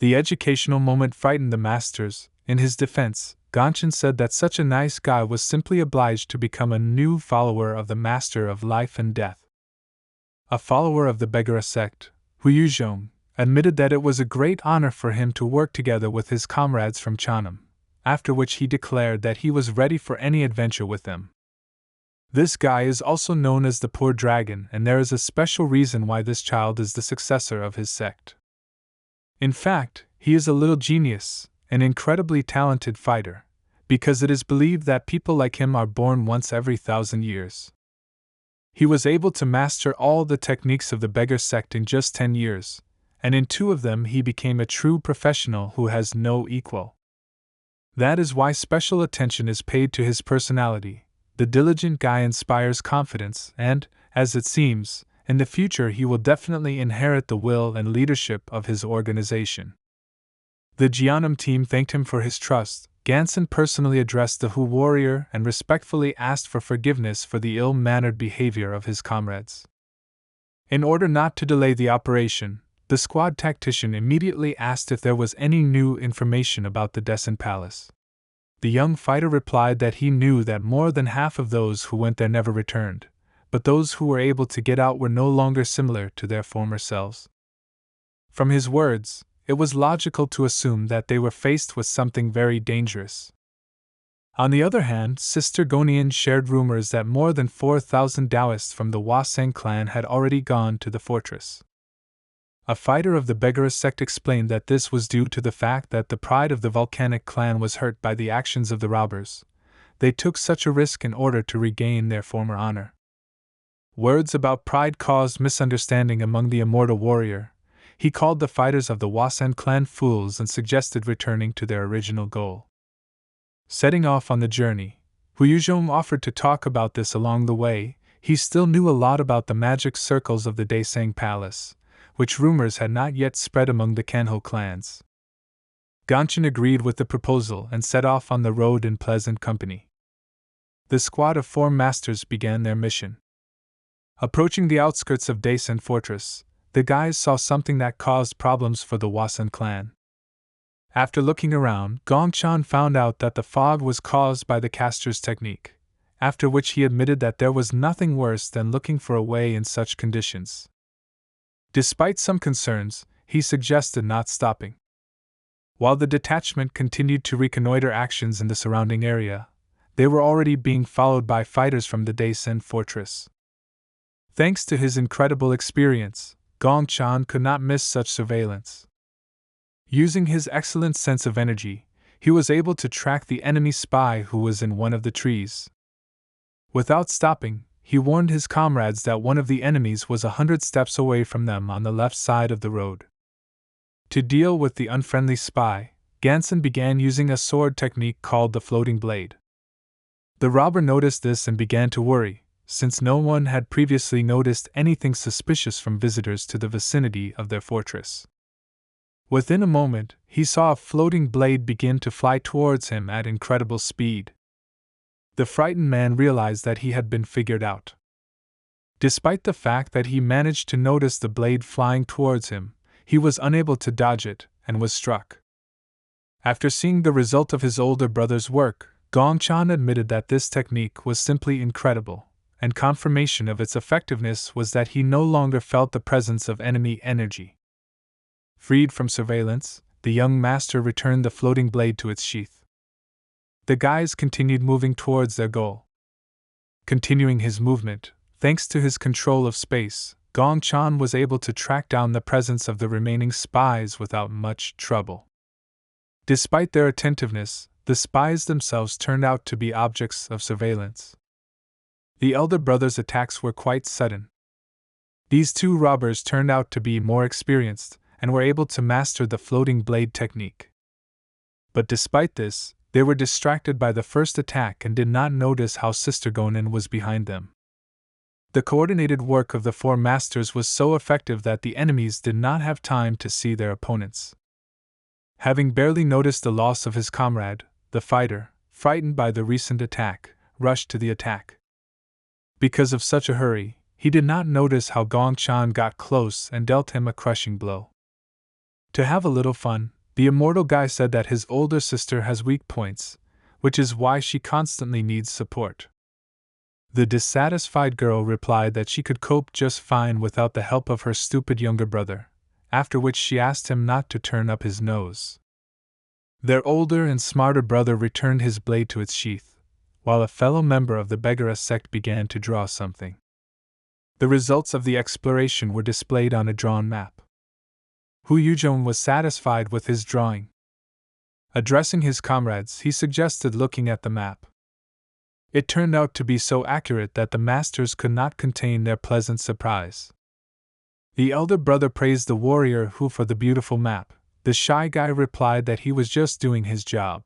The educational moment frightened the masters. In his defense, Ganxian said that such a nice guy was simply obliged to become a new follower of the Master of Life and Death. A follower of the Beggar sect, Huyuzhong, admitted that it was a great honor for him to work together with his comrades from Chanam, after which he declared that he was ready for any adventure with them. This guy is also known as the Poor Dragon, and there is a special reason why this child is the successor of his sect. In fact, he is a little genius, an incredibly talented fighter, because it is believed that people like him are born once every 1,000 years. He was able to master all the techniques of the Beggar sect in just 10 years, and in 2 of them he became a true professional who has no equal. That is why special attention is paid to his personality. The diligent guy inspires confidence, and, as it seems, in the future he will definitely inherit the will and leadership of his organization. The Jianam team thanked him for his trust. Ganson personally addressed the Hu warrior and respectfully asked for forgiveness for the ill-mannered behavior of his comrades. In order not to delay the operation, the squad tactician immediately asked if there was any new information about the Daesan Palace. The young fighter replied that he knew that more than half of those who went there never returned, but those who were able to get out were no longer similar to their former selves. From his words, it was logical to assume that they were faced with something very dangerous. On the other hand, Sister Gonian shared rumors that more than 4,000 Taoists from the Wasang clan had already gone to the fortress. A fighter of the Beggar sect explained that this was due to the fact that the pride of the volcanic clan was hurt by the actions of the robbers. They took such a risk in order to regain their former honor. Words about pride caused misunderstanding among the immortal warrior. He called the fighters of the Wasang clan fools and suggested returning to their original goal. Setting off on the journey, Huyuzhong offered to talk about this along the way. He still knew a lot about the magic circles of the Daesang Palace, which rumors had not yet spread among the Kanho clans. Ganxian agreed with the proposal and set off on the road in pleasant company. The squad of 4 masters began their mission. Approaching the outskirts of Daesan Fortress, the guys saw something that caused problems for the Wasan clan. After looking around, Gongchan found out that the fog was caused by the caster's technique, after which he admitted that there was nothing worse than looking for a way in such conditions. Despite some concerns, he suggested not stopping. While the detachment continued to reconnoiter actions in the surrounding area, they were already being followed by fighters from the Daisen fortress. Thanks to his incredible experience, Gong Chan could not miss such surveillance. Using his excellent sense of energy, he was able to track the enemy spy who was in one of the trees. Without stopping, he warned his comrades that one of the enemies was 100 steps away from them on the left side of the road. To deal with the unfriendly spy, Ganson began using a sword technique called the floating blade. The robber noticed this and began to worry, since no one had previously noticed anything suspicious from visitors to the vicinity of their fortress. Within a moment, he saw a floating blade begin to fly towards him at incredible speed. The frightened man realized that he had been figured out. Despite the fact that he managed to notice the blade flying towards him, he was unable to dodge it and was struck. After seeing the result of his older brother's work, Gong Chan admitted that this technique was simply incredible, and confirmation of its effectiveness was that he no longer felt the presence of enemy energy. Freed from surveillance, the young master returned the floating blade to its sheath. The guys continued moving towards their goal. Continuing his movement, thanks to his control of space, Gong Chan was able to track down the presence of the remaining spies without much trouble. Despite their attentiveness, the spies themselves turned out to be objects of surveillance. The elder brother's attacks were quite sudden. These two robbers turned out to be more experienced and were able to master the floating blade technique. But despite this, they were distracted by the first attack and did not notice how Sister Gonin was behind them. The coordinated work of the four masters was so effective that the enemies did not have time to see their opponents. Having barely noticed the loss of his comrade, the fighter, frightened by the recent attack, rushed to the attack. Because of such a hurry, he did not notice how Gong Chan got close and dealt him a crushing blow. To have a little fun, the immortal guy said that his older sister has weak points, which is why she constantly needs support. The dissatisfied girl replied that she could cope just fine without the help of her stupid younger brother, after which she asked him not to turn up his nose. Their older and smarter brother returned his blade to its sheath, while a fellow member of the Begara sect began to draw something. The results of the exploration were displayed on a drawn map. Hu Yuzhong was satisfied with his drawing. Addressing his comrades, he suggested looking at the map. It turned out to be so accurate that the masters could not contain their pleasant surprise. The elder brother praised the warrior Hu for the beautiful map. The shy guy replied that he was just doing his job.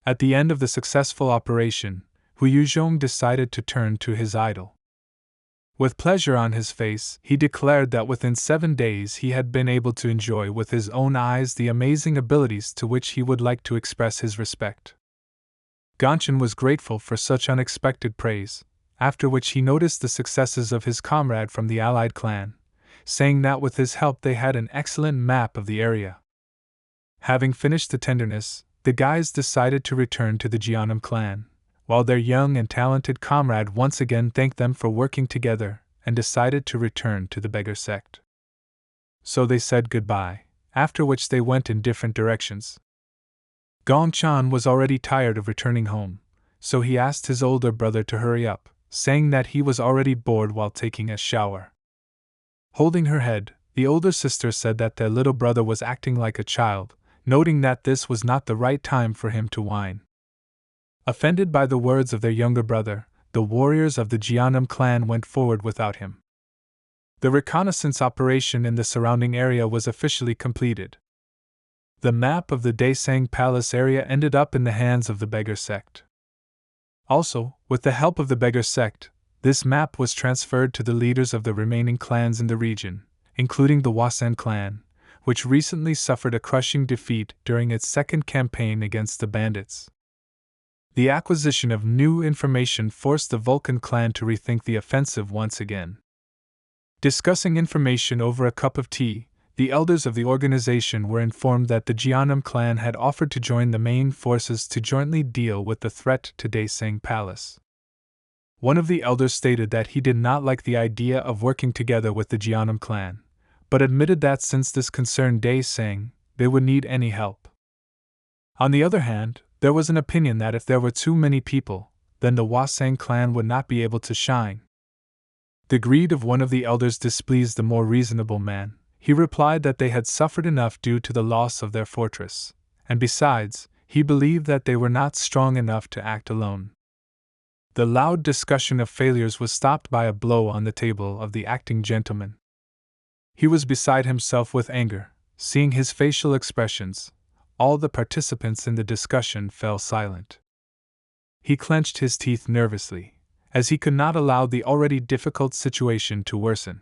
At the end of the successful operation, Hu Yuzhong decided to turn to his idol. With pleasure on his face, he declared that within 7 days he had been able to enjoy with his own eyes the amazing abilities to which he would like to express his respect. Gongchen was grateful for such unexpected praise, after which he noticed the successes of his comrade from the allied clan, saying that with his help they had an excellent map of the area. Having finished the tenderness, the guys decided to return to the Jianam clan, while their young and talented comrade once again thanked them for working together and decided to return to the beggar sect. So they said goodbye, after which they went in different directions. Gong Chan was already tired of returning home, so he asked his older brother to hurry up, saying that he was already bored while taking a shower. Holding her head, the older sister said that their little brother was acting like a child, noting that this was not the right time for him to whine. Offended by the words of their younger brother, the warriors of the Jianam clan went forward without him. The reconnaissance operation in the surrounding area was officially completed. The map of the Daesang Palace area ended up in the hands of the beggar sect. Also, with the help of the beggar sect, this map was transferred to the leaders of the remaining clans in the region, including the Wasan clan, which recently suffered a crushing defeat during its second campaign against the bandits. The acquisition of new information forced the Vulcan clan to rethink the offensive once again. Discussing information over a cup of tea, the elders of the organization were informed that the Jianam clan had offered to join the main forces to jointly deal with the threat to Daesang Palace. One of the elders stated that he did not like the idea of working together with the Jianam clan, but admitted that since this concerned Daesang, they would need any help. On the other hand, there was an opinion that if there were too many people, then the Hwasang clan would not be able to shine. The greed of one of the elders displeased the more reasonable man. He replied that they had suffered enough due to the loss of their fortress, and besides, he believed that they were not strong enough to act alone. The loud discussion of failures was stopped by a blow on the table of the acting gentleman. He was beside himself with anger, seeing his facial expressions. All the participants in the discussion fell silent. He clenched his teeth nervously, as he could not allow the already difficult situation to worsen.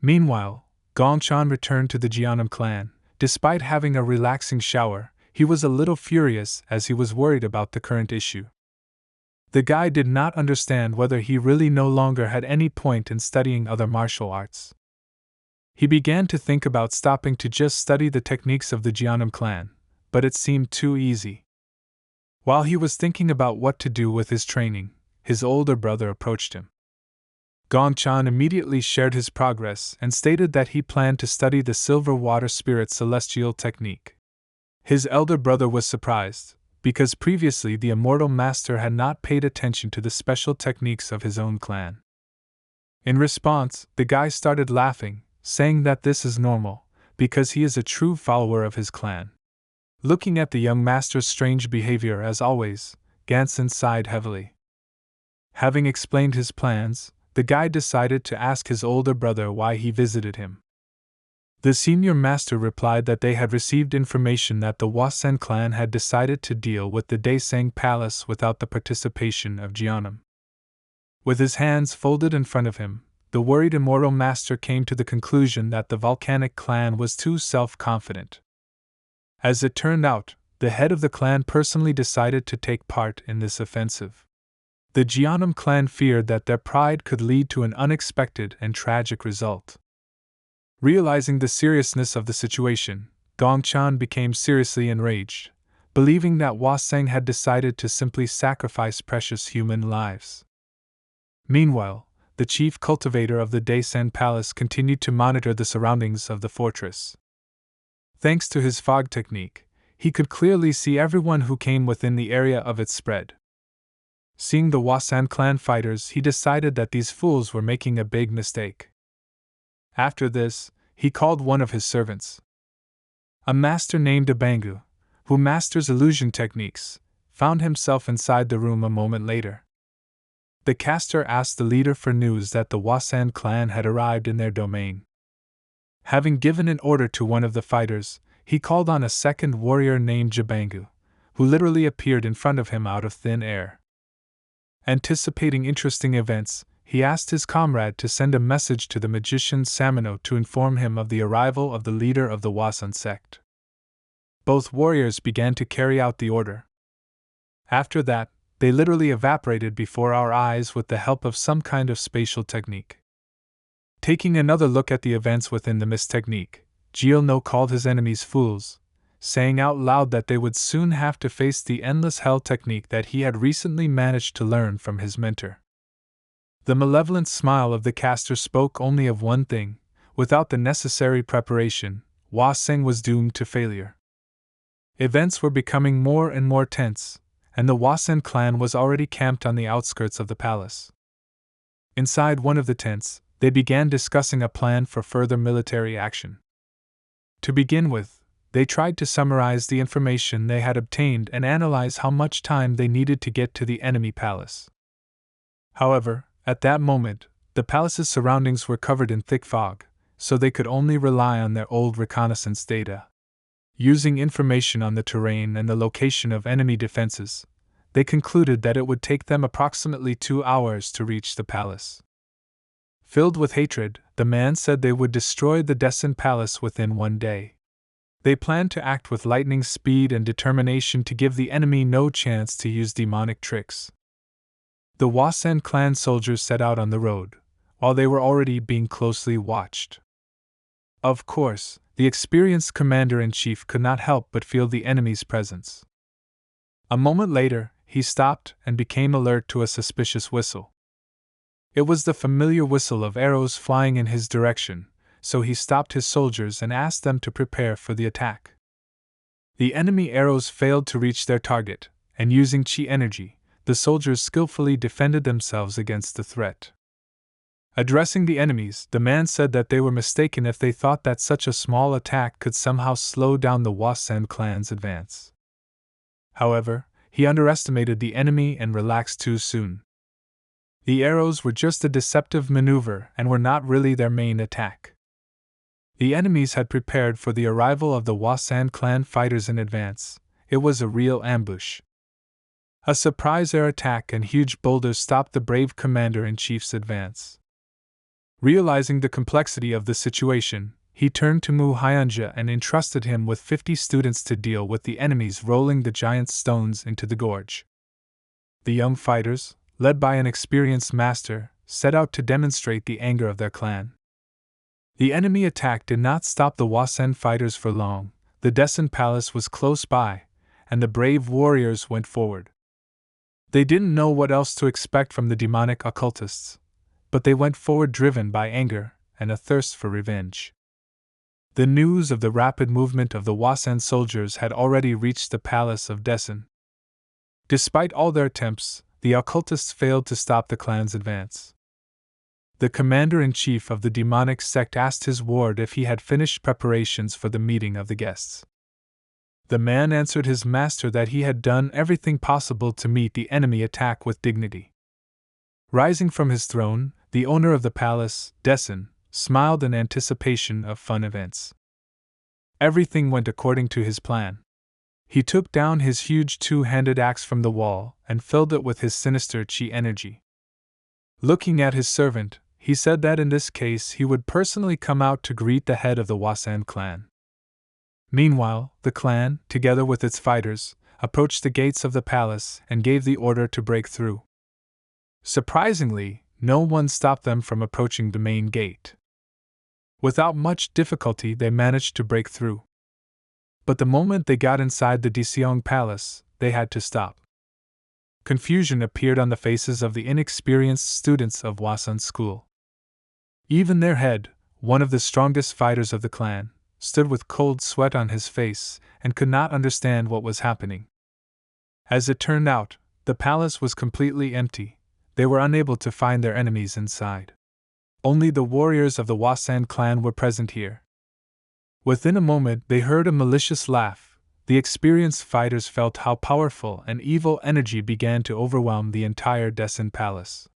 Meanwhile, Gongchan returned to the Jeonnam clan. Despite having a relaxing shower, he was a little furious as he was worried about the current issue. The guy did not understand whether he really no longer had any point in studying other martial arts. He began to think about stopping to just study the techniques of the Jeonnam clan, but it seemed too easy. While he was thinking about what to do with his training, his older brother approached him. Gongchan immediately shared his progress and stated that he planned to study the Silver Water Spirit Celestial technique. His elder brother was surprised, because previously the immortal master had not paid attention to the special techniques of his own clan. In response, the guy started laughing, saying that this is normal, because he is a true follower of his clan. Looking at the young master's strange behavior as always, Ganson sighed heavily. Having explained his plans, the guy decided to ask his older brother why he visited him. The senior master replied that they had received information that the Hwasang clan had decided to deal with the Daesang Palace without the participation of Jeonnam. With his hands folded in front of him, the worried immortal master came to the conclusion that the volcanic clan was too self-confident. As it turned out, the head of the clan personally decided to take part in this offensive. The Jeonnam clan feared that their pride could lead to an unexpected and tragic result. Realizing the seriousness of the situation, Gongchan became seriously enraged, believing that Hwasang had decided to simply sacrifice precious human lives. Meanwhile, the chief cultivator of the Daesang Palace continued to monitor the surroundings of the fortress. Thanks to his fog technique, he could clearly see everyone who came within the area of its spread. Seeing the Hwasang clan fighters, he decided that these fools were making a big mistake. After this, he called one of his servants. A master named Abangu, who masters illusion techniques, found himself inside the room a moment later. The caster asked the leader for news that the Hwasang clan had arrived in their domain. Having given an order to one of the fighters, he called on a second warrior named Jabangu, who literally appeared in front of him out of thin air. Anticipating interesting events, he asked his comrade to send a message to the magician Samino to inform him of the arrival of the leader of the Hwasang sect. Both warriors began to carry out the order. After that, they literally evaporated before our eyes with the help of some kind of spatial technique. Taking another look at the events within the mist technique, Gio-no called his enemies fools, saying out loud that they would soon have to face the endless hell technique that he had recently managed to learn from his mentor. The malevolent smile of the caster spoke only of one thing: without the necessary preparation, Hwasang was doomed to failure. Events were becoming more and more tense, and the Hwasang clan was already camped on the outskirts of the palace. Inside one of the tents, they began discussing a plan for further military action. To begin with, they tried to summarize the information they had obtained and analyze how much time they needed to get to the enemy palace. However, at that moment, the palace's surroundings were covered in thick fog, so they could only rely on their old reconnaissance data. Using information on the terrain and the location of enemy defenses, they concluded that it would take them approximately 2 hours to reach the palace. Filled with hatred, the man said they would destroy the Daesang Palace within 1 day. They planned to act with lightning speed and determination to give the enemy no chance to use demonic tricks. The Hwasang clan soldiers set out on the road, while they were already being closely watched. Of course, the experienced commander-in-chief could not help but feel the enemy's presence. A moment later, he stopped and became alert to a suspicious whistle. It was the familiar whistle of arrows flying in his direction, so he stopped his soldiers and asked them to prepare for the attack. The enemy arrows failed to reach their target, and using chi energy, the soldiers skillfully defended themselves against the threat. Addressing the enemies, the man said that they were mistaken if they thought that such a small attack could somehow slow down the Wasan clan's advance. However, he underestimated the enemy and relaxed too soon. The arrows were just a deceptive maneuver and were not really their main attack. The enemies had prepared for the arrival of the Wasan clan fighters in advance. It was a real ambush. A surprise air attack and huge boulders stopped the brave commander-in-chief's advance. Realizing the complexity of the situation, he turned to Mu Hyunja and entrusted him with 50 students to deal with the enemies rolling the giant stones into the gorge. The young fighters, led by an experienced master, set out to demonstrate the anger of their clan. The enemy attack did not stop the Wasan fighters for long. The Desan Palace was close by, and the brave warriors went forward. They didn't know what else to expect from the demonic occultists, but they went forward driven by anger and a thirst for revenge. The news of the rapid movement of the Wasan soldiers had already reached the palace of Desan. Despite all their attempts, the occultists failed to stop the clan's advance. The commander-in-chief of the demonic sect asked his ward if he had finished preparations for the meeting of the guests. The man answered his master that he had done everything possible to meet the enemy attack with dignity. Rising from his throne, the owner of the palace, Desan, smiled in anticipation of fun events. Everything went according to his plan. He took down his huge two-handed axe from the wall and filled it with his sinister chi energy. Looking at his servant, he said that in this case he would personally come out to greet the head of the Wasan clan. Meanwhile, the clan, together with its fighters, approached the gates of the palace and gave the order to break through. Surprisingly, no one stopped them from approaching the main gate. Without much difficulty, they managed to break through. But the moment they got inside the Deseong Palace, they had to stop. Confusion appeared on the faces of the inexperienced students of Wasan School. Even their head, one of the strongest fighters of the clan, stood with cold sweat on his face and could not understand what was happening. As it turned out, the palace was completely empty. They were unable to find their enemies inside. Only the warriors of the Wasan clan were present here. Within a moment, they heard a malicious laugh. The experienced fighters felt how powerful and evil energy began to overwhelm the entire Desan Palace.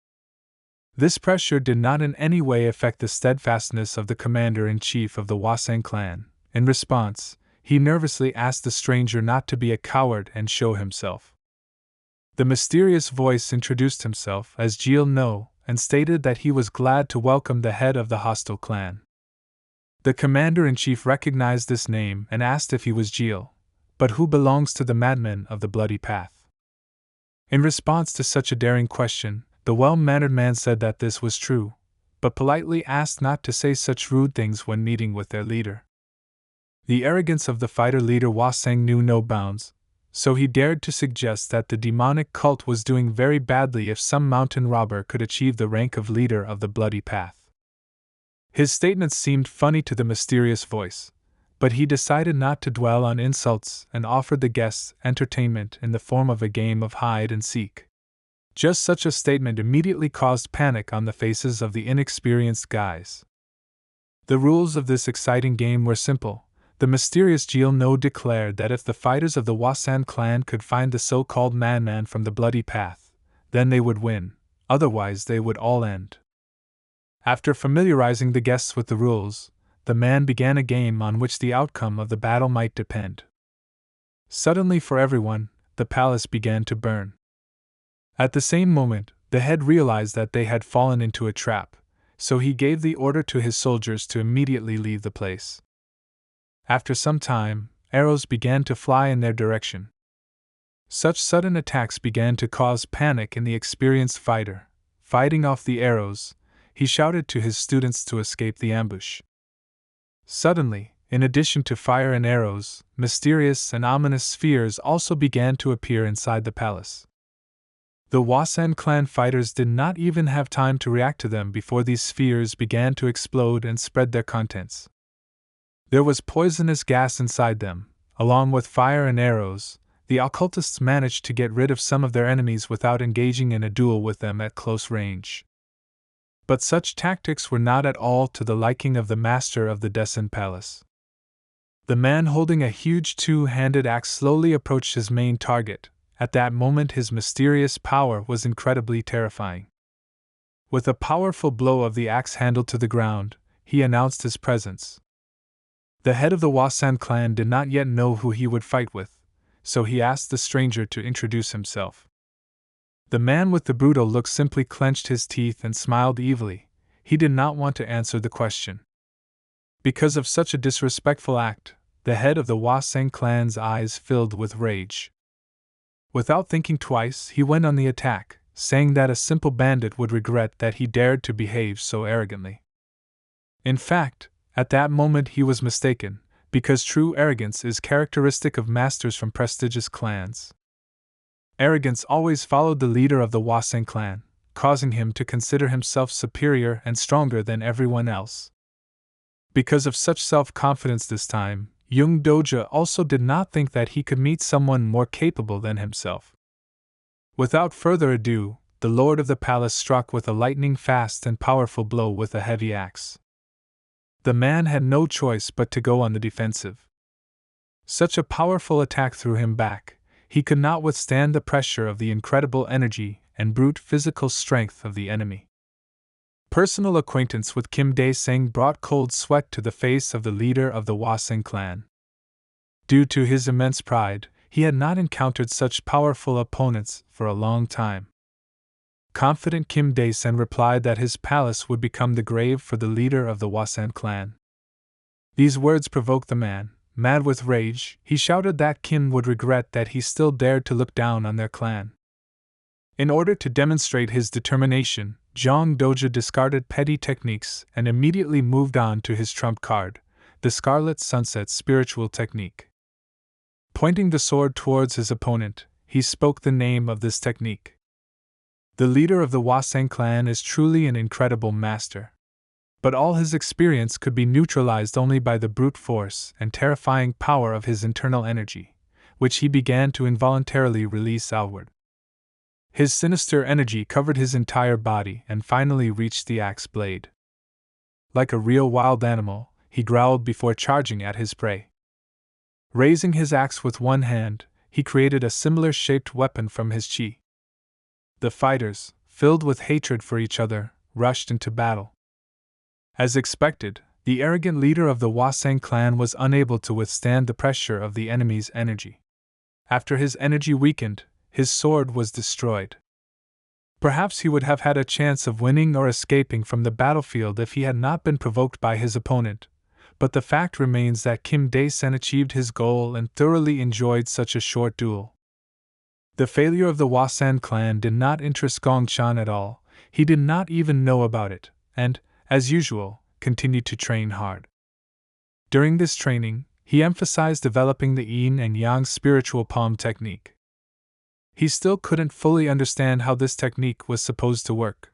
This pressure did not in any way affect the steadfastness of the commander-in-chief of the Wasan clan. In response, he nervously asked the stranger not to be a coward and show himself. The mysterious voice introduced himself as Jil No and stated that he was glad to welcome the head of the hostile clan. The commander-in-chief recognized this name and asked if he was Jil, but who belongs to the madmen of the bloody path. In response to such a daring question, the well-mannered man said that this was true, but politely asked not to say such rude things when meeting with their leader. The arrogance of the fighter leader Wasang knew no bounds, so he dared to suggest that the demonic cult was doing very badly if some mountain robber could achieve the rank of leader of the bloody path. His statements seemed funny to the mysterious voice, but he decided not to dwell on insults and offered the guests entertainment in the form of a game of hide and seek. Just such a statement immediately caused panic on the faces of the inexperienced guys. The rules of this exciting game were simple. The mysterious Jil No declared that if the fighters of the Wasan clan could find the so-called madman from the bloody path, then they would win, otherwise they would all end. After familiarizing the guests with the rules, the man began a game on which the outcome of the battle might depend. Suddenly for everyone, the palace began to burn. At the same moment, the head realized that they had fallen into a trap, so he gave the order to his soldiers to immediately leave the place. After some time, arrows began to fly in their direction. Such sudden attacks began to cause panic in the experienced fighter. Fighting off the arrows, he shouted to his students to escape the ambush. Suddenly, in addition to fire and arrows, mysterious and ominous spheres also began to appear inside the palace. The Wasan clan fighters did not even have time to react to them before these spheres began to explode and spread their contents. There was poisonous gas inside them, along with fire and arrows. The occultists managed to get rid of some of their enemies without engaging in a duel with them at close range. But such tactics were not at all to the liking of the master of the Dessen Palace. The man holding a huge two-handed axe slowly approached his main target. At that moment his mysterious power was incredibly terrifying. With a powerful blow of the axe handle to the ground, he announced his presence. The head of the Wasan clan did not yet know who he would fight with, so he asked the stranger to introduce himself. The man with the brutal look simply clenched his teeth and smiled evilly. He did not want to answer the question. Because of such a disrespectful act, the head of the Wasan clan's eyes filled with rage. Without thinking twice, he went on the attack, saying that a simple bandit would regret that he dared to behave so arrogantly. In fact, at that moment he was mistaken, because true arrogance is characteristic of masters from prestigious clans. Arrogance always followed the leader of the Wasan clan, causing him to consider himself superior and stronger than everyone else. Because of such self-confidence this time, Young Doja also did not think that he could meet someone more capable than himself. Without further ado, the lord of the palace struck with a lightning-fast and powerful blow with a heavy axe. The man had no choice but to go on the defensive. Such a powerful attack threw him back. He could not withstand the pressure of the incredible energy and brute physical strength of the enemy. Personal acquaintance with Kim Dae-sang brought cold sweat to the face of the leader of the Wasan clan. Due to his immense pride, he had not encountered such powerful opponents for a long time. Confident Kim Dae-sang replied that his palace would become the grave for the leader of the Wasan clan. These words provoked the man. Mad with rage, he shouted that Kim would regret that he still dared to look down on their clan. In order to demonstrate his determination, Jeong Doja discarded petty techniques and immediately moved on to his trump card, the Scarlet Sunset Spiritual Technique. Pointing the sword towards his opponent, he spoke the name of this technique. The leader of the Wasan clan is truly an incredible master. But all his experience could be neutralized only by the brute force and terrifying power of his internal energy, which he began to involuntarily release outward. His sinister energy covered his entire body and finally reached the axe blade. Like a real wild animal, he growled before charging at his prey. Raising his axe with one hand, he created a similar-shaped weapon from his chi. The fighters, filled with hatred for each other, rushed into battle. As expected, the arrogant leader of the Wasan clan was unable to withstand the pressure of the enemy's energy. After his energy weakened, his sword was destroyed. Perhaps he would have had a chance of winning or escaping from the battlefield if he had not been provoked by his opponent, but the fact remains that Kim Dae-sang achieved his goal and thoroughly enjoyed such a short duel. The failure of the Wasan clan did not interest Gongchan at all. He did not even know about it, and, as usual, continued to train hard. During this training, he emphasized developing the yin and yang spiritual palm technique. He still couldn't fully understand how this technique was supposed to work.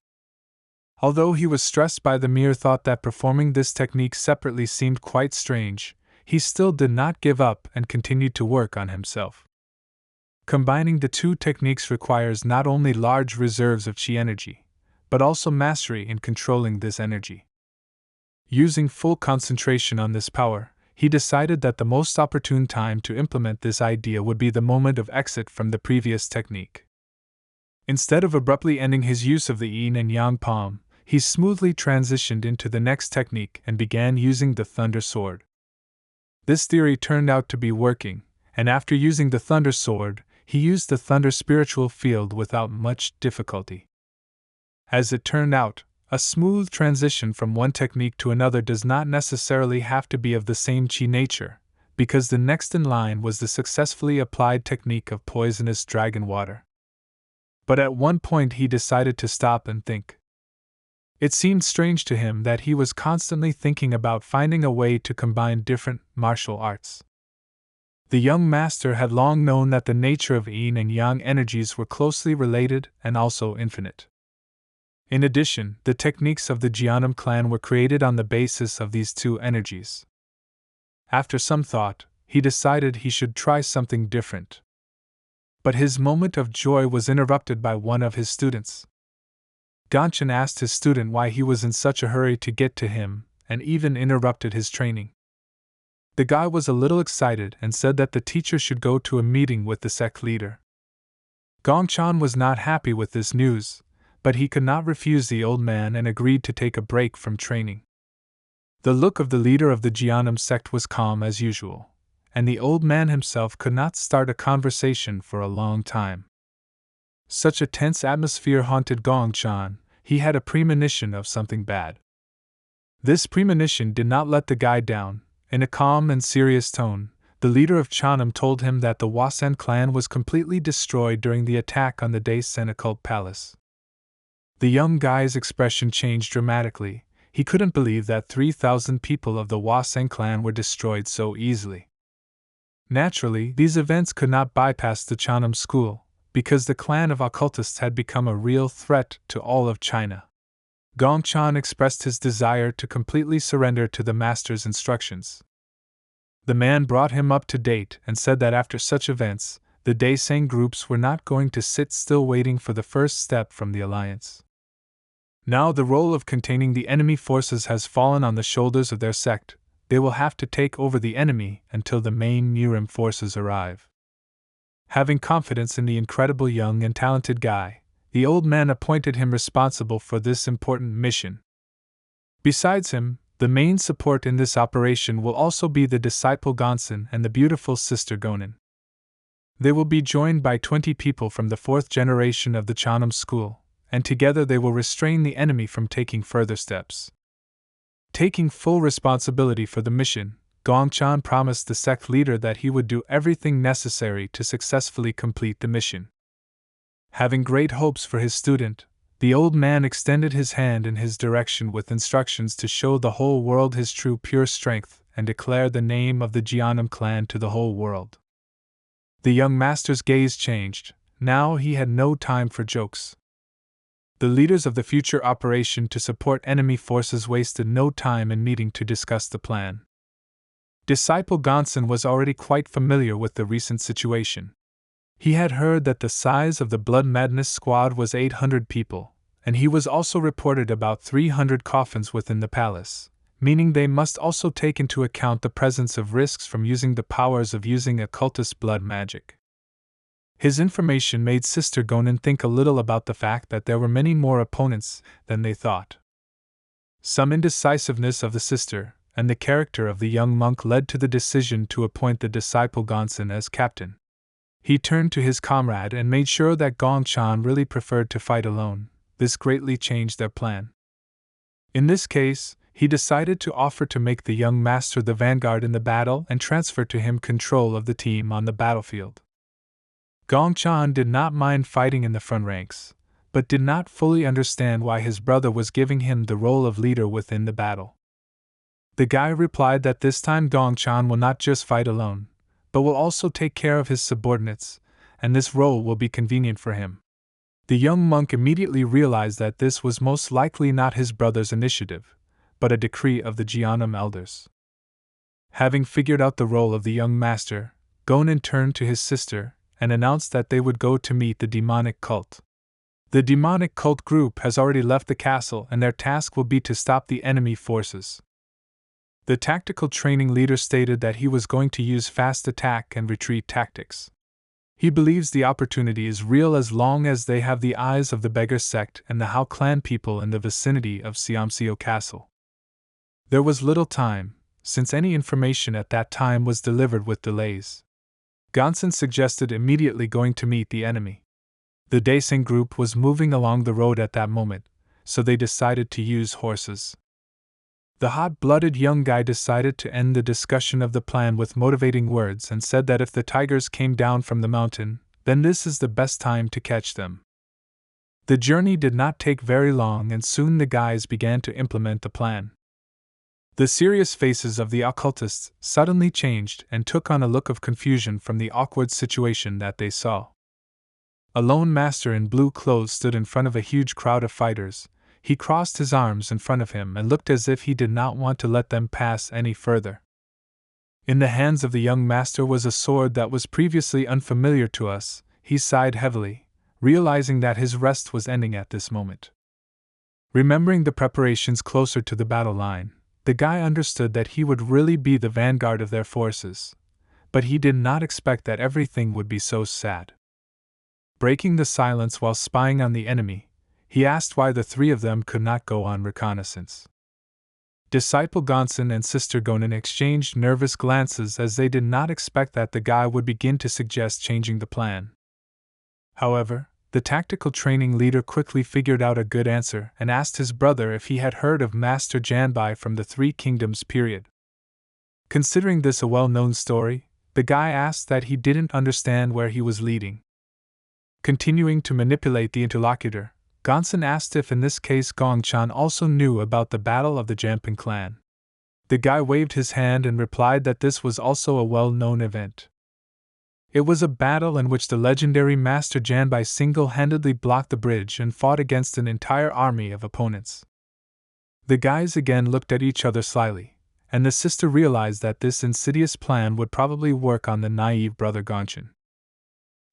Although he was stressed by the mere thought that performing this technique separately seemed quite strange, he still did not give up and continued to work on himself. Combining the two techniques requires not only large reserves of chi energy, but also mastery in controlling this energy. Using full concentration on this power, he decided that the most opportune time to implement this idea would be the moment of exit from the previous technique. Instead of abruptly ending his use of the yin and yang palm, he smoothly transitioned into the next technique and began using the Thunder Sword. This theory turned out to be working, and after using the Thunder Sword, he used the Thunder Spiritual Field without much difficulty. As it turned out, a smooth transition from one technique to another does not necessarily have to be of the same chi nature, because the next in line was the successfully applied technique of poisonous dragon water. But at one point he decided to stop and think. It seemed strange to him that he was constantly thinking about finding a way to combine different martial arts. The young master had long known that the nature of yin and yang energies were closely related and also infinite. In addition, the techniques of the Jianum clan were created on the basis of these two energies. After some thought, he decided he should try something different. But his moment of joy was interrupted by one of his students. Gongchen asked his student why he was in such a hurry to get to him, and even interrupted his training. The guy was a little excited and said that the teacher should go to a meeting with the sect leader. Gongchen was not happy with this news, but he could not refuse the old man and agreed to take a break from training. The look of the leader of the Jianum sect was calm as usual, and the old man himself could not start a conversation for a long time. Such a tense atmosphere haunted Gongchen. He had a premonition of something bad. This premonition did not let the guy down. In a calm and serious tone, the leader of Chanam told him that the Wasan clan was completely destroyed during the attack on the Daisen occult palace. The young guy's expression changed dramatically. He couldn't believe that 3,000 people of the Wasan clan were destroyed so easily. Naturally, these events could not bypass the Chanam school, because the clan of occultists had become a real threat to all of China. Gongchen expressed his desire to completely surrender to the master's instructions. The man brought him up to date and said that after such events, the Daiseng groups were not going to sit still waiting for the first step from the alliance. Now the role of containing the enemy forces has fallen on the shoulders of their sect. They will have to take over the enemy until the main Murim forces arrive. Having confidence in the incredible young and talented guy, the old man appointed him responsible for this important mission. Besides him, the main support in this operation will also be the disciple Gonsen and the beautiful sister Gonin. They will be joined by 20 people from the fourth generation of the Chanam school, and together they will restrain the enemy from taking further steps. Taking full responsibility for the mission, Gongchen promised the sect leader that he would do everything necessary to successfully complete the mission. Having great hopes for his student, the old man extended his hand in his direction with instructions to show the whole world his true pure strength and declare the name of the Jianum clan to the whole world. The young master's gaze changed. Now he had no time for jokes. The leaders of the future operation to support enemy forces wasted no time in meeting to discuss the plan. Disciple Gonsen was already quite familiar with the recent situation. He had heard that the size of the Blood Madness squad was 800 people, and he was also reported about 300 coffins within the palace, meaning they must also take into account the presence of risks from using the powers of using occultist blood magic. His information made Sister Gonin think a little about the fact that there were many more opponents than they thought. Some indecisiveness of the sister and the character of the young monk led to the decision to appoint the disciple Gonsen as captain. He turned to his comrade and made sure that Gongchen really preferred to fight alone. This greatly changed their plan. In this case, he decided to offer to make the young master the vanguard in the battle and transfer to him control of the team on the battlefield. Gongchen did not mind fighting in the front ranks, but did not fully understand why his brother was giving him the role of leader within the battle. The guy replied that this time Gongchen will not just fight alone, but will also take care of his subordinates, and this role will be convenient for him. The young monk immediately realized that this was most likely not his brother's initiative, but a decree of the Jianum elders. Having figured out the role of the young master, Gonin turned to his sister and announced that they would go to meet the demonic cult. The demonic cult group has already left the castle and their task will be to stop the enemy forces. The tactical training leader stated that he was going to use fast attack and retreat tactics. He believes the opportunity is real as long as they have the eyes of the beggar sect and the Hao clan people in the vicinity of Siamsio Castle. There was little time, since any information at that time was delivered with delays. Gonsen suggested immediately going to meet the enemy. The Daiseng group was moving along the road at that moment, so they decided to use horses. The hot-blooded young guy decided to end the discussion of the plan with motivating words and said that if the tigers came down from the mountain, then this is the best time to catch them. The journey did not take very long and soon the guys began to implement the plan. The serious faces of the occultists suddenly changed and took on a look of confusion from the awkward situation that they saw. A lone master in blue clothes stood in front of a huge crowd of fighters. He crossed his arms in front of him and looked as if he did not want to let them pass any further. In the hands of the young master was a sword that was previously unfamiliar to us. He sighed heavily, realizing that his rest was ending at this moment. Remembering the preparations closer to the battle line, the guy understood that he would really be the vanguard of their forces, but he did not expect that everything would be so sad. Breaking the silence while spying on the enemy, he asked why the three of them could not go on reconnaissance. Disciple Gonson and Sister Gonin exchanged nervous glances as they did not expect that the guy would begin to suggest changing the plan. However, the tactical training leader quickly figured out a good answer and asked his brother if he had heard of Master Janbai from the Three Kingdoms period. Considering this a well-known story, the guy asked that he didn't understand where he was leading. Continuing to manipulate the interlocutor, Gonson asked if in this case Gongchan also knew about the Battle of the Jampin clan. The guy waved his hand and replied that this was also a well-known event. It was a battle in which the legendary Master Janbai single-handedly blocked the bridge and fought against an entire army of opponents. The guys again looked at each other slyly, and the sister realized that this insidious plan would probably work on the naive brother Gongchan.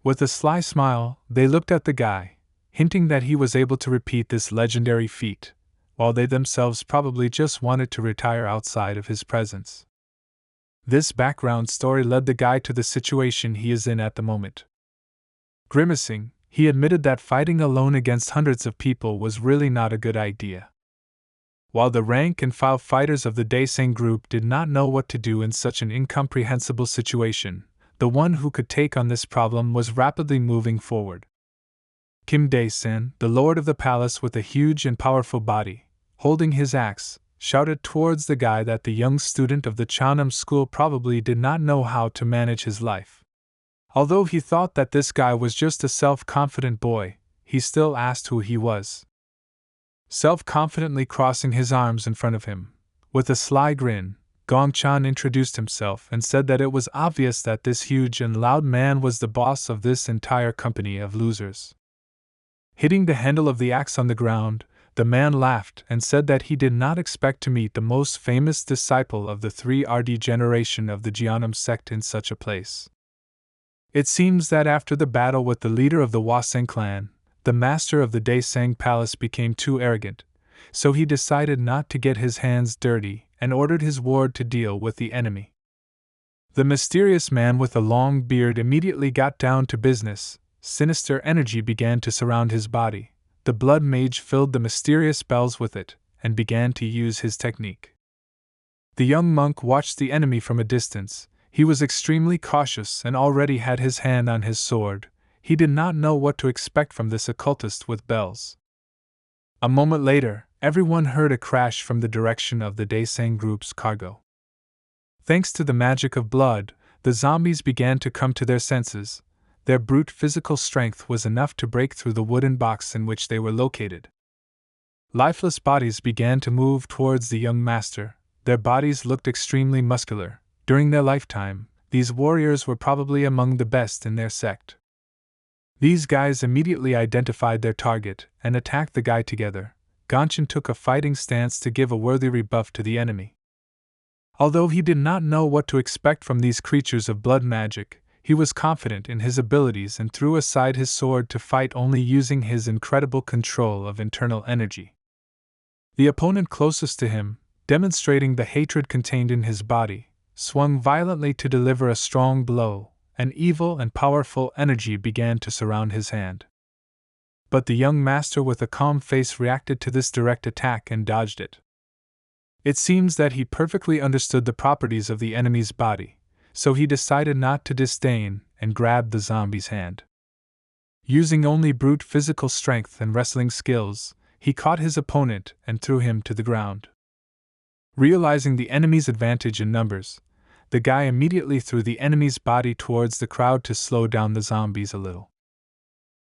With a sly smile, they looked at the guy, hinting that he was able to repeat this legendary feat, while they themselves probably just wanted to retire outside of his presence. This background story led the guy to the situation he is in at the moment. Grimacing, he admitted that fighting alone against hundreds of people was really not a good idea. While the rank-and-file fighters of the Daeseng group did not know what to do in such an incomprehensible situation, the one who could take on this problem was rapidly moving forward. Kim Dae-sen, the lord of the palace with a huge and powerful body, holding his axe, shouted towards the guy that the young student of the Cheonan school probably did not know how to manage his life. Although he thought that this guy was just a self-confident boy, he still asked who he was. Self-confidently crossing his arms in front of him, with a sly grin, Gongchan introduced himself and said that it was obvious that this huge and loud man was the boss of this entire company of losers. Hitting the handle of the axe on the ground, the man laughed and said that he did not expect to meet the most famous disciple of the 3rd generation of the Jeonnam sect in such a place. It seems that after the battle with the leader of the Hwaseng clan, the master of the Daeseng palace became too arrogant, so he decided not to get his hands dirty and ordered his ward to deal with the enemy. The mysterious man with a long beard immediately got down to business. Sinister energy began to surround his body. The blood mage filled the mysterious bells with it, and began to use his technique. The young monk watched the enemy from a distance. He was extremely cautious and already had his hand on his sword. He did not know what to expect from this occultist with bells. A moment later, everyone heard a crash from the direction of the Daeseng group's cargo. Thanks to the magic of blood, the zombies began to come to their senses. Their brute physical strength was enough to break through the wooden box in which they were located. Lifeless bodies began to move towards the young master. Their bodies looked extremely muscular. During their lifetime, these warriors were probably among the best in their sect. These guys immediately identified their target and attacked the guy together. Gongchan took a fighting stance to give a worthy rebuff to the enemy. Although he did not know what to expect from these creatures of blood magic, he was confident in his abilities and threw aside his sword to fight only using his incredible control of internal energy. The opponent closest to him, demonstrating the hatred contained in his body, swung violently to deliver a strong blow. An evil and powerful energy began to surround his hand. But the young master with a calm face reacted to this direct attack and dodged it. It seems that he perfectly understood the properties of the enemy's body, so he decided not to disdain and grabbed the zombie's hand. Using only brute physical strength and wrestling skills, he caught his opponent and threw him to the ground. Realizing the enemy's advantage in numbers, the guy immediately threw the enemy's body towards the crowd to slow down the zombies a little.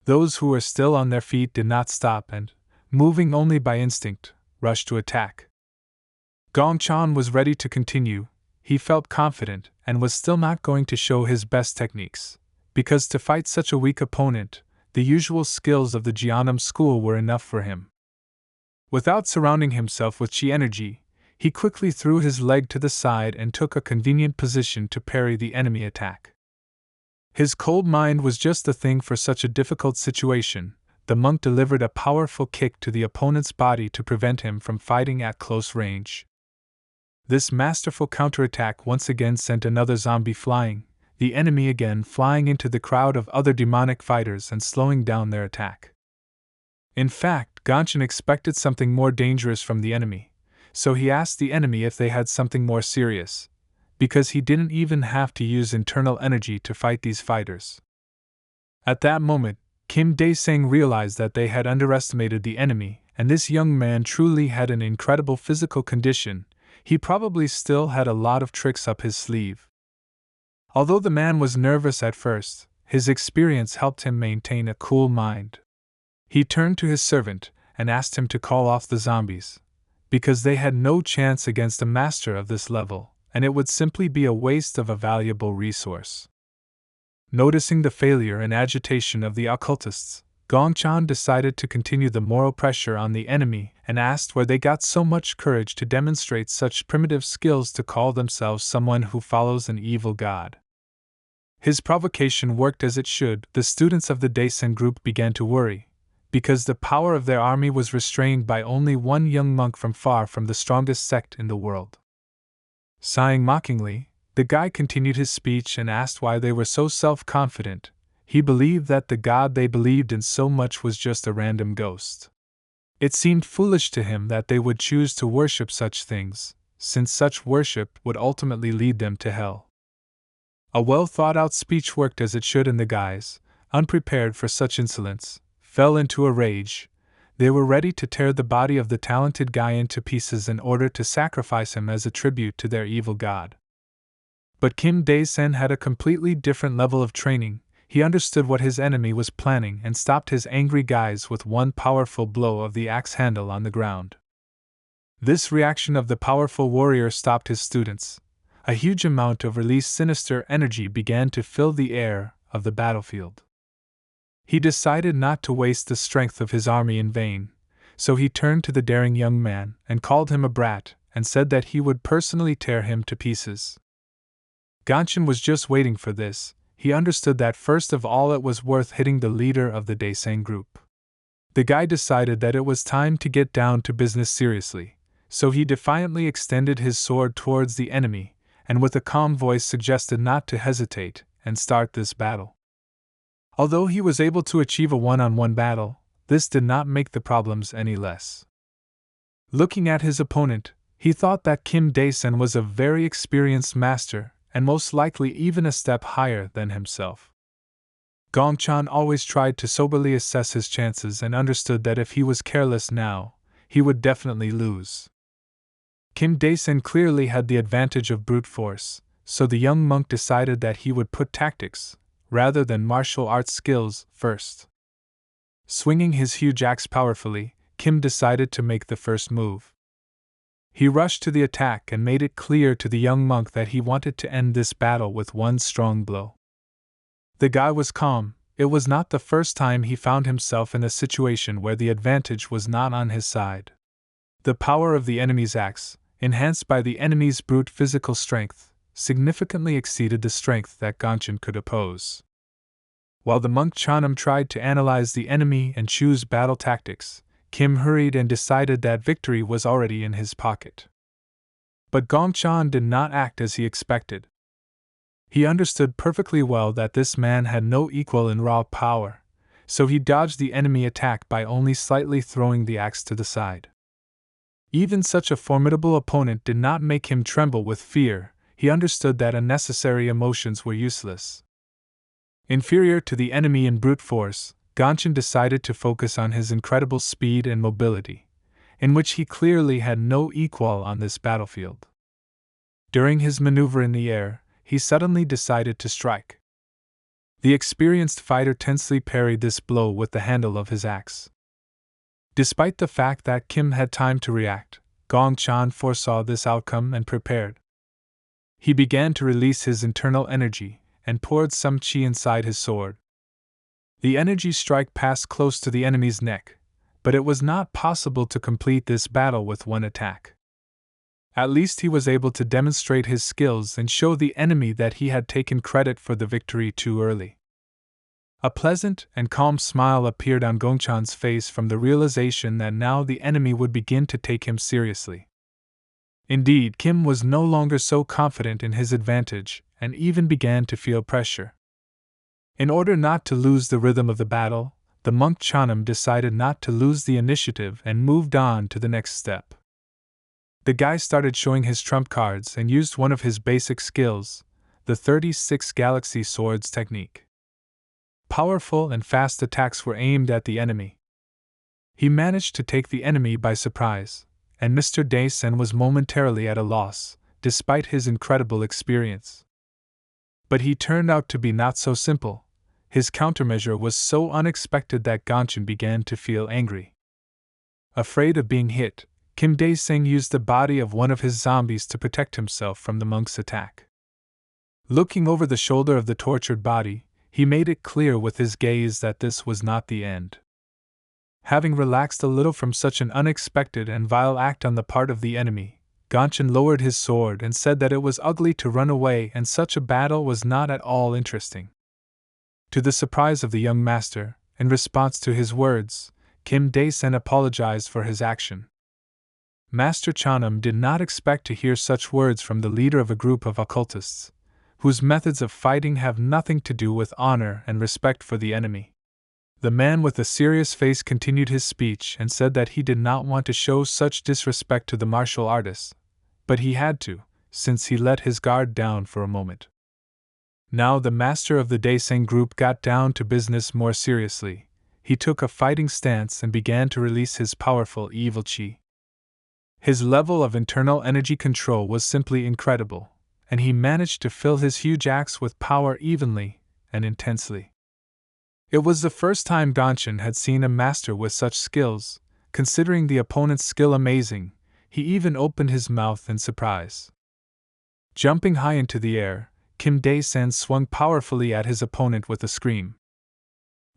Those who were still on their feet did not stop and, moving only by instinct, rushed to attack. Gongchan was ready to continue. He felt confident and was still not going to show his best techniques, because to fight such a weak opponent, the usual skills of the Jianam school were enough for him. Without surrounding himself with chi energy, he quickly threw his leg to the side and took a convenient position to parry the enemy attack. His cold mind was just the thing for such a difficult situation. The monk delivered a powerful kick to the opponent's body to prevent him from fighting at close range. This masterful counterattack once again sent another zombie flying, the enemy again flying into the crowd of other demonic fighters and slowing down their attack. In fact, Gongchan expected something more dangerous from the enemy, so he asked the enemy if they had something more serious, because he didn't even have to use internal energy to fight these fighters. At that moment, Kim Dae-sang realized that they had underestimated the enemy, and this young man truly had an incredible physical condition. He probably still had a lot of tricks up his sleeve. Although the man was nervous at first, his experience helped him maintain a cool mind. He turned to his servant and asked him to call off the zombies, because they had no chance against a master of this level, and it would simply be a waste of a valuable resource. Noticing the failure and agitation of the occultists, Gongchan decided to continue the moral pressure on the enemy and asked where they got so much courage to demonstrate such primitive skills to call themselves someone who follows an evil god. His provocation worked as it should. The students of the Daisen group began to worry, because the power of their army was restrained by only one young monk from the strongest sect in the world. Sighing mockingly, the guy continued his speech and asked why they were so self-confident. He believed that the god they believed in so much was just a random ghost. It seemed foolish to him that they would choose to worship such things, since such worship would ultimately lead them to hell. A well-thought-out speech worked as it should, and the guys, unprepared for such insolence, fell into a rage. They were ready to tear the body of the talented guy into pieces in order to sacrifice him as a tribute to their evil god. But Kim Dae-sen had a completely different level of training. He understood what his enemy was planning and stopped his angry guys with one powerful blow of the axe handle on the ground. This reaction of the powerful warrior stopped his students. A huge amount of released sinister energy began to fill the air of the battlefield. He decided not to waste the strength of his army in vain, so he turned to the daring young man and called him a brat and said that he would personally tear him to pieces. Gongchan was just waiting for this. He understood that first of all it was worth hitting the leader of the Daesang group. The guy decided that it was time to get down to business seriously, so he defiantly extended his sword towards the enemy, and with a calm voice suggested not to hesitate and start this battle. Although he was able to achieve a one-on-one battle, this did not make the problems any less. Looking at his opponent, he thought that Kim Dae-sen was a very experienced master, and most likely even a step higher than himself. Gongchan always tried to soberly assess his chances and understood that if he was careless now, he would definitely lose. Kim Dae-sen clearly had the advantage of brute force, so the young monk decided that he would put tactics, rather than martial arts skills, first. Swinging his huge axe powerfully, Kim decided to make the first move. He rushed to the attack and made it clear to the young monk that he wanted to end this battle with one strong blow. The guy was calm. It was not the first time he found himself in a situation where the advantage was not on his side. The power of the enemy's axe, enhanced by the enemy's brute physical strength, significantly exceeded the strength that Gongchan could oppose. While the monk Chanam tried to analyze the enemy and choose battle tactics, Kim hurried and decided that victory was already in his pocket. But Gongchan did not act as he expected. He understood perfectly well that this man had no equal in raw power, so he dodged the enemy attack by only slightly throwing the axe to the side. Even such a formidable opponent did not make him tremble with fear. He understood that unnecessary emotions were useless. Inferior to the enemy in brute force, Gongchan decided to focus on his incredible speed and mobility, in which he clearly had no equal on this battlefield. During his maneuver in the air, he suddenly decided to strike. The experienced fighter tensely parried this blow with the handle of his axe. Despite the fact that Kim had time to react, Gong Chan foresaw this outcome and prepared. He began to release his internal energy and poured some chi inside his sword. The energy strike passed close to the enemy's neck, but it was not possible to complete this battle with one attack. At least he was able to demonstrate his skills and show the enemy that he had taken credit for the victory too early. A pleasant and calm smile appeared on Gongchan's face from the realization that now the enemy would begin to take him seriously. Indeed, Kim was no longer so confident in his advantage and even began to feel pressure. In order not to lose the rhythm of the battle, the monk Chanam decided not to lose the initiative and moved on to the next step. The guy started showing his trump cards and used one of his basic skills, the 36 Galaxy Swords technique. Powerful and fast attacks were aimed at the enemy. He managed to take the enemy by surprise, and Mr. Daisen was momentarily at a loss, despite his incredible experience. But he turned out to be not so simple. His countermeasure was so unexpected that Gongchan began to feel angry. Afraid of being hit, Kim Dae-sing used the body of one of his zombies to protect himself from the monk's attack. Looking over the shoulder of the tortured body, he made it clear with his gaze that this was not the end. Having relaxed a little from such an unexpected and vile act on the part of the enemy, Gongchan lowered his sword and said that it was ugly to run away and such a battle was not at all interesting. To the surprise of the young master, in response to his words, Kim Dae-sen apologized for his action. Master Chanam did not expect to hear such words from the leader of a group of occultists, whose methods of fighting have nothing to do with honor and respect for the enemy. The man with a serious face continued his speech and said that he did not want to show such disrespect to the martial artists, but he had to, since he let his guard down for a moment. Now the master of the Daeseng group got down to business more seriously. He took a fighting stance and began to release his powerful evil chi. His level of internal energy control was simply incredible, and he managed to fill his huge axe with power evenly and intensely. It was the first time Gongchan had seen a master with such skills. Considering the opponent's skill amazing, he even opened his mouth in surprise. Jumping high into the air, Kim Dae-sen swung powerfully at his opponent with a scream.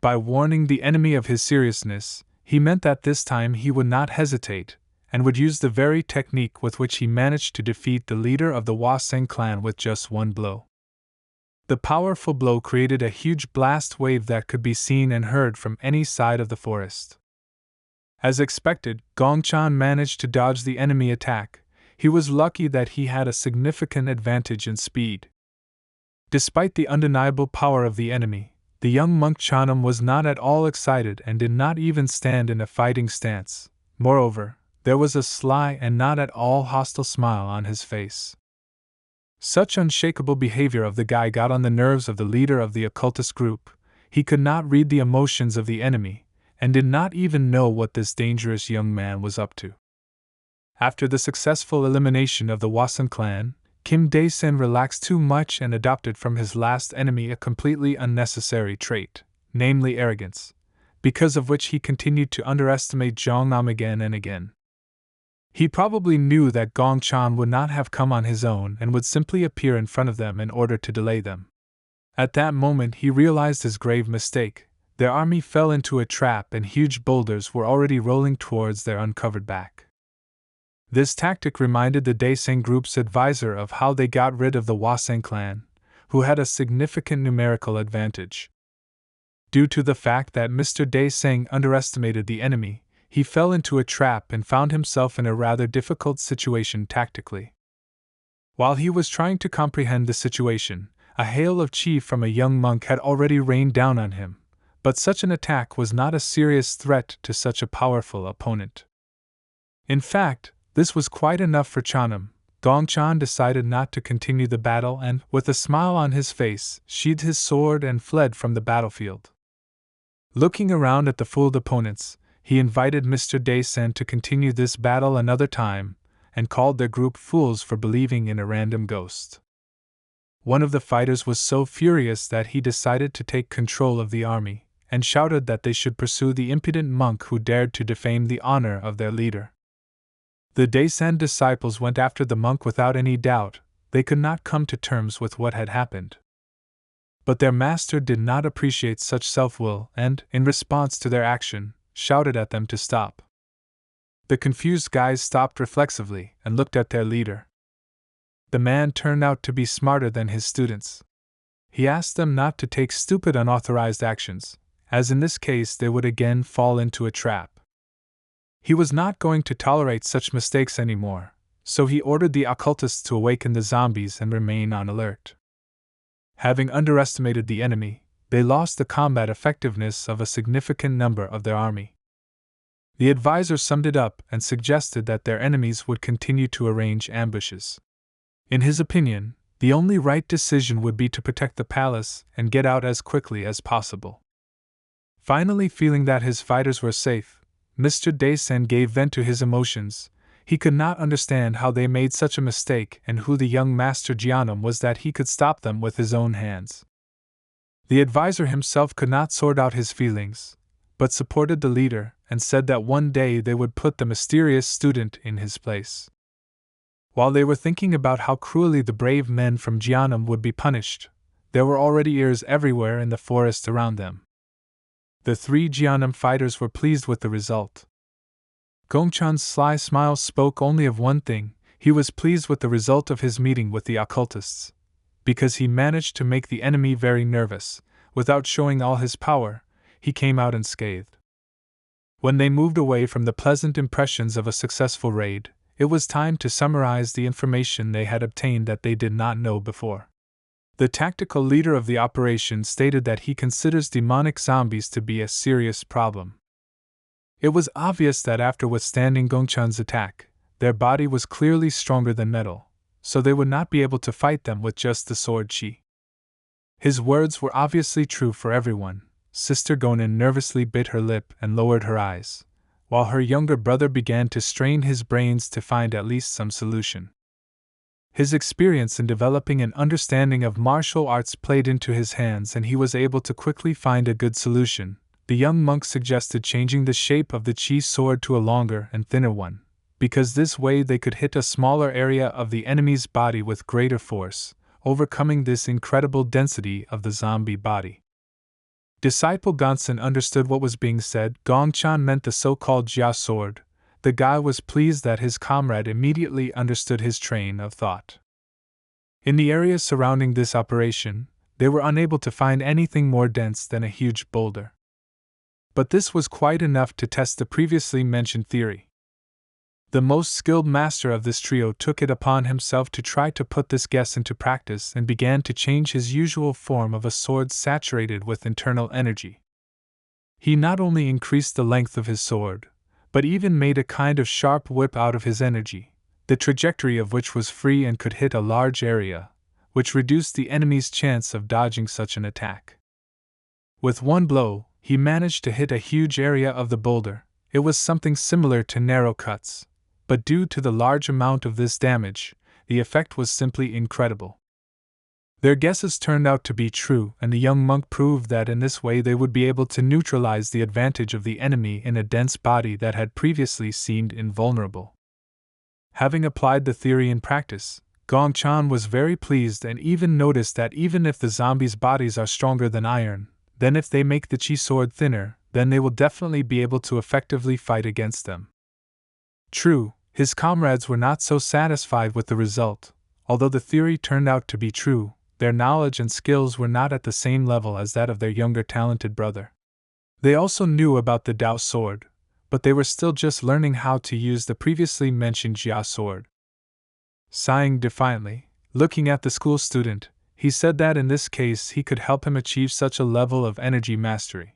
By warning the enemy of his seriousness, he meant that this time he would not hesitate, and would use the very technique with which he managed to defeat the leader of the Hwaseng clan with just one blow. The powerful blow created a huge blast wave that could be seen and heard from any side of the forest. As expected, Gongchan managed to dodge the enemy attack. He was lucky that he had a significant advantage in speed. Despite the undeniable power of the enemy, the young monk Chanam was not at all excited and did not even stand in a fighting stance. Moreover, there was a sly and not at all hostile smile on his face. Such unshakable behavior of the guy got on the nerves of the leader of the occultist group. He could not read the emotions of the enemy, and did not even know what this dangerous young man was up to. After the successful elimination of the Hwaseng clan, Kim Dae-sen relaxed too much and adopted from his last enemy a completely unnecessary trait, namely arrogance, because of which he continued to underestimate Jeongnam again and again. He probably knew that Gongchan would not have come on his own and would simply appear in front of them in order to delay them. At that moment he realized his grave mistake. Their army fell into a trap and huge boulders were already rolling towards their uncovered back. This tactic reminded the Daeseng group's advisor of how they got rid of the Hwaseng clan, who had a significant numerical advantage. Due to the fact that Mr. Daeseng underestimated the enemy, he fell into a trap and found himself in a rather difficult situation tactically. While he was trying to comprehend the situation, a hail of chi from a young monk had already rained down on him, but such an attack was not a serious threat to such a powerful opponent. In fact, this was quite enough for Chanam. Gongchan decided not to continue the battle and, with a smile on his face, sheathed his sword and fled from the battlefield. Looking around at the fooled opponents, he invited Mr. Dae-sen to continue this battle another time, and called their group fools for believing in a random ghost. One of the fighters was so furious that he decided to take control of the army, and shouted that they should pursue the impudent monk who dared to defame the honor of their leader. The Daisen disciples went after the monk without any doubt. They could not come to terms with what had happened. But their master did not appreciate such self-will and, in response to their action, shouted at them to stop. The confused guys stopped reflexively and looked at their leader. The man turned out to be smarter than his students. He asked them not to take stupid unauthorized actions, as in this case they would again fall into a trap. He was not going to tolerate such mistakes anymore, so he ordered the occultists to awaken the zombies and remain on alert. Having underestimated the enemy, they lost the combat effectiveness of a significant number of their army. The advisor summed it up and suggested that their enemies would continue to arrange ambushes. In his opinion, the only right decision would be to protect the palace and get out as quickly as possible. Finally, feeling that his fighters were safe, Mr. Daisen gave vent to his emotions. He could not understand how they made such a mistake and who the young Master Jianum was that he could stop them with his own hands. The advisor himself could not sort out his feelings, but supported the leader and said that one day they would put the mysterious student in his place. While they were thinking about how cruelly the brave men from Jianum would be punished, there were already ears everywhere in the forest around them. The 3 Jianum fighters were pleased with the result. Gongchan's sly smile spoke only of one thing: he was pleased with the result of his meeting with the occultists. Because he managed to make the enemy very nervous, without showing all his power, he came out unscathed. When they moved away from the pleasant impressions of a successful raid, it was time to summarize the information they had obtained that they did not know before. The tactical leader of the operation stated that he considers demonic zombies to be a serious problem. It was obvious that after withstanding Gongchan's attack, their body was clearly stronger than metal, so they would not be able to fight them with just the sword chi. His words were obviously true for everyone. Sister Gonin nervously bit her lip and lowered her eyes, while her younger brother began to strain his brains to find at least some solution. His experience in developing an understanding of martial arts played into his hands, and he was able to quickly find a good solution. The young monk suggested changing the shape of the chi sword to a longer and thinner one, because this way they could hit a smaller area of the enemy's body with greater force, overcoming this incredible density of the zombie body. Disciple Gonsen understood what was being said. Gongchan meant the so-called Jia sword. The guy was pleased that his comrade immediately understood his train of thought. In the area surrounding this operation, they were unable to find anything more dense than a huge boulder. But this was quite enough to test the previously mentioned theory. The most skilled master of this trio took it upon himself to try to put this guess into practice and began to change his usual form of a sword saturated with internal energy. He not only increased the length of his sword, but even made a kind of sharp whip out of his energy, the trajectory of which was free and could hit a large area, which reduced the enemy's chance of dodging such an attack. With one blow, he managed to hit a huge area of the boulder. It was something similar to narrow cuts, but due to the large amount of this damage, the effect was simply incredible. Their guesses turned out to be true, and the young monk proved that in this way they would be able to neutralize the advantage of the enemy in a dense body that had previously seemed invulnerable. Having applied the theory in practice, Gongchan was very pleased and even noticed that even if the zombies' bodies are stronger than iron, then if they make the chi sword thinner, then they will definitely be able to effectively fight against them. True, his comrades were not so satisfied with the result. Although the theory turned out to be true, their knowledge and skills were not at the same level as that of their younger talented brother. They also knew about the Dao sword, but they were still just learning how to use the previously mentioned Jia sword. Sighing defiantly, looking at the school student, he said that in this case he could help him achieve such a level of energy mastery.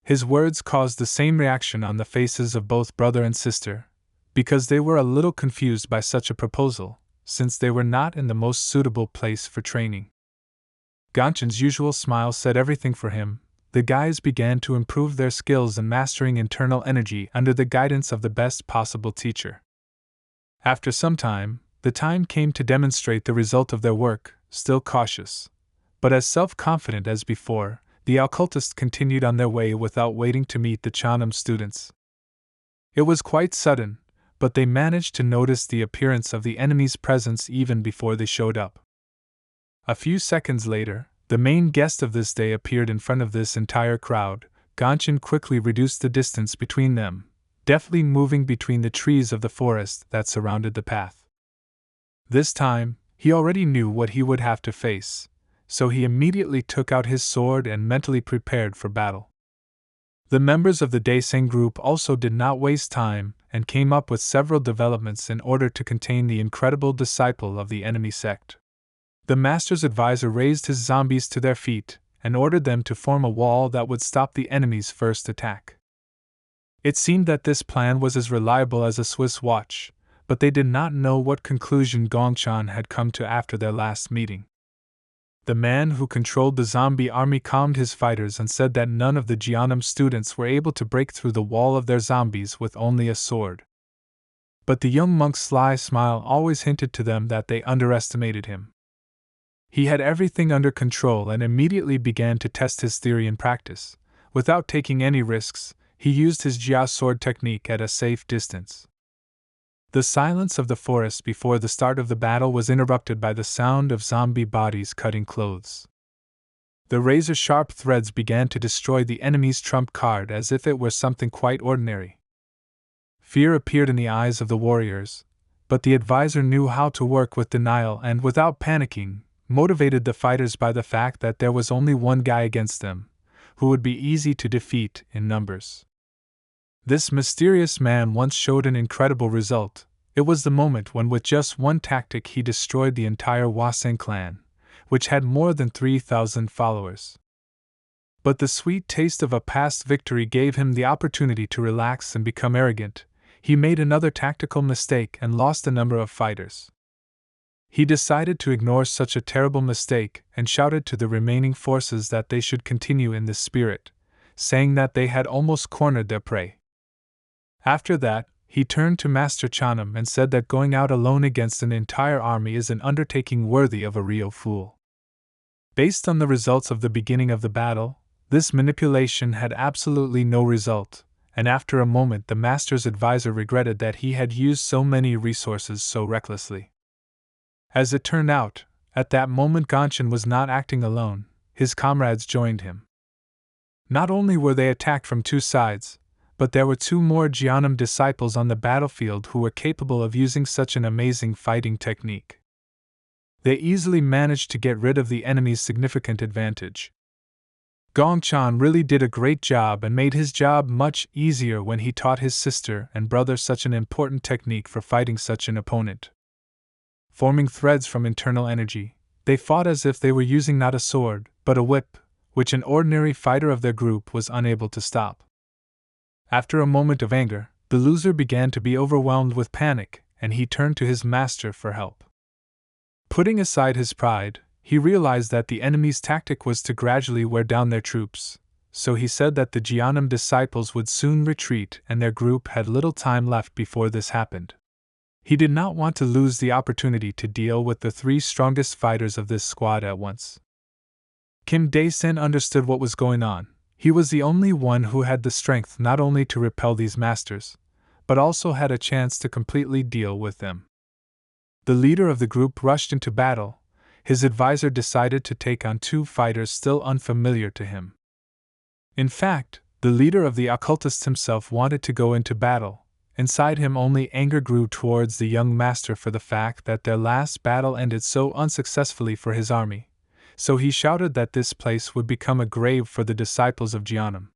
His words caused the same reaction on the faces of both brother and sister, because they were a little confused by such a proposal, since they were not in the most suitable place for training. Gongchan's usual smile said everything for him. The guys began to improve their skills in mastering internal energy under the guidance of the best possible teacher. After some time, the time came to demonstrate the result of their work. Still cautious, but as self-confident as before, the occultists continued on their way without waiting to meet the Chanam students. It was quite sudden, but they managed to notice the appearance of the enemy's presence even before they showed up. A few seconds later, the main guest of this day appeared in front of this entire crowd. Gongchen quickly reduced the distance between them, deftly moving between the trees of the forest that surrounded the path. This time, he already knew what he would have to face, so he immediately took out his sword and mentally prepared for battle. The members of the Daeseng group also did not waste time and came up with several developments in order to contain the incredible disciple of the enemy sect. The master's advisor raised his zombies to their feet and ordered them to form a wall that would stop the enemy's first attack. It seemed that this plan was as reliable as a Swiss watch, but they did not know what conclusion Gongchen had come to after their last meeting. The man who controlled the zombie army calmed his fighters and said that none of the Jianam students were able to break through the wall of their zombies with only a sword. But the young monk's sly smile always hinted to them that they underestimated him. He had everything under control and immediately began to test his theory in practice. Without taking any risks, he used his Jia sword technique at a safe distance. The silence of the forest before the start of the battle was interrupted by the sound of zombie bodies cutting clothes. The razor-sharp threads began to destroy the enemy's trump card as if it were something quite ordinary. Fear appeared in the eyes of the warriors, but the advisor knew how to work with denial and, without panicking, motivated the fighters by the fact that there was only one guy against them, who would be easy to defeat in numbers. This mysterious man once showed an incredible result. It was the moment when with just one tactic he destroyed the entire Hwaseng clan, which had more than 3,000 followers. But the sweet taste of a past victory gave him the opportunity to relax and become arrogant. He made another tactical mistake and lost a number of fighters. He decided to ignore such a terrible mistake and shouted to the remaining forces that they should continue in this spirit, saying that they had almost cornered their prey. After that, he turned to Master Chanam and said that going out alone against an entire army is an undertaking worthy of a real fool. Based on the results of the beginning of the battle, this manipulation had absolutely no result, and after a moment the master's advisor regretted that he had used so many resources so recklessly. As it turned out, at that moment Gongchen was not acting alone, his comrades joined him. Not only were they attacked from two sides, but there were two more Jianam disciples on the battlefield who were capable of using such an amazing fighting technique. They easily managed to get rid of the enemy's significant advantage. Gongchen really did a great job and made his job much easier when he taught his sister and brother such an important technique for fighting such an opponent. Forming threads from internal energy, they fought as if they were using not a sword, but a whip, which an ordinary fighter of their group was unable to stop. After a moment of anger, the loser began to be overwhelmed with panic, and he turned to his master for help. Putting aside his pride, he realized that the enemy's tactic was to gradually wear down their troops, so he said that the Jianam disciples would soon retreat and their group had little time left before this happened. He did not want to lose the opportunity to deal with the three strongest fighters of this squad at once. Kim Dae-sen understood what was going on. He was the only one who had the strength not only to repel these masters, but also had a chance to completely deal with them. The leader of the group rushed into battle. His advisor decided to take on two fighters still unfamiliar to him. In fact, the leader of the occultists himself wanted to go into battle. Inside him only anger grew towards the young master for the fact that their last battle ended so unsuccessfully for his army, so he shouted that this place would become a grave for the disciples of Jianam.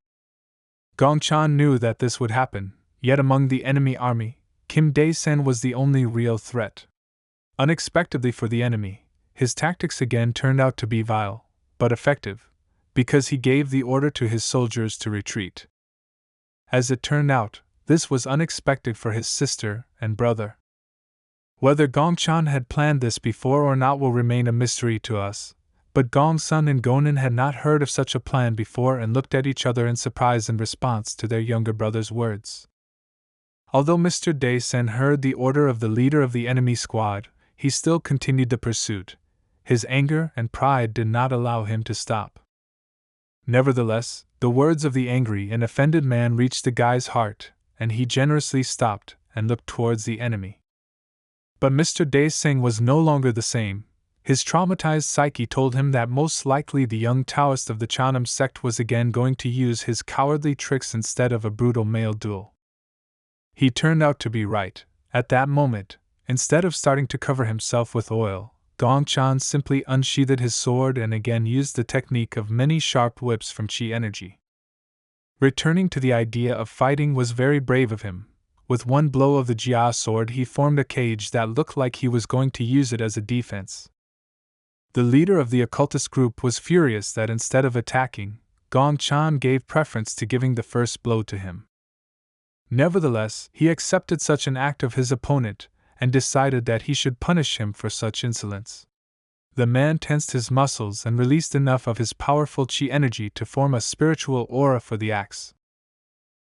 Gongchen knew that this would happen, yet among the enemy army, Kim Dae-sen was the only real threat. Unexpectedly for the enemy, his tactics again turned out to be vile, but effective, because he gave the order to his soldiers to retreat. As it turned out, this was unexpected for his sister and brother. Whether Gongchen had planned this before or not will remain a mystery to us, but Gongsun and Gonin had not heard of such a plan before and looked at each other in surprise in response to their younger brother's words. Although Mr. Dae-sen heard the order of the leader of the enemy squad, he still continued the pursuit. His anger and pride did not allow him to stop. Nevertheless, the words of the angry and offended man reached the guy's heart, and he generously stopped and looked towards the enemy. But Mr. Daeseng was no longer the same. His traumatized psyche told him that most likely the young Taoist of the Chanam sect was again going to use his cowardly tricks instead of a brutal male duel. He turned out to be right. At that moment, instead of starting to cover himself with oil, Gongchan simply unsheathed his sword and again used the technique of many sharp whips from chi energy. Returning to the idea of fighting was very brave of him. With one blow of the Jia sword he formed a cage that looked like he was going to use it as a defense. The leader of the occultist group was furious that instead of attacking, Gongchan gave preference to giving the first blow to him. Nevertheless, he accepted such an act of his opponent and decided that he should punish him for such insolence. The man tensed his muscles and released enough of his powerful chi energy to form a spiritual aura for the axe.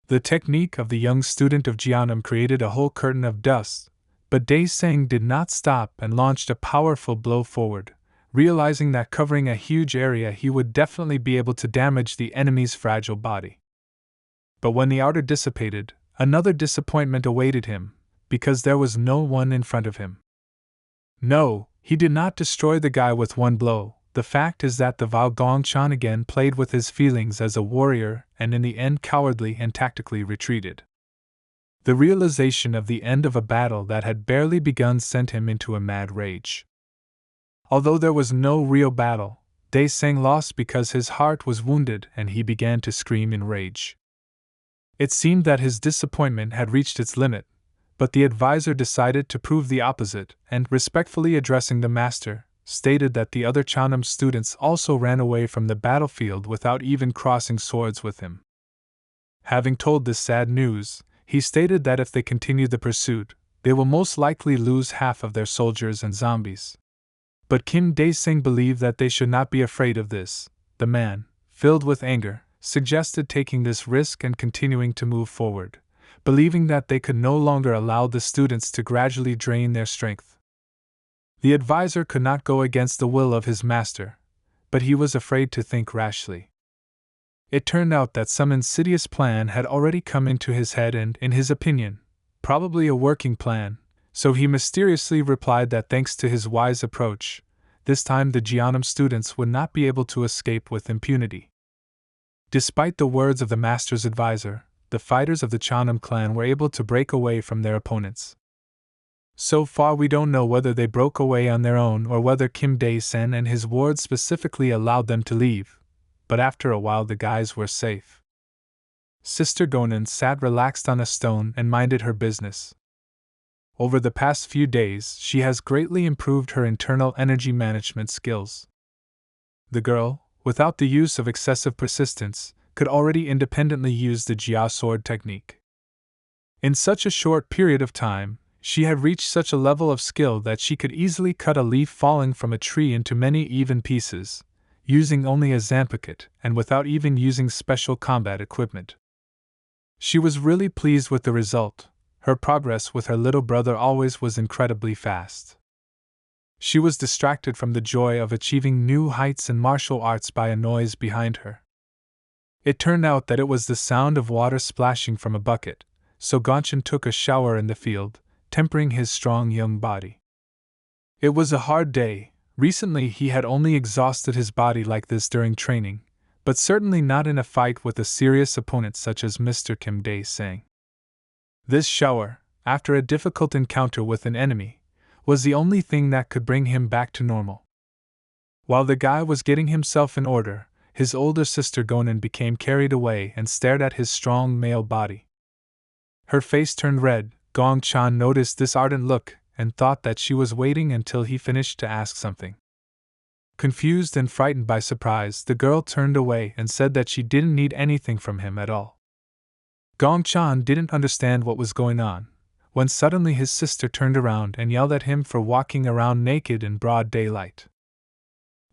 The technique of the young student of Jianam created a whole curtain of dust, but Daeseng did not stop and launched a powerful blow forward, realizing that covering a huge area he would definitely be able to damage the enemy's fragile body. But when the ardor dissipated, another disappointment awaited him, because there was no one in front of him. No, he did not destroy the guy with one blow. The fact is that the Val Gongchan again played with his feelings as a warrior and in the end cowardly and tactically retreated. The realization of the end of a battle that had barely begun sent him into a mad rage. Although there was no real battle, Daeseng lost because his heart was wounded and he began to scream in rage. It seemed that his disappointment had reached its limit, but the advisor decided to prove the opposite and, respectfully addressing the master, stated that the other Chanam students also ran away from the battlefield without even crossing swords with him. Having told this sad news, he stated that if they continue the pursuit, they will most likely lose half of their soldiers and zombies. But Kim Daeseng believed that they should not be afraid of this. The man, filled with anger, suggested taking this risk and continuing to move forward, believing that they could no longer allow the students to gradually drain their strength. The advisor could not go against the will of his master, but he was afraid to think rashly. It turned out that some insidious plan had already come into his head and, in his opinion, probably a working plan, so he mysteriously replied that thanks to his wise approach, this time the Jianam students would not be able to escape with impunity. Despite the words of the master's advisor, the fighters of the Chanam clan were able to break away from their opponents. So far we don't know whether they broke away on their own or whether Kim Daeseng and his ward specifically allowed them to leave, but after a while the guys were safe. Sister Gonan sat relaxed on a stone and minded her business. Over the past few days she has greatly improved her internal energy management skills. The girl, without the use of excessive persistence, could already independently use the Jia sword technique. In such a short period of time, she had reached such a level of skill that she could easily cut a leaf falling from a tree into many even pieces, using only a zanpakutte and without even using special combat equipment. She was really pleased with the result. Her progress with her little brother always was incredibly fast. She was distracted from the joy of achieving new heights in martial arts by a noise behind her. It turned out that it was the sound of water splashing from a bucket, so Gongchan took a shower in the field, tempering his strong young body. It was a hard day. Recently he had only exhausted his body like this during training, but certainly not in a fight with a serious opponent such as Mr. Kim Daeseng. This shower, after a difficult encounter with an enemy, was the only thing that could bring him back to normal. While the guy was getting himself in order, his older sister Gonan became carried away and stared at his strong male body. Her face turned red. Gongchan noticed this ardent look and thought that she was waiting until he finished to ask something. Confused and frightened by surprise, the girl turned away and said that she didn't need anything from him at all. Gongchan didn't understand what was going on, when suddenly his sister turned around and yelled at him for walking around naked in broad daylight.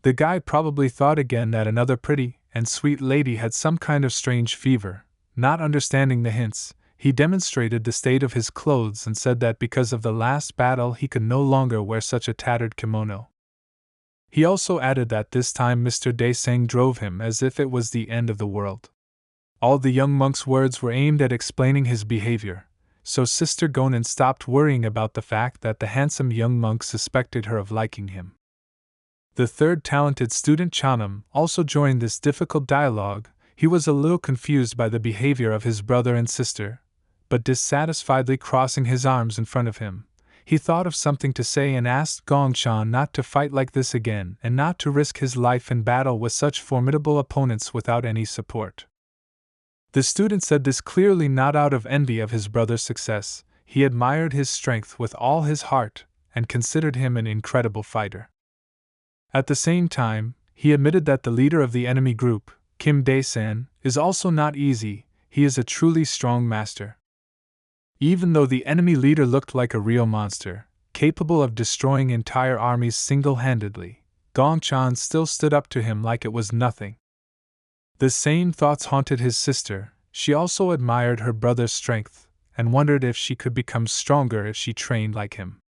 The guy probably thought again that another pretty and sweet lady had some kind of strange fever. Not understanding the hints, he demonstrated the state of his clothes and said that because of the last battle he could no longer wear such a tattered kimono. He also added that this time Mr. Daeseng drove him as if it was the end of the world. All the young monk's words were aimed at explaining his behavior, so Sister Gonin stopped worrying about the fact that the handsome young monk suspected her of liking him. The third talented student, Chanam, also joined this difficult dialogue. He was a little confused by the behavior of his brother and sister, but dissatisfiedly crossing his arms in front of him, he thought of something to say and asked Gongchan not to fight like this again and not to risk his life in battle with such formidable opponents without any support. The student said this clearly not out of envy of his brother's success. He admired his strength with all his heart and considered him an incredible fighter. At the same time, he admitted that the leader of the enemy group, Kim Dae-san, is also not easy. He is a truly strong master. Even though the enemy leader looked like a real monster, capable of destroying entire armies single-handedly, Gongchan still stood up to him like it was nothing. The same thoughts haunted his sister. She also admired her brother's strength and wondered if she could become stronger if she trained like him.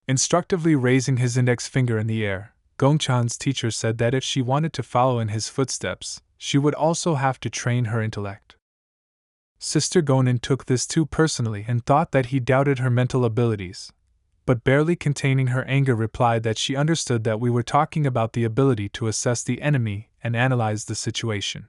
Instructively raising his index finger in the air, Gongchan's teacher said that if she wanted to follow in his footsteps, she would also have to train her intellect. Sister Gonin took this too personally and thought that he doubted her mental abilities, but barely containing her anger replied that she understood that we were talking about the ability to assess the enemy and analyze the situation.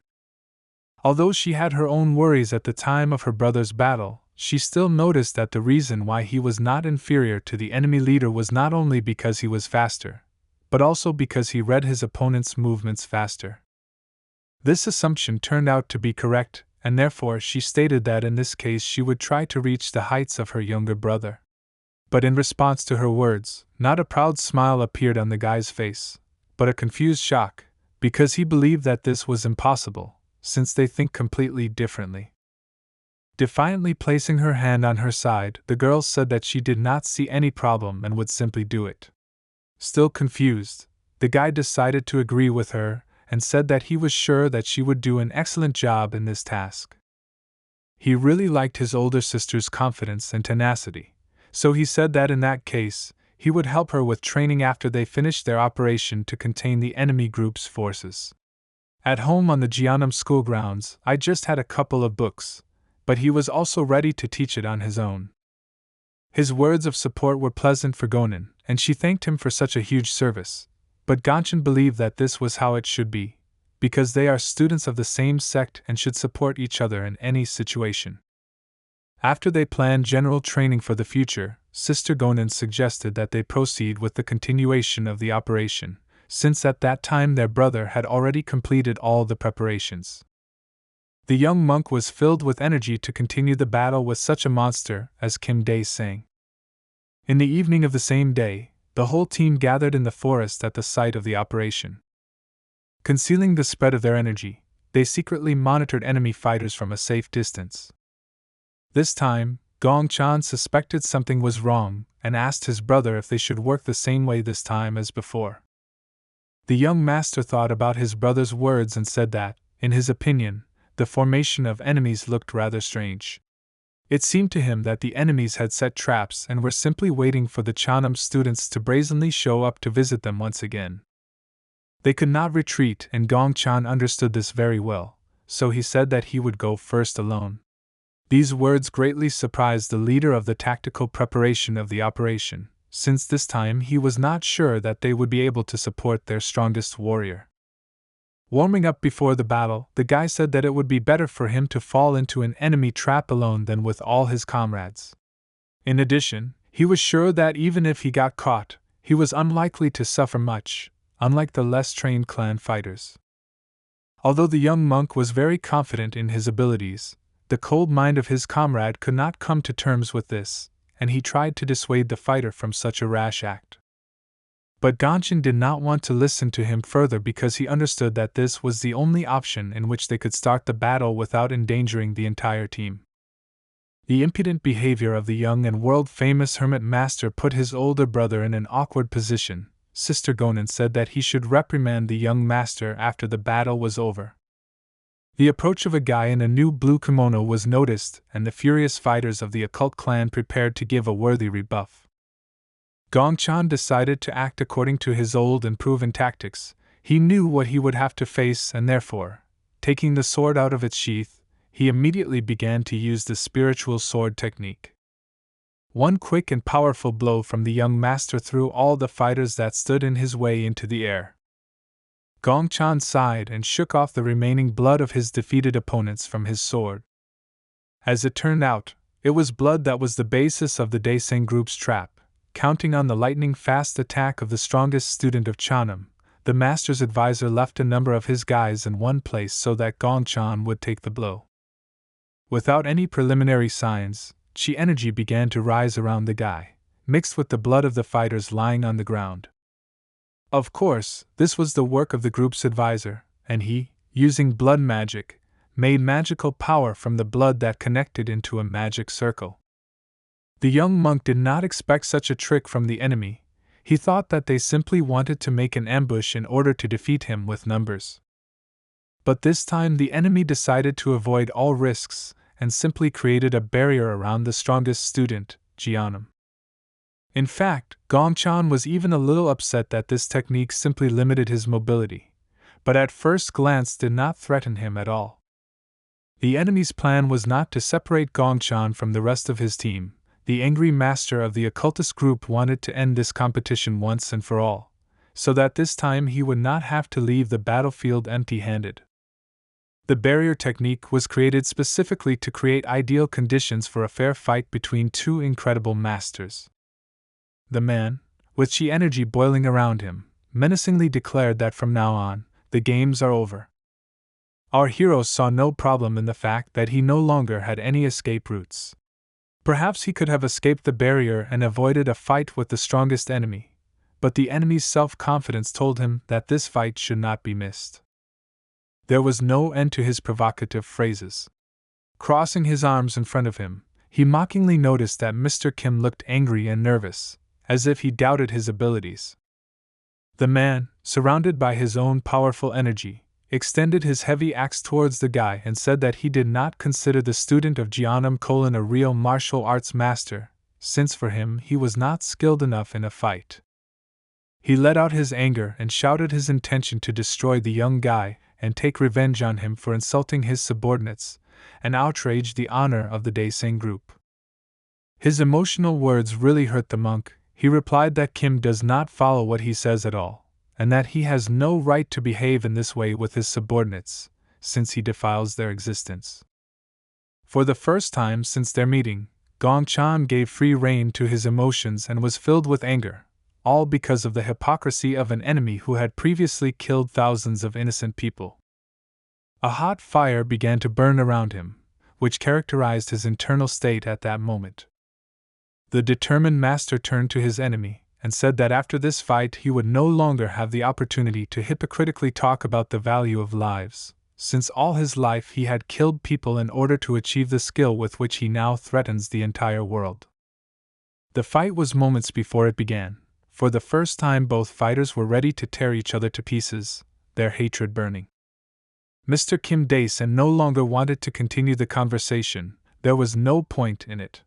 Although she had her own worries at the time of her brother's battle, she still noticed that the reason why he was not inferior to the enemy leader was not only because he was faster, but also because he read his opponent's movements faster. This assumption turned out to be correct, and therefore she stated that in this case she would try to reach the heights of her younger brother. But in response to her words, not a proud smile appeared on the guy's face, but a confused shock, because he believed that this was impossible, since they think completely differently. Defiantly placing her hand on her side, the girl said that she did not see any problem and would simply do it. Still confused, the guy decided to agree with her and said that he was sure that she would do an excellent job in this task. He really liked his older sister's confidence and tenacity, so he said that in that case, he would help her with training after they finished their operation to contain the enemy group's forces. At home on the Jeonnam school grounds, I just had a couple of books, but he was also ready to teach it on his own. His words of support were pleasant for Gonin, and she thanked him for such a huge service, but Gongchan believed that this was how it should be, because they are students of the same sect and should support each other in any situation. After they planned general training for the future, Sister Gonin suggested that they proceed with the continuation of the operation, since at that time their brother had already completed all the preparations. The young monk was filled with energy to continue the battle with such a monster as Kim Dae-sang. In the evening of the same day, the whole team gathered in the forest at the site of the operation. Concealing the spread of their energy, they secretly monitored enemy fighters from a safe distance. This time, Gongchan suspected something was wrong and asked his brother if they should work the same way this time as before. The young master thought about his brother's words and said that, in his opinion, the formation of enemies looked rather strange. It seemed to him that the enemies had set traps and were simply waiting for the Chanam students to brazenly show up to visit them once again. They could not retreat, and Gongchan understood this very well, so he said that he would go first alone. These words greatly surprised the leader of the tactical preparation of the operation, since this time he was not sure that they would be able to support their strongest warrior. Warming up before the battle, the guy said that it would be better for him to fall into an enemy trap alone than with all his comrades. In addition, he was sure that even if he got caught, he was unlikely to suffer much, unlike the less trained clan fighters. Although the young monk was very confident in his abilities, the cold mind of his comrade could not come to terms with this, and he tried to dissuade the fighter from such a rash act. But Gongchan did not want to listen to him further because he understood that this was the only option in which they could start the battle without endangering the entire team. The impudent behavior of the young and world-famous Hermit master put his older brother in an awkward position. Sister Gonin said that he should reprimand the young master after the battle was over. The approach of a guy in a new blue kimono was noticed, and the furious fighters of the occult clan prepared to give a worthy rebuff. Gongchan decided to act according to his old and proven tactics. He knew what he would have to face, and therefore, taking the sword out of its sheath, he immediately began to use the spiritual sword technique. One quick and powerful blow from the young master threw all the fighters that stood in his way into the air. Gongchan sighed and shook off the remaining blood of his defeated opponents from his sword. As it turned out, it was blood that was the basis of the Daeseng group's trap. Counting on the lightning-fast attack of the strongest student of Chanam, the master's advisor left a number of his guys in one place so that Gongchan would take the blow. Without any preliminary signs, chi energy began to rise around the guy, mixed with the blood of the fighters lying on the ground. Of course, this was the work of the group's advisor, and he, using blood magic, made magical power from the blood that connected into a magic circle. The young monk did not expect such a trick from the enemy. He thought that they simply wanted to make an ambush in order to defeat him with numbers. But this time the enemy decided to avoid all risks and simply created a barrier around the strongest student, Jianam. In fact, Gongchan was even a little upset that this technique simply limited his mobility, but at first glance did not threaten him at all. The enemy's plan was not to separate Gongchan from the rest of his team. The angry master of the occultist group wanted to end this competition once and for all, so that this time he would not have to leave the battlefield empty-handed. The barrier technique was created specifically to create ideal conditions for a fair fight between two incredible masters. The man, with chi energy boiling around him, menacingly declared that from now on, the games are over. Our hero saw no problem in the fact that he no longer had any escape routes. Perhaps he could have escaped the barrier and avoided a fight with the strongest enemy, but the enemy's self-confidence told him that this fight should not be missed. There was no end to his provocative phrases. Crossing his arms in front of him, he mockingly noticed that Mr. Kim looked angry and nervous, as if he doubted his abilities. The man, surrounded by his own powerful energy, extended his heavy axe towards the guy and said that he did not consider the student of Jianam a real martial arts master, since for him he was not skilled enough in a fight. He let out his anger and shouted his intention to destroy the young guy and take revenge on him for insulting his subordinates and outrage the honor of the Daeseng group. His emotional words really hurt the monk. He replied that Kim does not follow what he says at all, and that he has no right to behave in this way with his subordinates, since he defiles their existence. For the first time since their meeting, Gongchan gave free rein to his emotions and was filled with anger, all because of the hypocrisy of an enemy who had previously killed thousands of innocent people. A hot fire began to burn around him, which characterized his internal state at that moment. The determined master turned to his enemy and said that after this fight he would no longer have the opportunity to hypocritically talk about the value of lives, since all his life he had killed people in order to achieve the skill with which he now threatens the entire world. The fight was moments before it began. For the first time both fighters were ready to tear each other to pieces, their hatred burning. Mr. Kim Daeseng no longer wanted to continue the conversation. There was no point in it.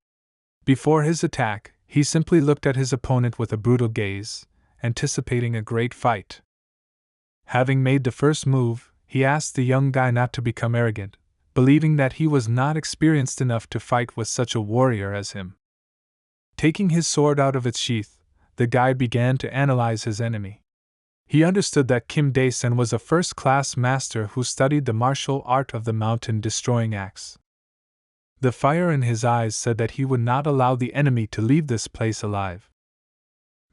Before his attack, he simply looked at his opponent with a brutal gaze, anticipating a great fight. Having made the first move, he asked the young guy not to become arrogant, believing that he was not experienced enough to fight with such a warrior as him. Taking his sword out of its sheath, the guy began to analyze his enemy. He understood that Kim Daeseng was a first-class master who studied the martial art of the mountain-destroying axe. The fire in his eyes said that he would not allow the enemy to leave this place alive.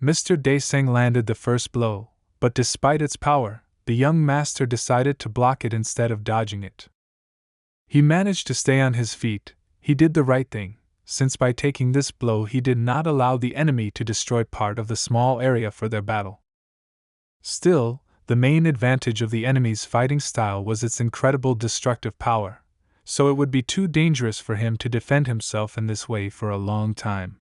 Mr. Daeseng landed the first blow, but despite its power, the young master decided to block it instead of dodging it. He managed to stay on his feet. He did the right thing, since by taking this blow he did not allow the enemy to destroy part of the small area for their battle. Still, the main advantage of the enemy's fighting style was its incredible destructive power, so it would be too dangerous for him to defend himself in this way for a long time.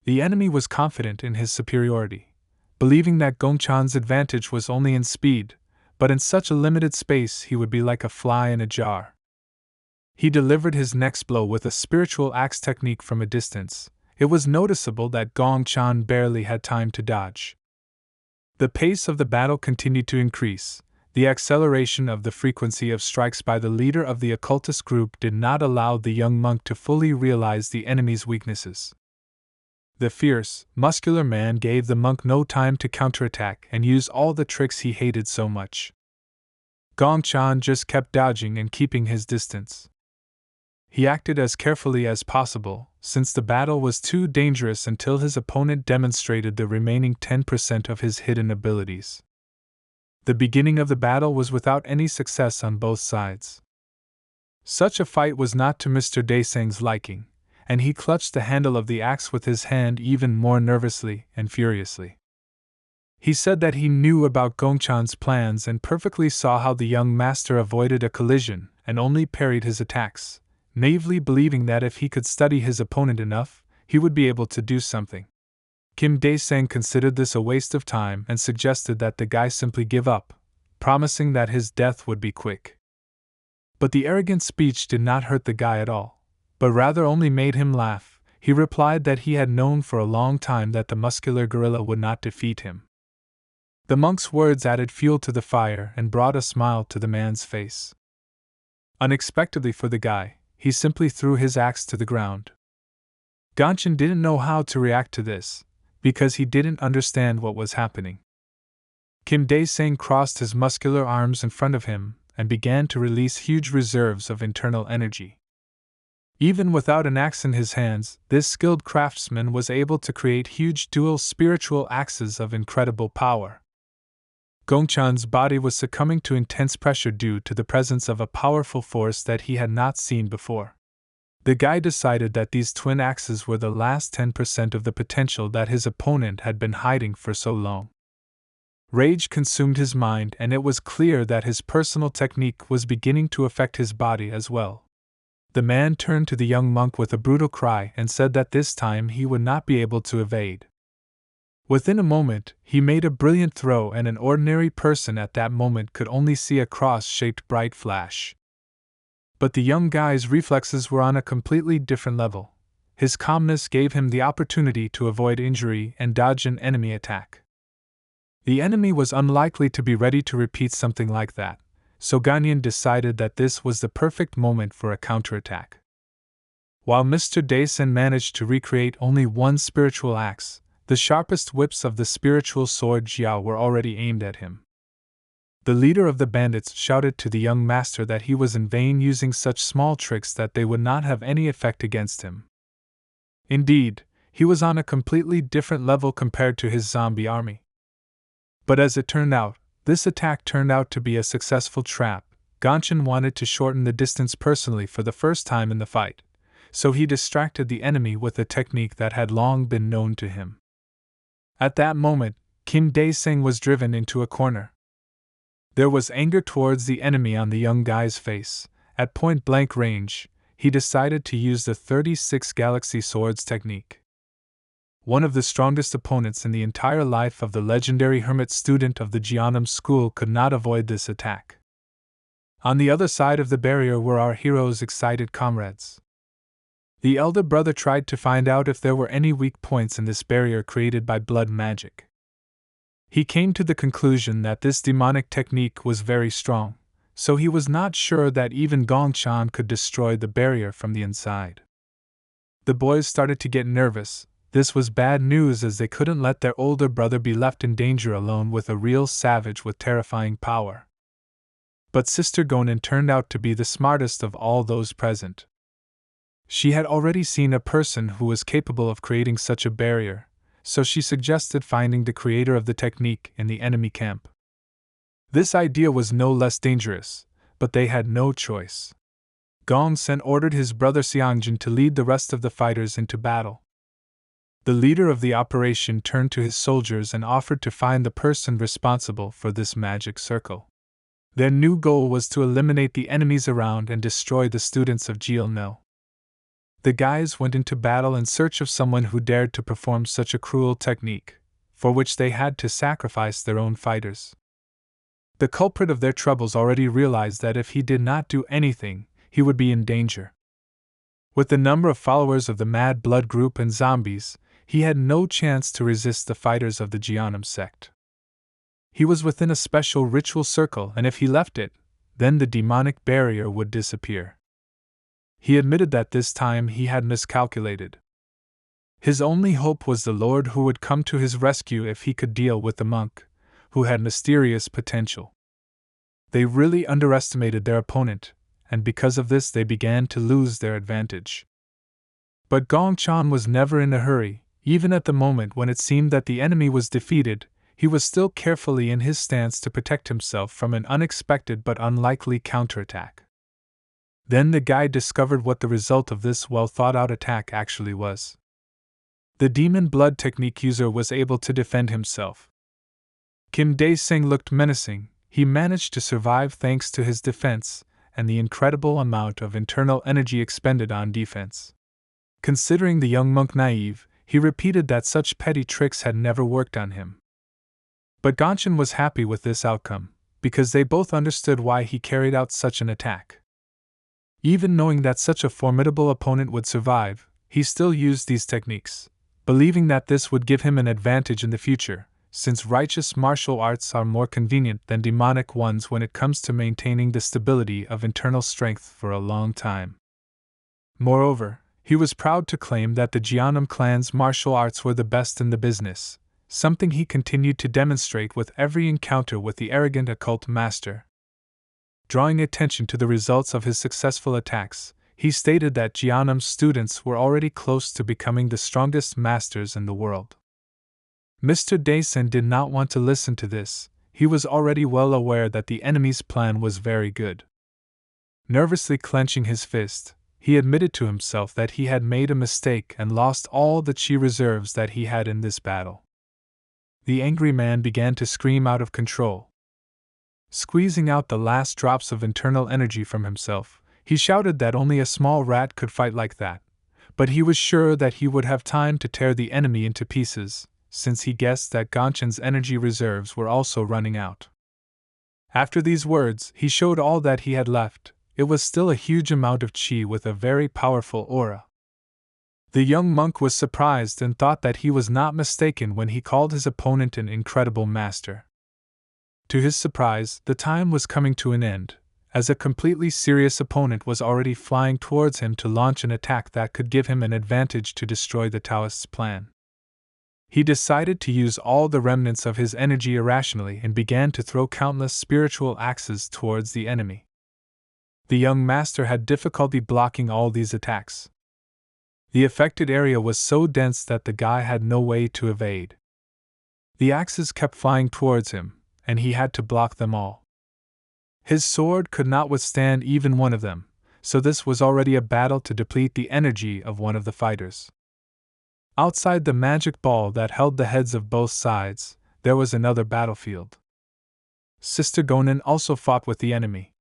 The enemy was confident in his superiority, believing that Gongchan's advantage was only in speed, but in such a limited space he would be like a fly in a jar. He delivered his next blow with a spiritual axe technique from a distance. It was noticeable that Gongchan barely had time to dodge. The pace of the battle continued to increase. The acceleration of the frequency of strikes by the leader of the occultist group did not allow the young monk to fully realize the enemy's weaknesses. The fierce, muscular man gave the monk no time to counterattack and use all the tricks he hated so much. Gongchan just kept dodging and keeping his distance. He acted as carefully as possible, since the battle was too dangerous until his opponent demonstrated the remaining 10% of his hidden abilities. The beginning of the battle was without any success on both sides. Such a fight was not to Mr. Daeseng's liking, and he clutched the handle of the axe with his hand even more nervously and furiously. He said that he knew about Gongchan's plans and perfectly saw how the young master avoided a collision and only parried his attacks, naively believing that if he could study his opponent enough, he would be able to do something. Kim Daeseng considered this a waste of time and suggested that the guy simply give up, promising that his death would be quick. But the arrogant speech did not hurt the guy at all, but rather only made him laugh. He replied that he had known for a long time that the muscular gorilla would not defeat him. The monk's words added fuel to the fire and brought a smile to the man's face. Unexpectedly for the guy, he simply threw his axe to the ground. Gongchan didn't know how to react to this, because he didn't understand what was happening. Kim Daeseng crossed his muscular arms in front of him and began to release huge reserves of internal energy. Even without an axe in his hands, this skilled craftsman was able to create huge dual spiritual axes of incredible power. Gongchan's body was succumbing to intense pressure due to the presence of a powerful force that he had not seen before. The guy decided that these twin axes were the last 10% of the potential that his opponent had been hiding for so long. Rage consumed his mind, and it was clear that his personal technique was beginning to affect his body as well. The man turned to the young monk with a brutal cry and said that this time he would not be able to evade. Within a moment, he made a brilliant throw, and an ordinary person at that moment could only see a cross-shaped bright flash. But the young guy's reflexes were on a completely different level. His calmness gave him the opportunity to avoid injury and dodge an enemy attack. The enemy was unlikely to be ready to repeat something like that, so Ganyan decided that this was the perfect moment for a counterattack. While Mr. Daeseng managed to recreate only one spiritual axe, the sharpest whips of the spiritual sword Jiao were already aimed at him. The leader of the bandits shouted to the young master that he was in vain using such small tricks, that they would not have any effect against him. Indeed, he was on a completely different level compared to his zombie army. But as it turned out, this attack turned out to be a successful trap. Gongchan wanted to shorten the distance personally for the first time in the fight, so he distracted the enemy with a technique that had long been known to him. At that moment, Kim Daeseng was driven into a corner. There was anger towards the enemy on the young guy's face. At point-blank range, he decided to use the 36 Galaxy Swords technique. One of the strongest opponents in the entire life of the legendary Hermit student of the Jian'an school could not avoid this attack. On the other side of the barrier were our hero's excited comrades. The elder brother tried to find out if there were any weak points in this barrier created by blood magic. He came to the conclusion that this demonic technique was very strong, so he was not sure that even Gongchan could destroy the barrier from the inside. The boys started to get nervous. This was bad news, as they couldn't let their older brother be left in danger alone with a real savage with terrifying power. But Sister Gonin turned out to be the smartest of all those present. She had already seen a person who was capable of creating such a barrier, so she suggested finding the creator of the technique in the enemy camp. This idea was no less dangerous, but they had no choice. Gong Sen ordered his brother Xiangjin to lead the rest of the fighters into battle. The leader of the operation turned to his soldiers and offered to find the person responsible for this magic circle. Their new goal was to eliminate the enemies around and destroy the students of Jian'an. The guys went into battle in search of someone who dared to perform such a cruel technique, for which they had to sacrifice their own fighters. The culprit of their troubles already realized that if he did not do anything, he would be in danger. With the number of followers of the Mad Blood group and zombies, he had no chance to resist the fighters of the Jian'an sect. he was within a special ritual circle, and if he left it, then the demonic barrier would disappear. He admitted that this time he had miscalculated. His only hope was the Lord who would come to his rescue if he could deal with the monk, who had mysterious potential. They really underestimated their opponent, and because of this they began to lose their advantage. But Gongchan was never in a hurry. Even at the moment when it seemed that the enemy was defeated, he was still carefully in his stance to protect himself from an unexpected but unlikely counterattack. Then the guide discovered what the result of this well-thought-out attack actually was. The demon blood technique user was able to defend himself. Kim Dae-sing looked menacing. He managed to survive thanks to his defense and the incredible amount of internal energy expended on defense. Considering the young monk naive, he repeated that such petty tricks had never worked on him. But Gongchan was happy with this outcome, because they both understood why he carried out such an attack. Even knowing that such a formidable opponent would survive, he still used these techniques, believing that this would give him an advantage in the future, since righteous martial arts are more convenient than demonic ones when it comes to maintaining the stability of internal strength for a long time. Moreover, he was proud to claim that the Jeonnam clan's martial arts were the best in the business, something he continued to demonstrate with every encounter with the arrogant occult master. Drawing attention to the results of his successful attacks, he stated that Jeonnam's students were already close to becoming the strongest masters in the world. Mr. Daesun did not want to listen to this. He was already well aware that the enemy's plan was very good. Nervously clenching his fist, he admitted to himself that he had made a mistake and lost all the chi reserves that he had in this battle. The angry man began to scream out of control. Squeezing out the last drops of internal energy from himself, he shouted that only a small rat could fight like that, but he was sure that he would have time to tear the enemy into pieces, since he guessed that Gongchan's energy reserves were also running out. After these words, he showed all that he had left. It was still a huge amount of chi with a very powerful aura. The young monk was surprised and thought that he was not mistaken when he called his opponent an incredible master. To his surprise, the time was coming to an end, as a completely serious opponent was already flying towards him to launch an attack that could give him an advantage to destroy the Taoist's plan. He decided to use all the remnants of his energy irrationally and began to throw countless spiritual axes towards the enemy. The young master had difficulty blocking all these attacks. The affected area was so dense that the guy had no way to evade. The axes kept flying towards him, and he had to block them all. His sword could not withstand even one of them, so this was already a battle to deplete the energy of one of the fighters. Outside the magic ball that held the heads of both sides, there was another battlefield. Sister Gonin also fought with the enemy.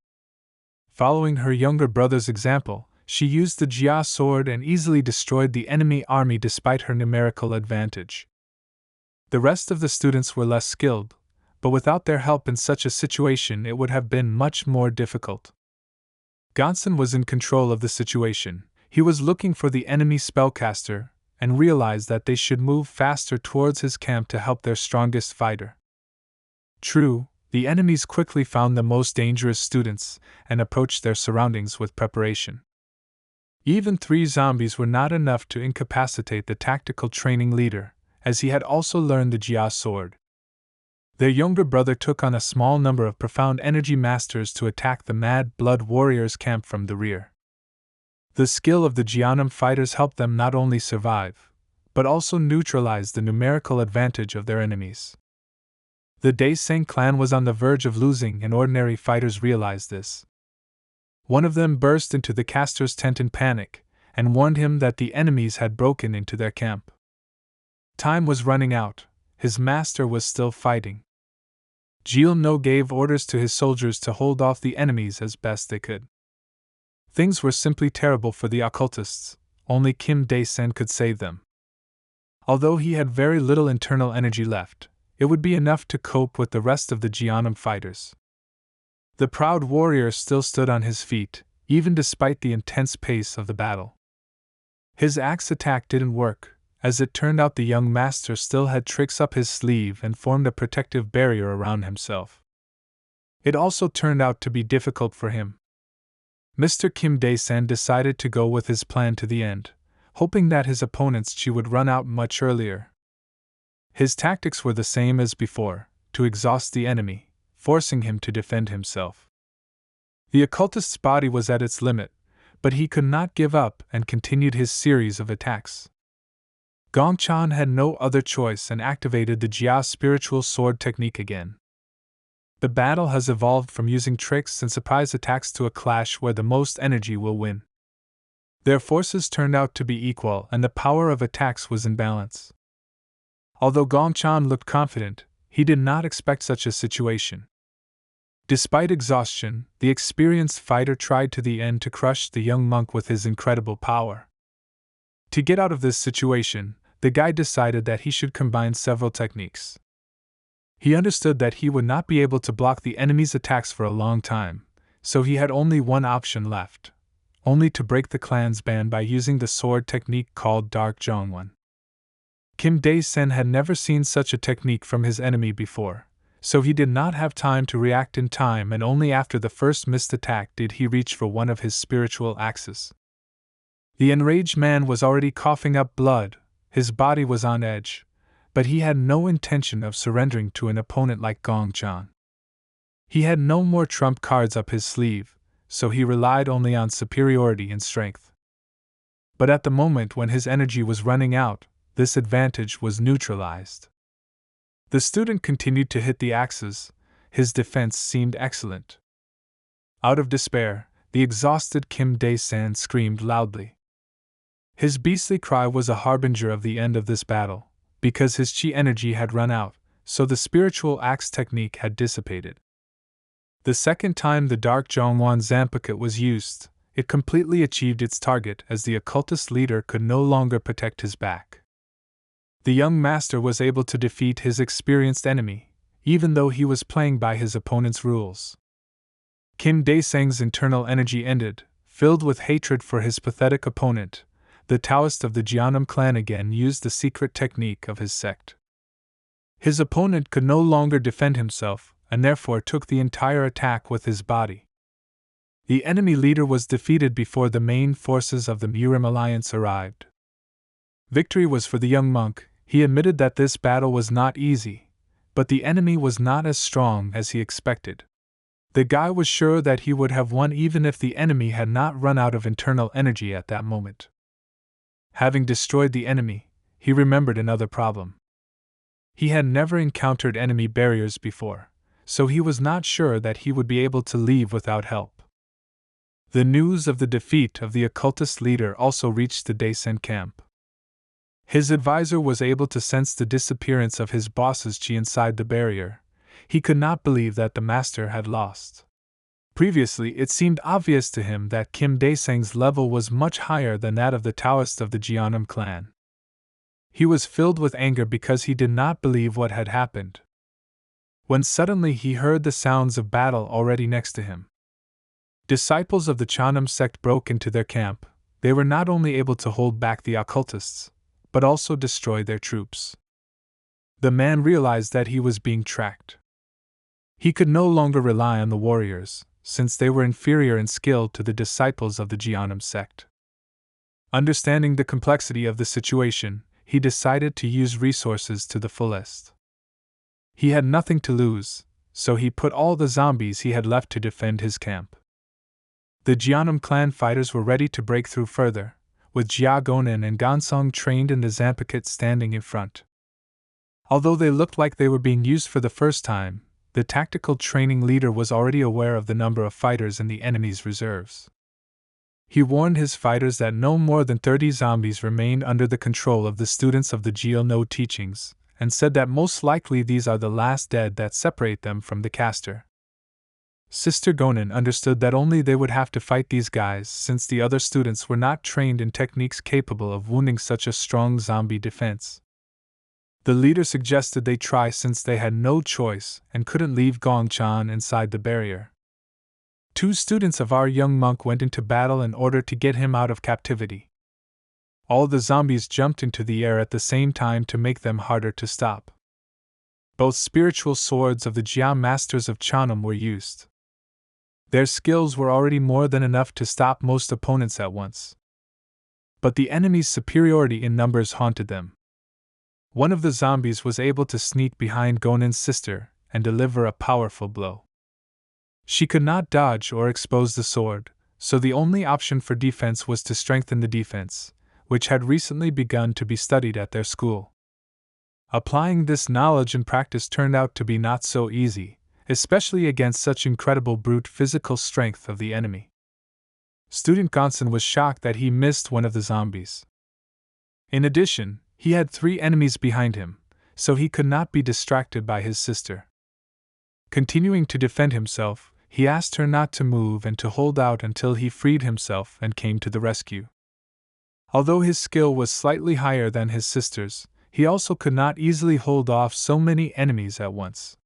Following her younger brother's example, she used the Jia sword and easily destroyed the enemy army despite her numerical advantage. The rest of the students were less skilled, but without their help in such a situation it would have been much more difficult. Gongchan was in control of the situation. He was looking for the enemy spellcaster, and realized that they should move faster towards his camp to help their strongest fighter. True, the enemies quickly found the most dangerous students, and approached their surroundings with preparation. Even 3 zombies were not enough to incapacitate the tactical training leader, as he had also learned the Jia sword. Their younger brother took on a small number of profound energy masters to attack the Mad Blood Warriors' camp from the rear. The skill of the Jeonnam fighters helped them not only survive, but also neutralize the numerical advantage of their enemies. The Daeseng clan was on the verge of losing, and ordinary fighters realized this. One of them burst into the caster's tent in panic, and warned him that the enemies had broken into their camp. Time was running out. His master was still fighting. Jil No gave orders to his soldiers to hold off the enemies as best they could. Things were simply terrible for the occultists. Only Kim Dae-sen could save them. Although he had very little internal energy left, it would be enough to cope with the rest of the Jeonnam fighters. The proud warrior still stood on his feet, even despite the intense pace of the battle. His axe attack didn't work, As it turned out, the young master still had tricks up his sleeve and formed a protective barrier around himself. It also turned out to be difficult for him. Mr. Kim Dae-san decided to go with his plan to the end, hoping that his opponent's chi would run out much earlier. His tactics were the same as before, to exhaust the enemy, forcing him to defend himself. The occultist's body was at its limit, but he could not give up and continued his series of attacks. Gongchan had no other choice and activated the Jia spiritual sword technique again. The battle has evolved from using tricks and surprise attacks to a clash where the most energy will win. Their forces turned out to be equal and the power of attacks was in balance. Although Gongchan looked confident, he did not expect such a situation. Despite exhaustion, the experienced fighter tried to the end to crush the young monk with his incredible power. To get out of this situation, the guy decided that he should combine several techniques. He understood that he would not be able to block the enemy's attacks for a long time, so he had only one option left, only to break the clan's ban by using the sword technique called Dark Zhongwan. Kim Dae-sen had never seen such a technique from his enemy before, so he did not have time to react in time, and only after the first missed attack did he reach for one of his spiritual axes. The enraged man was already coughing up blood, his body was on edge, but he had no intention of surrendering to an opponent like Gongchan. He had no more trump cards up his sleeve, so he relied only on superiority in strength. But at the moment when his energy was running out, this advantage was neutralized. The student continued to hit the axes, his defense seemed excellent. Out of despair, the exhausted Kim Dae-san screamed loudly. His beastly cry was a harbinger of the end of this battle, because his chi energy had run out, so the spiritual axe technique had dissipated. The second time the Dark Zhongwan Zanpakuh was used, it completely achieved its target as the occultist leader could no longer protect his back. The young master was able to defeat his experienced enemy, even though he was playing by his opponent's rules. Kim Dae-sang's internal energy ended, filled with hatred for his pathetic opponent. The Taoist of the Jianam clan again used the secret technique of his sect. His opponent could no longer defend himself, and therefore took the entire attack with his body. The enemy leader was defeated before the main forces of the Murim alliance arrived. Victory was for the young monk. He admitted that this battle was not easy, but the enemy was not as strong as he expected. The guy was sure that he would have won even if the enemy had not run out of internal energy at that moment. Having destroyed the enemy, he remembered another problem. He had never encountered enemy barriers before, so he was not sure that he would be able to leave without help. The news of the defeat of the occultist leader also reached the Dae-sen camp. His advisor was able to sense the disappearance of his boss's chi inside the barrier. He could not believe that the master had lost. Previously, it seemed obvious to him that Kim Dae-sang's level was much higher than that of the Taoist of the Jianam clan. He was filled with anger because he did not believe what had happened. When suddenly he heard the sounds of battle already next to him. Disciples of the Chanam sect broke into their camp. They were not only able to hold back the occultists, but also destroy their troops. The man realized that he was being tracked. He could no longer rely on the warriors, since they were inferior in skill to the disciples of the Jianam sect. Understanding the complexity of the situation, he decided to use resources to the fullest. He had nothing to lose, so he put all the zombies he had left to defend his camp. The Jianam clan fighters were ready to break through further, with Jia Gonen and Gansong trained in the Zanpakuh standing in front. Although they looked like they were being used for the first time, the tactical training leader was already aware of the number of fighters in the enemy's reserves. He warned his fighters that no more than 30 zombies remained under the control of the students of the Jio No teachings, and said that most likely these are the last dead that separate them from the caster. Sister Gonen understood that only they would have to fight these guys since the other students were not trained in techniques capable of wounding such a strong zombie defense. The leader suggested they try since they had no choice and couldn't leave Gongchan inside the barrier. 2 students of our young monk went into battle in order to get him out of captivity. All the zombies jumped into the air at the same time to make them harder to stop. Both spiritual swords of the Jia masters of Chanam were used. Their skills were already more than enough to stop most opponents at once. But the enemy's superiority in numbers haunted them. One of the zombies was able to sneak behind Gonin's sister and deliver a powerful blow. She could not dodge or expose the sword, so the only option for defense was to strengthen the defense, which had recently begun to be studied at their school. Applying this knowledge in practice turned out to be not so easy, especially against such incredible brute physical strength of the enemy. Student Gonson was shocked that he missed one of the zombies. In addition, he had 3 enemies behind him, so he could not be distracted by his sister. Continuing to defend himself, he asked her not to move and to hold out until he freed himself and came to the rescue. Although his skill was slightly higher than his sister's, he also could not easily hold off so many enemies at once.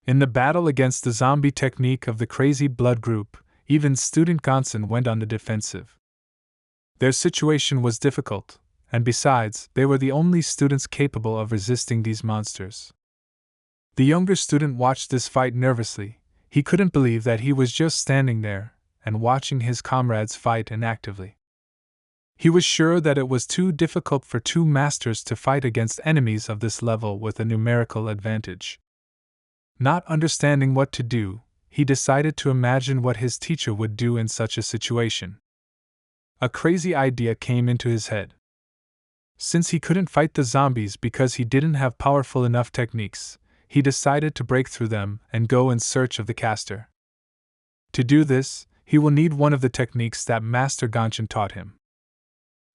In the battle against the zombie technique of the Crazy Blood group, even Student Gonson went on the defensive. Their situation was difficult, and besides, they were the only students capable of resisting these monsters. The younger student watched this fight nervously. He couldn't believe that he was just standing there and watching his comrades fight inactively. He was sure that it was too difficult for 2 masters to fight against enemies of this level with a numerical advantage. Not understanding what to do, he decided to imagine what his teacher would do in such a situation. A crazy idea came into his head. Since he couldn't fight the zombies because he didn't have powerful enough techniques, he decided to break through them and go in search of the caster. To do this, he will need one of the techniques that Master Gonshin taught him.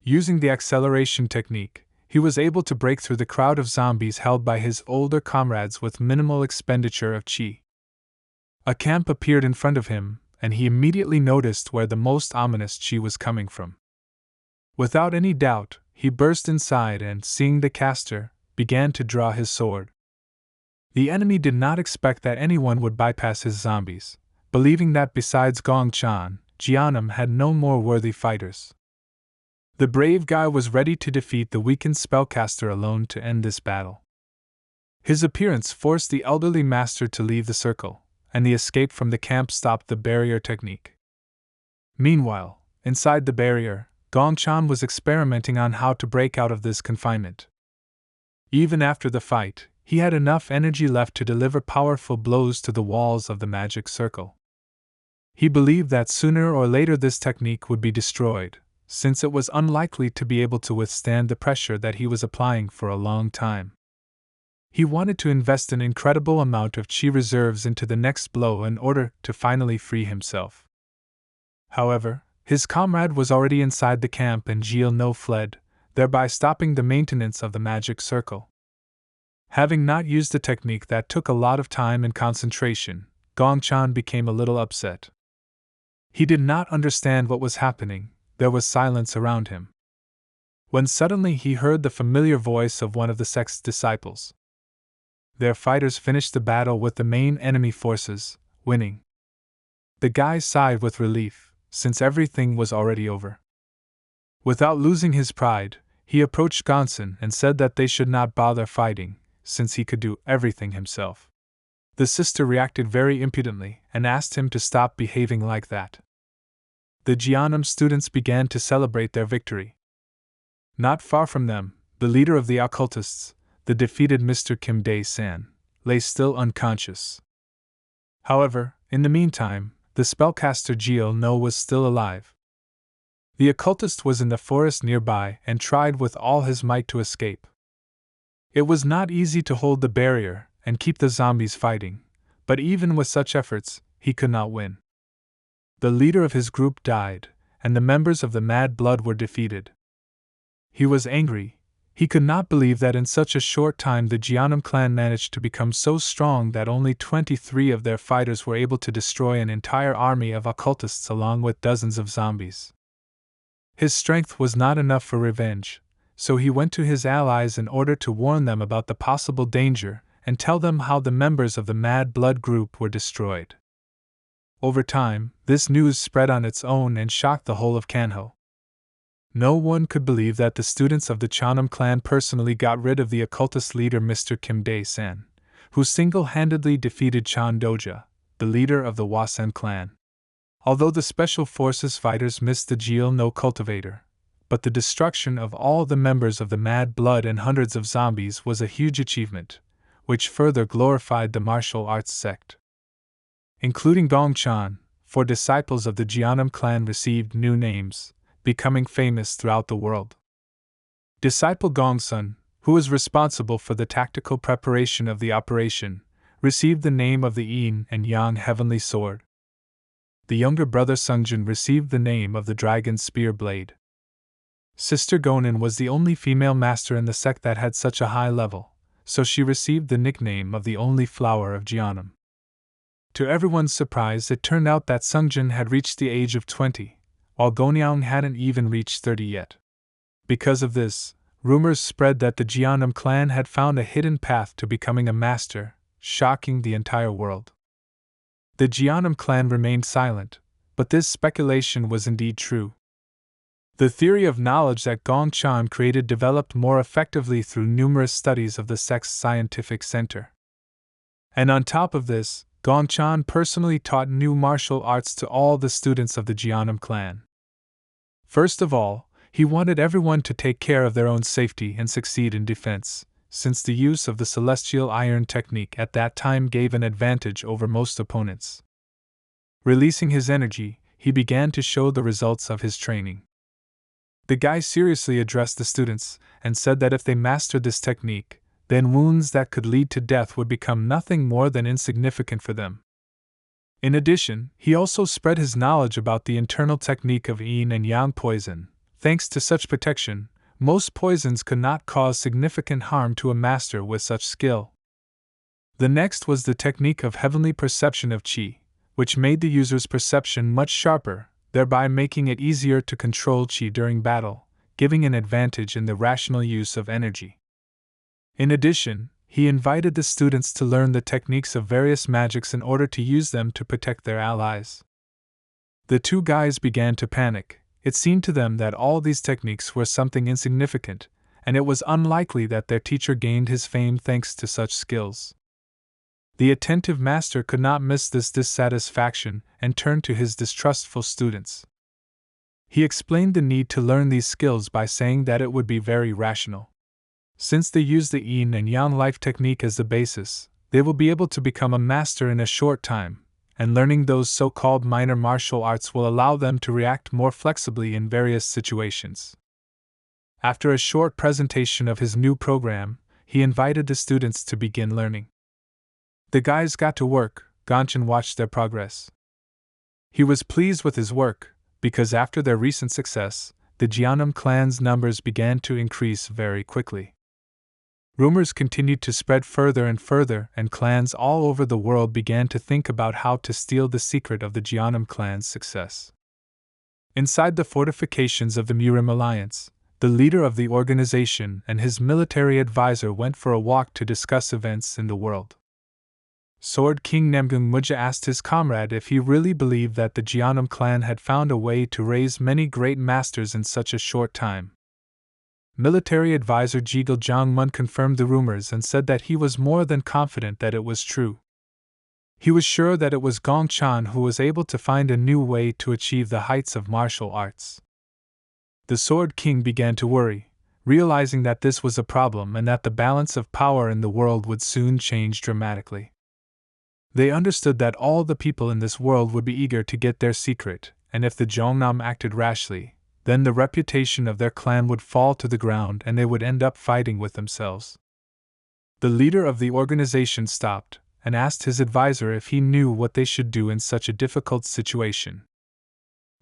Using the acceleration technique, he was able to break through the crowd of zombies held by his older comrades with minimal expenditure of chi. A camp appeared in front of him, and he immediately noticed where the most ominous chi was coming from. Without any doubt, he burst inside and, seeing the caster, began to draw his sword. The enemy did not expect that anyone would bypass his zombies, believing that besides Gong Chan, Jianam had no more worthy fighters. The brave guy was ready to defeat the weakened spellcaster alone to end this battle. His appearance forced the elderly master to leave the circle, and the escape from the camp stopped the barrier technique. Meanwhile, inside the barrier, Gong Chan was experimenting on how to break out of this confinement. Even after the fight, he had enough energy left to deliver powerful blows to the walls of the magic circle. He believed that sooner or later this technique would be destroyed, since it was unlikely to be able to withstand the pressure that he was applying for a long time. He wanted to invest an incredible amount of chi reserves into the next blow in order to finally free himself. However, his comrade was already inside the camp and Jil No fled, thereby stopping the maintenance of the magic circle. Having not used the technique that took a lot of time and concentration, Gong Chan became a little upset. He did not understand what was happening. There was silence around him. When suddenly he heard the familiar voice of one of the sect's disciples. Their fighters finished the battle with the main enemy forces, winning. The guy sighed with relief, since everything was already over. Without losing his pride, he approached Gonson and said that they should not bother fighting, since he could do everything himself. The sister reacted very impudently and asked him to stop behaving like that. The Jianam students began to celebrate their victory. Not far from them, the leader of the occultists, the defeated Mr. Kim Dae-san, lay still unconscious. However, in the meantime, the spellcaster Jil No was still alive. The occultist was in the forest nearby and tried with all his might to escape. It was not easy to hold the barrier and keep the zombies fighting, but even with such efforts, he could not win. The leader of his group died, and the members of the Mad Blood were defeated. He was angry. He could not believe that in such a short time the Jianam clan managed to become so strong that only 23 of their fighters were able to destroy an entire army of occultists along with dozens of zombies. His strength was not enough for revenge, so he went to his allies in order to warn them about the possible danger and tell them how the members of the Mad Blood group were destroyed. Over time, this news spread on its own and shocked the whole of Kanho. No one could believe that the students of the Cheonam clan personally got rid of the occultist leader Mr. Kim Dae-san, who single-handedly defeated Chan Doja, the leader of the Hwasen clan. Although the Special Forces fighters missed the Jeil no cultivator, but the destruction of all the members of the Mad Blood and hundreds of zombies was a huge achievement, which further glorified the martial arts sect. Including Gongchan, 4 disciples of the Cheonam clan received new names, becoming famous throughout the world. Disciple Gongsun, who was responsible for the tactical preparation of the operation, received the name of the Yin and Yang Heavenly Sword. The younger brother Sungjun received the name of the Dragon Spear Blade. Sister Gonin was the only female master in the sect that had such a high level, so she received the nickname of the Only Flower of Cheonam. To everyone's surprise, it turned out that Sungjun had reached the age of 20, while Gonyang hadn't even reached 30 yet. Because of this, rumors spread that the Cheonam clan had found a hidden path to becoming a master, shocking the entire world. The Cheonam clan remained silent, but this speculation was indeed true. The theory of knowledge that Gongchan created developed more effectively through numerous studies of the sect's scientific center. And on top of this, Gongchan personally taught new martial arts to all the students of the Cheonam clan. First of all, he wanted everyone to take care of their own safety and succeed in defense, since the use of the celestial iron technique at that time gave an advantage over most opponents. Releasing his energy, he began to show the results of his training. The guy seriously addressed the students and said that if they mastered this technique, then wounds that could lead to death would become nothing more than insignificant for them. In addition, he also spread his knowledge about the internal technique of yin and yang poison. Thanks to such protection, most poisons could not cause significant harm to a master with such skill. The next was the technique of heavenly perception of qi, which made the user's perception much sharper, thereby making it easier to control qi during battle, giving an advantage in the rational use of energy. In addition, he invited the students to learn the techniques of various magics in order to use them to protect their allies. The two guys began to panic. It seemed to them that all these techniques were something insignificant, and it was unlikely that their teacher gained his fame thanks to such skills. The attentive master could not miss this dissatisfaction and turned to his distrustful students. He explained the need to learn these skills by saying that it would be very rational. Since they use the yin and yang life technique as the basis, they will be able to become a master in a short time, and learning those so-called minor martial arts will allow them to react more flexibly in various situations. After a short presentation of his new program, he invited the students to begin learning. The guys got to work. Gongchan watched their progress. He was pleased with his work, because after their recent success, the Cheonam clan's numbers began to increase very quickly. Rumors continued to spread further, and clans all over the world began to think about how to steal the secret of the Cheonam clan's success. Inside the fortifications of the Murim Alliance, the leader of the organization and his military advisor went for a walk to discuss events in the world. Sword King Namgung Muja asked his comrade if he really believed that the Cheonam clan had found a way to raise many great masters in such a short time. Military advisor Jigil Jongmun confirmed the rumors and said that he was more than confident that it was true. He was sure that it was Gongchan who was able to find a new way to achieve the heights of martial arts. The Sword King began to worry, realizing that this was a problem and that the balance of power in the world would soon change dramatically. They understood that all the people in this world would be eager to get their secret, and if the Jeonnam acted rashly, then the reputation of their clan would fall to the ground and they would end up fighting with themselves. The leader of the organization stopped and asked his advisor if he knew what they should do in such a difficult situation.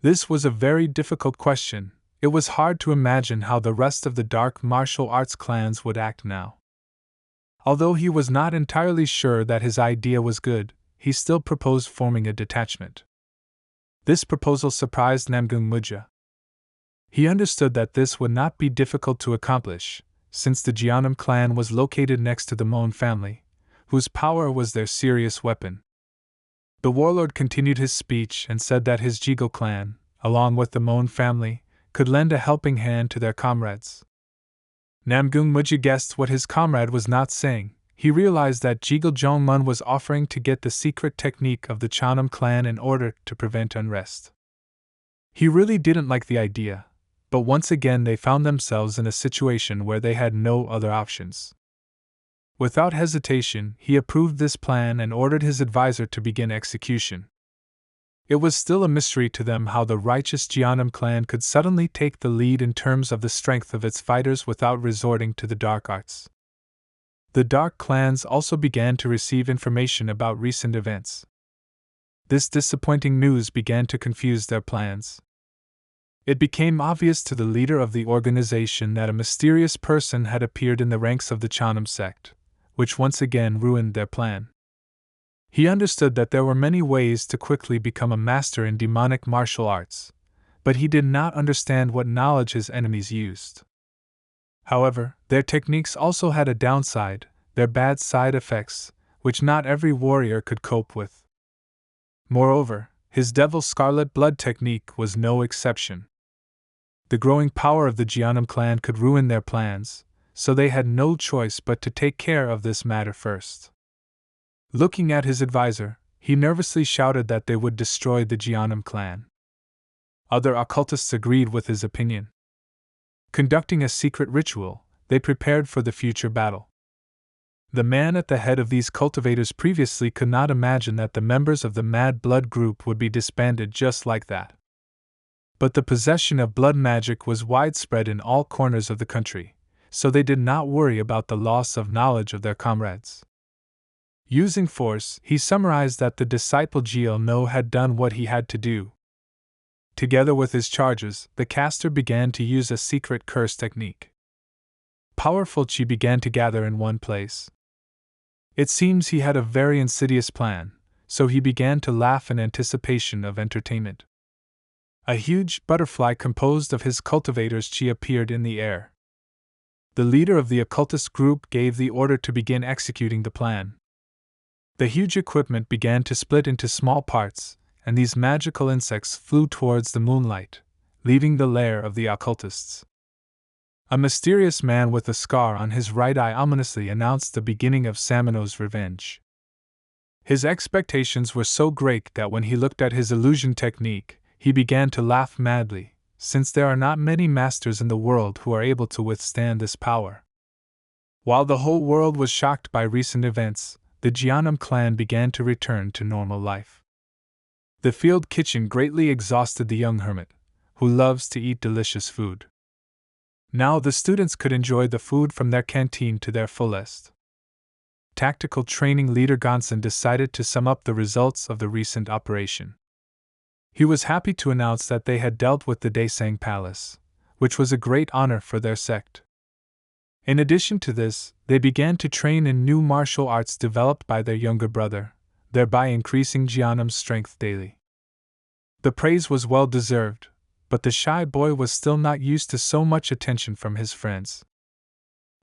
This was a very difficult question. It was hard to imagine how the rest of the dark martial arts clans would act now. Although he was not entirely sure that his idea was good, he still proposed forming a detachment. This proposal surprised Namgung Muja. He understood that this would not be difficult to accomplish, since the Cheonam clan was located next to the Mon family, whose power was their serious weapon. The warlord continued his speech and said that his Jigil clan, along with the Mon family, could lend a helping hand to their comrades. Namgung Muji guessed what his comrade was not saying. He realized that Jigul Jongmun was offering to get the secret technique of the Chanam clan in order to prevent unrest. He really didn't like the idea, but once again they found themselves in a situation where they had no other options. Without hesitation, he approved this plan and ordered his advisor to begin execution. It was still a mystery to them how the righteous Jeonnam clan could suddenly take the lead in terms of the strength of its fighters without resorting to the dark arts. The dark clans also began to receive information about recent events. This disappointing news began to confuse their plans. It became obvious to the leader of the organization that a mysterious person had appeared in the ranks of the Chanam sect, which once again ruined their plan. He understood that there were many ways to quickly become a master in demonic martial arts, but he did not understand what knowledge his enemies used. However, their techniques also had a downside, their bad side effects, which not every warrior could cope with. Moreover, his Devil Scarlet Blood technique was no exception. The growing power of the Jeonnam clan could ruin their plans, so they had no choice but to take care of this matter first. Looking at his advisor, he nervously shouted that they would destroy the Jeonnam clan. Other occultists agreed with his opinion. Conducting a secret ritual, they prepared for the future battle. The man at the head of these cultivators previously could not imagine that the members of the Mad Blood group would be disbanded just like that. But the possession of blood magic was widespread in all corners of the country, so they did not worry about the loss of knowledge of their comrades. Using force, he summarized that the disciple Jiel No had done what he had to do. Together with his charges, the caster began to use a secret curse technique. Powerful chi began to gather in one place. It seems he had a very insidious plan, so he began to laugh in anticipation of entertainment. A huge butterfly composed of his cultivators' chi appeared in the air. The leader of the occultist group gave the order to begin executing the plan. The huge equipment began to split into small parts, and these magical insects flew towards the moonlight, leaving the lair of the occultists. A mysterious man with a scar on his right eye ominously announced the beginning of Samino's revenge. His expectations were so great that when he looked at his illusion technique, he began to laugh madly, since there are not many masters in the world who are able to withstand this power. While the whole world was shocked by recent events, the Jeonnam clan began to return to normal life. The field kitchen greatly exhausted the young hermit, who loves to eat delicious food. Now the students could enjoy the food from their canteen to their fullest. Tactical training leader Gonson decided to sum up the results of the recent operation. He was happy to announce that they had dealt with the Daesang Palace, which was a great honor for their sect. In addition to this, they began to train in new martial arts developed by their younger brother, thereby increasing Jeonnam's strength daily. The praise was well deserved, but the shy boy was still not used to so much attention from his friends.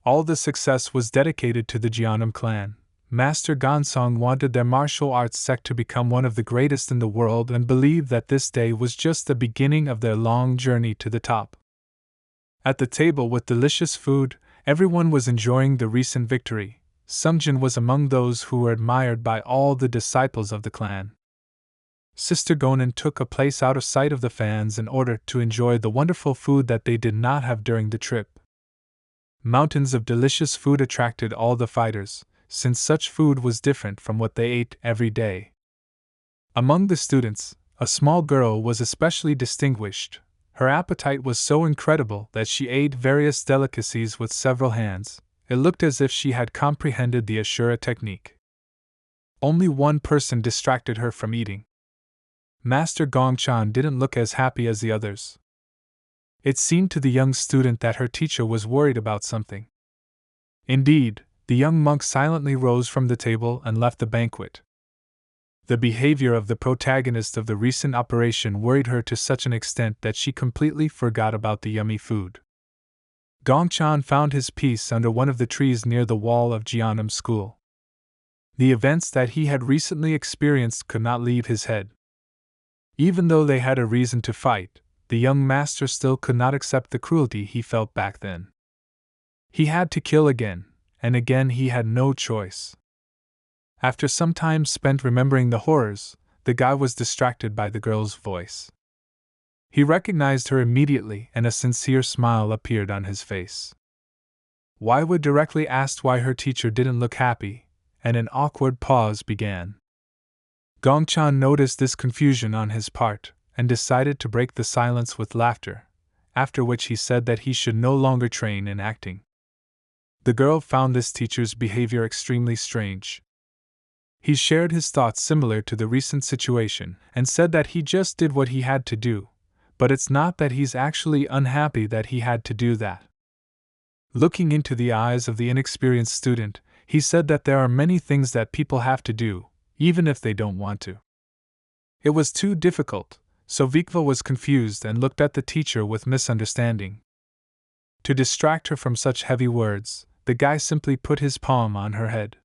All the success was dedicated to the Jeonnam clan. Master Gonsong wanted their martial arts sect to become one of the greatest in the world and believed that this day was just the beginning of their long journey to the top. At the table with delicious food, everyone was enjoying the recent victory. Sungjin was among those who were admired by all the disciples of the clan. Sister Gonan took a place out of sight of the fans in order to enjoy the wonderful food that they did not have during the trip. Mountains of delicious food attracted all the fighters, since such food was different from what they ate every day. Among the students, a small girl was especially distinguished. Her appetite was so incredible that she ate various delicacies with several hands. It looked as if she had comprehended the Ashura technique. Only one person distracted her from eating. Master Gongchan didn't look as happy as the others. It seemed to the young student that her teacher was worried about something. Indeed, the young monk silently rose from the table and left the banquet. The behavior of the protagonist of the recent operation worried her to such an extent that she completely forgot about the yummy food. Gongchan found his peace under one of the trees near the wall of Jeonnam's school. The events that he had recently experienced could not leave his head. Even though they had a reason to fight, the young master still could not accept the cruelty he felt back then. He had to kill again, and again he had no choice. After some time spent remembering the horrors, the guy was distracted by the girl's voice. He recognized her immediately, and a sincere smile appeared on his face. Waiwa directly asked why her teacher didn't look happy, and an awkward pause began. Gongchan noticed this confusion on his part, and decided to break the silence with laughter, after which he said that he should no longer train in acting. The girl found this teacher's behavior extremely strange. He shared his thoughts similar to the recent situation, and said that he just did what he had to do, but it's not that he's actually unhappy that he had to do that. Looking into the eyes of the inexperienced student, he said that there are many things that people have to do, even if they don't want to. It was too difficult, so Vikva was confused and looked at the teacher with misunderstanding. To distract her from such heavy words, the guy simply put his palm on her head.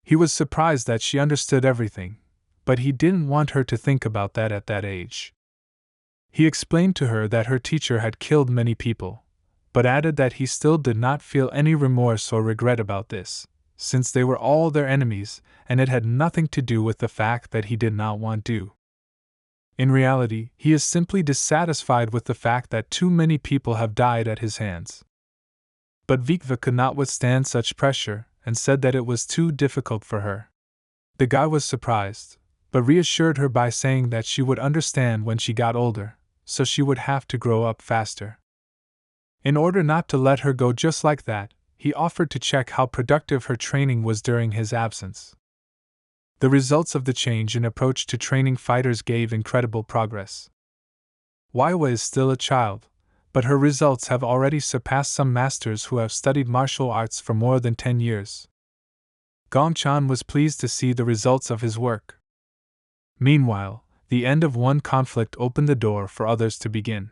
He was surprised that she understood everything, but he didn't want her to think about that at that age. He explained to her that her teacher had killed many people, but added that he still did not feel any remorse or regret about this, since they were all their enemies, and it had nothing to do with the fact that he did not want to. In reality, he is simply dissatisfied with the fact that too many people have died at his hands. But Vikva could not withstand such pressure, and said that it was too difficult for her. The guy was surprised, but reassured her by saying that she would understand when she got older, so she would have to grow up faster. In order not to let her go just like that, he offered to check how productive her training was during his absence. The results of the change in approach to training fighters gave incredible progress. Waiwa is still a child, but her results have already surpassed some masters who have studied martial arts for more than 10 years. Gongchan was pleased to see the results of his work. Meanwhile, the end of one conflict opened the door for others to begin.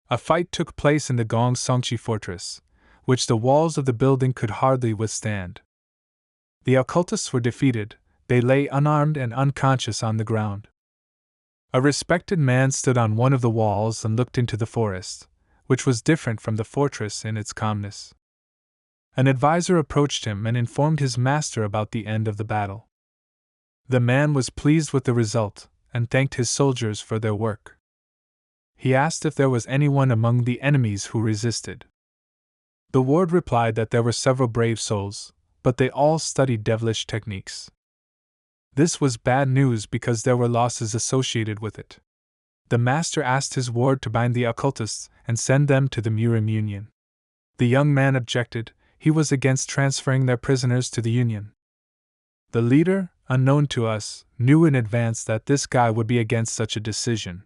A fight took place in the Gong Songchi fortress, which the walls of the building could hardly withstand. The occultists were defeated, they lay unarmed and unconscious on the ground. A respected man stood on one of the walls and looked into the forest, which was different from the fortress in its calmness. An advisor approached him and informed his master about the end of the battle. The man was pleased with the result, and thanked his soldiers for their work. He asked if there was anyone among the enemies who resisted. The ward replied that there were several brave souls, but they all studied devilish techniques. This was bad news because there were losses associated with it. The master asked his ward to bind the occultists and send them to the Murim Union. The young man objected, he was against transferring their prisoners to the Union. The leader, unknown to us, knew in advance that this guy would be against such a decision.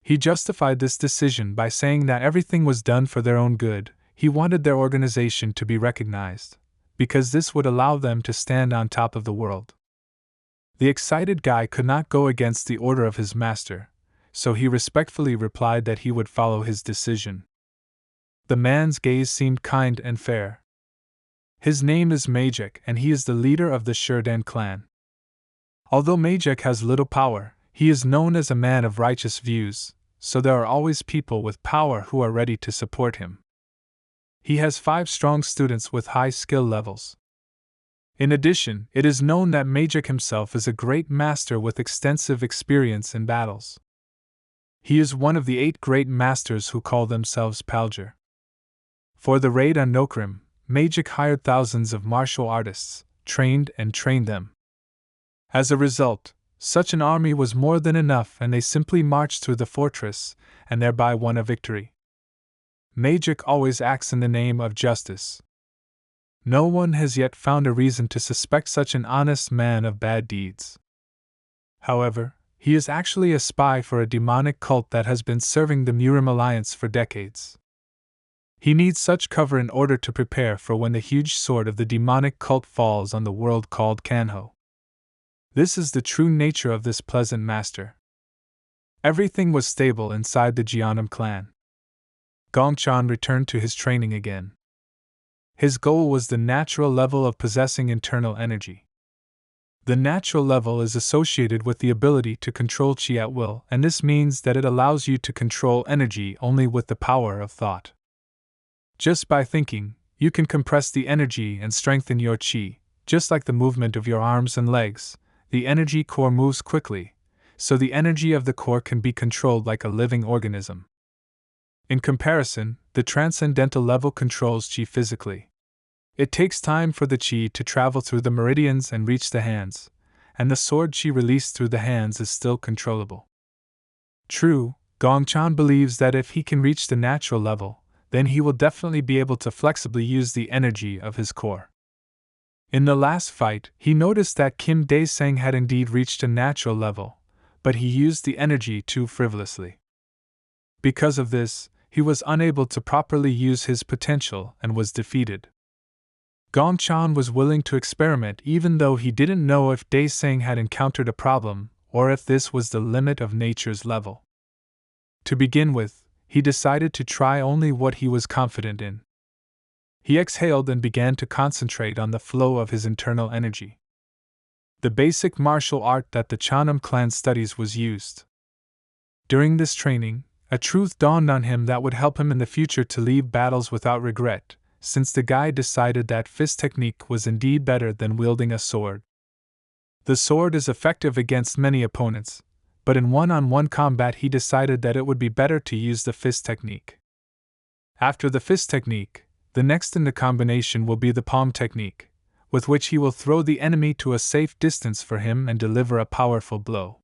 He justified this decision by saying that everything was done for their own good. He wanted their organization to be recognized, because this would allow them to stand on top of the world. The excited guy could not go against the order of his master, so he respectfully replied that he would follow his decision. The man's gaze seemed kind and fair. His name is Majek, and he is the leader of the Shurden clan. Although Majek has little power, he is known as a man of righteous views, so there are always people with power who are ready to support him. He has 5 strong students with high skill levels. In addition, it is known that Majek himself is a great master with extensive experience in battles. He is one of the 8 great masters who call themselves Palger. For the raid on Nokrim, Majek hired thousands of martial artists, trained them. As a result, such an army was more than enough, and they simply marched through the fortress, and thereby won a victory. Majek always acts in the name of justice. No one has yet found a reason to suspect such an honest man of bad deeds. However, he is actually a spy for a demonic cult that has been serving the Murim Alliance for decades. He needs such cover in order to prepare for when the huge sword of the demonic cult falls on the world called Kanho. This is the true nature of this pleasant master. Everything was stable inside the Jeonnam clan. Gongchan returned to his training again. His goal was the natural level of possessing internal energy. The natural level is associated with the ability to control chi at will, and this means that it allows you to control energy only with the power of thought. Just by thinking, you can compress the energy and strengthen your chi. Just like the movement of your arms and legs, the energy core moves quickly, so the energy of the core can be controlled like a living organism. In comparison, the transcendental level controls chi physically. It takes time for the chi to travel through the meridians and reach the hands, and the sword chi released through the hands is still controllable. True, Gongchan believes that if he can reach the natural level, then he will definitely be able to flexibly use the energy of his core. In the last fight, he noticed that Kim Dae-sang had indeed reached a natural level, but he used the energy too frivolously. Because of this, he was unable to properly use his potential and was defeated. Gongchan was willing to experiment even though he didn't know if Dae-sang had encountered a problem or if this was the limit of nature's level. To begin with, he decided to try only what he was confident in. He exhaled and began to concentrate on the flow of his internal energy. The basic martial art that the Chanam clan studies was used. During this training, a truth dawned on him that would help him in the future to leave battles without regret, since the guy decided that fist technique was indeed better than wielding a sword. The sword is effective against many opponents, but in one-on-one combat he decided that it would be better to use the fist technique. After the fist technique, the next in the combination will be the palm technique, with which he will throw the enemy to a safe distance for him and deliver a powerful blow.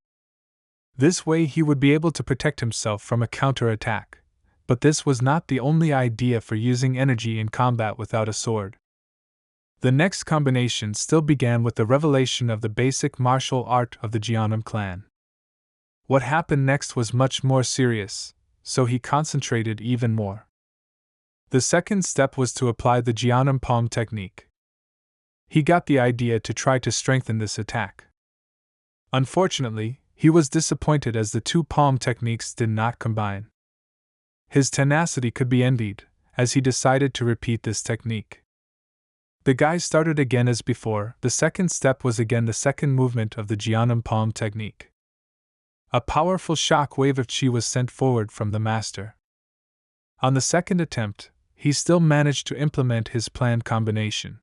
This way he would be able to protect himself from a counter-attack, but this was not the only idea for using energy in combat without a sword. The next combination still began with the revelation of the basic martial art of the Jeonnam clan. What happened next was much more serious, so he concentrated even more. The second step was to apply the Jeonnam palm technique. He got the idea to try to strengthen this attack. Unfortunately, he was disappointed as the two palm techniques did not combine. His tenacity could be envied, as he decided to repeat this technique. The guy started again as before. The second step was again the second movement of the Jeonnam palm technique. A powerful shock wave of chi was sent forward from the master. On the second attempt, he still managed to implement his planned combination.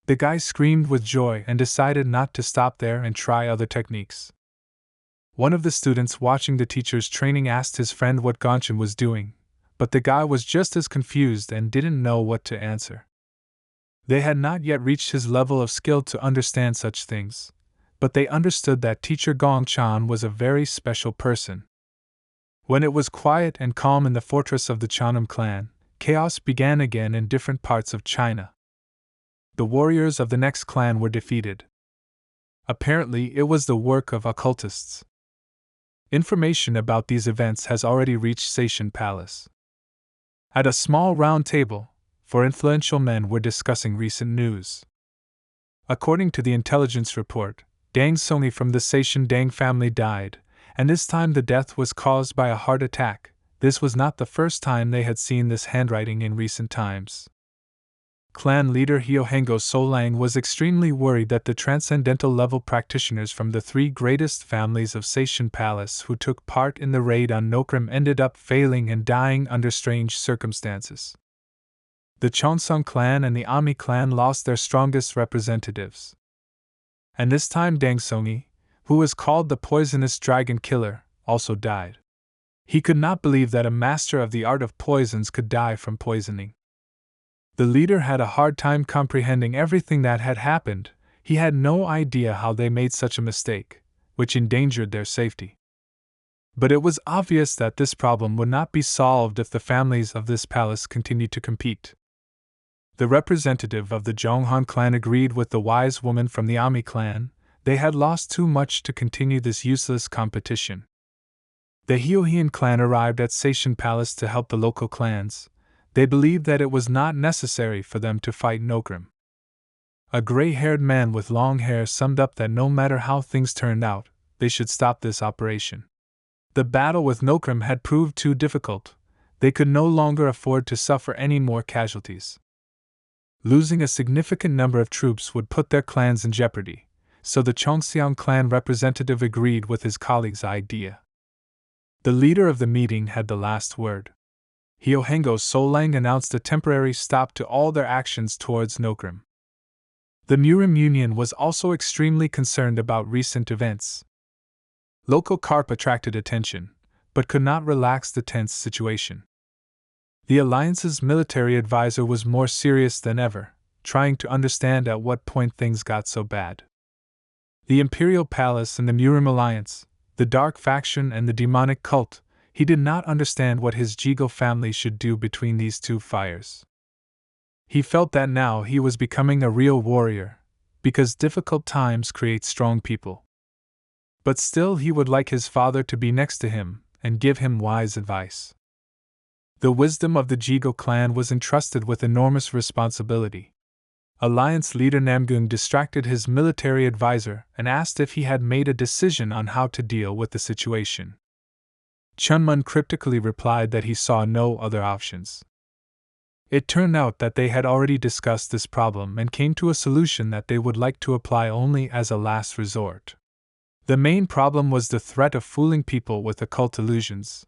The guy screamed with joy and decided not to stop there and try other techniques. One of the students watching the teacher's training asked his friend what Gongchan was doing, but the guy was just as confused and didn't know what to answer. They had not yet reached his level of skill to understand such things, but they understood that teacher Gongchan was a very special person. When it was quiet and calm in the fortress of the Chanam clan, chaos began again in different parts of China. The warriors of the next clan were defeated. Apparently, it was the work of occultists. Information about these events has already reached Seishan Palace. At a small round table, four influential men were discussing recent news. According to the intelligence report, Dang Songi from the Seishan Dang family died, and this time the death was caused by a heart attack. This was not the first time they had seen this handwriting in recent times. Clan leader Hyohengo Solang was extremely worried that the transcendental level practitioners from the three greatest families of Seishan Palace who took part in the raid on Nokrim ended up failing and dying under strange circumstances. The Chonsung clan and the Ami clan lost their strongest representatives. And this time Dang Songi, who was called the poisonous dragon killer, also died. He could not believe that a master of the art of poisons could die from poisoning. The leader had a hard time comprehending everything that had happened. He had no idea how they made such a mistake, which endangered their safety. But it was obvious that this problem would not be solved if the families of this palace continued to compete. The representative of the Zhonghan clan agreed with the wise woman from the Ami clan. They had lost too much to continue this useless competition. The Hyohian clan arrived at Seishan Palace to help the local clans. They believed that it was not necessary for them to fight Nokrim. A gray-haired man with long hair summed up that no matter how things turned out, they should stop this operation. The battle with Nokrim had proved too difficult. They could no longer afford to suffer any more casualties. Losing a significant number of troops would put their clans in jeopardy, so the Chongxiang clan representative agreed with his colleague's idea. The leader of the meeting had the last word. Hyohengo Solang announced a temporary stop to all their actions towards Nokrim. The Murim Union was also extremely concerned about recent events. Local carp attracted attention, but could not relax the tense situation. The Alliance's military advisor was more serious than ever, trying to understand at what point things got so bad. The Imperial Palace and the Murim Alliance, the Dark Faction and the Demonic Cult, he did not understand what his Jigo family should do between these two fires. He felt that now he was becoming a real warrior, because difficult times create strong people. But still he would like his father to be next to him and give him wise advice. The wisdom of the Jigo clan was entrusted with enormous responsibility. Alliance leader Namgung distracted his military advisor and asked if he had made a decision on how to deal with the situation. Chunmun cryptically replied that he saw no other options. It turned out that they had already discussed this problem and came to a solution that they would like to apply only as a last resort. The main problem was the threat of fooling people with occult illusions.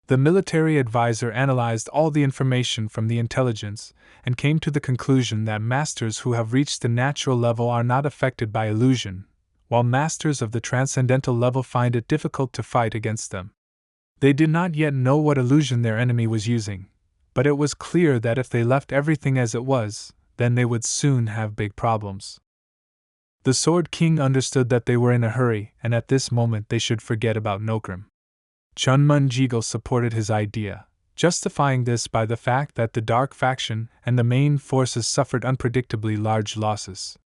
The military advisor analyzed all the information from the intelligence and came to the conclusion that masters who have reached the natural level are not affected by illusion, while masters of the transcendental level find it difficult to fight against them. They did not yet know what illusion their enemy was using, but it was clear that if they left everything as it was, then they would soon have big problems. The Sword King understood that they were in a hurry, and at this moment they should forget about Nokrim. Chunmun Jigo supported his idea, justifying this by the fact that the Dark Faction and the main forces suffered unpredictably large losses.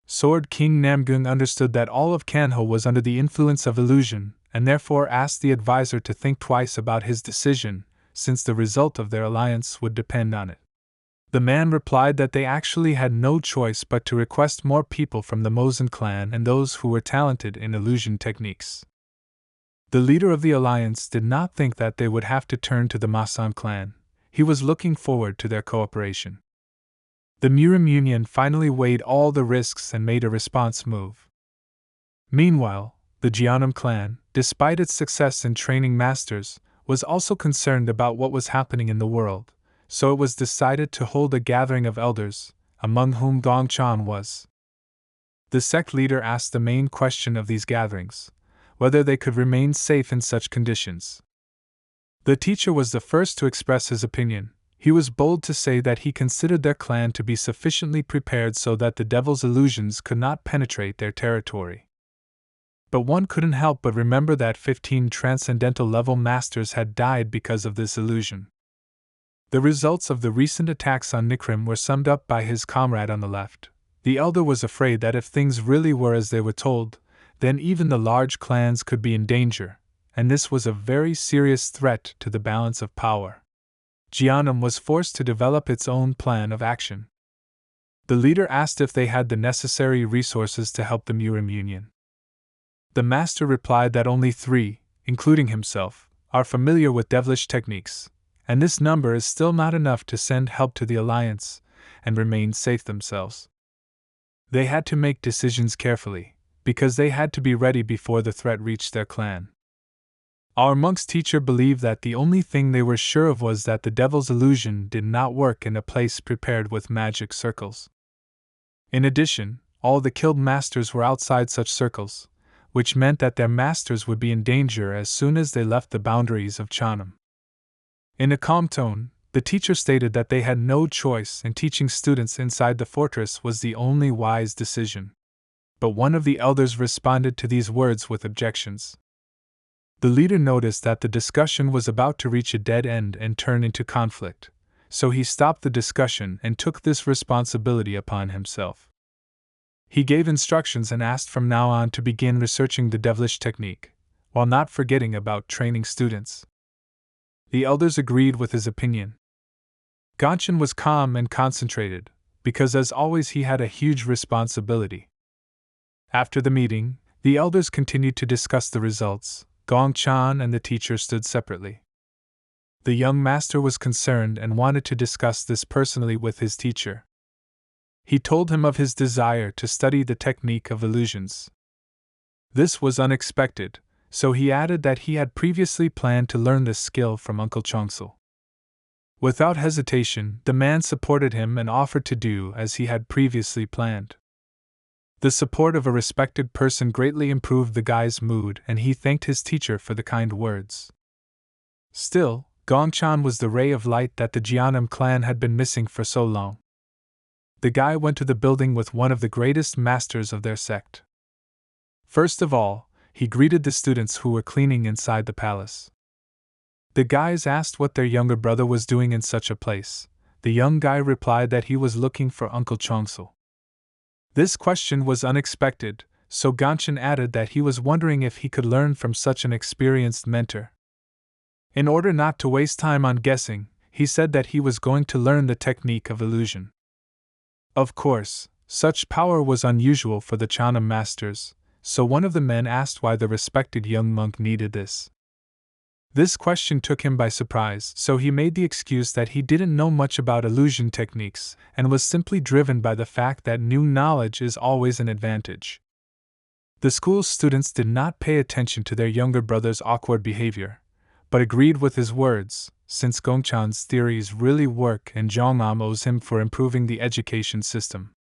Sword King Namgung understood that all of Kanho was under the influence of illusion, and therefore asked the advisor to think twice about his decision, since the result of their alliance would depend on it. The man replied that they actually had no choice but to request more people from the Mozen clan and those who were talented in illusion techniques. The leader of the alliance did not think that they would have to turn to the Masan clan. He was looking forward to their cooperation. The Murim Union finally weighed all the risks and made a response move. Meanwhile, the Jianam clan, despite its success in training masters, was also concerned about what was happening in the world, so it was decided to hold a gathering of elders, among whom Gongchan was. The sect leader asked the main question of these gatherings: whether they could remain safe in such conditions. The teacher was the first to express his opinion. He was bold to say that he considered their clan to be sufficiently prepared so that the devil's illusions could not penetrate their territory. But one couldn't help but remember that 15 transcendental level masters had died because of this illusion. The results of the recent attacks on Nikrim were summed up by his comrade on the left. The elder was afraid that if things really were as they were told, then even the large clans could be in danger, and this was a very serious threat to the balance of power. Jianam was forced to develop its own plan of action. The leader asked if they had the necessary resources to help the Murim Union. The master replied that only 3, including himself, are familiar with devilish techniques, and this number is still not enough to send help to the alliance and remain safe themselves. They had to make decisions carefully, because they had to be ready before the threat reached their clan. Our monk's teacher believed that the only thing they were sure of was that the devil's illusion did not work in a place prepared with magic circles. In addition, all the killed masters were outside such circles, which meant that their masters would be in danger as soon as they left the boundaries of Chanam. In a calm tone, the teacher stated that they had no choice and teaching students inside the fortress was the only wise decision. But one of the elders responded to these words with objections. The leader noticed that the discussion was about to reach a dead end and turn into conflict, so he stopped the discussion and took this responsibility upon himself. He gave instructions and asked from now on to begin researching the devilish technique, while not forgetting about training students. The elders agreed with his opinion. Gongchan was calm and concentrated, because as always he had a huge responsibility. After the meeting, the elders continued to discuss the results. Gongchan and the teacher stood separately. The young master was concerned and wanted to discuss this personally with his teacher. He told him of his desire to study the technique of illusions. This was unexpected, so he added that he had previously planned to learn this skill from Uncle Chongsul. Without hesitation, the man supported him and offered to do as he had previously planned. The support of a respected person greatly improved the guy's mood, and he thanked his teacher for the kind words. Still, Gongchan was the ray of light that the Jianam clan had been missing for so long. The guy went to the building with one of the greatest masters of their sect. First of all, he greeted the students who were cleaning inside the palace. The guys asked what their younger brother was doing in such a place. The young guy replied that he was looking for Uncle Chongsul. This question was unexpected, so Gongchan added that he was wondering if he could learn from such an experienced mentor. In order not to waste time on guessing, he said that he was going to learn the technique of illusion. Of course, such power was unusual for the Chanam masters, so one of the men asked why the respected young monk needed this. This question took him by surprise, so he made the excuse that he didn't know much about illusion techniques and was simply driven by the fact that new knowledge is always an advantage. The school's students did not pay attention to their younger brother's awkward behavior, but agreed with his words, since Gongchan's theories really work and Zhongam owes him for improving the education system.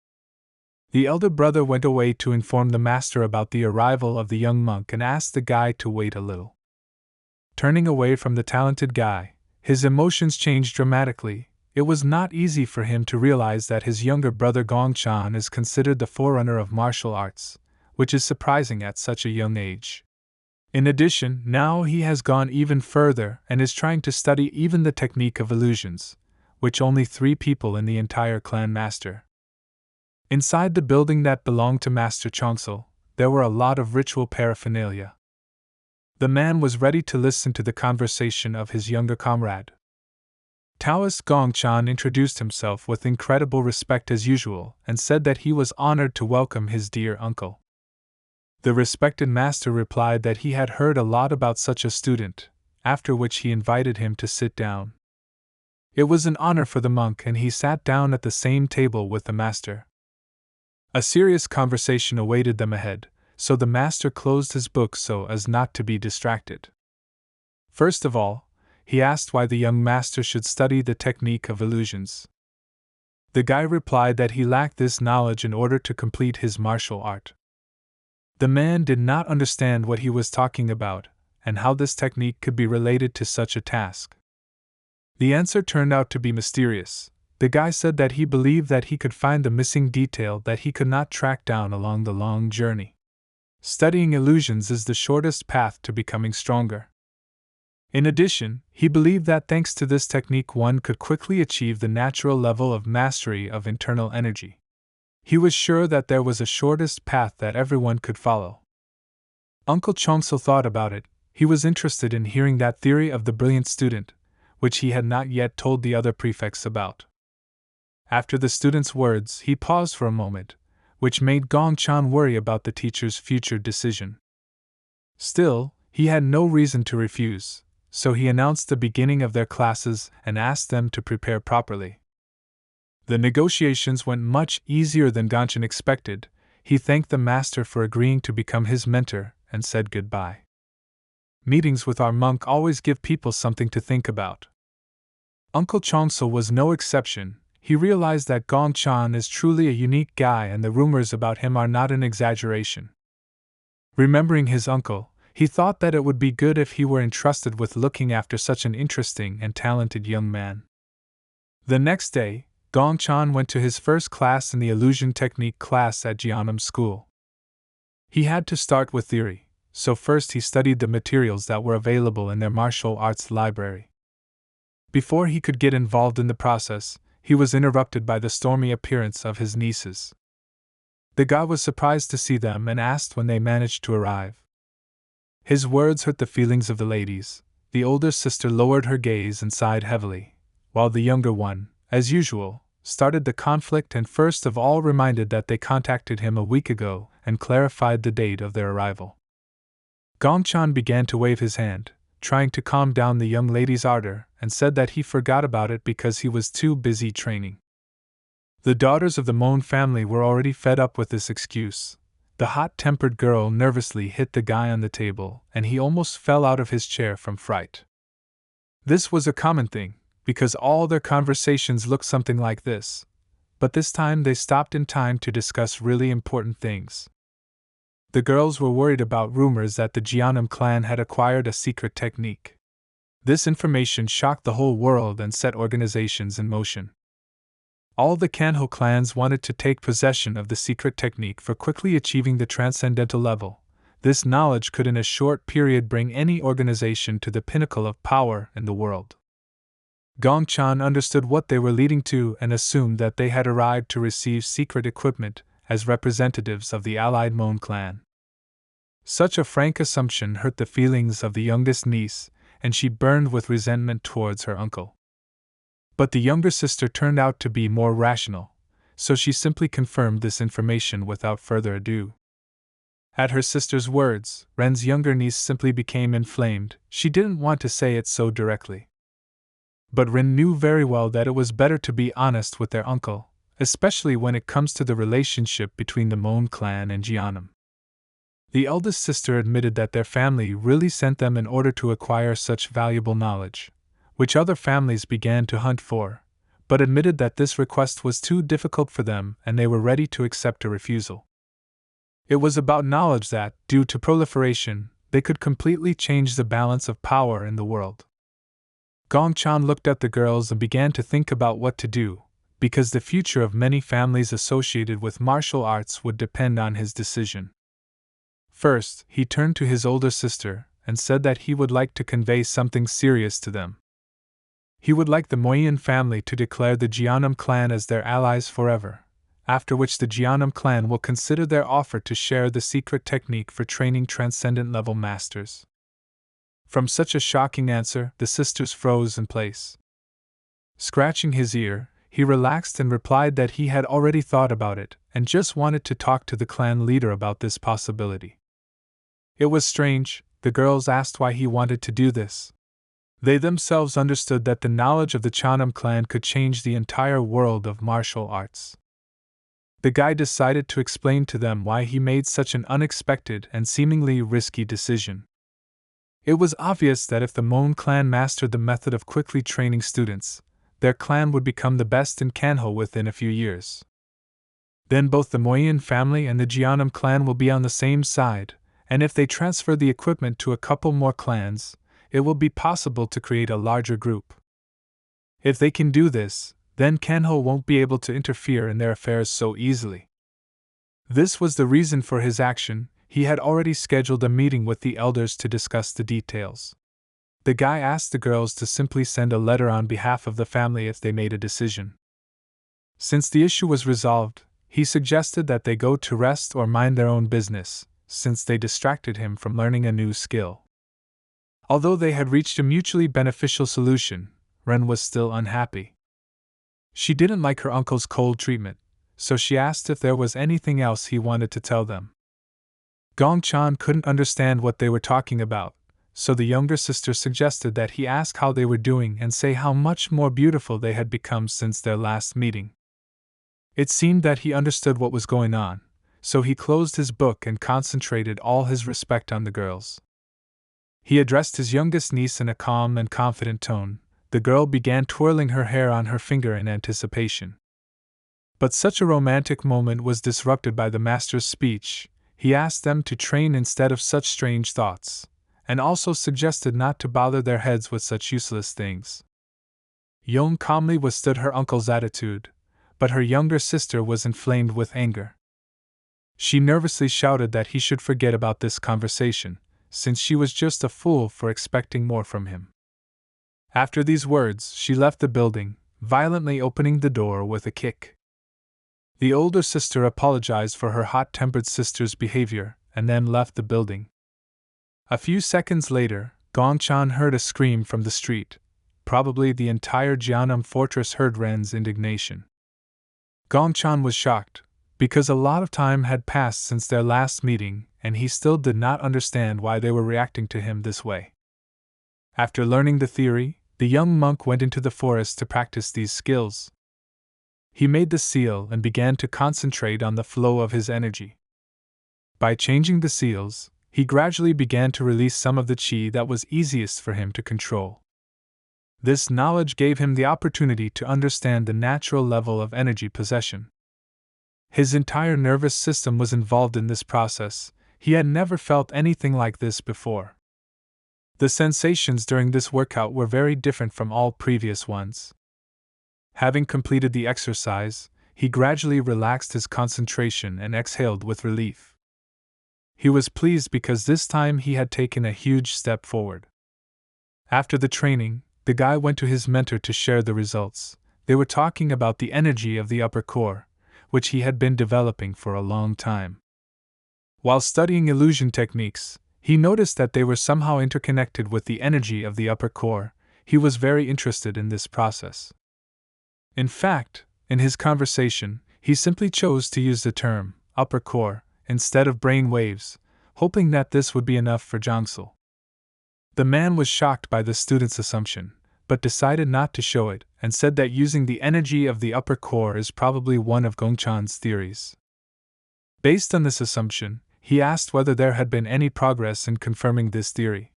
The elder brother went away to inform the master about the arrival of the young monk and asked the guy to wait a little. Turning away from the talented guy, his emotions changed dramatically. It was not easy for him to realize that his younger brother Gongchan is considered the forerunner of martial arts, which is surprising at such a young age. In addition, now he has gone even further and is trying to study even the technique of illusions, which only 3 people in the entire clan master. Inside the building that belonged to Master Chongsul, there were a lot of ritual paraphernalia. The man was ready to listen to the conversation of his younger comrade. Taoist Gongchan introduced himself with incredible respect as usual and said that he was honored to welcome his dear uncle. The respected master replied that he had heard a lot about such a student, after which he invited him to sit down. It was an honor for the monk and he sat down at the same table with the master. A serious conversation awaited them ahead, so the master closed his book so as not to be distracted. First of all, he asked why the young master should study the technique of illusions. The guy replied that he lacked this knowledge in order to complete his martial art. The man did not understand what he was talking about, and how this technique could be related to such a task. The answer turned out to be mysterious. The guy said that he believed that he could find the missing detail that he could not track down along the long journey. Studying illusions is the shortest path to becoming stronger. In addition, he believed that thanks to this technique one could quickly achieve the natural level of mastery of internal energy. He was sure that there was a shortest path that everyone could follow. Uncle Chongsul thought about it. He was interested in hearing that theory of the brilliant student, which he had not yet told the other prefects about. After the student's words, he paused for a moment, which made Gongchan worry about the teacher's future decision. Still, he had no reason to refuse, so he announced the beginning of their classes and asked them to prepare properly. The negotiations went much easier than Gongchan expected. He thanked the master for agreeing to become his mentor and said goodbye. Meetings with our monk always give people something to think about. Uncle Chongsul was no exception. He realized that Gongchan is truly a unique guy and the rumors about him are not an exaggeration. Remembering his uncle, he thought that it would be good if he were entrusted with looking after such an interesting and talented young man. The next day, Gongchan went to his first class in the illusion technique class at Jianam school. He had to start with theory, so first he studied the materials that were available in their martial arts library. Before he could get involved in the process, he was interrupted by the stormy appearance of his nieces. The guy was surprised to see them and asked when they managed to arrive. His words hurt the feelings of the ladies. The older sister lowered her gaze and sighed heavily, while the younger one, as usual, started the conflict and first of all reminded that they contacted him a week ago and clarified the date of their arrival. Gongchan began to wave his hand, trying to calm down the young lady's ardor, and said that he forgot about it because he was too busy training. The daughters of the Moan family were already fed up with this excuse. The hot-tempered girl nervously hit the guy on the table, and he almost fell out of his chair from fright. This was a common thing, because all their conversations looked something like this. But this time they stopped in time to discuss really important things. The girls were worried about rumors that the Jeonnam clan had acquired a secret technique. This information shocked the whole world and set organizations in motion. All the Kanho clans wanted to take possession of the secret technique for quickly achieving the transcendental level. This knowledge could in a short period bring any organization to the pinnacle of power in the world. Gongchan understood what they were leading to and assumed that they had arrived to receive secret equipment as representatives of the allied Moan clan. Such a frank assumption hurt the feelings of the youngest niece, and she burned with resentment towards her uncle. But the younger sister turned out to be more rational, so she simply confirmed this information without further ado. At her sister's words, Ren's younger niece simply became inflamed. She didn't want to say it so directly. But Ren knew very well that it was better to be honest with their uncle, especially when it comes to the relationship between the Moan clan and Jeonnam. The eldest sister admitted that their family really sent them in order to acquire such valuable knowledge, which other families began to hunt for, but admitted that this request was too difficult for them and they were ready to accept a refusal. It was about knowledge that, due to proliferation, they could completely change the balance of power in the world. Gongchan looked at the girls and began to think about what to do, because the future of many families associated with martial arts would depend on his decision. First, he turned to his older sister and said that he would like to convey something serious to them. He would like the Moyin family to declare the Jeonnam clan as their allies forever, after which the Jeonnam clan will consider their offer to share the secret technique for training transcendent level masters. From such a shocking answer, the sisters froze in place. Scratching his ear, he relaxed and replied that he had already thought about it and just wanted to talk to the clan leader about this possibility. It was strange, the girls asked why he wanted to do this. They themselves understood that the knowledge of the Jeonnam clan could change the entire world of martial arts. The guy decided to explain to them why he made such an unexpected and seemingly risky decision. It was obvious that if the Moan clan mastered the method of quickly training students, their clan would become the best in Kanho within a few years. Then both the Moyin family and the Jeonnam clan will be on the same side, and if they transfer the equipment to a couple more clans, it will be possible to create a larger group. If they can do this, then Kanho won't be able to interfere in their affairs so easily. This was the reason for his action. He had already scheduled a meeting with the elders to discuss the details. The guy asked the girls to simply send a letter on behalf of the family if they made a decision. Since the issue was resolved, he suggested that they go to rest or mind their own business, since they distracted him from learning a new skill. Although they had reached a mutually beneficial solution, Ren was still unhappy. She didn't like her uncle's cold treatment, so she asked if there was anything else he wanted to tell them. Gongchan couldn't understand what they were talking about, so the younger sister suggested that he ask how they were doing and say how much more beautiful they had become since their last meeting. It seemed that he understood what was going on, so he closed his book and concentrated all his respect on the girls. He addressed his youngest niece in a calm and confident tone. The girl began twirling her hair on her finger in anticipation. But such a romantic moment was disrupted by the master's speech. He asked them to train instead of such strange thoughts, and also suggested not to bother their heads with such useless things. Yong calmly withstood her uncle's attitude, but her younger sister was inflamed with anger. She nervously shouted that he should forget about this conversation, since she was just a fool for expecting more from him. After these words, she left the building, violently opening the door with a kick. The older sister apologized for her hot-tempered sister's behavior, and then left the building. A few seconds later, Gongchan heard a scream from the street. Probably the entire Jeonnam fortress heard Ren's indignation. Gongchan was shocked, because a lot of time had passed since their last meeting, and he still did not understand why they were reacting to him this way. After learning the theory, the young monk went into the forest to practice these skills. He made the seal and began to concentrate on the flow of his energy. By changing the seals, he gradually began to release some of the chi that was easiest for him to control. This knowledge gave him the opportunity to understand the natural level of energy possession. His entire nervous system was involved in this process. He had never felt anything like this before. The sensations during this workout were very different from all previous ones. Having completed the exercise, he gradually relaxed his concentration and exhaled with relief. He was pleased because this time he had taken a huge step forward. After the training, the guy went to his mentor to share the results. They were talking about the energy of the upper core, which he had been developing for a long time. While studying illusion techniques, he noticed that they were somehow interconnected with the energy of the upper core. He was very interested in this process. In fact, in his conversation, he simply chose to use the term upper core instead of brain waves, hoping that this would be enough for Jongsul. The man was shocked by the student's assumption, but decided not to show it and said that using the energy of the upper core is probably one of Gongchan's theories. Based on this assumption, he asked whether there had been any progress in confirming this theory.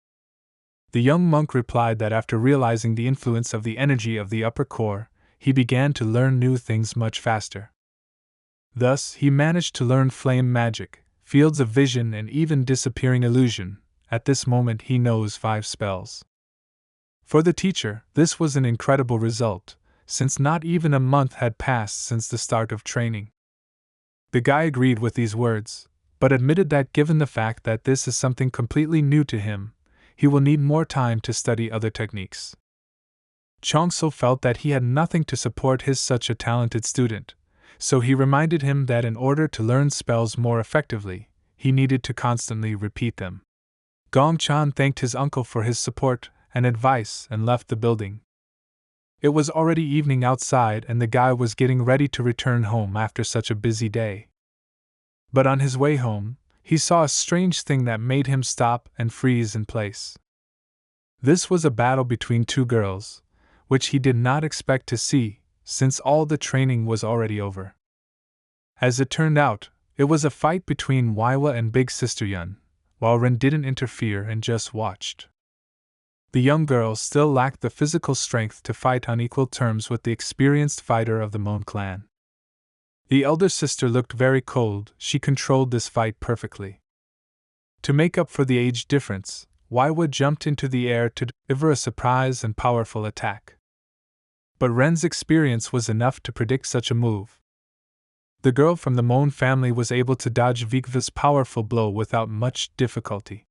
The young monk replied that after realizing the influence of the energy of the upper core, he began to learn new things much faster. Thus, he managed to learn flame magic, fields of vision, and even disappearing illusion. At this moment, he knows 5 spells. For the teacher, this was an incredible result, since not even a month had passed since the start of training. The guy agreed with these words, but admitted that given the fact that this is something completely new to him, he will need more time to study other techniques. Jongsul felt that he had nothing to support his such a talented student, so he reminded him that in order to learn spells more effectively, he needed to constantly repeat them. Gongchan thanked his uncle for his support and advice and left the building. It was already evening outside and the guy was getting ready to return home after such a busy day. But on his way home, he saw a strange thing that made him stop and freeze in place. This was a battle between 2 girls, which he did not expect to see, since all the training was already over. As it turned out, it was a fight between Waiwa and Big Sister Yun, while Ren didn't interfere and just watched. The young girl still lacked the physical strength to fight on equal terms with the experienced fighter of the Mon clan. The elder sister looked very cold. She controlled this fight perfectly. To make up for the age difference, Waiwa jumped into the air to deliver a surprise and powerful attack. But Ren's experience was enough to predict such a move. The girl from the Mon family was able to dodge Vikva's powerful blow without much difficulty.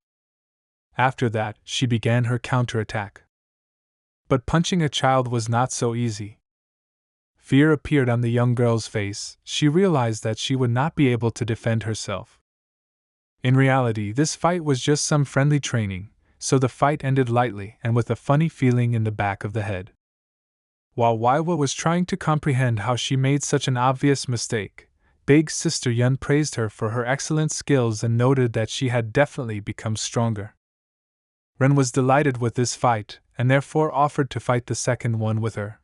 After that, she began her counterattack. But punching a child was not so easy. Fear appeared on the young girl's face. She realized that she would not be able to defend herself. In reality, this fight was just some friendly training, so the fight ended lightly and with a funny feeling in the back of the head. While Waiwa was trying to comprehend how she made such an obvious mistake, Big Sister Yun praised her for her excellent skills and noted that she had definitely become stronger. Ren was delighted with this fight, and therefore offered to fight the second one with her.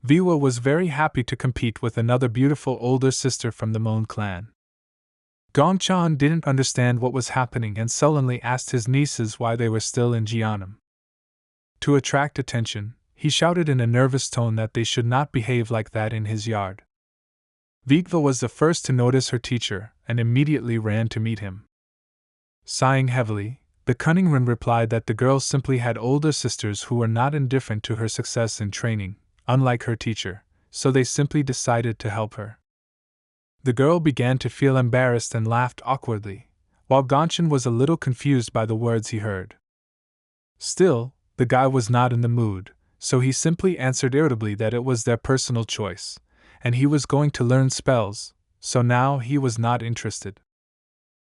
Viwa was very happy to compete with another beautiful older sister from the Mon clan. Gongchan didn't understand what was happening and sullenly asked his nieces why they were still in Jianam. To attract attention, he shouted in a nervous tone that they should not behave like that in his yard. Vikva was the first to notice her teacher and immediately ran to meet him. Sighing heavily, the cunning Ren replied that the girl simply had older sisters who were not indifferent to her success in training, unlike her teacher, so they simply decided to help her. The girl began to feel embarrassed and laughed awkwardly, while Gongchan was a little confused by the words he heard. Still, the guy was not in the mood, so he simply answered irritably that it was their personal choice, and he was going to learn spells, so now he was not interested.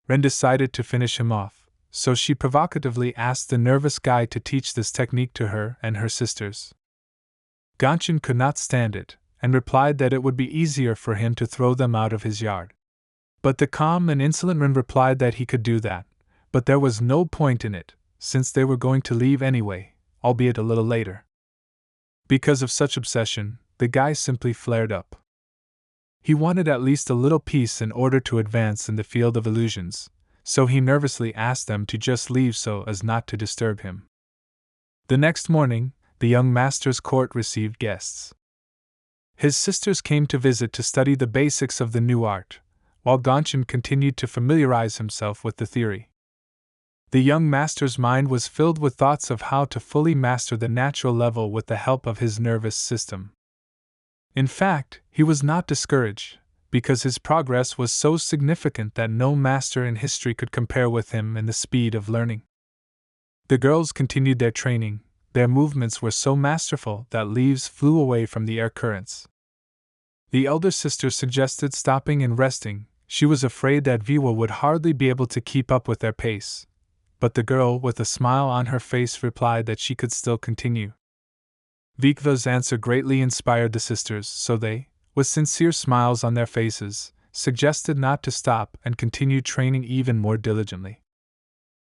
Ren decided to finish him off, so she provocatively asked the nervous guy to teach this technique to her and her sisters. Gongchan could not stand it, and replied that it would be easier for him to throw them out of his yard. But the calm and insolent Ren replied that he could do that, but there was no point in it, since they were going to leave anyway, albeit a little later. Because of such obsession, the guy simply flared up. He wanted at least a little peace in order to advance in the field of illusions, so he nervously asked them to just leave so as not to disturb him. The next morning, the young master's court received guests. His sisters came to visit to study the basics of the new art, while Gongchen continued to familiarize himself with the theory. The young master's mind was filled with thoughts of how to fully master the natural level with the help of his nervous system. In fact, he was not discouraged, because his progress was so significant that no master in history could compare with him in the speed of learning. The girls continued their training. Their movements were so masterful that leaves flew away from the air currents. The elder sister suggested stopping and resting. She was afraid that Viwa would hardly be able to keep up with their pace. But the girl, with a smile on her face, replied that she could still continue. Vikva's answer greatly inspired the sisters, so they, with sincere smiles on their faces, suggested not to stop and continue training even more diligently.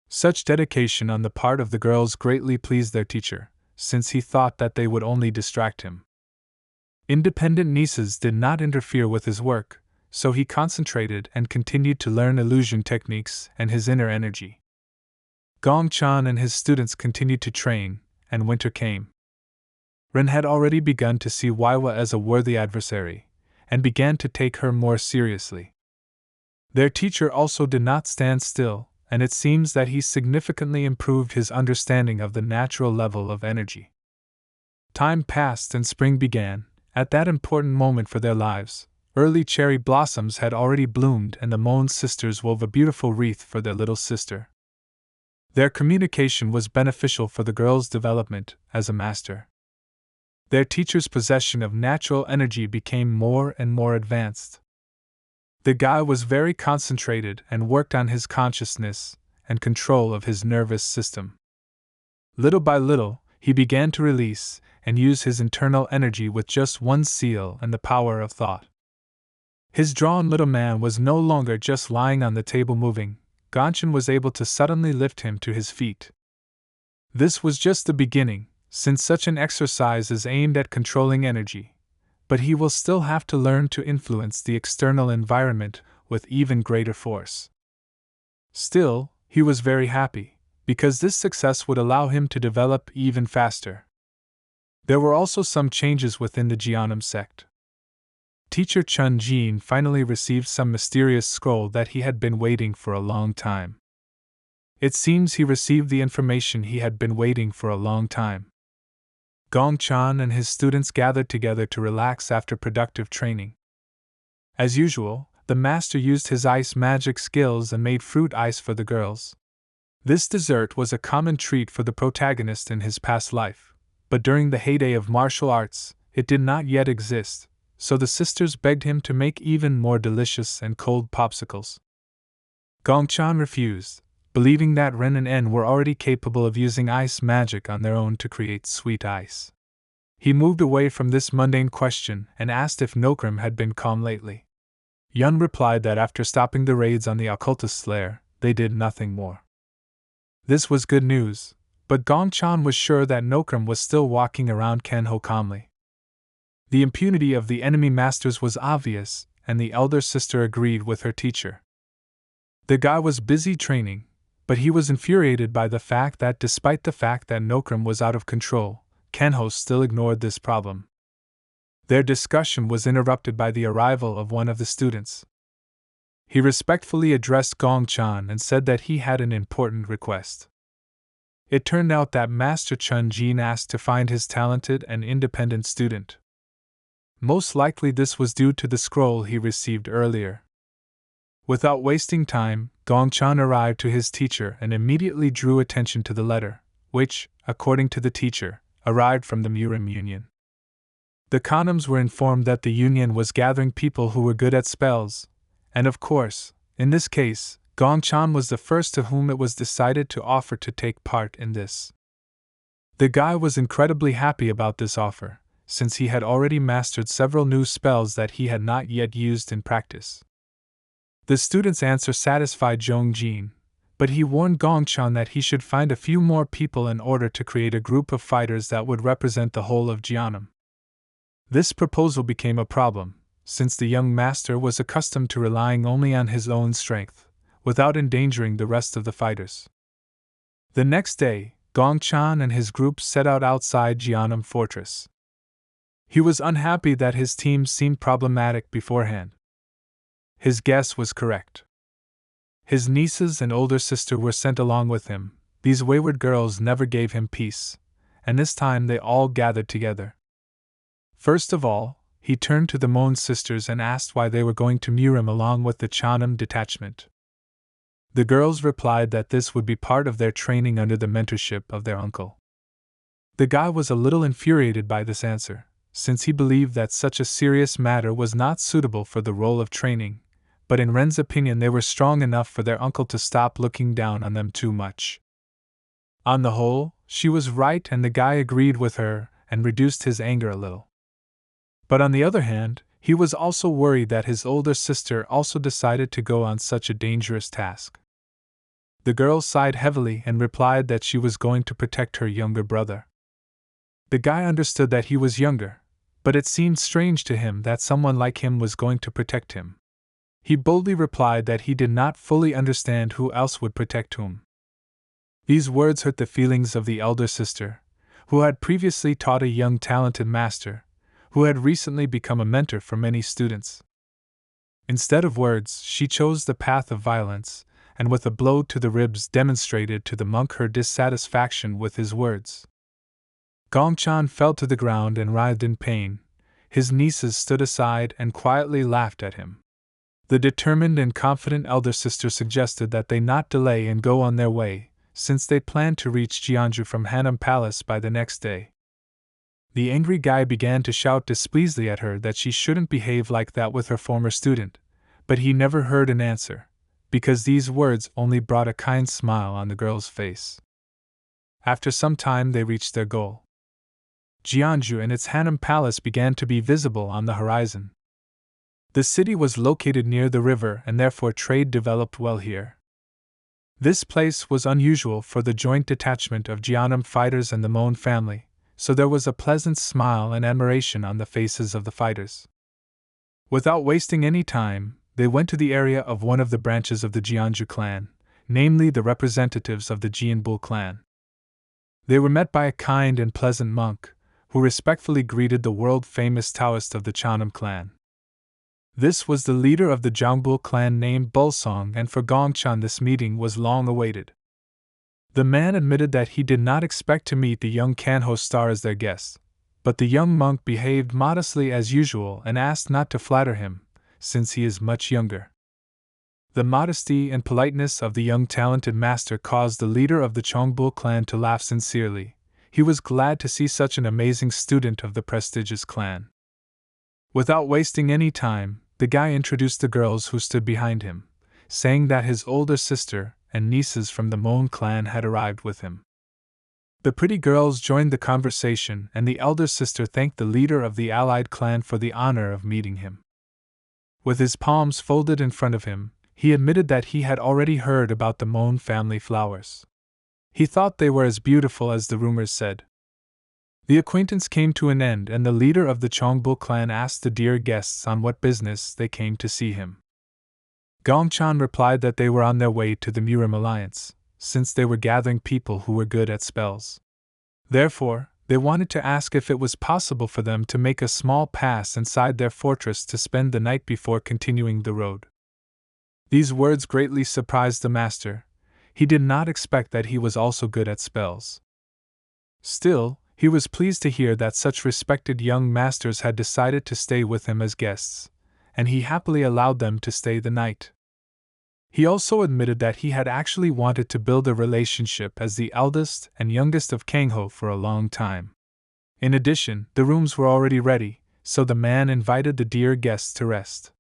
Such dedication on the part of the girls greatly pleased their teacher, since he thought that they would only distract him. Independent nieces did not interfere with his work, so he concentrated and continued to learn illusion techniques and his inner energy. Gongchen and his students continued to train, and winter came. Ren had already begun to see Waiwa as a worthy adversary, and began to take her more seriously. Their teacher also did not stand still, and it seems that he significantly improved his understanding of the natural level of energy. Time passed and spring began. At that important moment for their lives, early cherry blossoms had already bloomed, and the Moon sisters wove a beautiful wreath for their little sister. Their communication was beneficial for the girl's development as a master. Their teacher's possession of natural energy became more and more advanced. The guy was very concentrated and worked on his consciousness and control of his nervous system. Little by little, he began to release and use his internal energy with just one seal and the power of thought. His drawn little man was no longer just lying on the table moving. Gongchen was able to suddenly lift him to his feet. This was just the beginning, since such an exercise is aimed at controlling energy, but he will still have to learn to influence the external environment with even greater force. Still, he was very happy, because this success would allow him to develop even faster. There were also some changes within the Jianam sect. Teacher Chun Jin finally received some mysterious scroll that he had been waiting for a long time. It seems he received the information he had been waiting for a long time. Gongchen and his students gathered together to relax after productive training. As usual, the master used his ice magic skills and made fruit ice for the girls. This dessert was a common treat for the protagonist in his past life, but during the heyday of martial arts, it did not yet exist, so the sisters begged him to make even more delicious and cold popsicles. Gongchen refused, believing that Ren and En were already capable of using ice magic on their own to create sweet ice. He moved away from this mundane question and asked if Nokrim had been calm lately. Yun replied that after stopping the raids on the occultist's lair, they did nothing more. This was good news, but Gongchen was sure that Nokrim was still walking around Kenho calmly. The impunity of the enemy masters was obvious, and the elder sister agreed with her teacher. The guy was busy training, but he was infuriated by the fact that despite the fact that Nokrim was out of control, Kenho still ignored this problem. Their discussion was interrupted by the arrival of one of the students. He respectfully addressed Gongchen and said that he had an important request. It turned out that Master Chun Jin asked to find his talented and independent student. Most likely this was due to the scroll he received earlier. Without wasting time, Gongchen arrived to his teacher and immediately drew attention to the letter, which, according to the teacher, arrived from the Murim Union. The Khanums were informed that the Union was gathering people who were good at spells, and of course, in this case, Gongchen was the first to whom it was decided to offer to take part in this. The guy was incredibly happy about this offer, since he had already mastered several new spells that he had not yet used in practice. The student's answer satisfied Zhong Jin, but he warned Gongchen that he should find a few more people in order to create a group of fighters that would represent the whole of Jianam. This proposal became a problem, since the young master was accustomed to relying only on his own strength, without endangering the rest of the fighters. The next day, Gongchan and his group set out outside Jeonnam Fortress. He was unhappy that his team seemed problematic beforehand. His guess was correct. His nieces and older sister were sent along with him. These wayward girls never gave him peace, and this time they all gathered together. First of all, he turned to the Moon sisters and asked why they were going to Murim along with the Jeonnam detachment. The girls replied that this would be part of their training under the mentorship of their uncle. The guy was a little infuriated by this answer, since he believed that such a serious matter was not suitable for the role of training, but in Ren's opinion they were strong enough for their uncle to stop looking down on them too much. On the whole, she was right and the guy agreed with her and reduced his anger a little. But on the other hand, he was also worried that his older sister also decided to go on such a dangerous task. The girl sighed heavily and replied that she was going to protect her younger brother. The guy understood that he was younger, but it seemed strange to him that someone like him was going to protect him. He boldly replied that he did not fully understand who else would protect whom. These words hurt the feelings of the elder sister, who had previously taught a young talented master, who had recently become a mentor for many students. Instead of words, she chose the path of violence, and with a blow to the ribs demonstrated to the monk her dissatisfaction with his words. Gongchan fell to the ground and writhed in pain. His nieces stood aside and quietly laughed at him. The determined and confident elder sister suggested that they not delay and go on their way, since they planned to reach Jeonju from Hanam Palace by the next day. The angry guy began to shout displeasedly at her that she shouldn't behave like that with her former student, but he never heard an answer, because these words only brought a kind smile on the girl's face. After some time they reached their goal. Jeonju and its Hanam Palace began to be visible on the horizon. The city was located near the river and therefore trade developed well here. This place was unusual for the joint detachment of Jeonnam fighters and the Mon family, so there was a pleasant smile and admiration on the faces of the fighters. Without wasting any time, they went to the area of one of the branches of the Jeonju clan, namely the representatives of the Jeonbul clan. They were met by a kind and pleasant monk, who respectfully greeted the world-famous Taoist of the Jeonnam clan. This was the leader of the Jeonbul clan named Bulsong, and for Gongchan this meeting was long awaited. The man admitted that he did not expect to meet the young Kanho star as their guest, but the young monk behaved modestly as usual and asked not to flatter him, since he is much younger. The modesty and politeness of the young talented master caused the leader of the Jeonbul clan to laugh sincerely. He was glad to see such an amazing student of the prestigious clan. Without wasting any time, the guy introduced the girls who stood behind him, saying that his older sister and nieces from the Mon clan had arrived with him. The pretty girls joined the conversation, and the elder sister thanked the leader of the allied clan for the honor of meeting him. With his palms folded in front of him, he admitted that he had already heard about the Mon family flowers. He thought they were as beautiful as the rumors said. The acquaintance came to an end, and the leader of the Jeonbul clan asked the dear guests on what business they came to see him. Gongchan replied that they were on their way to the Murim Alliance, since they were gathering people who were good at spells. Therefore, they wanted to ask if it was possible for them to make a small pass inside their fortress to spend the night before continuing the road. These words greatly surprised the master. He did not expect that he was also good at spells. Still, he was pleased to hear that such respected young masters had decided to stay with him as guests, and he happily allowed them to stay the night. He also admitted that he had actually wanted to build a relationship as the eldest and youngest of Kangho for a long time. In addition, the rooms were already ready, so the man invited the dear guests to rest.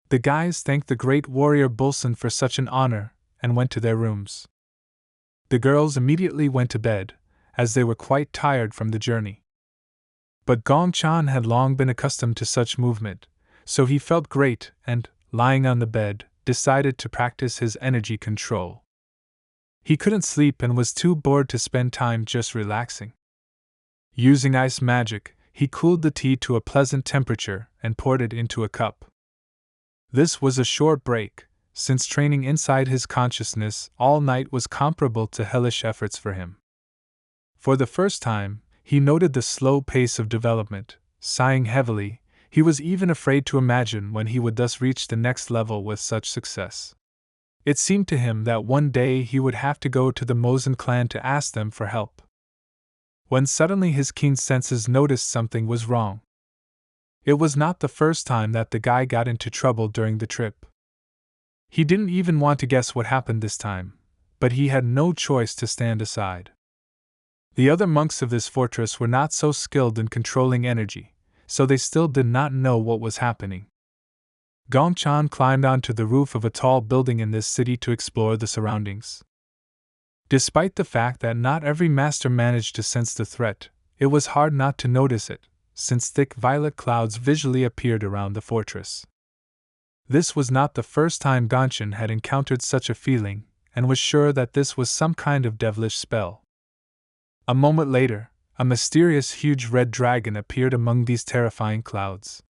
The guys thanked the great warrior Bulsun for such an honor and went to their rooms. The girls immediately went to bed, as they were quite tired from the journey. But Gongchan had long been accustomed to such movement, so he felt great and, lying on the bed, decided to practice his energy control. He couldn't sleep and was too bored to spend time just relaxing. Using ice magic, he cooled the tea to a pleasant temperature and poured it into a cup. This was a short break, since training inside his consciousness all night was comparable to hellish efforts for him. For the first time, he noted the slow pace of development. Sighing heavily, he was even afraid to imagine when he would thus reach the next level with such success. It seemed to him that one day he would have to go to the Mosen clan to ask them for help. When suddenly his keen senses noticed something was wrong. It was not the first time that the guy got into trouble during the trip. He didn't even want to guess what happened this time, but he had no choice to stand aside. The other monks of this fortress were not so skilled in controlling energy, so they still did not know what was happening. Gongchan climbed onto the roof of a tall building in this city to explore the surroundings. Despite the fact that not every master managed to sense the threat, it was hard not to notice it, since thick violet clouds visually appeared around the fortress. This was not the first time Gongchan had encountered such a feeling, and was sure that this was some kind of devilish spell. A moment later, a mysterious huge red dragon appeared among these terrifying clouds.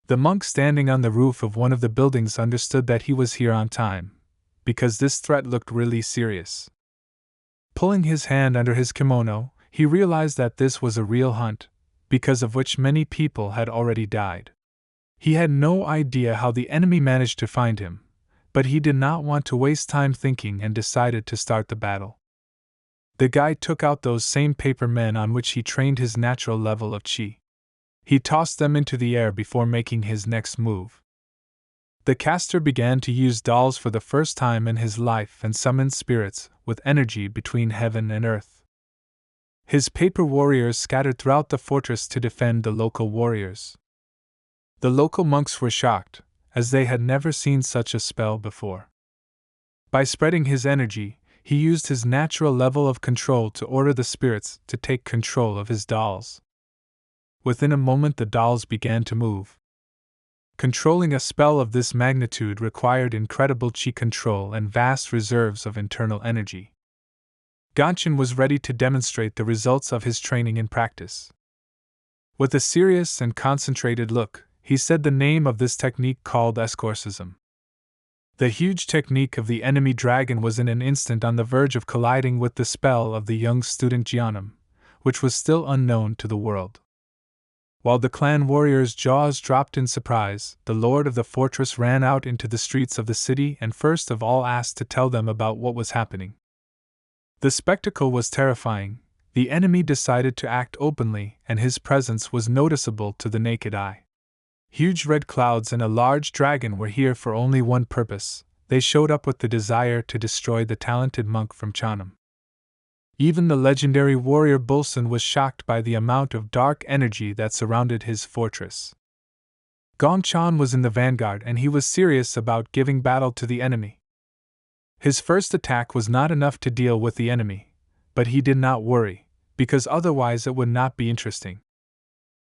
The monk standing on the roof of one of the buildings understood that he was here on time, because this threat looked really serious. Pulling his hand under his kimono, he realized that this was a real hunt, because of which many people had already died. He had no idea how the enemy managed to find him, but he did not want to waste time thinking and decided to start the battle. The guy took out those same paper men on which he trained his natural level of chi. He tossed them into the air before making his next move. The caster began to use dolls for the first time in his life and summoned spirits with energy between heaven and earth. His paper warriors scattered throughout the fortress to defend the local warriors. The local monks were shocked, as they had never seen such a spell before. By spreading his energy, he used his natural level of control to order the spirits to take control of his dolls. Within a moment the dolls began to move. Controlling a spell of this magnitude required incredible chi control and vast reserves of internal energy. Gongchan was ready to demonstrate the results of his training in practice. With a serious and concentrated look, he said the name of this technique called escorcism. The huge technique of the enemy dragon was in an instant on the verge of colliding with the spell of the young student Jianum, which was still unknown to the world. While the clan warriors' jaws dropped in surprise, the lord of the fortress ran out into the streets of the city and first of all asked to tell them about what was happening. The spectacle was terrifying. The enemy decided to act openly, and his presence was noticeable to the naked eye. Huge red clouds and a large dragon were here for only one purpose. They showed up with the desire to destroy the talented monk from Chanam. Even the legendary warrior Bulsen was shocked by the amount of dark energy that surrounded his fortress. Gongchan was in the vanguard and he was serious about giving battle to the enemy. His first attack was not enough to deal with the enemy, but he did not worry, because otherwise it would not be interesting.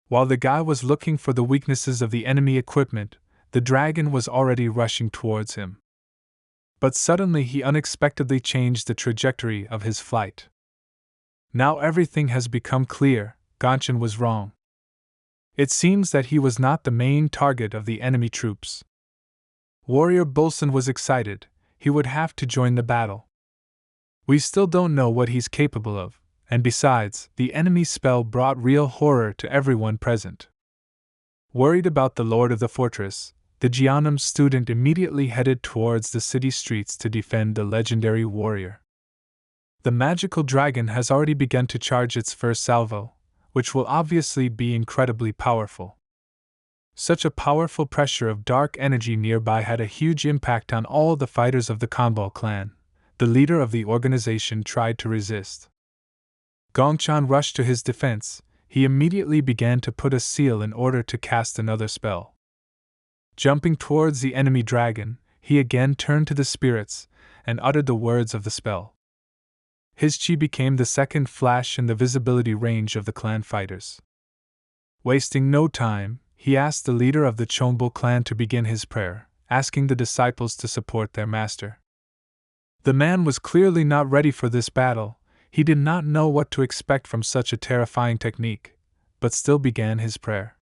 While the guy was looking for the weaknesses of the enemy equipment, the dragon was already rushing towards him. But suddenly he unexpectedly changed the trajectory of his flight. Now everything has become clear. Gongchan was wrong. It seems that he was not the main target of the enemy troops. Warrior Bulsen was excited. He would have to join the battle. We still don't know what he's capable of. And besides, the enemy's spell brought real horror to everyone present. Worried about the lord of the fortress, the Jianum student immediately headed towards the city streets to defend the legendary warrior. The magical dragon has already begun to charge its first salvo, which will obviously be incredibly powerful. Such a powerful pressure of dark energy nearby had a huge impact on all the fighters of the Kanbal clan. The leader of the organization tried to resist. Gongchan rushed to his defense. He immediately began to put a seal in order to cast another spell. Jumping towards the enemy dragon, he again turned to the spirits and uttered the words of the spell. His chi became the second flash in the visibility range of the clan fighters. Wasting no time, he asked the leader of the Chonbul clan to begin his prayer, asking the disciples to support their master. The man was clearly not ready for this battle. He did not know what to expect from such a terrifying technique, but still began his prayer.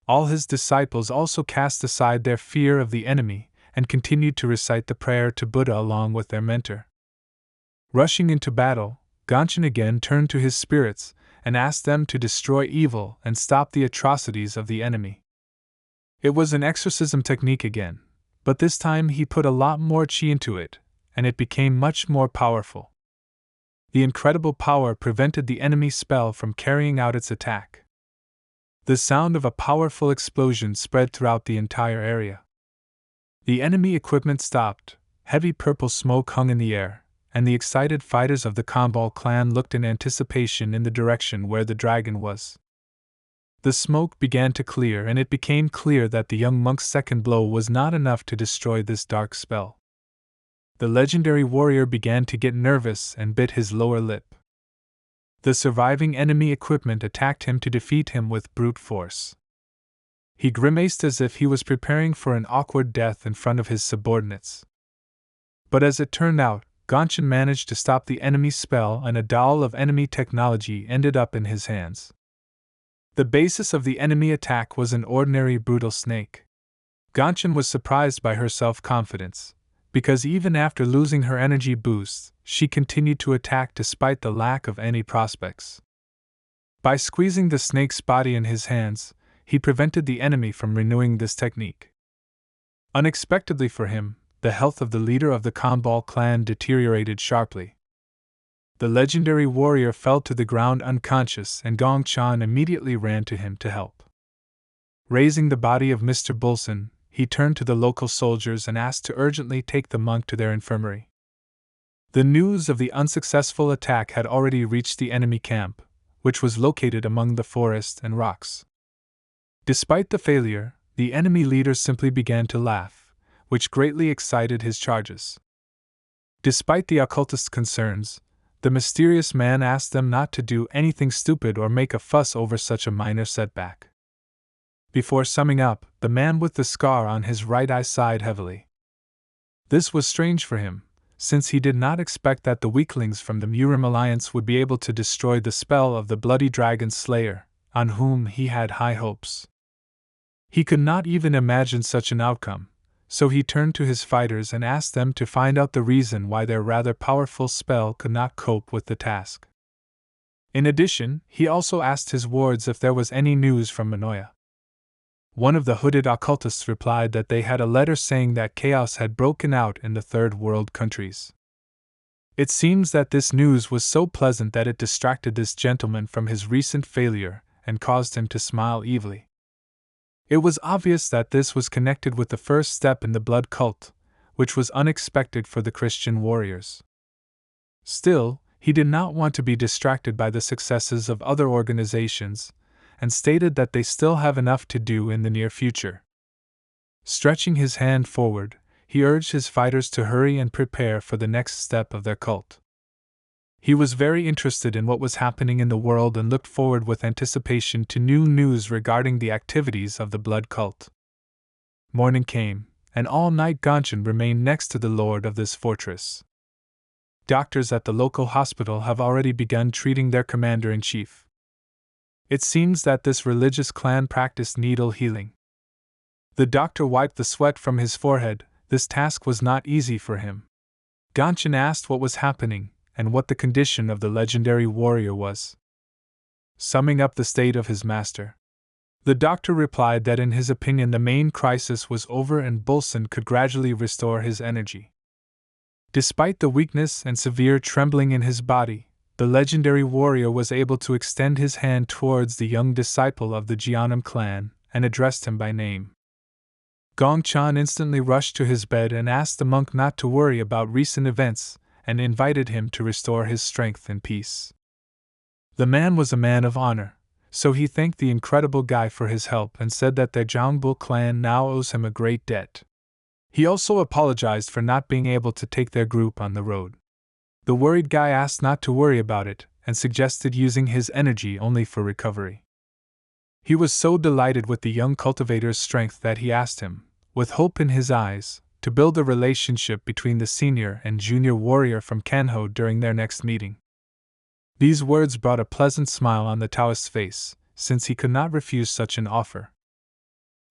All his disciples also cast aside their fear of the enemy and continued to recite the prayer to Buddha along with their mentor. Rushing into battle, Gongchen again turned to his spirits and asked them to destroy evil and stop the atrocities of the enemy. It was an exorcism technique again, but this time he put a lot more chi into it, and it became much more powerful. The incredible power prevented the enemy spell from carrying out its attack. The sound of a powerful explosion spread throughout the entire area. The enemy equipment stopped, heavy purple smoke hung in the air, and the excited fighters of the Kanbal clan looked in anticipation in the direction where the dragon was. The smoke began to clear, and it became clear that the young monk's second blow was not enough to destroy this dark spell. The legendary warrior began to get nervous and bit his lower lip. The surviving enemy equipment attacked him to defeat him with brute force. He grimaced as if he was preparing for an awkward death in front of his subordinates. But as it turned out, Gongchen managed to stop the enemy's spell, and a doll of enemy technology ended up in his hands. The basis of the enemy attack was an ordinary brutal snake. Gongchen was surprised by her self-confidence, because even after losing her energy boosts, she continued to attack despite the lack of any prospects. By squeezing the snake's body in his hands, he prevented the enemy from renewing this technique. Unexpectedly for him, the health of the leader of the Kanbal clan deteriorated sharply. The legendary warrior fell to the ground unconscious, and Gongchen immediately ran to him to help. Raising the body of Mr. Bulson, he turned to the local soldiers and asked to urgently take the monk to their infirmary. The news of the unsuccessful attack had already reached the enemy camp, which was located among the forest and rocks. Despite the failure, the enemy leader simply began to laugh, which greatly excited his charges. Despite the occultist's concerns, the mysterious man asked them not to do anything stupid or make a fuss over such a minor setback. Before summing up, the man with the scar on his right eye sighed heavily. This was strange for him, since he did not expect that the weaklings from the Murim Alliance would be able to destroy the spell of the Bloody Dragon Slayer, on whom he had high hopes. He could not even imagine such an outcome, so he turned to his fighters and asked them to find out the reason why their rather powerful spell could not cope with the task. In addition, he also asked his wards if there was any news from Manhwa. One of the hooded occultists replied that they had a letter saying that chaos had broken out in the Third World countries. It seems that this news was so pleasant that it distracted this gentleman from his recent failure and caused him to smile evilly. It was obvious that this was connected with the first step in the blood cult, which was unexpected for the Christian warriors. Still, he did not want to be distracted by the successes of other organizations, and stated that they still have enough to do in the near future. Stretching his hand forward, he urged his fighters to hurry and prepare for the next step of their cult. He was very interested in what was happening in the world and looked forward with anticipation to new news regarding the activities of the blood cult. Morning came, and all night Gongchen remained next to the lord of this fortress. Doctors at the local hospital have already begun treating their commander-in-chief. It seems that this religious clan practiced needle healing. The doctor wiped the sweat from his forehead. This task was not easy for him. Gongchen asked what was happening, and what the condition of the legendary warrior was. Summing up the state of his master, the doctor replied that in his opinion the main crisis was over and Bulson could gradually restore his energy. Despite the weakness and severe trembling in his body, the legendary warrior was able to extend his hand towards the young disciple of the Jianam clan and addressed him by name. Gongchen instantly rushed to his bed and asked the monk not to worry about recent events, and invited him to restore his strength and peace. The man was a man of honor, so he thanked the incredible guy for his help and said that the Zhongbul clan now owes him a great debt. He also apologized for not being able to take their group on the road. The worried guy asked not to worry about it and suggested using his energy only for recovery. He was so delighted with the young cultivator's strength that he asked him, with hope in his eyes, to build a relationship between the senior and junior warrior from Kanho during their next meeting. These words brought a pleasant smile on the Taoist's face, since he could not refuse such an offer.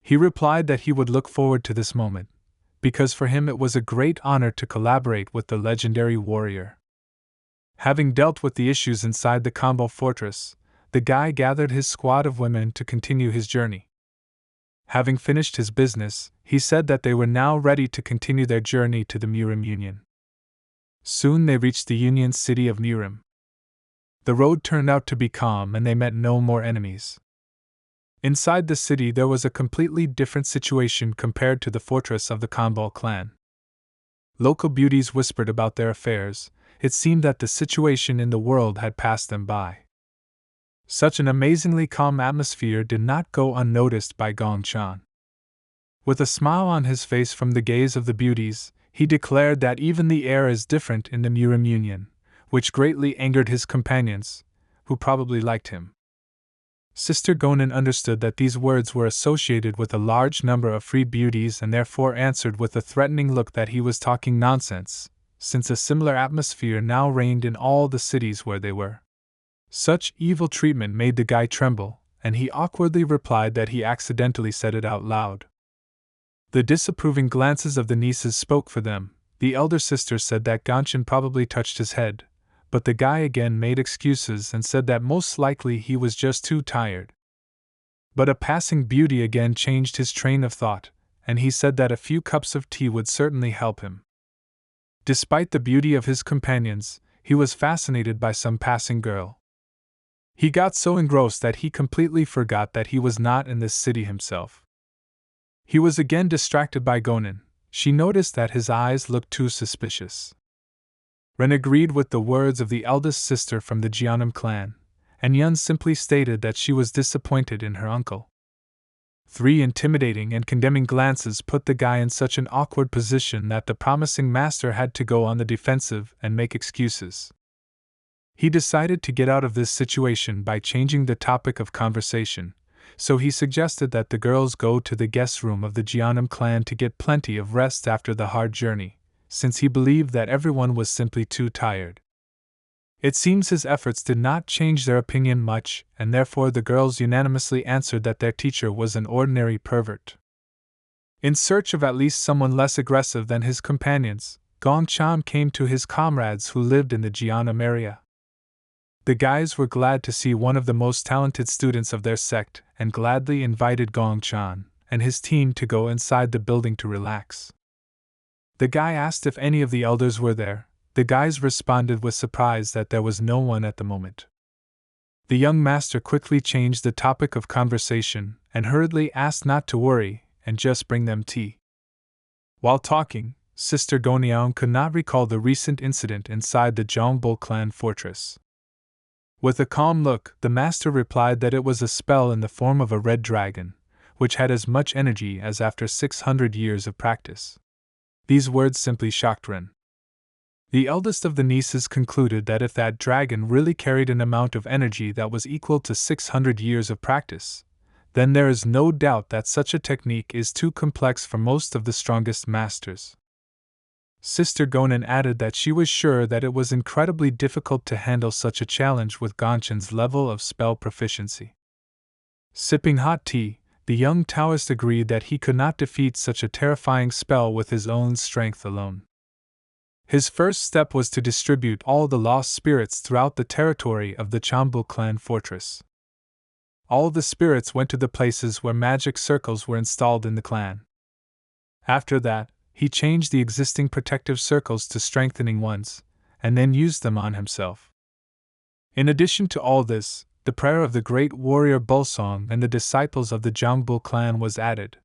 He replied that he would look forward to this moment, because for him it was a great honor to collaborate with the legendary warrior. Having dealt with the issues inside the combo fortress, the guy gathered his squad of women to continue his journey. Having finished his business, he said that they were now ready to continue their journey to the Murim Union. Soon they reached the Union city of Murim. The road turned out to be calm and they met no more enemies. Inside the city there was a completely different situation compared to the fortress of the Kanbal clan. Local beauties whispered about their affairs. It seemed that the situation in the world had passed them by. Such an amazingly calm atmosphere did not go unnoticed by Gong Chan. With a smile on his face from the gaze of the beauties, he declared that even the air is different in the Murim Union, which greatly angered his companions, who probably liked him. Sister Gonin understood that these words were associated with a large number of free beauties and therefore answered with a threatening look that he was talking nonsense, since a similar atmosphere now reigned in all the cities where they were. Such evil treatment made the guy tremble, and he awkwardly replied that he accidentally said it out loud. The disapproving glances of the nieces spoke for them. The elder sister said that Gongchen probably touched his head, but the guy again made excuses and said that most likely he was just too tired. But a passing beauty again changed his train of thought, and he said that a few cups of tea would certainly help him. Despite the beauty of his companions, he was fascinated by some passing girl. He got so engrossed that he completely forgot that he was not in this city himself. He was again distracted by Gonin. She noticed that his eyes looked too suspicious. Ren agreed with the words of the eldest sister from the Jiannim clan, and Yun simply stated that she was disappointed in her uncle. 3 intimidating and condemning glances put the guy in such an awkward position that the promising master had to go on the defensive and make excuses. He decided to get out of this situation by changing the topic of conversation, so he suggested that the girls go to the guest room of the Jiannim clan to get plenty of rest after the hard journey, since he believed that everyone was simply too tired. It seems his efforts did not change their opinion much, and therefore the girls unanimously answered that their teacher was an ordinary pervert. In search of at least someone less aggressive than his companions, Gong Chan came to his comrades who lived in the Jiannim area. The guys were glad to see one of the most talented students of their sect and gladly invited Gong Chan and his team to go inside the building to relax. The guy asked if any of the elders were there. The guys responded with surprise that there was no one at the moment. The young master quickly changed the topic of conversation and hurriedly asked not to worry and just bring them tea. While talking, Sister Goniaon could not recall the recent incident inside the Zhongbul clan fortress. With a calm look, the master replied that it was a spell in the form of a red dragon, which had as much energy as after 600 years of practice. These words simply shocked Ren. The eldest of the nieces concluded that if that dragon really carried an amount of energy that was equal to 600 years of practice, then there is no doubt that such a technique is too complex for most of the strongest masters. Sister Gonin added that she was sure that it was incredibly difficult to handle such a challenge with Gongchen's level of spell proficiency. Sipping hot tea, the young Taoist agreed that he could not defeat such a terrifying spell with his own strength alone. His first step was to distribute all the lost spirits throughout the territory of the Zhongbul clan fortress. All the spirits went to the places where magic circles were installed in the clan. After that, he changed the existing protective circles to strengthening ones, and then used them on himself. In addition to all this, the prayer of the great warrior Bulsong and the disciples of the Zhongbul clan was added.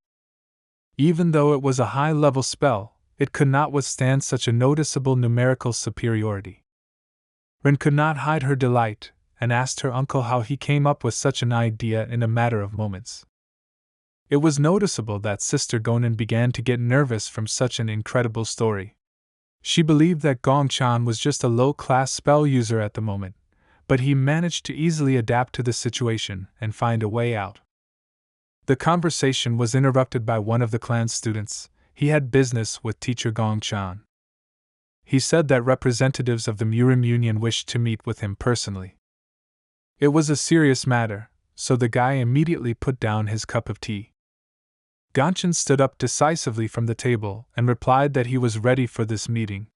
Even though it was a high-level spell, it could not withstand such a noticeable numerical superiority. Ren could not hide her delight, and asked her uncle how he came up with such an idea in a matter of moments. It was noticeable that Sister Gonin began to get nervous from such an incredible story. She believed that Gong Chan was just a low-class spell user at the moment, but he managed to easily adapt to the situation and find a way out. The conversation was interrupted by one of the clan's students. He had business with teacher Gong Chan. He said that representatives of the Murim Union wished to meet with him personally. It was a serious matter, so the guy immediately put down his cup of tea. Gongchen stood up decisively from the table and replied that he was ready for this meeting.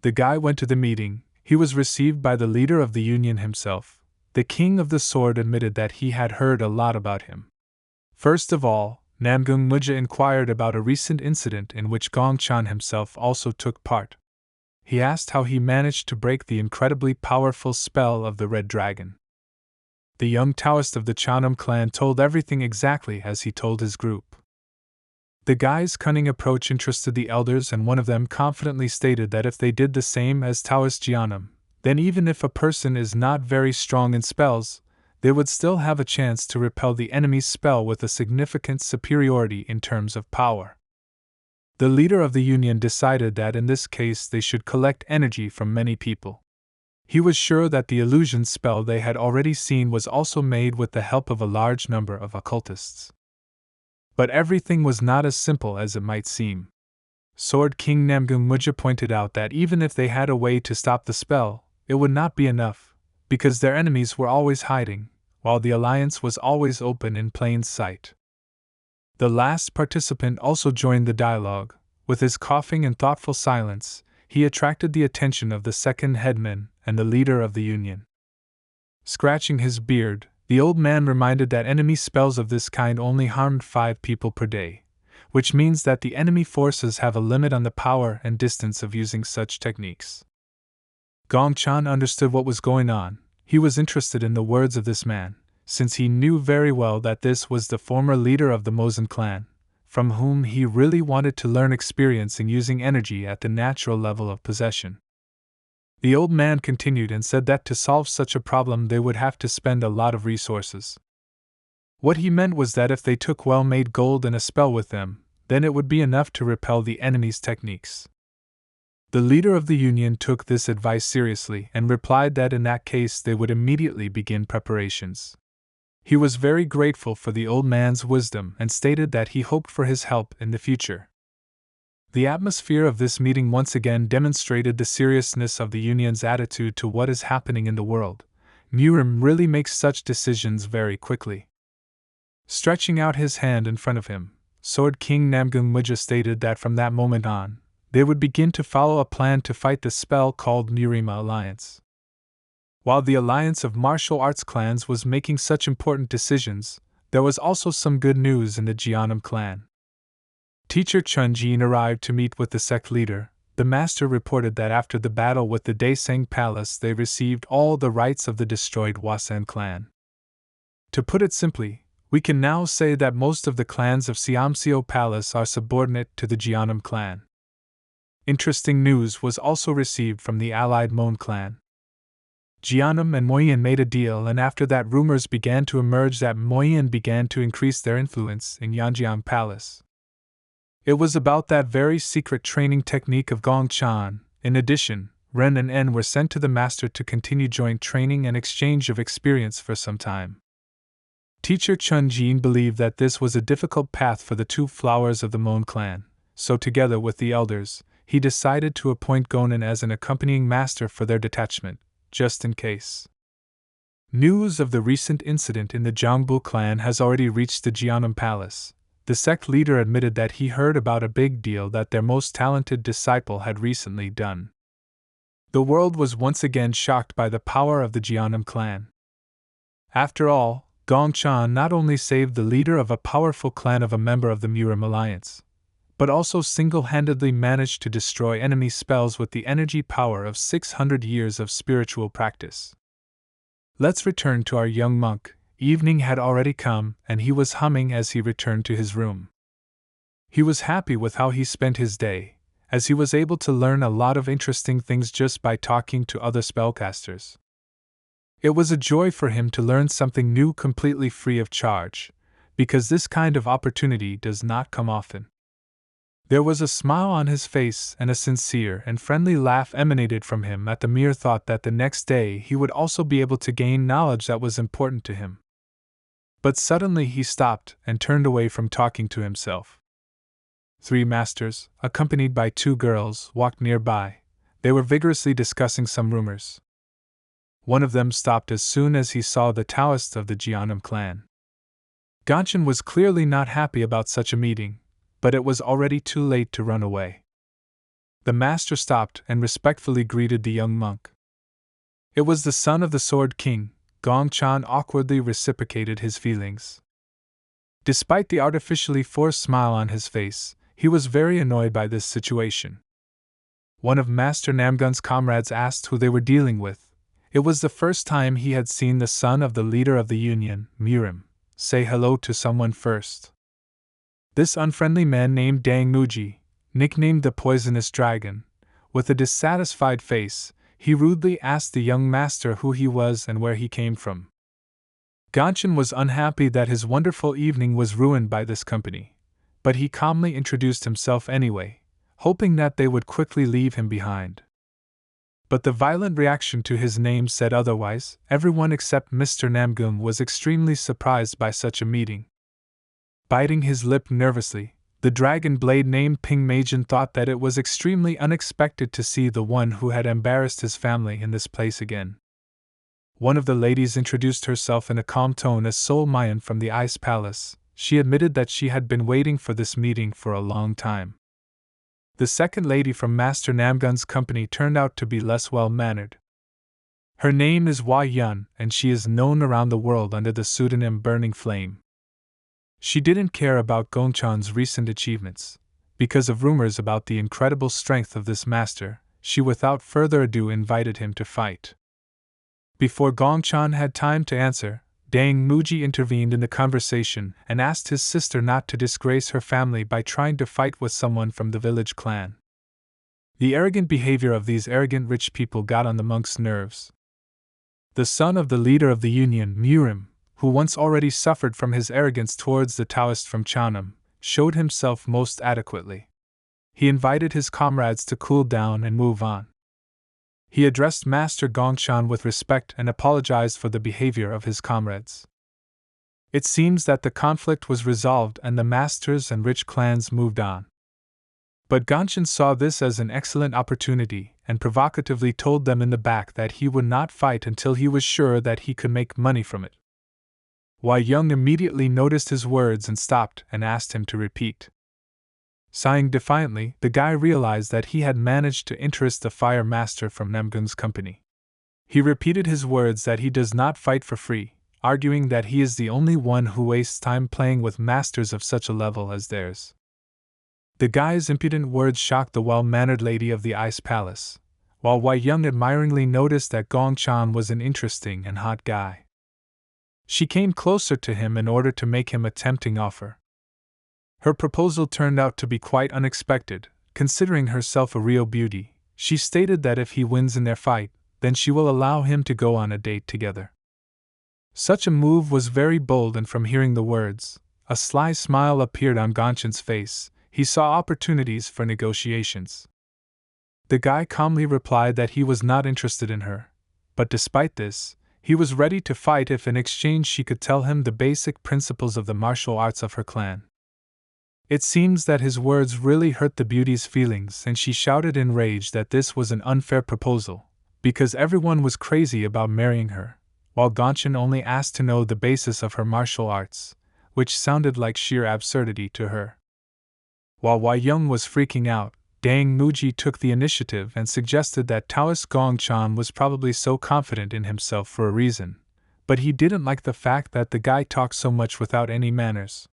The guy went to the meeting. He was received by the leader of the union himself. The king of the sword admitted that he had heard a lot about him. First of all, Namgung Muja inquired about a recent incident in which Gongchan himself also took part. He asked how he managed to break the incredibly powerful spell of the Red Dragon. The young Taoist of the Chanam clan told everything exactly as he told his group. The guy's cunning approach interested the elders, and one of them confidently stated that if they did the same as Taoist Jianam, then even if a person is not very strong in spells, they would still have a chance to repel the enemy's spell with a significant superiority in terms of power. The leader of the union decided that in this case they should collect energy from many people. He was sure that the illusion spell they had already seen was also made with the help of a large number of occultists. But everything was not as simple as it might seem. Sword King Namgung Muja pointed out that even if they had a way to stop the spell, it would not be enough, because their enemies were always hiding, while the alliance was always open in plain sight. The last participant also joined the dialogue. With his coughing and thoughtful silence, he attracted the attention of the second headman and the leader of the union. Scratching his beard, the old man reminded that enemy spells of this kind only harmed 5 people per day, which means that the enemy forces have a limit on the power and distance of using such techniques. Gongchan understood what was going on. He was interested in the words of this man, since he knew very well that this was the former leader of the Mozen clan, from whom he really wanted to learn experience in using energy at the natural level of possession. The old man continued and said that to solve such a problem they would have to spend a lot of resources. What he meant was that if they took well-made gold and a spell with them, then it would be enough to repel the enemy's techniques. The leader of the union took this advice seriously and replied that in that case they would immediately begin preparations. He was very grateful for the old man's wisdom and stated that he hoped for his help in the future. The atmosphere of this meeting once again demonstrated the seriousness of the union's attitude to what is happening in the world. Murim really makes such decisions very quickly. Stretching out his hand in front of him, Sword King Namgung Muja stated that from that moment on, they would begin to follow a plan to fight the spell called Murima Alliance. While the alliance of martial arts clans was making such important decisions, there was also some good news in the Jianam clan. Teacher Chun Jin arrived to meet with the sect leader. The master reported that after the battle with the Daeseng Palace they received all the rights of the destroyed Wasan clan. To put it simply, we can now say that most of the clans of Siamseo Palace are subordinate to the Jianam clan. Interesting news was also received from the allied Mon clan. Jianam and Moyin made a deal, and after that rumors began to emerge that Moyin began to increase their influence in Yanjiang Palace. It was about that very secret training technique of Gongchan. In addition, Ren and En were sent to the master to continue joint training and exchange of experience for some time. Teacher Chun Jin believed that this was a difficult path for the 2 flowers of the Mon clan, so together with the elders, he decided to appoint Gonan as an accompanying master for their detachment, just in case. News of the recent incident in the Jiangbu clan has already reached the Jianam Palace. The sect leader admitted that he heard about a big deal that their most talented disciple had recently done. The world was once again shocked by the power of the Jianam clan. After all, Gongchan not only saved the leader of a powerful clan of a member of the Murim alliance, but also single-handedly managed to destroy enemy spells with the energy power of 600 years of spiritual practice. Let's return to our young monk. Evening had already come, and he was humming as he returned to his room. He was happy with how he spent his day, as he was able to learn a lot of interesting things just by talking to other spellcasters. It was a joy for him to learn something new completely free of charge, because this kind of opportunity does not come often. There was a smile on his face, and a sincere and friendly laugh emanated from him at the mere thought that the next day he would also be able to gain knowledge that was important to him. But suddenly he stopped and turned away from talking to himself. 3 masters, accompanied by 2 girls, walked nearby. They were vigorously discussing some rumors. One of them stopped as soon as he saw the Taoist of the Jeonnam clan. Gongchen was clearly not happy about such a meeting, but it was already too late to run away. The master stopped and respectfully greeted the young monk. It was the son of the Sword King. Gongchen awkwardly reciprocated his feelings. Despite the artificially forced smile on his face, he was very annoyed by this situation. One of Master Namgun's comrades asked who they were dealing with. It was the first time he had seen the son of the leader of the Union, Murim, say hello to someone first. This unfriendly man named Dang Muji, nicknamed the Poisonous Dragon, with a dissatisfied face, he rudely asked the young master who he was and where he came from. Gongchen was unhappy that his wonderful evening was ruined by this company, but he calmly introduced himself anyway, hoping that they would quickly leave him behind. But the violent reaction to his name said otherwise. Everyone except Mr. Namgun was extremely surprised by such a meeting. Biting his lip nervously, the dragon blade named Ping Meijin thought that it was extremely unexpected to see the one who had embarrassed his family in this place again. One of the ladies introduced herself in a calm tone as Sol Mayan from the Ice Palace. She admitted that she had been waiting for this meeting for a long time. The second lady from Master Namgun's company turned out to be less well-mannered. Her name is Hua Yun, and she is known around the world under the pseudonym Burning Flame. She didn't care about Gongchen's recent achievements. Because of rumors about the incredible strength of this master, she without further ado invited him to fight. Before Gongchen had time to answer, Dang Muji intervened in the conversation and asked his sister not to disgrace her family by trying to fight with someone from the village clan. The arrogant behavior of these arrogant rich people got on the monk's nerves. The son of the leader of the Union, Murim, who once already suffered from his arrogance towards the Taoist from Jeonnam, showed himself most adequately. He invited his comrades to cool down and move on. He addressed Master Gongchen with respect and apologized for the behavior of his comrades. It seems that the conflict was resolved and the masters and rich clans moved on. But Gongchen saw this as an excellent opportunity and provocatively told them in the back that he would not fight until he was sure that he could make money from it. Wei Young immediately noticed his words and stopped and asked him to repeat. Sighing defiantly, the guy realized that he had managed to interest the fire master from Namgun's company. He repeated his words that he does not fight for free, arguing that he is the only one who wastes time playing with masters of such a level as theirs. The guy's impudent words shocked the well-mannered lady of the Ice Palace, while Wei Young admiringly noticed that Gongchen was an interesting and hot guy. She came closer to him in order to make him a tempting offer. Her proposal turned out to be quite unexpected. Considering herself a real beauty, she stated that if he wins in their fight, then she will allow him to go on a date together. Such a move was very bold, and from hearing the words, a sly smile appeared on Gongchen's face. He saw opportunities for negotiations. The guy calmly replied that he was not interested in her, but despite this, he was ready to fight if in exchange she could tell him the basic principles of the martial arts of her clan. It seems that his words really hurt the beauty's feelings, and she shouted in rage that this was an unfair proposal, because everyone was crazy about marrying her, while Gongchen only asked to know the basis of her martial arts, which sounded like sheer absurdity to her. While Wei Young was freaking out, Dang Muji took the initiative and suggested that Taoist Gongchen was probably so confident in himself for a reason, but he didn't like the fact that the guy talked so much without any manners.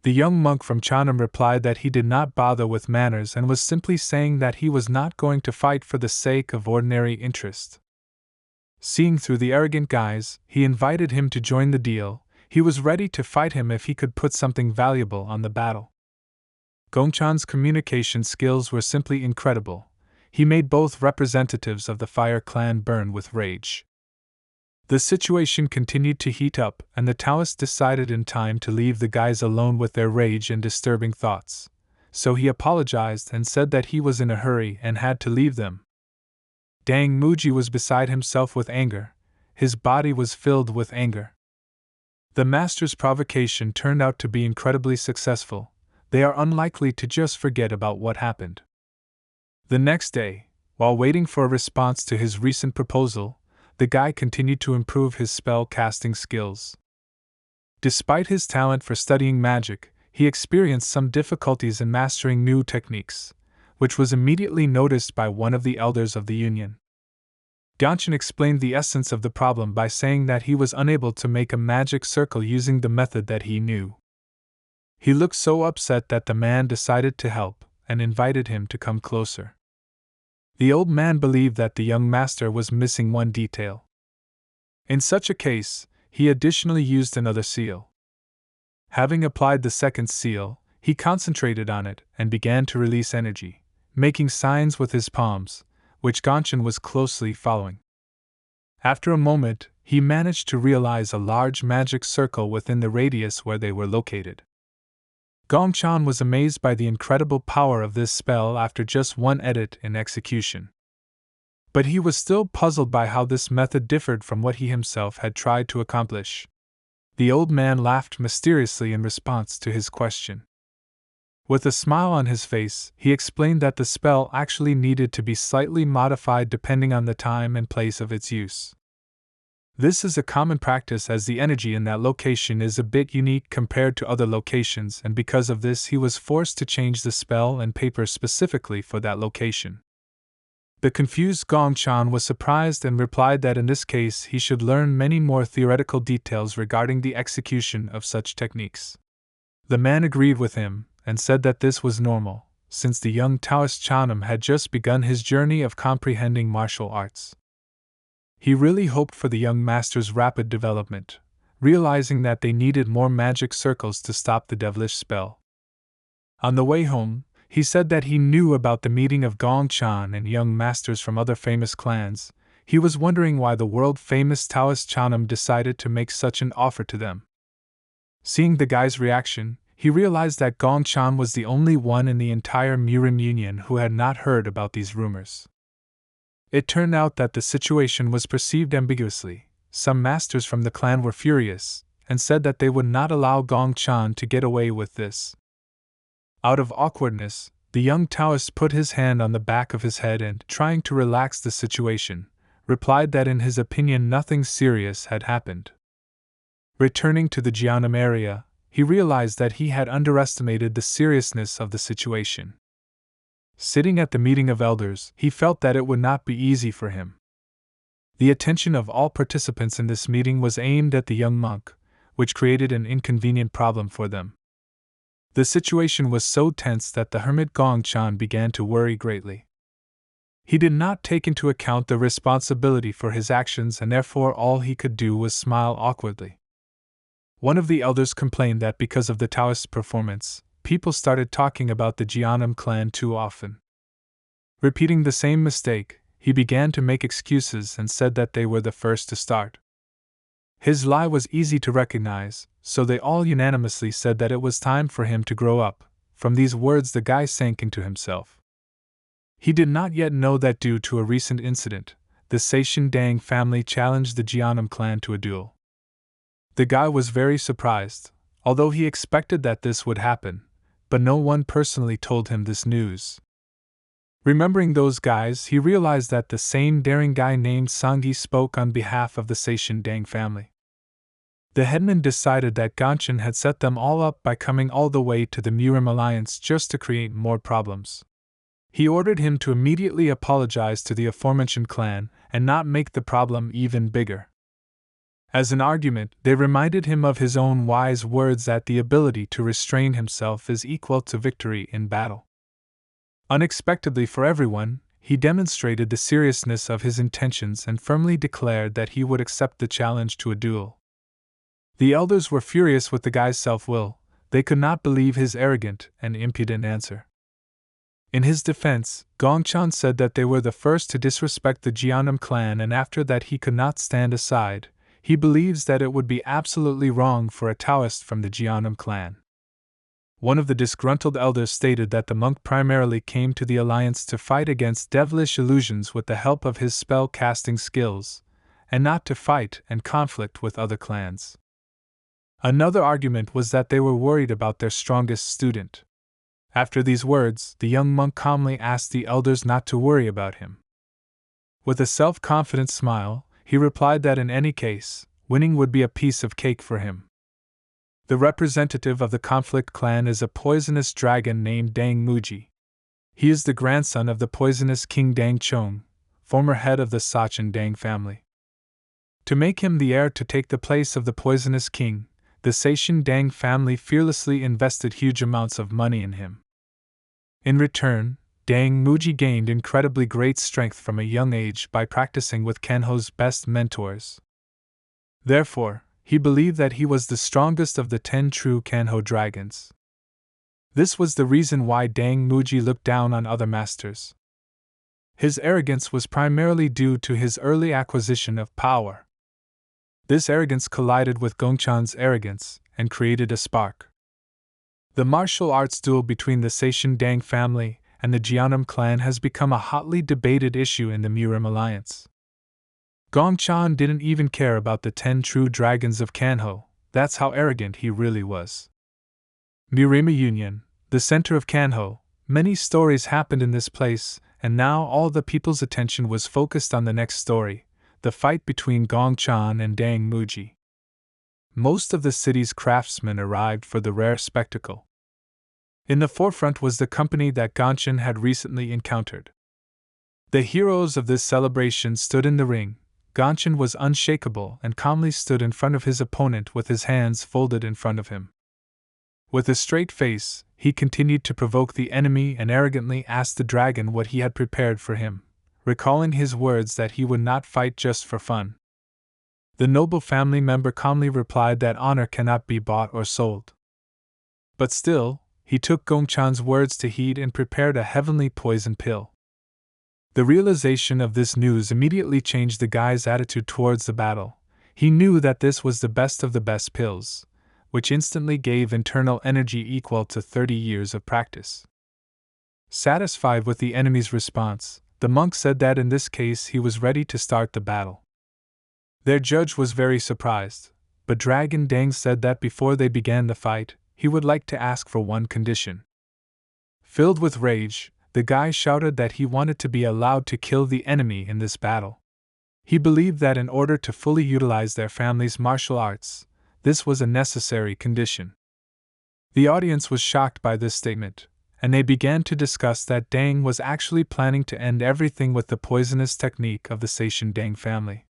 The young monk from Jeonnam replied that he did not bother with manners and was simply saying that he was not going to fight for the sake of ordinary interest. Seeing through the arrogant guise, he invited him to join the deal. He was ready to fight him if he could put something valuable on the battle. Gongchen's communication skills were simply incredible. He made both representatives of the Fire Clan burn with rage. The situation continued to heat up, and the Taoist decided in time to leave the guys alone with their rage and disturbing thoughts, so he apologized and said that he was in a hurry and had to leave them. Dang Muji was beside himself with anger. His body was filled with anger. The master's provocation turned out to be incredibly successful. They are unlikely to just forget about what happened. The next day, while waiting for a response to his recent proposal, the guy continued to improve his spell casting skills. Despite his talent for studying magic, he experienced some difficulties in mastering new techniques, which was immediately noticed by one of the elders of the Union. Gongchen explained the essence of the problem by saying that he was unable to make a magic circle using the method that he knew. He looked so upset that the man decided to help and invited him to come closer. The old man believed that the young master was missing one detail. In such a case, he additionally used another seal. Having applied the second seal, he concentrated on it and began to release energy, making signs with his palms, which Gongchen was closely following. After a moment, he managed to realize a large magic circle within the radius where they were located. Gongchen was amazed by the incredible power of this spell after just one edit in execution. But he was still puzzled by how this method differed from what he himself had tried to accomplish. The old man laughed mysteriously in response to his question. With a smile on his face, he explained that the spell actually needed to be slightly modified depending on the time and place of its use. This is a common practice as the energy in that location is a bit unique compared to other locations, and because of this he was forced to change the spell and paper specifically for that location. The confused Gongchen was surprised and replied that in this case he should learn many more theoretical details regarding the execution of such techniques. The man agreed with him and said that this was normal, since the young Taoist Chanam had just begun his journey of comprehending martial arts. He really hoped for the young master's rapid development, realizing that they needed more magic circles to stop the devilish spell. On the way home, he said that he knew about the meeting of Gongchen and young masters from other famous clans. He was wondering why the world-famous Taoist Chanam decided to make such an offer to them. Seeing the guy's reaction, he realized that Gongchen was the only one in the entire Murim Union who had not heard about these rumors. It turned out that the situation was perceived ambiguously. Some masters from the clan were furious, and said that they would not allow Gongchen to get away with this. Out of awkwardness, the young Taoist put his hand on the back of his head and, trying to relax the situation, replied that in his opinion nothing serious had happened. Returning to the Jiannan area, he realized that he had underestimated the seriousness of the situation. Sitting at the meeting of elders, he felt that it would not be easy for him. The attention of all participants in this meeting was aimed at the young monk, which created an inconvenient problem for them. The situation was so tense that the hermit Gongchen began to worry greatly. He did not take into account the responsibility for his actions, and therefore all he could do was smile awkwardly. One of the elders complained that because of the Taoist performance, people started talking about the Jiannan clan too often. Repeating the same mistake, he began to make excuses and said that they were the first to start. His lie was easy to recognize, so they all unanimously said that it was time for him to grow up. From these words the guy sank into himself. He did not yet know that due to a recent incident, the Seishin Dang family challenged the Jiannan clan to a duel. The guy was very surprised, although he expected that this would happen, but no one personally told him this news. Remembering those guys, he realized that the same daring guy named Sanghi spoke on behalf of the Seishin Dang family. The headman decided that Gongchen had set them all up by coming all the way to the Murim Alliance just to create more problems. He ordered him to immediately apologize to the aforementioned clan and not make the problem even bigger. As an argument, they reminded him of his own wise words that the ability to restrain himself is equal to victory in battle. Unexpectedly for everyone, he demonstrated the seriousness of his intentions and firmly declared that he would accept the challenge to a duel. The elders were furious with the guy's self-will. They could not believe his arrogant and impudent answer. In his defense, Gongchen said that they were the first to disrespect the Jiannan clan, and after that he could not stand aside. He believes that it would be absolutely wrong for a Taoist from the Jiannan clan. One of the disgruntled elders stated that the monk primarily came to the alliance to fight against devilish illusions with the help of his spell-casting skills, and not to fight and conflict with other clans. Another argument was that they were worried about their strongest student. After these words, the young monk calmly asked the elders not to worry about him. With a self-confident smile, he replied that in any case, winning would be a piece of cake for him. The representative of the conflict clan is a poisonous dragon named Dang Muji. He is the grandson of the poisonous king Dang Chong, former head of the Sachin Dang family. To make him the heir to take the place of the poisonous king, the Sachin Dang family fearlessly invested huge amounts of money in him. In return, Dang Muji gained incredibly great strength from a young age by practicing with Kanho's best mentors. Therefore, he believed that he was the strongest of the 10 true Kanho dragons. This was the reason why Dang Muji looked down on other masters. His arrogance was primarily due to his early acquisition of power. This arrogance collided with Gongchan's arrogance and created a spark. The martial arts duel between the Sachin Dang family and the Jeonnam clan has become a hotly debated issue in the Murim alliance. Gongchan didn't even care about the 10 true dragons of Kanho, that's how arrogant he really was. Murima Union, the center of Kanho, many stories happened in this place, and now all the people's attention was focused on the next story, the fight between Gongchan and Dang Muji. Most of the city's craftsmen arrived for the rare spectacle. In the forefront was the company that Gongchan had recently encountered. The heroes of this celebration stood in the ring. Gongchan was unshakable and calmly stood in front of his opponent with his hands folded in front of him. With a straight face, he continued to provoke the enemy and arrogantly asked the dragon what he had prepared for him, recalling his words that he would not fight just for fun. The noble family member calmly replied that honor cannot be bought or sold. But still, he took Gongchan's words to heed and prepared a heavenly poison pill. The realization of this news immediately changed the guy's attitude towards the battle. He knew that this was the best of the best pills, which instantly gave internal energy equal to 30 years of practice. Satisfied with the enemy's response, the monk said that in this case he was ready to start the battle. Their judge was very surprised, but Dragon Dang said that before they began the fight, he would like to ask for one condition. Filled with rage, the guy shouted that he wanted to be allowed to kill the enemy in this battle. He believed that in order to fully utilize their family's martial arts, this was a necessary condition. The audience was shocked by this statement, and they began to discuss that Dang was actually planning to end everything with the poisonous technique of the Sachin Dang family.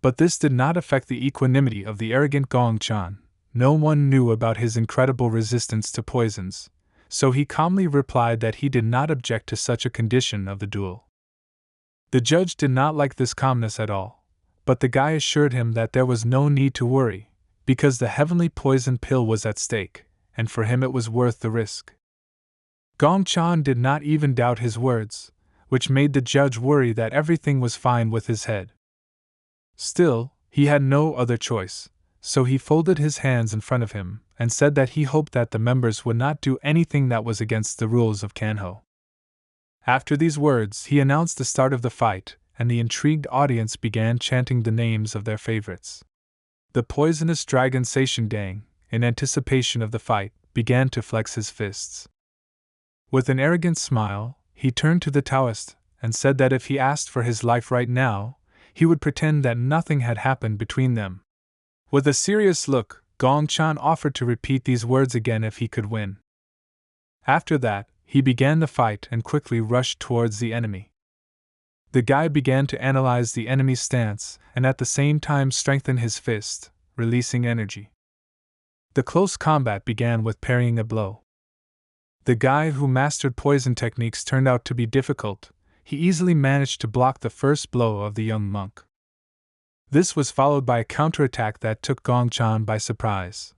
But this did not affect the equanimity of the arrogant Gongchan. No one knew about his incredible resistance to poisons, so he calmly replied that he did not object to such a condition of the duel. The judge did not like this calmness at all, but the guy assured him that there was no need to worry, because the heavenly poison pill was at stake, and for him it was worth the risk. Gongchan did not even doubt his words, which made the judge worry that everything was fine with his head. Still, he had no other choice, so he folded his hands in front of him and said that he hoped that the members would not do anything that was against the rules of Kanho. After these words, he announced the start of the fight, and the intrigued audience began chanting the names of their favorites. The poisonous dragon Sachin Dang, in anticipation of the fight, began to flex his fists. With an arrogant smile, he turned to the Taoist and said that if he asked for his life right now, he would pretend that nothing had happened between them. With a serious look, Gongchan offered to repeat these words again if he could win. After that, he began the fight and quickly rushed towards the enemy. The guy began to analyze the enemy's stance and at the same time strengthen his fist, releasing energy. The close combat began with parrying a blow. The guy who mastered poison techniques turned out to be difficult. He easily managed to block the first blow of the young monk. This was followed by a counterattack that took Gongchan by surprise.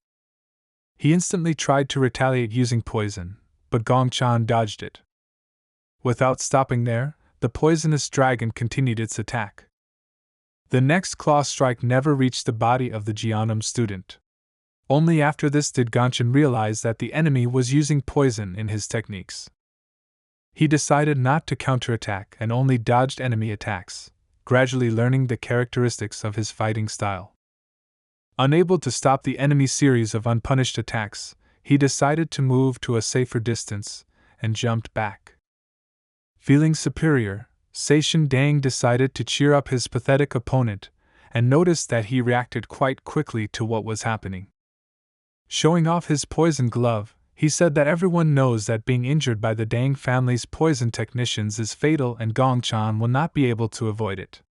He instantly tried to retaliate using poison, but Gongchan dodged it. Without stopping there, the poisonous dragon continued its attack. The next claw strike never reached the body of the Jeonnam student. Only after this did Gongchan realize that the enemy was using poison in his techniques. He decided not to counterattack and only dodged enemy attacks, gradually learning the characteristics of his fighting style. Unable to stop the enemy's series of unpunished attacks, he decided to move to a safer distance and jumped back. Feeling superior, Seishin Dang decided to cheer up his pathetic opponent and noticed that he reacted quite quickly to what was happening. Showing off his poison glove, he said that everyone knows that being injured by the Dang family's poison technicians is fatal and Gongchan will not be able to avoid it.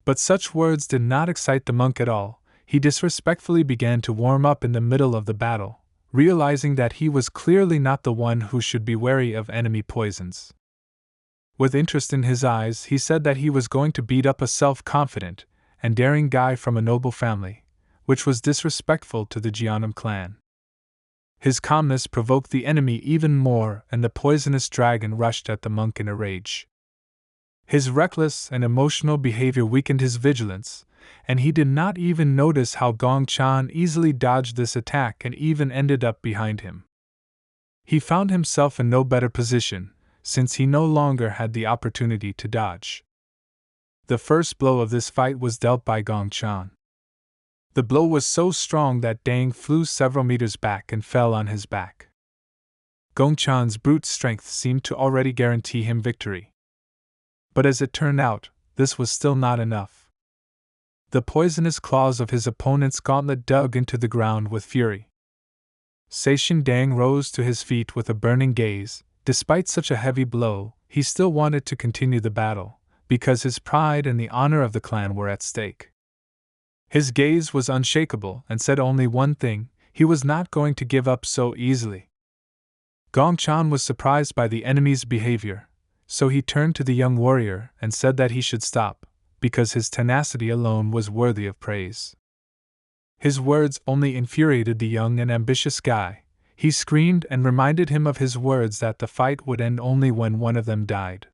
But such words did not excite the monk at all. He disrespectfully began to warm up in the middle of the battle, realizing that he was clearly not the one who should be wary of enemy poisons. With interest in his eyes, he said that he was going to beat up a self-confident and daring guy from a noble family, which was disrespectful to the Jeonnam clan. His calmness provoked the enemy even more, and the poisonous dragon rushed at the monk in a rage. His reckless and emotional behavior weakened his vigilance, and he did not even notice how Gongchan easily dodged this attack and even ended up behind him. He found himself in no better position, since he no longer had the opportunity to dodge. The first blow of this fight was dealt by Gongchan. The blow was so strong that Dang flew several meters back and fell on his back. Gongchan's brute strength seemed to already guarantee him victory. But as it turned out, this was still not enough. The poisonous claws of his opponent's gauntlet dug into the ground with fury. Seishin Dang rose to his feet with a burning gaze. Despite such a heavy blow, he still wanted to continue the battle, because his pride and the honor of the clan were at stake. His gaze was unshakable and said only one thing: he was not going to give up so easily. Gongchan was surprised by the enemy's behavior, so he turned to the young warrior and said that he should stop, because his tenacity alone was worthy of praise. His words only infuriated the young and ambitious guy. He screamed and reminded him of his words that the fight would end only when one of them died.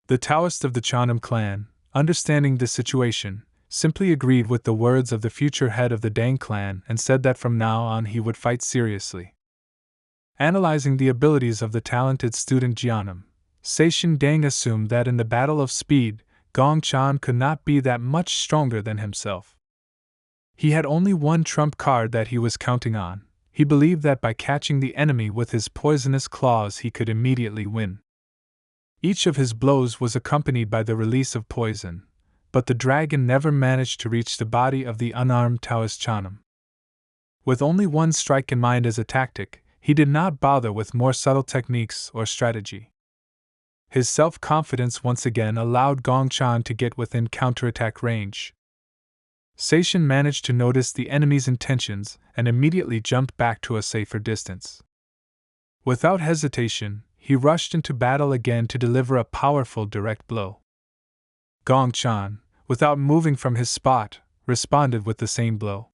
The Taoist of the Jeonnam clan, understanding the situation, simply agreed with the words of the future head of the Dang clan and said that from now on he would fight seriously. Analyzing the abilities of the talented student Jeonnam, Seishin Dang assumed that in the battle of speed, Gongchan could not be that much stronger than himself. He had only one trump card that he was counting on. He believed that by catching the enemy with his poisonous claws he could immediately win. Each of his blows was accompanied by the release of poison, but the dragon never managed to reach the body of the unarmed Taoist Jeonnam. With only one strike in mind as a tactic, he did not bother with more subtle techniques or strategy. His self-confidence once again allowed Gongchan to get within counterattack range. Seishin managed to notice the enemy's intentions and immediately jumped back to a safer distance. Without hesitation, he rushed into battle again to deliver a powerful direct blow. Gongchan, without moving from his spot, responded with the same blow.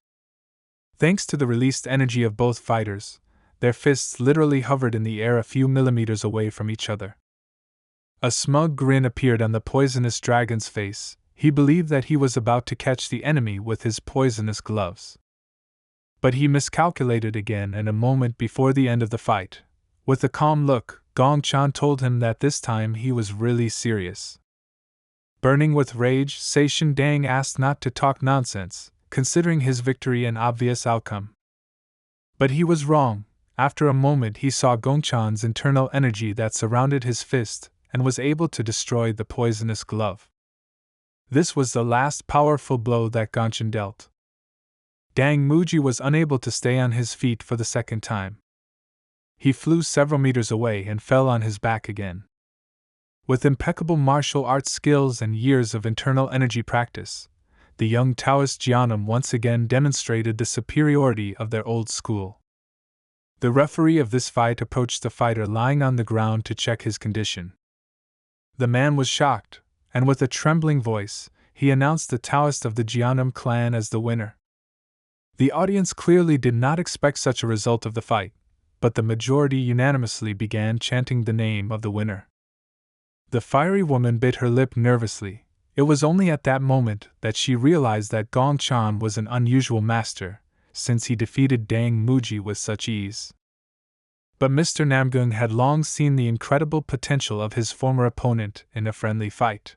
Thanks to the released energy of both fighters, their fists literally hovered in the air a few millimeters away from each other. A smug grin appeared on the poisonous dragon's face. He believed that he was about to catch the enemy with his poisonous gloves. But he miscalculated again, and a moment before the end of the fight, with a calm look, Gongchan told him that this time he was really serious. Burning with rage, Seishin Dang asked not to talk nonsense, considering his victory an obvious outcome. But he was wrong. After a moment he saw Gongchan's internal energy that surrounded his fist and was able to destroy the poisonous glove. This was the last powerful blow that Gongchan dealt. Dang Muji was unable to stay on his feet for the second time. He flew several meters away and fell on his back again. With impeccable martial arts skills and years of internal energy practice, the young Taoist Jeonnam once again demonstrated the superiority of their old school. The referee of this fight approached the fighter lying on the ground to check his condition. The man was shocked, and with a trembling voice, he announced the Taoist of the Jeonnam clan as the winner. The audience clearly did not expect such a result of the fight, but the majority unanimously began chanting the name of the winner. The fiery woman bit her lip nervously. It was only at that moment that she realized that Gongchan was an unusual master, since he defeated Dang Muji with such ease. But Mr. Namgung had long seen the incredible potential of his former opponent in a friendly fight.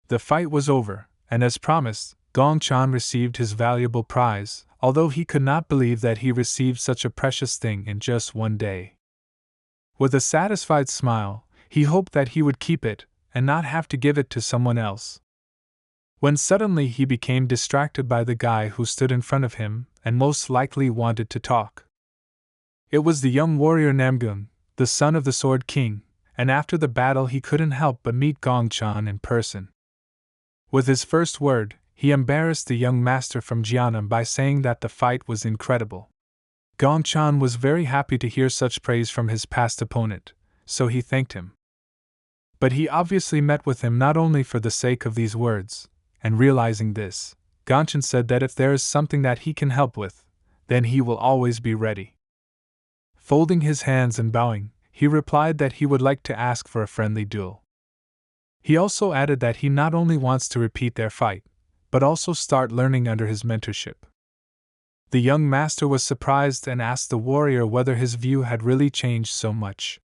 The fight was over, and as promised, Gongchan received his valuable prize, although he could not believe that he received such a precious thing in just one day. With a satisfied smile, he hoped that he would keep it, and not have to give it to someone else. When suddenly he became distracted by the guy who stood in front of him and most likely wanted to talk. It was the young warrior Namgung, the son of the Sword King, and after the battle he couldn't help but meet Gongchan in person. With his first word, he embarrassed the young master from Jiannan by saying that the fight was incredible. Gongchan was very happy to hear such praise from his past opponent, so he thanked him. But he obviously met with him not only for the sake of these words, and realizing this, Gongchan said that if there is something that he can help with, then he will always be ready. Folding his hands and bowing, he replied that he would like to ask for a friendly duel. He also added that he not only wants to repeat their fight, but also start learning under his mentorship. The young master was surprised and asked the warrior whether his view had really changed so much.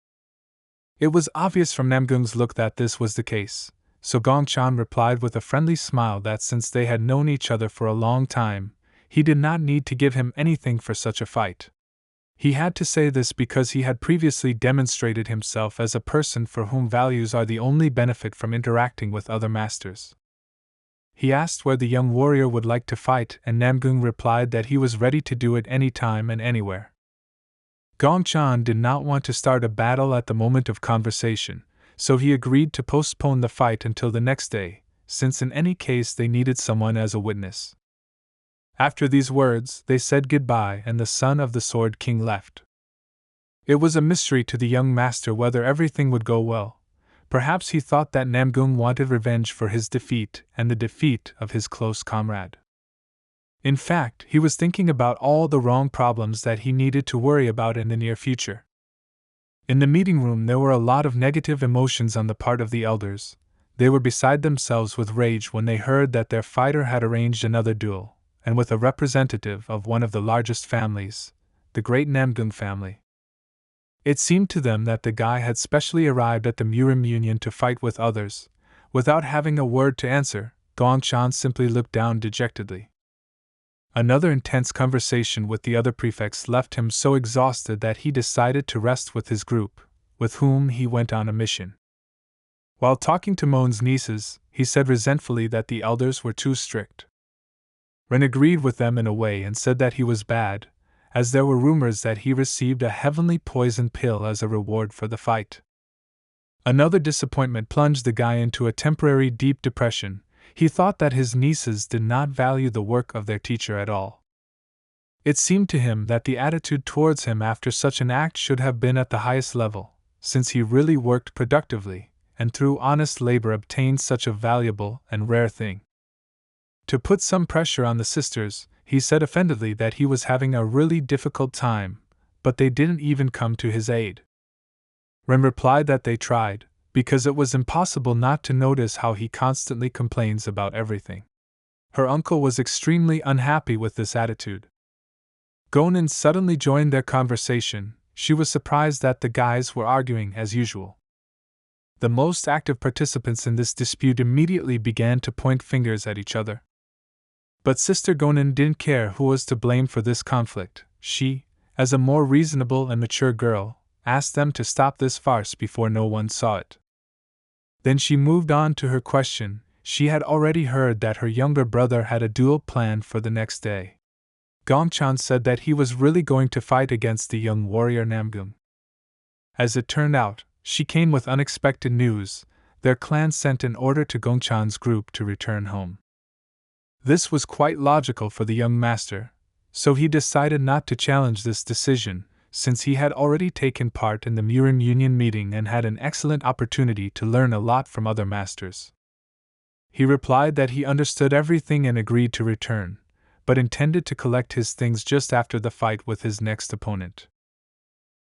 It was obvious from Namgung's look that this was the case, so Gongchan replied with a friendly smile that since they had known each other for a long time, he did not need to give him anything for such a fight. He had to say this because he had previously demonstrated himself as a person for whom values are the only benefit from interacting with other masters. He asked where the young warrior would like to fight, and Namgung replied that he was ready to do it any time and anywhere. Gongchan did not want to start a battle at the moment of conversation, so he agreed to postpone the fight until the next day, since in any case they needed someone as a witness. After these words, they said goodbye and the son of the Sword King left. It was a mystery to the young master whether everything would go well. Perhaps he thought that Namgung wanted revenge for his defeat and the defeat of his close comrade. In fact, he was thinking about all the wrong problems that he needed to worry about in the near future. In the meeting room there were a lot of negative emotions on the part of the elders. They were beside themselves with rage when they heard that their fighter had arranged another duel, and with a representative of one of the largest families, the great Namgung family. It seemed to them that the guy had specially arrived at the Murim Union to fight with others. Without having a word to answer, Gongchan simply looked down dejectedly. Another intense conversation with the other prefects left him so exhausted that he decided to rest with his group, with whom he went on a mission. While talking to Moan's nieces, he said resentfully that the elders were too strict. Ren agreed with them in a way and said that he was bad, as there were rumors that he received a heavenly poison pill as a reward for the fight. Another disappointment plunged the guy into a temporary deep depression. He thought that his nieces did not value the work of their teacher at all. It seemed to him that the attitude towards him after such an act should have been at the highest level, since he really worked productively, and through honest labor obtained such a valuable and rare thing. To put some pressure on the sisters, he said offendedly that he was having a really difficult time, but they didn't even come to his aid. Ren replied that they tried, because it was impossible not to notice how he constantly complains about everything. Her uncle was extremely unhappy with this attitude. Gonin suddenly joined their conversation. She was surprised that the guys were arguing as usual. The most active participants in this dispute immediately began to point fingers at each other. But Sister Gonin didn't care who was to blame for this conflict. She, as a more reasonable and mature girl, asked them to stop this farce before no one saw it. Then she moved on to her question. She had already heard that her younger brother had a duel planned for the next day. Gongchan said that he was really going to fight against the young warrior Namgung. As it turned out, she came with unexpected news. Their clan sent an order to Gongchan's group to return home. This was quite logical for the young master, so he decided not to challenge this decision, since he had already taken part in the Murim Union meeting and had an excellent opportunity to learn a lot from other masters. He replied that he understood everything and agreed to return, but intended to collect his things just after the fight with his next opponent.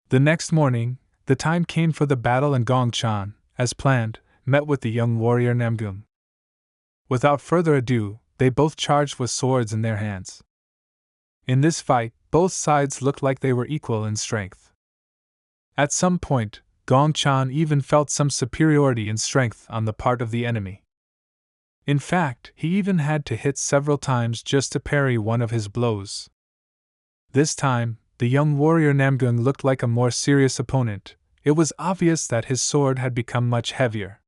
The next morning, the time came for the battle and Gongchan, as planned, met with the young warrior Namgung. Without further ado, they both charged with swords in their hands. In this fight, both sides looked like they were equal in strength. At some point, Gongchan even felt some superiority in strength on the part of the enemy. In fact, he even had to hit several times just to parry one of his blows. This time, the young warrior Namgung looked like a more serious opponent. It was obvious that his sword had become much heavier.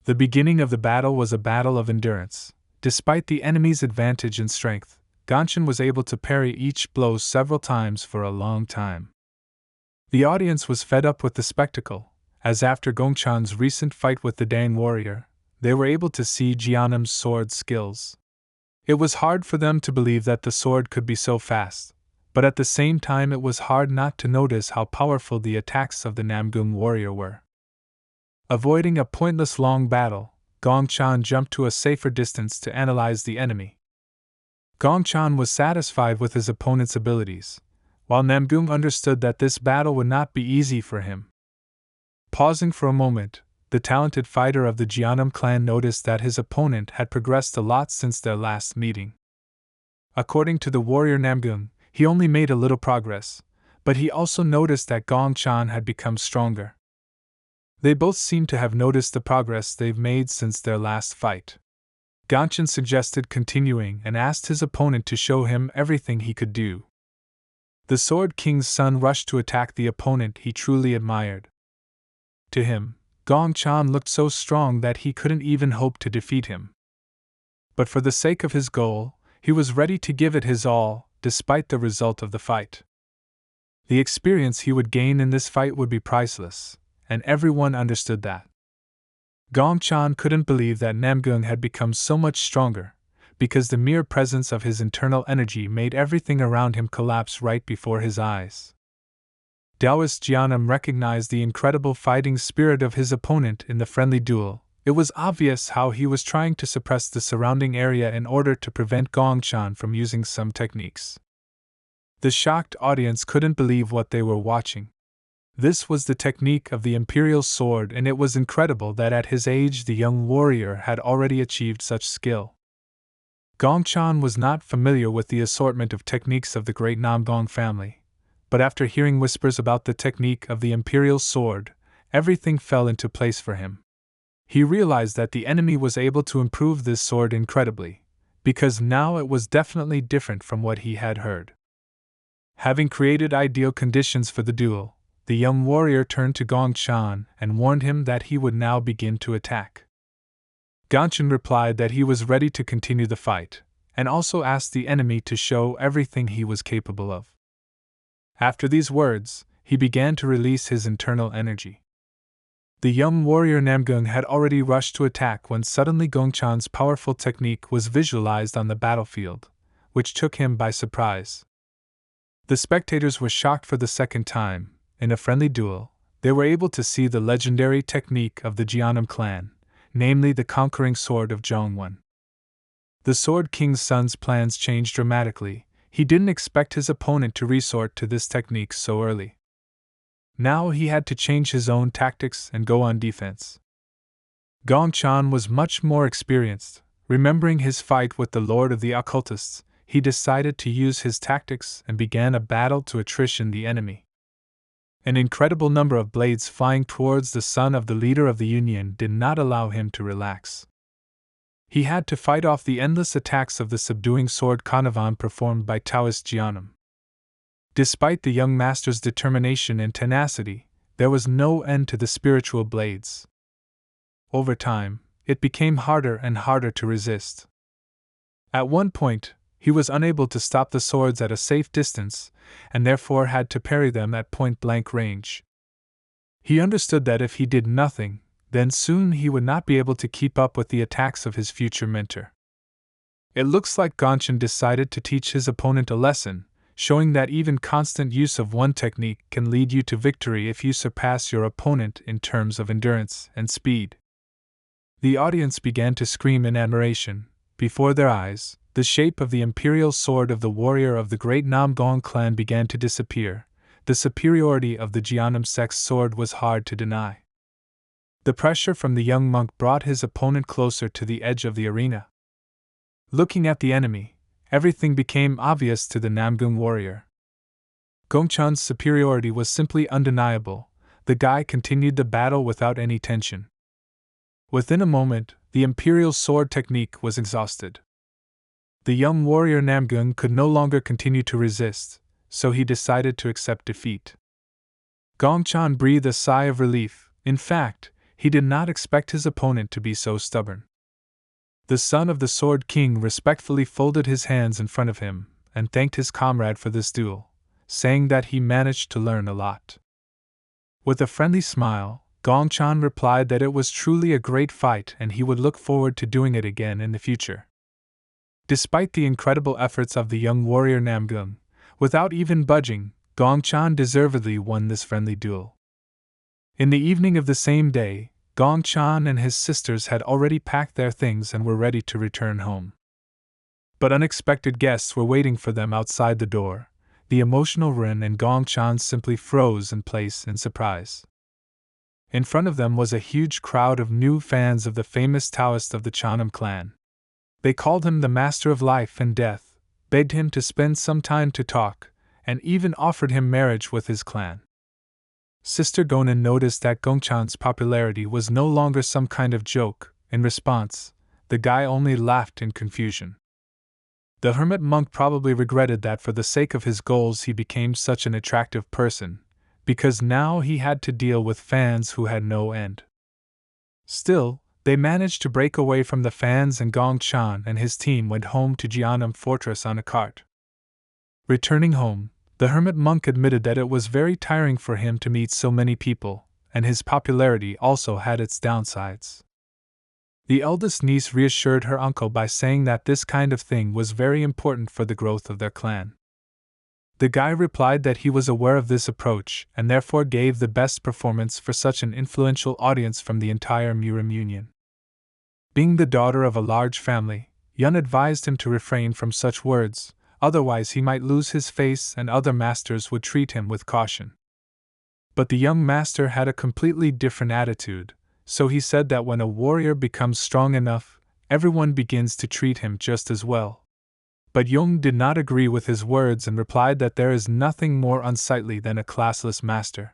The beginning of the battle was a battle of endurance. Despite the enemy's advantage in strength, Gongchen was able to parry each blow several times for a long time. The audience was fed up with the spectacle, as after Gongchan's recent fight with the Dang warrior, they were able to see Jianam's sword skills. It was hard for them to believe that the sword could be so fast, but at the same time it was hard not to notice how powerful the attacks of the Namgung warrior were. Avoiding a pointless long battle, Gongchan jumped to a safer distance to analyze the enemy. Gongchan was satisfied with his opponent's abilities, while Namgung understood that this battle would not be easy for him. Pausing for a moment, the talented fighter of the Jianam clan noticed that his opponent had progressed a lot since their last meeting. According to the warrior Namgung, he only made a little progress, but he also noticed that Gongchan had become stronger. They both seemed to have noticed the progress they've made since their last fight. Gongchen suggested continuing and asked his opponent to show him everything he could do. The Sword King's son rushed to attack the opponent he truly admired. To him, Gongchan looked so strong that he couldn't even hope to defeat him. But for the sake of his goal, he was ready to give it his all, despite the result of the fight. The experience he would gain in this fight would be priceless, and everyone understood that. Gongchan couldn't believe that Namgung had become so much stronger, because the mere presence of his internal energy made everything around him collapse right before his eyes. Taoist Jianam recognized the incredible fighting spirit of his opponent in the friendly duel. It was obvious how he was trying to suppress the surrounding area in order to prevent Gongchan from using some techniques. The shocked audience couldn't believe what they were watching. This was the technique of the Imperial Sword, and it was incredible that at his age the young warrior had already achieved such skill. Gongchan was not familiar with the assortment of techniques of the great Namgong family, but after hearing whispers about the technique of the Imperial Sword, everything fell into place for him. He realized that the enemy was able to improve this sword incredibly, because now it was definitely different from what he had heard. Having created ideal conditions for the duel, the young warrior turned to Gongchan and warned him that he would now begin to attack. Gongchan replied that he was ready to continue the fight, and also asked the enemy to show everything he was capable of. After these words, he began to release his internal energy. The young warrior Namgung had already rushed to attack when suddenly Gongchan's powerful technique was visualized on the battlefield, which took him by surprise. The spectators were shocked for the second time. In a friendly duel, they were able to see the legendary technique of the Jianam clan, namely the conquering sword of Zhongwen. The Sword King's son's plans changed dramatically. He didn't expect his opponent to resort to this technique so early. Now he had to change his own tactics and go on defense. Gongchan was much more experienced. Remembering his fight with the Lord of the Occultists, he decided to use his tactics and began a battle to attrition the enemy. An incredible number of blades flying towards the son of the leader of the Union did not allow him to relax. He had to fight off the endless attacks of the subduing sword Kanavan performed by Taoist Jianam. Despite the young master's determination and tenacity, there was no end to the spiritual blades. Over time, it became harder and harder to resist. At one point, he was unable to stop the swords at a safe distance, and therefore had to parry them at point-blank range. He understood that if he did nothing, then soon he would not be able to keep up with the attacks of his future mentor. It looks like Gongchan decided to teach his opponent a lesson, showing that even constant use of one technique can lead you to victory if you surpass your opponent in terms of endurance and speed. The audience began to scream in admiration. Before their eyes, the shape of the imperial sword of the warrior of the great Namgong clan began to disappear. The superiority of the Jianam sect's sword was hard to deny. The pressure from the young monk brought his opponent closer to the edge of the arena. Looking at the enemy, everything became obvious to the Namgung warrior. Gongchan's superiority was simply undeniable. The guy continued the battle without any tension. Within a moment, the imperial sword technique was exhausted. The young warrior Namgung could no longer continue to resist, so he decided to accept defeat. Gongchan breathed a sigh of relief. In fact, he did not expect his opponent to be so stubborn. The son of the Sword King respectfully folded his hands in front of him and thanked his comrade for this duel, saying that he managed to learn a lot. With a friendly smile, Gongchan replied that it was truly a great fight and he would look forward to doing it again in the future. Despite the incredible efforts of the young warrior Namgung, without even budging, Gongchan deservedly won this friendly duel. In the evening of the same day, Gongchan and his sisters had already packed their things and were ready to return home. But unexpected guests were waiting for them outside the door. The emotional Ren and Gongchan simply froze in place in surprise. In front of them was a huge crowd of new fans of the famous Taoist of the Chanam clan. They called him the Master of Life and Death, begged him to spend some time to talk, and even offered him marriage with his clan. Sister Gonan noticed that Gongchan's popularity was no longer some kind of joke. In response, the guy only laughed in confusion. The hermit monk probably regretted that for the sake of his goals he became such an attractive person, because now he had to deal with fans who had no end. Still, they managed to break away from the fans and Gongchan and his team went home to Jiannam Fortress on a cart. Returning home, the hermit monk admitted that it was very tiring for him to meet so many people, and his popularity also had its downsides. The eldest niece reassured her uncle by saying that this kind of thing was very important for the growth of their clan. The guy replied that he was aware of this approach and therefore gave the best performance for such an influential audience from the entire Murim Union. Being the daughter of a large family, Yun advised him to refrain from such words, otherwise he might lose his face and other masters would treat him with caution. But the young master had a completely different attitude, so he said that when a warrior becomes strong enough, everyone begins to treat him just as well. But Jung did not agree with his words and replied that there is nothing more unsightly than a classless master.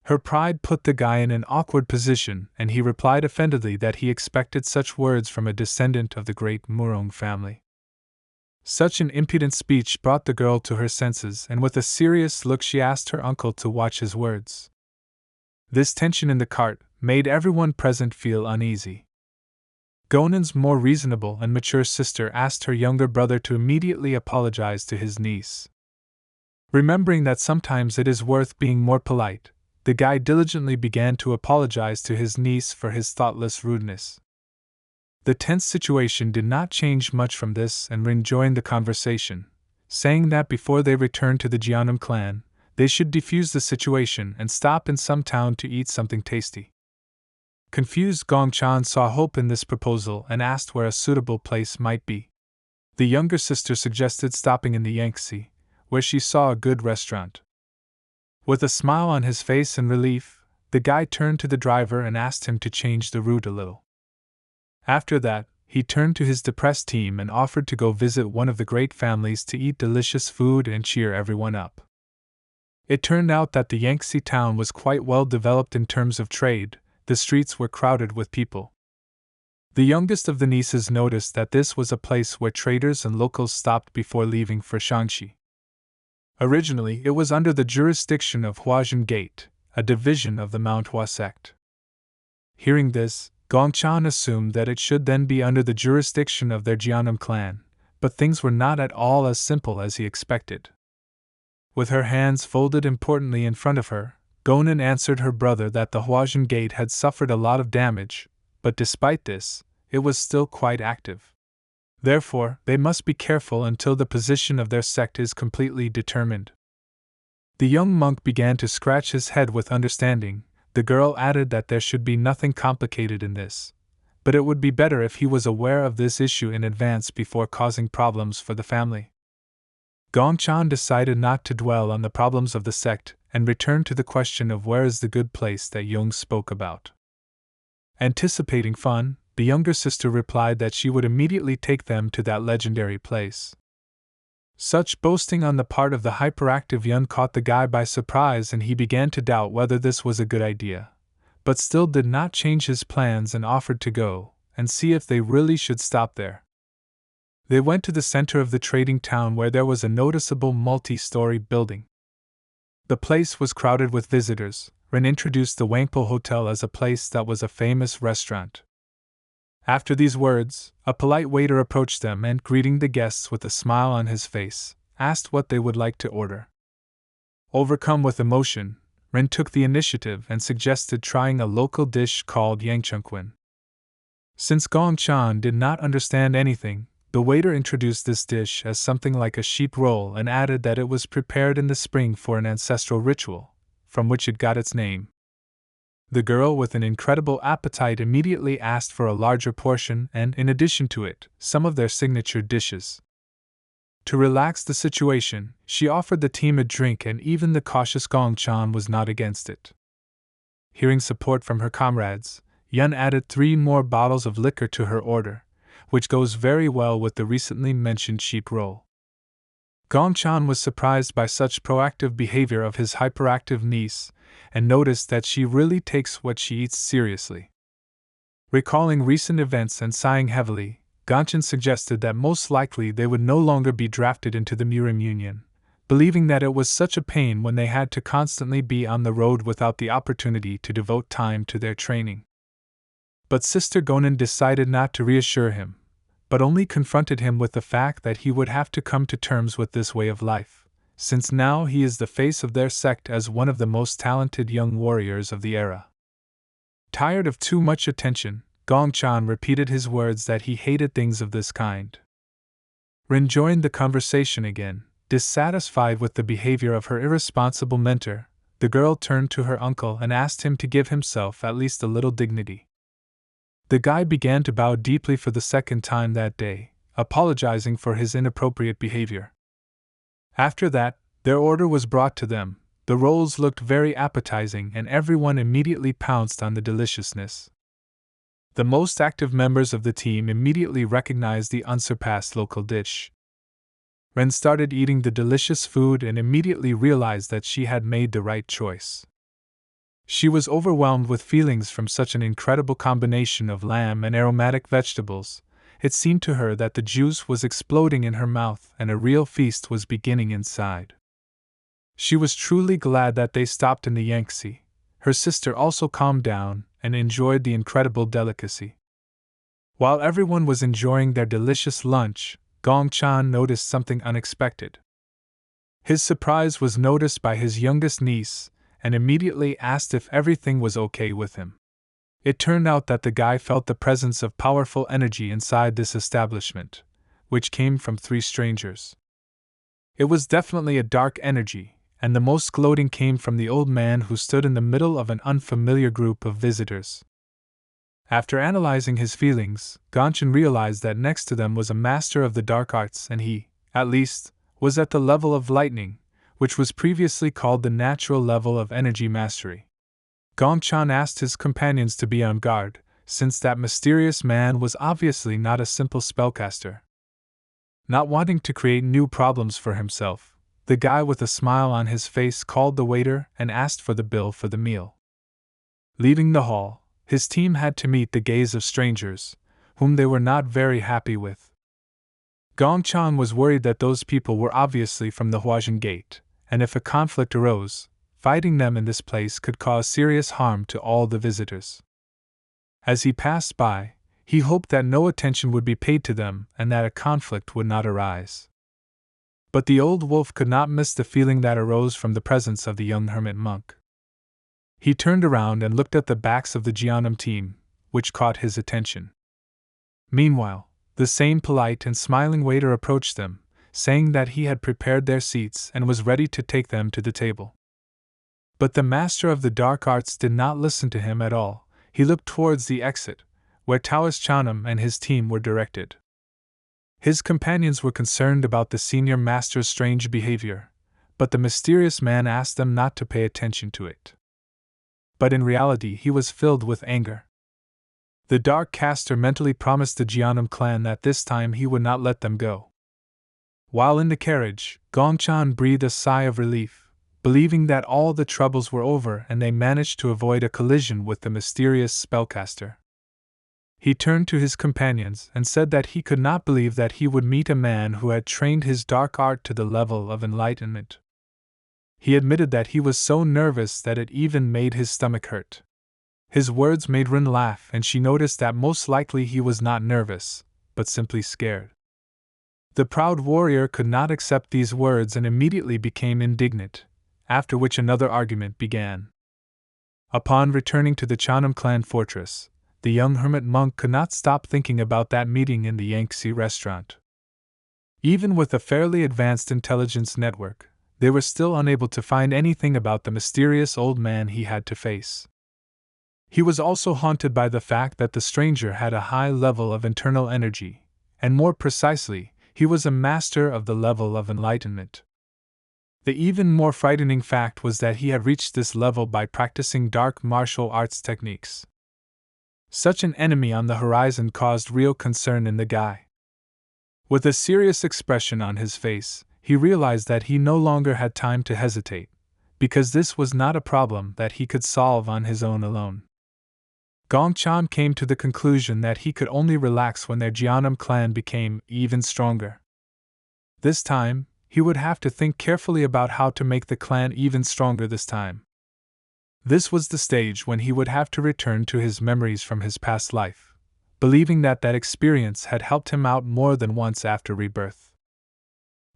Her pride put the guy in an awkward position, and he replied offendedly that he expected such words from a descendant of the great Murong family. Such an impudent speech brought the girl to her senses, and with a serious look she asked her uncle to watch his words. This tension in the cart made everyone present feel uneasy. Gonan's more reasonable and mature sister asked her younger brother to immediately apologize to his niece. Remembering that sometimes it is worth being more polite, the guy diligently began to apologize to his niece for his thoughtless rudeness. The tense situation did not change much from this, and Rin joined the conversation, saying that before they returned to the Jiannam clan, they should defuse the situation and stop in some town to eat something tasty. Confused Gongchan saw hope in this proposal and asked where a suitable place might be. The younger sister suggested stopping in the Yangtze, where she saw a good restaurant. With a smile on his face and relief, the guy turned to the driver and asked him to change the route a little. After that, he turned to his depressed team and offered to go visit one of the great families to eat delicious food and cheer everyone up. It turned out that the Yangtze town was quite well developed in terms of trade. The streets were crowded with people. The youngest of the nieces noticed that this was a place where traders and locals stopped before leaving for Shaanxi. Originally, it was under the jurisdiction of Huajin Gate, a division of the Manhwa sect. Hearing this, Gongchan assumed that it should then be under the jurisdiction of their Jiannam clan, but things were not at all as simple as he expected. With her hands folded importantly in front of her, Gonan answered her brother that the Huajin Gate had suffered a lot of damage, but despite this, it was still quite active. Therefore, they must be careful until the position of their sect is completely determined. The young monk began to scratch his head with understanding. The girl added that there should be nothing complicated in this, but it would be better if he was aware of this issue in advance before causing problems for the family. Gongchan decided not to dwell on the problems of the sect and returned to the question of where is the good place that Jung spoke about. Anticipating fun, the younger sister replied that she would immediately take them to that legendary place. Such boasting on the part of the hyperactive Yun caught the guy by surprise, and he began to doubt whether this was a good idea, but still did not change his plans and offered to go and see if they really should stop there. They went to the center of the trading town where there was a noticeable multi-story building. The place was crowded with visitors. Ren introduced the Wangpo Hotel as a place that was a famous restaurant. After these words, a polite waiter approached them and, greeting the guests with a smile on his face, asked what they would like to order. Overcome with emotion, Ren took the initiative and suggested trying a local dish called yangchungquan. Since Gong Chan did not understand anything, the waiter introduced this dish as something like a sheep roll and added that it was prepared in the spring for an ancestral ritual, from which it got its name. The girl with an incredible appetite immediately asked for a larger portion and, in addition to it, some of their signature dishes. To relax the situation, she offered the team a drink, and even the cautious Gong Chan was not against it. Hearing support from her comrades, Yun added 3 more bottles of liquor to her order, which goes very well with the recently mentioned sheep roll. Gong Chan was surprised by such proactive behavior of his hyperactive niece, and noticed that she really takes what she eats seriously. Recalling recent events and sighing heavily, Gongchen suggested that most likely they would no longer be drafted into the Murim Union, believing that it was such a pain when they had to constantly be on the road without the opportunity to devote time to their training. But Sister Gonin decided not to reassure him, but only confronted him with the fact that he would have to come to terms with this way of life, since now he is the face of their sect as one of the most talented young warriors of the era. Tired of too much attention, Gong Chan repeated his words that he hated things of this kind. Rin joined the conversation again. Dissatisfied with the behavior of her irresponsible mentor, the girl turned to her uncle and asked him to give himself at least a little dignity. The guy began to bow deeply for the second time that day, apologizing for his inappropriate behavior. After that, their order was brought to them. The rolls looked very appetizing and everyone immediately pounced on the deliciousness. The most active members of the team immediately recognized the unsurpassed local dish. Ren started eating the delicious food and immediately realized that she had made the right choice. She was overwhelmed with feelings from such an incredible combination of lamb and aromatic vegetables. It seemed to her that the juice was exploding in her mouth and a real feast was beginning inside. She was truly glad that they stopped in the Yangtze. Her sister also calmed down and enjoyed the incredible delicacy. While everyone was enjoying their delicious lunch, Gong Chan noticed something unexpected. His surprise was noticed by his youngest niece, and immediately asked if everything was okay with him. It turned out that the guy felt the presence of powerful energy inside this establishment, which came from 3 strangers. It was definitely a dark energy, and the most gloating came from the old man who stood in the middle of an unfamiliar group of visitors. After analyzing his feelings, Gongchen realized that next to them was a master of the dark arts and he, at least, was at the level of lightning, which was previously called the natural level of energy mastery. Gongchen asked his companions to be on guard, since that mysterious man was obviously not a simple spellcaster. Not wanting to create new problems for himself, the guy with a smile on his face called the waiter and asked for the bill for the meal. Leaving the hall, his team had to meet the gaze of strangers, whom they were not very happy with. Gong Chan was worried that those people were obviously from the Huajin Gate, and if a conflict arose, fighting them in this place could cause serious harm to all the visitors. As he passed by, he hoped that no attention would be paid to them and that a conflict would not arise. But the old wolf could not miss the feeling that arose from the presence of the young hermit monk. He turned around and looked at the backs of the Jianum team, which caught his attention. Meanwhile, the same polite and smiling waiter approached them, saying that he had prepared their seats and was ready to take them to the table. But the master of the dark arts did not listen to him at all. He looked towards the exit, where Taoist Chanam and his team were directed. His companions were concerned about the senior master's strange behavior, but the mysterious man asked them not to pay attention to it. But in reality he was filled with anger. The Dark Caster mentally promised the Jianum clan that this time he would not let them go. While in the carriage, Gongchan breathed a sigh of relief, believing that all the troubles were over and they managed to avoid a collision with the mysterious spellcaster. He turned to his companions and said that he could not believe that he would meet a man who had trained his dark art to the level of enlightenment. He admitted that he was so nervous that it even made his stomach hurt. His words made Rin laugh, and she noticed that most likely he was not nervous, but simply scared. The proud warrior could not accept these words and immediately became indignant, after which another argument began. Upon returning to the Chanam clan fortress, the young hermit monk could not stop thinking about that meeting in the Yangtze restaurant. Even with a fairly advanced intelligence network, they were still unable to find anything about the mysterious old man he had to face. He was also haunted by the fact that the stranger had a high level of internal energy, and more precisely, he was a master of the level of enlightenment. The even more frightening fact was that he had reached this level by practicing dark martial arts techniques. Such an enemy on the horizon caused real concern in the guy. With a serious expression on his face, he realized that he no longer had time to hesitate, because this was not a problem that he could solve on his own alone. Gongchan came to the conclusion that he could only relax when their Jianam clan became even stronger. This time, he would have to think carefully about how to make the clan even stronger this time. This was the stage when he would have to return to his memories from his past life, believing that that experience had helped him out more than once after rebirth.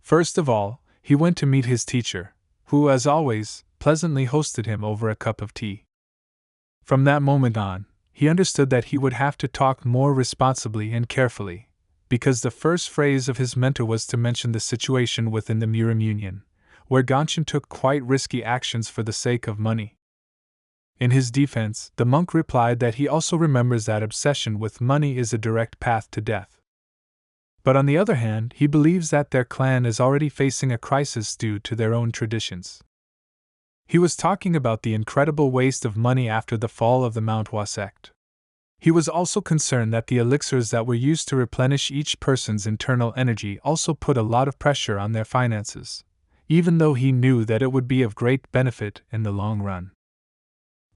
First of all, he went to meet his teacher, who, as always, pleasantly hosted him over a cup of tea. From that moment on, he understood that he would have to talk more responsibly and carefully, because the first phrase of his mentor was to mention the situation within the Murim Union, where Gongchan took quite risky actions for the sake of money. In his defense, the monk replied that he also remembers that obsession with money is a direct path to death. But on the other hand, he believes that their clan is already facing a crisis due to their own traditions. He was talking about the incredible waste of money after the fall of the Manhwa sect. He was also concerned that the elixirs that were used to replenish each person's internal energy also put a lot of pressure on their finances, even though he knew that it would be of great benefit in the long run.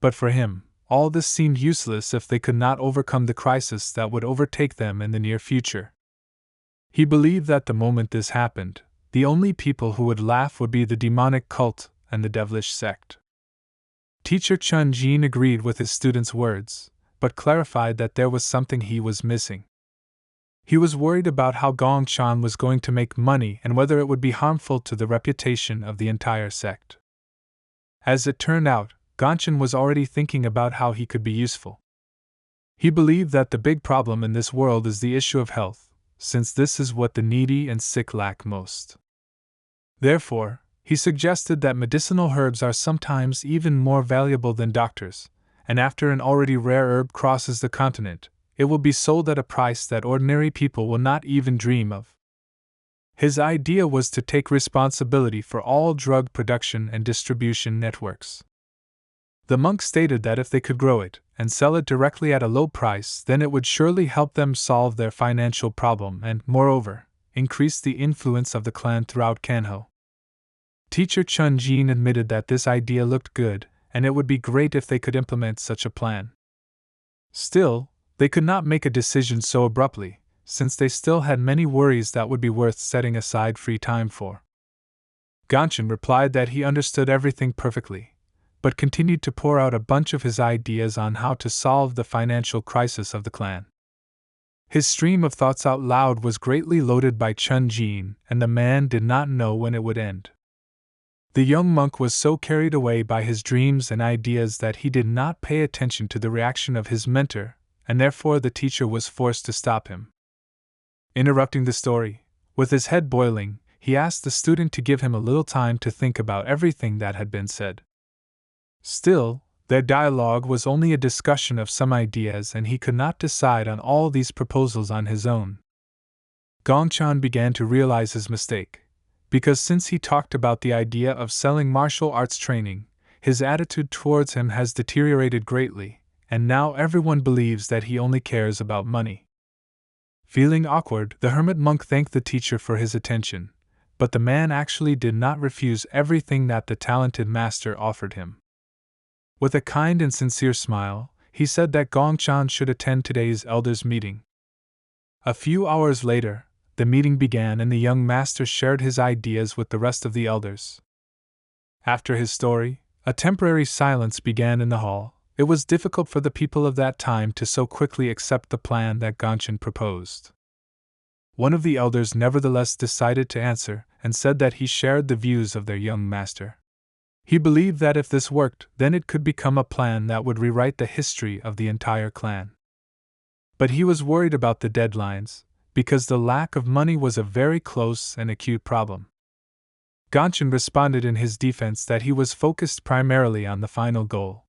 But for him, all this seemed useless if they could not overcome the crisis that would overtake them in the near future. He believed that the moment this happened, the only people who would laugh would be the demonic cult and the devilish sect. Teacher Chun Jin agreed with his student's words, but clarified that there was something he was missing. He was worried about how Gongchan was going to make money and whether it would be harmful to the reputation of the entire sect. As it turned out, Gongchan was already thinking about how he could be useful. He believed that the big problem in this world is the issue of health, since this is what the needy and sick lack most. Therefore, he suggested that medicinal herbs are sometimes even more valuable than doctors, and after an already rare herb crosses the continent, it will be sold at a price that ordinary people will not even dream of. His idea was to take responsibility for all drug production and distribution networks. The monk stated that if they could grow it and sell it directly at a low price, then it would surely help them solve their financial problem and, moreover, increase the influence of the clan throughout Kanho. Teacher Chun Jin admitted that this idea looked good, and it would be great if they could implement such a plan. Still, they could not make a decision so abruptly, since they still had many worries that would be worth setting aside free time for. Gongchan replied that he understood everything perfectly, but continued to pour out a bunch of his ideas on how to solve the financial crisis of the clan. His stream of thoughts out loud was greatly loaded by Chun Jin, and the man did not know when it would end. The young monk was so carried away by his dreams and ideas that he did not pay attention to the reaction of his mentor, and therefore the teacher was forced to stop him. Interrupting the story, with his head boiling, he asked the student to give him a little time to think about everything that had been said. Still, their dialogue was only a discussion of some ideas and he could not decide on all these proposals on his own. Gongchan began to realize his mistake, because since he talked about the idea of selling martial arts training, his attitude towards him has deteriorated greatly, and now everyone believes that he only cares about money. Feeling awkward, the hermit monk thanked the teacher for his attention, but the man actually did not refuse everything that the talented master offered him. With a kind and sincere smile, he said that Gongchan should attend today's elders' meeting. A few hours later, the meeting began and the young master shared his ideas with the rest of the elders. After his story, a temporary silence began in the hall. It was difficult for the people of that time to so quickly accept the plan that Gongchen proposed. One of the elders nevertheless decided to answer, and said that he shared the views of their young master. He believed that if this worked, then it could become a plan that would rewrite the history of the entire clan. But he was worried about the deadlines, because the lack of money was a very close and acute problem. Gongchen responded in his defense that he was focused primarily on the final goal.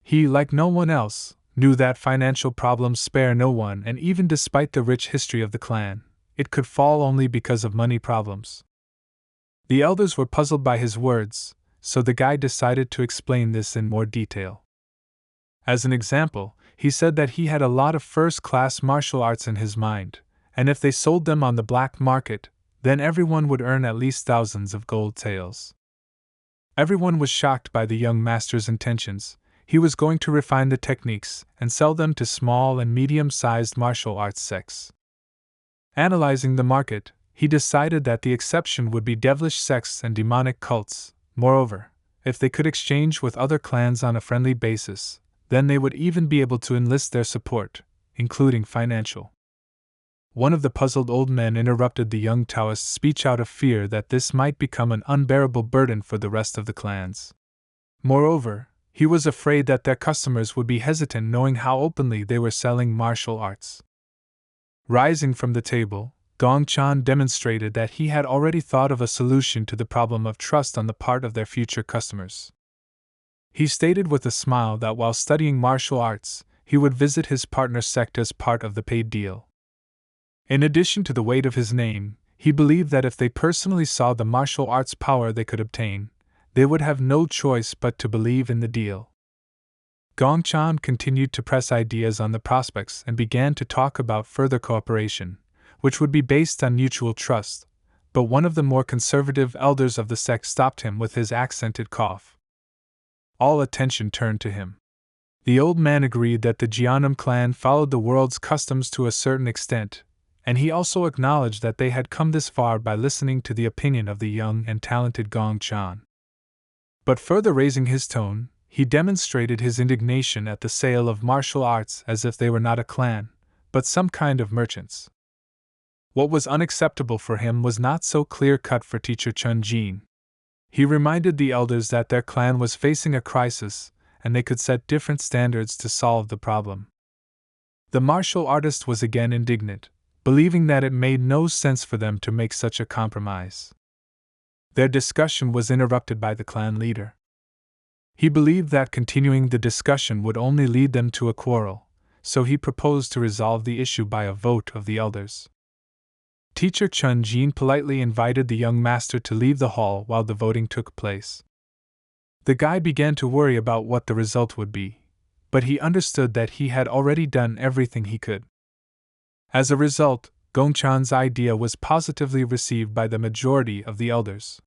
He, like no one else, knew that financial problems spare no one, and even despite the rich history of the clan, it could fall only because of money problems. The elders were puzzled by his words, so the guy decided to explain this in more detail. As an example, he said that he had a lot of first-class martial arts in his mind, and if they sold them on the black market, then everyone would earn at least thousands of gold taels. Everyone was shocked by the young master's intentions. He was going to refine the techniques and sell them to small and medium-sized martial arts sects. Analyzing the market, he decided that the exception would be devilish sects and demonic cults. Moreover, if they could exchange with other clans on a friendly basis, then they would even be able to enlist their support, including financial. One of the puzzled old men interrupted the young Taoist's speech out of fear that this might become an unbearable burden for the rest of the clans. Moreover, he was afraid that their customers would be hesitant knowing how openly they were selling martial arts. Rising from the table, Gongchen demonstrated that he had already thought of a solution to the problem of trust on the part of their future customers. He stated with a smile that while studying martial arts, he would visit his partner's sect as part of the paid deal. In addition to the weight of his name, he believed that if they personally saw the martial arts power they could obtain, they would have no choice but to believe in the deal. Gongchen continued to press ideas on the prospects and began to talk about further cooperation, which would be based on mutual trust, but one of the more conservative elders of the sect stopped him with his accented cough. All attention turned to him. The old man agreed that the Jiannim clan followed the world's customs to a certain extent, and he also acknowledged that they had come this far by listening to the opinion of the young and talented Gongchen. But further raising his tone, he demonstrated his indignation at the sale of martial arts as if they were not a clan, but some kind of merchants. What was unacceptable for him was not so clear-cut for teacher Chun Jin. He reminded the elders that their clan was facing a crisis, and they could set different standards to solve the problem. The martial artist was again indignant, believing that it made no sense for them to make such a compromise. Their discussion was interrupted by the clan leader. He believed that continuing the discussion would only lead them to a quarrel, so he proposed to resolve the issue by a vote of the elders. Teacher Chun Jin politely invited the young master to leave the hall while the voting took place. The guy began to worry about what the result would be, but he understood that he had already done everything he could. As a result, Gongchen's idea was positively received by the majority of the elders.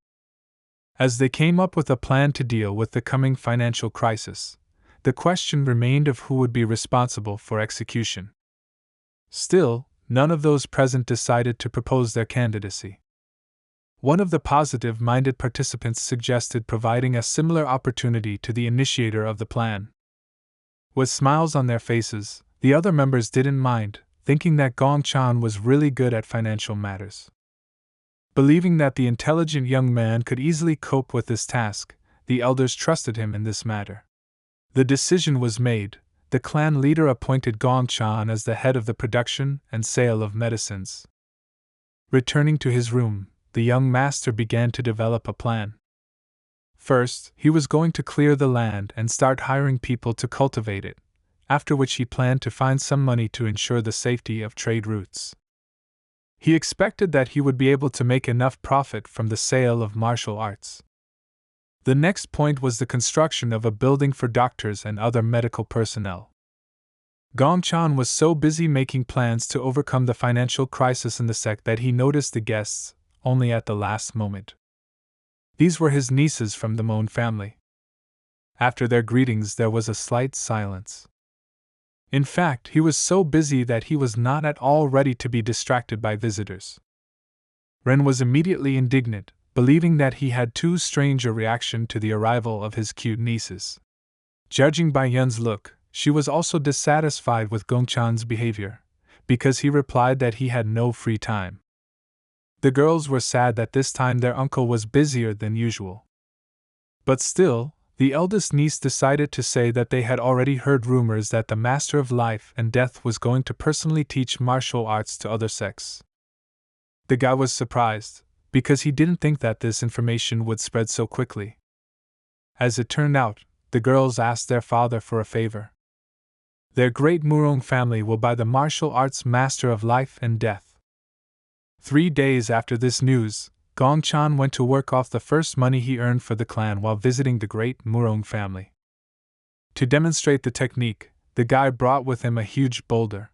As they came up with a plan to deal with the coming financial crisis, the question remained of who would be responsible for execution. Still, none of those present decided to propose their candidacy. One of the positive-minded participants suggested providing a similar opportunity to the initiator of the plan. With smiles on their faces, the other members didn't mind, thinking that Gongchen was really good at financial matters. Believing that the intelligent young man could easily cope with this task, the elders trusted him in this matter. The decision was made. The clan leader appointed Gongchen as the head of the production and sale of medicines. Returning to his room, the young master began to develop a plan. First, he was going to clear the land and start hiring people to cultivate it, after which he planned to find some money to ensure the safety of trade routes. He expected that he would be able to make enough profit from the sale of martial arts. The next point was the construction of a building for doctors and other medical personnel. Gongchen was so busy making plans to overcome the financial crisis in the sect that he noticed the guests only at the last moment. These were his nieces from the Mon family. After their greetings, there was a slight silence. In fact, he was so busy that he was not at all ready to be distracted by visitors. Ren was immediately indignant, believing that he had too strange a reaction to the arrival of his cute nieces. Judging by Yun's look, she was also dissatisfied with Gongchan's behavior, because he replied that he had no free time. The girls were sad that this time their uncle was busier than usual. But still, the eldest niece decided to say that they had already heard rumors that the Master of Life and Death was going to personally teach martial arts to other sects. The guy was surprised, because he didn't think that this information would spread so quickly. As it turned out, the girls asked their father for a favor. Their great Murong family will buy the martial arts Master of Life and Death. 3 days after this news, Gongchan went to work off the first money he earned for the clan while visiting the great Murong family. To demonstrate the technique, the guy brought with him a huge boulder.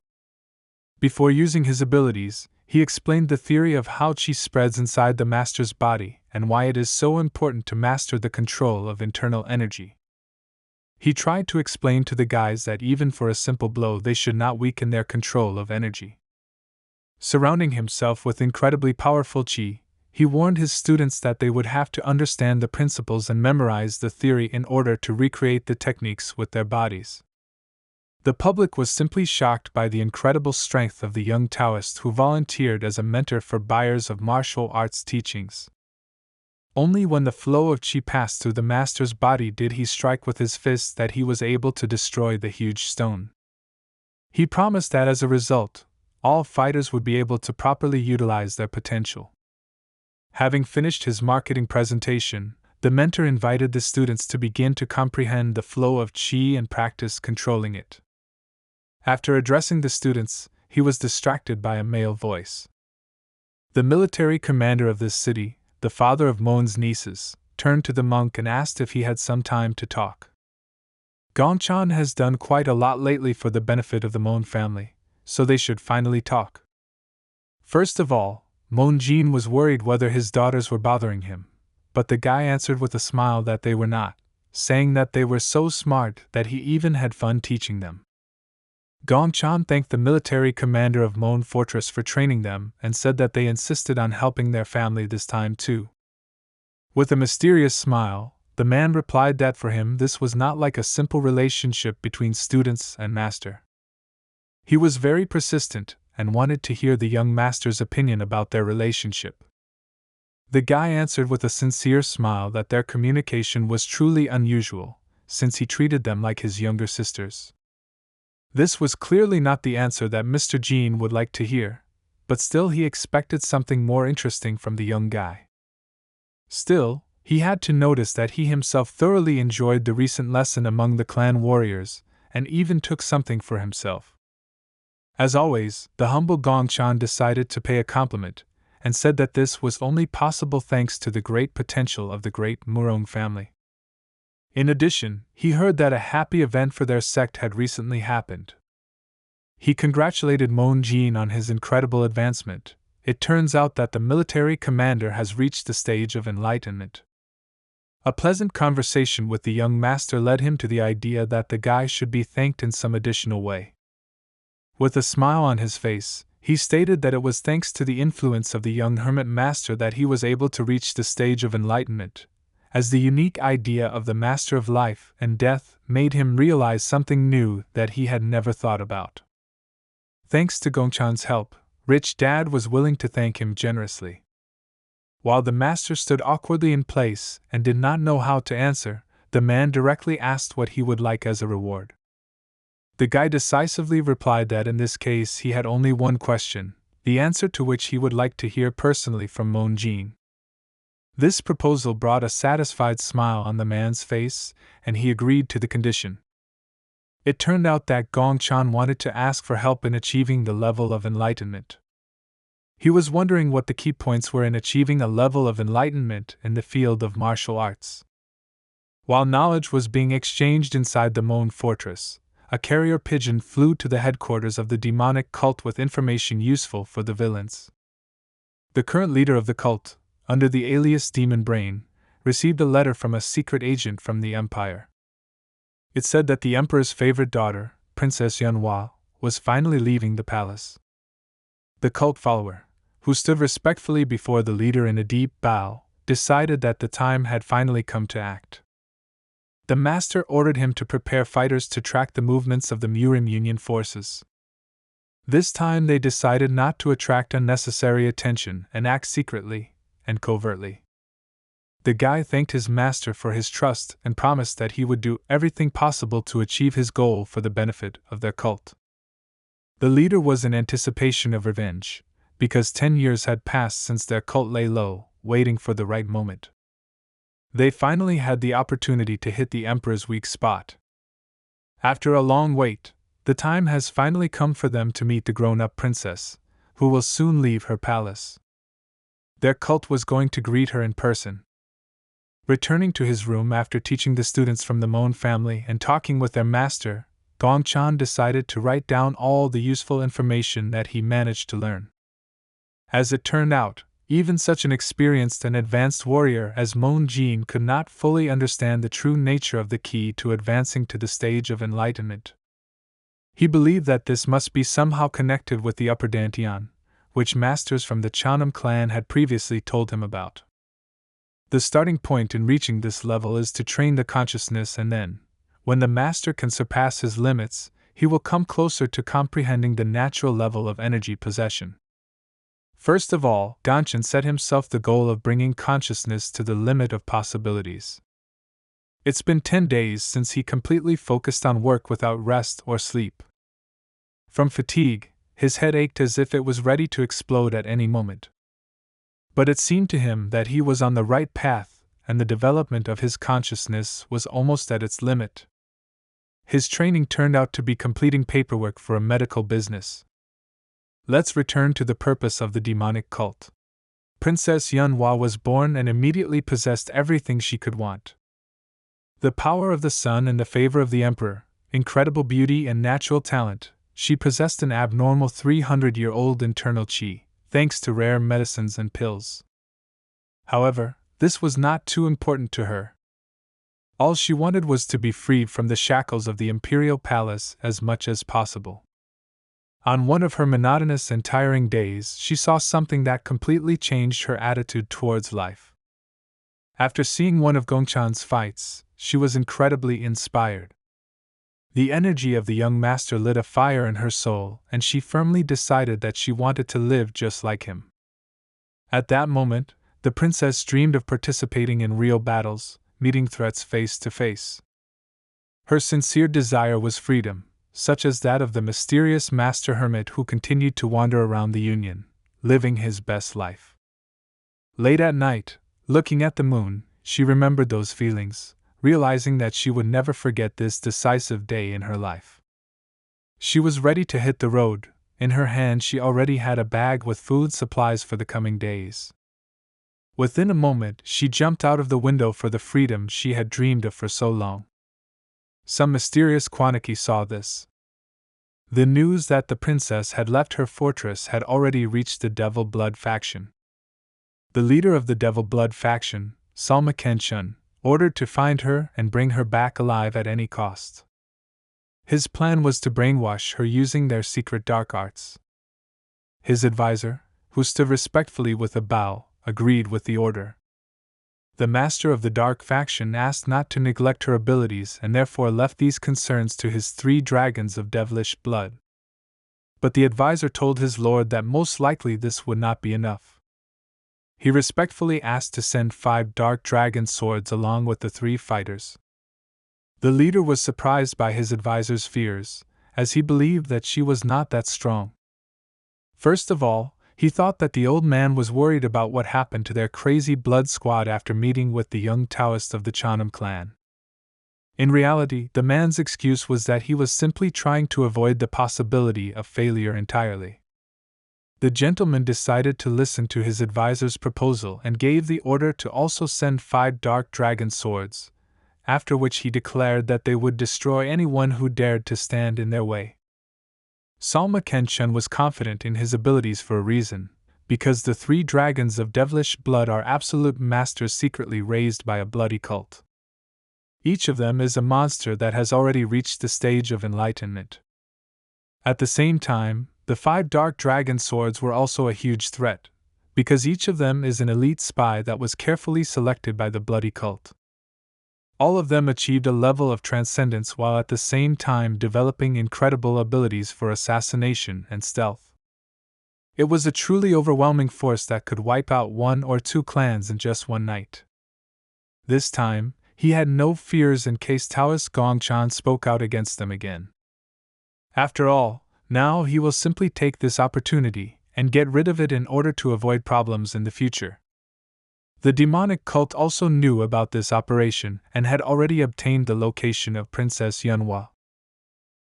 Before using his abilities, he explained the theory of how chi spreads inside the master's body and why it is so important to master the control of internal energy. He tried to explain to the guys that even for a simple blow they should not weaken their control of energy. Surrounding himself with incredibly powerful chi, he warned his students that they would have to understand the principles and memorize the theory in order to recreate the techniques with their bodies. The public was simply shocked by the incredible strength of the young Taoist who volunteered as a mentor for buyers of martial arts teachings. Only when the flow of chi passed through the master's body did he strike with his fist that he was able to destroy the huge stone. He promised that as a result, all fighters would be able to properly utilize their potential. Having finished his marketing presentation, the mentor invited the students to begin to comprehend the flow of chi and practice controlling it. After addressing the students, he was distracted by a male voice. The military commander of this city, the father of Mon's nieces, turned to the monk and asked if he had some time to talk. Gongchan has done quite a lot lately for the benefit of the Mon family, so they should finally talk. First of all, Mon Jin was worried whether his daughters were bothering him, but the guy answered with a smile that they were not, saying that they were so smart that he even had fun teaching them. Gongchan thanked the military commander of Mon Fortress for training them and said that they insisted on helping their family this time too. With a mysterious smile, the man replied that for him this was not like a simple relationship between students and master. He was very persistent and wanted to hear the young master's opinion about their relationship. The guy answered with a sincere smile that their communication was truly unusual, since he treated them like his younger sisters. This was clearly not the answer that Mr. Jean would like to hear, but still he expected something more interesting from the young guy. Still, he had to notice that he himself thoroughly enjoyed the recent lesson among the clan warriors, and even took something for himself. As always, the humble Gongchan decided to pay a compliment, and said that this was only possible thanks to the great potential of the great Murong family. In addition, he heard that a happy event for their sect had recently happened. He congratulated Mon Jin on his incredible advancement. It turns out that the military commander has reached the stage of enlightenment. A pleasant conversation with the young master led him to the idea that the guy should be thanked in some additional way. With a smile on his face, he stated that it was thanks to the influence of the young hermit master that he was able to reach the stage of enlightenment, as the unique idea of the Master of Life and Death made him realize something new that he had never thought about. Thanks to Gongchan's help, Rich Dad was willing to thank him generously. While the master stood awkwardly in place and did not know how to answer, the man directly asked what he would like as a reward. The guy decisively replied that in this case he had only one question, the answer to which he would like to hear personally from Mon Jin. This proposal brought a satisfied smile on the man's face, and he agreed to the condition. It turned out that Gongchan wanted to ask for help in achieving the level of enlightenment. He was wondering what the key points were in achieving a level of enlightenment in the field of martial arts. While knowledge was being exchanged inside the Mon Fortress, a carrier pigeon flew to the headquarters of the demonic cult with information useful for the villains. The current leader of the cult, under the alias Demon Brain, received a letter from a secret agent from the Empire. It said that the Emperor's favorite daughter, Princess Manhwa, was finally leaving the palace. The cult follower, who stood respectfully before the leader in a deep bow, decided that the time had finally come to act. The master ordered him to prepare fighters to track the movements of the Murim Union forces. This time they decided not to attract unnecessary attention and act secretly and covertly. The guy thanked his master for his trust and promised that he would do everything possible to achieve his goal for the benefit of their cult. The leader was in anticipation of revenge, because 10 years had passed since their cult lay low, waiting for the right moment. They finally had the opportunity to hit the emperor's weak spot. After a long wait, the time has finally come for them to meet the grown-up princess, who will soon leave her palace. Their cult was going to greet her in person. Returning to his room after teaching the students from the Mon family and talking with their master, Gongchan decided to write down all the useful information that he managed to learn. As it turned out, even such an experienced and advanced warrior as Mon Jin could not fully understand the true nature of the key to advancing to the stage of enlightenment. He believed that this must be somehow connected with the upper Dantian, which masters from the Chanam clan had previously told him about. The starting point in reaching this level is to train the consciousness, and then, when the master can surpass his limits, he will come closer to comprehending the natural level of energy possession. First of all, Gongchan set himself the goal of bringing consciousness to the limit of possibilities. It's been 10 days since he completely focused on work without rest or sleep. From fatigue, his head ached as if it was ready to explode at any moment. But it seemed to him that he was on the right path, and the development of his consciousness was almost at its limit. His training turned out to be completing paperwork for a medical business. Let's return to the purpose of the demonic cult. Princess Yunhua was born and immediately possessed everything she could want. The power of the sun and the favor of the emperor, incredible beauty and natural talent, she possessed an abnormal 300-year-old internal qi, thanks to rare medicines and pills. However, this was not too important to her. All she wanted was to be freed from the shackles of the imperial palace as much as possible. On one of her monotonous and tiring days, she saw something that completely changed her attitude towards life. After seeing one of Gongchan's fights, she was incredibly inspired. The energy of the young master lit a fire in her soul, and she firmly decided that she wanted to live just like him. At that moment, the princess dreamed of participating in real battles, meeting threats face to face. Her sincere desire was freedom, such as that of the mysterious Master Hermit who continued to wander around the Union, living his best life. Late at night, looking at the moon, she remembered those feelings, realizing that she would never forget this decisive day in her life. She was ready to hit the road. In her hand she already had a bag with food supplies for the coming days. Within a moment she jumped out of the window for the freedom she had dreamed of for so long. Some mysterious Kwanaki saw this. The news that the princess had left her fortress had already reached the Devil Blood faction. The leader of the Devil Blood faction, Salma Kenshin, ordered to find her and bring her back alive at any cost. His plan was to brainwash her using their secret dark arts. His advisor, who stood respectfully with a bow, agreed with the order. The master of the dark faction asked not to neglect her abilities and therefore left these concerns to his 3 dragons of devilish blood. But the advisor told his lord that most likely this would not be enough. He respectfully asked to send 5 dark dragon swords along with the 3 fighters. The leader was surprised by his advisor's fears, as he believed that she was not that strong. First of all, he thought that the old man was worried about what happened to their crazy blood squad after meeting with the young Taoist of the Chanam clan. In reality, the man's excuse was that he was simply trying to avoid the possibility of failure entirely. The gentleman decided to listen to his advisor's proposal and gave the order to also send 5 dark dragon swords, after which he declared that they would destroy anyone who dared to stand in their way. Salma Kenshin was confident in his abilities for a reason, because the 3 dragons of devilish blood are absolute masters secretly raised by a bloody cult. Each of them is a monster that has already reached the stage of enlightenment. At the same time, the 5 dark dragon swords were also a huge threat, because each of them is an elite spy that was carefully selected by the bloody cult. All of them achieved a level of transcendence while at the same time developing incredible abilities for assassination and stealth. It was a truly overwhelming force that could wipe out 1 or 2 clans in just one night. This time, he had no fears in case Taoist Gongchan spoke out against them again. After all, now he will simply take this opportunity and get rid of it in order to avoid problems in the future. The demonic cult also knew about this operation and had already obtained the location of Princess Yunhua.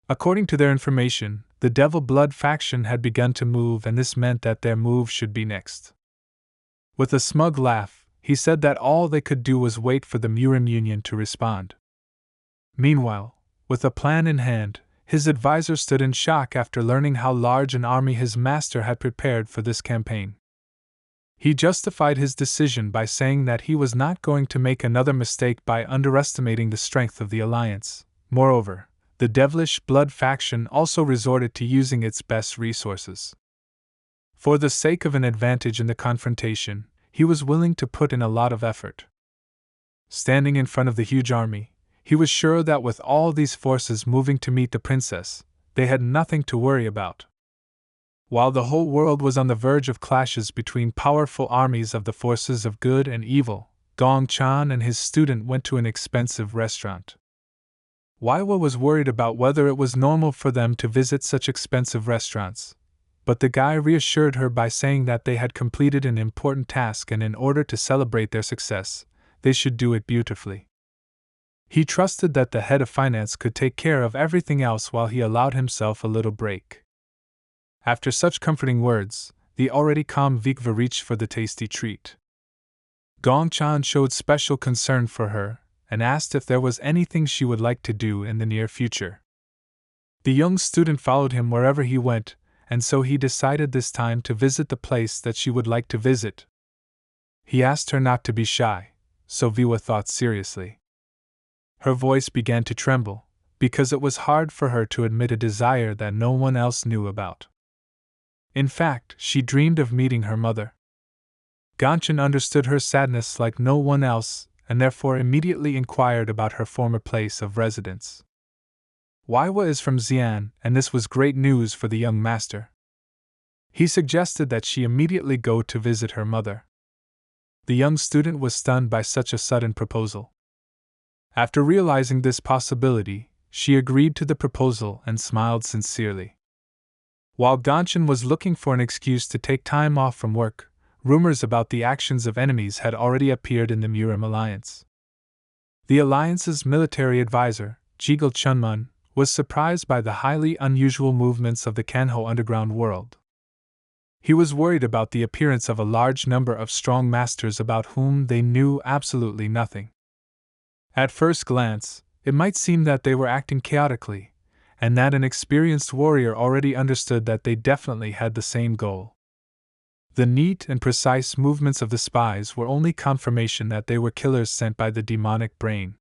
According to their information, the Devil Blood faction had begun to move, and this meant that their move should be next. With a smug laugh, he said that all they could do was wait for the Murim Union to respond. Meanwhile, with a plan in hand, his advisor stood in shock after learning how large an army his master had prepared for this campaign. He justified his decision by saying that he was not going to make another mistake by underestimating the strength of the alliance. Moreover, the Devilish Blood faction also resorted to using its best resources. For the sake of an advantage in the confrontation, he was willing to put in a lot of effort. Standing in front of the huge army, he was sure that with all these forces moving to meet the princess, they had nothing to worry about. While the whole world was on the verge of clashes between powerful armies of the forces of good and evil, Gongchan and his student went to an expensive restaurant. Waiwa was worried about whether it was normal for them to visit such expensive restaurants, but the guy reassured her by saying that they had completed an important task and in order to celebrate their success, they should do it beautifully. He trusted that the head of finance could take care of everything else while he allowed himself a little break. After such comforting words, the already calm Vikva reached for the tasty treat. Gongchan showed special concern for her and asked if there was anything she would like to do in the near future. The young student followed him wherever he went, and so he decided this time to visit the place that she would like to visit. He asked her not to be shy, so Viwa thought seriously. Her voice began to tremble, because it was hard for her to admit a desire that no one else knew about. In fact, she dreamed of meeting her mother. Gongchan understood her sadness like no one else, and therefore immediately inquired about her former place of residence. Waiwa is from Xi'an, and this was great news for the young master. He suggested that she immediately go to visit her mother. The young student was stunned by such a sudden proposal. After realizing this possibility, she agreed to the proposal and smiled sincerely. While Gongchan was looking for an excuse to take time off from work, rumors about the actions of enemies had already appeared in the Murim alliance. The alliance's military advisor, Jigel Chunmun, was surprised by the highly unusual movements of the Kanho underground world. He was worried about the appearance of a large number of strong masters about whom they knew absolutely nothing. At first glance, it might seem that they were acting chaotically, and that an experienced warrior already understood that they definitely had the same goal. The neat and precise movements of the spies were only confirmation that they were killers sent by the demonic brain.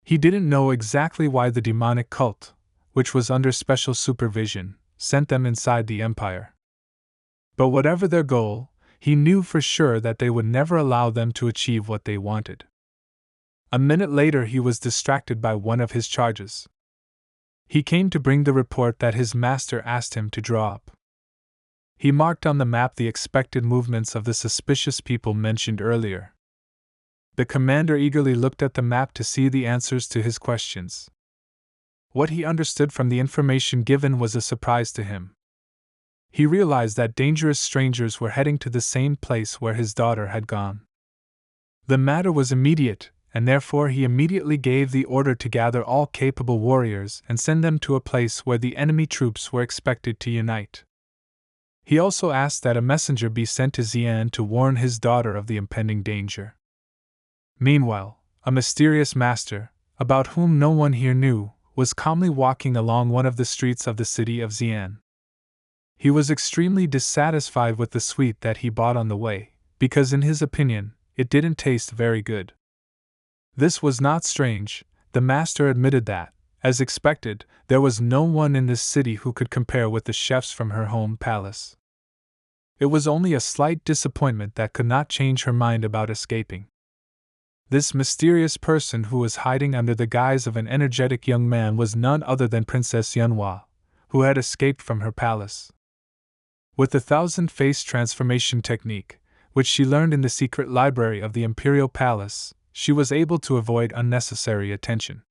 He didn't know exactly why the demonic cult, which was under special supervision, sent them inside the empire. But whatever their goal, he knew for sure that they would never allow them to achieve what they wanted. A minute later he was distracted by one of his charges. He came to bring the report that his master asked him to draw up. He marked on the map the expected movements of the suspicious people mentioned earlier. The commander eagerly looked at the map to see the answers to his questions. What he understood from the information given was a surprise to him. He realized that dangerous strangers were heading to the same place where his daughter had gone. The matter was immediate, and therefore he immediately gave the order to gather all capable warriors and send them to a place where the enemy troops were expected to unite. He also asked that a messenger be sent to Xi'an to warn his daughter of the impending danger. Meanwhile, a mysterious master, about whom no one here knew, was calmly walking along one of the streets of the city of Xi'an. He was extremely dissatisfied with the sweet that he bought on the way, because in his opinion, it didn't taste very good. This was not strange. The master admitted that, as expected, there was no one in this city who could compare with the chefs from her home palace. It was only a slight disappointment that could not change her mind about escaping. This mysterious person who was hiding under the guise of an energetic young man was none other than Princess Yunhua, who had escaped from her palace. With the thousand-face transformation technique, which she learned in the secret library of the Imperial Palace, she was able to avoid unnecessary attention.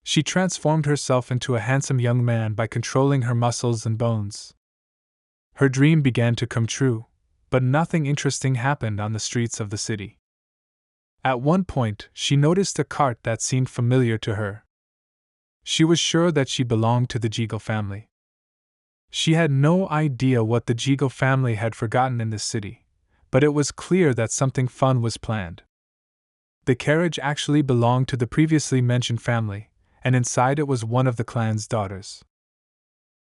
She transformed herself into a handsome young man by controlling her muscles and bones. Her dream began to come true, but nothing interesting happened on the streets of the city. At one point, she noticed a cart that seemed familiar to her. She was sure that she belonged to the Jigo family. She had no idea what the Jigo family had forgotten in this city, but it was clear that something fun was planned. The carriage actually belonged to the previously mentioned family, and inside it was one of the clan's daughters.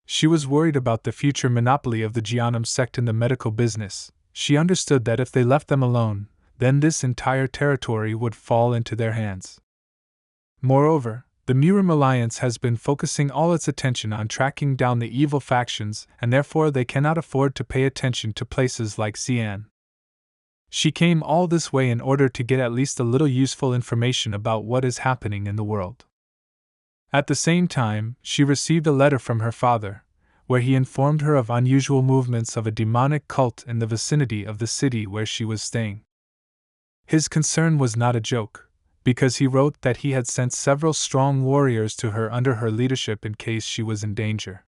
She was worried about the future monopoly of the Jianum sect in the medical business. She understood that if they left them alone, then this entire territory would fall into their hands. Moreover, the Murim Alliance has been focusing all its attention on tracking down the evil factions, and therefore they cannot afford to pay attention to places like Xi'an. She came all this way in order to get at least a little useful information about what is happening in the world. At the same time, she received a letter from her father, where he informed her of unusual movements of a demonic cult in the vicinity of the city where she was staying. His concern was not a joke, because he wrote that he had sent several strong warriors to her under her leadership in case she was in danger.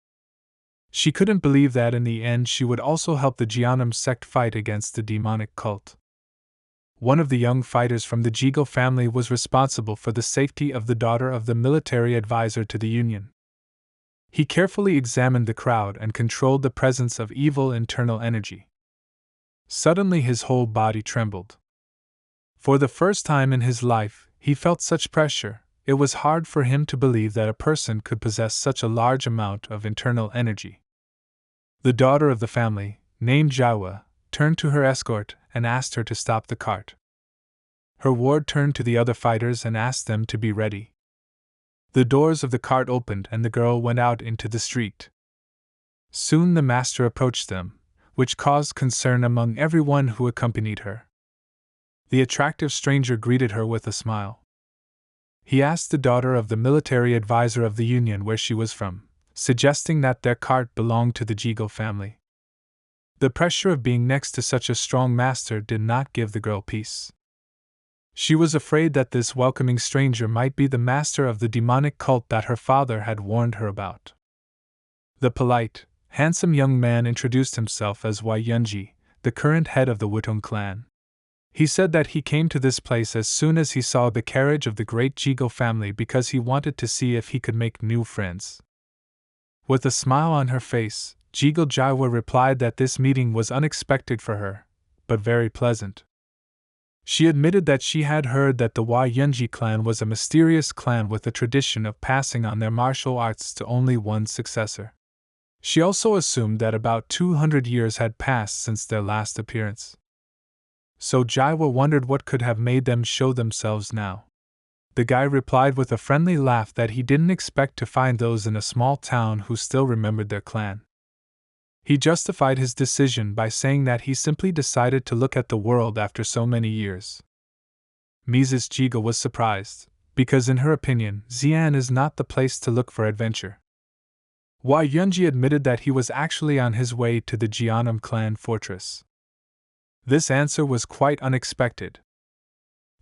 She couldn't believe that in the end she would also help the Jianum sect fight against the demonic cult. One of the young fighters from the Jigo family was responsible for the safety of the daughter of the military advisor to the Union. He carefully examined the crowd and controlled the presence of evil internal energy. Suddenly his whole body trembled. For the first time in his life, he felt such pressure. It was hard for him to believe that a person could possess such a large amount of internal energy. The daughter of the family, named Jawa, turned to her escort and asked her to stop the cart. Her ward turned to the other fighters and asked them to be ready. The doors of the cart opened and the girl went out into the street. Soon the master approached them, which caused concern among everyone who accompanied her. The attractive stranger greeted her with a smile. He asked the daughter of the military advisor of the Union where she was from, suggesting that their cart belonged to the Jigo family. The pressure of being next to such a strong master did not give the girl peace. She was afraid that this welcoming stranger might be the master of the demonic cult that her father had warned her about. The polite, handsome young man introduced himself as Wei Yunji, the current head of the Wutong clan. He said that he came to this place as soon as he saw the carriage of the great Jigo family because he wanted to see if he could make new friends. With a smile on her face, Jigo Jaiwa replied that this meeting was unexpected for her, but very pleasant. She admitted that she had heard that the Wei Yunji clan was a mysterious clan with a tradition of passing on their martial arts to only one successor. She also assumed that about 200 years had passed since their last appearance. So Jaiwa wondered what could have made them show themselves now. The guy replied with a friendly laugh that he didn't expect to find those in a small town who still remembered their clan. He justified his decision by saying that he simply decided to look at the world after so many years. Mrs. Jigo was surprised, because in her opinion, Xi'an is not the place to look for adventure. Wei Yunji admitted that he was actually on his way to the Jianum clan fortress. This answer was quite unexpected.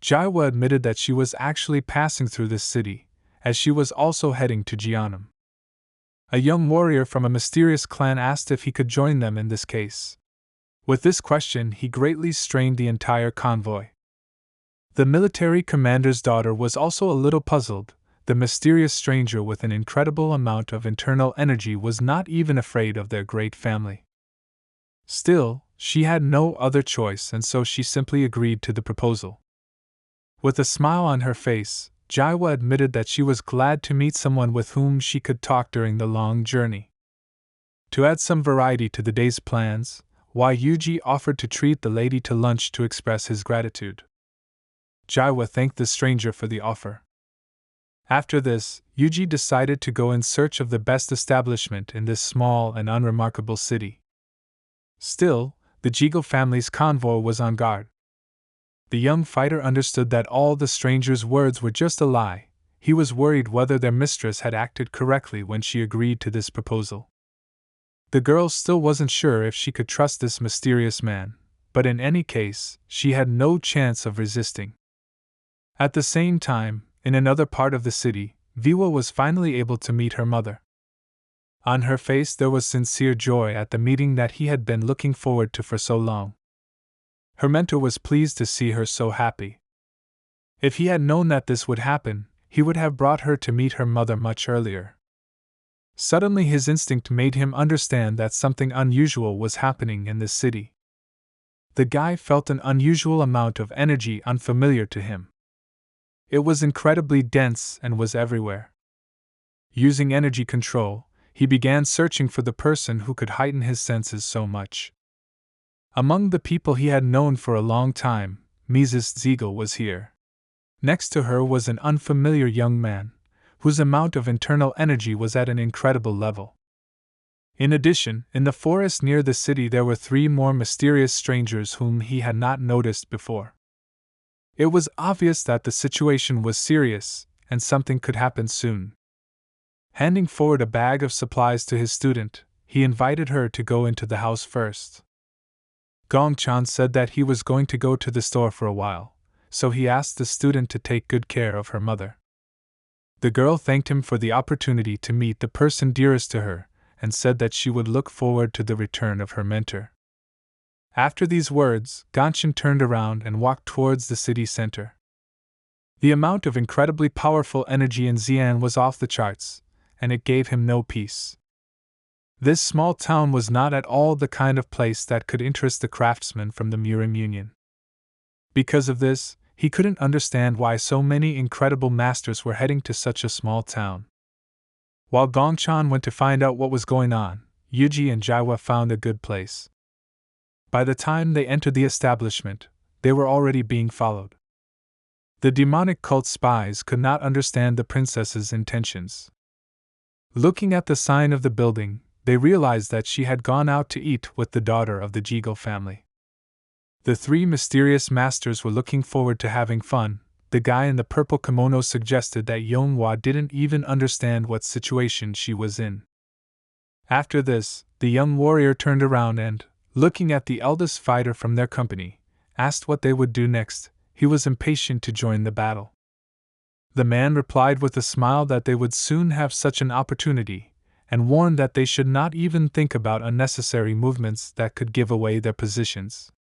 Jaiwa admitted that she was actually passing through this city, as she was also heading to Jianum. A young warrior from a mysterious clan asked if he could join them in this case. With this question, he greatly strained the entire convoy. The military commander's daughter was also a little puzzled. The mysterious stranger with an incredible amount of internal energy was not even afraid of their great family. Still, she had no other choice, and so she simply agreed to the proposal. With a smile on her face, Jaiwa admitted that she was glad to meet someone with whom she could talk during the long journey. To add some variety to the day's plans, Wei Yuji offered to treat the lady to lunch to express his gratitude. Jaiwa thanked the stranger for the offer. After this, Yuji decided to go in search of the best establishment in this small and unremarkable city. Still, the Jigo family's convoy was on guard. The young fighter understood that all the stranger's words were just a lie. He was worried whether their mistress had acted correctly when she agreed to this proposal. The girl still wasn't sure if she could trust this mysterious man, but in any case, she had no chance of resisting. At the same time, in another part of the city, Viwa was finally able to meet her mother. On her face there was sincere joy at the meeting that he had been looking forward to for so long. Her mentor was pleased to see her so happy. If he had known that this would happen, he would have brought her to meet her mother much earlier. Suddenly his instinct made him understand that something unusual was happening in this city. The guy felt an unusual amount of energy unfamiliar to him. It was incredibly dense and was everywhere. Using energy control, he began searching for the person who could heighten his senses so much. Among the people he had known for a long time, Mrs. Ziegel was here. Next to her was an unfamiliar young man, whose amount of internal energy was at an incredible level. In addition, in the forest near the city there were 3 more mysterious strangers whom he had not noticed before. It was obvious that the situation was serious, and something could happen soon. Handing forward a bag of supplies to his student, he invited her to go into the house first. Gongchan said that he was going to go to the store for a while, so he asked the student to take good care of her mother. The girl thanked him for the opportunity to meet the person dearest to her, and said that she would look forward to the return of her mentor. After these words, Gongchan turned around and walked towards the city center. The amount of incredibly powerful energy in Xi'an was off the charts, and it gave him no peace. This small town was not at all the kind of place that could interest the craftsmen from the Murim Union. Because of this, he couldn't understand why so many incredible masters were heading to such a small town. While Gongchan went to find out what was going on, Yuji and Jaiwa found a good place. By the time they entered the establishment, they were already being followed. The demonic cult spies could not understand the princess's intentions. Looking at the sign of the building, they realized that she had gone out to eat with the daughter of the Jigo family. The 3 mysterious masters were looking forward to having fun. The guy in the purple kimono suggested that Yonghwa didn't even understand what situation she was in. After this, the young warrior turned around and, looking at the eldest fighter from their company, asked what they would do next. He was impatient to join the battle. The man replied with a smile that they would soon have such an opportunity, and warned that they should not even think about unnecessary movements that could give away their positions.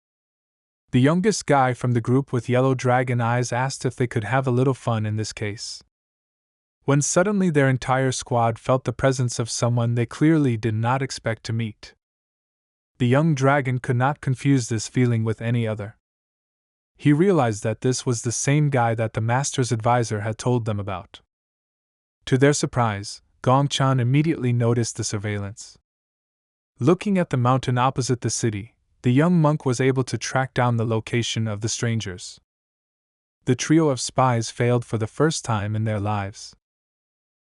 The youngest guy from the group with yellow dragon eyes asked if they could have a little fun in this case. When suddenly their entire squad felt the presence of someone they clearly did not expect to meet. The young dragon could not confuse this feeling with any other. He realized that this was the same guy that the master's advisor had told them about. To their surprise, Gongchan immediately noticed the surveillance. Looking at the mountain opposite the city, the young monk was able to track down the location of the strangers. The trio of spies failed for the first time in their lives.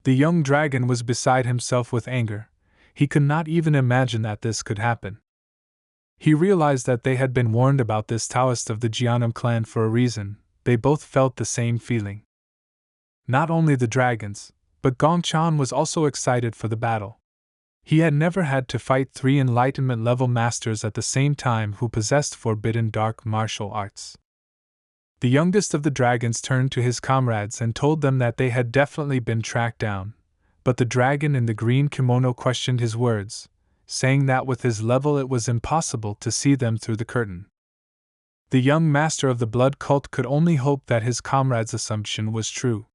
The young dragon was beside himself with anger. He could not even imagine that this could happen. He realized that they had been warned about this Taoist of the Jianam clan for a reason. They both felt the same feeling. Not only the dragons, but Gongchan was also excited for the battle. He had never had to fight 3 enlightenment level masters at the same time who possessed forbidden dark martial arts. The youngest of the dragons turned to his comrades and told them that they had definitely been tracked down, but the dragon in the green kimono questioned his words, saying that with his level it was impossible to see them through the curtain. The young master of the blood cult could only hope that his comrade's assumption was true.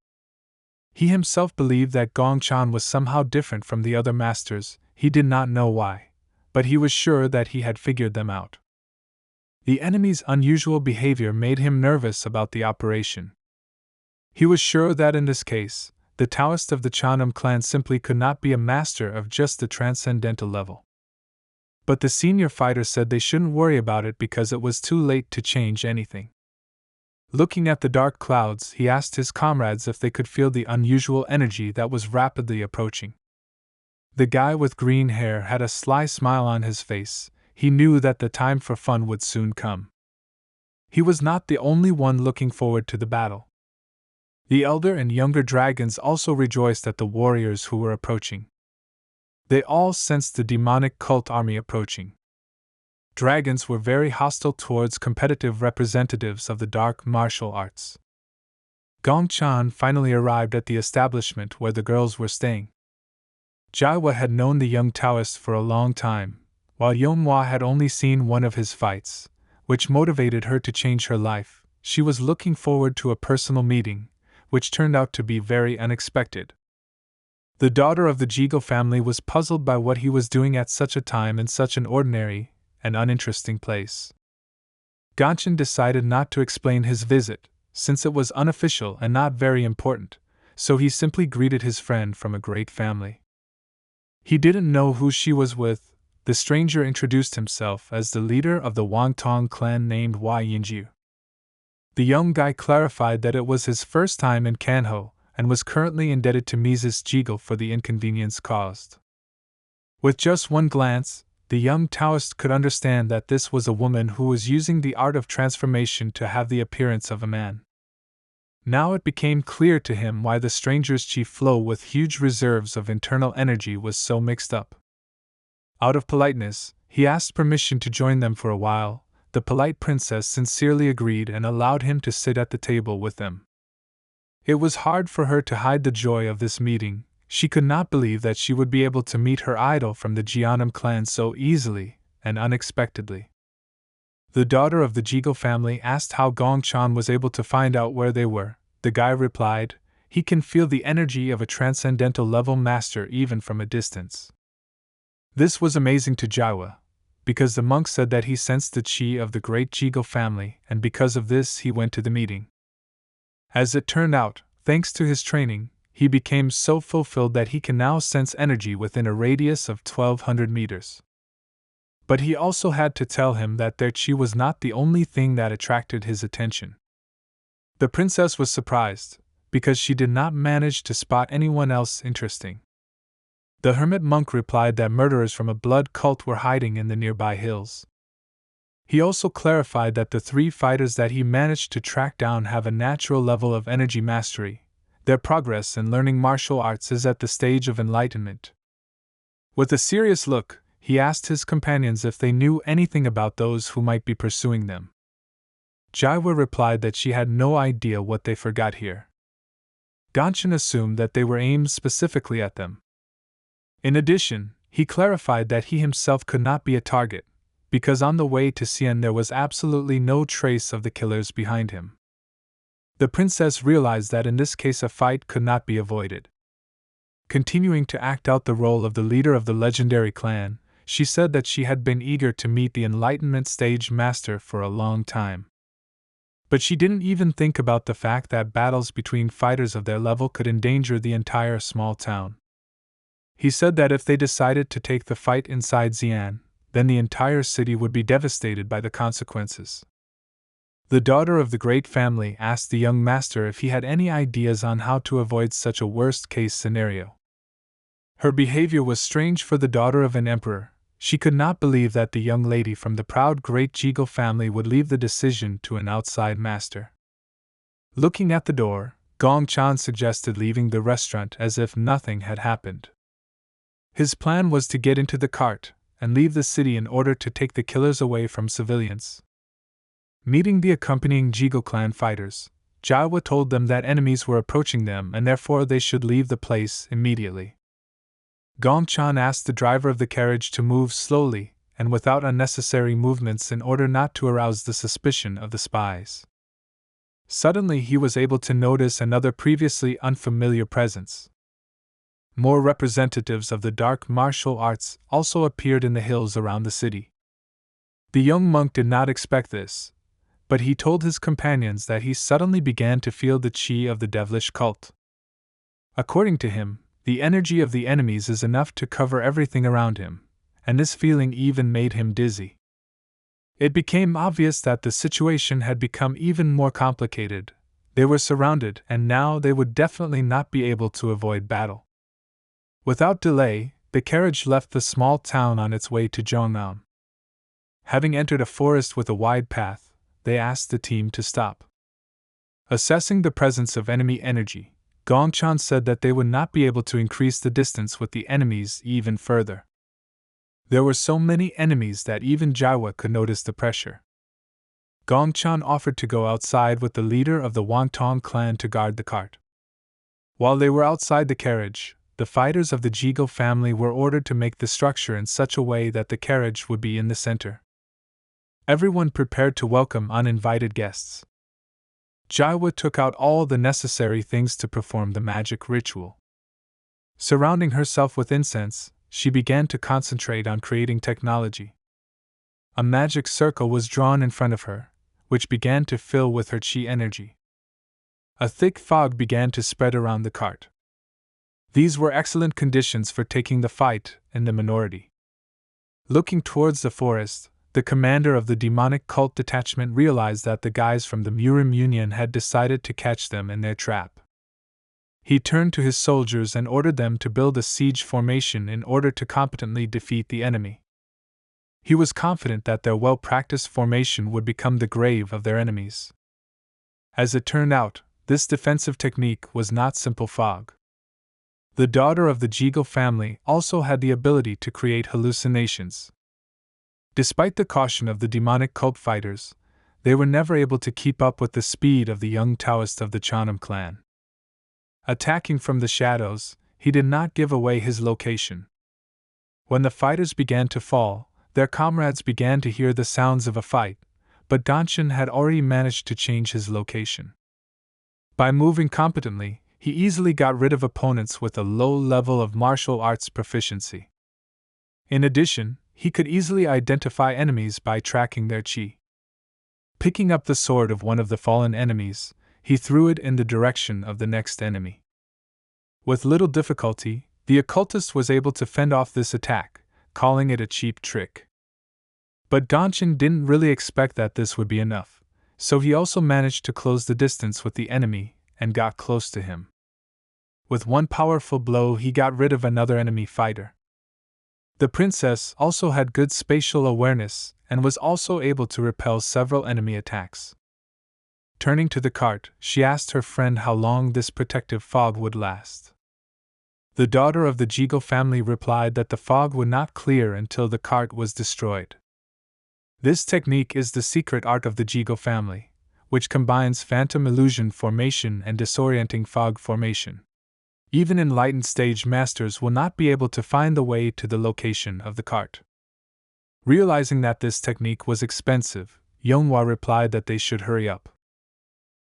He himself believed that Gongchan was somehow different from the other masters. He did not know why, but he was sure that he had figured them out. The enemy's unusual behavior made him nervous about the operation. He was sure that in this case, the Taoist of the Chanam clan simply could not be a master of just the transcendental level. But the senior fighter said they shouldn't worry about it because it was too late to change anything. Looking at the dark clouds, he asked his comrades if they could feel the unusual energy that was rapidly approaching. The guy with green hair had a sly smile on his face. he knew that the time for fun would soon come. He was not the only one looking forward to the battle. The elder and younger dragons also rejoiced at the warriors who were approaching. They all sensed the demonic cult army approaching. Dragons were very hostile towards competitive representatives of the dark martial arts. Gong Chan finally arrived at the establishment where the girls were staying. Jaiwa had known the young Taoist for a long time, while Yonghua had only seen one of his fights, which motivated her to change her life. She was looking forward to a personal meeting, which turned out to be very unexpected. The daughter of the Jigo family was puzzled by what he was doing at such a time in such an ordinary and uninteresting place. Gongchen decided not to explain his visit, since it was unofficial and not very important, so he simply greeted his friend from a great family. He didn't know who she was with. The stranger introduced himself as the leader of the Wangtong clan named Hua Yinju. The young guy clarified that it was his first time in Kanho and was currently indebted to Mrs. Jigo for the inconvenience caused. With just one glance, the young Taoist could understand that this was a woman who was using the art of transformation to have the appearance of a man. Now it became clear to him why the stranger's chi flow with huge reserves of internal energy was so mixed up. Out of politeness, he asked permission to join them for a while. The polite princess sincerely agreed and allowed him to sit at the table with them. It was hard for her to hide the joy of this meeting. She could not believe that she would be able to meet her idol from the Jianam clan so easily and unexpectedly. The daughter of the Jigo family asked how Gong Chan was able to find out where they were. The guy replied, "He can feel the energy of a transcendental level master even from a distance." This was amazing to Jaiwa, because the monk said that he sensed the chi of the great Jigo family, and because of this he went to the meeting. As it turned out, thanks to his training, he became so fulfilled that he can now sense energy within a radius of 1,200 meters. But he also had to tell him that their chi was not the only thing that attracted his attention. The princess was surprised, because she did not manage to spot anyone else interesting. The hermit monk replied that murderers from a blood cult were hiding in the nearby hills. He also clarified that the 3 fighters that he managed to track down have a natural level of energy mastery. Their progress in learning martial arts is at the stage of enlightenment. With a serious look, he asked his companions if they knew anything about those who might be pursuing them. Jaiwa replied that she had no idea what they forgot here. Gongchen assumed that they were aimed specifically at them. In addition, he clarified that he himself could not be a target, because on the way to Xian there was absolutely no trace of the killers behind him. The princess realized that in this case a fight could not be avoided. Continuing to act out the role of the leader of the legendary clan, she said that she had been eager to meet the Enlightenment Stage Master for a long time. But she didn't even think about the fact that battles between fighters of their level could endanger the entire small town. He said that if they decided to take the fight inside Xian, then the entire city would be devastated by the consequences. The daughter of the great family asked the young master if he had any ideas on how to avoid such a worst-case scenario. Her behavior was strange for the daughter of an emperor. She could not believe that the young lady from the proud great Jigo family would leave the decision to an outside master. Looking at the door, Gong Chan suggested leaving the restaurant as if nothing had happened. His plan was to get into the cart and leave the city in order to take the killers away from civilians. Meeting the accompanying Jigo clan fighters, Jaiwa told them that enemies were approaching them and therefore they should leave the place immediately. Gong Chan asked the driver of the carriage to move slowly and without unnecessary movements in order not to arouse the suspicion of the spies. Suddenly he was able to notice another previously unfamiliar presence. More representatives of the dark martial arts also appeared in the hills around the city. The young monk did not expect this, but he told his companions that he suddenly began to feel the chi of the devilish cult. According to him, the energy of the enemies is enough to cover everything around him, and this feeling even made him dizzy. It became obvious that the situation had become even more complicated. They were surrounded, and now they would definitely not be able to avoid battle. Without delay, the carriage left the small town on its way to Zhongnam. Having entered a forest with a wide path, they asked the team to stop. Assessing the presence of enemy energy, Gongchan said that they would not be able to increase the distance with the enemies even further. There were so many enemies that even Jaiwa could notice the pressure. Gongchan offered to go outside with the leader of the Wangtong clan to guard the cart. While they were outside the carriage, the fighters of the Jigo family were ordered to make the structure in such a way that the carriage would be in the center. Everyone prepared to welcome uninvited guests. Jaiwa took out all the necessary things to perform the magic ritual. Surrounding herself with incense, she began to concentrate on creating technology. A magic circle was drawn in front of her, which began to fill with her chi energy. A thick fog began to spread around the cart. These were excellent conditions for taking the fight in the minority. Looking towards the forest, the commander of the demonic cult detachment realized that the guys from the Murim Union had decided to catch them in their trap. He turned to his soldiers and ordered them to build a siege formation in order to competently defeat the enemy. He was confident that their well-practiced formation would become the grave of their enemies. As it turned out, this defensive technique was not simple fog. The daughter of the Jigo family also had the ability to create hallucinations. Despite the caution of the demonic cult fighters, they were never able to keep up with the speed of the young Taoist of the Chanam clan. Attacking from the shadows, he did not give away his location. When the fighters began to fall, their comrades began to hear the sounds of a fight, but Danshan had already managed to change his location. By moving competently, he easily got rid of opponents with a low level of martial arts proficiency. In addition, he could easily identify enemies by tracking their chi. Picking up the sword of one of the fallen enemies, he threw it in the direction of the next enemy. With little difficulty, the occultist was able to fend off this attack, calling it a cheap trick. But Danshan didn't really expect that this would be enough, so he also managed to close the distance with the enemy and got close to him. With one powerful blow, he got rid of another enemy fighter. The princess also had good spatial awareness and was also able to repel several enemy attacks. Turning to the cart, she asked her friend how long this protective fog would last. The daughter of the Jigo family replied that the fog would not clear until the cart was destroyed. This technique is the secret art of the Jigo family, which combines phantom illusion formation and disorienting fog formation. Even enlightened stage masters will not be able to find the way to the location of the cart. Realizing that this technique was expensive, Yonhwa replied that they should hurry up.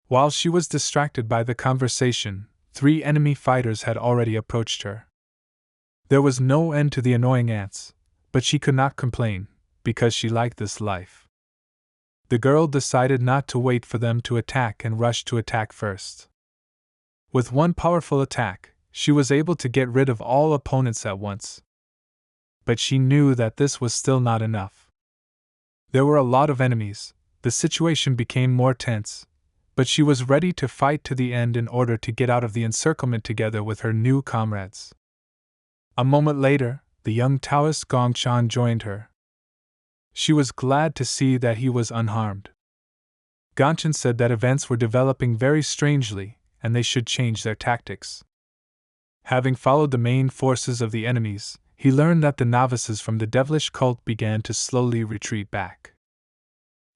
While she was distracted by the conversation, 3 enemy fighters had already approached her. There was no end to the annoying ants, but she could not complain, because she liked this life. The girl decided not to wait for them to attack and rushed to attack first. With one powerful attack, she was able to get rid of all opponents at once. But she knew that this was still not enough. There were a lot of enemies, the situation became more tense, but she was ready to fight to the end in order to get out of the encirclement together with her new comrades. A moment later, the young Taoist Gongchan joined her. She was glad to see that he was unharmed. Gongchan said that events were developing very strangely, and they should change their tactics. Having followed the main forces of the enemies, he learned that the novices from the devilish cult began to slowly retreat back.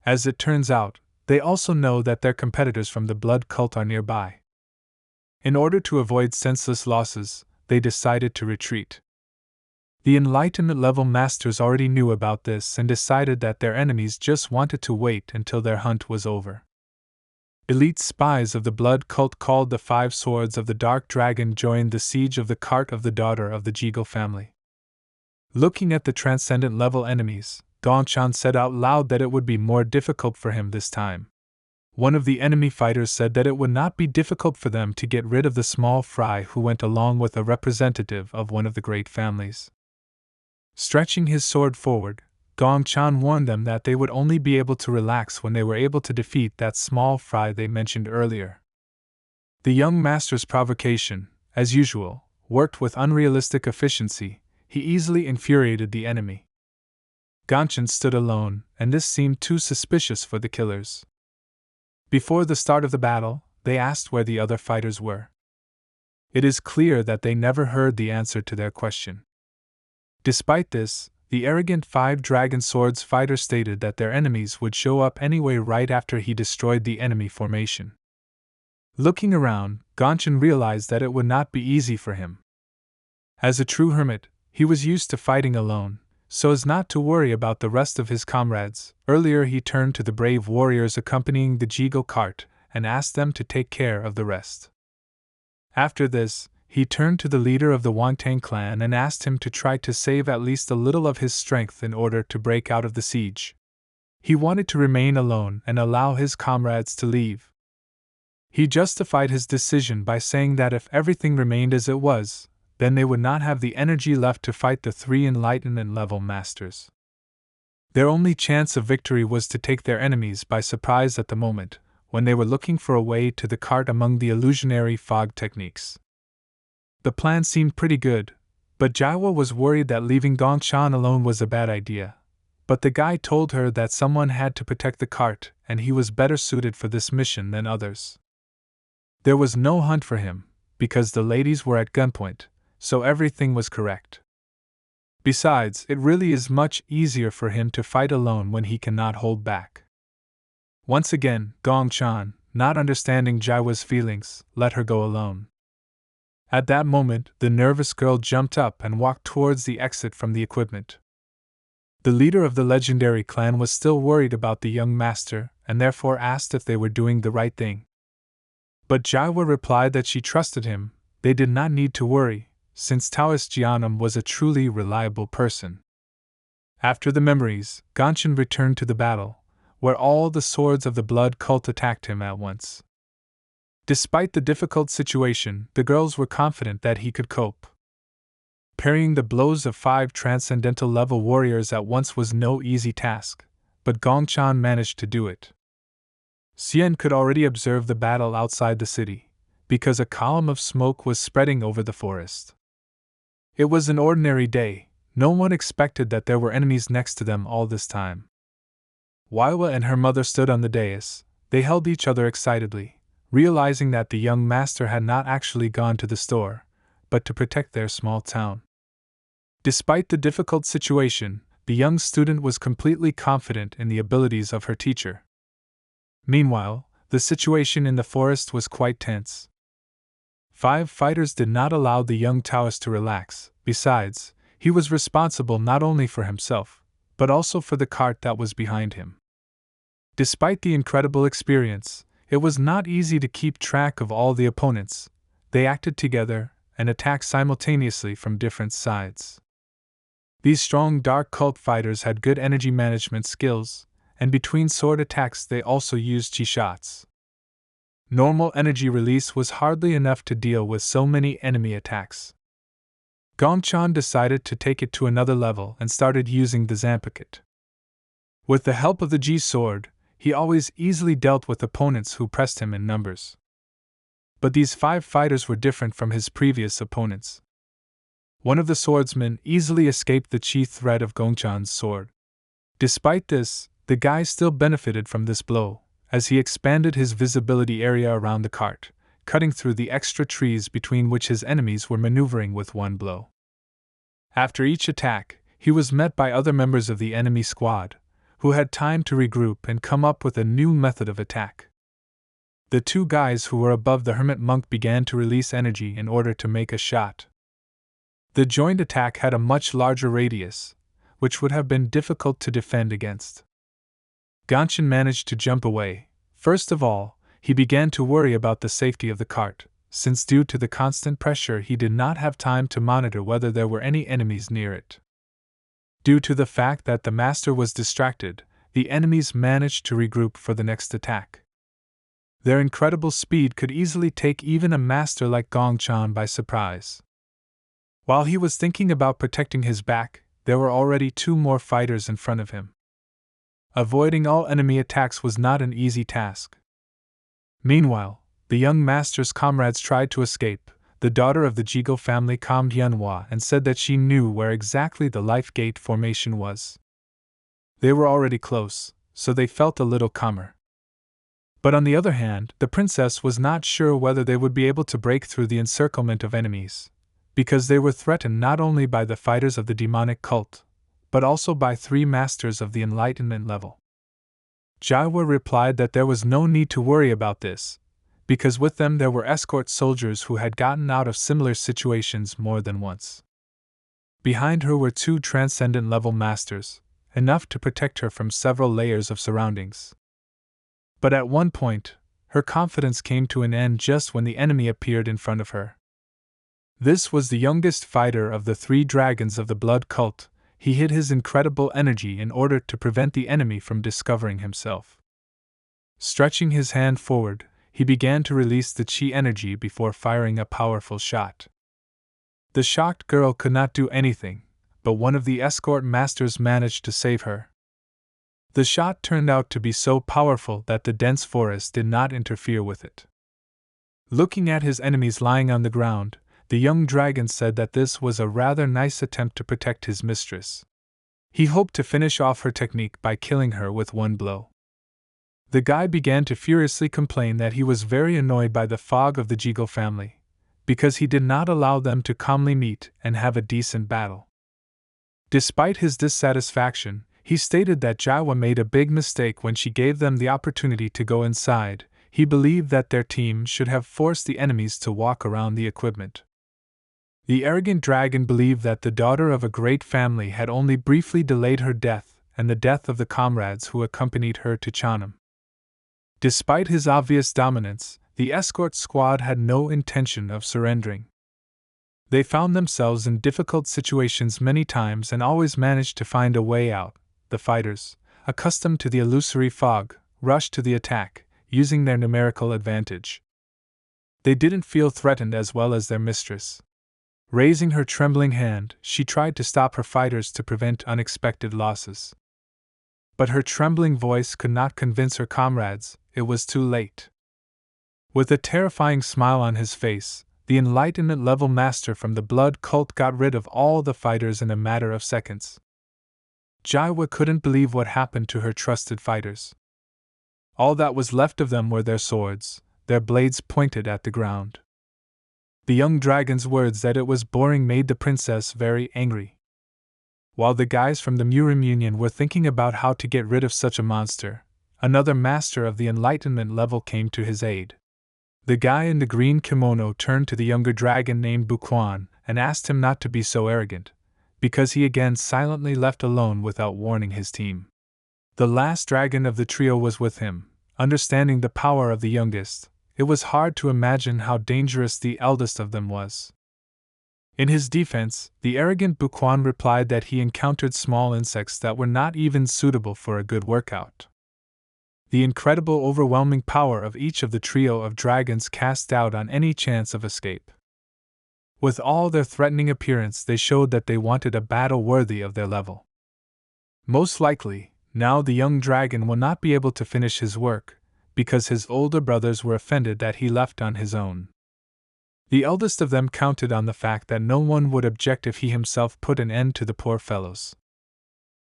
As it turns out, they also know that their competitors from the blood cult are nearby. In order to avoid senseless losses, they decided to retreat. The enlightenment level masters already knew about this and decided that their enemies just wanted to wait until their hunt was over. Elite spies of the blood cult called the 5 Swords of the Dark Dragon joined the siege of the cart of the daughter of the Jigo family. Looking at the transcendent level enemies, Gongchan said out loud that it would be more difficult for him this time. One of the enemy fighters said that it would not be difficult for them to get rid of the small fry who went along with a representative of one of the great families. Stretching his sword forward, Gongchan warned them that they would only be able to relax when they were able to defeat that small fry they mentioned earlier. The young master's provocation, as usual, worked with unrealistic efficiency. He easily infuriated the enemy. Gongchen stood alone, and this seemed too suspicious for the killers. Before the start of the battle, they asked where the other fighters were. It is clear that they never heard the answer to their question. Despite this, the arrogant 5 Dragon Swords fighter stated that their enemies would show up anyway right after he destroyed the enemy formation. Looking around, Gongchen realized that it would not be easy for him. As a true hermit, he was used to fighting alone, so as not to worry about the rest of his comrades. Earlier he turned to the brave warriors accompanying the Jigo cart and asked them to take care of the rest. After this, he turned to the leader of the Wangtang clan and asked him to try to save at least a little of his strength in order to break out of the siege. He wanted to remain alone and allow his comrades to leave. He justified his decision by saying that if everything remained as it was, then they would not have the energy left to fight the 3 Enlightenment level masters. Their only chance of victory was to take their enemies by surprise at the moment, when they were looking for a way to the cart among the illusionary fog techniques. The plan seemed pretty good, but Jaiwa was worried that leaving Gongchen alone was a bad idea. But the guy told her that someone had to protect the cart, and he was better suited for this mission than others. There was no hunt for him, because the ladies were at gunpoint, so everything was correct. Besides, it really is much easier for him to fight alone when he cannot hold back. Once again, Gongchen, not understanding Jaiwa's feelings, let her go alone. At that moment, the nervous girl jumped up and walked towards the exit from the equipment. The leader of the legendary clan was still worried about the young master and therefore asked if they were doing the right thing. But Jaiwa replied that she trusted him. They did not need to worry, since Taoist Jianam was a truly reliable person. After the memories, Gongchen returned to the battle, where all the swords of the blood cult attacked him at once. Despite the difficult situation, the girls were confident that he could cope. Parrying the blows of 5 transcendental level warriors at once was no easy task, but Gongchen managed to do it. Xian could already observe the battle outside the city, because a column of smoke was spreading over the forest. It was an ordinary day. No one expected that there were enemies next to them all this time. Waiwa and her mother stood on the dais. They held each other excitedly, realizing that the young master had not actually gone to the store, but to protect their small town. Despite the difficult situation, the young student was completely confident in the abilities of her teacher. Meanwhile, the situation in the forest was quite tense. 5 fighters did not allow the young Taoist to relax. Besides, he was responsible not only for himself, but also for the cart that was behind him. Despite the incredible experience, it was not easy to keep track of all the opponents. They acted together and attacked simultaneously from different sides. These strong dark cult fighters had good energy management skills, and between sword attacks they also used chi shots. Normal energy release was hardly enough to deal with so many enemy attacks. Gongchen decided to take it to another level and started using the Zampakit. With the help of the Ji sword, he always easily dealt with opponents who pressed him in numbers. But these 5 fighters were different from his previous opponents. One of the swordsmen easily escaped the chi threat of Gongchen's sword. Despite this, the guy still benefited from this blow, as he expanded his visibility area around the cart, cutting through the extra trees between which his enemies were maneuvering with one blow. After each attack, he was met by other members of the enemy squad, who had time to regroup and come up with a new method of attack. The 2 guys who were above the hermit monk began to release energy in order to make a shot. The joint attack had a much larger radius, which would have been difficult to defend against. Gongchen managed to jump away. First of all, he began to worry about the safety of the cart, since due to the constant pressure he did not have time to monitor whether there were any enemies near it. Due to the fact that the master was distracted, the enemies managed to regroup for the next attack. Their incredible speed could easily take even a master like Gongchen by surprise. While he was thinking about protecting his back, there were already 2 more fighters in front of him. Avoiding all enemy attacks was not an easy task. Meanwhile, the young master's comrades tried to escape. The daughter of the Jigo family calmed Manhwa and said that she knew where exactly the life gate formation was. They were already close, so they felt a little calmer. But on the other hand, the princess was not sure whether they would be able to break through the encirclement of enemies, because they were threatened not only by the fighters of the demonic cult, but also by 3 masters of the enlightenment level. Jaiwa replied that there was no need to worry about this, because with them there were escort soldiers who had gotten out of similar situations more than once. Behind her were 2 transcendent level masters, enough to protect her from several layers of surroundings. But at one point, her confidence came to an end just when the enemy appeared in front of her. This was the youngest fighter of the 3 dragons of the blood cult. He hid his incredible energy in order to prevent the enemy from discovering himself. Stretching his hand forward, he began to release the chi energy before firing a powerful shot. The shocked girl could not do anything, but one of the escort masters managed to save her. The shot turned out to be so powerful that the dense forest did not interfere with it. Looking at his enemies lying on the ground, the young dragon said that this was a rather nice attempt to protect his mistress. He hoped to finish off her technique by killing her with one blow. The guy began to furiously complain that he was very annoyed by the fog of the Jiggle family, because he did not allow them to calmly meet and have a decent battle. Despite his dissatisfaction, he stated that Jaiwa made a big mistake when she gave them the opportunity to go inside. He believed that their team should have forced the enemies to walk around the equipment. The arrogant dragon believed that the daughter of a great family had only briefly delayed her death and the death of the comrades who accompanied her to Chanam. Despite his obvious dominance, the escort squad had no intention of surrendering. They found themselves in difficult situations many times and always managed to find a way out. The fighters, accustomed to the illusory fog, rushed to the attack, using their numerical advantage. They didn't feel threatened as well as their mistress. Raising her trembling hand, she tried to stop her fighters to prevent unexpected losses. But her trembling voice could not convince her comrades. It was too late. With a terrifying smile on his face, the enlightenment level master from the blood cult got rid of all the fighters in a matter of seconds. Jaiwa couldn't believe what happened to her trusted fighters. All that was left of them were their swords, their blades pointed at the ground. The young dragon's words that it was boring made the princess very angry. While the guys from the Murim Union were thinking about how to get rid of such a monster, another master of the enlightenment level came to his aid. The guy in the green kimono turned to the younger dragon named Buquan and asked him not to be so arrogant, because he again silently left alone without warning his team. The last dragon of the trio was with him. Understanding the power of the youngest, it was hard to imagine how dangerous the eldest of them was. In his defense, the arrogant Buquan replied that he encountered small insects that were not even suitable for a good workout. The incredible overwhelming power of each of the trio of dragons cast doubt on any chance of escape. With all their threatening appearance, they showed that they wanted a battle worthy of their level. Most likely, now the young dragon will not be able to finish his work, because his older brothers were offended that he left on his own. The eldest of them counted on the fact that no one would object if he himself put an end to the poor fellows.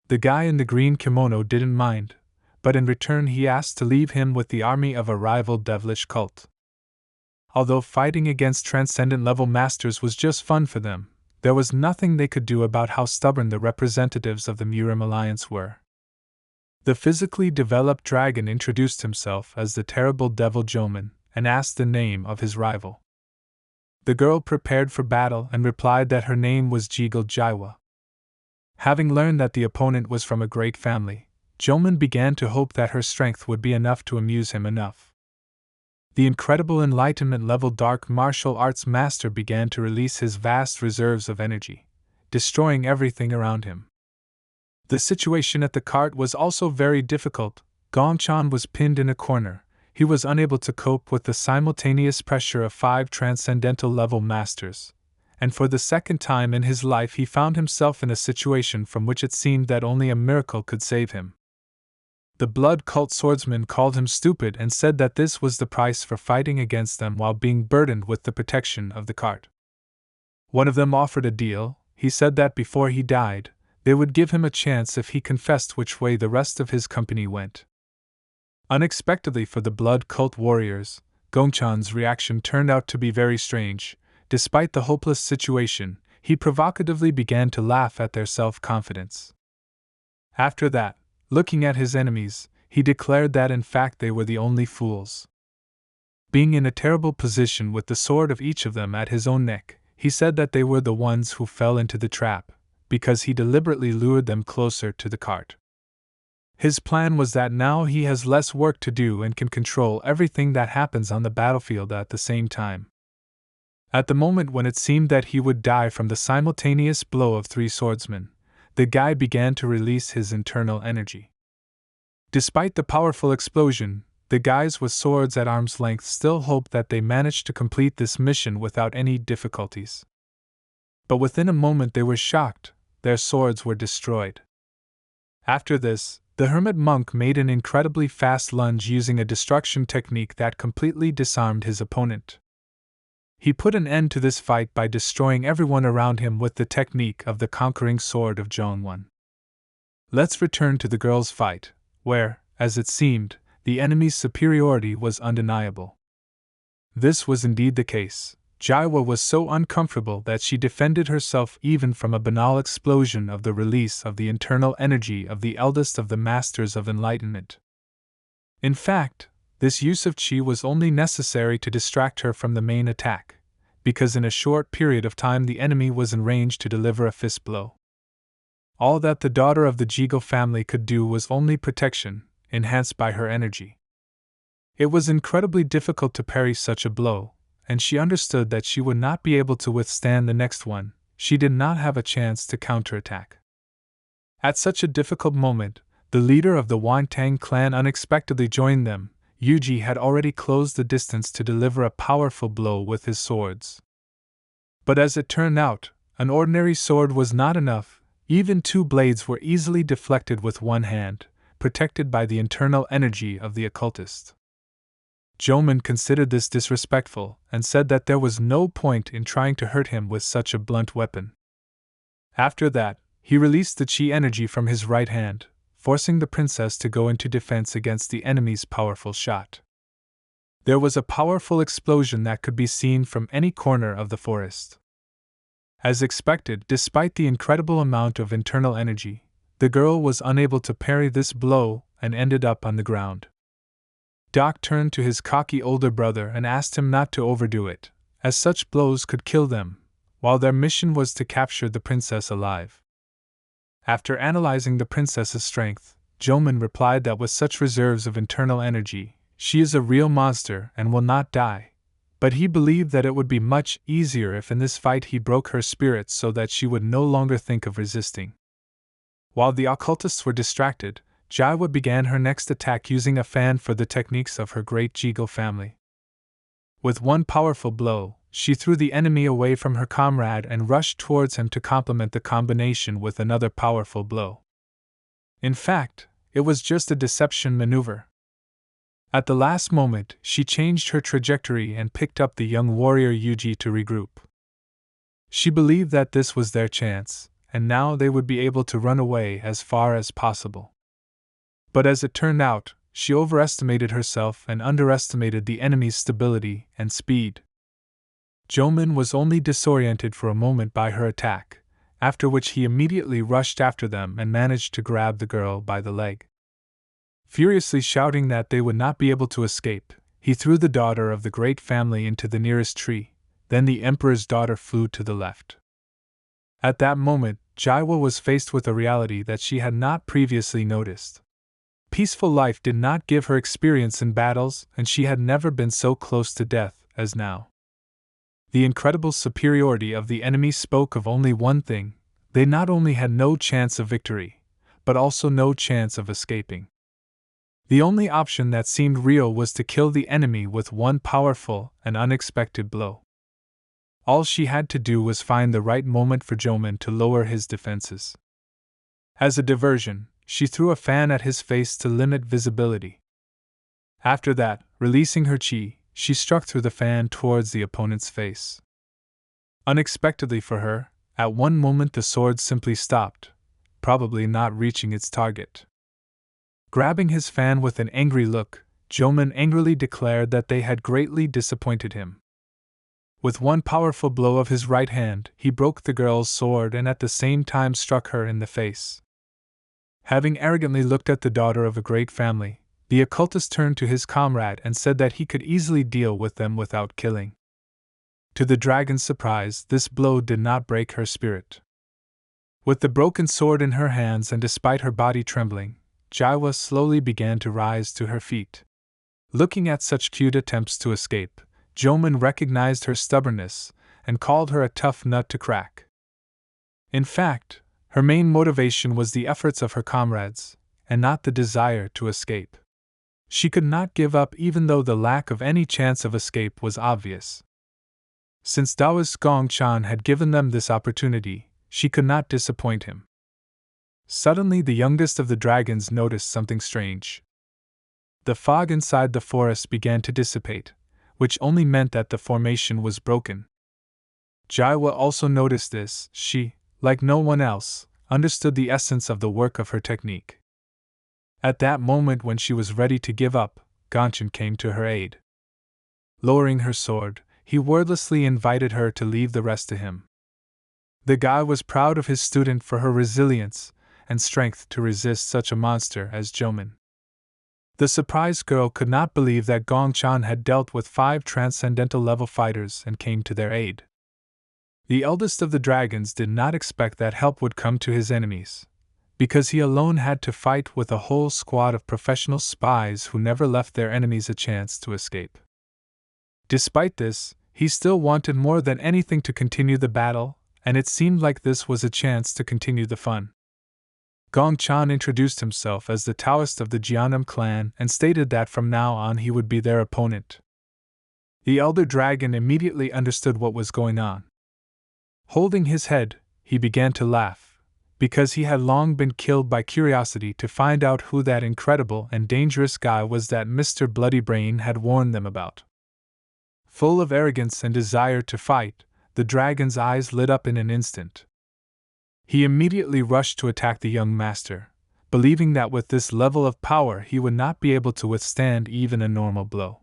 The guy in the green kimono didn't mind, but in return he asked to leave him with the army of a rival devilish cult. Although fighting against transcendent level masters was just fun for them, there was nothing they could do about how stubborn the representatives of the Murim Alliance were. The physically developed dragon introduced himself as the terrible devil Joman and asked the name of his rival. The girl prepared for battle and replied that her name was Jiggle Jaiwa. Having learned that the opponent was from a great family, Joman began to hope that her strength would be enough to amuse him enough. The incredible enlightenment level dark martial arts master began to release his vast reserves of energy, destroying everything around him. The situation at the cart was also very difficult. Gongchan was pinned in a corner. He was unable to cope with the simultaneous pressure of 5 transcendental level masters, and for the second time in his life he found himself in a situation from which it seemed that only a miracle could save him. The blood cult swordsman called him stupid and said that this was the price for fighting against them while being burdened with the protection of the cart. One of them offered a deal. He said that before he died, they would give him a chance if he confessed which way the rest of his company went. Unexpectedly for the blood cult warriors, Gongchan's reaction turned out to be very strange. Despite the hopeless situation, he provocatively began to laugh at their self-confidence. After that, looking at his enemies, he declared that in fact they were the only fools. Being in a terrible position with the sword of each of them at his own neck, he said that they were the ones who fell into the trap, because he deliberately lured them closer to the cart. His plan was that now he has less work to do and can control everything that happens on the battlefield at the same time. At the moment when it seemed that he would die from the simultaneous blow of three swordsmen, the guy began to release his internal energy. Despite the powerful explosion, the guys with swords at arm's length still hoped that they managed to complete this mission without any difficulties. But within a moment they were shocked, their swords were destroyed. After this, the hermit monk made an incredibly fast lunge using a destruction technique that completely disarmed his opponent. He put an end to this fight by destroying everyone around him with the technique of the conquering sword of Zhongwan. Let's return to the girls' fight, where, as it seemed, the enemy's superiority was undeniable. This was indeed the case. Jaiwa was so uncomfortable that she defended herself even from a banal explosion of the release of the internal energy of the eldest of the Masters of Enlightenment. In fact, this use of chi was only necessary to distract her from the main attack, because in a short period of time the enemy was in range to deliver a fist blow. All that the daughter of the Jigo family could do was only protection, enhanced by her energy. It was incredibly difficult to parry such a blow, and she understood that she would not be able to withstand the next one. She did not have a chance to counterattack. At such a difficult moment, the leader of the Wantang clan unexpectedly joined them. Yuji had already closed the distance to deliver a powerful blow with his swords. But as it turned out, an ordinary sword was not enough. Even two blades were easily deflected with one hand, protected by the internal energy of the occultist. Joman considered this disrespectful and said that there was no point in trying to hurt him with such a blunt weapon. After that, he released the chi energy from his right hand, forcing the princess to go into defense against the enemy's powerful shot. There was a powerful explosion that could be seen from any corner of the forest. As expected, despite the incredible amount of internal energy, the girl was unable to parry this blow and ended up on the ground. Doc turned to his cocky older brother and asked him not to overdo it, as such blows could kill them, while their mission was to capture the princess alive. After analyzing the princess's strength, Joman replied that with such reserves of internal energy, she is a real monster and will not die, but he believed that it would be much easier if in this fight he broke her spirit so that she would no longer think of resisting. While the occultists were distracted, Jaiwa began her next attack using a fan for the techniques of her great Jigo family. With one powerful blow, she threw the enemy away from her comrade and rushed towards him to complement the combination with another powerful blow. In fact, it was just a deception maneuver. At the last moment, she changed her trajectory and picked up the young warrior Yuji to regroup. She believed that this was their chance, and now they would be able to run away as far as possible. But as it turned out, she overestimated herself and underestimated the enemy's stability and speed. Joman was only disoriented for a moment by her attack, after which he immediately rushed after them and managed to grab the girl by the leg. Furiously shouting that they would not be able to escape, he threw the daughter of the great family into the nearest tree. Then the emperor's daughter flew to the left. At that moment, Jaiwa was faced with a reality that she had not previously noticed. Peaceful life did not give her experience in battles, and she had never been so close to death as now. The incredible superiority of the enemy spoke of only one thing: they not only had no chance of victory, but also no chance of escaping. The only option that seemed real was to kill the enemy with one powerful and unexpected blow. All she had to do was find the right moment for Joman to lower his defenses. As a diversion, she threw a fan at his face to limit visibility. After that, releasing her chi, she struck through the fan towards the opponent's face. Unexpectedly for her, at one moment the sword simply stopped, probably not reaching its target. Grabbing his fan with an angry look, Joman angrily declared that they had greatly disappointed him. With one powerful blow of his right hand, he broke the girl's sword and at the same time struck her in the face. Having arrogantly looked at the daughter of a great family, the occultist turned to his comrade and said that he could easily deal with them without killing. To the dragon's surprise, this blow did not break her spirit. With the broken sword in her hands and despite her body trembling, Jaiwa slowly began to rise to her feet. Looking at such cute attempts to escape, Joman recognized her stubbornness and called her a tough nut to crack. In fact, her main motivation was the efforts of her comrades, and not the desire to escape. She could not give up even though the lack of any chance of escape was obvious. Since Taoist Gongchan had given them this opportunity, she could not disappoint him. Suddenly the youngest of the dragons noticed something strange. The fog inside the forest began to dissipate, which only meant that the formation was broken. Jaiwa also noticed this. She, like no one else, understood the essence of the work of her technique. At that moment when she was ready to give up, Gongchan came to her aid. Lowering her sword, he wordlessly invited her to leave the rest to him. The guy was proud of his student for her resilience and strength to resist such a monster as Joman. The surprised girl could not believe that Gongchan had dealt with 5 transcendental level fighters and came to their aid. The eldest of the dragons did not expect that help would come to his enemies, because he alone had to fight with a whole squad of professional spies who never left their enemies a chance to escape. Despite this, he still wanted more than anything to continue the battle, and it seemed like this was a chance to continue the fun. Gongchan introduced himself as the Taoist of the Jiannam clan and stated that from now on he would be their opponent. The elder dragon immediately understood what was going on. Holding his head, he began to laugh, because he had long been killed by curiosity to find out who that incredible and dangerous guy was that Mr. Bloody Brain had warned them about. Full of arrogance and desire to fight, the dragon's eyes lit up in an instant. He immediately rushed to attack the young master, believing that with this level of power he would not be able to withstand even a normal blow.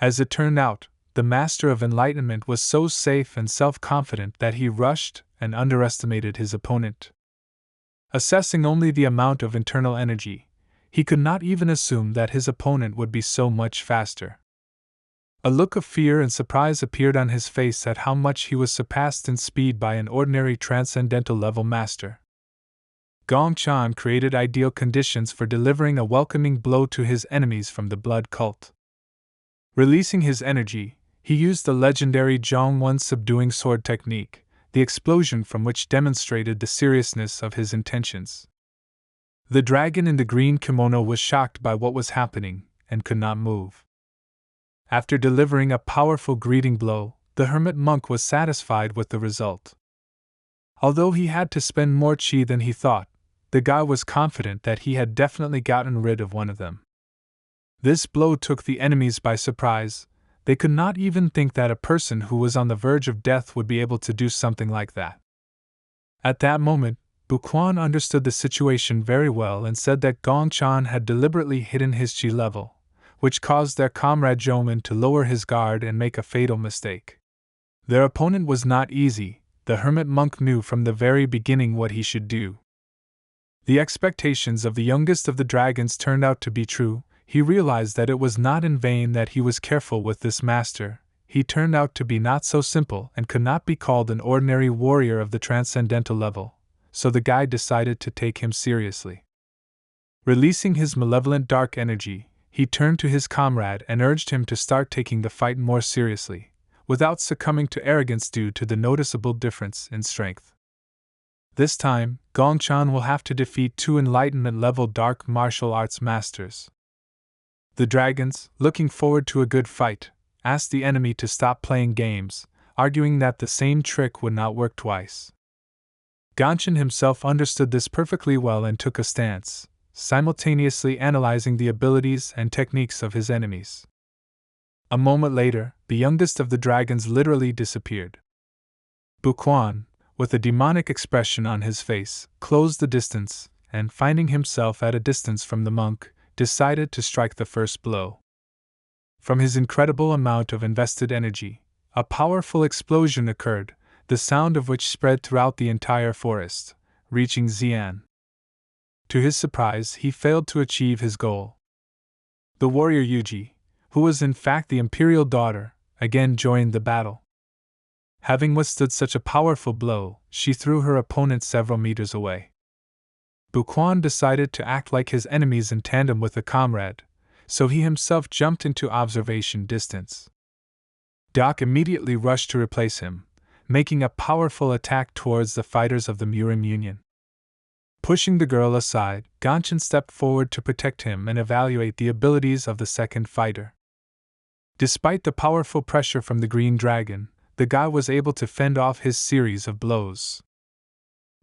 As it turned out, the Master of Enlightenment was so safe and self-confident that he rushed and underestimated his opponent. Assessing only the amount of internal energy, he could not even assume that his opponent would be so much faster. A look of fear and surprise appeared on his face at how much he was surpassed in speed by an ordinary transcendental level master. Gongchan created ideal conditions for delivering a welcoming blow to his enemies from the blood cult. Releasing his energy, he used the legendary Zhongwen subduing sword technique, the explosion from which demonstrated the seriousness of his intentions. The dragon in the green kimono was shocked by what was happening and could not move. After delivering a powerful greeting blow, the hermit monk was satisfied with the result. Although he had to spend more chi than he thought, the guy was confident that he had definitely gotten rid of one of them. This blow took the enemies by surprise. They could not even think that a person who was on the verge of death would be able to do something like that. At that moment, Buquan understood the situation very well and said that Gongchan had deliberately hidden his chi level, which caused their comrade Joman to lower his guard and make a fatal mistake. Their opponent was not easy. The hermit monk knew from the very beginning what he should do. The expectations of the youngest of the dragons turned out to be true. He realized that it was not in vain that he was careful with this master. He turned out to be not so simple and could not be called an ordinary warrior of the transcendental level, so the guide decided to take him seriously. Releasing his malevolent dark energy, he turned to his comrade and urged him to start taking the fight more seriously, without succumbing to arrogance due to the noticeable difference in strength. This time, Gongchan will have to defeat 2 enlightenment-level dark martial arts masters. The dragons, looking forward to a good fight, asked the enemy to stop playing games, arguing that the same trick would not work twice. Gongchan himself understood this perfectly well and took a stance, simultaneously analyzing the abilities and techniques of his enemies. A moment later, the youngest of the dragons literally disappeared. Buquan, with a demonic expression on his face, closed the distance, and finding himself at a distance from the monk, decided to strike the first blow. From his incredible amount of invested energy, a powerful explosion occurred, the sound of which spread throughout the entire forest, reaching Xian. To his surprise, he failed to achieve his goal. The warrior Yuji, who was in fact the imperial daughter, again joined the battle. Having withstood such a powerful blow, she threw her opponent several meters away. Buquan decided to act like his enemies in tandem with a comrade, so he himself jumped into observation distance. Doc immediately rushed to replace him, making a powerful attack towards the fighters of the Murim Union. Pushing the girl aside, Gongchen stepped forward to protect him and evaluate the abilities of the second fighter. Despite the powerful pressure from the Green Dragon, the guy was able to fend off his series of blows.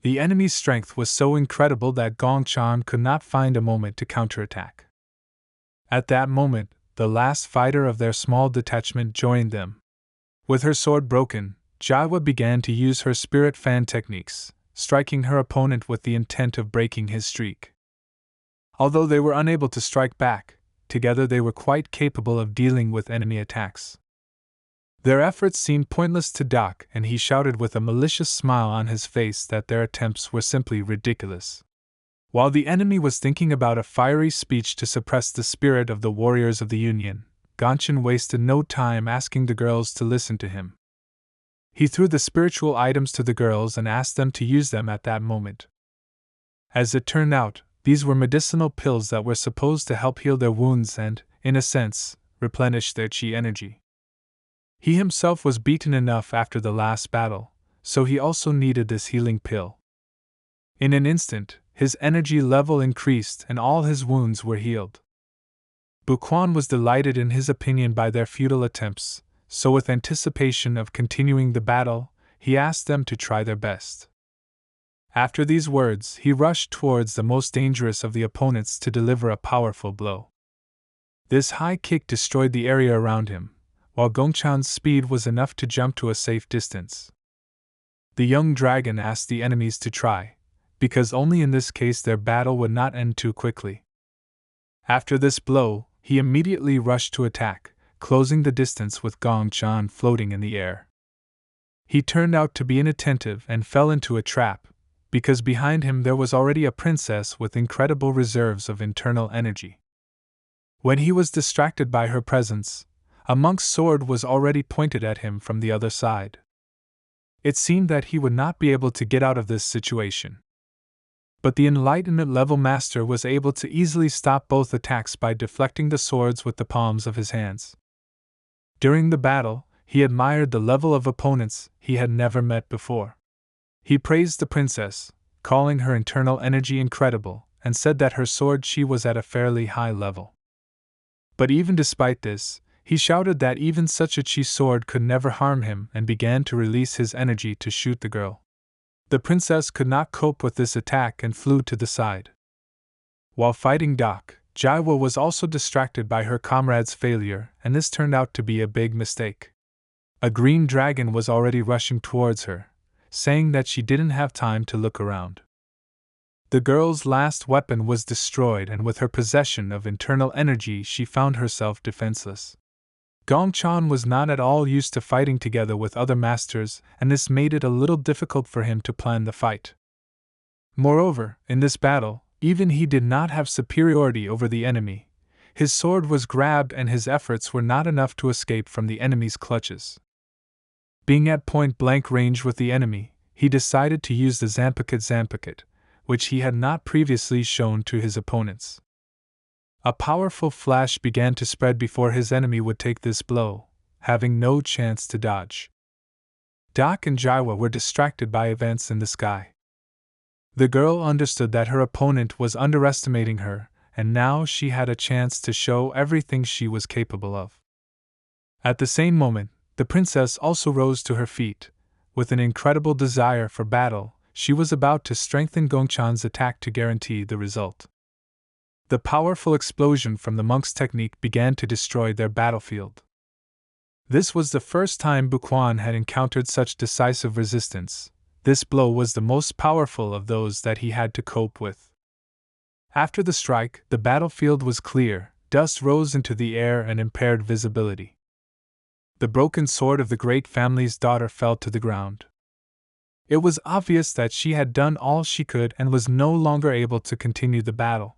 The enemy's strength was so incredible that Gongchen could not find a moment to counterattack. At that moment, the last fighter of their small detachment joined them. With her sword broken, Jaiwa began to use her spirit fan techniques, striking her opponent with the intent of breaking his streak. Although they were unable to strike back, together they were quite capable of dealing with enemy attacks. Their efforts seemed pointless to Doc, and he shouted with a malicious smile on his face that their attempts were simply ridiculous. While the enemy was thinking about a fiery speech to suppress the spirit of the warriors of the Union, Gongchen wasted no time asking the girls to listen to him. He threw the spiritual items to the girls and asked them to use them at that moment. As it turned out, these were medicinal pills that were supposed to help heal their wounds and, in a sense, replenish their chi energy. He himself was beaten enough after the last battle, so he also needed this healing pill. In an instant, his energy level increased and all his wounds were healed. Buquan was delighted in his opinion by their futile attempts, so with anticipation of continuing the battle, he asked them to try their best. After these words, he rushed towards the most dangerous of the opponents to deliver a powerful blow. This high kick destroyed the area around him, while Gongchan's speed was enough to jump to a safe distance. The young dragon asked the enemies to try, because only in this case their battle would not end too quickly. After this blow, he immediately rushed to attack, closing the distance with Gongchan floating in the air. He turned out to be inattentive and fell into a trap, because behind him there was already a princess with incredible reserves of internal energy. When he was distracted by her presence, a monk's sword was already pointed at him from the other side. It seemed that he would not be able to get out of this situation. But the Enlightenment level master was able to easily stop both attacks by deflecting the swords with the palms of his hands. During the battle, he admired the level of opponents he had never met before. He praised the princess, calling her internal energy incredible, and said that her sword chi was at a fairly high level. But even despite this, he shouted that even such a chi sword could never harm him and began to release his energy to shoot the girl. The princess could not cope with this attack and flew to the side. While fighting Doc, Jaiwa was also distracted by her comrade's failure, and this turned out to be a big mistake. A green dragon was already rushing towards her, saying that she didn't have time to look around. The girl's last weapon was destroyed, and with her possession of internal energy she found herself defenseless. Gongchan was not at all used to fighting together with other masters, and this made it a little difficult for him to plan the fight. Moreover, in this battle, even he did not have superiority over the enemy. His sword was grabbed and his efforts were not enough to escape from the enemy's clutches. Being at point-blank range with the enemy, he decided to use the Zampaket, which he had not previously shown to his opponents. A powerful flash began to spread before his enemy would take this blow, having no chance to dodge. Doc and Jaiwa were distracted by events in the sky. The girl understood that her opponent was underestimating her, and now she had a chance to show everything she was capable of. At the same moment, the princess also rose to her feet. With an incredible desire for battle, she was about to strengthen Gongchan's attack to guarantee the result. The powerful explosion from the monk's technique began to destroy their battlefield. This was the first time Buquan had encountered such decisive resistance, this blow was the most powerful of those that he had to cope with. After the strike, the battlefield was clear, dust rose into the air and impaired visibility. The broken sword of the great family's daughter fell to the ground. It was obvious that she had done all she could and was no longer able to continue the battle.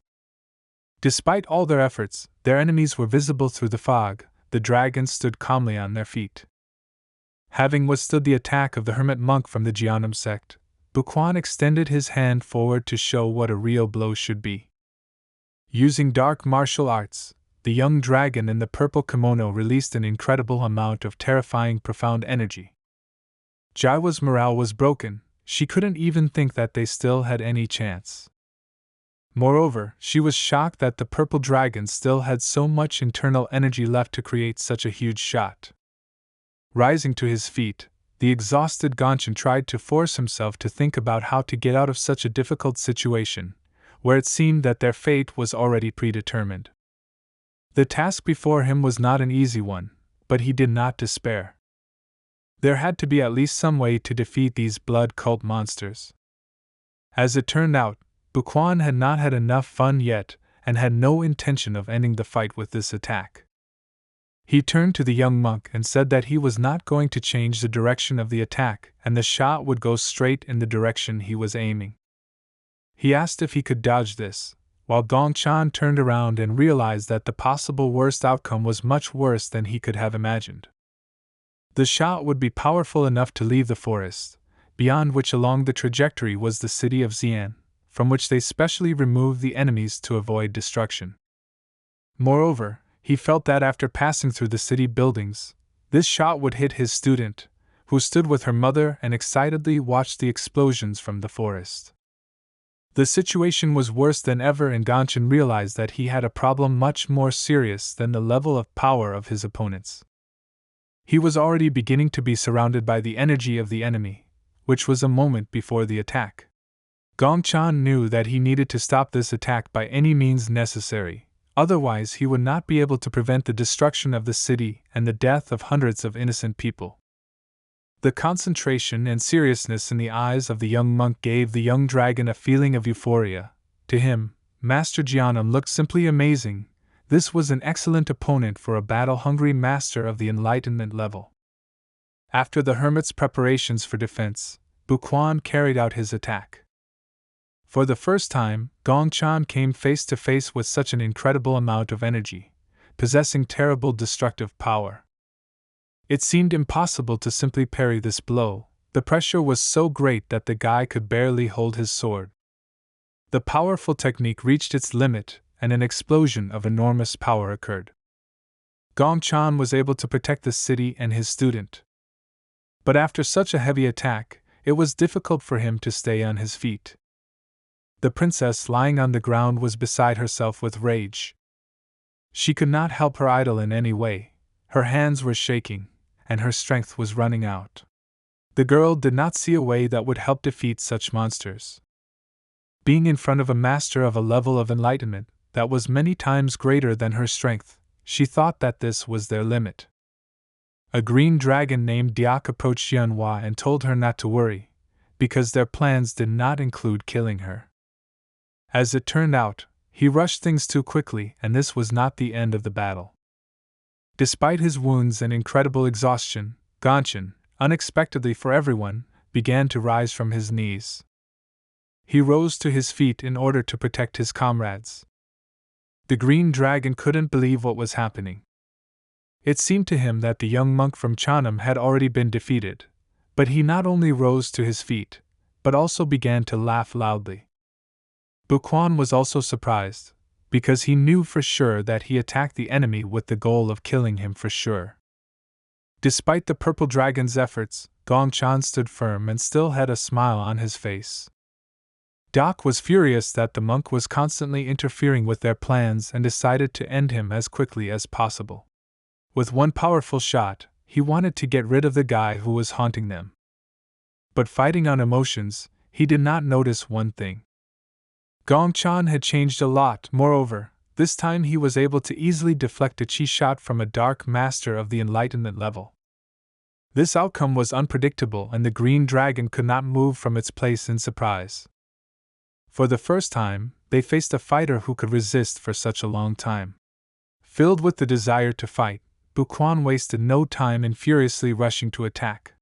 Despite all their efforts, their enemies were visible through the fog. The dragons stood calmly on their feet. Having withstood the attack of the hermit monk from the Jianum sect, Buquan extended his hand forward to show what a real blow should be. Using dark martial arts, the young dragon in the purple kimono released an incredible amount of terrifying, profound energy. Jaiwa's morale was broken. She couldn't even think that they still had any chance. Moreover, she was shocked that the purple dragon still had so much internal energy left to create such a huge shot. Rising to his feet, the exhausted Gongchen tried to force himself to think about how to get out of such a difficult situation, where it seemed that their fate was already predetermined. The task before him was not an easy one, but he did not despair. There had to be at least some way to defeat these blood cult monsters. As it turned out, Buquan had not had enough fun yet and had no intention of ending the fight with this attack. He turned to the young monk and said that he was not going to change the direction of the attack and the shot would go straight in the direction he was aiming. He asked if he could dodge this, while Gongchan turned around and realized that the possible worst outcome was much worse than he could have imagined. The shot would be powerful enough to leave the forest, beyond which along the trajectory was the city of Xi'an, from which they specially removed the enemies to avoid destruction. Moreover, he felt that after passing through the city buildings, this shot would hit his student, who stood with her mother and excitedly watched the explosions from the forest. The situation was worse than ever, and Gongchen realized that he had a problem much more serious than the level of power of his opponents. He was already beginning to be surrounded by the energy of the enemy, which was a moment before the attack. Gongchan knew that he needed to stop this attack by any means necessary, otherwise he would not be able to prevent the destruction of the city and the death of hundreds of innocent people. The concentration and seriousness in the eyes of the young monk gave the young dragon a feeling of euphoria. To him, Master Jianum looked simply amazing. This was an excellent opponent for a battle-hungry master of the enlightenment level. After the hermit's preparations for defense, Buquan carried out his attack. For the first time, Gongchan came face to face with such an incredible amount of energy, possessing terrible destructive power. It seemed impossible to simply parry this blow. The pressure was so great that the guy could barely hold his sword. The powerful technique reached its limit, and an explosion of enormous power occurred. Gongchan was able to protect the city and his student. But after such a heavy attack, it was difficult for him to stay on his feet. The princess lying on the ground was beside herself with rage. She could not help her idol in any way. Her hands were shaking, and her strength was running out. The girl did not see a way that would help defeat such monsters. Being in front of a master of a level of enlightenment that was many times greater than her strength, she thought that this was their limit. A green dragon named Diak approached Manhwa and told her not to worry, because their plans did not include killing her. As it turned out, he rushed things too quickly, and this was not the end of the battle. Despite his wounds and incredible exhaustion, Gongchen, unexpectedly for everyone, began to rise from his knees. He rose to his feet in order to protect his comrades. The green dragon couldn't believe what was happening. It seemed to him that the young monk from Chanam had already been defeated, but he not only rose to his feet, but also began to laugh loudly. Buquan was also surprised, because he knew for sure that he attacked the enemy with the goal of killing him for sure. Despite the purple dragon's efforts, Gongchan stood firm and still had a smile on his face. Doc was furious that the monk was constantly interfering with their plans and decided to end him as quickly as possible. With one powerful shot, he wanted to get rid of the guy who was haunting them. But fighting on emotions, he did not notice one thing. Gongchan had changed a lot. Moreover, this time he was able to easily deflect a chi shot from a dark master of the enlightenment level. This outcome was unpredictable, and the green dragon could not move from its place in surprise. For the first time, they faced a fighter who could resist for such a long time. Filled with the desire to fight, Buquan wasted no time in furiously rushing to attack.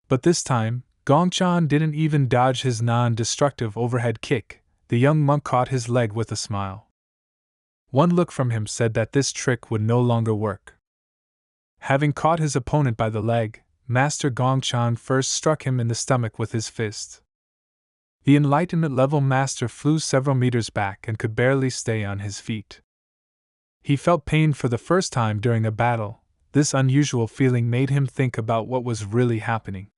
But this time, Gongchan didn't even dodge his non-destructive overhead kick. The young monk caught his leg with a smile. One look from him said that this trick would no longer work. Having caught his opponent by the leg, Master Gongchan first struck him in the stomach with his fist. The Enlightenment level master flew several meters back and could barely stay on his feet. He felt pain for the first time during a battle. This unusual feeling made him think about what was really happening.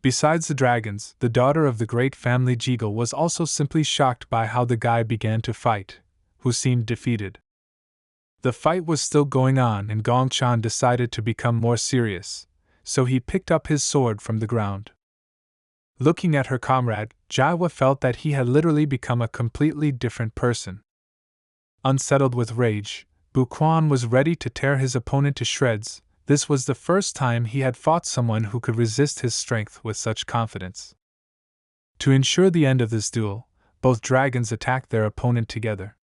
Besides the dragons, the daughter of the great family Jeagle was also simply shocked by how the guy began to fight, who seemed defeated. The fight was still going on, and Gongchan decided to become more serious, so he picked up his sword from the ground. Looking at her comrade, Jaiwa felt that he had literally become a completely different person. Unsettled with rage, Buquan was ready to tear his opponent to shreds. This was the first time he had fought someone who could resist his strength with such confidence. To ensure the end of this duel, both dragons attacked their opponent together.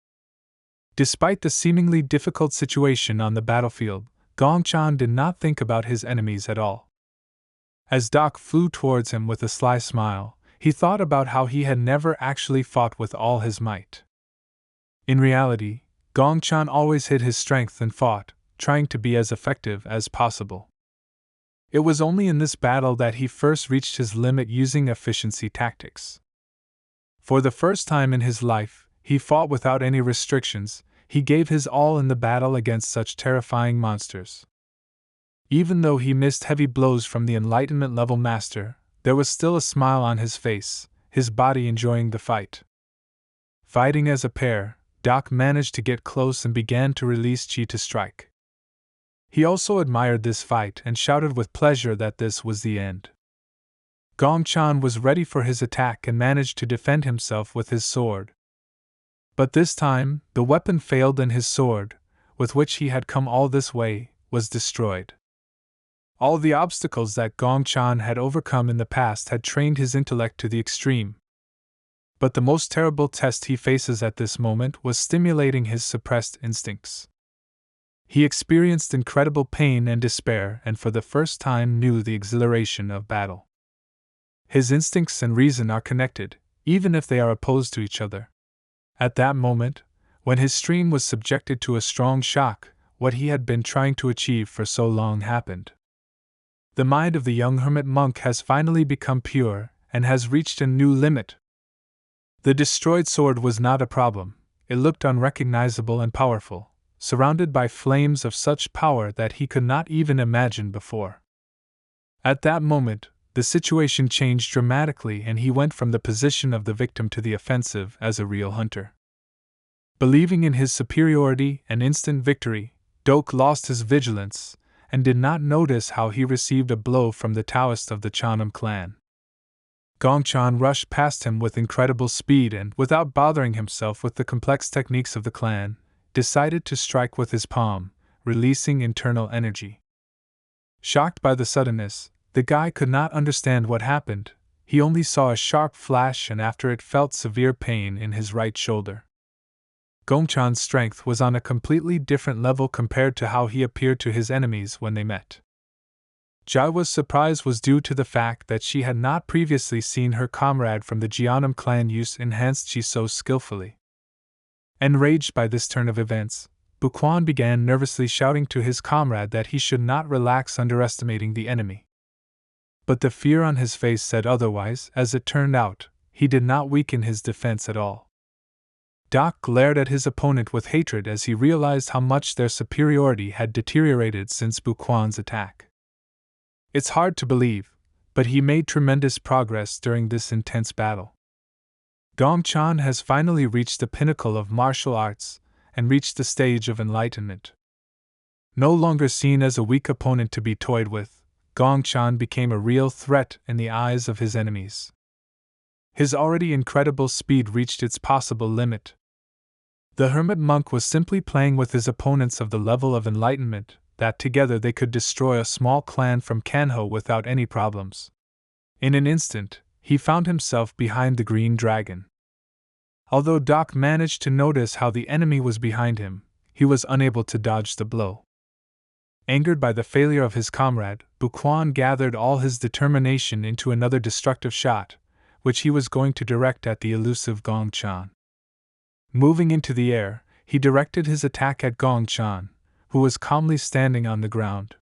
Despite the seemingly difficult situation on the battlefield, Gongchan did not think about his enemies at all. As Doc flew towards him with a sly smile, he thought about how he had never actually fought with all his might. In reality, Gongchan always hid his strength and fought, trying to be as effective as possible. It was only in this battle that he first reached his limit using efficiency tactics. For the first time in his life, he fought without any restrictions. He gave his all in the battle against such terrifying monsters. Even though he missed heavy blows from the Enlightenment level master, there was still a smile on his face, his body enjoying the fight. Fighting as a pair, Doc managed to get close and began to release chi to strike. He also admired this fight and shouted with pleasure that this was the end. Gongchan was ready for his attack and managed to defend himself with his sword. But this time, the weapon failed and his sword, with which he had come all this way, was destroyed. All the obstacles that Gongchan had overcome in the past had trained his intellect to the extreme. But the most terrible test he faces at this moment was stimulating his suppressed instincts. He experienced incredible pain and despair, and for the first time knew the exhilaration of battle. His instincts and reason are connected, even if they are opposed to each other. At that moment, when his stream was subjected to a strong shock, what he had been trying to achieve for so long happened. The mind of the young hermit monk has finally become pure, and has reached a new limit. The destroyed sword was not a problem. It looked unrecognizable and powerful, surrounded by flames of such power that he could not even imagine before. At that moment, the situation changed dramatically, and he went from the position of the victim to the offensive as a real hunter. Believing in his superiority and instant victory, Doak lost his vigilance and did not notice how he received a blow from the Taoist of the Chanam clan. Gongchan rushed past him with incredible speed and, without bothering himself with the complex techniques of the clan, decided to strike with his palm, releasing internal energy. Shocked by the suddenness, the guy could not understand what happened. He only saw a sharp flash, and after it felt severe pain in his right shoulder. Gongchan's strength was on a completely different level compared to how he appeared to his enemies when they met. Jaiwa's surprise was due to the fact that she had not previously seen her comrade from the Jianam clan use enhanced chi so skillfully. Enraged by this turn of events, Buquan began nervously shouting to his comrade that he should not relax underestimating the enemy. But the fear on his face said otherwise. As it turned out, he did not weaken his defense at all. Doc glared at his opponent with hatred as he realized how much their superiority had deteriorated since Buquan's attack. It's hard to believe, but he made tremendous progress during this intense battle. Gongchan has finally reached the pinnacle of martial arts and reached the stage of enlightenment. No longer seen as a weak opponent to be toyed with, Gongchan became a real threat in the eyes of his enemies. His already incredible speed reached its possible limit. The hermit monk was simply playing with his opponents of the level of enlightenment that together they could destroy a small clan from Kanho without any problems. In an instant, he found himself behind the green dragon. Although Doc managed to notice how the enemy was behind him, he was unable to dodge the blow. Angered by the failure of his comrade, Buquan gathered all his determination into another destructive shot, which he was going to direct at the elusive Gong Chan. Moving into the air, he directed his attack at Gong Chan, who was calmly standing on the ground.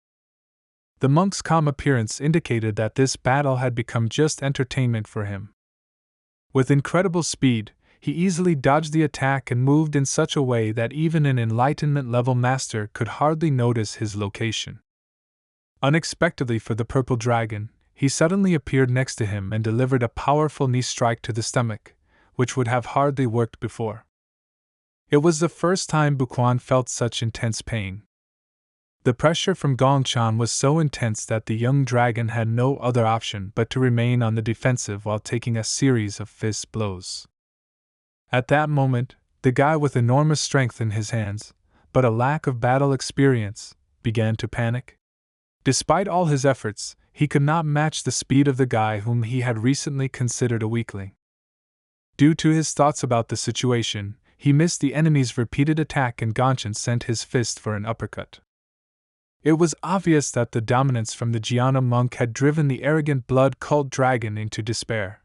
The monk's calm appearance indicated that this battle had become just entertainment for him. With incredible speed, he easily dodged the attack and moved in such a way that even an enlightenment-level master could hardly notice his location. Unexpectedly for the purple dragon, he suddenly appeared next to him and delivered a powerful knee strike to the stomach, which would have hardly worked before. It was the first time Buquan felt such intense pain. The pressure from Gong Chan was so intense that the young dragon had no other option but to remain on the defensive while taking a series of fist blows. At that moment, the guy with enormous strength in his hands, but a lack of battle experience, began to panic. Despite all his efforts, he could not match the speed of the guy whom he had recently considered a weakling. Due to his thoughts about the situation, he missed the enemy's repeated attack and Gongchan sent his fist for an uppercut. It was obvious that the dominance from the Gianna monk had driven the arrogant blood cult dragon into despair.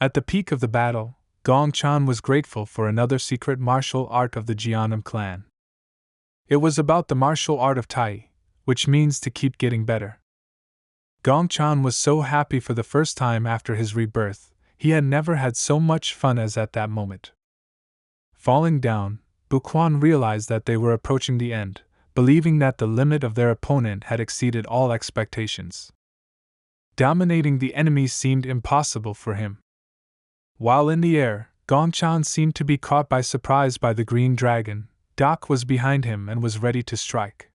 At the peak of the battle, Gong Chan was grateful for another secret martial art of the Jianam clan. It was about the martial art of Tai, which means to keep getting better. Gong Chan was so happy for the first time after his rebirth, he had never had so much fun as at that moment. Falling down, Buquan realized that they were approaching the end, believing that the limit of their opponent had exceeded all expectations. Dominating the enemy seemed impossible for him. While in the air, Gong Chan seemed to be caught by surprise by the green dragon. Doc was behind him and was ready to strike.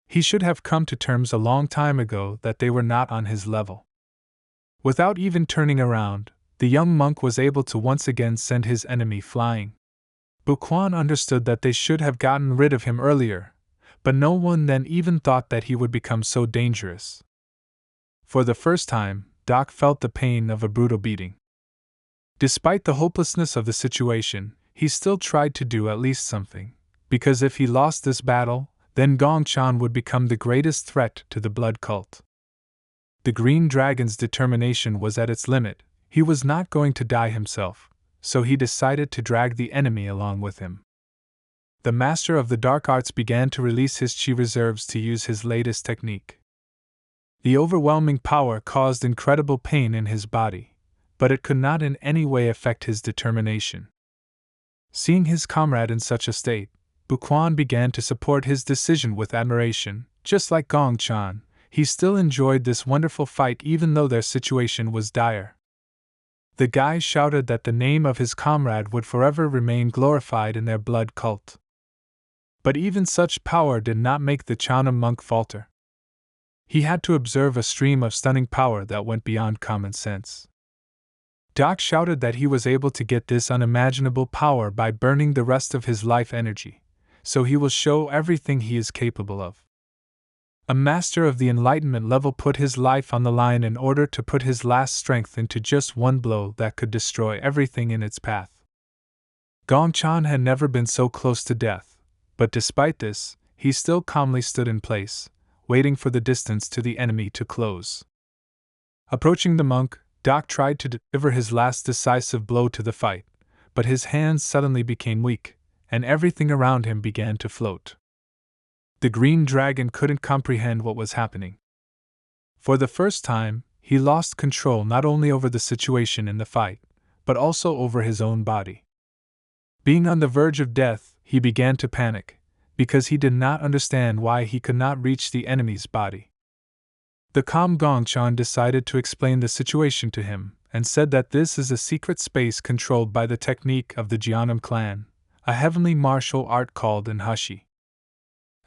He should have come to terms a long time ago that they were not on his level. Without even turning around, the young monk was able to once again send his enemy flying. Buquan understood that they should have gotten rid of him earlier, but no one then even thought that he would become so dangerous. For the first time, Doc felt the pain of a brutal beating. Despite the hopelessness of the situation, he still tried to do at least something, because if he lost this battle, then Gong Chan would become the greatest threat to the blood cult. The green dragon's determination was at its limit. He was not going to die himself, so he decided to drag the enemy along with him. The master of the dark arts began to release his chi reserves to use his latest technique. The overwhelming power caused incredible pain in his body, but it could not in any way affect his determination. Seeing his comrade in such a state, Buquan began to support his decision with admiration. Just like Gong Chan, he still enjoyed this wonderful fight even though their situation was dire. The guy shouted that the name of his comrade would forever remain glorified in their blood cult. But even such power did not make the Chanam monk falter. He had to observe a stream of stunning power that went beyond common sense. Doc shouted that he was able to get this unimaginable power by burning the rest of his life energy, so he will show everything he is capable of. A master of the enlightenment level put his life on the line in order to put his last strength into just one blow that could destroy everything in its path. Gong Chan had never been so close to death, but despite this, he still calmly stood in place, waiting for the distance to the enemy to close. Approaching the monk, Doc tried to deliver his last decisive blow to the fight, but his hands suddenly became weak, and everything around him began to float. The green dragon couldn't comprehend what was happening. For the first time, he lost control not only over the situation in the fight, but also over his own body. Being on the verge of death, he began to panic, because he did not understand why he could not reach the enemy's body. The calm Gong Chan decided to explain the situation to him, and said that this is a secret space controlled by the technique of the Jianam clan, a heavenly martial art called Inhashi.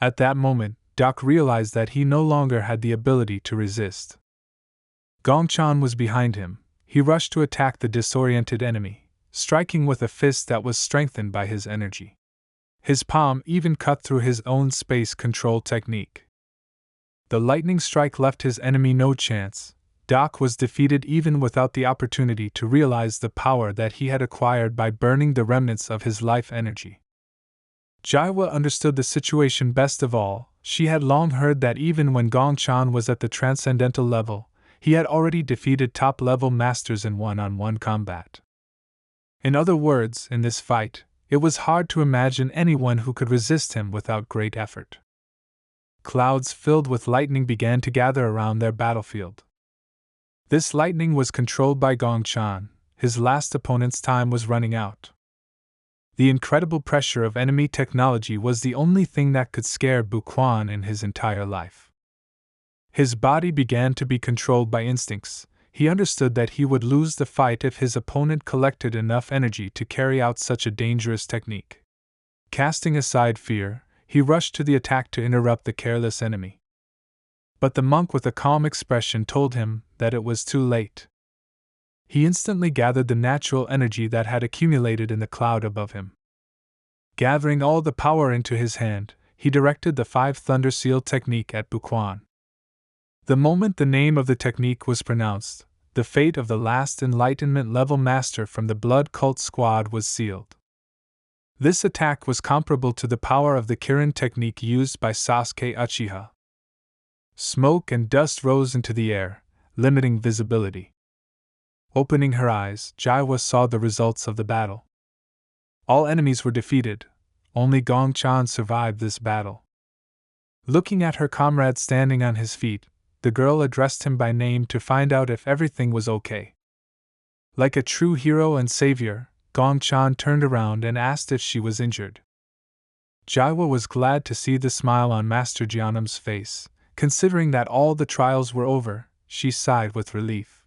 At that moment, Doc realized that he no longer had the ability to resist. Gong Chan was behind him. He rushed to attack the disoriented enemy, striking with a fist that was strengthened by his energy. His palm even cut through his own space control technique. The lightning strike left his enemy no chance. Doc was defeated even without the opportunity to realize the power that he had acquired by burning the remnants of his life energy. Jaiwa understood the situation best of all. She had long heard that even when Gongchan was at the transcendental level, he had already defeated top-level masters in one-on-one combat. In other words, in this fight, it was hard to imagine anyone who could resist him without great effort. Clouds filled with lightning began to gather around their battlefield. This lightning was controlled by Gongchan. His last opponent's time was running out. The incredible pressure of enemy technology was the only thing that could scare Buquan in his entire life. His body began to be controlled by instincts. He understood that he would lose the fight if his opponent collected enough energy to carry out such a dangerous technique. Casting aside fear, he rushed to the attack to interrupt the careless enemy. But the monk with a calm expression told him that it was too late. He instantly gathered the natural energy that had accumulated in the cloud above him. Gathering all the power into his hand, he directed the 5 Thunder Seal technique at Buquan. The moment the name of the technique was pronounced, the fate of the last Enlightenment level master from the Blood Cult squad was sealed. This attack was comparable to the power of the Kirin technique used by Sasuke Uchiha. Smoke and dust rose into the air, limiting visibility. Opening her eyes, Jaiwa saw the results of the battle. All enemies were defeated. Only Gongchan survived this battle. Looking at her comrade standing on his feet, the girl addressed him by name to find out if everything was okay. Like a true hero and savior, Gongchan turned around and asked if she was injured. Jaiwa was glad to see the smile on Master Jianam's face. Considering that all the trials were over, she sighed with relief.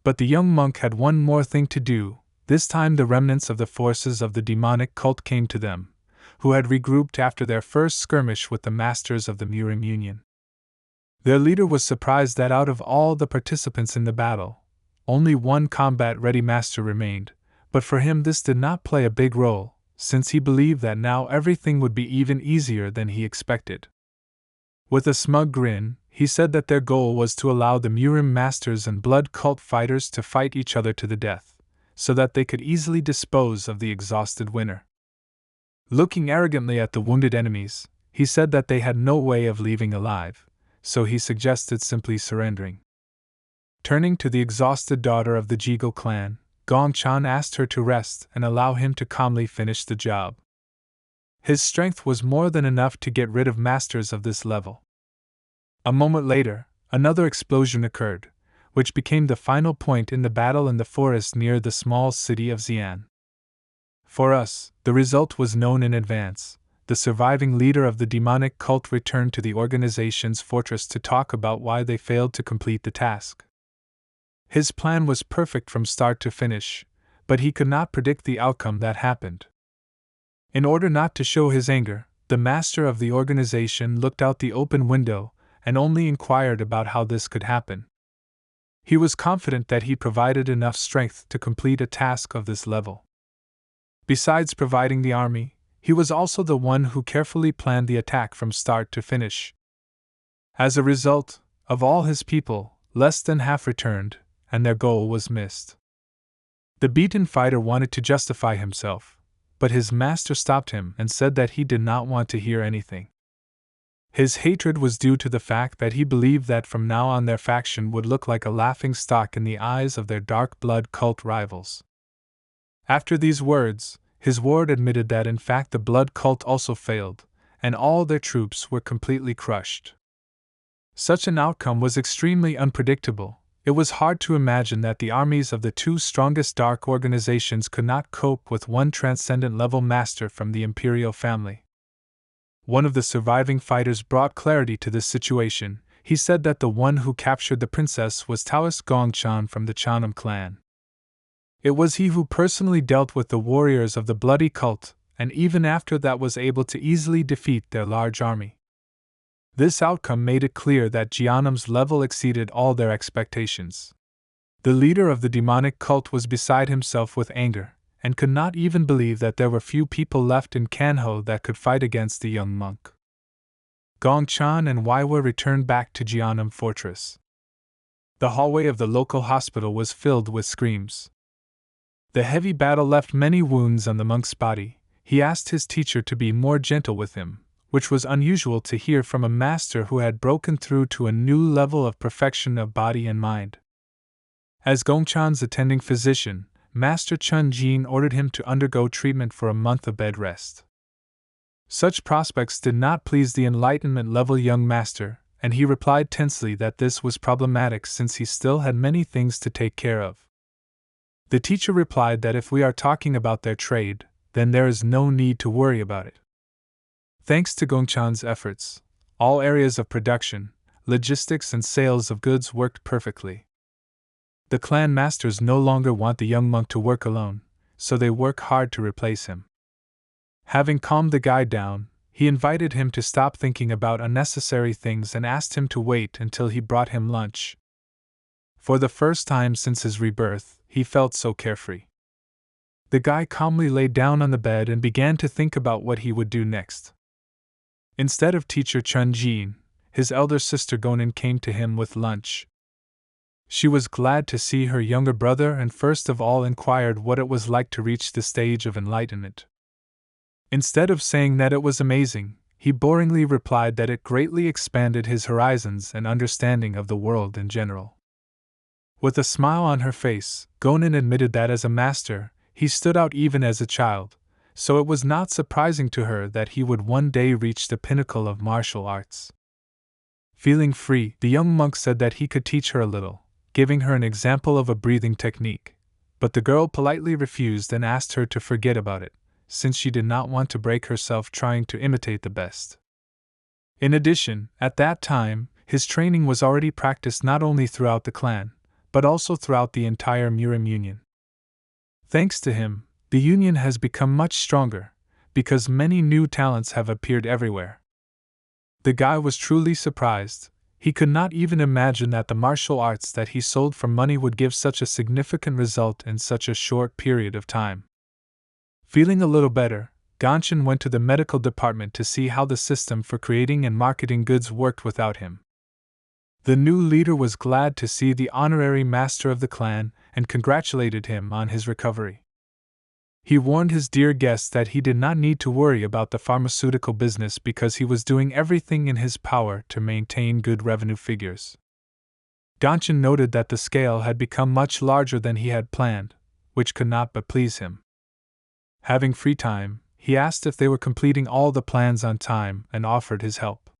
But the young monk had one more thing to do. This time the remnants of the forces of the demonic cult came to them, who had regrouped after their first skirmish with the masters of the Murim Union. Their leader was surprised that out of all the participants in the battle, only one combat-ready master remained, but for him this did not play a big role, since he believed that now everything would be even easier than he expected. With a smug grin, he said that their goal was to allow the Murim masters and blood cult fighters to fight each other to the death, so that they could easily dispose of the exhausted winner. Looking arrogantly at the wounded enemies, he said that they had no way of leaving alive, so he suggested simply surrendering. Turning to the exhausted daughter of the Jigo clan, Gongchan asked her to rest and allow him to calmly finish the job. His strength was more than enough to get rid of masters of this level. A moment later, another explosion occurred, which became the final point in the battle in the forest near the small city of Xi'an. For us, the result was known in advance. The surviving leader of the demonic cult returned to the organization's fortress to talk about why they failed to complete the task. His plan was perfect from start to finish, but he could not predict the outcome that happened. In order not to show his anger, the master of the organization looked out the open window and only inquired about how this could happen. He was confident that he provided enough strength to complete a task of this level. Besides providing the army, he was also the one who carefully planned the attack from start to finish. As a result, of all his people, less than half returned, and their goal was missed. The beaten fighter wanted to justify himself, but his master stopped him and said that he did not want to hear anything. His hatred was due to the fact that he believed that from now on their faction would look like a laughingstock in the eyes of their dark blood cult rivals. After these words, his ward admitted that in fact the blood cult also failed, and all their troops were completely crushed. Such an outcome was extremely unpredictable. It was hard to imagine that the armies of the 2 strongest dark organizations could not cope with one transcendent-level master from the Imperial family. One of the surviving fighters brought clarity to this situation. He said that the one who captured the princess was Taoist Gongchan from the Chanam clan. It was he who personally dealt with the warriors of the bloody cult, and even after that was able to easily defeat their large army. This outcome made it clear that Jianam's level exceeded all their expectations. The leader of the demonic cult was beside himself with anger, and could not even believe that there were few people left in Kanho that could fight against the young monk. Gongchan and Waiwa returned back to Jiannam Fortress. The hallway of the local hospital was filled with screams. The heavy battle left many wounds on the monk's body. He asked his teacher to be more gentle with him, which was unusual to hear from a master who had broken through to a new level of perfection of body and mind. As Gongchan's attending physician, Master Chun Jin ordered him to undergo treatment for a month of bed rest. Such prospects did not please the enlightenment-level young master, and he replied tensely that this was problematic since he still had many things to take care of. The teacher replied that if we are talking about their trade, then there is no need to worry about it. Thanks to Gongchan's efforts, all areas of production, logistics and sales of goods worked perfectly. The clan masters no longer want the young monk to work alone, so they work hard to replace him. Having calmed the guy down, he invited him to stop thinking about unnecessary things and asked him to wait until he brought him lunch. For the first time since his rebirth, he felt so carefree. The guy calmly lay down on the bed and began to think about what he would do next. Instead of teacher Chun Jin, his elder sister Gonin came to him with lunch. She was glad to see her younger brother and first of all inquired what it was like to reach the stage of enlightenment. Instead of saying that it was amazing, he boringly replied that it greatly expanded his horizons and understanding of the world in general. With a smile on her face, Gonin admitted that as a master, he stood out even as a child, so it was not surprising to her that he would one day reach the pinnacle of martial arts. Feeling free, the young monk said that he could teach her a little, giving her an example of a breathing technique, but the girl politely refused and asked her to forget about it, since she did not want to break herself trying to imitate the best. In addition, at that time, his training was already practiced not only throughout the clan, but also throughout the entire Murim Union. Thanks to him, the union has become much stronger, because many new talents have appeared everywhere. The guy was truly surprised. He could not even imagine that the martial arts that he sold for money would give such a significant result in such a short period of time. Feeling a little better, Gongchan went to the medical department to see how the system for creating and marketing goods worked without him. The new leader was glad to see the honorary master of the clan and congratulated him on his recovery. He warned his dear guest that he did not need to worry about the pharmaceutical business because he was doing everything in his power to maintain good revenue figures. Gongchan noted that the scale had become much larger than he had planned, which could not but please him. Having free time, he asked if they were completing all the plans on time and offered his help.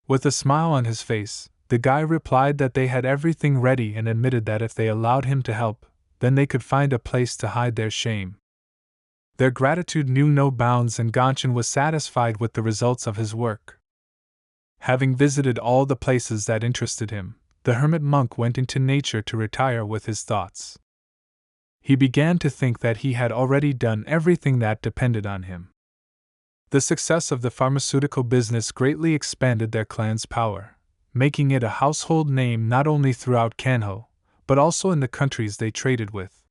With a smile on his face, the guy replied that they had everything ready and admitted that if they allowed him to help, then they could find a place to hide their shame. Their gratitude knew no bounds and Gongchan was satisfied with the results of his work. Having visited all the places that interested him, the hermit monk went into nature to retire with his thoughts. He began to think that he had already done everything that depended on him. The success of the pharmaceutical business greatly expanded their clan's power, making it a household name not only throughout Kanho, but also in the countries they traded with.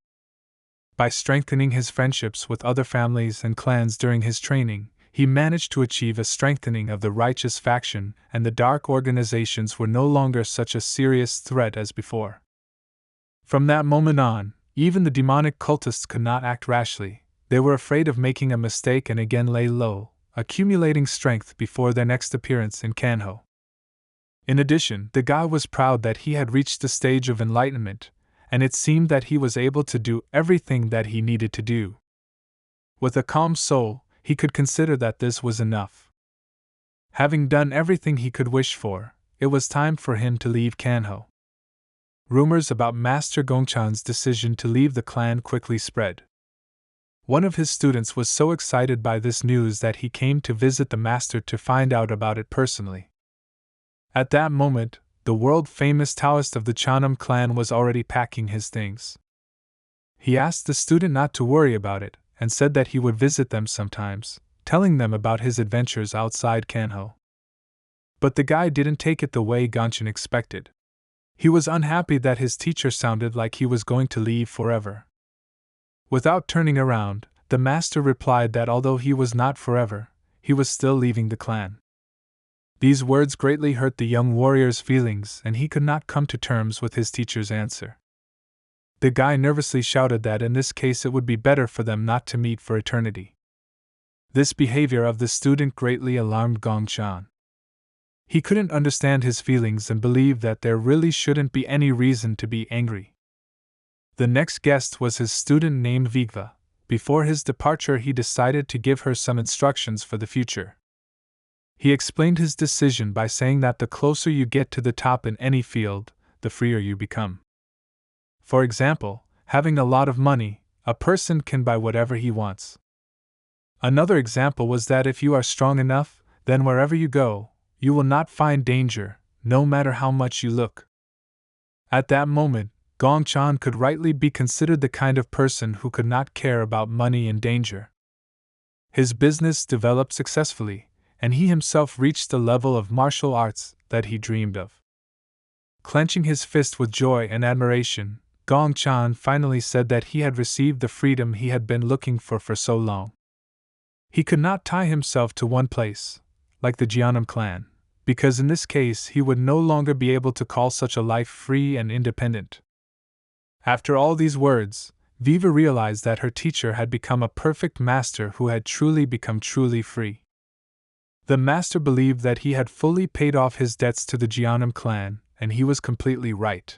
By strengthening his friendships with other families and clans during his training, he managed to achieve a strengthening of the righteous faction, and the dark organizations were no longer such a serious threat as before. From that moment on, even the demonic cultists could not act rashly. They were afraid of making a mistake and again lay low, accumulating strength before their next appearance in Kanho. In addition, the guy was proud that he had reached the stage of enlightenment, and it seemed that he was able to do everything that he needed to do. With a calm soul, he could consider that this was enough. Having done everything he could wish for, it was time for him to leave Kanho. Rumors about Master Gongchan's decision to leave the clan quickly spread. One of his students was so excited by this news that he came to visit the master to find out about it personally. At that moment, the world-famous Taoist of the Chanam clan was already packing his things. He asked the student not to worry about it, and said that he would visit them sometimes, telling them about his adventures outside Kanho. But the guy didn't take it the way Gongchan expected. He was unhappy that his teacher sounded like he was going to leave forever. Without turning around, the master replied that although he was not forever, he was still leaving the clan. These words greatly hurt the young warrior's feelings, and he could not come to terms with his teacher's answer. The guy nervously shouted that in this case it would be better for them not to meet for eternity. This behavior of the student greatly alarmed Gongchan. He couldn't understand his feelings and believed that there really shouldn't be any reason to be angry. The next guest was his student named Vigva. Before his departure, he decided to give her some instructions for the future. He explained his decision by saying that the closer you get to the top in any field, the freer you become. For example, having a lot of money, a person can buy whatever he wants. Another example was that if you are strong enough, then wherever you go, you will not find danger, no matter how much you look. At that moment, Gongchan could rightly be considered the kind of person who could not care about money and danger. His business developed successfully, and he himself reached the level of martial arts that he dreamed of. Clenching his fist with joy and admiration, Gongchan finally said that he had received the freedom he had been looking for so long. He could not tie himself to one place, like the Jeonnam clan, because in this case he would no longer be able to call such a life free and independent. After all these words, Viva realized that her teacher had become a perfect master who had truly become truly free. The master believed that he had fully paid off his debts to the Jeonnam clan, and he was completely right.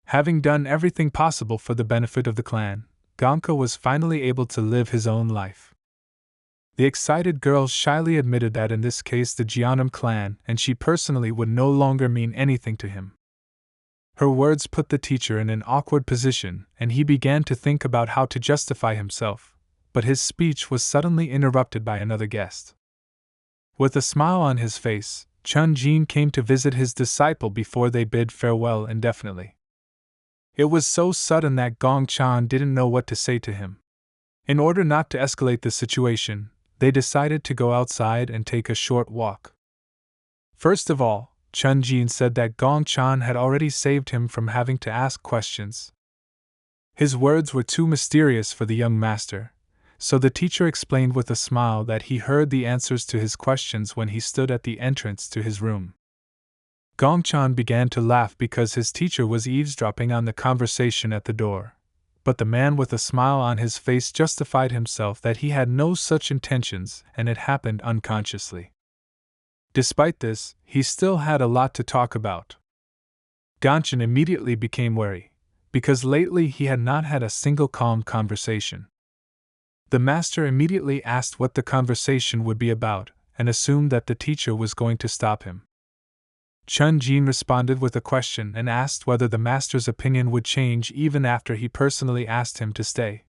Having done everything possible for the benefit of the clan, Gonka was finally able to live his own life. The excited girl shyly admitted that in this case the Jeonnam clan and she personally would no longer mean anything to him. Her words put the teacher in an awkward position, and he began to think about how to justify himself, but his speech was suddenly interrupted by another guest. With a smile on his face, Chun Jin came to visit his disciple before they bid farewell indefinitely. It was so sudden that Gongchan didn't know what to say to him. In order not to escalate the situation, they decided to go outside and take a short walk. First of all, Chun Jin said that Gongchan had already saved him from having to ask questions. His words were too mysterious for the young master, so the teacher explained with a smile that he heard the answers to his questions when he stood at the entrance to his room. Gongchan began to laugh because his teacher was eavesdropping on the conversation at the door, but the man with a smile on his face justified himself that he had no such intentions and it happened unconsciously. Despite this, he still had a lot to talk about. Gongchan immediately became wary, because lately he had not had a single calm conversation. The master immediately asked what the conversation would be about, and assumed that the teacher was going to stop him. Chun Jin responded with a question and asked whether the master's opinion would change even after he personally asked him to stay.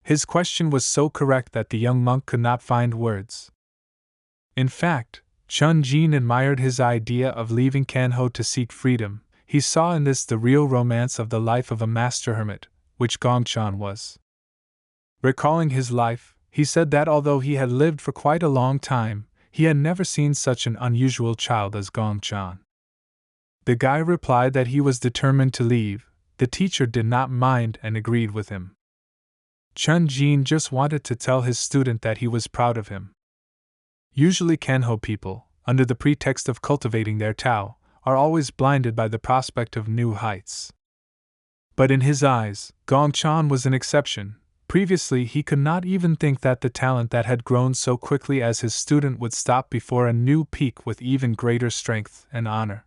His question was so correct that the young monk could not find words. In fact, Chun Jin admired his idea of leaving Kanho to seek freedom. He saw in this the real romance of the life of a master hermit, which Gongchan was. Recalling his life, he said that although he had lived for quite a long time, he had never seen such an unusual child as Gongchan. The guy replied that he was determined to leave. The teacher did not mind and agreed with him. Chun Jin just wanted to tell his student that he was proud of him. Usually Kanho people, under the pretext of cultivating their Tao, are always blinded by the prospect of new heights. But in his eyes, Gongchan was an exception. Previously he could not even think that the talent that had grown so quickly as his student would stop before a new peak with even greater strength and honor.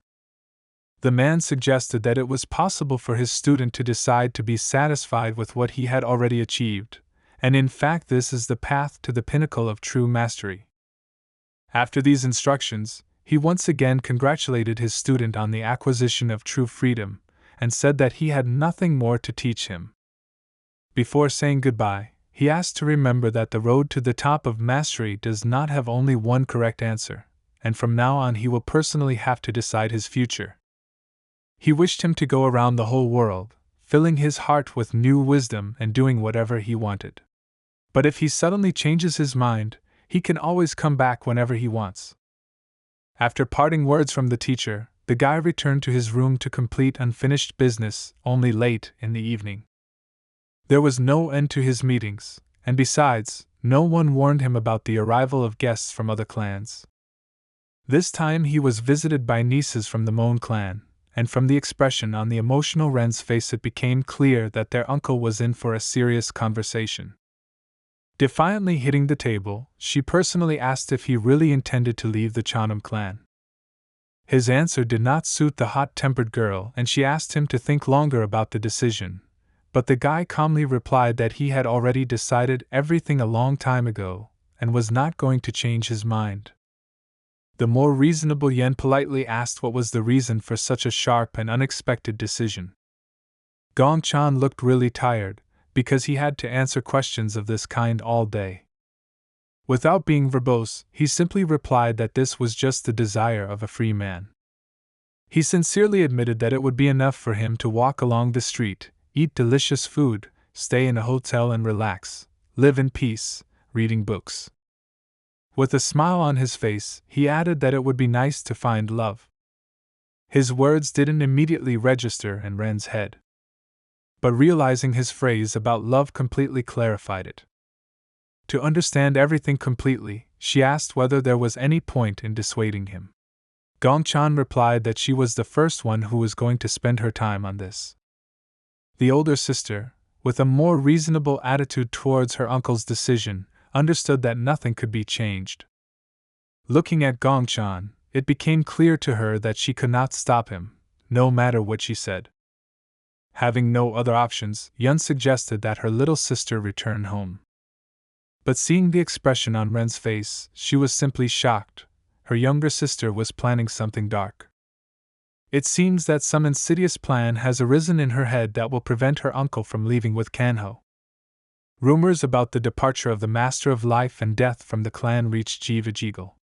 The man suggested that it was possible for his student to decide to be satisfied with what he had already achieved, and in fact this is the path to the pinnacle of true mastery. After these instructions, he once again congratulated his student on the acquisition of true freedom, and said that he had nothing more to teach him. Before saying goodbye, he asked to remember that the road to the top of mastery does not have only one correct answer, and from now on he will personally have to decide his future. He wished him to go around the whole world, filling his heart with new wisdom and doing whatever he wanted. But if he suddenly changes his mind, he can always come back whenever he wants. After parting words from the teacher, the guy returned to his room to complete unfinished business only late in the evening. There was no end to his meetings, and besides, no one warned him about the arrival of guests from other clans. This time he was visited by nieces from the Mon clan, and from the expression on the emotional Ren's face it became clear that their uncle was in for a serious conversation. Defiantly hitting the table, she personally asked if he really intended to leave the Chanam clan. His answer did not suit the hot-tempered girl, and she asked him to think longer about the decision, but the guy calmly replied that he had already decided everything a long time ago, and was not going to change his mind. The more reasonable Yen politely asked what was the reason for such a sharp and unexpected decision. Gong Chan looked really tired, because he had to answer questions of this kind all day. Without being verbose, he simply replied that this was just the desire of a free man. He sincerely admitted that it would be enough for him to walk along the street, eat delicious food, stay in a hotel and relax, live in peace, reading books. With a smile on his face, he added that it would be nice to find love. His words didn't immediately register in Ren's head, but realizing his phrase about love completely clarified it. To understand everything completely, she asked whether there was any point in dissuading him. Gong Chan replied that she was the first one who was going to spend her time on this. The older sister, with a more reasonable attitude towards her uncle's decision, understood that nothing could be changed. Looking at Gong Chan, it became clear to her that she could not stop him, no matter what she said. Having no other options, Yun suggested that her little sister return home. But seeing the expression on Ren's face, she was simply shocked. Her younger sister was planning something dark. It seems that some insidious plan has arisen in her head that will prevent her uncle from leaving with Kanho. Rumors about the departure of the Master of Life and Death from the clan reached Jiva Jigal.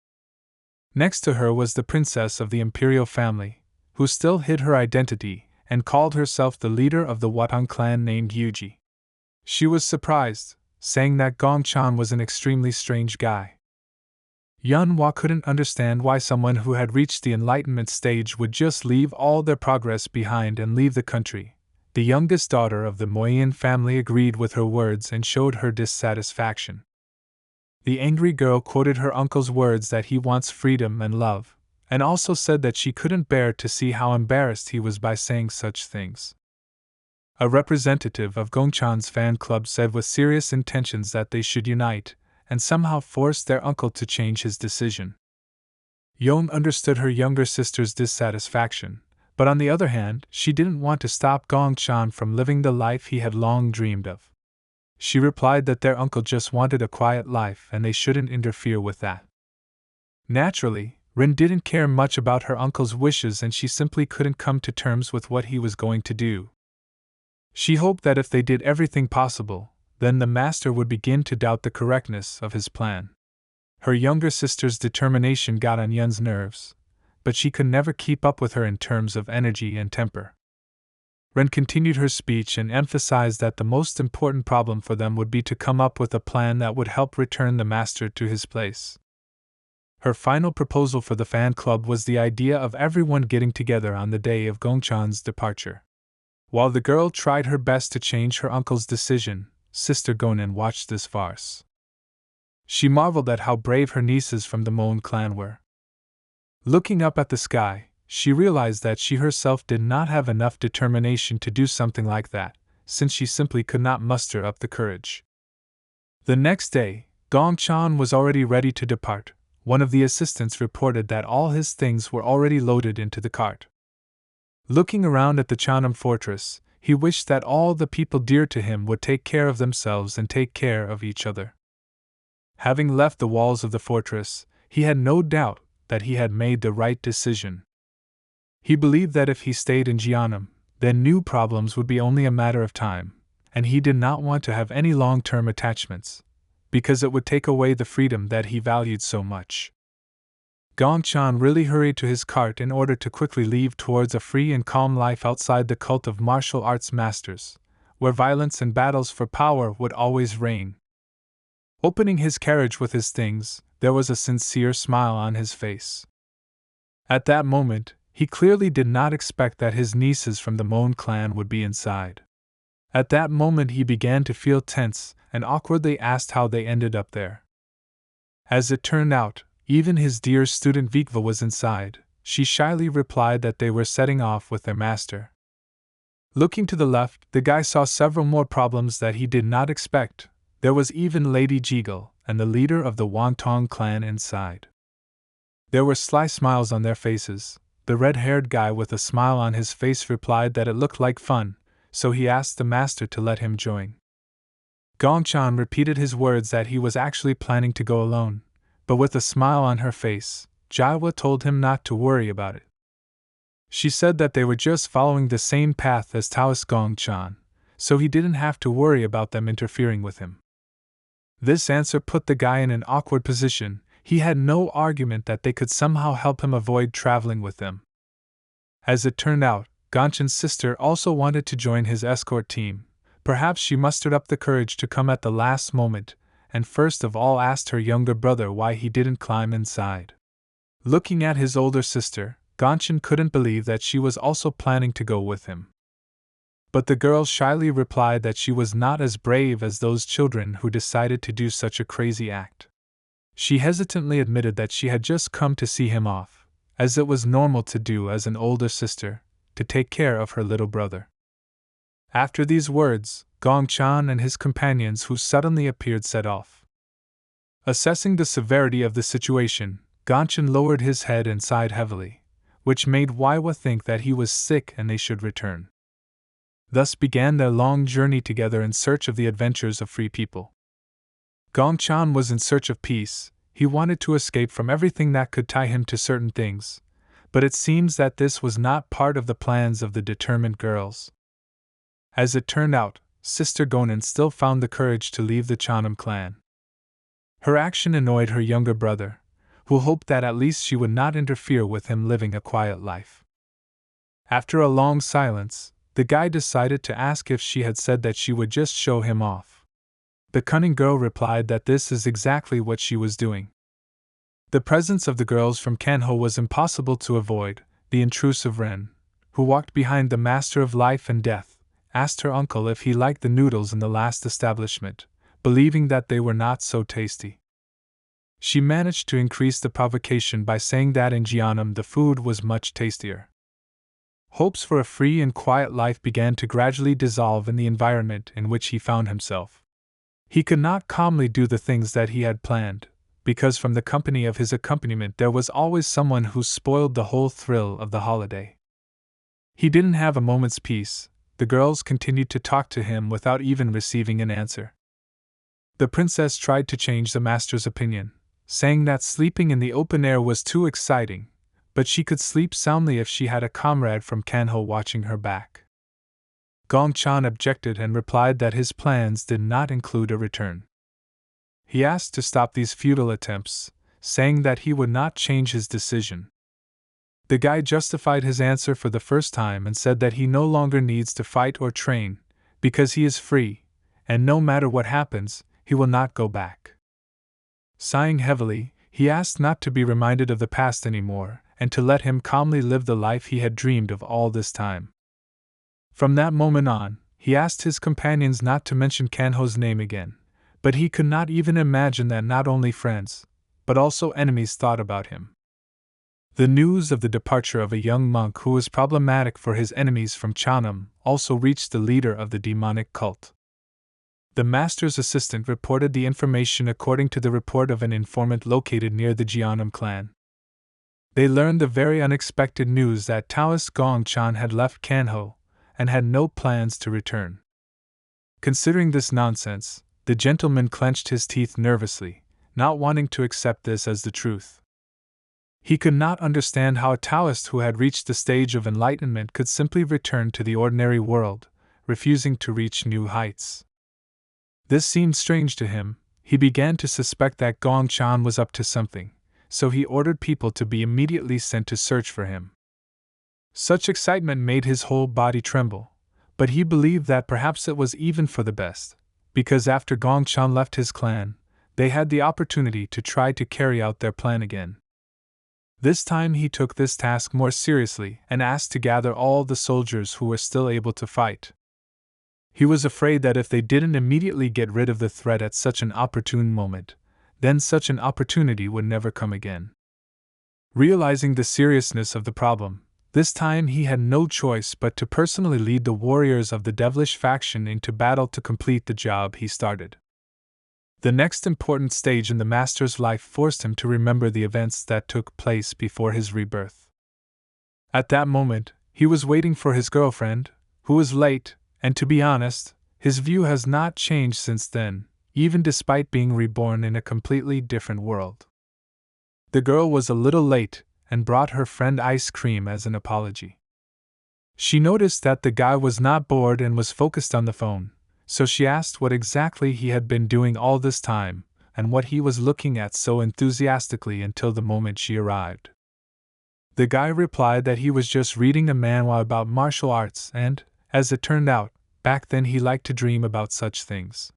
Next to her was the princess of the imperial family, who still hid her identity and called herself the leader of the Watang clan named Yuji. She was surprised, saying that Gong Chan was an extremely strange guy. Yunhua couldn't understand why someone who had reached the enlightenment stage would just leave all their progress behind and leave the country. The youngest daughter of the Moyin family agreed with her words and showed her dissatisfaction. The angry girl quoted her uncle's words that he wants freedom and love, and also said that she couldn't bear to see how embarrassed he was by saying such things. A representative of Gongchan's fan club said with serious intentions that they should unite, and somehow force their uncle to change his decision. Yong understood her younger sister's dissatisfaction, but on the other hand, she didn't want to stop Gongchan from living the life he had long dreamed of. She replied that their uncle just wanted a quiet life and they shouldn't interfere with that. Naturally, Rin didn't care much about her uncle's wishes and she simply couldn't come to terms with what he was going to do. She hoped that if they did everything possible, then the master would begin to doubt the correctness of his plan. Her younger sister's determination got on Yun's nerves, but she could never keep up with her in terms of energy and temper. Ren continued her speech and emphasized that the most important problem for them would be to come up with a plan that would help return the master to his place. Her final proposal for the fan club was the idea of everyone getting together on the day of Gongchan's departure. While the girl tried her best to change her uncle's decision, Sister Gonan watched this farce. She marveled at how brave her nieces from the Mon clan were. Looking up at the sky, she realized that she herself did not have enough determination to do something like that, since she simply could not muster up the courage. The next day, Gongchan was already ready to depart. One of the assistants reported that all his things were already loaded into the cart. Looking around at the Chanam fortress, he wished that all the people dear to him would take care of themselves and take care of each other. Having left the walls of the fortress, he had no doubt that he had made the right decision. He believed that if he stayed in Jianam, then new problems would be only a matter of time, and he did not want to have any long-term attachments, because it would take away the freedom that he valued so much. Gongchan really hurried to his cart in order to quickly leave towards a free and calm life outside the cult of martial arts masters, where violence and battles for power would always reign. Opening his carriage with his things, there was a sincere smile on his face. At that moment, he clearly did not expect that his nieces from the Mon clan would be inside. At that moment he began to feel tense and awkwardly asked how they ended up there. As it turned out, even his dear student Vikva was inside. She shyly replied that they were setting off with their master. Looking to the left, the guy saw several more problems that he did not expect. There was even Lady Jeagle and the leader of the Wangtong clan inside. There were sly smiles on their faces. The red-haired guy with a smile on his face replied that it looked like fun, so he asked the master to let him join. Gongchan repeated his words that he was actually planning to go alone, but with a smile on her face, Jaiwa told him not to worry about it. She said that they were just following the same path as Taoist Gongchan, so he didn't have to worry about them interfering with him. This answer put the guy in an awkward position. He had no argument that they could somehow help him avoid traveling with them. As it turned out, Gongchan's sister also wanted to join his escort team. Perhaps she mustered up the courage to come at the last moment, and first of all asked her younger brother why he didn't climb inside. Looking at his older sister, Gongchan couldn't believe that she was also planning to go with him. But the girl shyly replied that she was not as brave as those children who decided to do such a crazy act. She hesitantly admitted that she had just come to see him off, as it was normal to do as an older sister, to take care of her little brother. After these words, Gongchan and his companions who suddenly appeared set off. Assessing the severity of the situation, Gongchan lowered his head and sighed heavily, which made Waiwa think that he was sick and they should return. Thus began their long journey together in search of the adventures of free people. Gongchan was in search of peace. He wanted to escape from everything that could tie him to certain things, but it seems that this was not part of the plans of the determined girls. As it turned out, Sister Gonin still found the courage to leave the Chanam clan. Her action annoyed her younger brother, who hoped that at least she would not interfere with him living a quiet life. After a long silence, the guy decided to ask if she had said that she would just show him off. The cunning girl replied that this is exactly what she was doing. The presence of the girls from Kanho was impossible to avoid. The intrusive Ren, who walked behind the Master of Life and Death, asked her uncle if he liked the noodles in the last establishment, believing that they were not so tasty. She managed to increase the provocation by saying that in Jianam the food was much tastier. Hopes for a free and quiet life began to gradually dissolve in the environment in which he found himself. He could not calmly do the things that he had planned, because from the company of his accompaniment there was always someone who spoiled the whole thrill of the holiday. He didn't have a moment's peace. The girls continued to talk to him without even receiving an answer. The princess tried to change the master's opinion, saying that sleeping in the open air was too exciting, but she could sleep soundly if she had a comrade from Kanho watching her back. Gongchan objected and replied that his plans did not include a return. He asked to stop these futile attempts, saying that he would not change his decision. The guy justified his answer for the first time and said that he no longer needs to fight or train, because he is free, and no matter what happens, he will not go back. Sighing heavily, he asked not to be reminded of the past anymore, and to let him calmly live the life he had dreamed of all this time. From that moment on, he asked his companions not to mention Kanho's name again, but he could not even imagine that not only friends, but also enemies thought about him. The news of the departure of a young monk who was problematic for his enemies from Chanam also reached the leader of the demonic cult. The master's assistant reported the information according to the report of an informant located near the Jianam clan. They learned the very unexpected news that Taoist Gongchan had left Kanho and had no plans to return. Considering this nonsense, the gentleman clenched his teeth nervously, not wanting to accept this as the truth. He could not understand how a Taoist who had reached the stage of enlightenment could simply return to the ordinary world, refusing to reach new heights. This seemed strange to him. He began to suspect that Gongchan was up to something, so he ordered people to be immediately sent to search for him. Such excitement made his whole body tremble, but he believed that perhaps it was even for the best, because after Gongchan left his clan, they had the opportunity to try to carry out their plan again. This time he took this task more seriously and asked to gather all the soldiers who were still able to fight. He was afraid that if they didn't immediately get rid of the threat at such an opportune moment, then such an opportunity would never come again. Realizing the seriousness of the problem, this time he had no choice but to personally lead the warriors of the devilish faction into battle to complete the job he started. The next important stage in the Master's life forced him to remember the events that took place before his rebirth. At that moment, he was waiting for his girlfriend, who was late, and to be honest, his view has not changed since then, even despite being reborn in a completely different world. The girl was a little late and brought her friend ice cream as an apology. She noticed that the guy was not bored and was focused on the phone, so she asked what exactly he had been doing all this time and what he was looking at so enthusiastically until the moment she arrived. The guy replied that he was just reading a manhwa about martial arts and, as it turned out, back then he liked to dream about such things.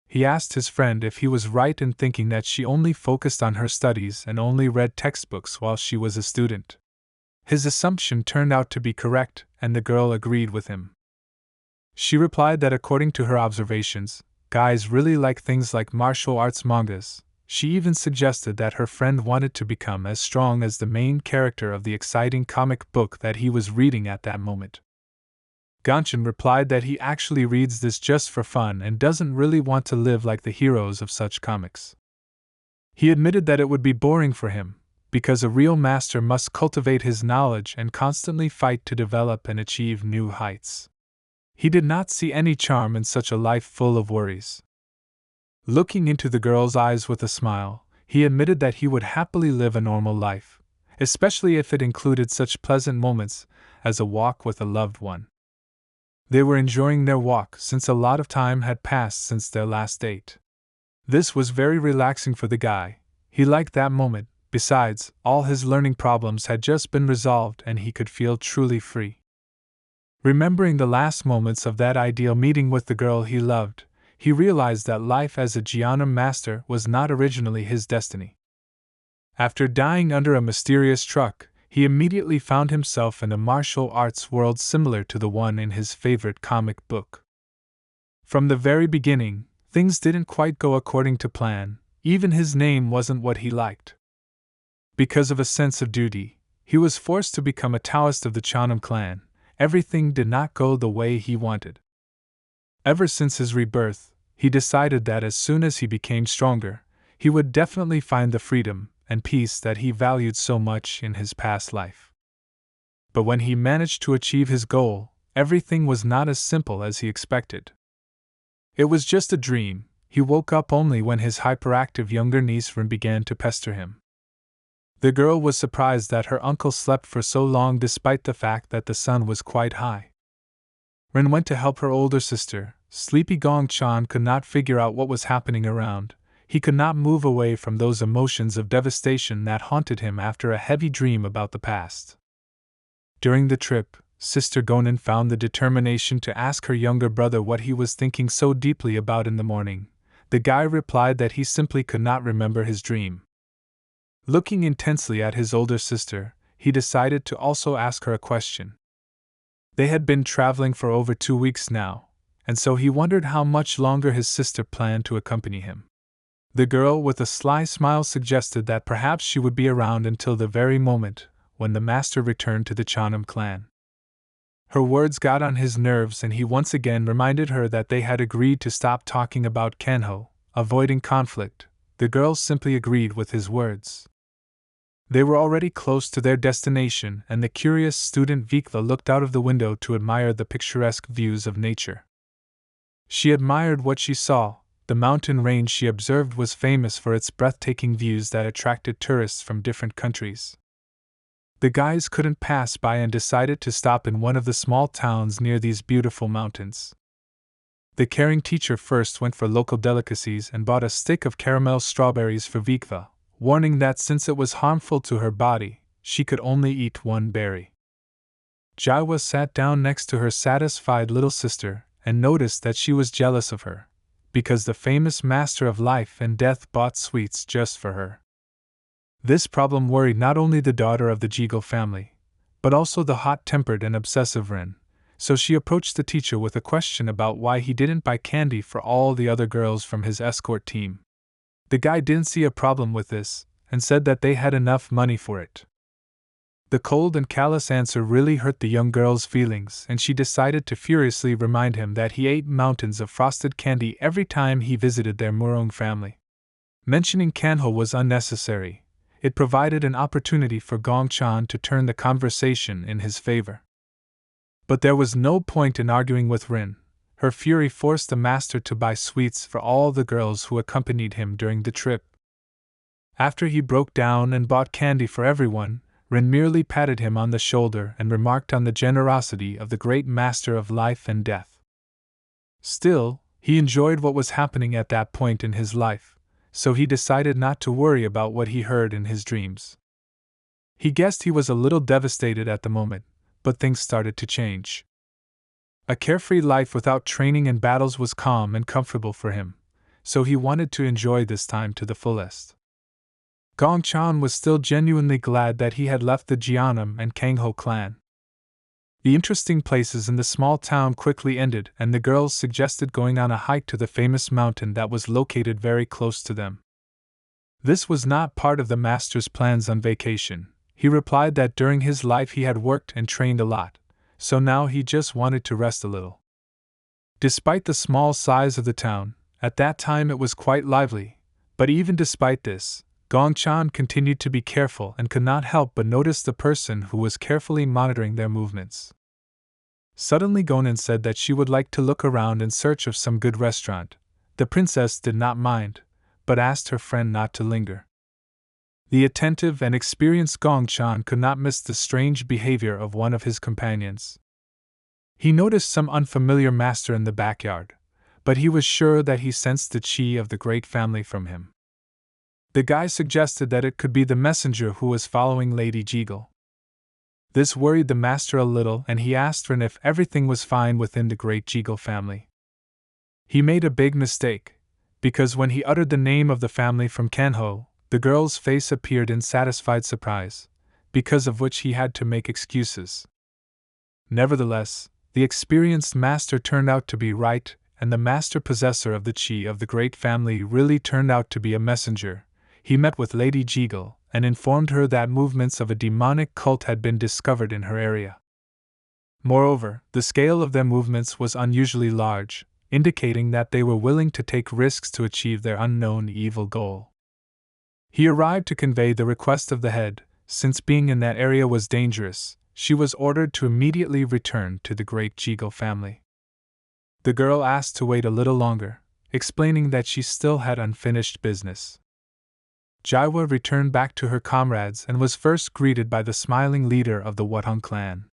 He asked his friend if he was right in thinking that she only focused on her studies and only read textbooks while she was a student. His assumption turned out to be correct, and the girl agreed with him. She replied that according to her observations, guys really like things like martial arts mangas. She even suggested that her friend wanted to become as strong as the main character of the exciting comic book that he was reading at that moment. Ganchan replied that he actually reads this just for fun and doesn't really want to live like the heroes of such comics. He admitted that it would be boring for him, because a real master must cultivate his knowledge and constantly fight to develop and achieve new heights. He did not see any charm in such a life full of worries. Looking into the girl's eyes with a smile, he admitted that he would happily live a normal life, especially if it included such pleasant moments as a walk with a loved one. They were enjoying their walk since a lot of time had passed since their last date. This was very relaxing for the guy. He liked that moment. Besides, all his learning problems had just been resolved and he could feel truly free. Remembering the last moments of that ideal meeting with the girl he loved, he realized that life as a Jhana master was not originally his destiny. After dying under a mysterious truck, he immediately found himself in a martial arts world similar to the one in his favorite comic book. From the very beginning, things didn't quite go according to plan. Even his name wasn't what he liked. Because of a sense of duty, he was forced to become a Taoist of the Chanam clan. Everything did not go the way he wanted. Ever since his rebirth, he decided that as soon as he became stronger, he would definitely find the freedom and peace that he valued so much in his past life. But when he managed to achieve his goal, everything was not as simple as he expected. It was just a dream. He woke up only when his hyperactive younger niece Rin began to pester him. The girl was surprised that her uncle slept for so long despite the fact that the sun was quite high. Rin went to help her older sister. Sleepy Gong Chan could not figure out what was happening around. He could not move away from those emotions of devastation that haunted him after a heavy dream about the past. During the trip, Sister Gonin found the determination to ask her younger brother what he was thinking so deeply about in the morning. The guy replied that he simply could not remember his dream. Looking intensely at his older sister, he decided to also ask her a question. They had been traveling for over 2 weeks now, and so he wondered how much longer his sister planned to accompany him. The girl with a sly smile suggested that perhaps she would be around until the very moment when the master returned to the Chanam clan. Her words got on his nerves and he once again reminded her that they had agreed to stop talking about Kenho, avoiding conflict. The girl simply agreed with his words. They were already close to their destination and the curious student Vikla looked out of the window to admire the picturesque views of nature. She admired what she saw. The mountain range she observed was famous for its breathtaking views that attracted tourists from different countries. The guys couldn't pass by and decided to stop in one of the small towns near these beautiful mountains. The caring teacher first went for local delicacies and bought a stick of caramel strawberries for Vikva, warning that since it was harmful to her body, she could only eat one berry. Jaiwa sat down next to her satisfied little sister and noticed that she was jealous of her, because the famous master of life and death bought sweets just for her. This problem worried not only the daughter of the Jigal family, but also the hot-tempered and obsessive Rin. so she approached the teacher with a question about why he didn't buy candy for all the other girls from his escort team. The guy didn't see a problem with this, and said that they had enough money for it. The cold and callous answer really hurt the young girl's feelings, and she decided to furiously remind him that he ate mountains of frosted candy every time he visited their Murong family. Mentioning Kanho was unnecessary. It provided an opportunity for Gongchan to turn the conversation in his favor. But there was no point in arguing with Rin. Her fury forced the master to buy sweets for all the girls who accompanied him during the trip. After he broke down and bought candy for everyone, Rin merely patted him on the shoulder and remarked on the generosity of the great master of life and death. Still, he enjoyed what was happening at that point in his life, so he decided not to worry about what he heard in his dreams. He guessed he was a little devastated at the moment, but things started to change. A carefree life without training and battles was calm and comfortable for him, so he wanted to enjoy this time to the fullest. Gongchan was still genuinely glad that he had left the Jianam and Kangho clan. The interesting places in the small town quickly ended, and the girls suggested going on a hike to the famous mountain that was located very close to them. This was not part of the master's plans on vacation. He replied that during his life he had worked and trained a lot, so now he just wanted to rest a little. Despite the small size of the town, at that time it was quite lively, but even despite this, Gongchan continued to be careful and could not help but notice the person who was carefully monitoring their movements. Suddenly Gonan said that she would like to look around in search of some good restaurant. The princess did not mind, but asked her friend not to linger. The attentive and experienced Gongchan could not miss the strange behavior of one of his companions. He noticed some unfamiliar master in the backyard, but he was sure that he sensed the chi of the great family from him. The guy suggested that it could be the messenger who was following Lady Jeagle. This worried the master a little, and he asked Rin if everything was fine within the great Jeagle family. He made a big mistake, because when he uttered the name of the family from Kanho, the girl's face appeared in satisfied surprise, because of which he had to make excuses. Nevertheless, the experienced master turned out to be right, and the master possessor of the chi of the great family really turned out to be a messenger. He met with Lady Jeagle and informed her that movements of a demonic cult had been discovered in her area. Moreover, the scale of their movements was unusually large, indicating that they were willing to take risks to achieve their unknown evil goal. He arrived to convey the request of the head. Since being in that area was dangerous, she was ordered to immediately return to the great Jeagle family. The girl asked to wait a little longer, explaining that she still had unfinished business. Jaiwa returned back to her comrades and was first greeted by the smiling leader of the Wuthong clan.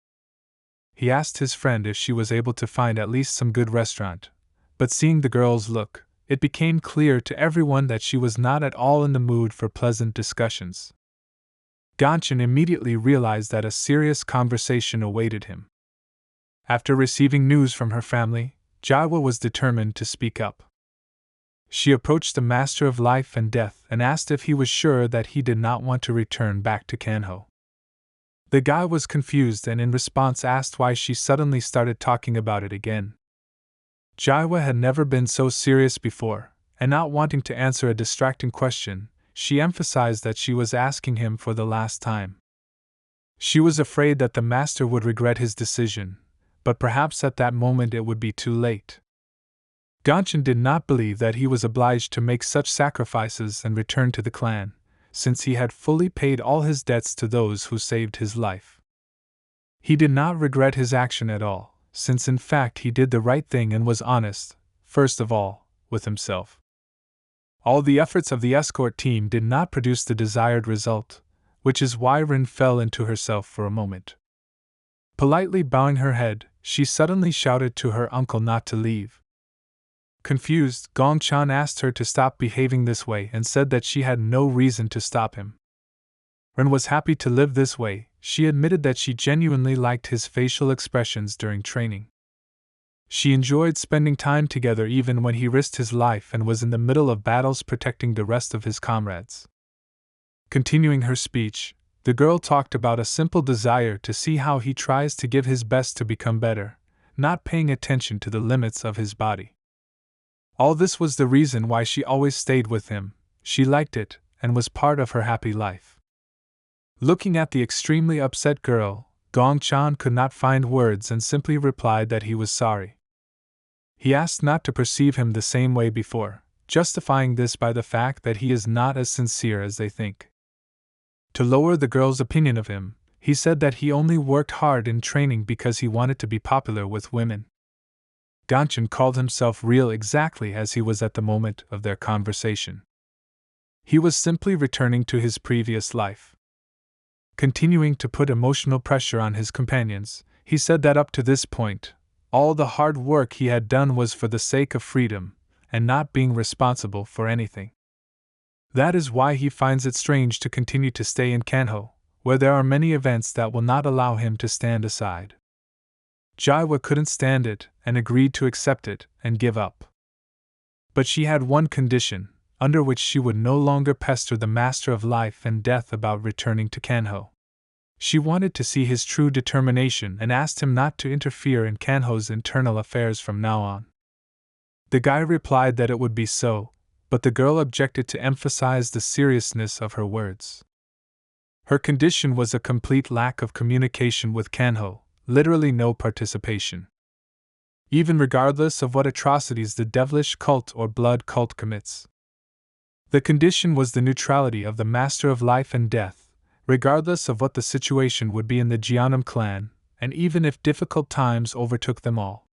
He asked his friend if she was able to find at least some good restaurant, but seeing the girl's look, it became clear to everyone that she was not at all in the mood for pleasant discussions. Gongchan immediately realized that a serious conversation awaited him. After receiving news from her family, Jaiwa was determined to speak up. She approached the master of life and death and asked if he was sure that he did not want to return back to Kanho. The guy was confused and in response asked why she suddenly started talking about it again. Jaiwa had never been so serious before, and not wanting to answer a distracting question, she emphasized that she was asking him for the last time. She was afraid that the master would regret his decision, but perhaps at that moment it would be too late. Gongchan did not believe that he was obliged to make such sacrifices and return to the clan, since he had fully paid all his debts to those who saved his life. He did not regret his action at all, since in fact he did the right thing and was honest, first of all, with himself. All the efforts of the escort team did not produce the desired result, which is why Rin fell into herself for a moment. Politely bowing her head, she suddenly shouted to her uncle not to leave. Confused, Gongchan asked her to stop behaving this way and said that she had no reason to stop him. Rin was happy to live this way. She admitted that she genuinely liked his facial expressions during training. She enjoyed spending time together even when he risked his life and was in the middle of battles protecting the rest of his comrades. Continuing her speech, the girl talked about a simple desire to see how he tries to give his best to become better, not paying attention to the limits of his body. All this was the reason why she always stayed with him. She liked it, and was part of her happy life. Looking at the extremely upset girl, Gong-chan could not find words and simply replied that he was sorry. He asked not to perceive him the same way before, justifying this by the fact that he is not as sincere as they think. To lower the girl's opinion of him, he said that he only worked hard in training because he wanted to be popular with women. Gong-chan called himself real exactly as he was at the moment of their conversation. He was simply returning to his previous life. Continuing to put emotional pressure on his companions, he said that up to this point, all the hard work he had done was for the sake of freedom, and not being responsible for anything. That is why he finds it strange to continue to stay in Kanho, where there are many events that will not allow him to stand aside. Jaiwa couldn't stand it, and agreed to accept it, and give up. But she had one condition, under which she would no longer pester the Master of Life and Death about returning to Kanho. She wanted to see his true determination and asked him not to interfere in Kanho's internal affairs from now on. The guy replied that it would be so, but the girl objected to emphasize the seriousness of her words. Her condition was a complete lack of communication with Kanho, literally no participation. Even regardless of what atrocities the devilish cult or blood cult commits. The condition was the neutrality of the Master of Life and Death, regardless of what the situation would be in the Jeonnam clan, and even if difficult times overtook them all.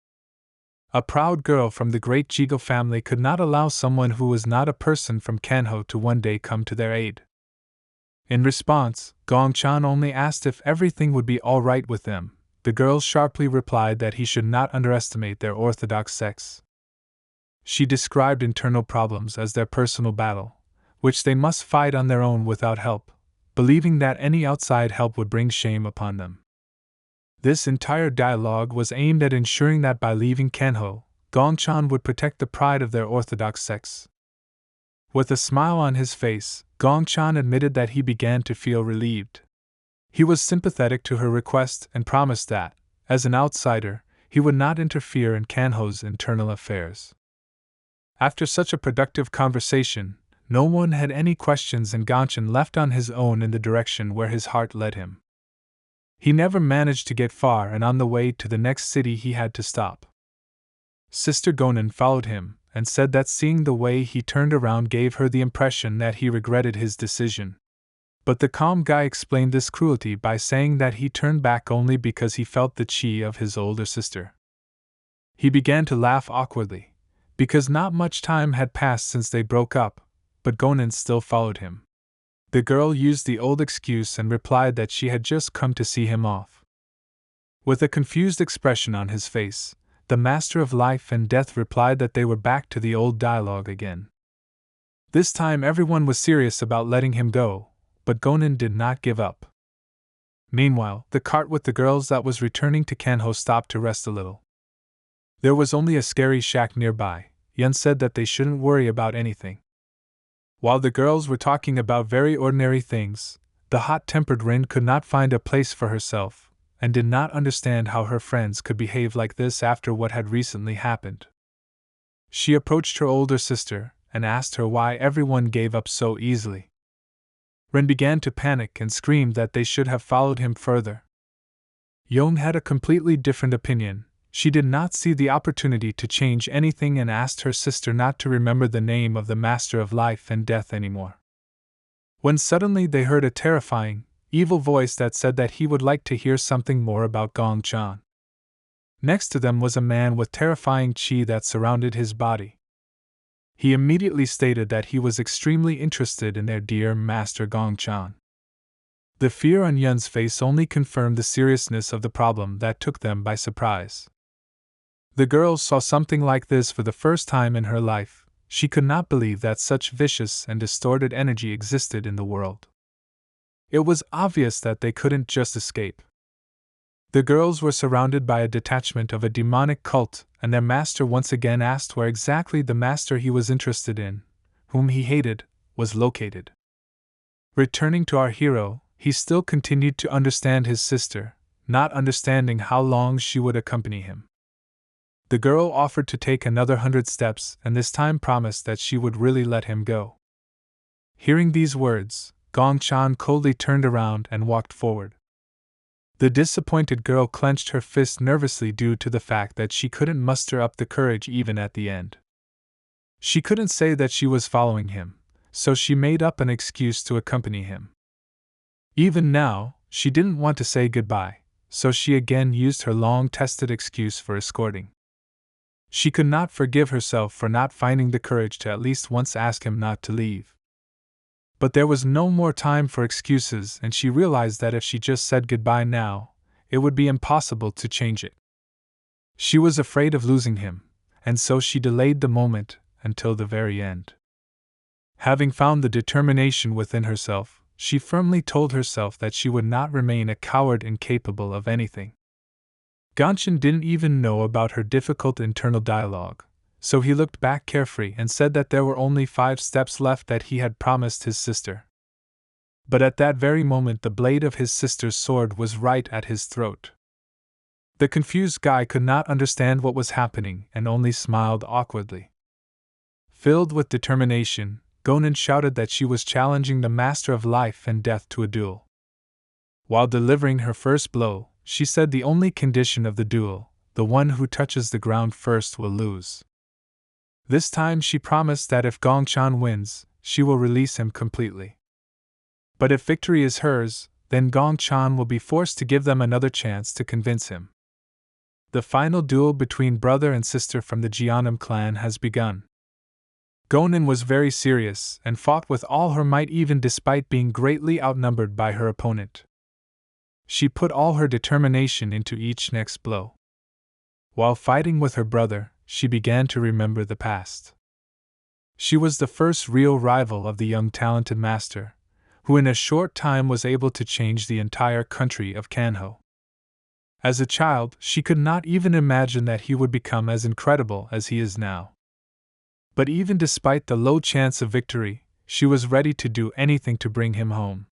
A proud girl from the great Jigo family could not allow someone who was not a person from Kanho to one day come to their aid. In response, Gong-chan only asked if everything would be all right with them. The girl sharply replied that he should not underestimate their orthodox sex. She described internal problems as their personal battle, which they must fight on their own without help, believing that any outside help would bring shame upon them. This entire dialogue was aimed at ensuring that by leaving Kanho, Gong-chan would protect the pride of their orthodox sex. With a smile on his face, Gong-chan admitted that he began to feel relieved. He was sympathetic to her request and promised that, as an outsider, he would not interfere in Kanho's internal affairs. After such a productive conversation, no one had any questions and Gong-chan left on his own in the direction where his heart led him. He never managed to get far, and on the way to the next city he had to stop. Sister Gonin followed him, and said that seeing the way he turned around gave her the impression that he regretted his decision. But the calm guy explained this cruelty by saying that he turned back only because he felt the chi of his older sister. He began to laugh awkwardly, because not much time had passed since they broke up, but Gonin still followed him. The girl used the old excuse and replied that she had just come to see him off. With a confused expression on his face, the Master of Life and Death replied that they were back to the old dialogue again. This time everyone was serious about letting him go, but Gonin did not give up. Meanwhile, the cart with the girls that was returning to Kanho stopped to rest a little. There was only a scary shack nearby. Yun said that they shouldn't worry about anything. While the girls were talking about very ordinary things, the hot-tempered Rin could not find a place for herself, and did not understand how her friends could behave like this after what had recently happened. She approached her older sister, and asked her why everyone gave up so easily. Rin began to panic and screamed that they should have followed him further. Yong had a completely different opinion. She did not see the opportunity to change anything and asked her sister not to remember the name of the Master of Life and Death anymore. When suddenly they heard a terrifying, evil voice that said that he would like to hear something more about Gong-chan. Next to them was a man with terrifying chi that surrounded his body. He immediately stated that he was extremely interested in their dear Master Gong-chan. The fear on Yun's face only confirmed the seriousness of the problem that took them by surprise. The girl saw something like this for the first time in her life. She could not believe that such vicious and distorted energy existed in the world. It was obvious that they couldn't just escape. The girls were surrounded by a detachment of a demonic cult, and their master once again asked where exactly the master he was interested in, whom he hated, was located. Returning to our hero, he still continued to understand his sister, not understanding how long she would accompany him. The girl offered to take another 100 steps and this time promised that she would really let him go. Hearing these words, Gongchan coldly turned around and walked forward. The disappointed girl clenched her fist nervously due to the fact that she couldn't muster up the courage even at the end. She couldn't say that she was following him, so she made up an excuse to accompany him. Even now, she didn't want to say goodbye, so she again used her long-tested excuse for escorting. She could not forgive herself for not finding the courage to at least once ask him not to leave. But there was no more time for excuses, and she realized that if she just said goodbye now, it would be impossible to change it. She was afraid of losing him, and so she delayed the moment until the very end. Having found the determination within herself, she firmly told herself that she would not remain a coward incapable of anything. Gongchan didn't even know about her difficult internal dialogue, so he looked back carefree and said that there were only 5 steps left that he had promised his sister. But at that very moment the blade of his sister's sword was right at his throat. The confused guy could not understand what was happening and only smiled awkwardly. Filled with determination, Gonin shouted that she was challenging the master of life and death to a duel. While delivering her first blow, she said the only condition of the duel, the one who touches the ground first will lose. This time she promised that if Gongchan wins, she will release him completely. But if victory is hers, then Gongchan will be forced to give them another chance to convince him. The final duel between brother and sister from the Jeonnam clan has begun. Gonin was very serious and fought with all her might even despite being greatly outnumbered by her opponent. She put all her determination into each next blow. While fighting with her brother, she began to remember the past. She was the first real rival of the young talented master, who in a short time was able to change the entire country of Kanho. As a child, she could not even imagine that he would become as incredible as he is now. But even despite the low chance of victory, she was ready to do anything to bring him home.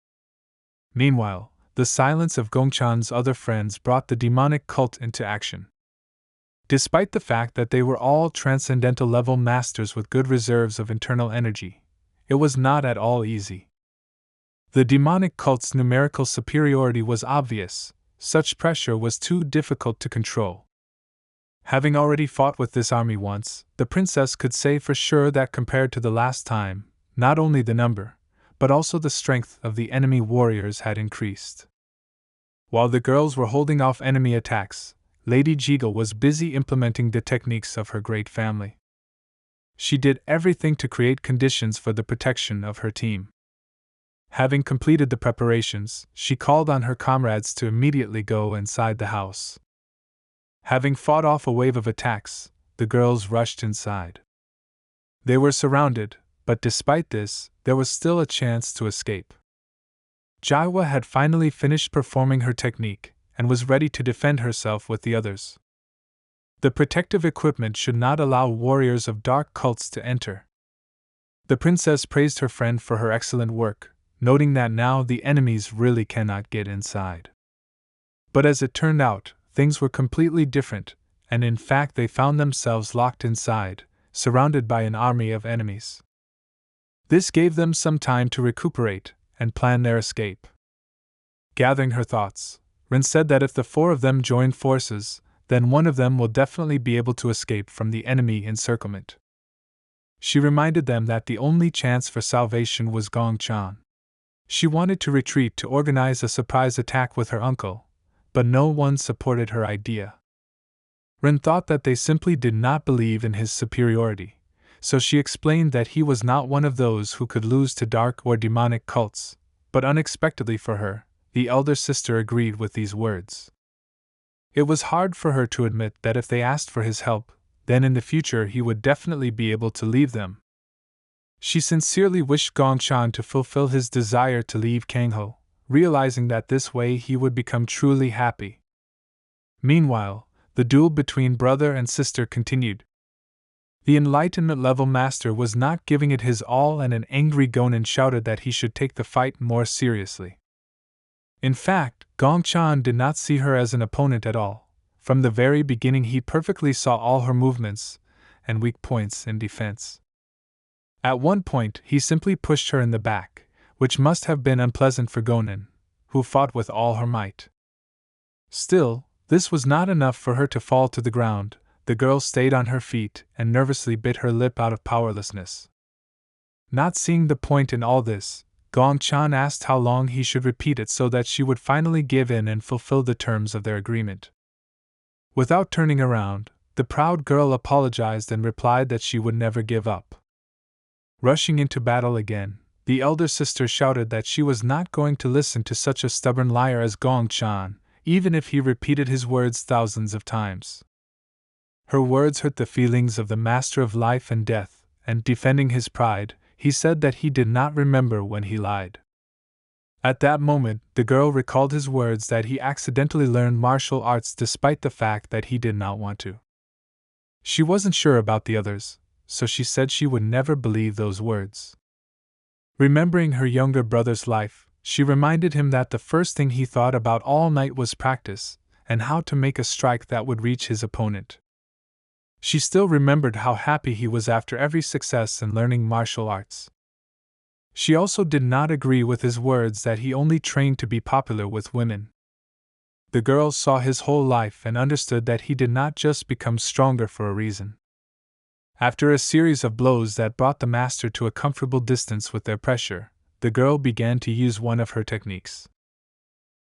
Meanwhile, the silence of Gongchan's other friends brought the demonic cult into action. Despite the fact that they were all transcendental level masters with good reserves of internal energy, it was not at all easy. The demonic cult's numerical superiority was obvious, such pressure was too difficult to control. Having already fought with this army once, the princess could say for sure that compared to the last time, not only the number, but also the strength of the enemy warriors had increased. While the girls were holding off enemy attacks, Lady Jigal was busy implementing the techniques of her great family. She did everything to create conditions for the protection of her team. Having completed the preparations, she called on her comrades to immediately go inside the house. Having fought off a wave of attacks, the girls rushed inside. They were surrounded, but despite this, there was still a chance to escape. Jaiwa had finally finished performing her technique and was ready to defend herself with the others. The protective equipment should not allow warriors of dark cults to enter. The princess praised her friend for her excellent work, noting that now the enemies really cannot get inside. But as it turned out, things were completely different, and in fact they found themselves locked inside, surrounded by an army of enemies. This gave them some time to recuperate and plan their escape. Gathering her thoughts, Rin said that if the 4 of them join forces, then one of them will definitely be able to escape from the enemy encirclement. She reminded them that the only chance for salvation was Gongchan. She wanted to retreat to organize a surprise attack with her uncle, but no one supported her idea. Rin thought that they simply did not believe in his superiority, so she explained that he was not one of those who could lose to dark or demonic cults, but unexpectedly for her, the elder sister agreed with these words. It was hard for her to admit that if they asked for his help, then in the future he would definitely be able to leave them. She sincerely wished Gongchan to fulfill his desire to leave Kangho, realizing that this way he would become truly happy. Meanwhile, the duel between brother and sister continued. The Enlightenment level master was not giving it his all, and an angry Gonin shouted that he should take the fight more seriously. In fact, Gongchan did not see her as an opponent at all, From the very beginning, he perfectly saw all her movements and weak points in defense. At one point, he simply pushed her in the back, which must have been unpleasant for Gonin, who fought with all her might. Still, this was not enough for her to fall to the ground. The girl stayed on her feet and nervously bit her lip out of powerlessness. Not seeing the point in all this, Gong-chan asked how long he should repeat it so that she would finally give in and fulfill the terms of their agreement. Without turning around, the proud girl apologized and replied that she would never give up. Rushing into battle again, the elder sister shouted that she was not going to listen to such a stubborn liar as Gong-chan, even if he repeated his words thousands of times. Her words hurt the feelings of the master of life and death, and defending his pride, he said that he did not remember when he lied. At that moment, the girl recalled his words that he accidentally learned martial arts despite the fact that he did not want to. She wasn't sure about the others, so she said she would never believe those words. Remembering her younger brother's life, she reminded him that the first thing he thought about all night was practice, and how to make a strike that would reach his opponent. She still remembered how happy he was after every success in learning martial arts. She also did not agree with his words that he only trained to be popular with women. The girl saw his whole life and understood that he did not just become stronger for a reason. After a series of blows that brought the master to a comfortable distance with their pressure, the girl began to use one of her techniques.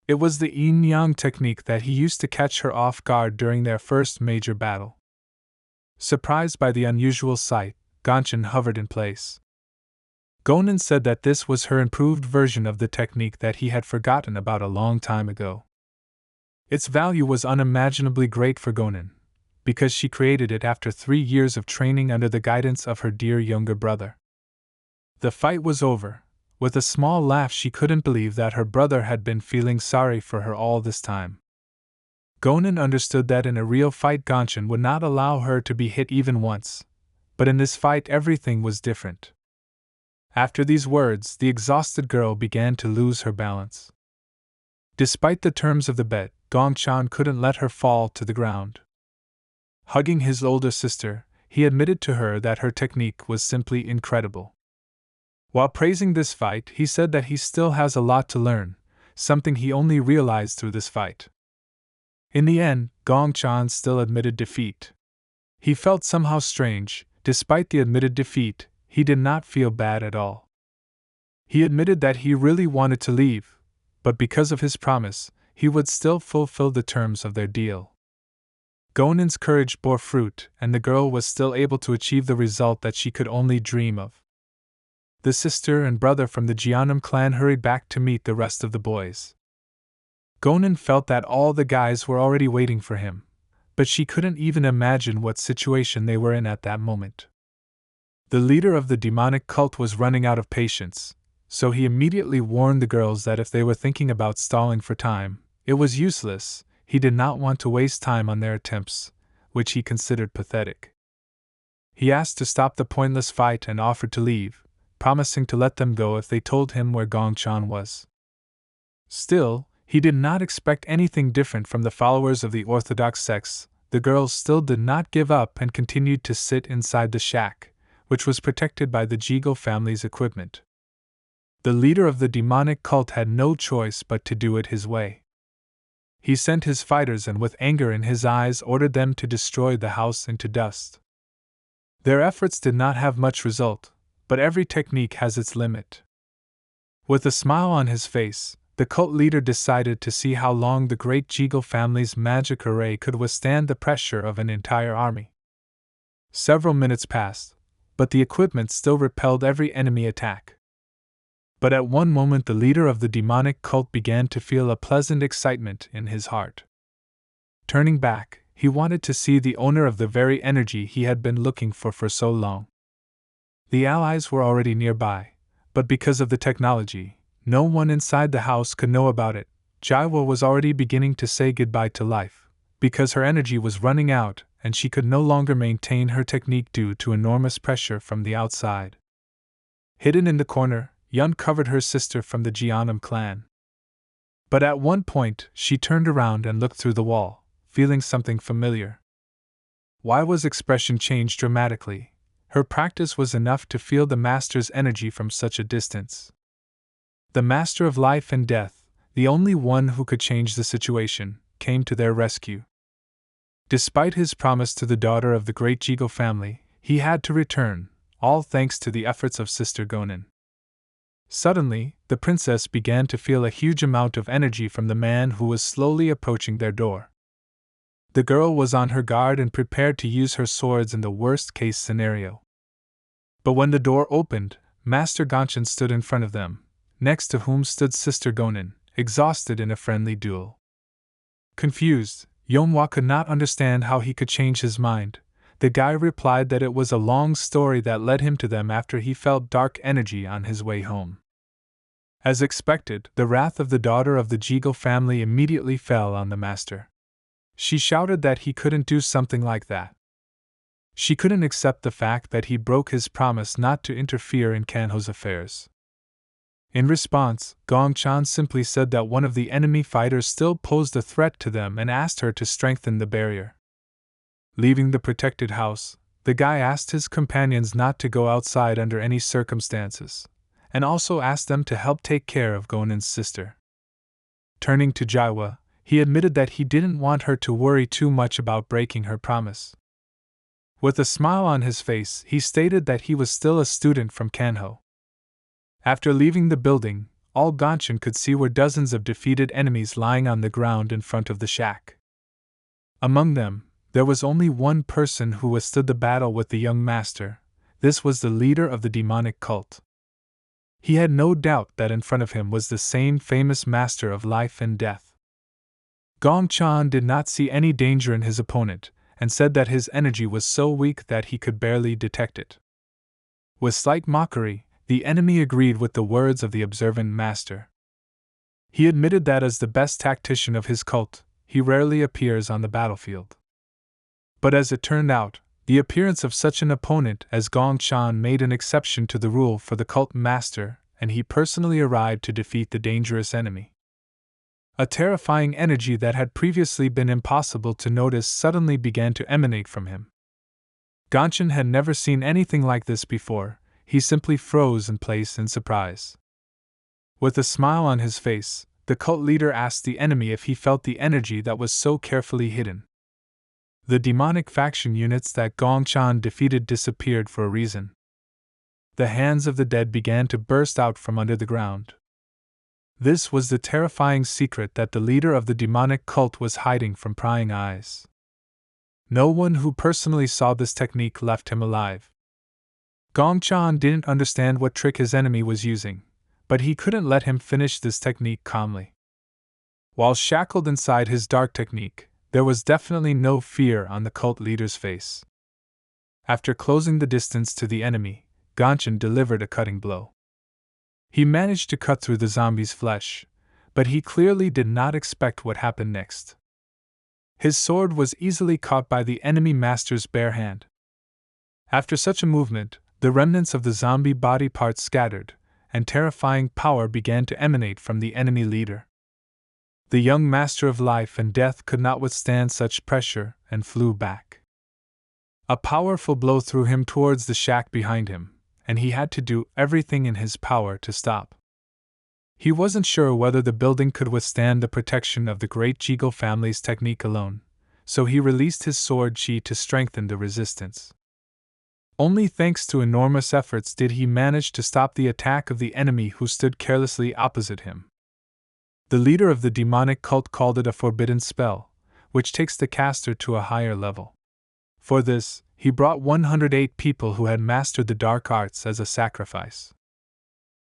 It was the yin-yang technique that he used to catch her off guard during their first major battle. Surprised by the unusual sight, Gong-chan hovered in place. Gonin said that this was her improved version of the technique that he had forgotten about a long time ago. Its value was unimaginably great for Gonin, because she created it after 3 years of training under the guidance of her dear younger brother. The fight was over. With a small laugh, she couldn't believe that her brother had been feeling sorry for her all this time. Gonin understood that in a real fight Gong-chan would not allow her to be hit even once, but in this fight everything was different. After these words, the exhausted girl began to lose her balance. Despite the terms of the bet, Gong-chan couldn't let her fall to the ground. Hugging his older sister, he admitted to her that her technique was simply incredible. While praising this fight, he said that he still has a lot to learn, something he only realized through this fight. In the end, Gong-chan still admitted defeat. He felt somehow strange. Despite the admitted defeat, he did not feel bad at all. He admitted that he really wanted to leave, but because of his promise, he would still fulfill the terms of their deal. Gonin's courage bore fruit, and the girl was still able to achieve the result that she could only dream of. The sister and brother from the Jeonnam clan hurried back to meet the rest of the boys. Gonin felt that all the guys were already waiting for him, but she couldn't even imagine what situation they were in at that moment. The leader of the demonic cult was running out of patience, so he immediately warned the girls that if they were thinking about stalling for time, it was useless. He did not want to waste time on their attempts, which he considered pathetic. He asked to stop the pointless fight and offered to leave, promising to let them go if they told him where Gong-chan was. Still, he did not expect anything different from the followers of the orthodox sects. The girls still did not give up and continued to sit inside the shack, which was protected by the Jigo family's equipment. The leader of the demonic cult had no choice but to do it his way. He sent his fighters and with anger in his eyes ordered them to destroy the house into dust. Their efforts did not have much result, but every technique has its limit. With a smile on his face, the cult leader decided to see how long the great Jigo family's magic array could withstand the pressure of an entire army. Several minutes passed, but the equipment still repelled every enemy attack. But at one moment the leader of the demonic cult began to feel a pleasant excitement in his heart. Turning back, he wanted to see the owner of the very energy he had been looking for so long. The allies were already nearby, but because of the technology, no one inside the house could know about it. Jaiwa was already beginning to say goodbye to life, because her energy was running out and she could no longer maintain her technique due to enormous pressure from the outside. Hidden in the corner, Yun covered her sister from the Jeonnam clan. But at one point, she turned around and looked through the wall, feeling something familiar. Ywa's expression changed dramatically. Her practice was enough to feel the master's energy from such a distance. The master of life and death, the only one who could change the situation, came to their rescue. Despite his promise to the daughter of the great Jigo family, he had to return, all thanks to the efforts of Sister Gonin. Suddenly, the princess began to feel a huge amount of energy from the man who was slowly approaching their door. The girl was on her guard and prepared to use her swords in the worst-case scenario. But when the door opened, Master Gonshin stood in front of them, next to whom stood Sister Gonin, exhausted in a friendly duel. Confused, Yonhwa could not understand how he could change his mind. The guy replied that it was a long story that led him to them after he felt dark energy on his way home. As expected, the wrath of the daughter of the Jigo family immediately fell on the master. She shouted that he couldn't do something like that. She couldn't accept the fact that he broke his promise not to interfere in Kanho's affairs. In response, Gongchan simply said that one of the enemy fighters still posed a threat to them and asked her to strengthen the barrier. Leaving the protected house, the guy asked his companions not to go outside under any circumstances, and also asked them to help take care of Gonin's sister. Turning to Ywa, he admitted that he didn't want her to worry too much about breaking her promise. With a smile on his face, he stated that he was still a student from Kanho. After leaving the building, all Gonshin could see were dozens of defeated enemies lying on the ground in front of the shack. Among them, there was only one person who withstood the battle with the young master. This was the leader of the demonic cult. He had no doubt that in front of him was the same famous master of life and death. Gongchan did not see any danger in his opponent, and said that his energy was so weak that he could barely detect it. With slight mockery, the enemy agreed with the words of the observant master. He admitted that as the best tactician of his cult, he rarely appears on the battlefield. But as it turned out, the appearance of such an opponent as Gongchan made an exception to the rule for the cult master, and he personally arrived to defeat the dangerous enemy. A terrifying energy that had previously been impossible to notice suddenly began to emanate from him. Gonshin had never seen anything like this before. He simply froze in place in surprise. With a smile on his face, the cult leader asked the enemy if he felt the energy that was so carefully hidden. The demonic faction units that Gongchan defeated disappeared for a reason. The hands of the dead began to burst out from under the ground. This was the terrifying secret that the leader of the demonic cult was hiding from prying eyes. No one who personally saw this technique left him alive. Gongchan didn't understand what trick his enemy was using, but he couldn't let him finish this technique calmly. While shackled inside his dark technique, there was definitely no fear on the cult leader's face. After closing the distance to the enemy, Gonshin delivered a cutting blow. He managed to cut through the zombie's flesh, but he clearly did not expect what happened next. His sword was easily caught by the enemy master's bare hand. After such a movement, the remnants of the zombie body parts scattered, and terrifying power began to emanate from the enemy leader. The young master of life and death could not withstand such pressure and flew back. A powerful blow threw him towards the shack behind him, and he had to do everything in his power to stop. He wasn't sure whether the building could withstand the protection of the great Jigo family's technique alone, so he released his sword chi to strengthen the resistance. Only thanks to enormous efforts did he manage to stop the attack of the enemy who stood carelessly opposite him. The leader of the demonic cult called it a forbidden spell, which takes the caster to a higher level. For this, he brought 108 people who had mastered the dark arts as a sacrifice.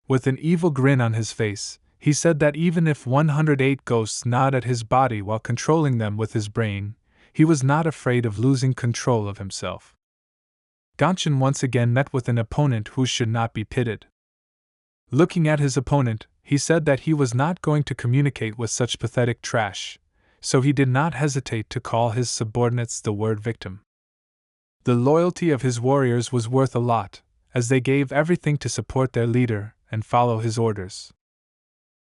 With an evil grin on his face, he said that even if 108 ghosts gnawed at his body while controlling them with his brain, he was not afraid of losing control of himself. Gonshin once again met with an opponent who should not be pitied. Looking at his opponent, he said that he was not going to communicate with such pathetic trash, so he did not hesitate to call his subordinates the word victim. The loyalty of his warriors was worth a lot, as they gave everything to support their leader and follow his orders.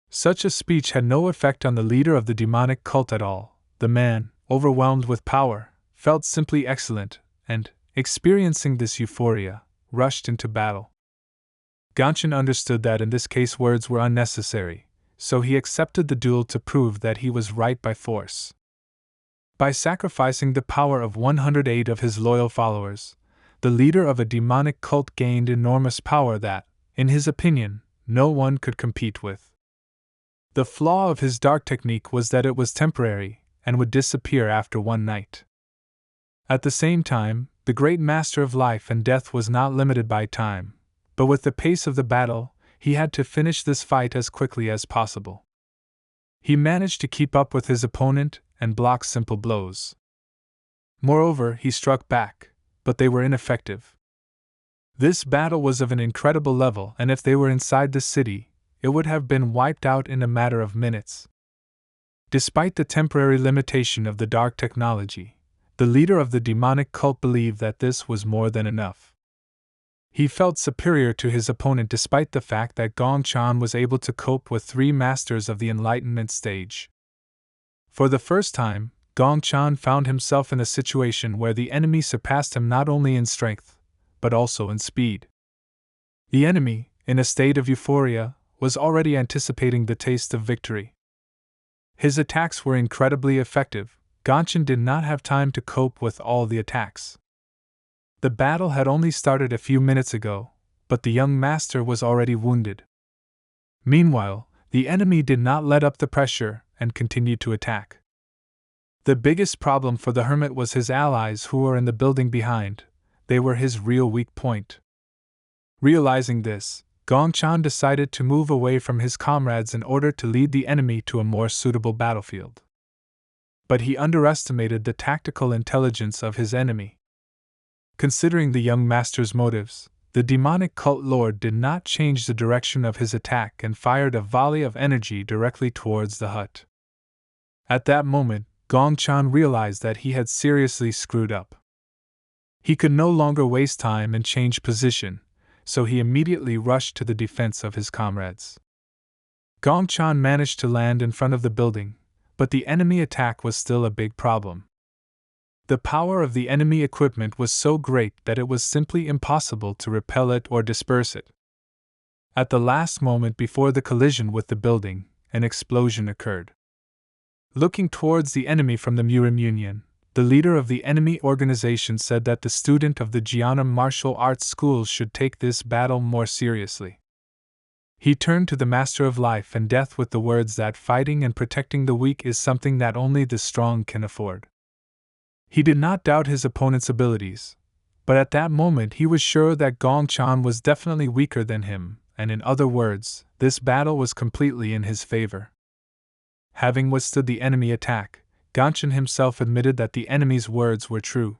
Such a speech had no effect on the leader of the demonic cult at all. The man, overwhelmed with power, felt simply excellent, and, experiencing this euphoria, rushed into battle. Gonshin understood that in this case words were unnecessary, so he accepted the duel to prove that he was right by force. By sacrificing the power of 108 of his loyal followers, the leader of a demonic cult gained enormous power that, in his opinion, no one could compete with. The flaw of his dark technique was that it was temporary and would disappear after one night. At the same time, the great master of life and death was not limited by time, but with the pace of the battle, he had to finish this fight as quickly as possible. He managed to keep up with his opponent and block simple blows. Moreover, he struck back, but they were ineffective. This battle was of an incredible level, and if they were inside the city, it would have been wiped out in a matter of minutes. Despite the temporary limitation of the dark technology, the leader of the demonic cult believed that this was more than enough. He felt superior to his opponent despite the fact that Gong Chan was able to cope with 3 masters of the enlightenment stage. For the first time, Gong Chan found himself in a situation where the enemy surpassed him not only in strength, but also in speed. The enemy, in a state of euphoria, was already anticipating the taste of victory. His attacks were incredibly effective. Gonshin did not have time to cope with all the attacks. The battle had only started a few minutes ago, but the young master was already wounded. Meanwhile, the enemy did not let up the pressure and continued to attack. The biggest problem for the Hermit was his allies who were in the building behind. They were his real weak point. Realizing this, Gong Chan decided to move away from his comrades in order to lead the enemy to a more suitable battlefield. But he underestimated the tactical intelligence of his enemy. Considering the young master's motives, the demonic cult lord did not change the direction of his attack and fired a volley of energy directly towards the hut. At that moment, Gong Chan realized that he had seriously screwed up. He could no longer waste time and change position, so he immediately rushed to the defense of his comrades. Gong Chan managed to land in front of the building, but the enemy attack was still a big problem. The power of the enemy equipment was so great that it was simply impossible to repel it or disperse it. At the last moment before the collision with the building, an explosion occurred. Looking towards the enemy from the Murim Union, the leader of the enemy organization said that the student of the Jian'an martial arts schools should take this battle more seriously. He turned to the Master of Life and Death with the words that fighting and protecting the weak is something that only the strong can afford. He did not doubt his opponent's abilities, but at that moment he was sure that Gong Chan was definitely weaker than him, and in other words, this battle was completely in his favor. Having withstood the enemy attack, Gonshin himself admitted that the enemy's words were true.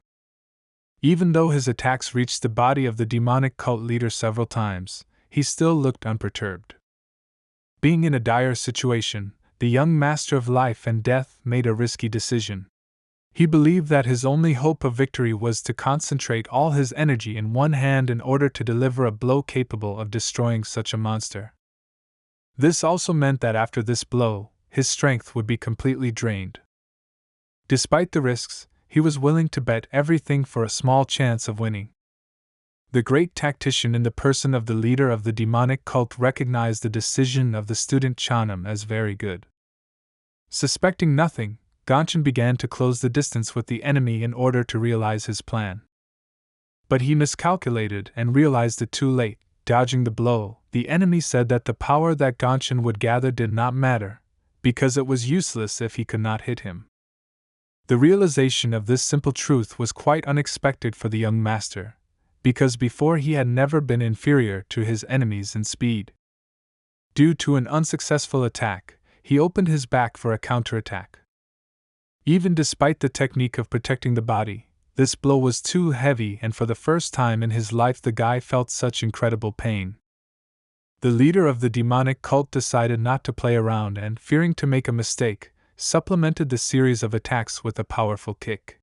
Even though his attacks reached the body of the demonic cult leader several times, he still looked unperturbed. Being in a dire situation, the young Master of Life and Death made a risky decision. He believed that his only hope of victory was to concentrate all his energy in one hand in order to deliver a blow capable of destroying such a monster. This also meant that after this blow, his strength would be completely drained. Despite the risks, he was willing to bet everything for a small chance of winning. The great tactician in the person of the leader of the demonic cult recognized the decision of the student Chanam as very good. Suspecting nothing, Gonshin began to close the distance with the enemy in order to realize his plan. But he miscalculated and realized it too late. Dodging the blow, the enemy said that the power that Gonshin would gather did not matter, because it was useless if he could not hit him. The realization of this simple truth was quite unexpected for the young master, because before he had never been inferior to his enemies in speed. Due to an unsuccessful attack, he opened his back for a counterattack. Even despite the technique of protecting the body, this blow was too heavy, and for the first time in his life the guy felt such incredible pain. The leader of the demonic cult decided not to play around and, fearing to make a mistake, supplemented the series of attacks with a powerful kick.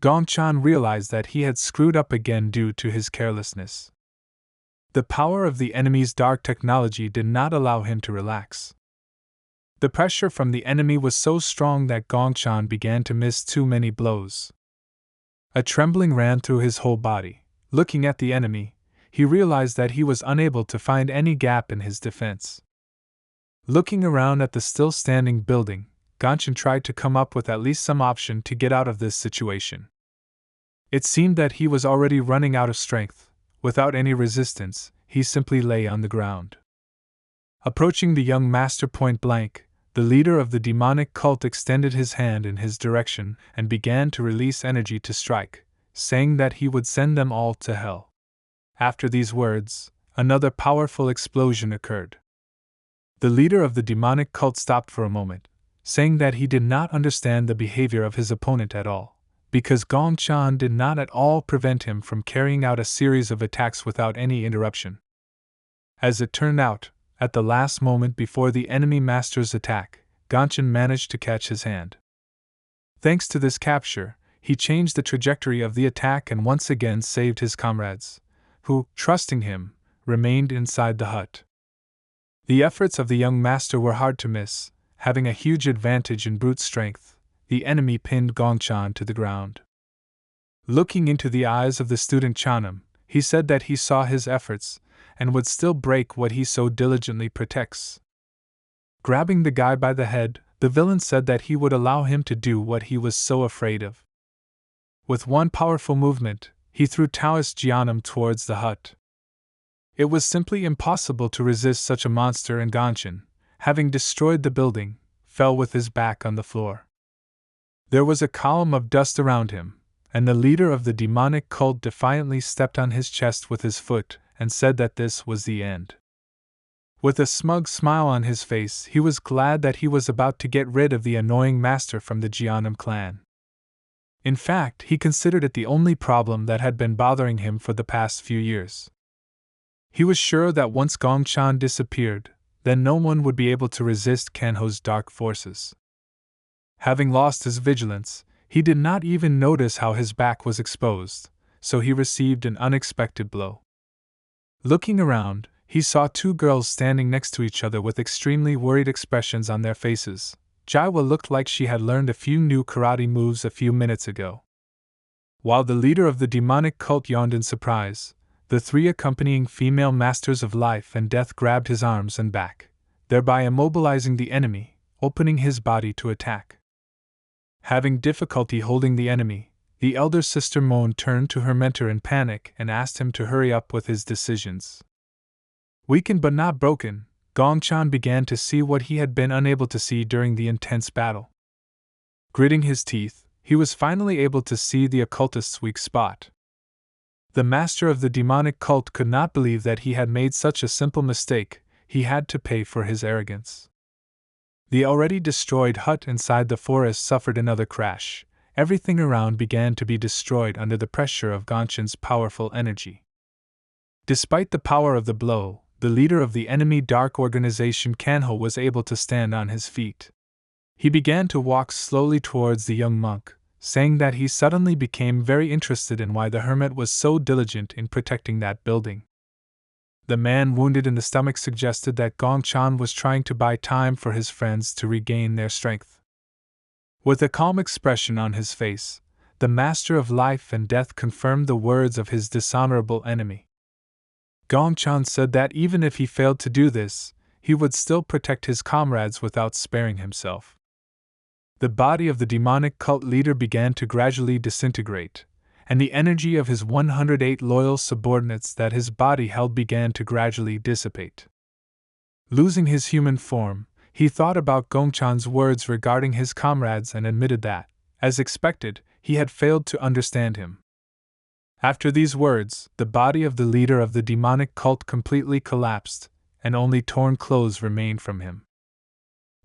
Gong Chan realized that he had screwed up again due to his carelessness. The power of the enemy's dark technology did not allow him to relax. The pressure from the enemy was so strong that Gongchan began to miss too many blows. A trembling ran through his whole body. Looking at the enemy, he realized that he was unable to find any gap in his defense. Looking around at the still-standing building, Gongchan tried to come up with at least some option to get out of this situation. It seemed that he was already running out of strength. Without any resistance, he simply lay on the ground. Approaching the young master point blank, the leader of the demonic cult extended his hand in his direction and began to release energy to strike, saying that he would send them all to hell. After these words, another powerful explosion occurred. The leader of the demonic cult stopped for a moment, saying that he did not understand the behavior of his opponent at all, because Gongchan did not at all prevent him from carrying out a series of attacks without any interruption. As it turned out, at the last moment before the enemy master's attack, Gongchan managed to catch his hand. Thanks to this capture, he changed the trajectory of the attack and once again saved his comrades, who, trusting him, remained inside the hut. The efforts of the young master were hard to miss. Having a huge advantage in brute strength, the enemy pinned Gongchan to the ground. Looking into the eyes of the student Chanam, he said that he saw his efforts and would still break what he so diligently protects. Grabbing the guy by the head, the villain said that he would allow him to do what he was so afraid of. With one powerful movement, he threw Taoist Jianam towards the hut. It was simply impossible to resist such a monster, and Gongchan, having destroyed the building, fell with his back on the floor. There was a column of dust around him, and the leader of the demonic cult defiantly stepped on his chest with his foot and said that this was the end. With a smug smile on his face, he was glad that he was about to get rid of the annoying master from the Jianam clan. In fact, he considered it the only problem that had been bothering him for the past few years. He was sure that once Gongchan disappeared, then no one would be able to resist Kanho's dark forces. Having lost his vigilance, he did not even notice how his back was exposed, so he received an unexpected blow. Looking around, he saw two girls standing next to each other with extremely worried expressions on their faces. Jaiwa looked like she had learned a few new karate moves a few minutes ago. While the leader of the demonic cult yawned in surprise, the three accompanying female masters of life and death grabbed his arms and back, thereby immobilizing the enemy, opening his body to attack. Having difficulty holding the enemy, the elder sister Moon turned to her mentor in panic and asked him to hurry up with his decisions. Weakened but not broken, Gongchan began to see what he had been unable to see during the intense battle. Gritting his teeth, he was finally able to see the occultist's weak spot. The master of the demonic cult could not believe that he had made such a simple mistake. He had to pay for his arrogance. The already destroyed hut inside the forest suffered another crash. Everything around began to be destroyed under the pressure of Gongchan's powerful energy. Despite the power of the blow, the leader of the enemy dark organization Kanho was able to stand on his feet. He began to walk slowly towards the young monk, saying that he suddenly became very interested in why the hermit was so diligent in protecting that building. The man wounded in the stomach suggested that Gongchan was trying to buy time for his friends to regain their strength. With a calm expression on his face, the master of life and death confirmed the words of his dishonorable enemy. Gongchan said that even if he failed to do this, he would still protect his comrades without sparing himself. The body of the demonic cult leader began to gradually disintegrate, and the energy of his 108 loyal subordinates that his body held began to gradually dissipate. Losing his human form, he thought about Gongchan's words regarding his comrades and admitted that, as expected, he had failed to understand him. After these words, the body of the leader of the demonic cult completely collapsed, and only torn clothes remained from him.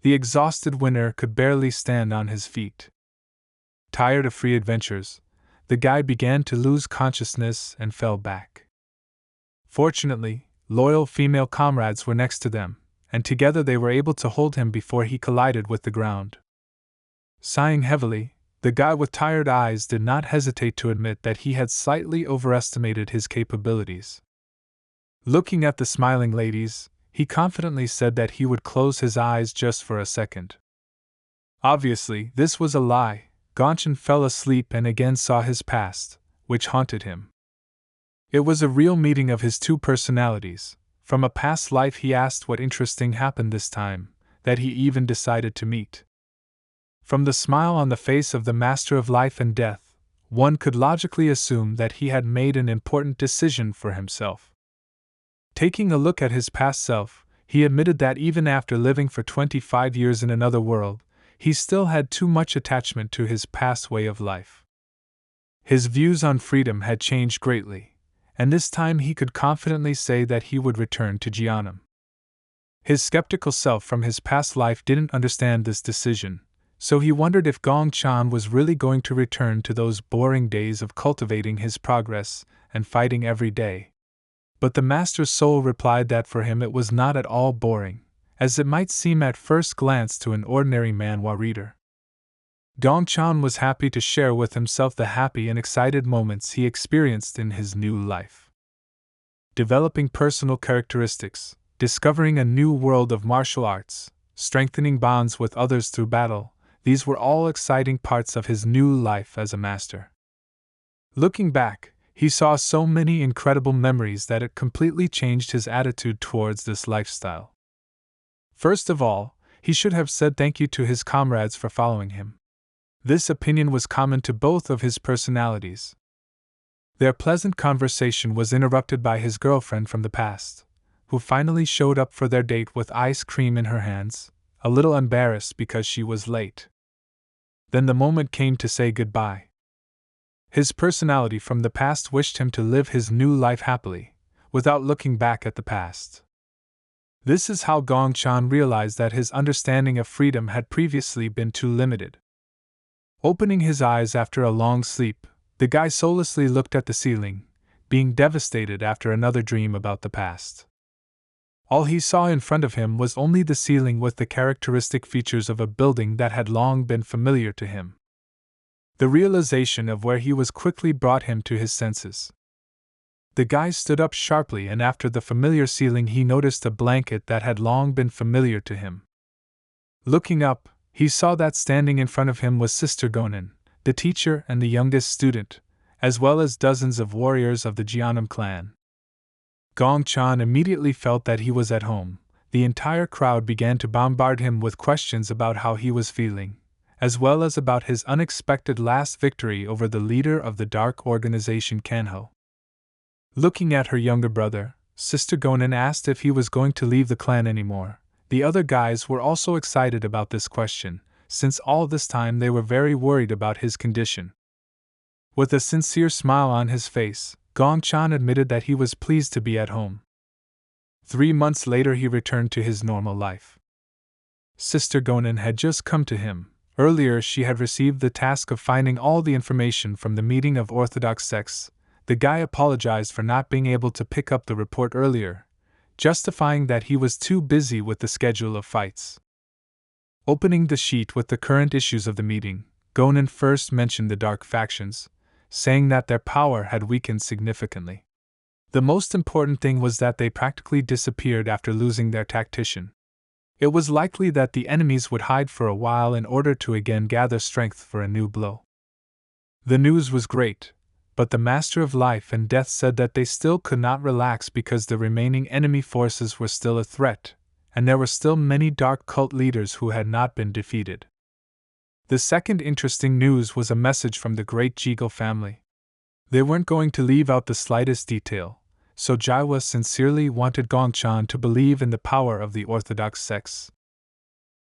The exhausted winner could barely stand on his feet. Tired of free adventures, the guy began to lose consciousness and fell back. Fortunately, loyal female comrades were next to them, and together they were able to hold him before he collided with the ground. Sighing heavily, the guy with tired eyes did not hesitate to admit that he had slightly overestimated his capabilities. Looking at the smiling ladies, he confidently said that he would close his eyes just for a second. Obviously, this was a lie. Gongchen fell asleep and again saw his past, which haunted him. It was a real meeting of his two personalities. From a past life he asked what interesting happened this time, that he even decided to meet. From the smile on the face of the master of life and death, one could logically assume that he had made an important decision for himself. Taking a look at his past self, he admitted that even after living for 25 years in another world, he still had too much attachment to his past way of life. His views on freedom had changed greatly, and this time he could confidently say that he would return to Jian'an. His skeptical self from his past life didn't understand this decision, so he wondered if Gong Chan was really going to return to those boring days of cultivating his progress and fighting every day. But the master's soul replied that for him it was not at all boring, as it might seem at first glance to an ordinary manhwa reader. Gong Chan was happy to share with himself the happy and excited moments he experienced in his new life. Developing personal characteristics, discovering a new world of martial arts, strengthening bonds with others through battle, these were all exciting parts of his new life as a master. Looking back, he saw so many incredible memories that it completely changed his attitude towards this lifestyle. First of all, he should have said thank you to his comrades for following him. This opinion was common to both of his personalities. Their pleasant conversation was interrupted by his girlfriend from the past, who finally showed up for their date with ice cream in her hands, a little embarrassed because she was late. Then the moment came to say goodbye. His personality from the past wished him to live his new life happily, without looking back at the past. This is how Gong Chan realized that his understanding of freedom had previously been too limited. Opening his eyes after a long sleep, the guy soullessly looked at the ceiling, being devastated after another dream about the past. All he saw in front of him was only the ceiling with the characteristic features of a building that had long been familiar to him. The realization of where he was quickly brought him to his senses. The guy stood up sharply, and after the familiar ceiling he noticed a blanket that had long been familiar to him. Looking up, he saw that standing in front of him was Sister Gonin, the teacher and the youngest student, as well as dozens of warriors of the Jian'an clan. Gong Chan immediately felt that he was at home. The entire crowd began to bombard him with questions about how he was feeling, as well as about his unexpected last victory over the leader of the dark organization Kanho. Looking at her younger brother, Sister Gonin asked if he was going to leave the clan anymore. The other guys were also excited about this question, since all this time they were very worried about his condition. With a sincere smile on his face, Gong Chan admitted that he was pleased to be at home. 3 months later he returned to his normal life. Sister Gonin had just come to him. Earlier she had received the task of finding all the information from the meeting of Orthodox sects. The guy apologized for not being able to pick up the report earlier, justifying that he was too busy with the schedule of fights. Opening the sheet with the current issues of the meeting, Gonin first mentioned the dark factions, saying that their power had weakened significantly. The most important thing was that they practically disappeared after losing their tactician. It was likely that the enemies would hide for a while in order to again gather strength for a new blow. The news was great, but the Master of Life and Death said that they still could not relax because the remaining enemy forces were still a threat, and there were still many dark cult leaders who had not been defeated. The second interesting news was a message from the great Jigal family. They weren't going to leave out the slightest detail, so Jaiwa sincerely wanted Gong Chan to believe in the power of the Orthodox sects.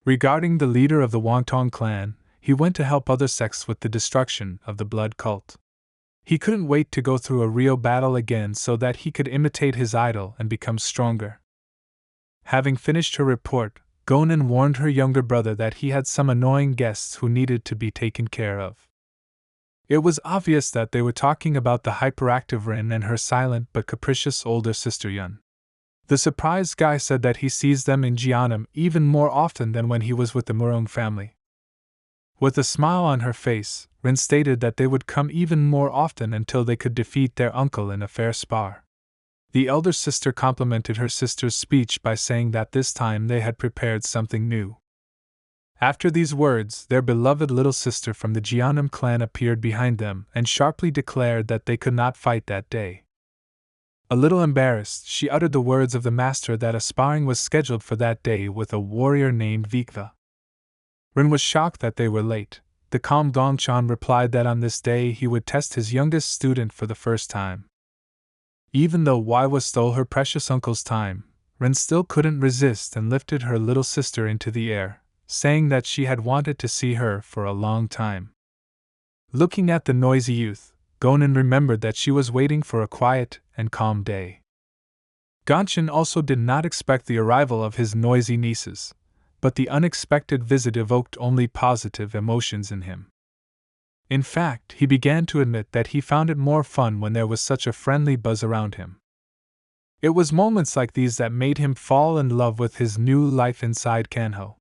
Regarding the leader of the Wangtong clan, he went to help other sects with the destruction of the blood cult. He couldn't wait to go through a real battle again so that he could imitate his idol and become stronger. Having finished her report, Gonin warned her younger brother that he had some annoying guests who needed to be taken care of. It was obvious that they were talking about the hyperactive Rin and her silent but capricious older sister Yun. The surprised guy said that he sees them in Jian'an even more often than when he was with the Murong family. With a smile on her face, Rin stated that they would come even more often until they could defeat their uncle in a fair spar. The elder sister complimented her sister's speech by saying that this time they had prepared something new. After these words, their beloved little sister from the Jeonnam clan appeared behind them and sharply declared that they could not fight that day. A little embarrassed, she uttered the words of the master that a sparring was scheduled for that day with a warrior named Vikva. Rin was shocked that they were late. The calm Gongchan replied that on this day he would test his youngest student for the first time. Even though Waiwa stole her precious uncle's time, Rin still couldn't resist and lifted her little sister into the air, saying that she had wanted to see her for a long time. Looking at the noisy youth, Gonin remembered that she was waiting for a quiet and calm day. Gongchan also did not expect the arrival of his noisy nieces, but the unexpected visit evoked only positive emotions in him. In fact, he began to admit that he found it more fun when there was such a friendly buzz around him. It was moments like these that made him fall in love with his new life inside Kanho.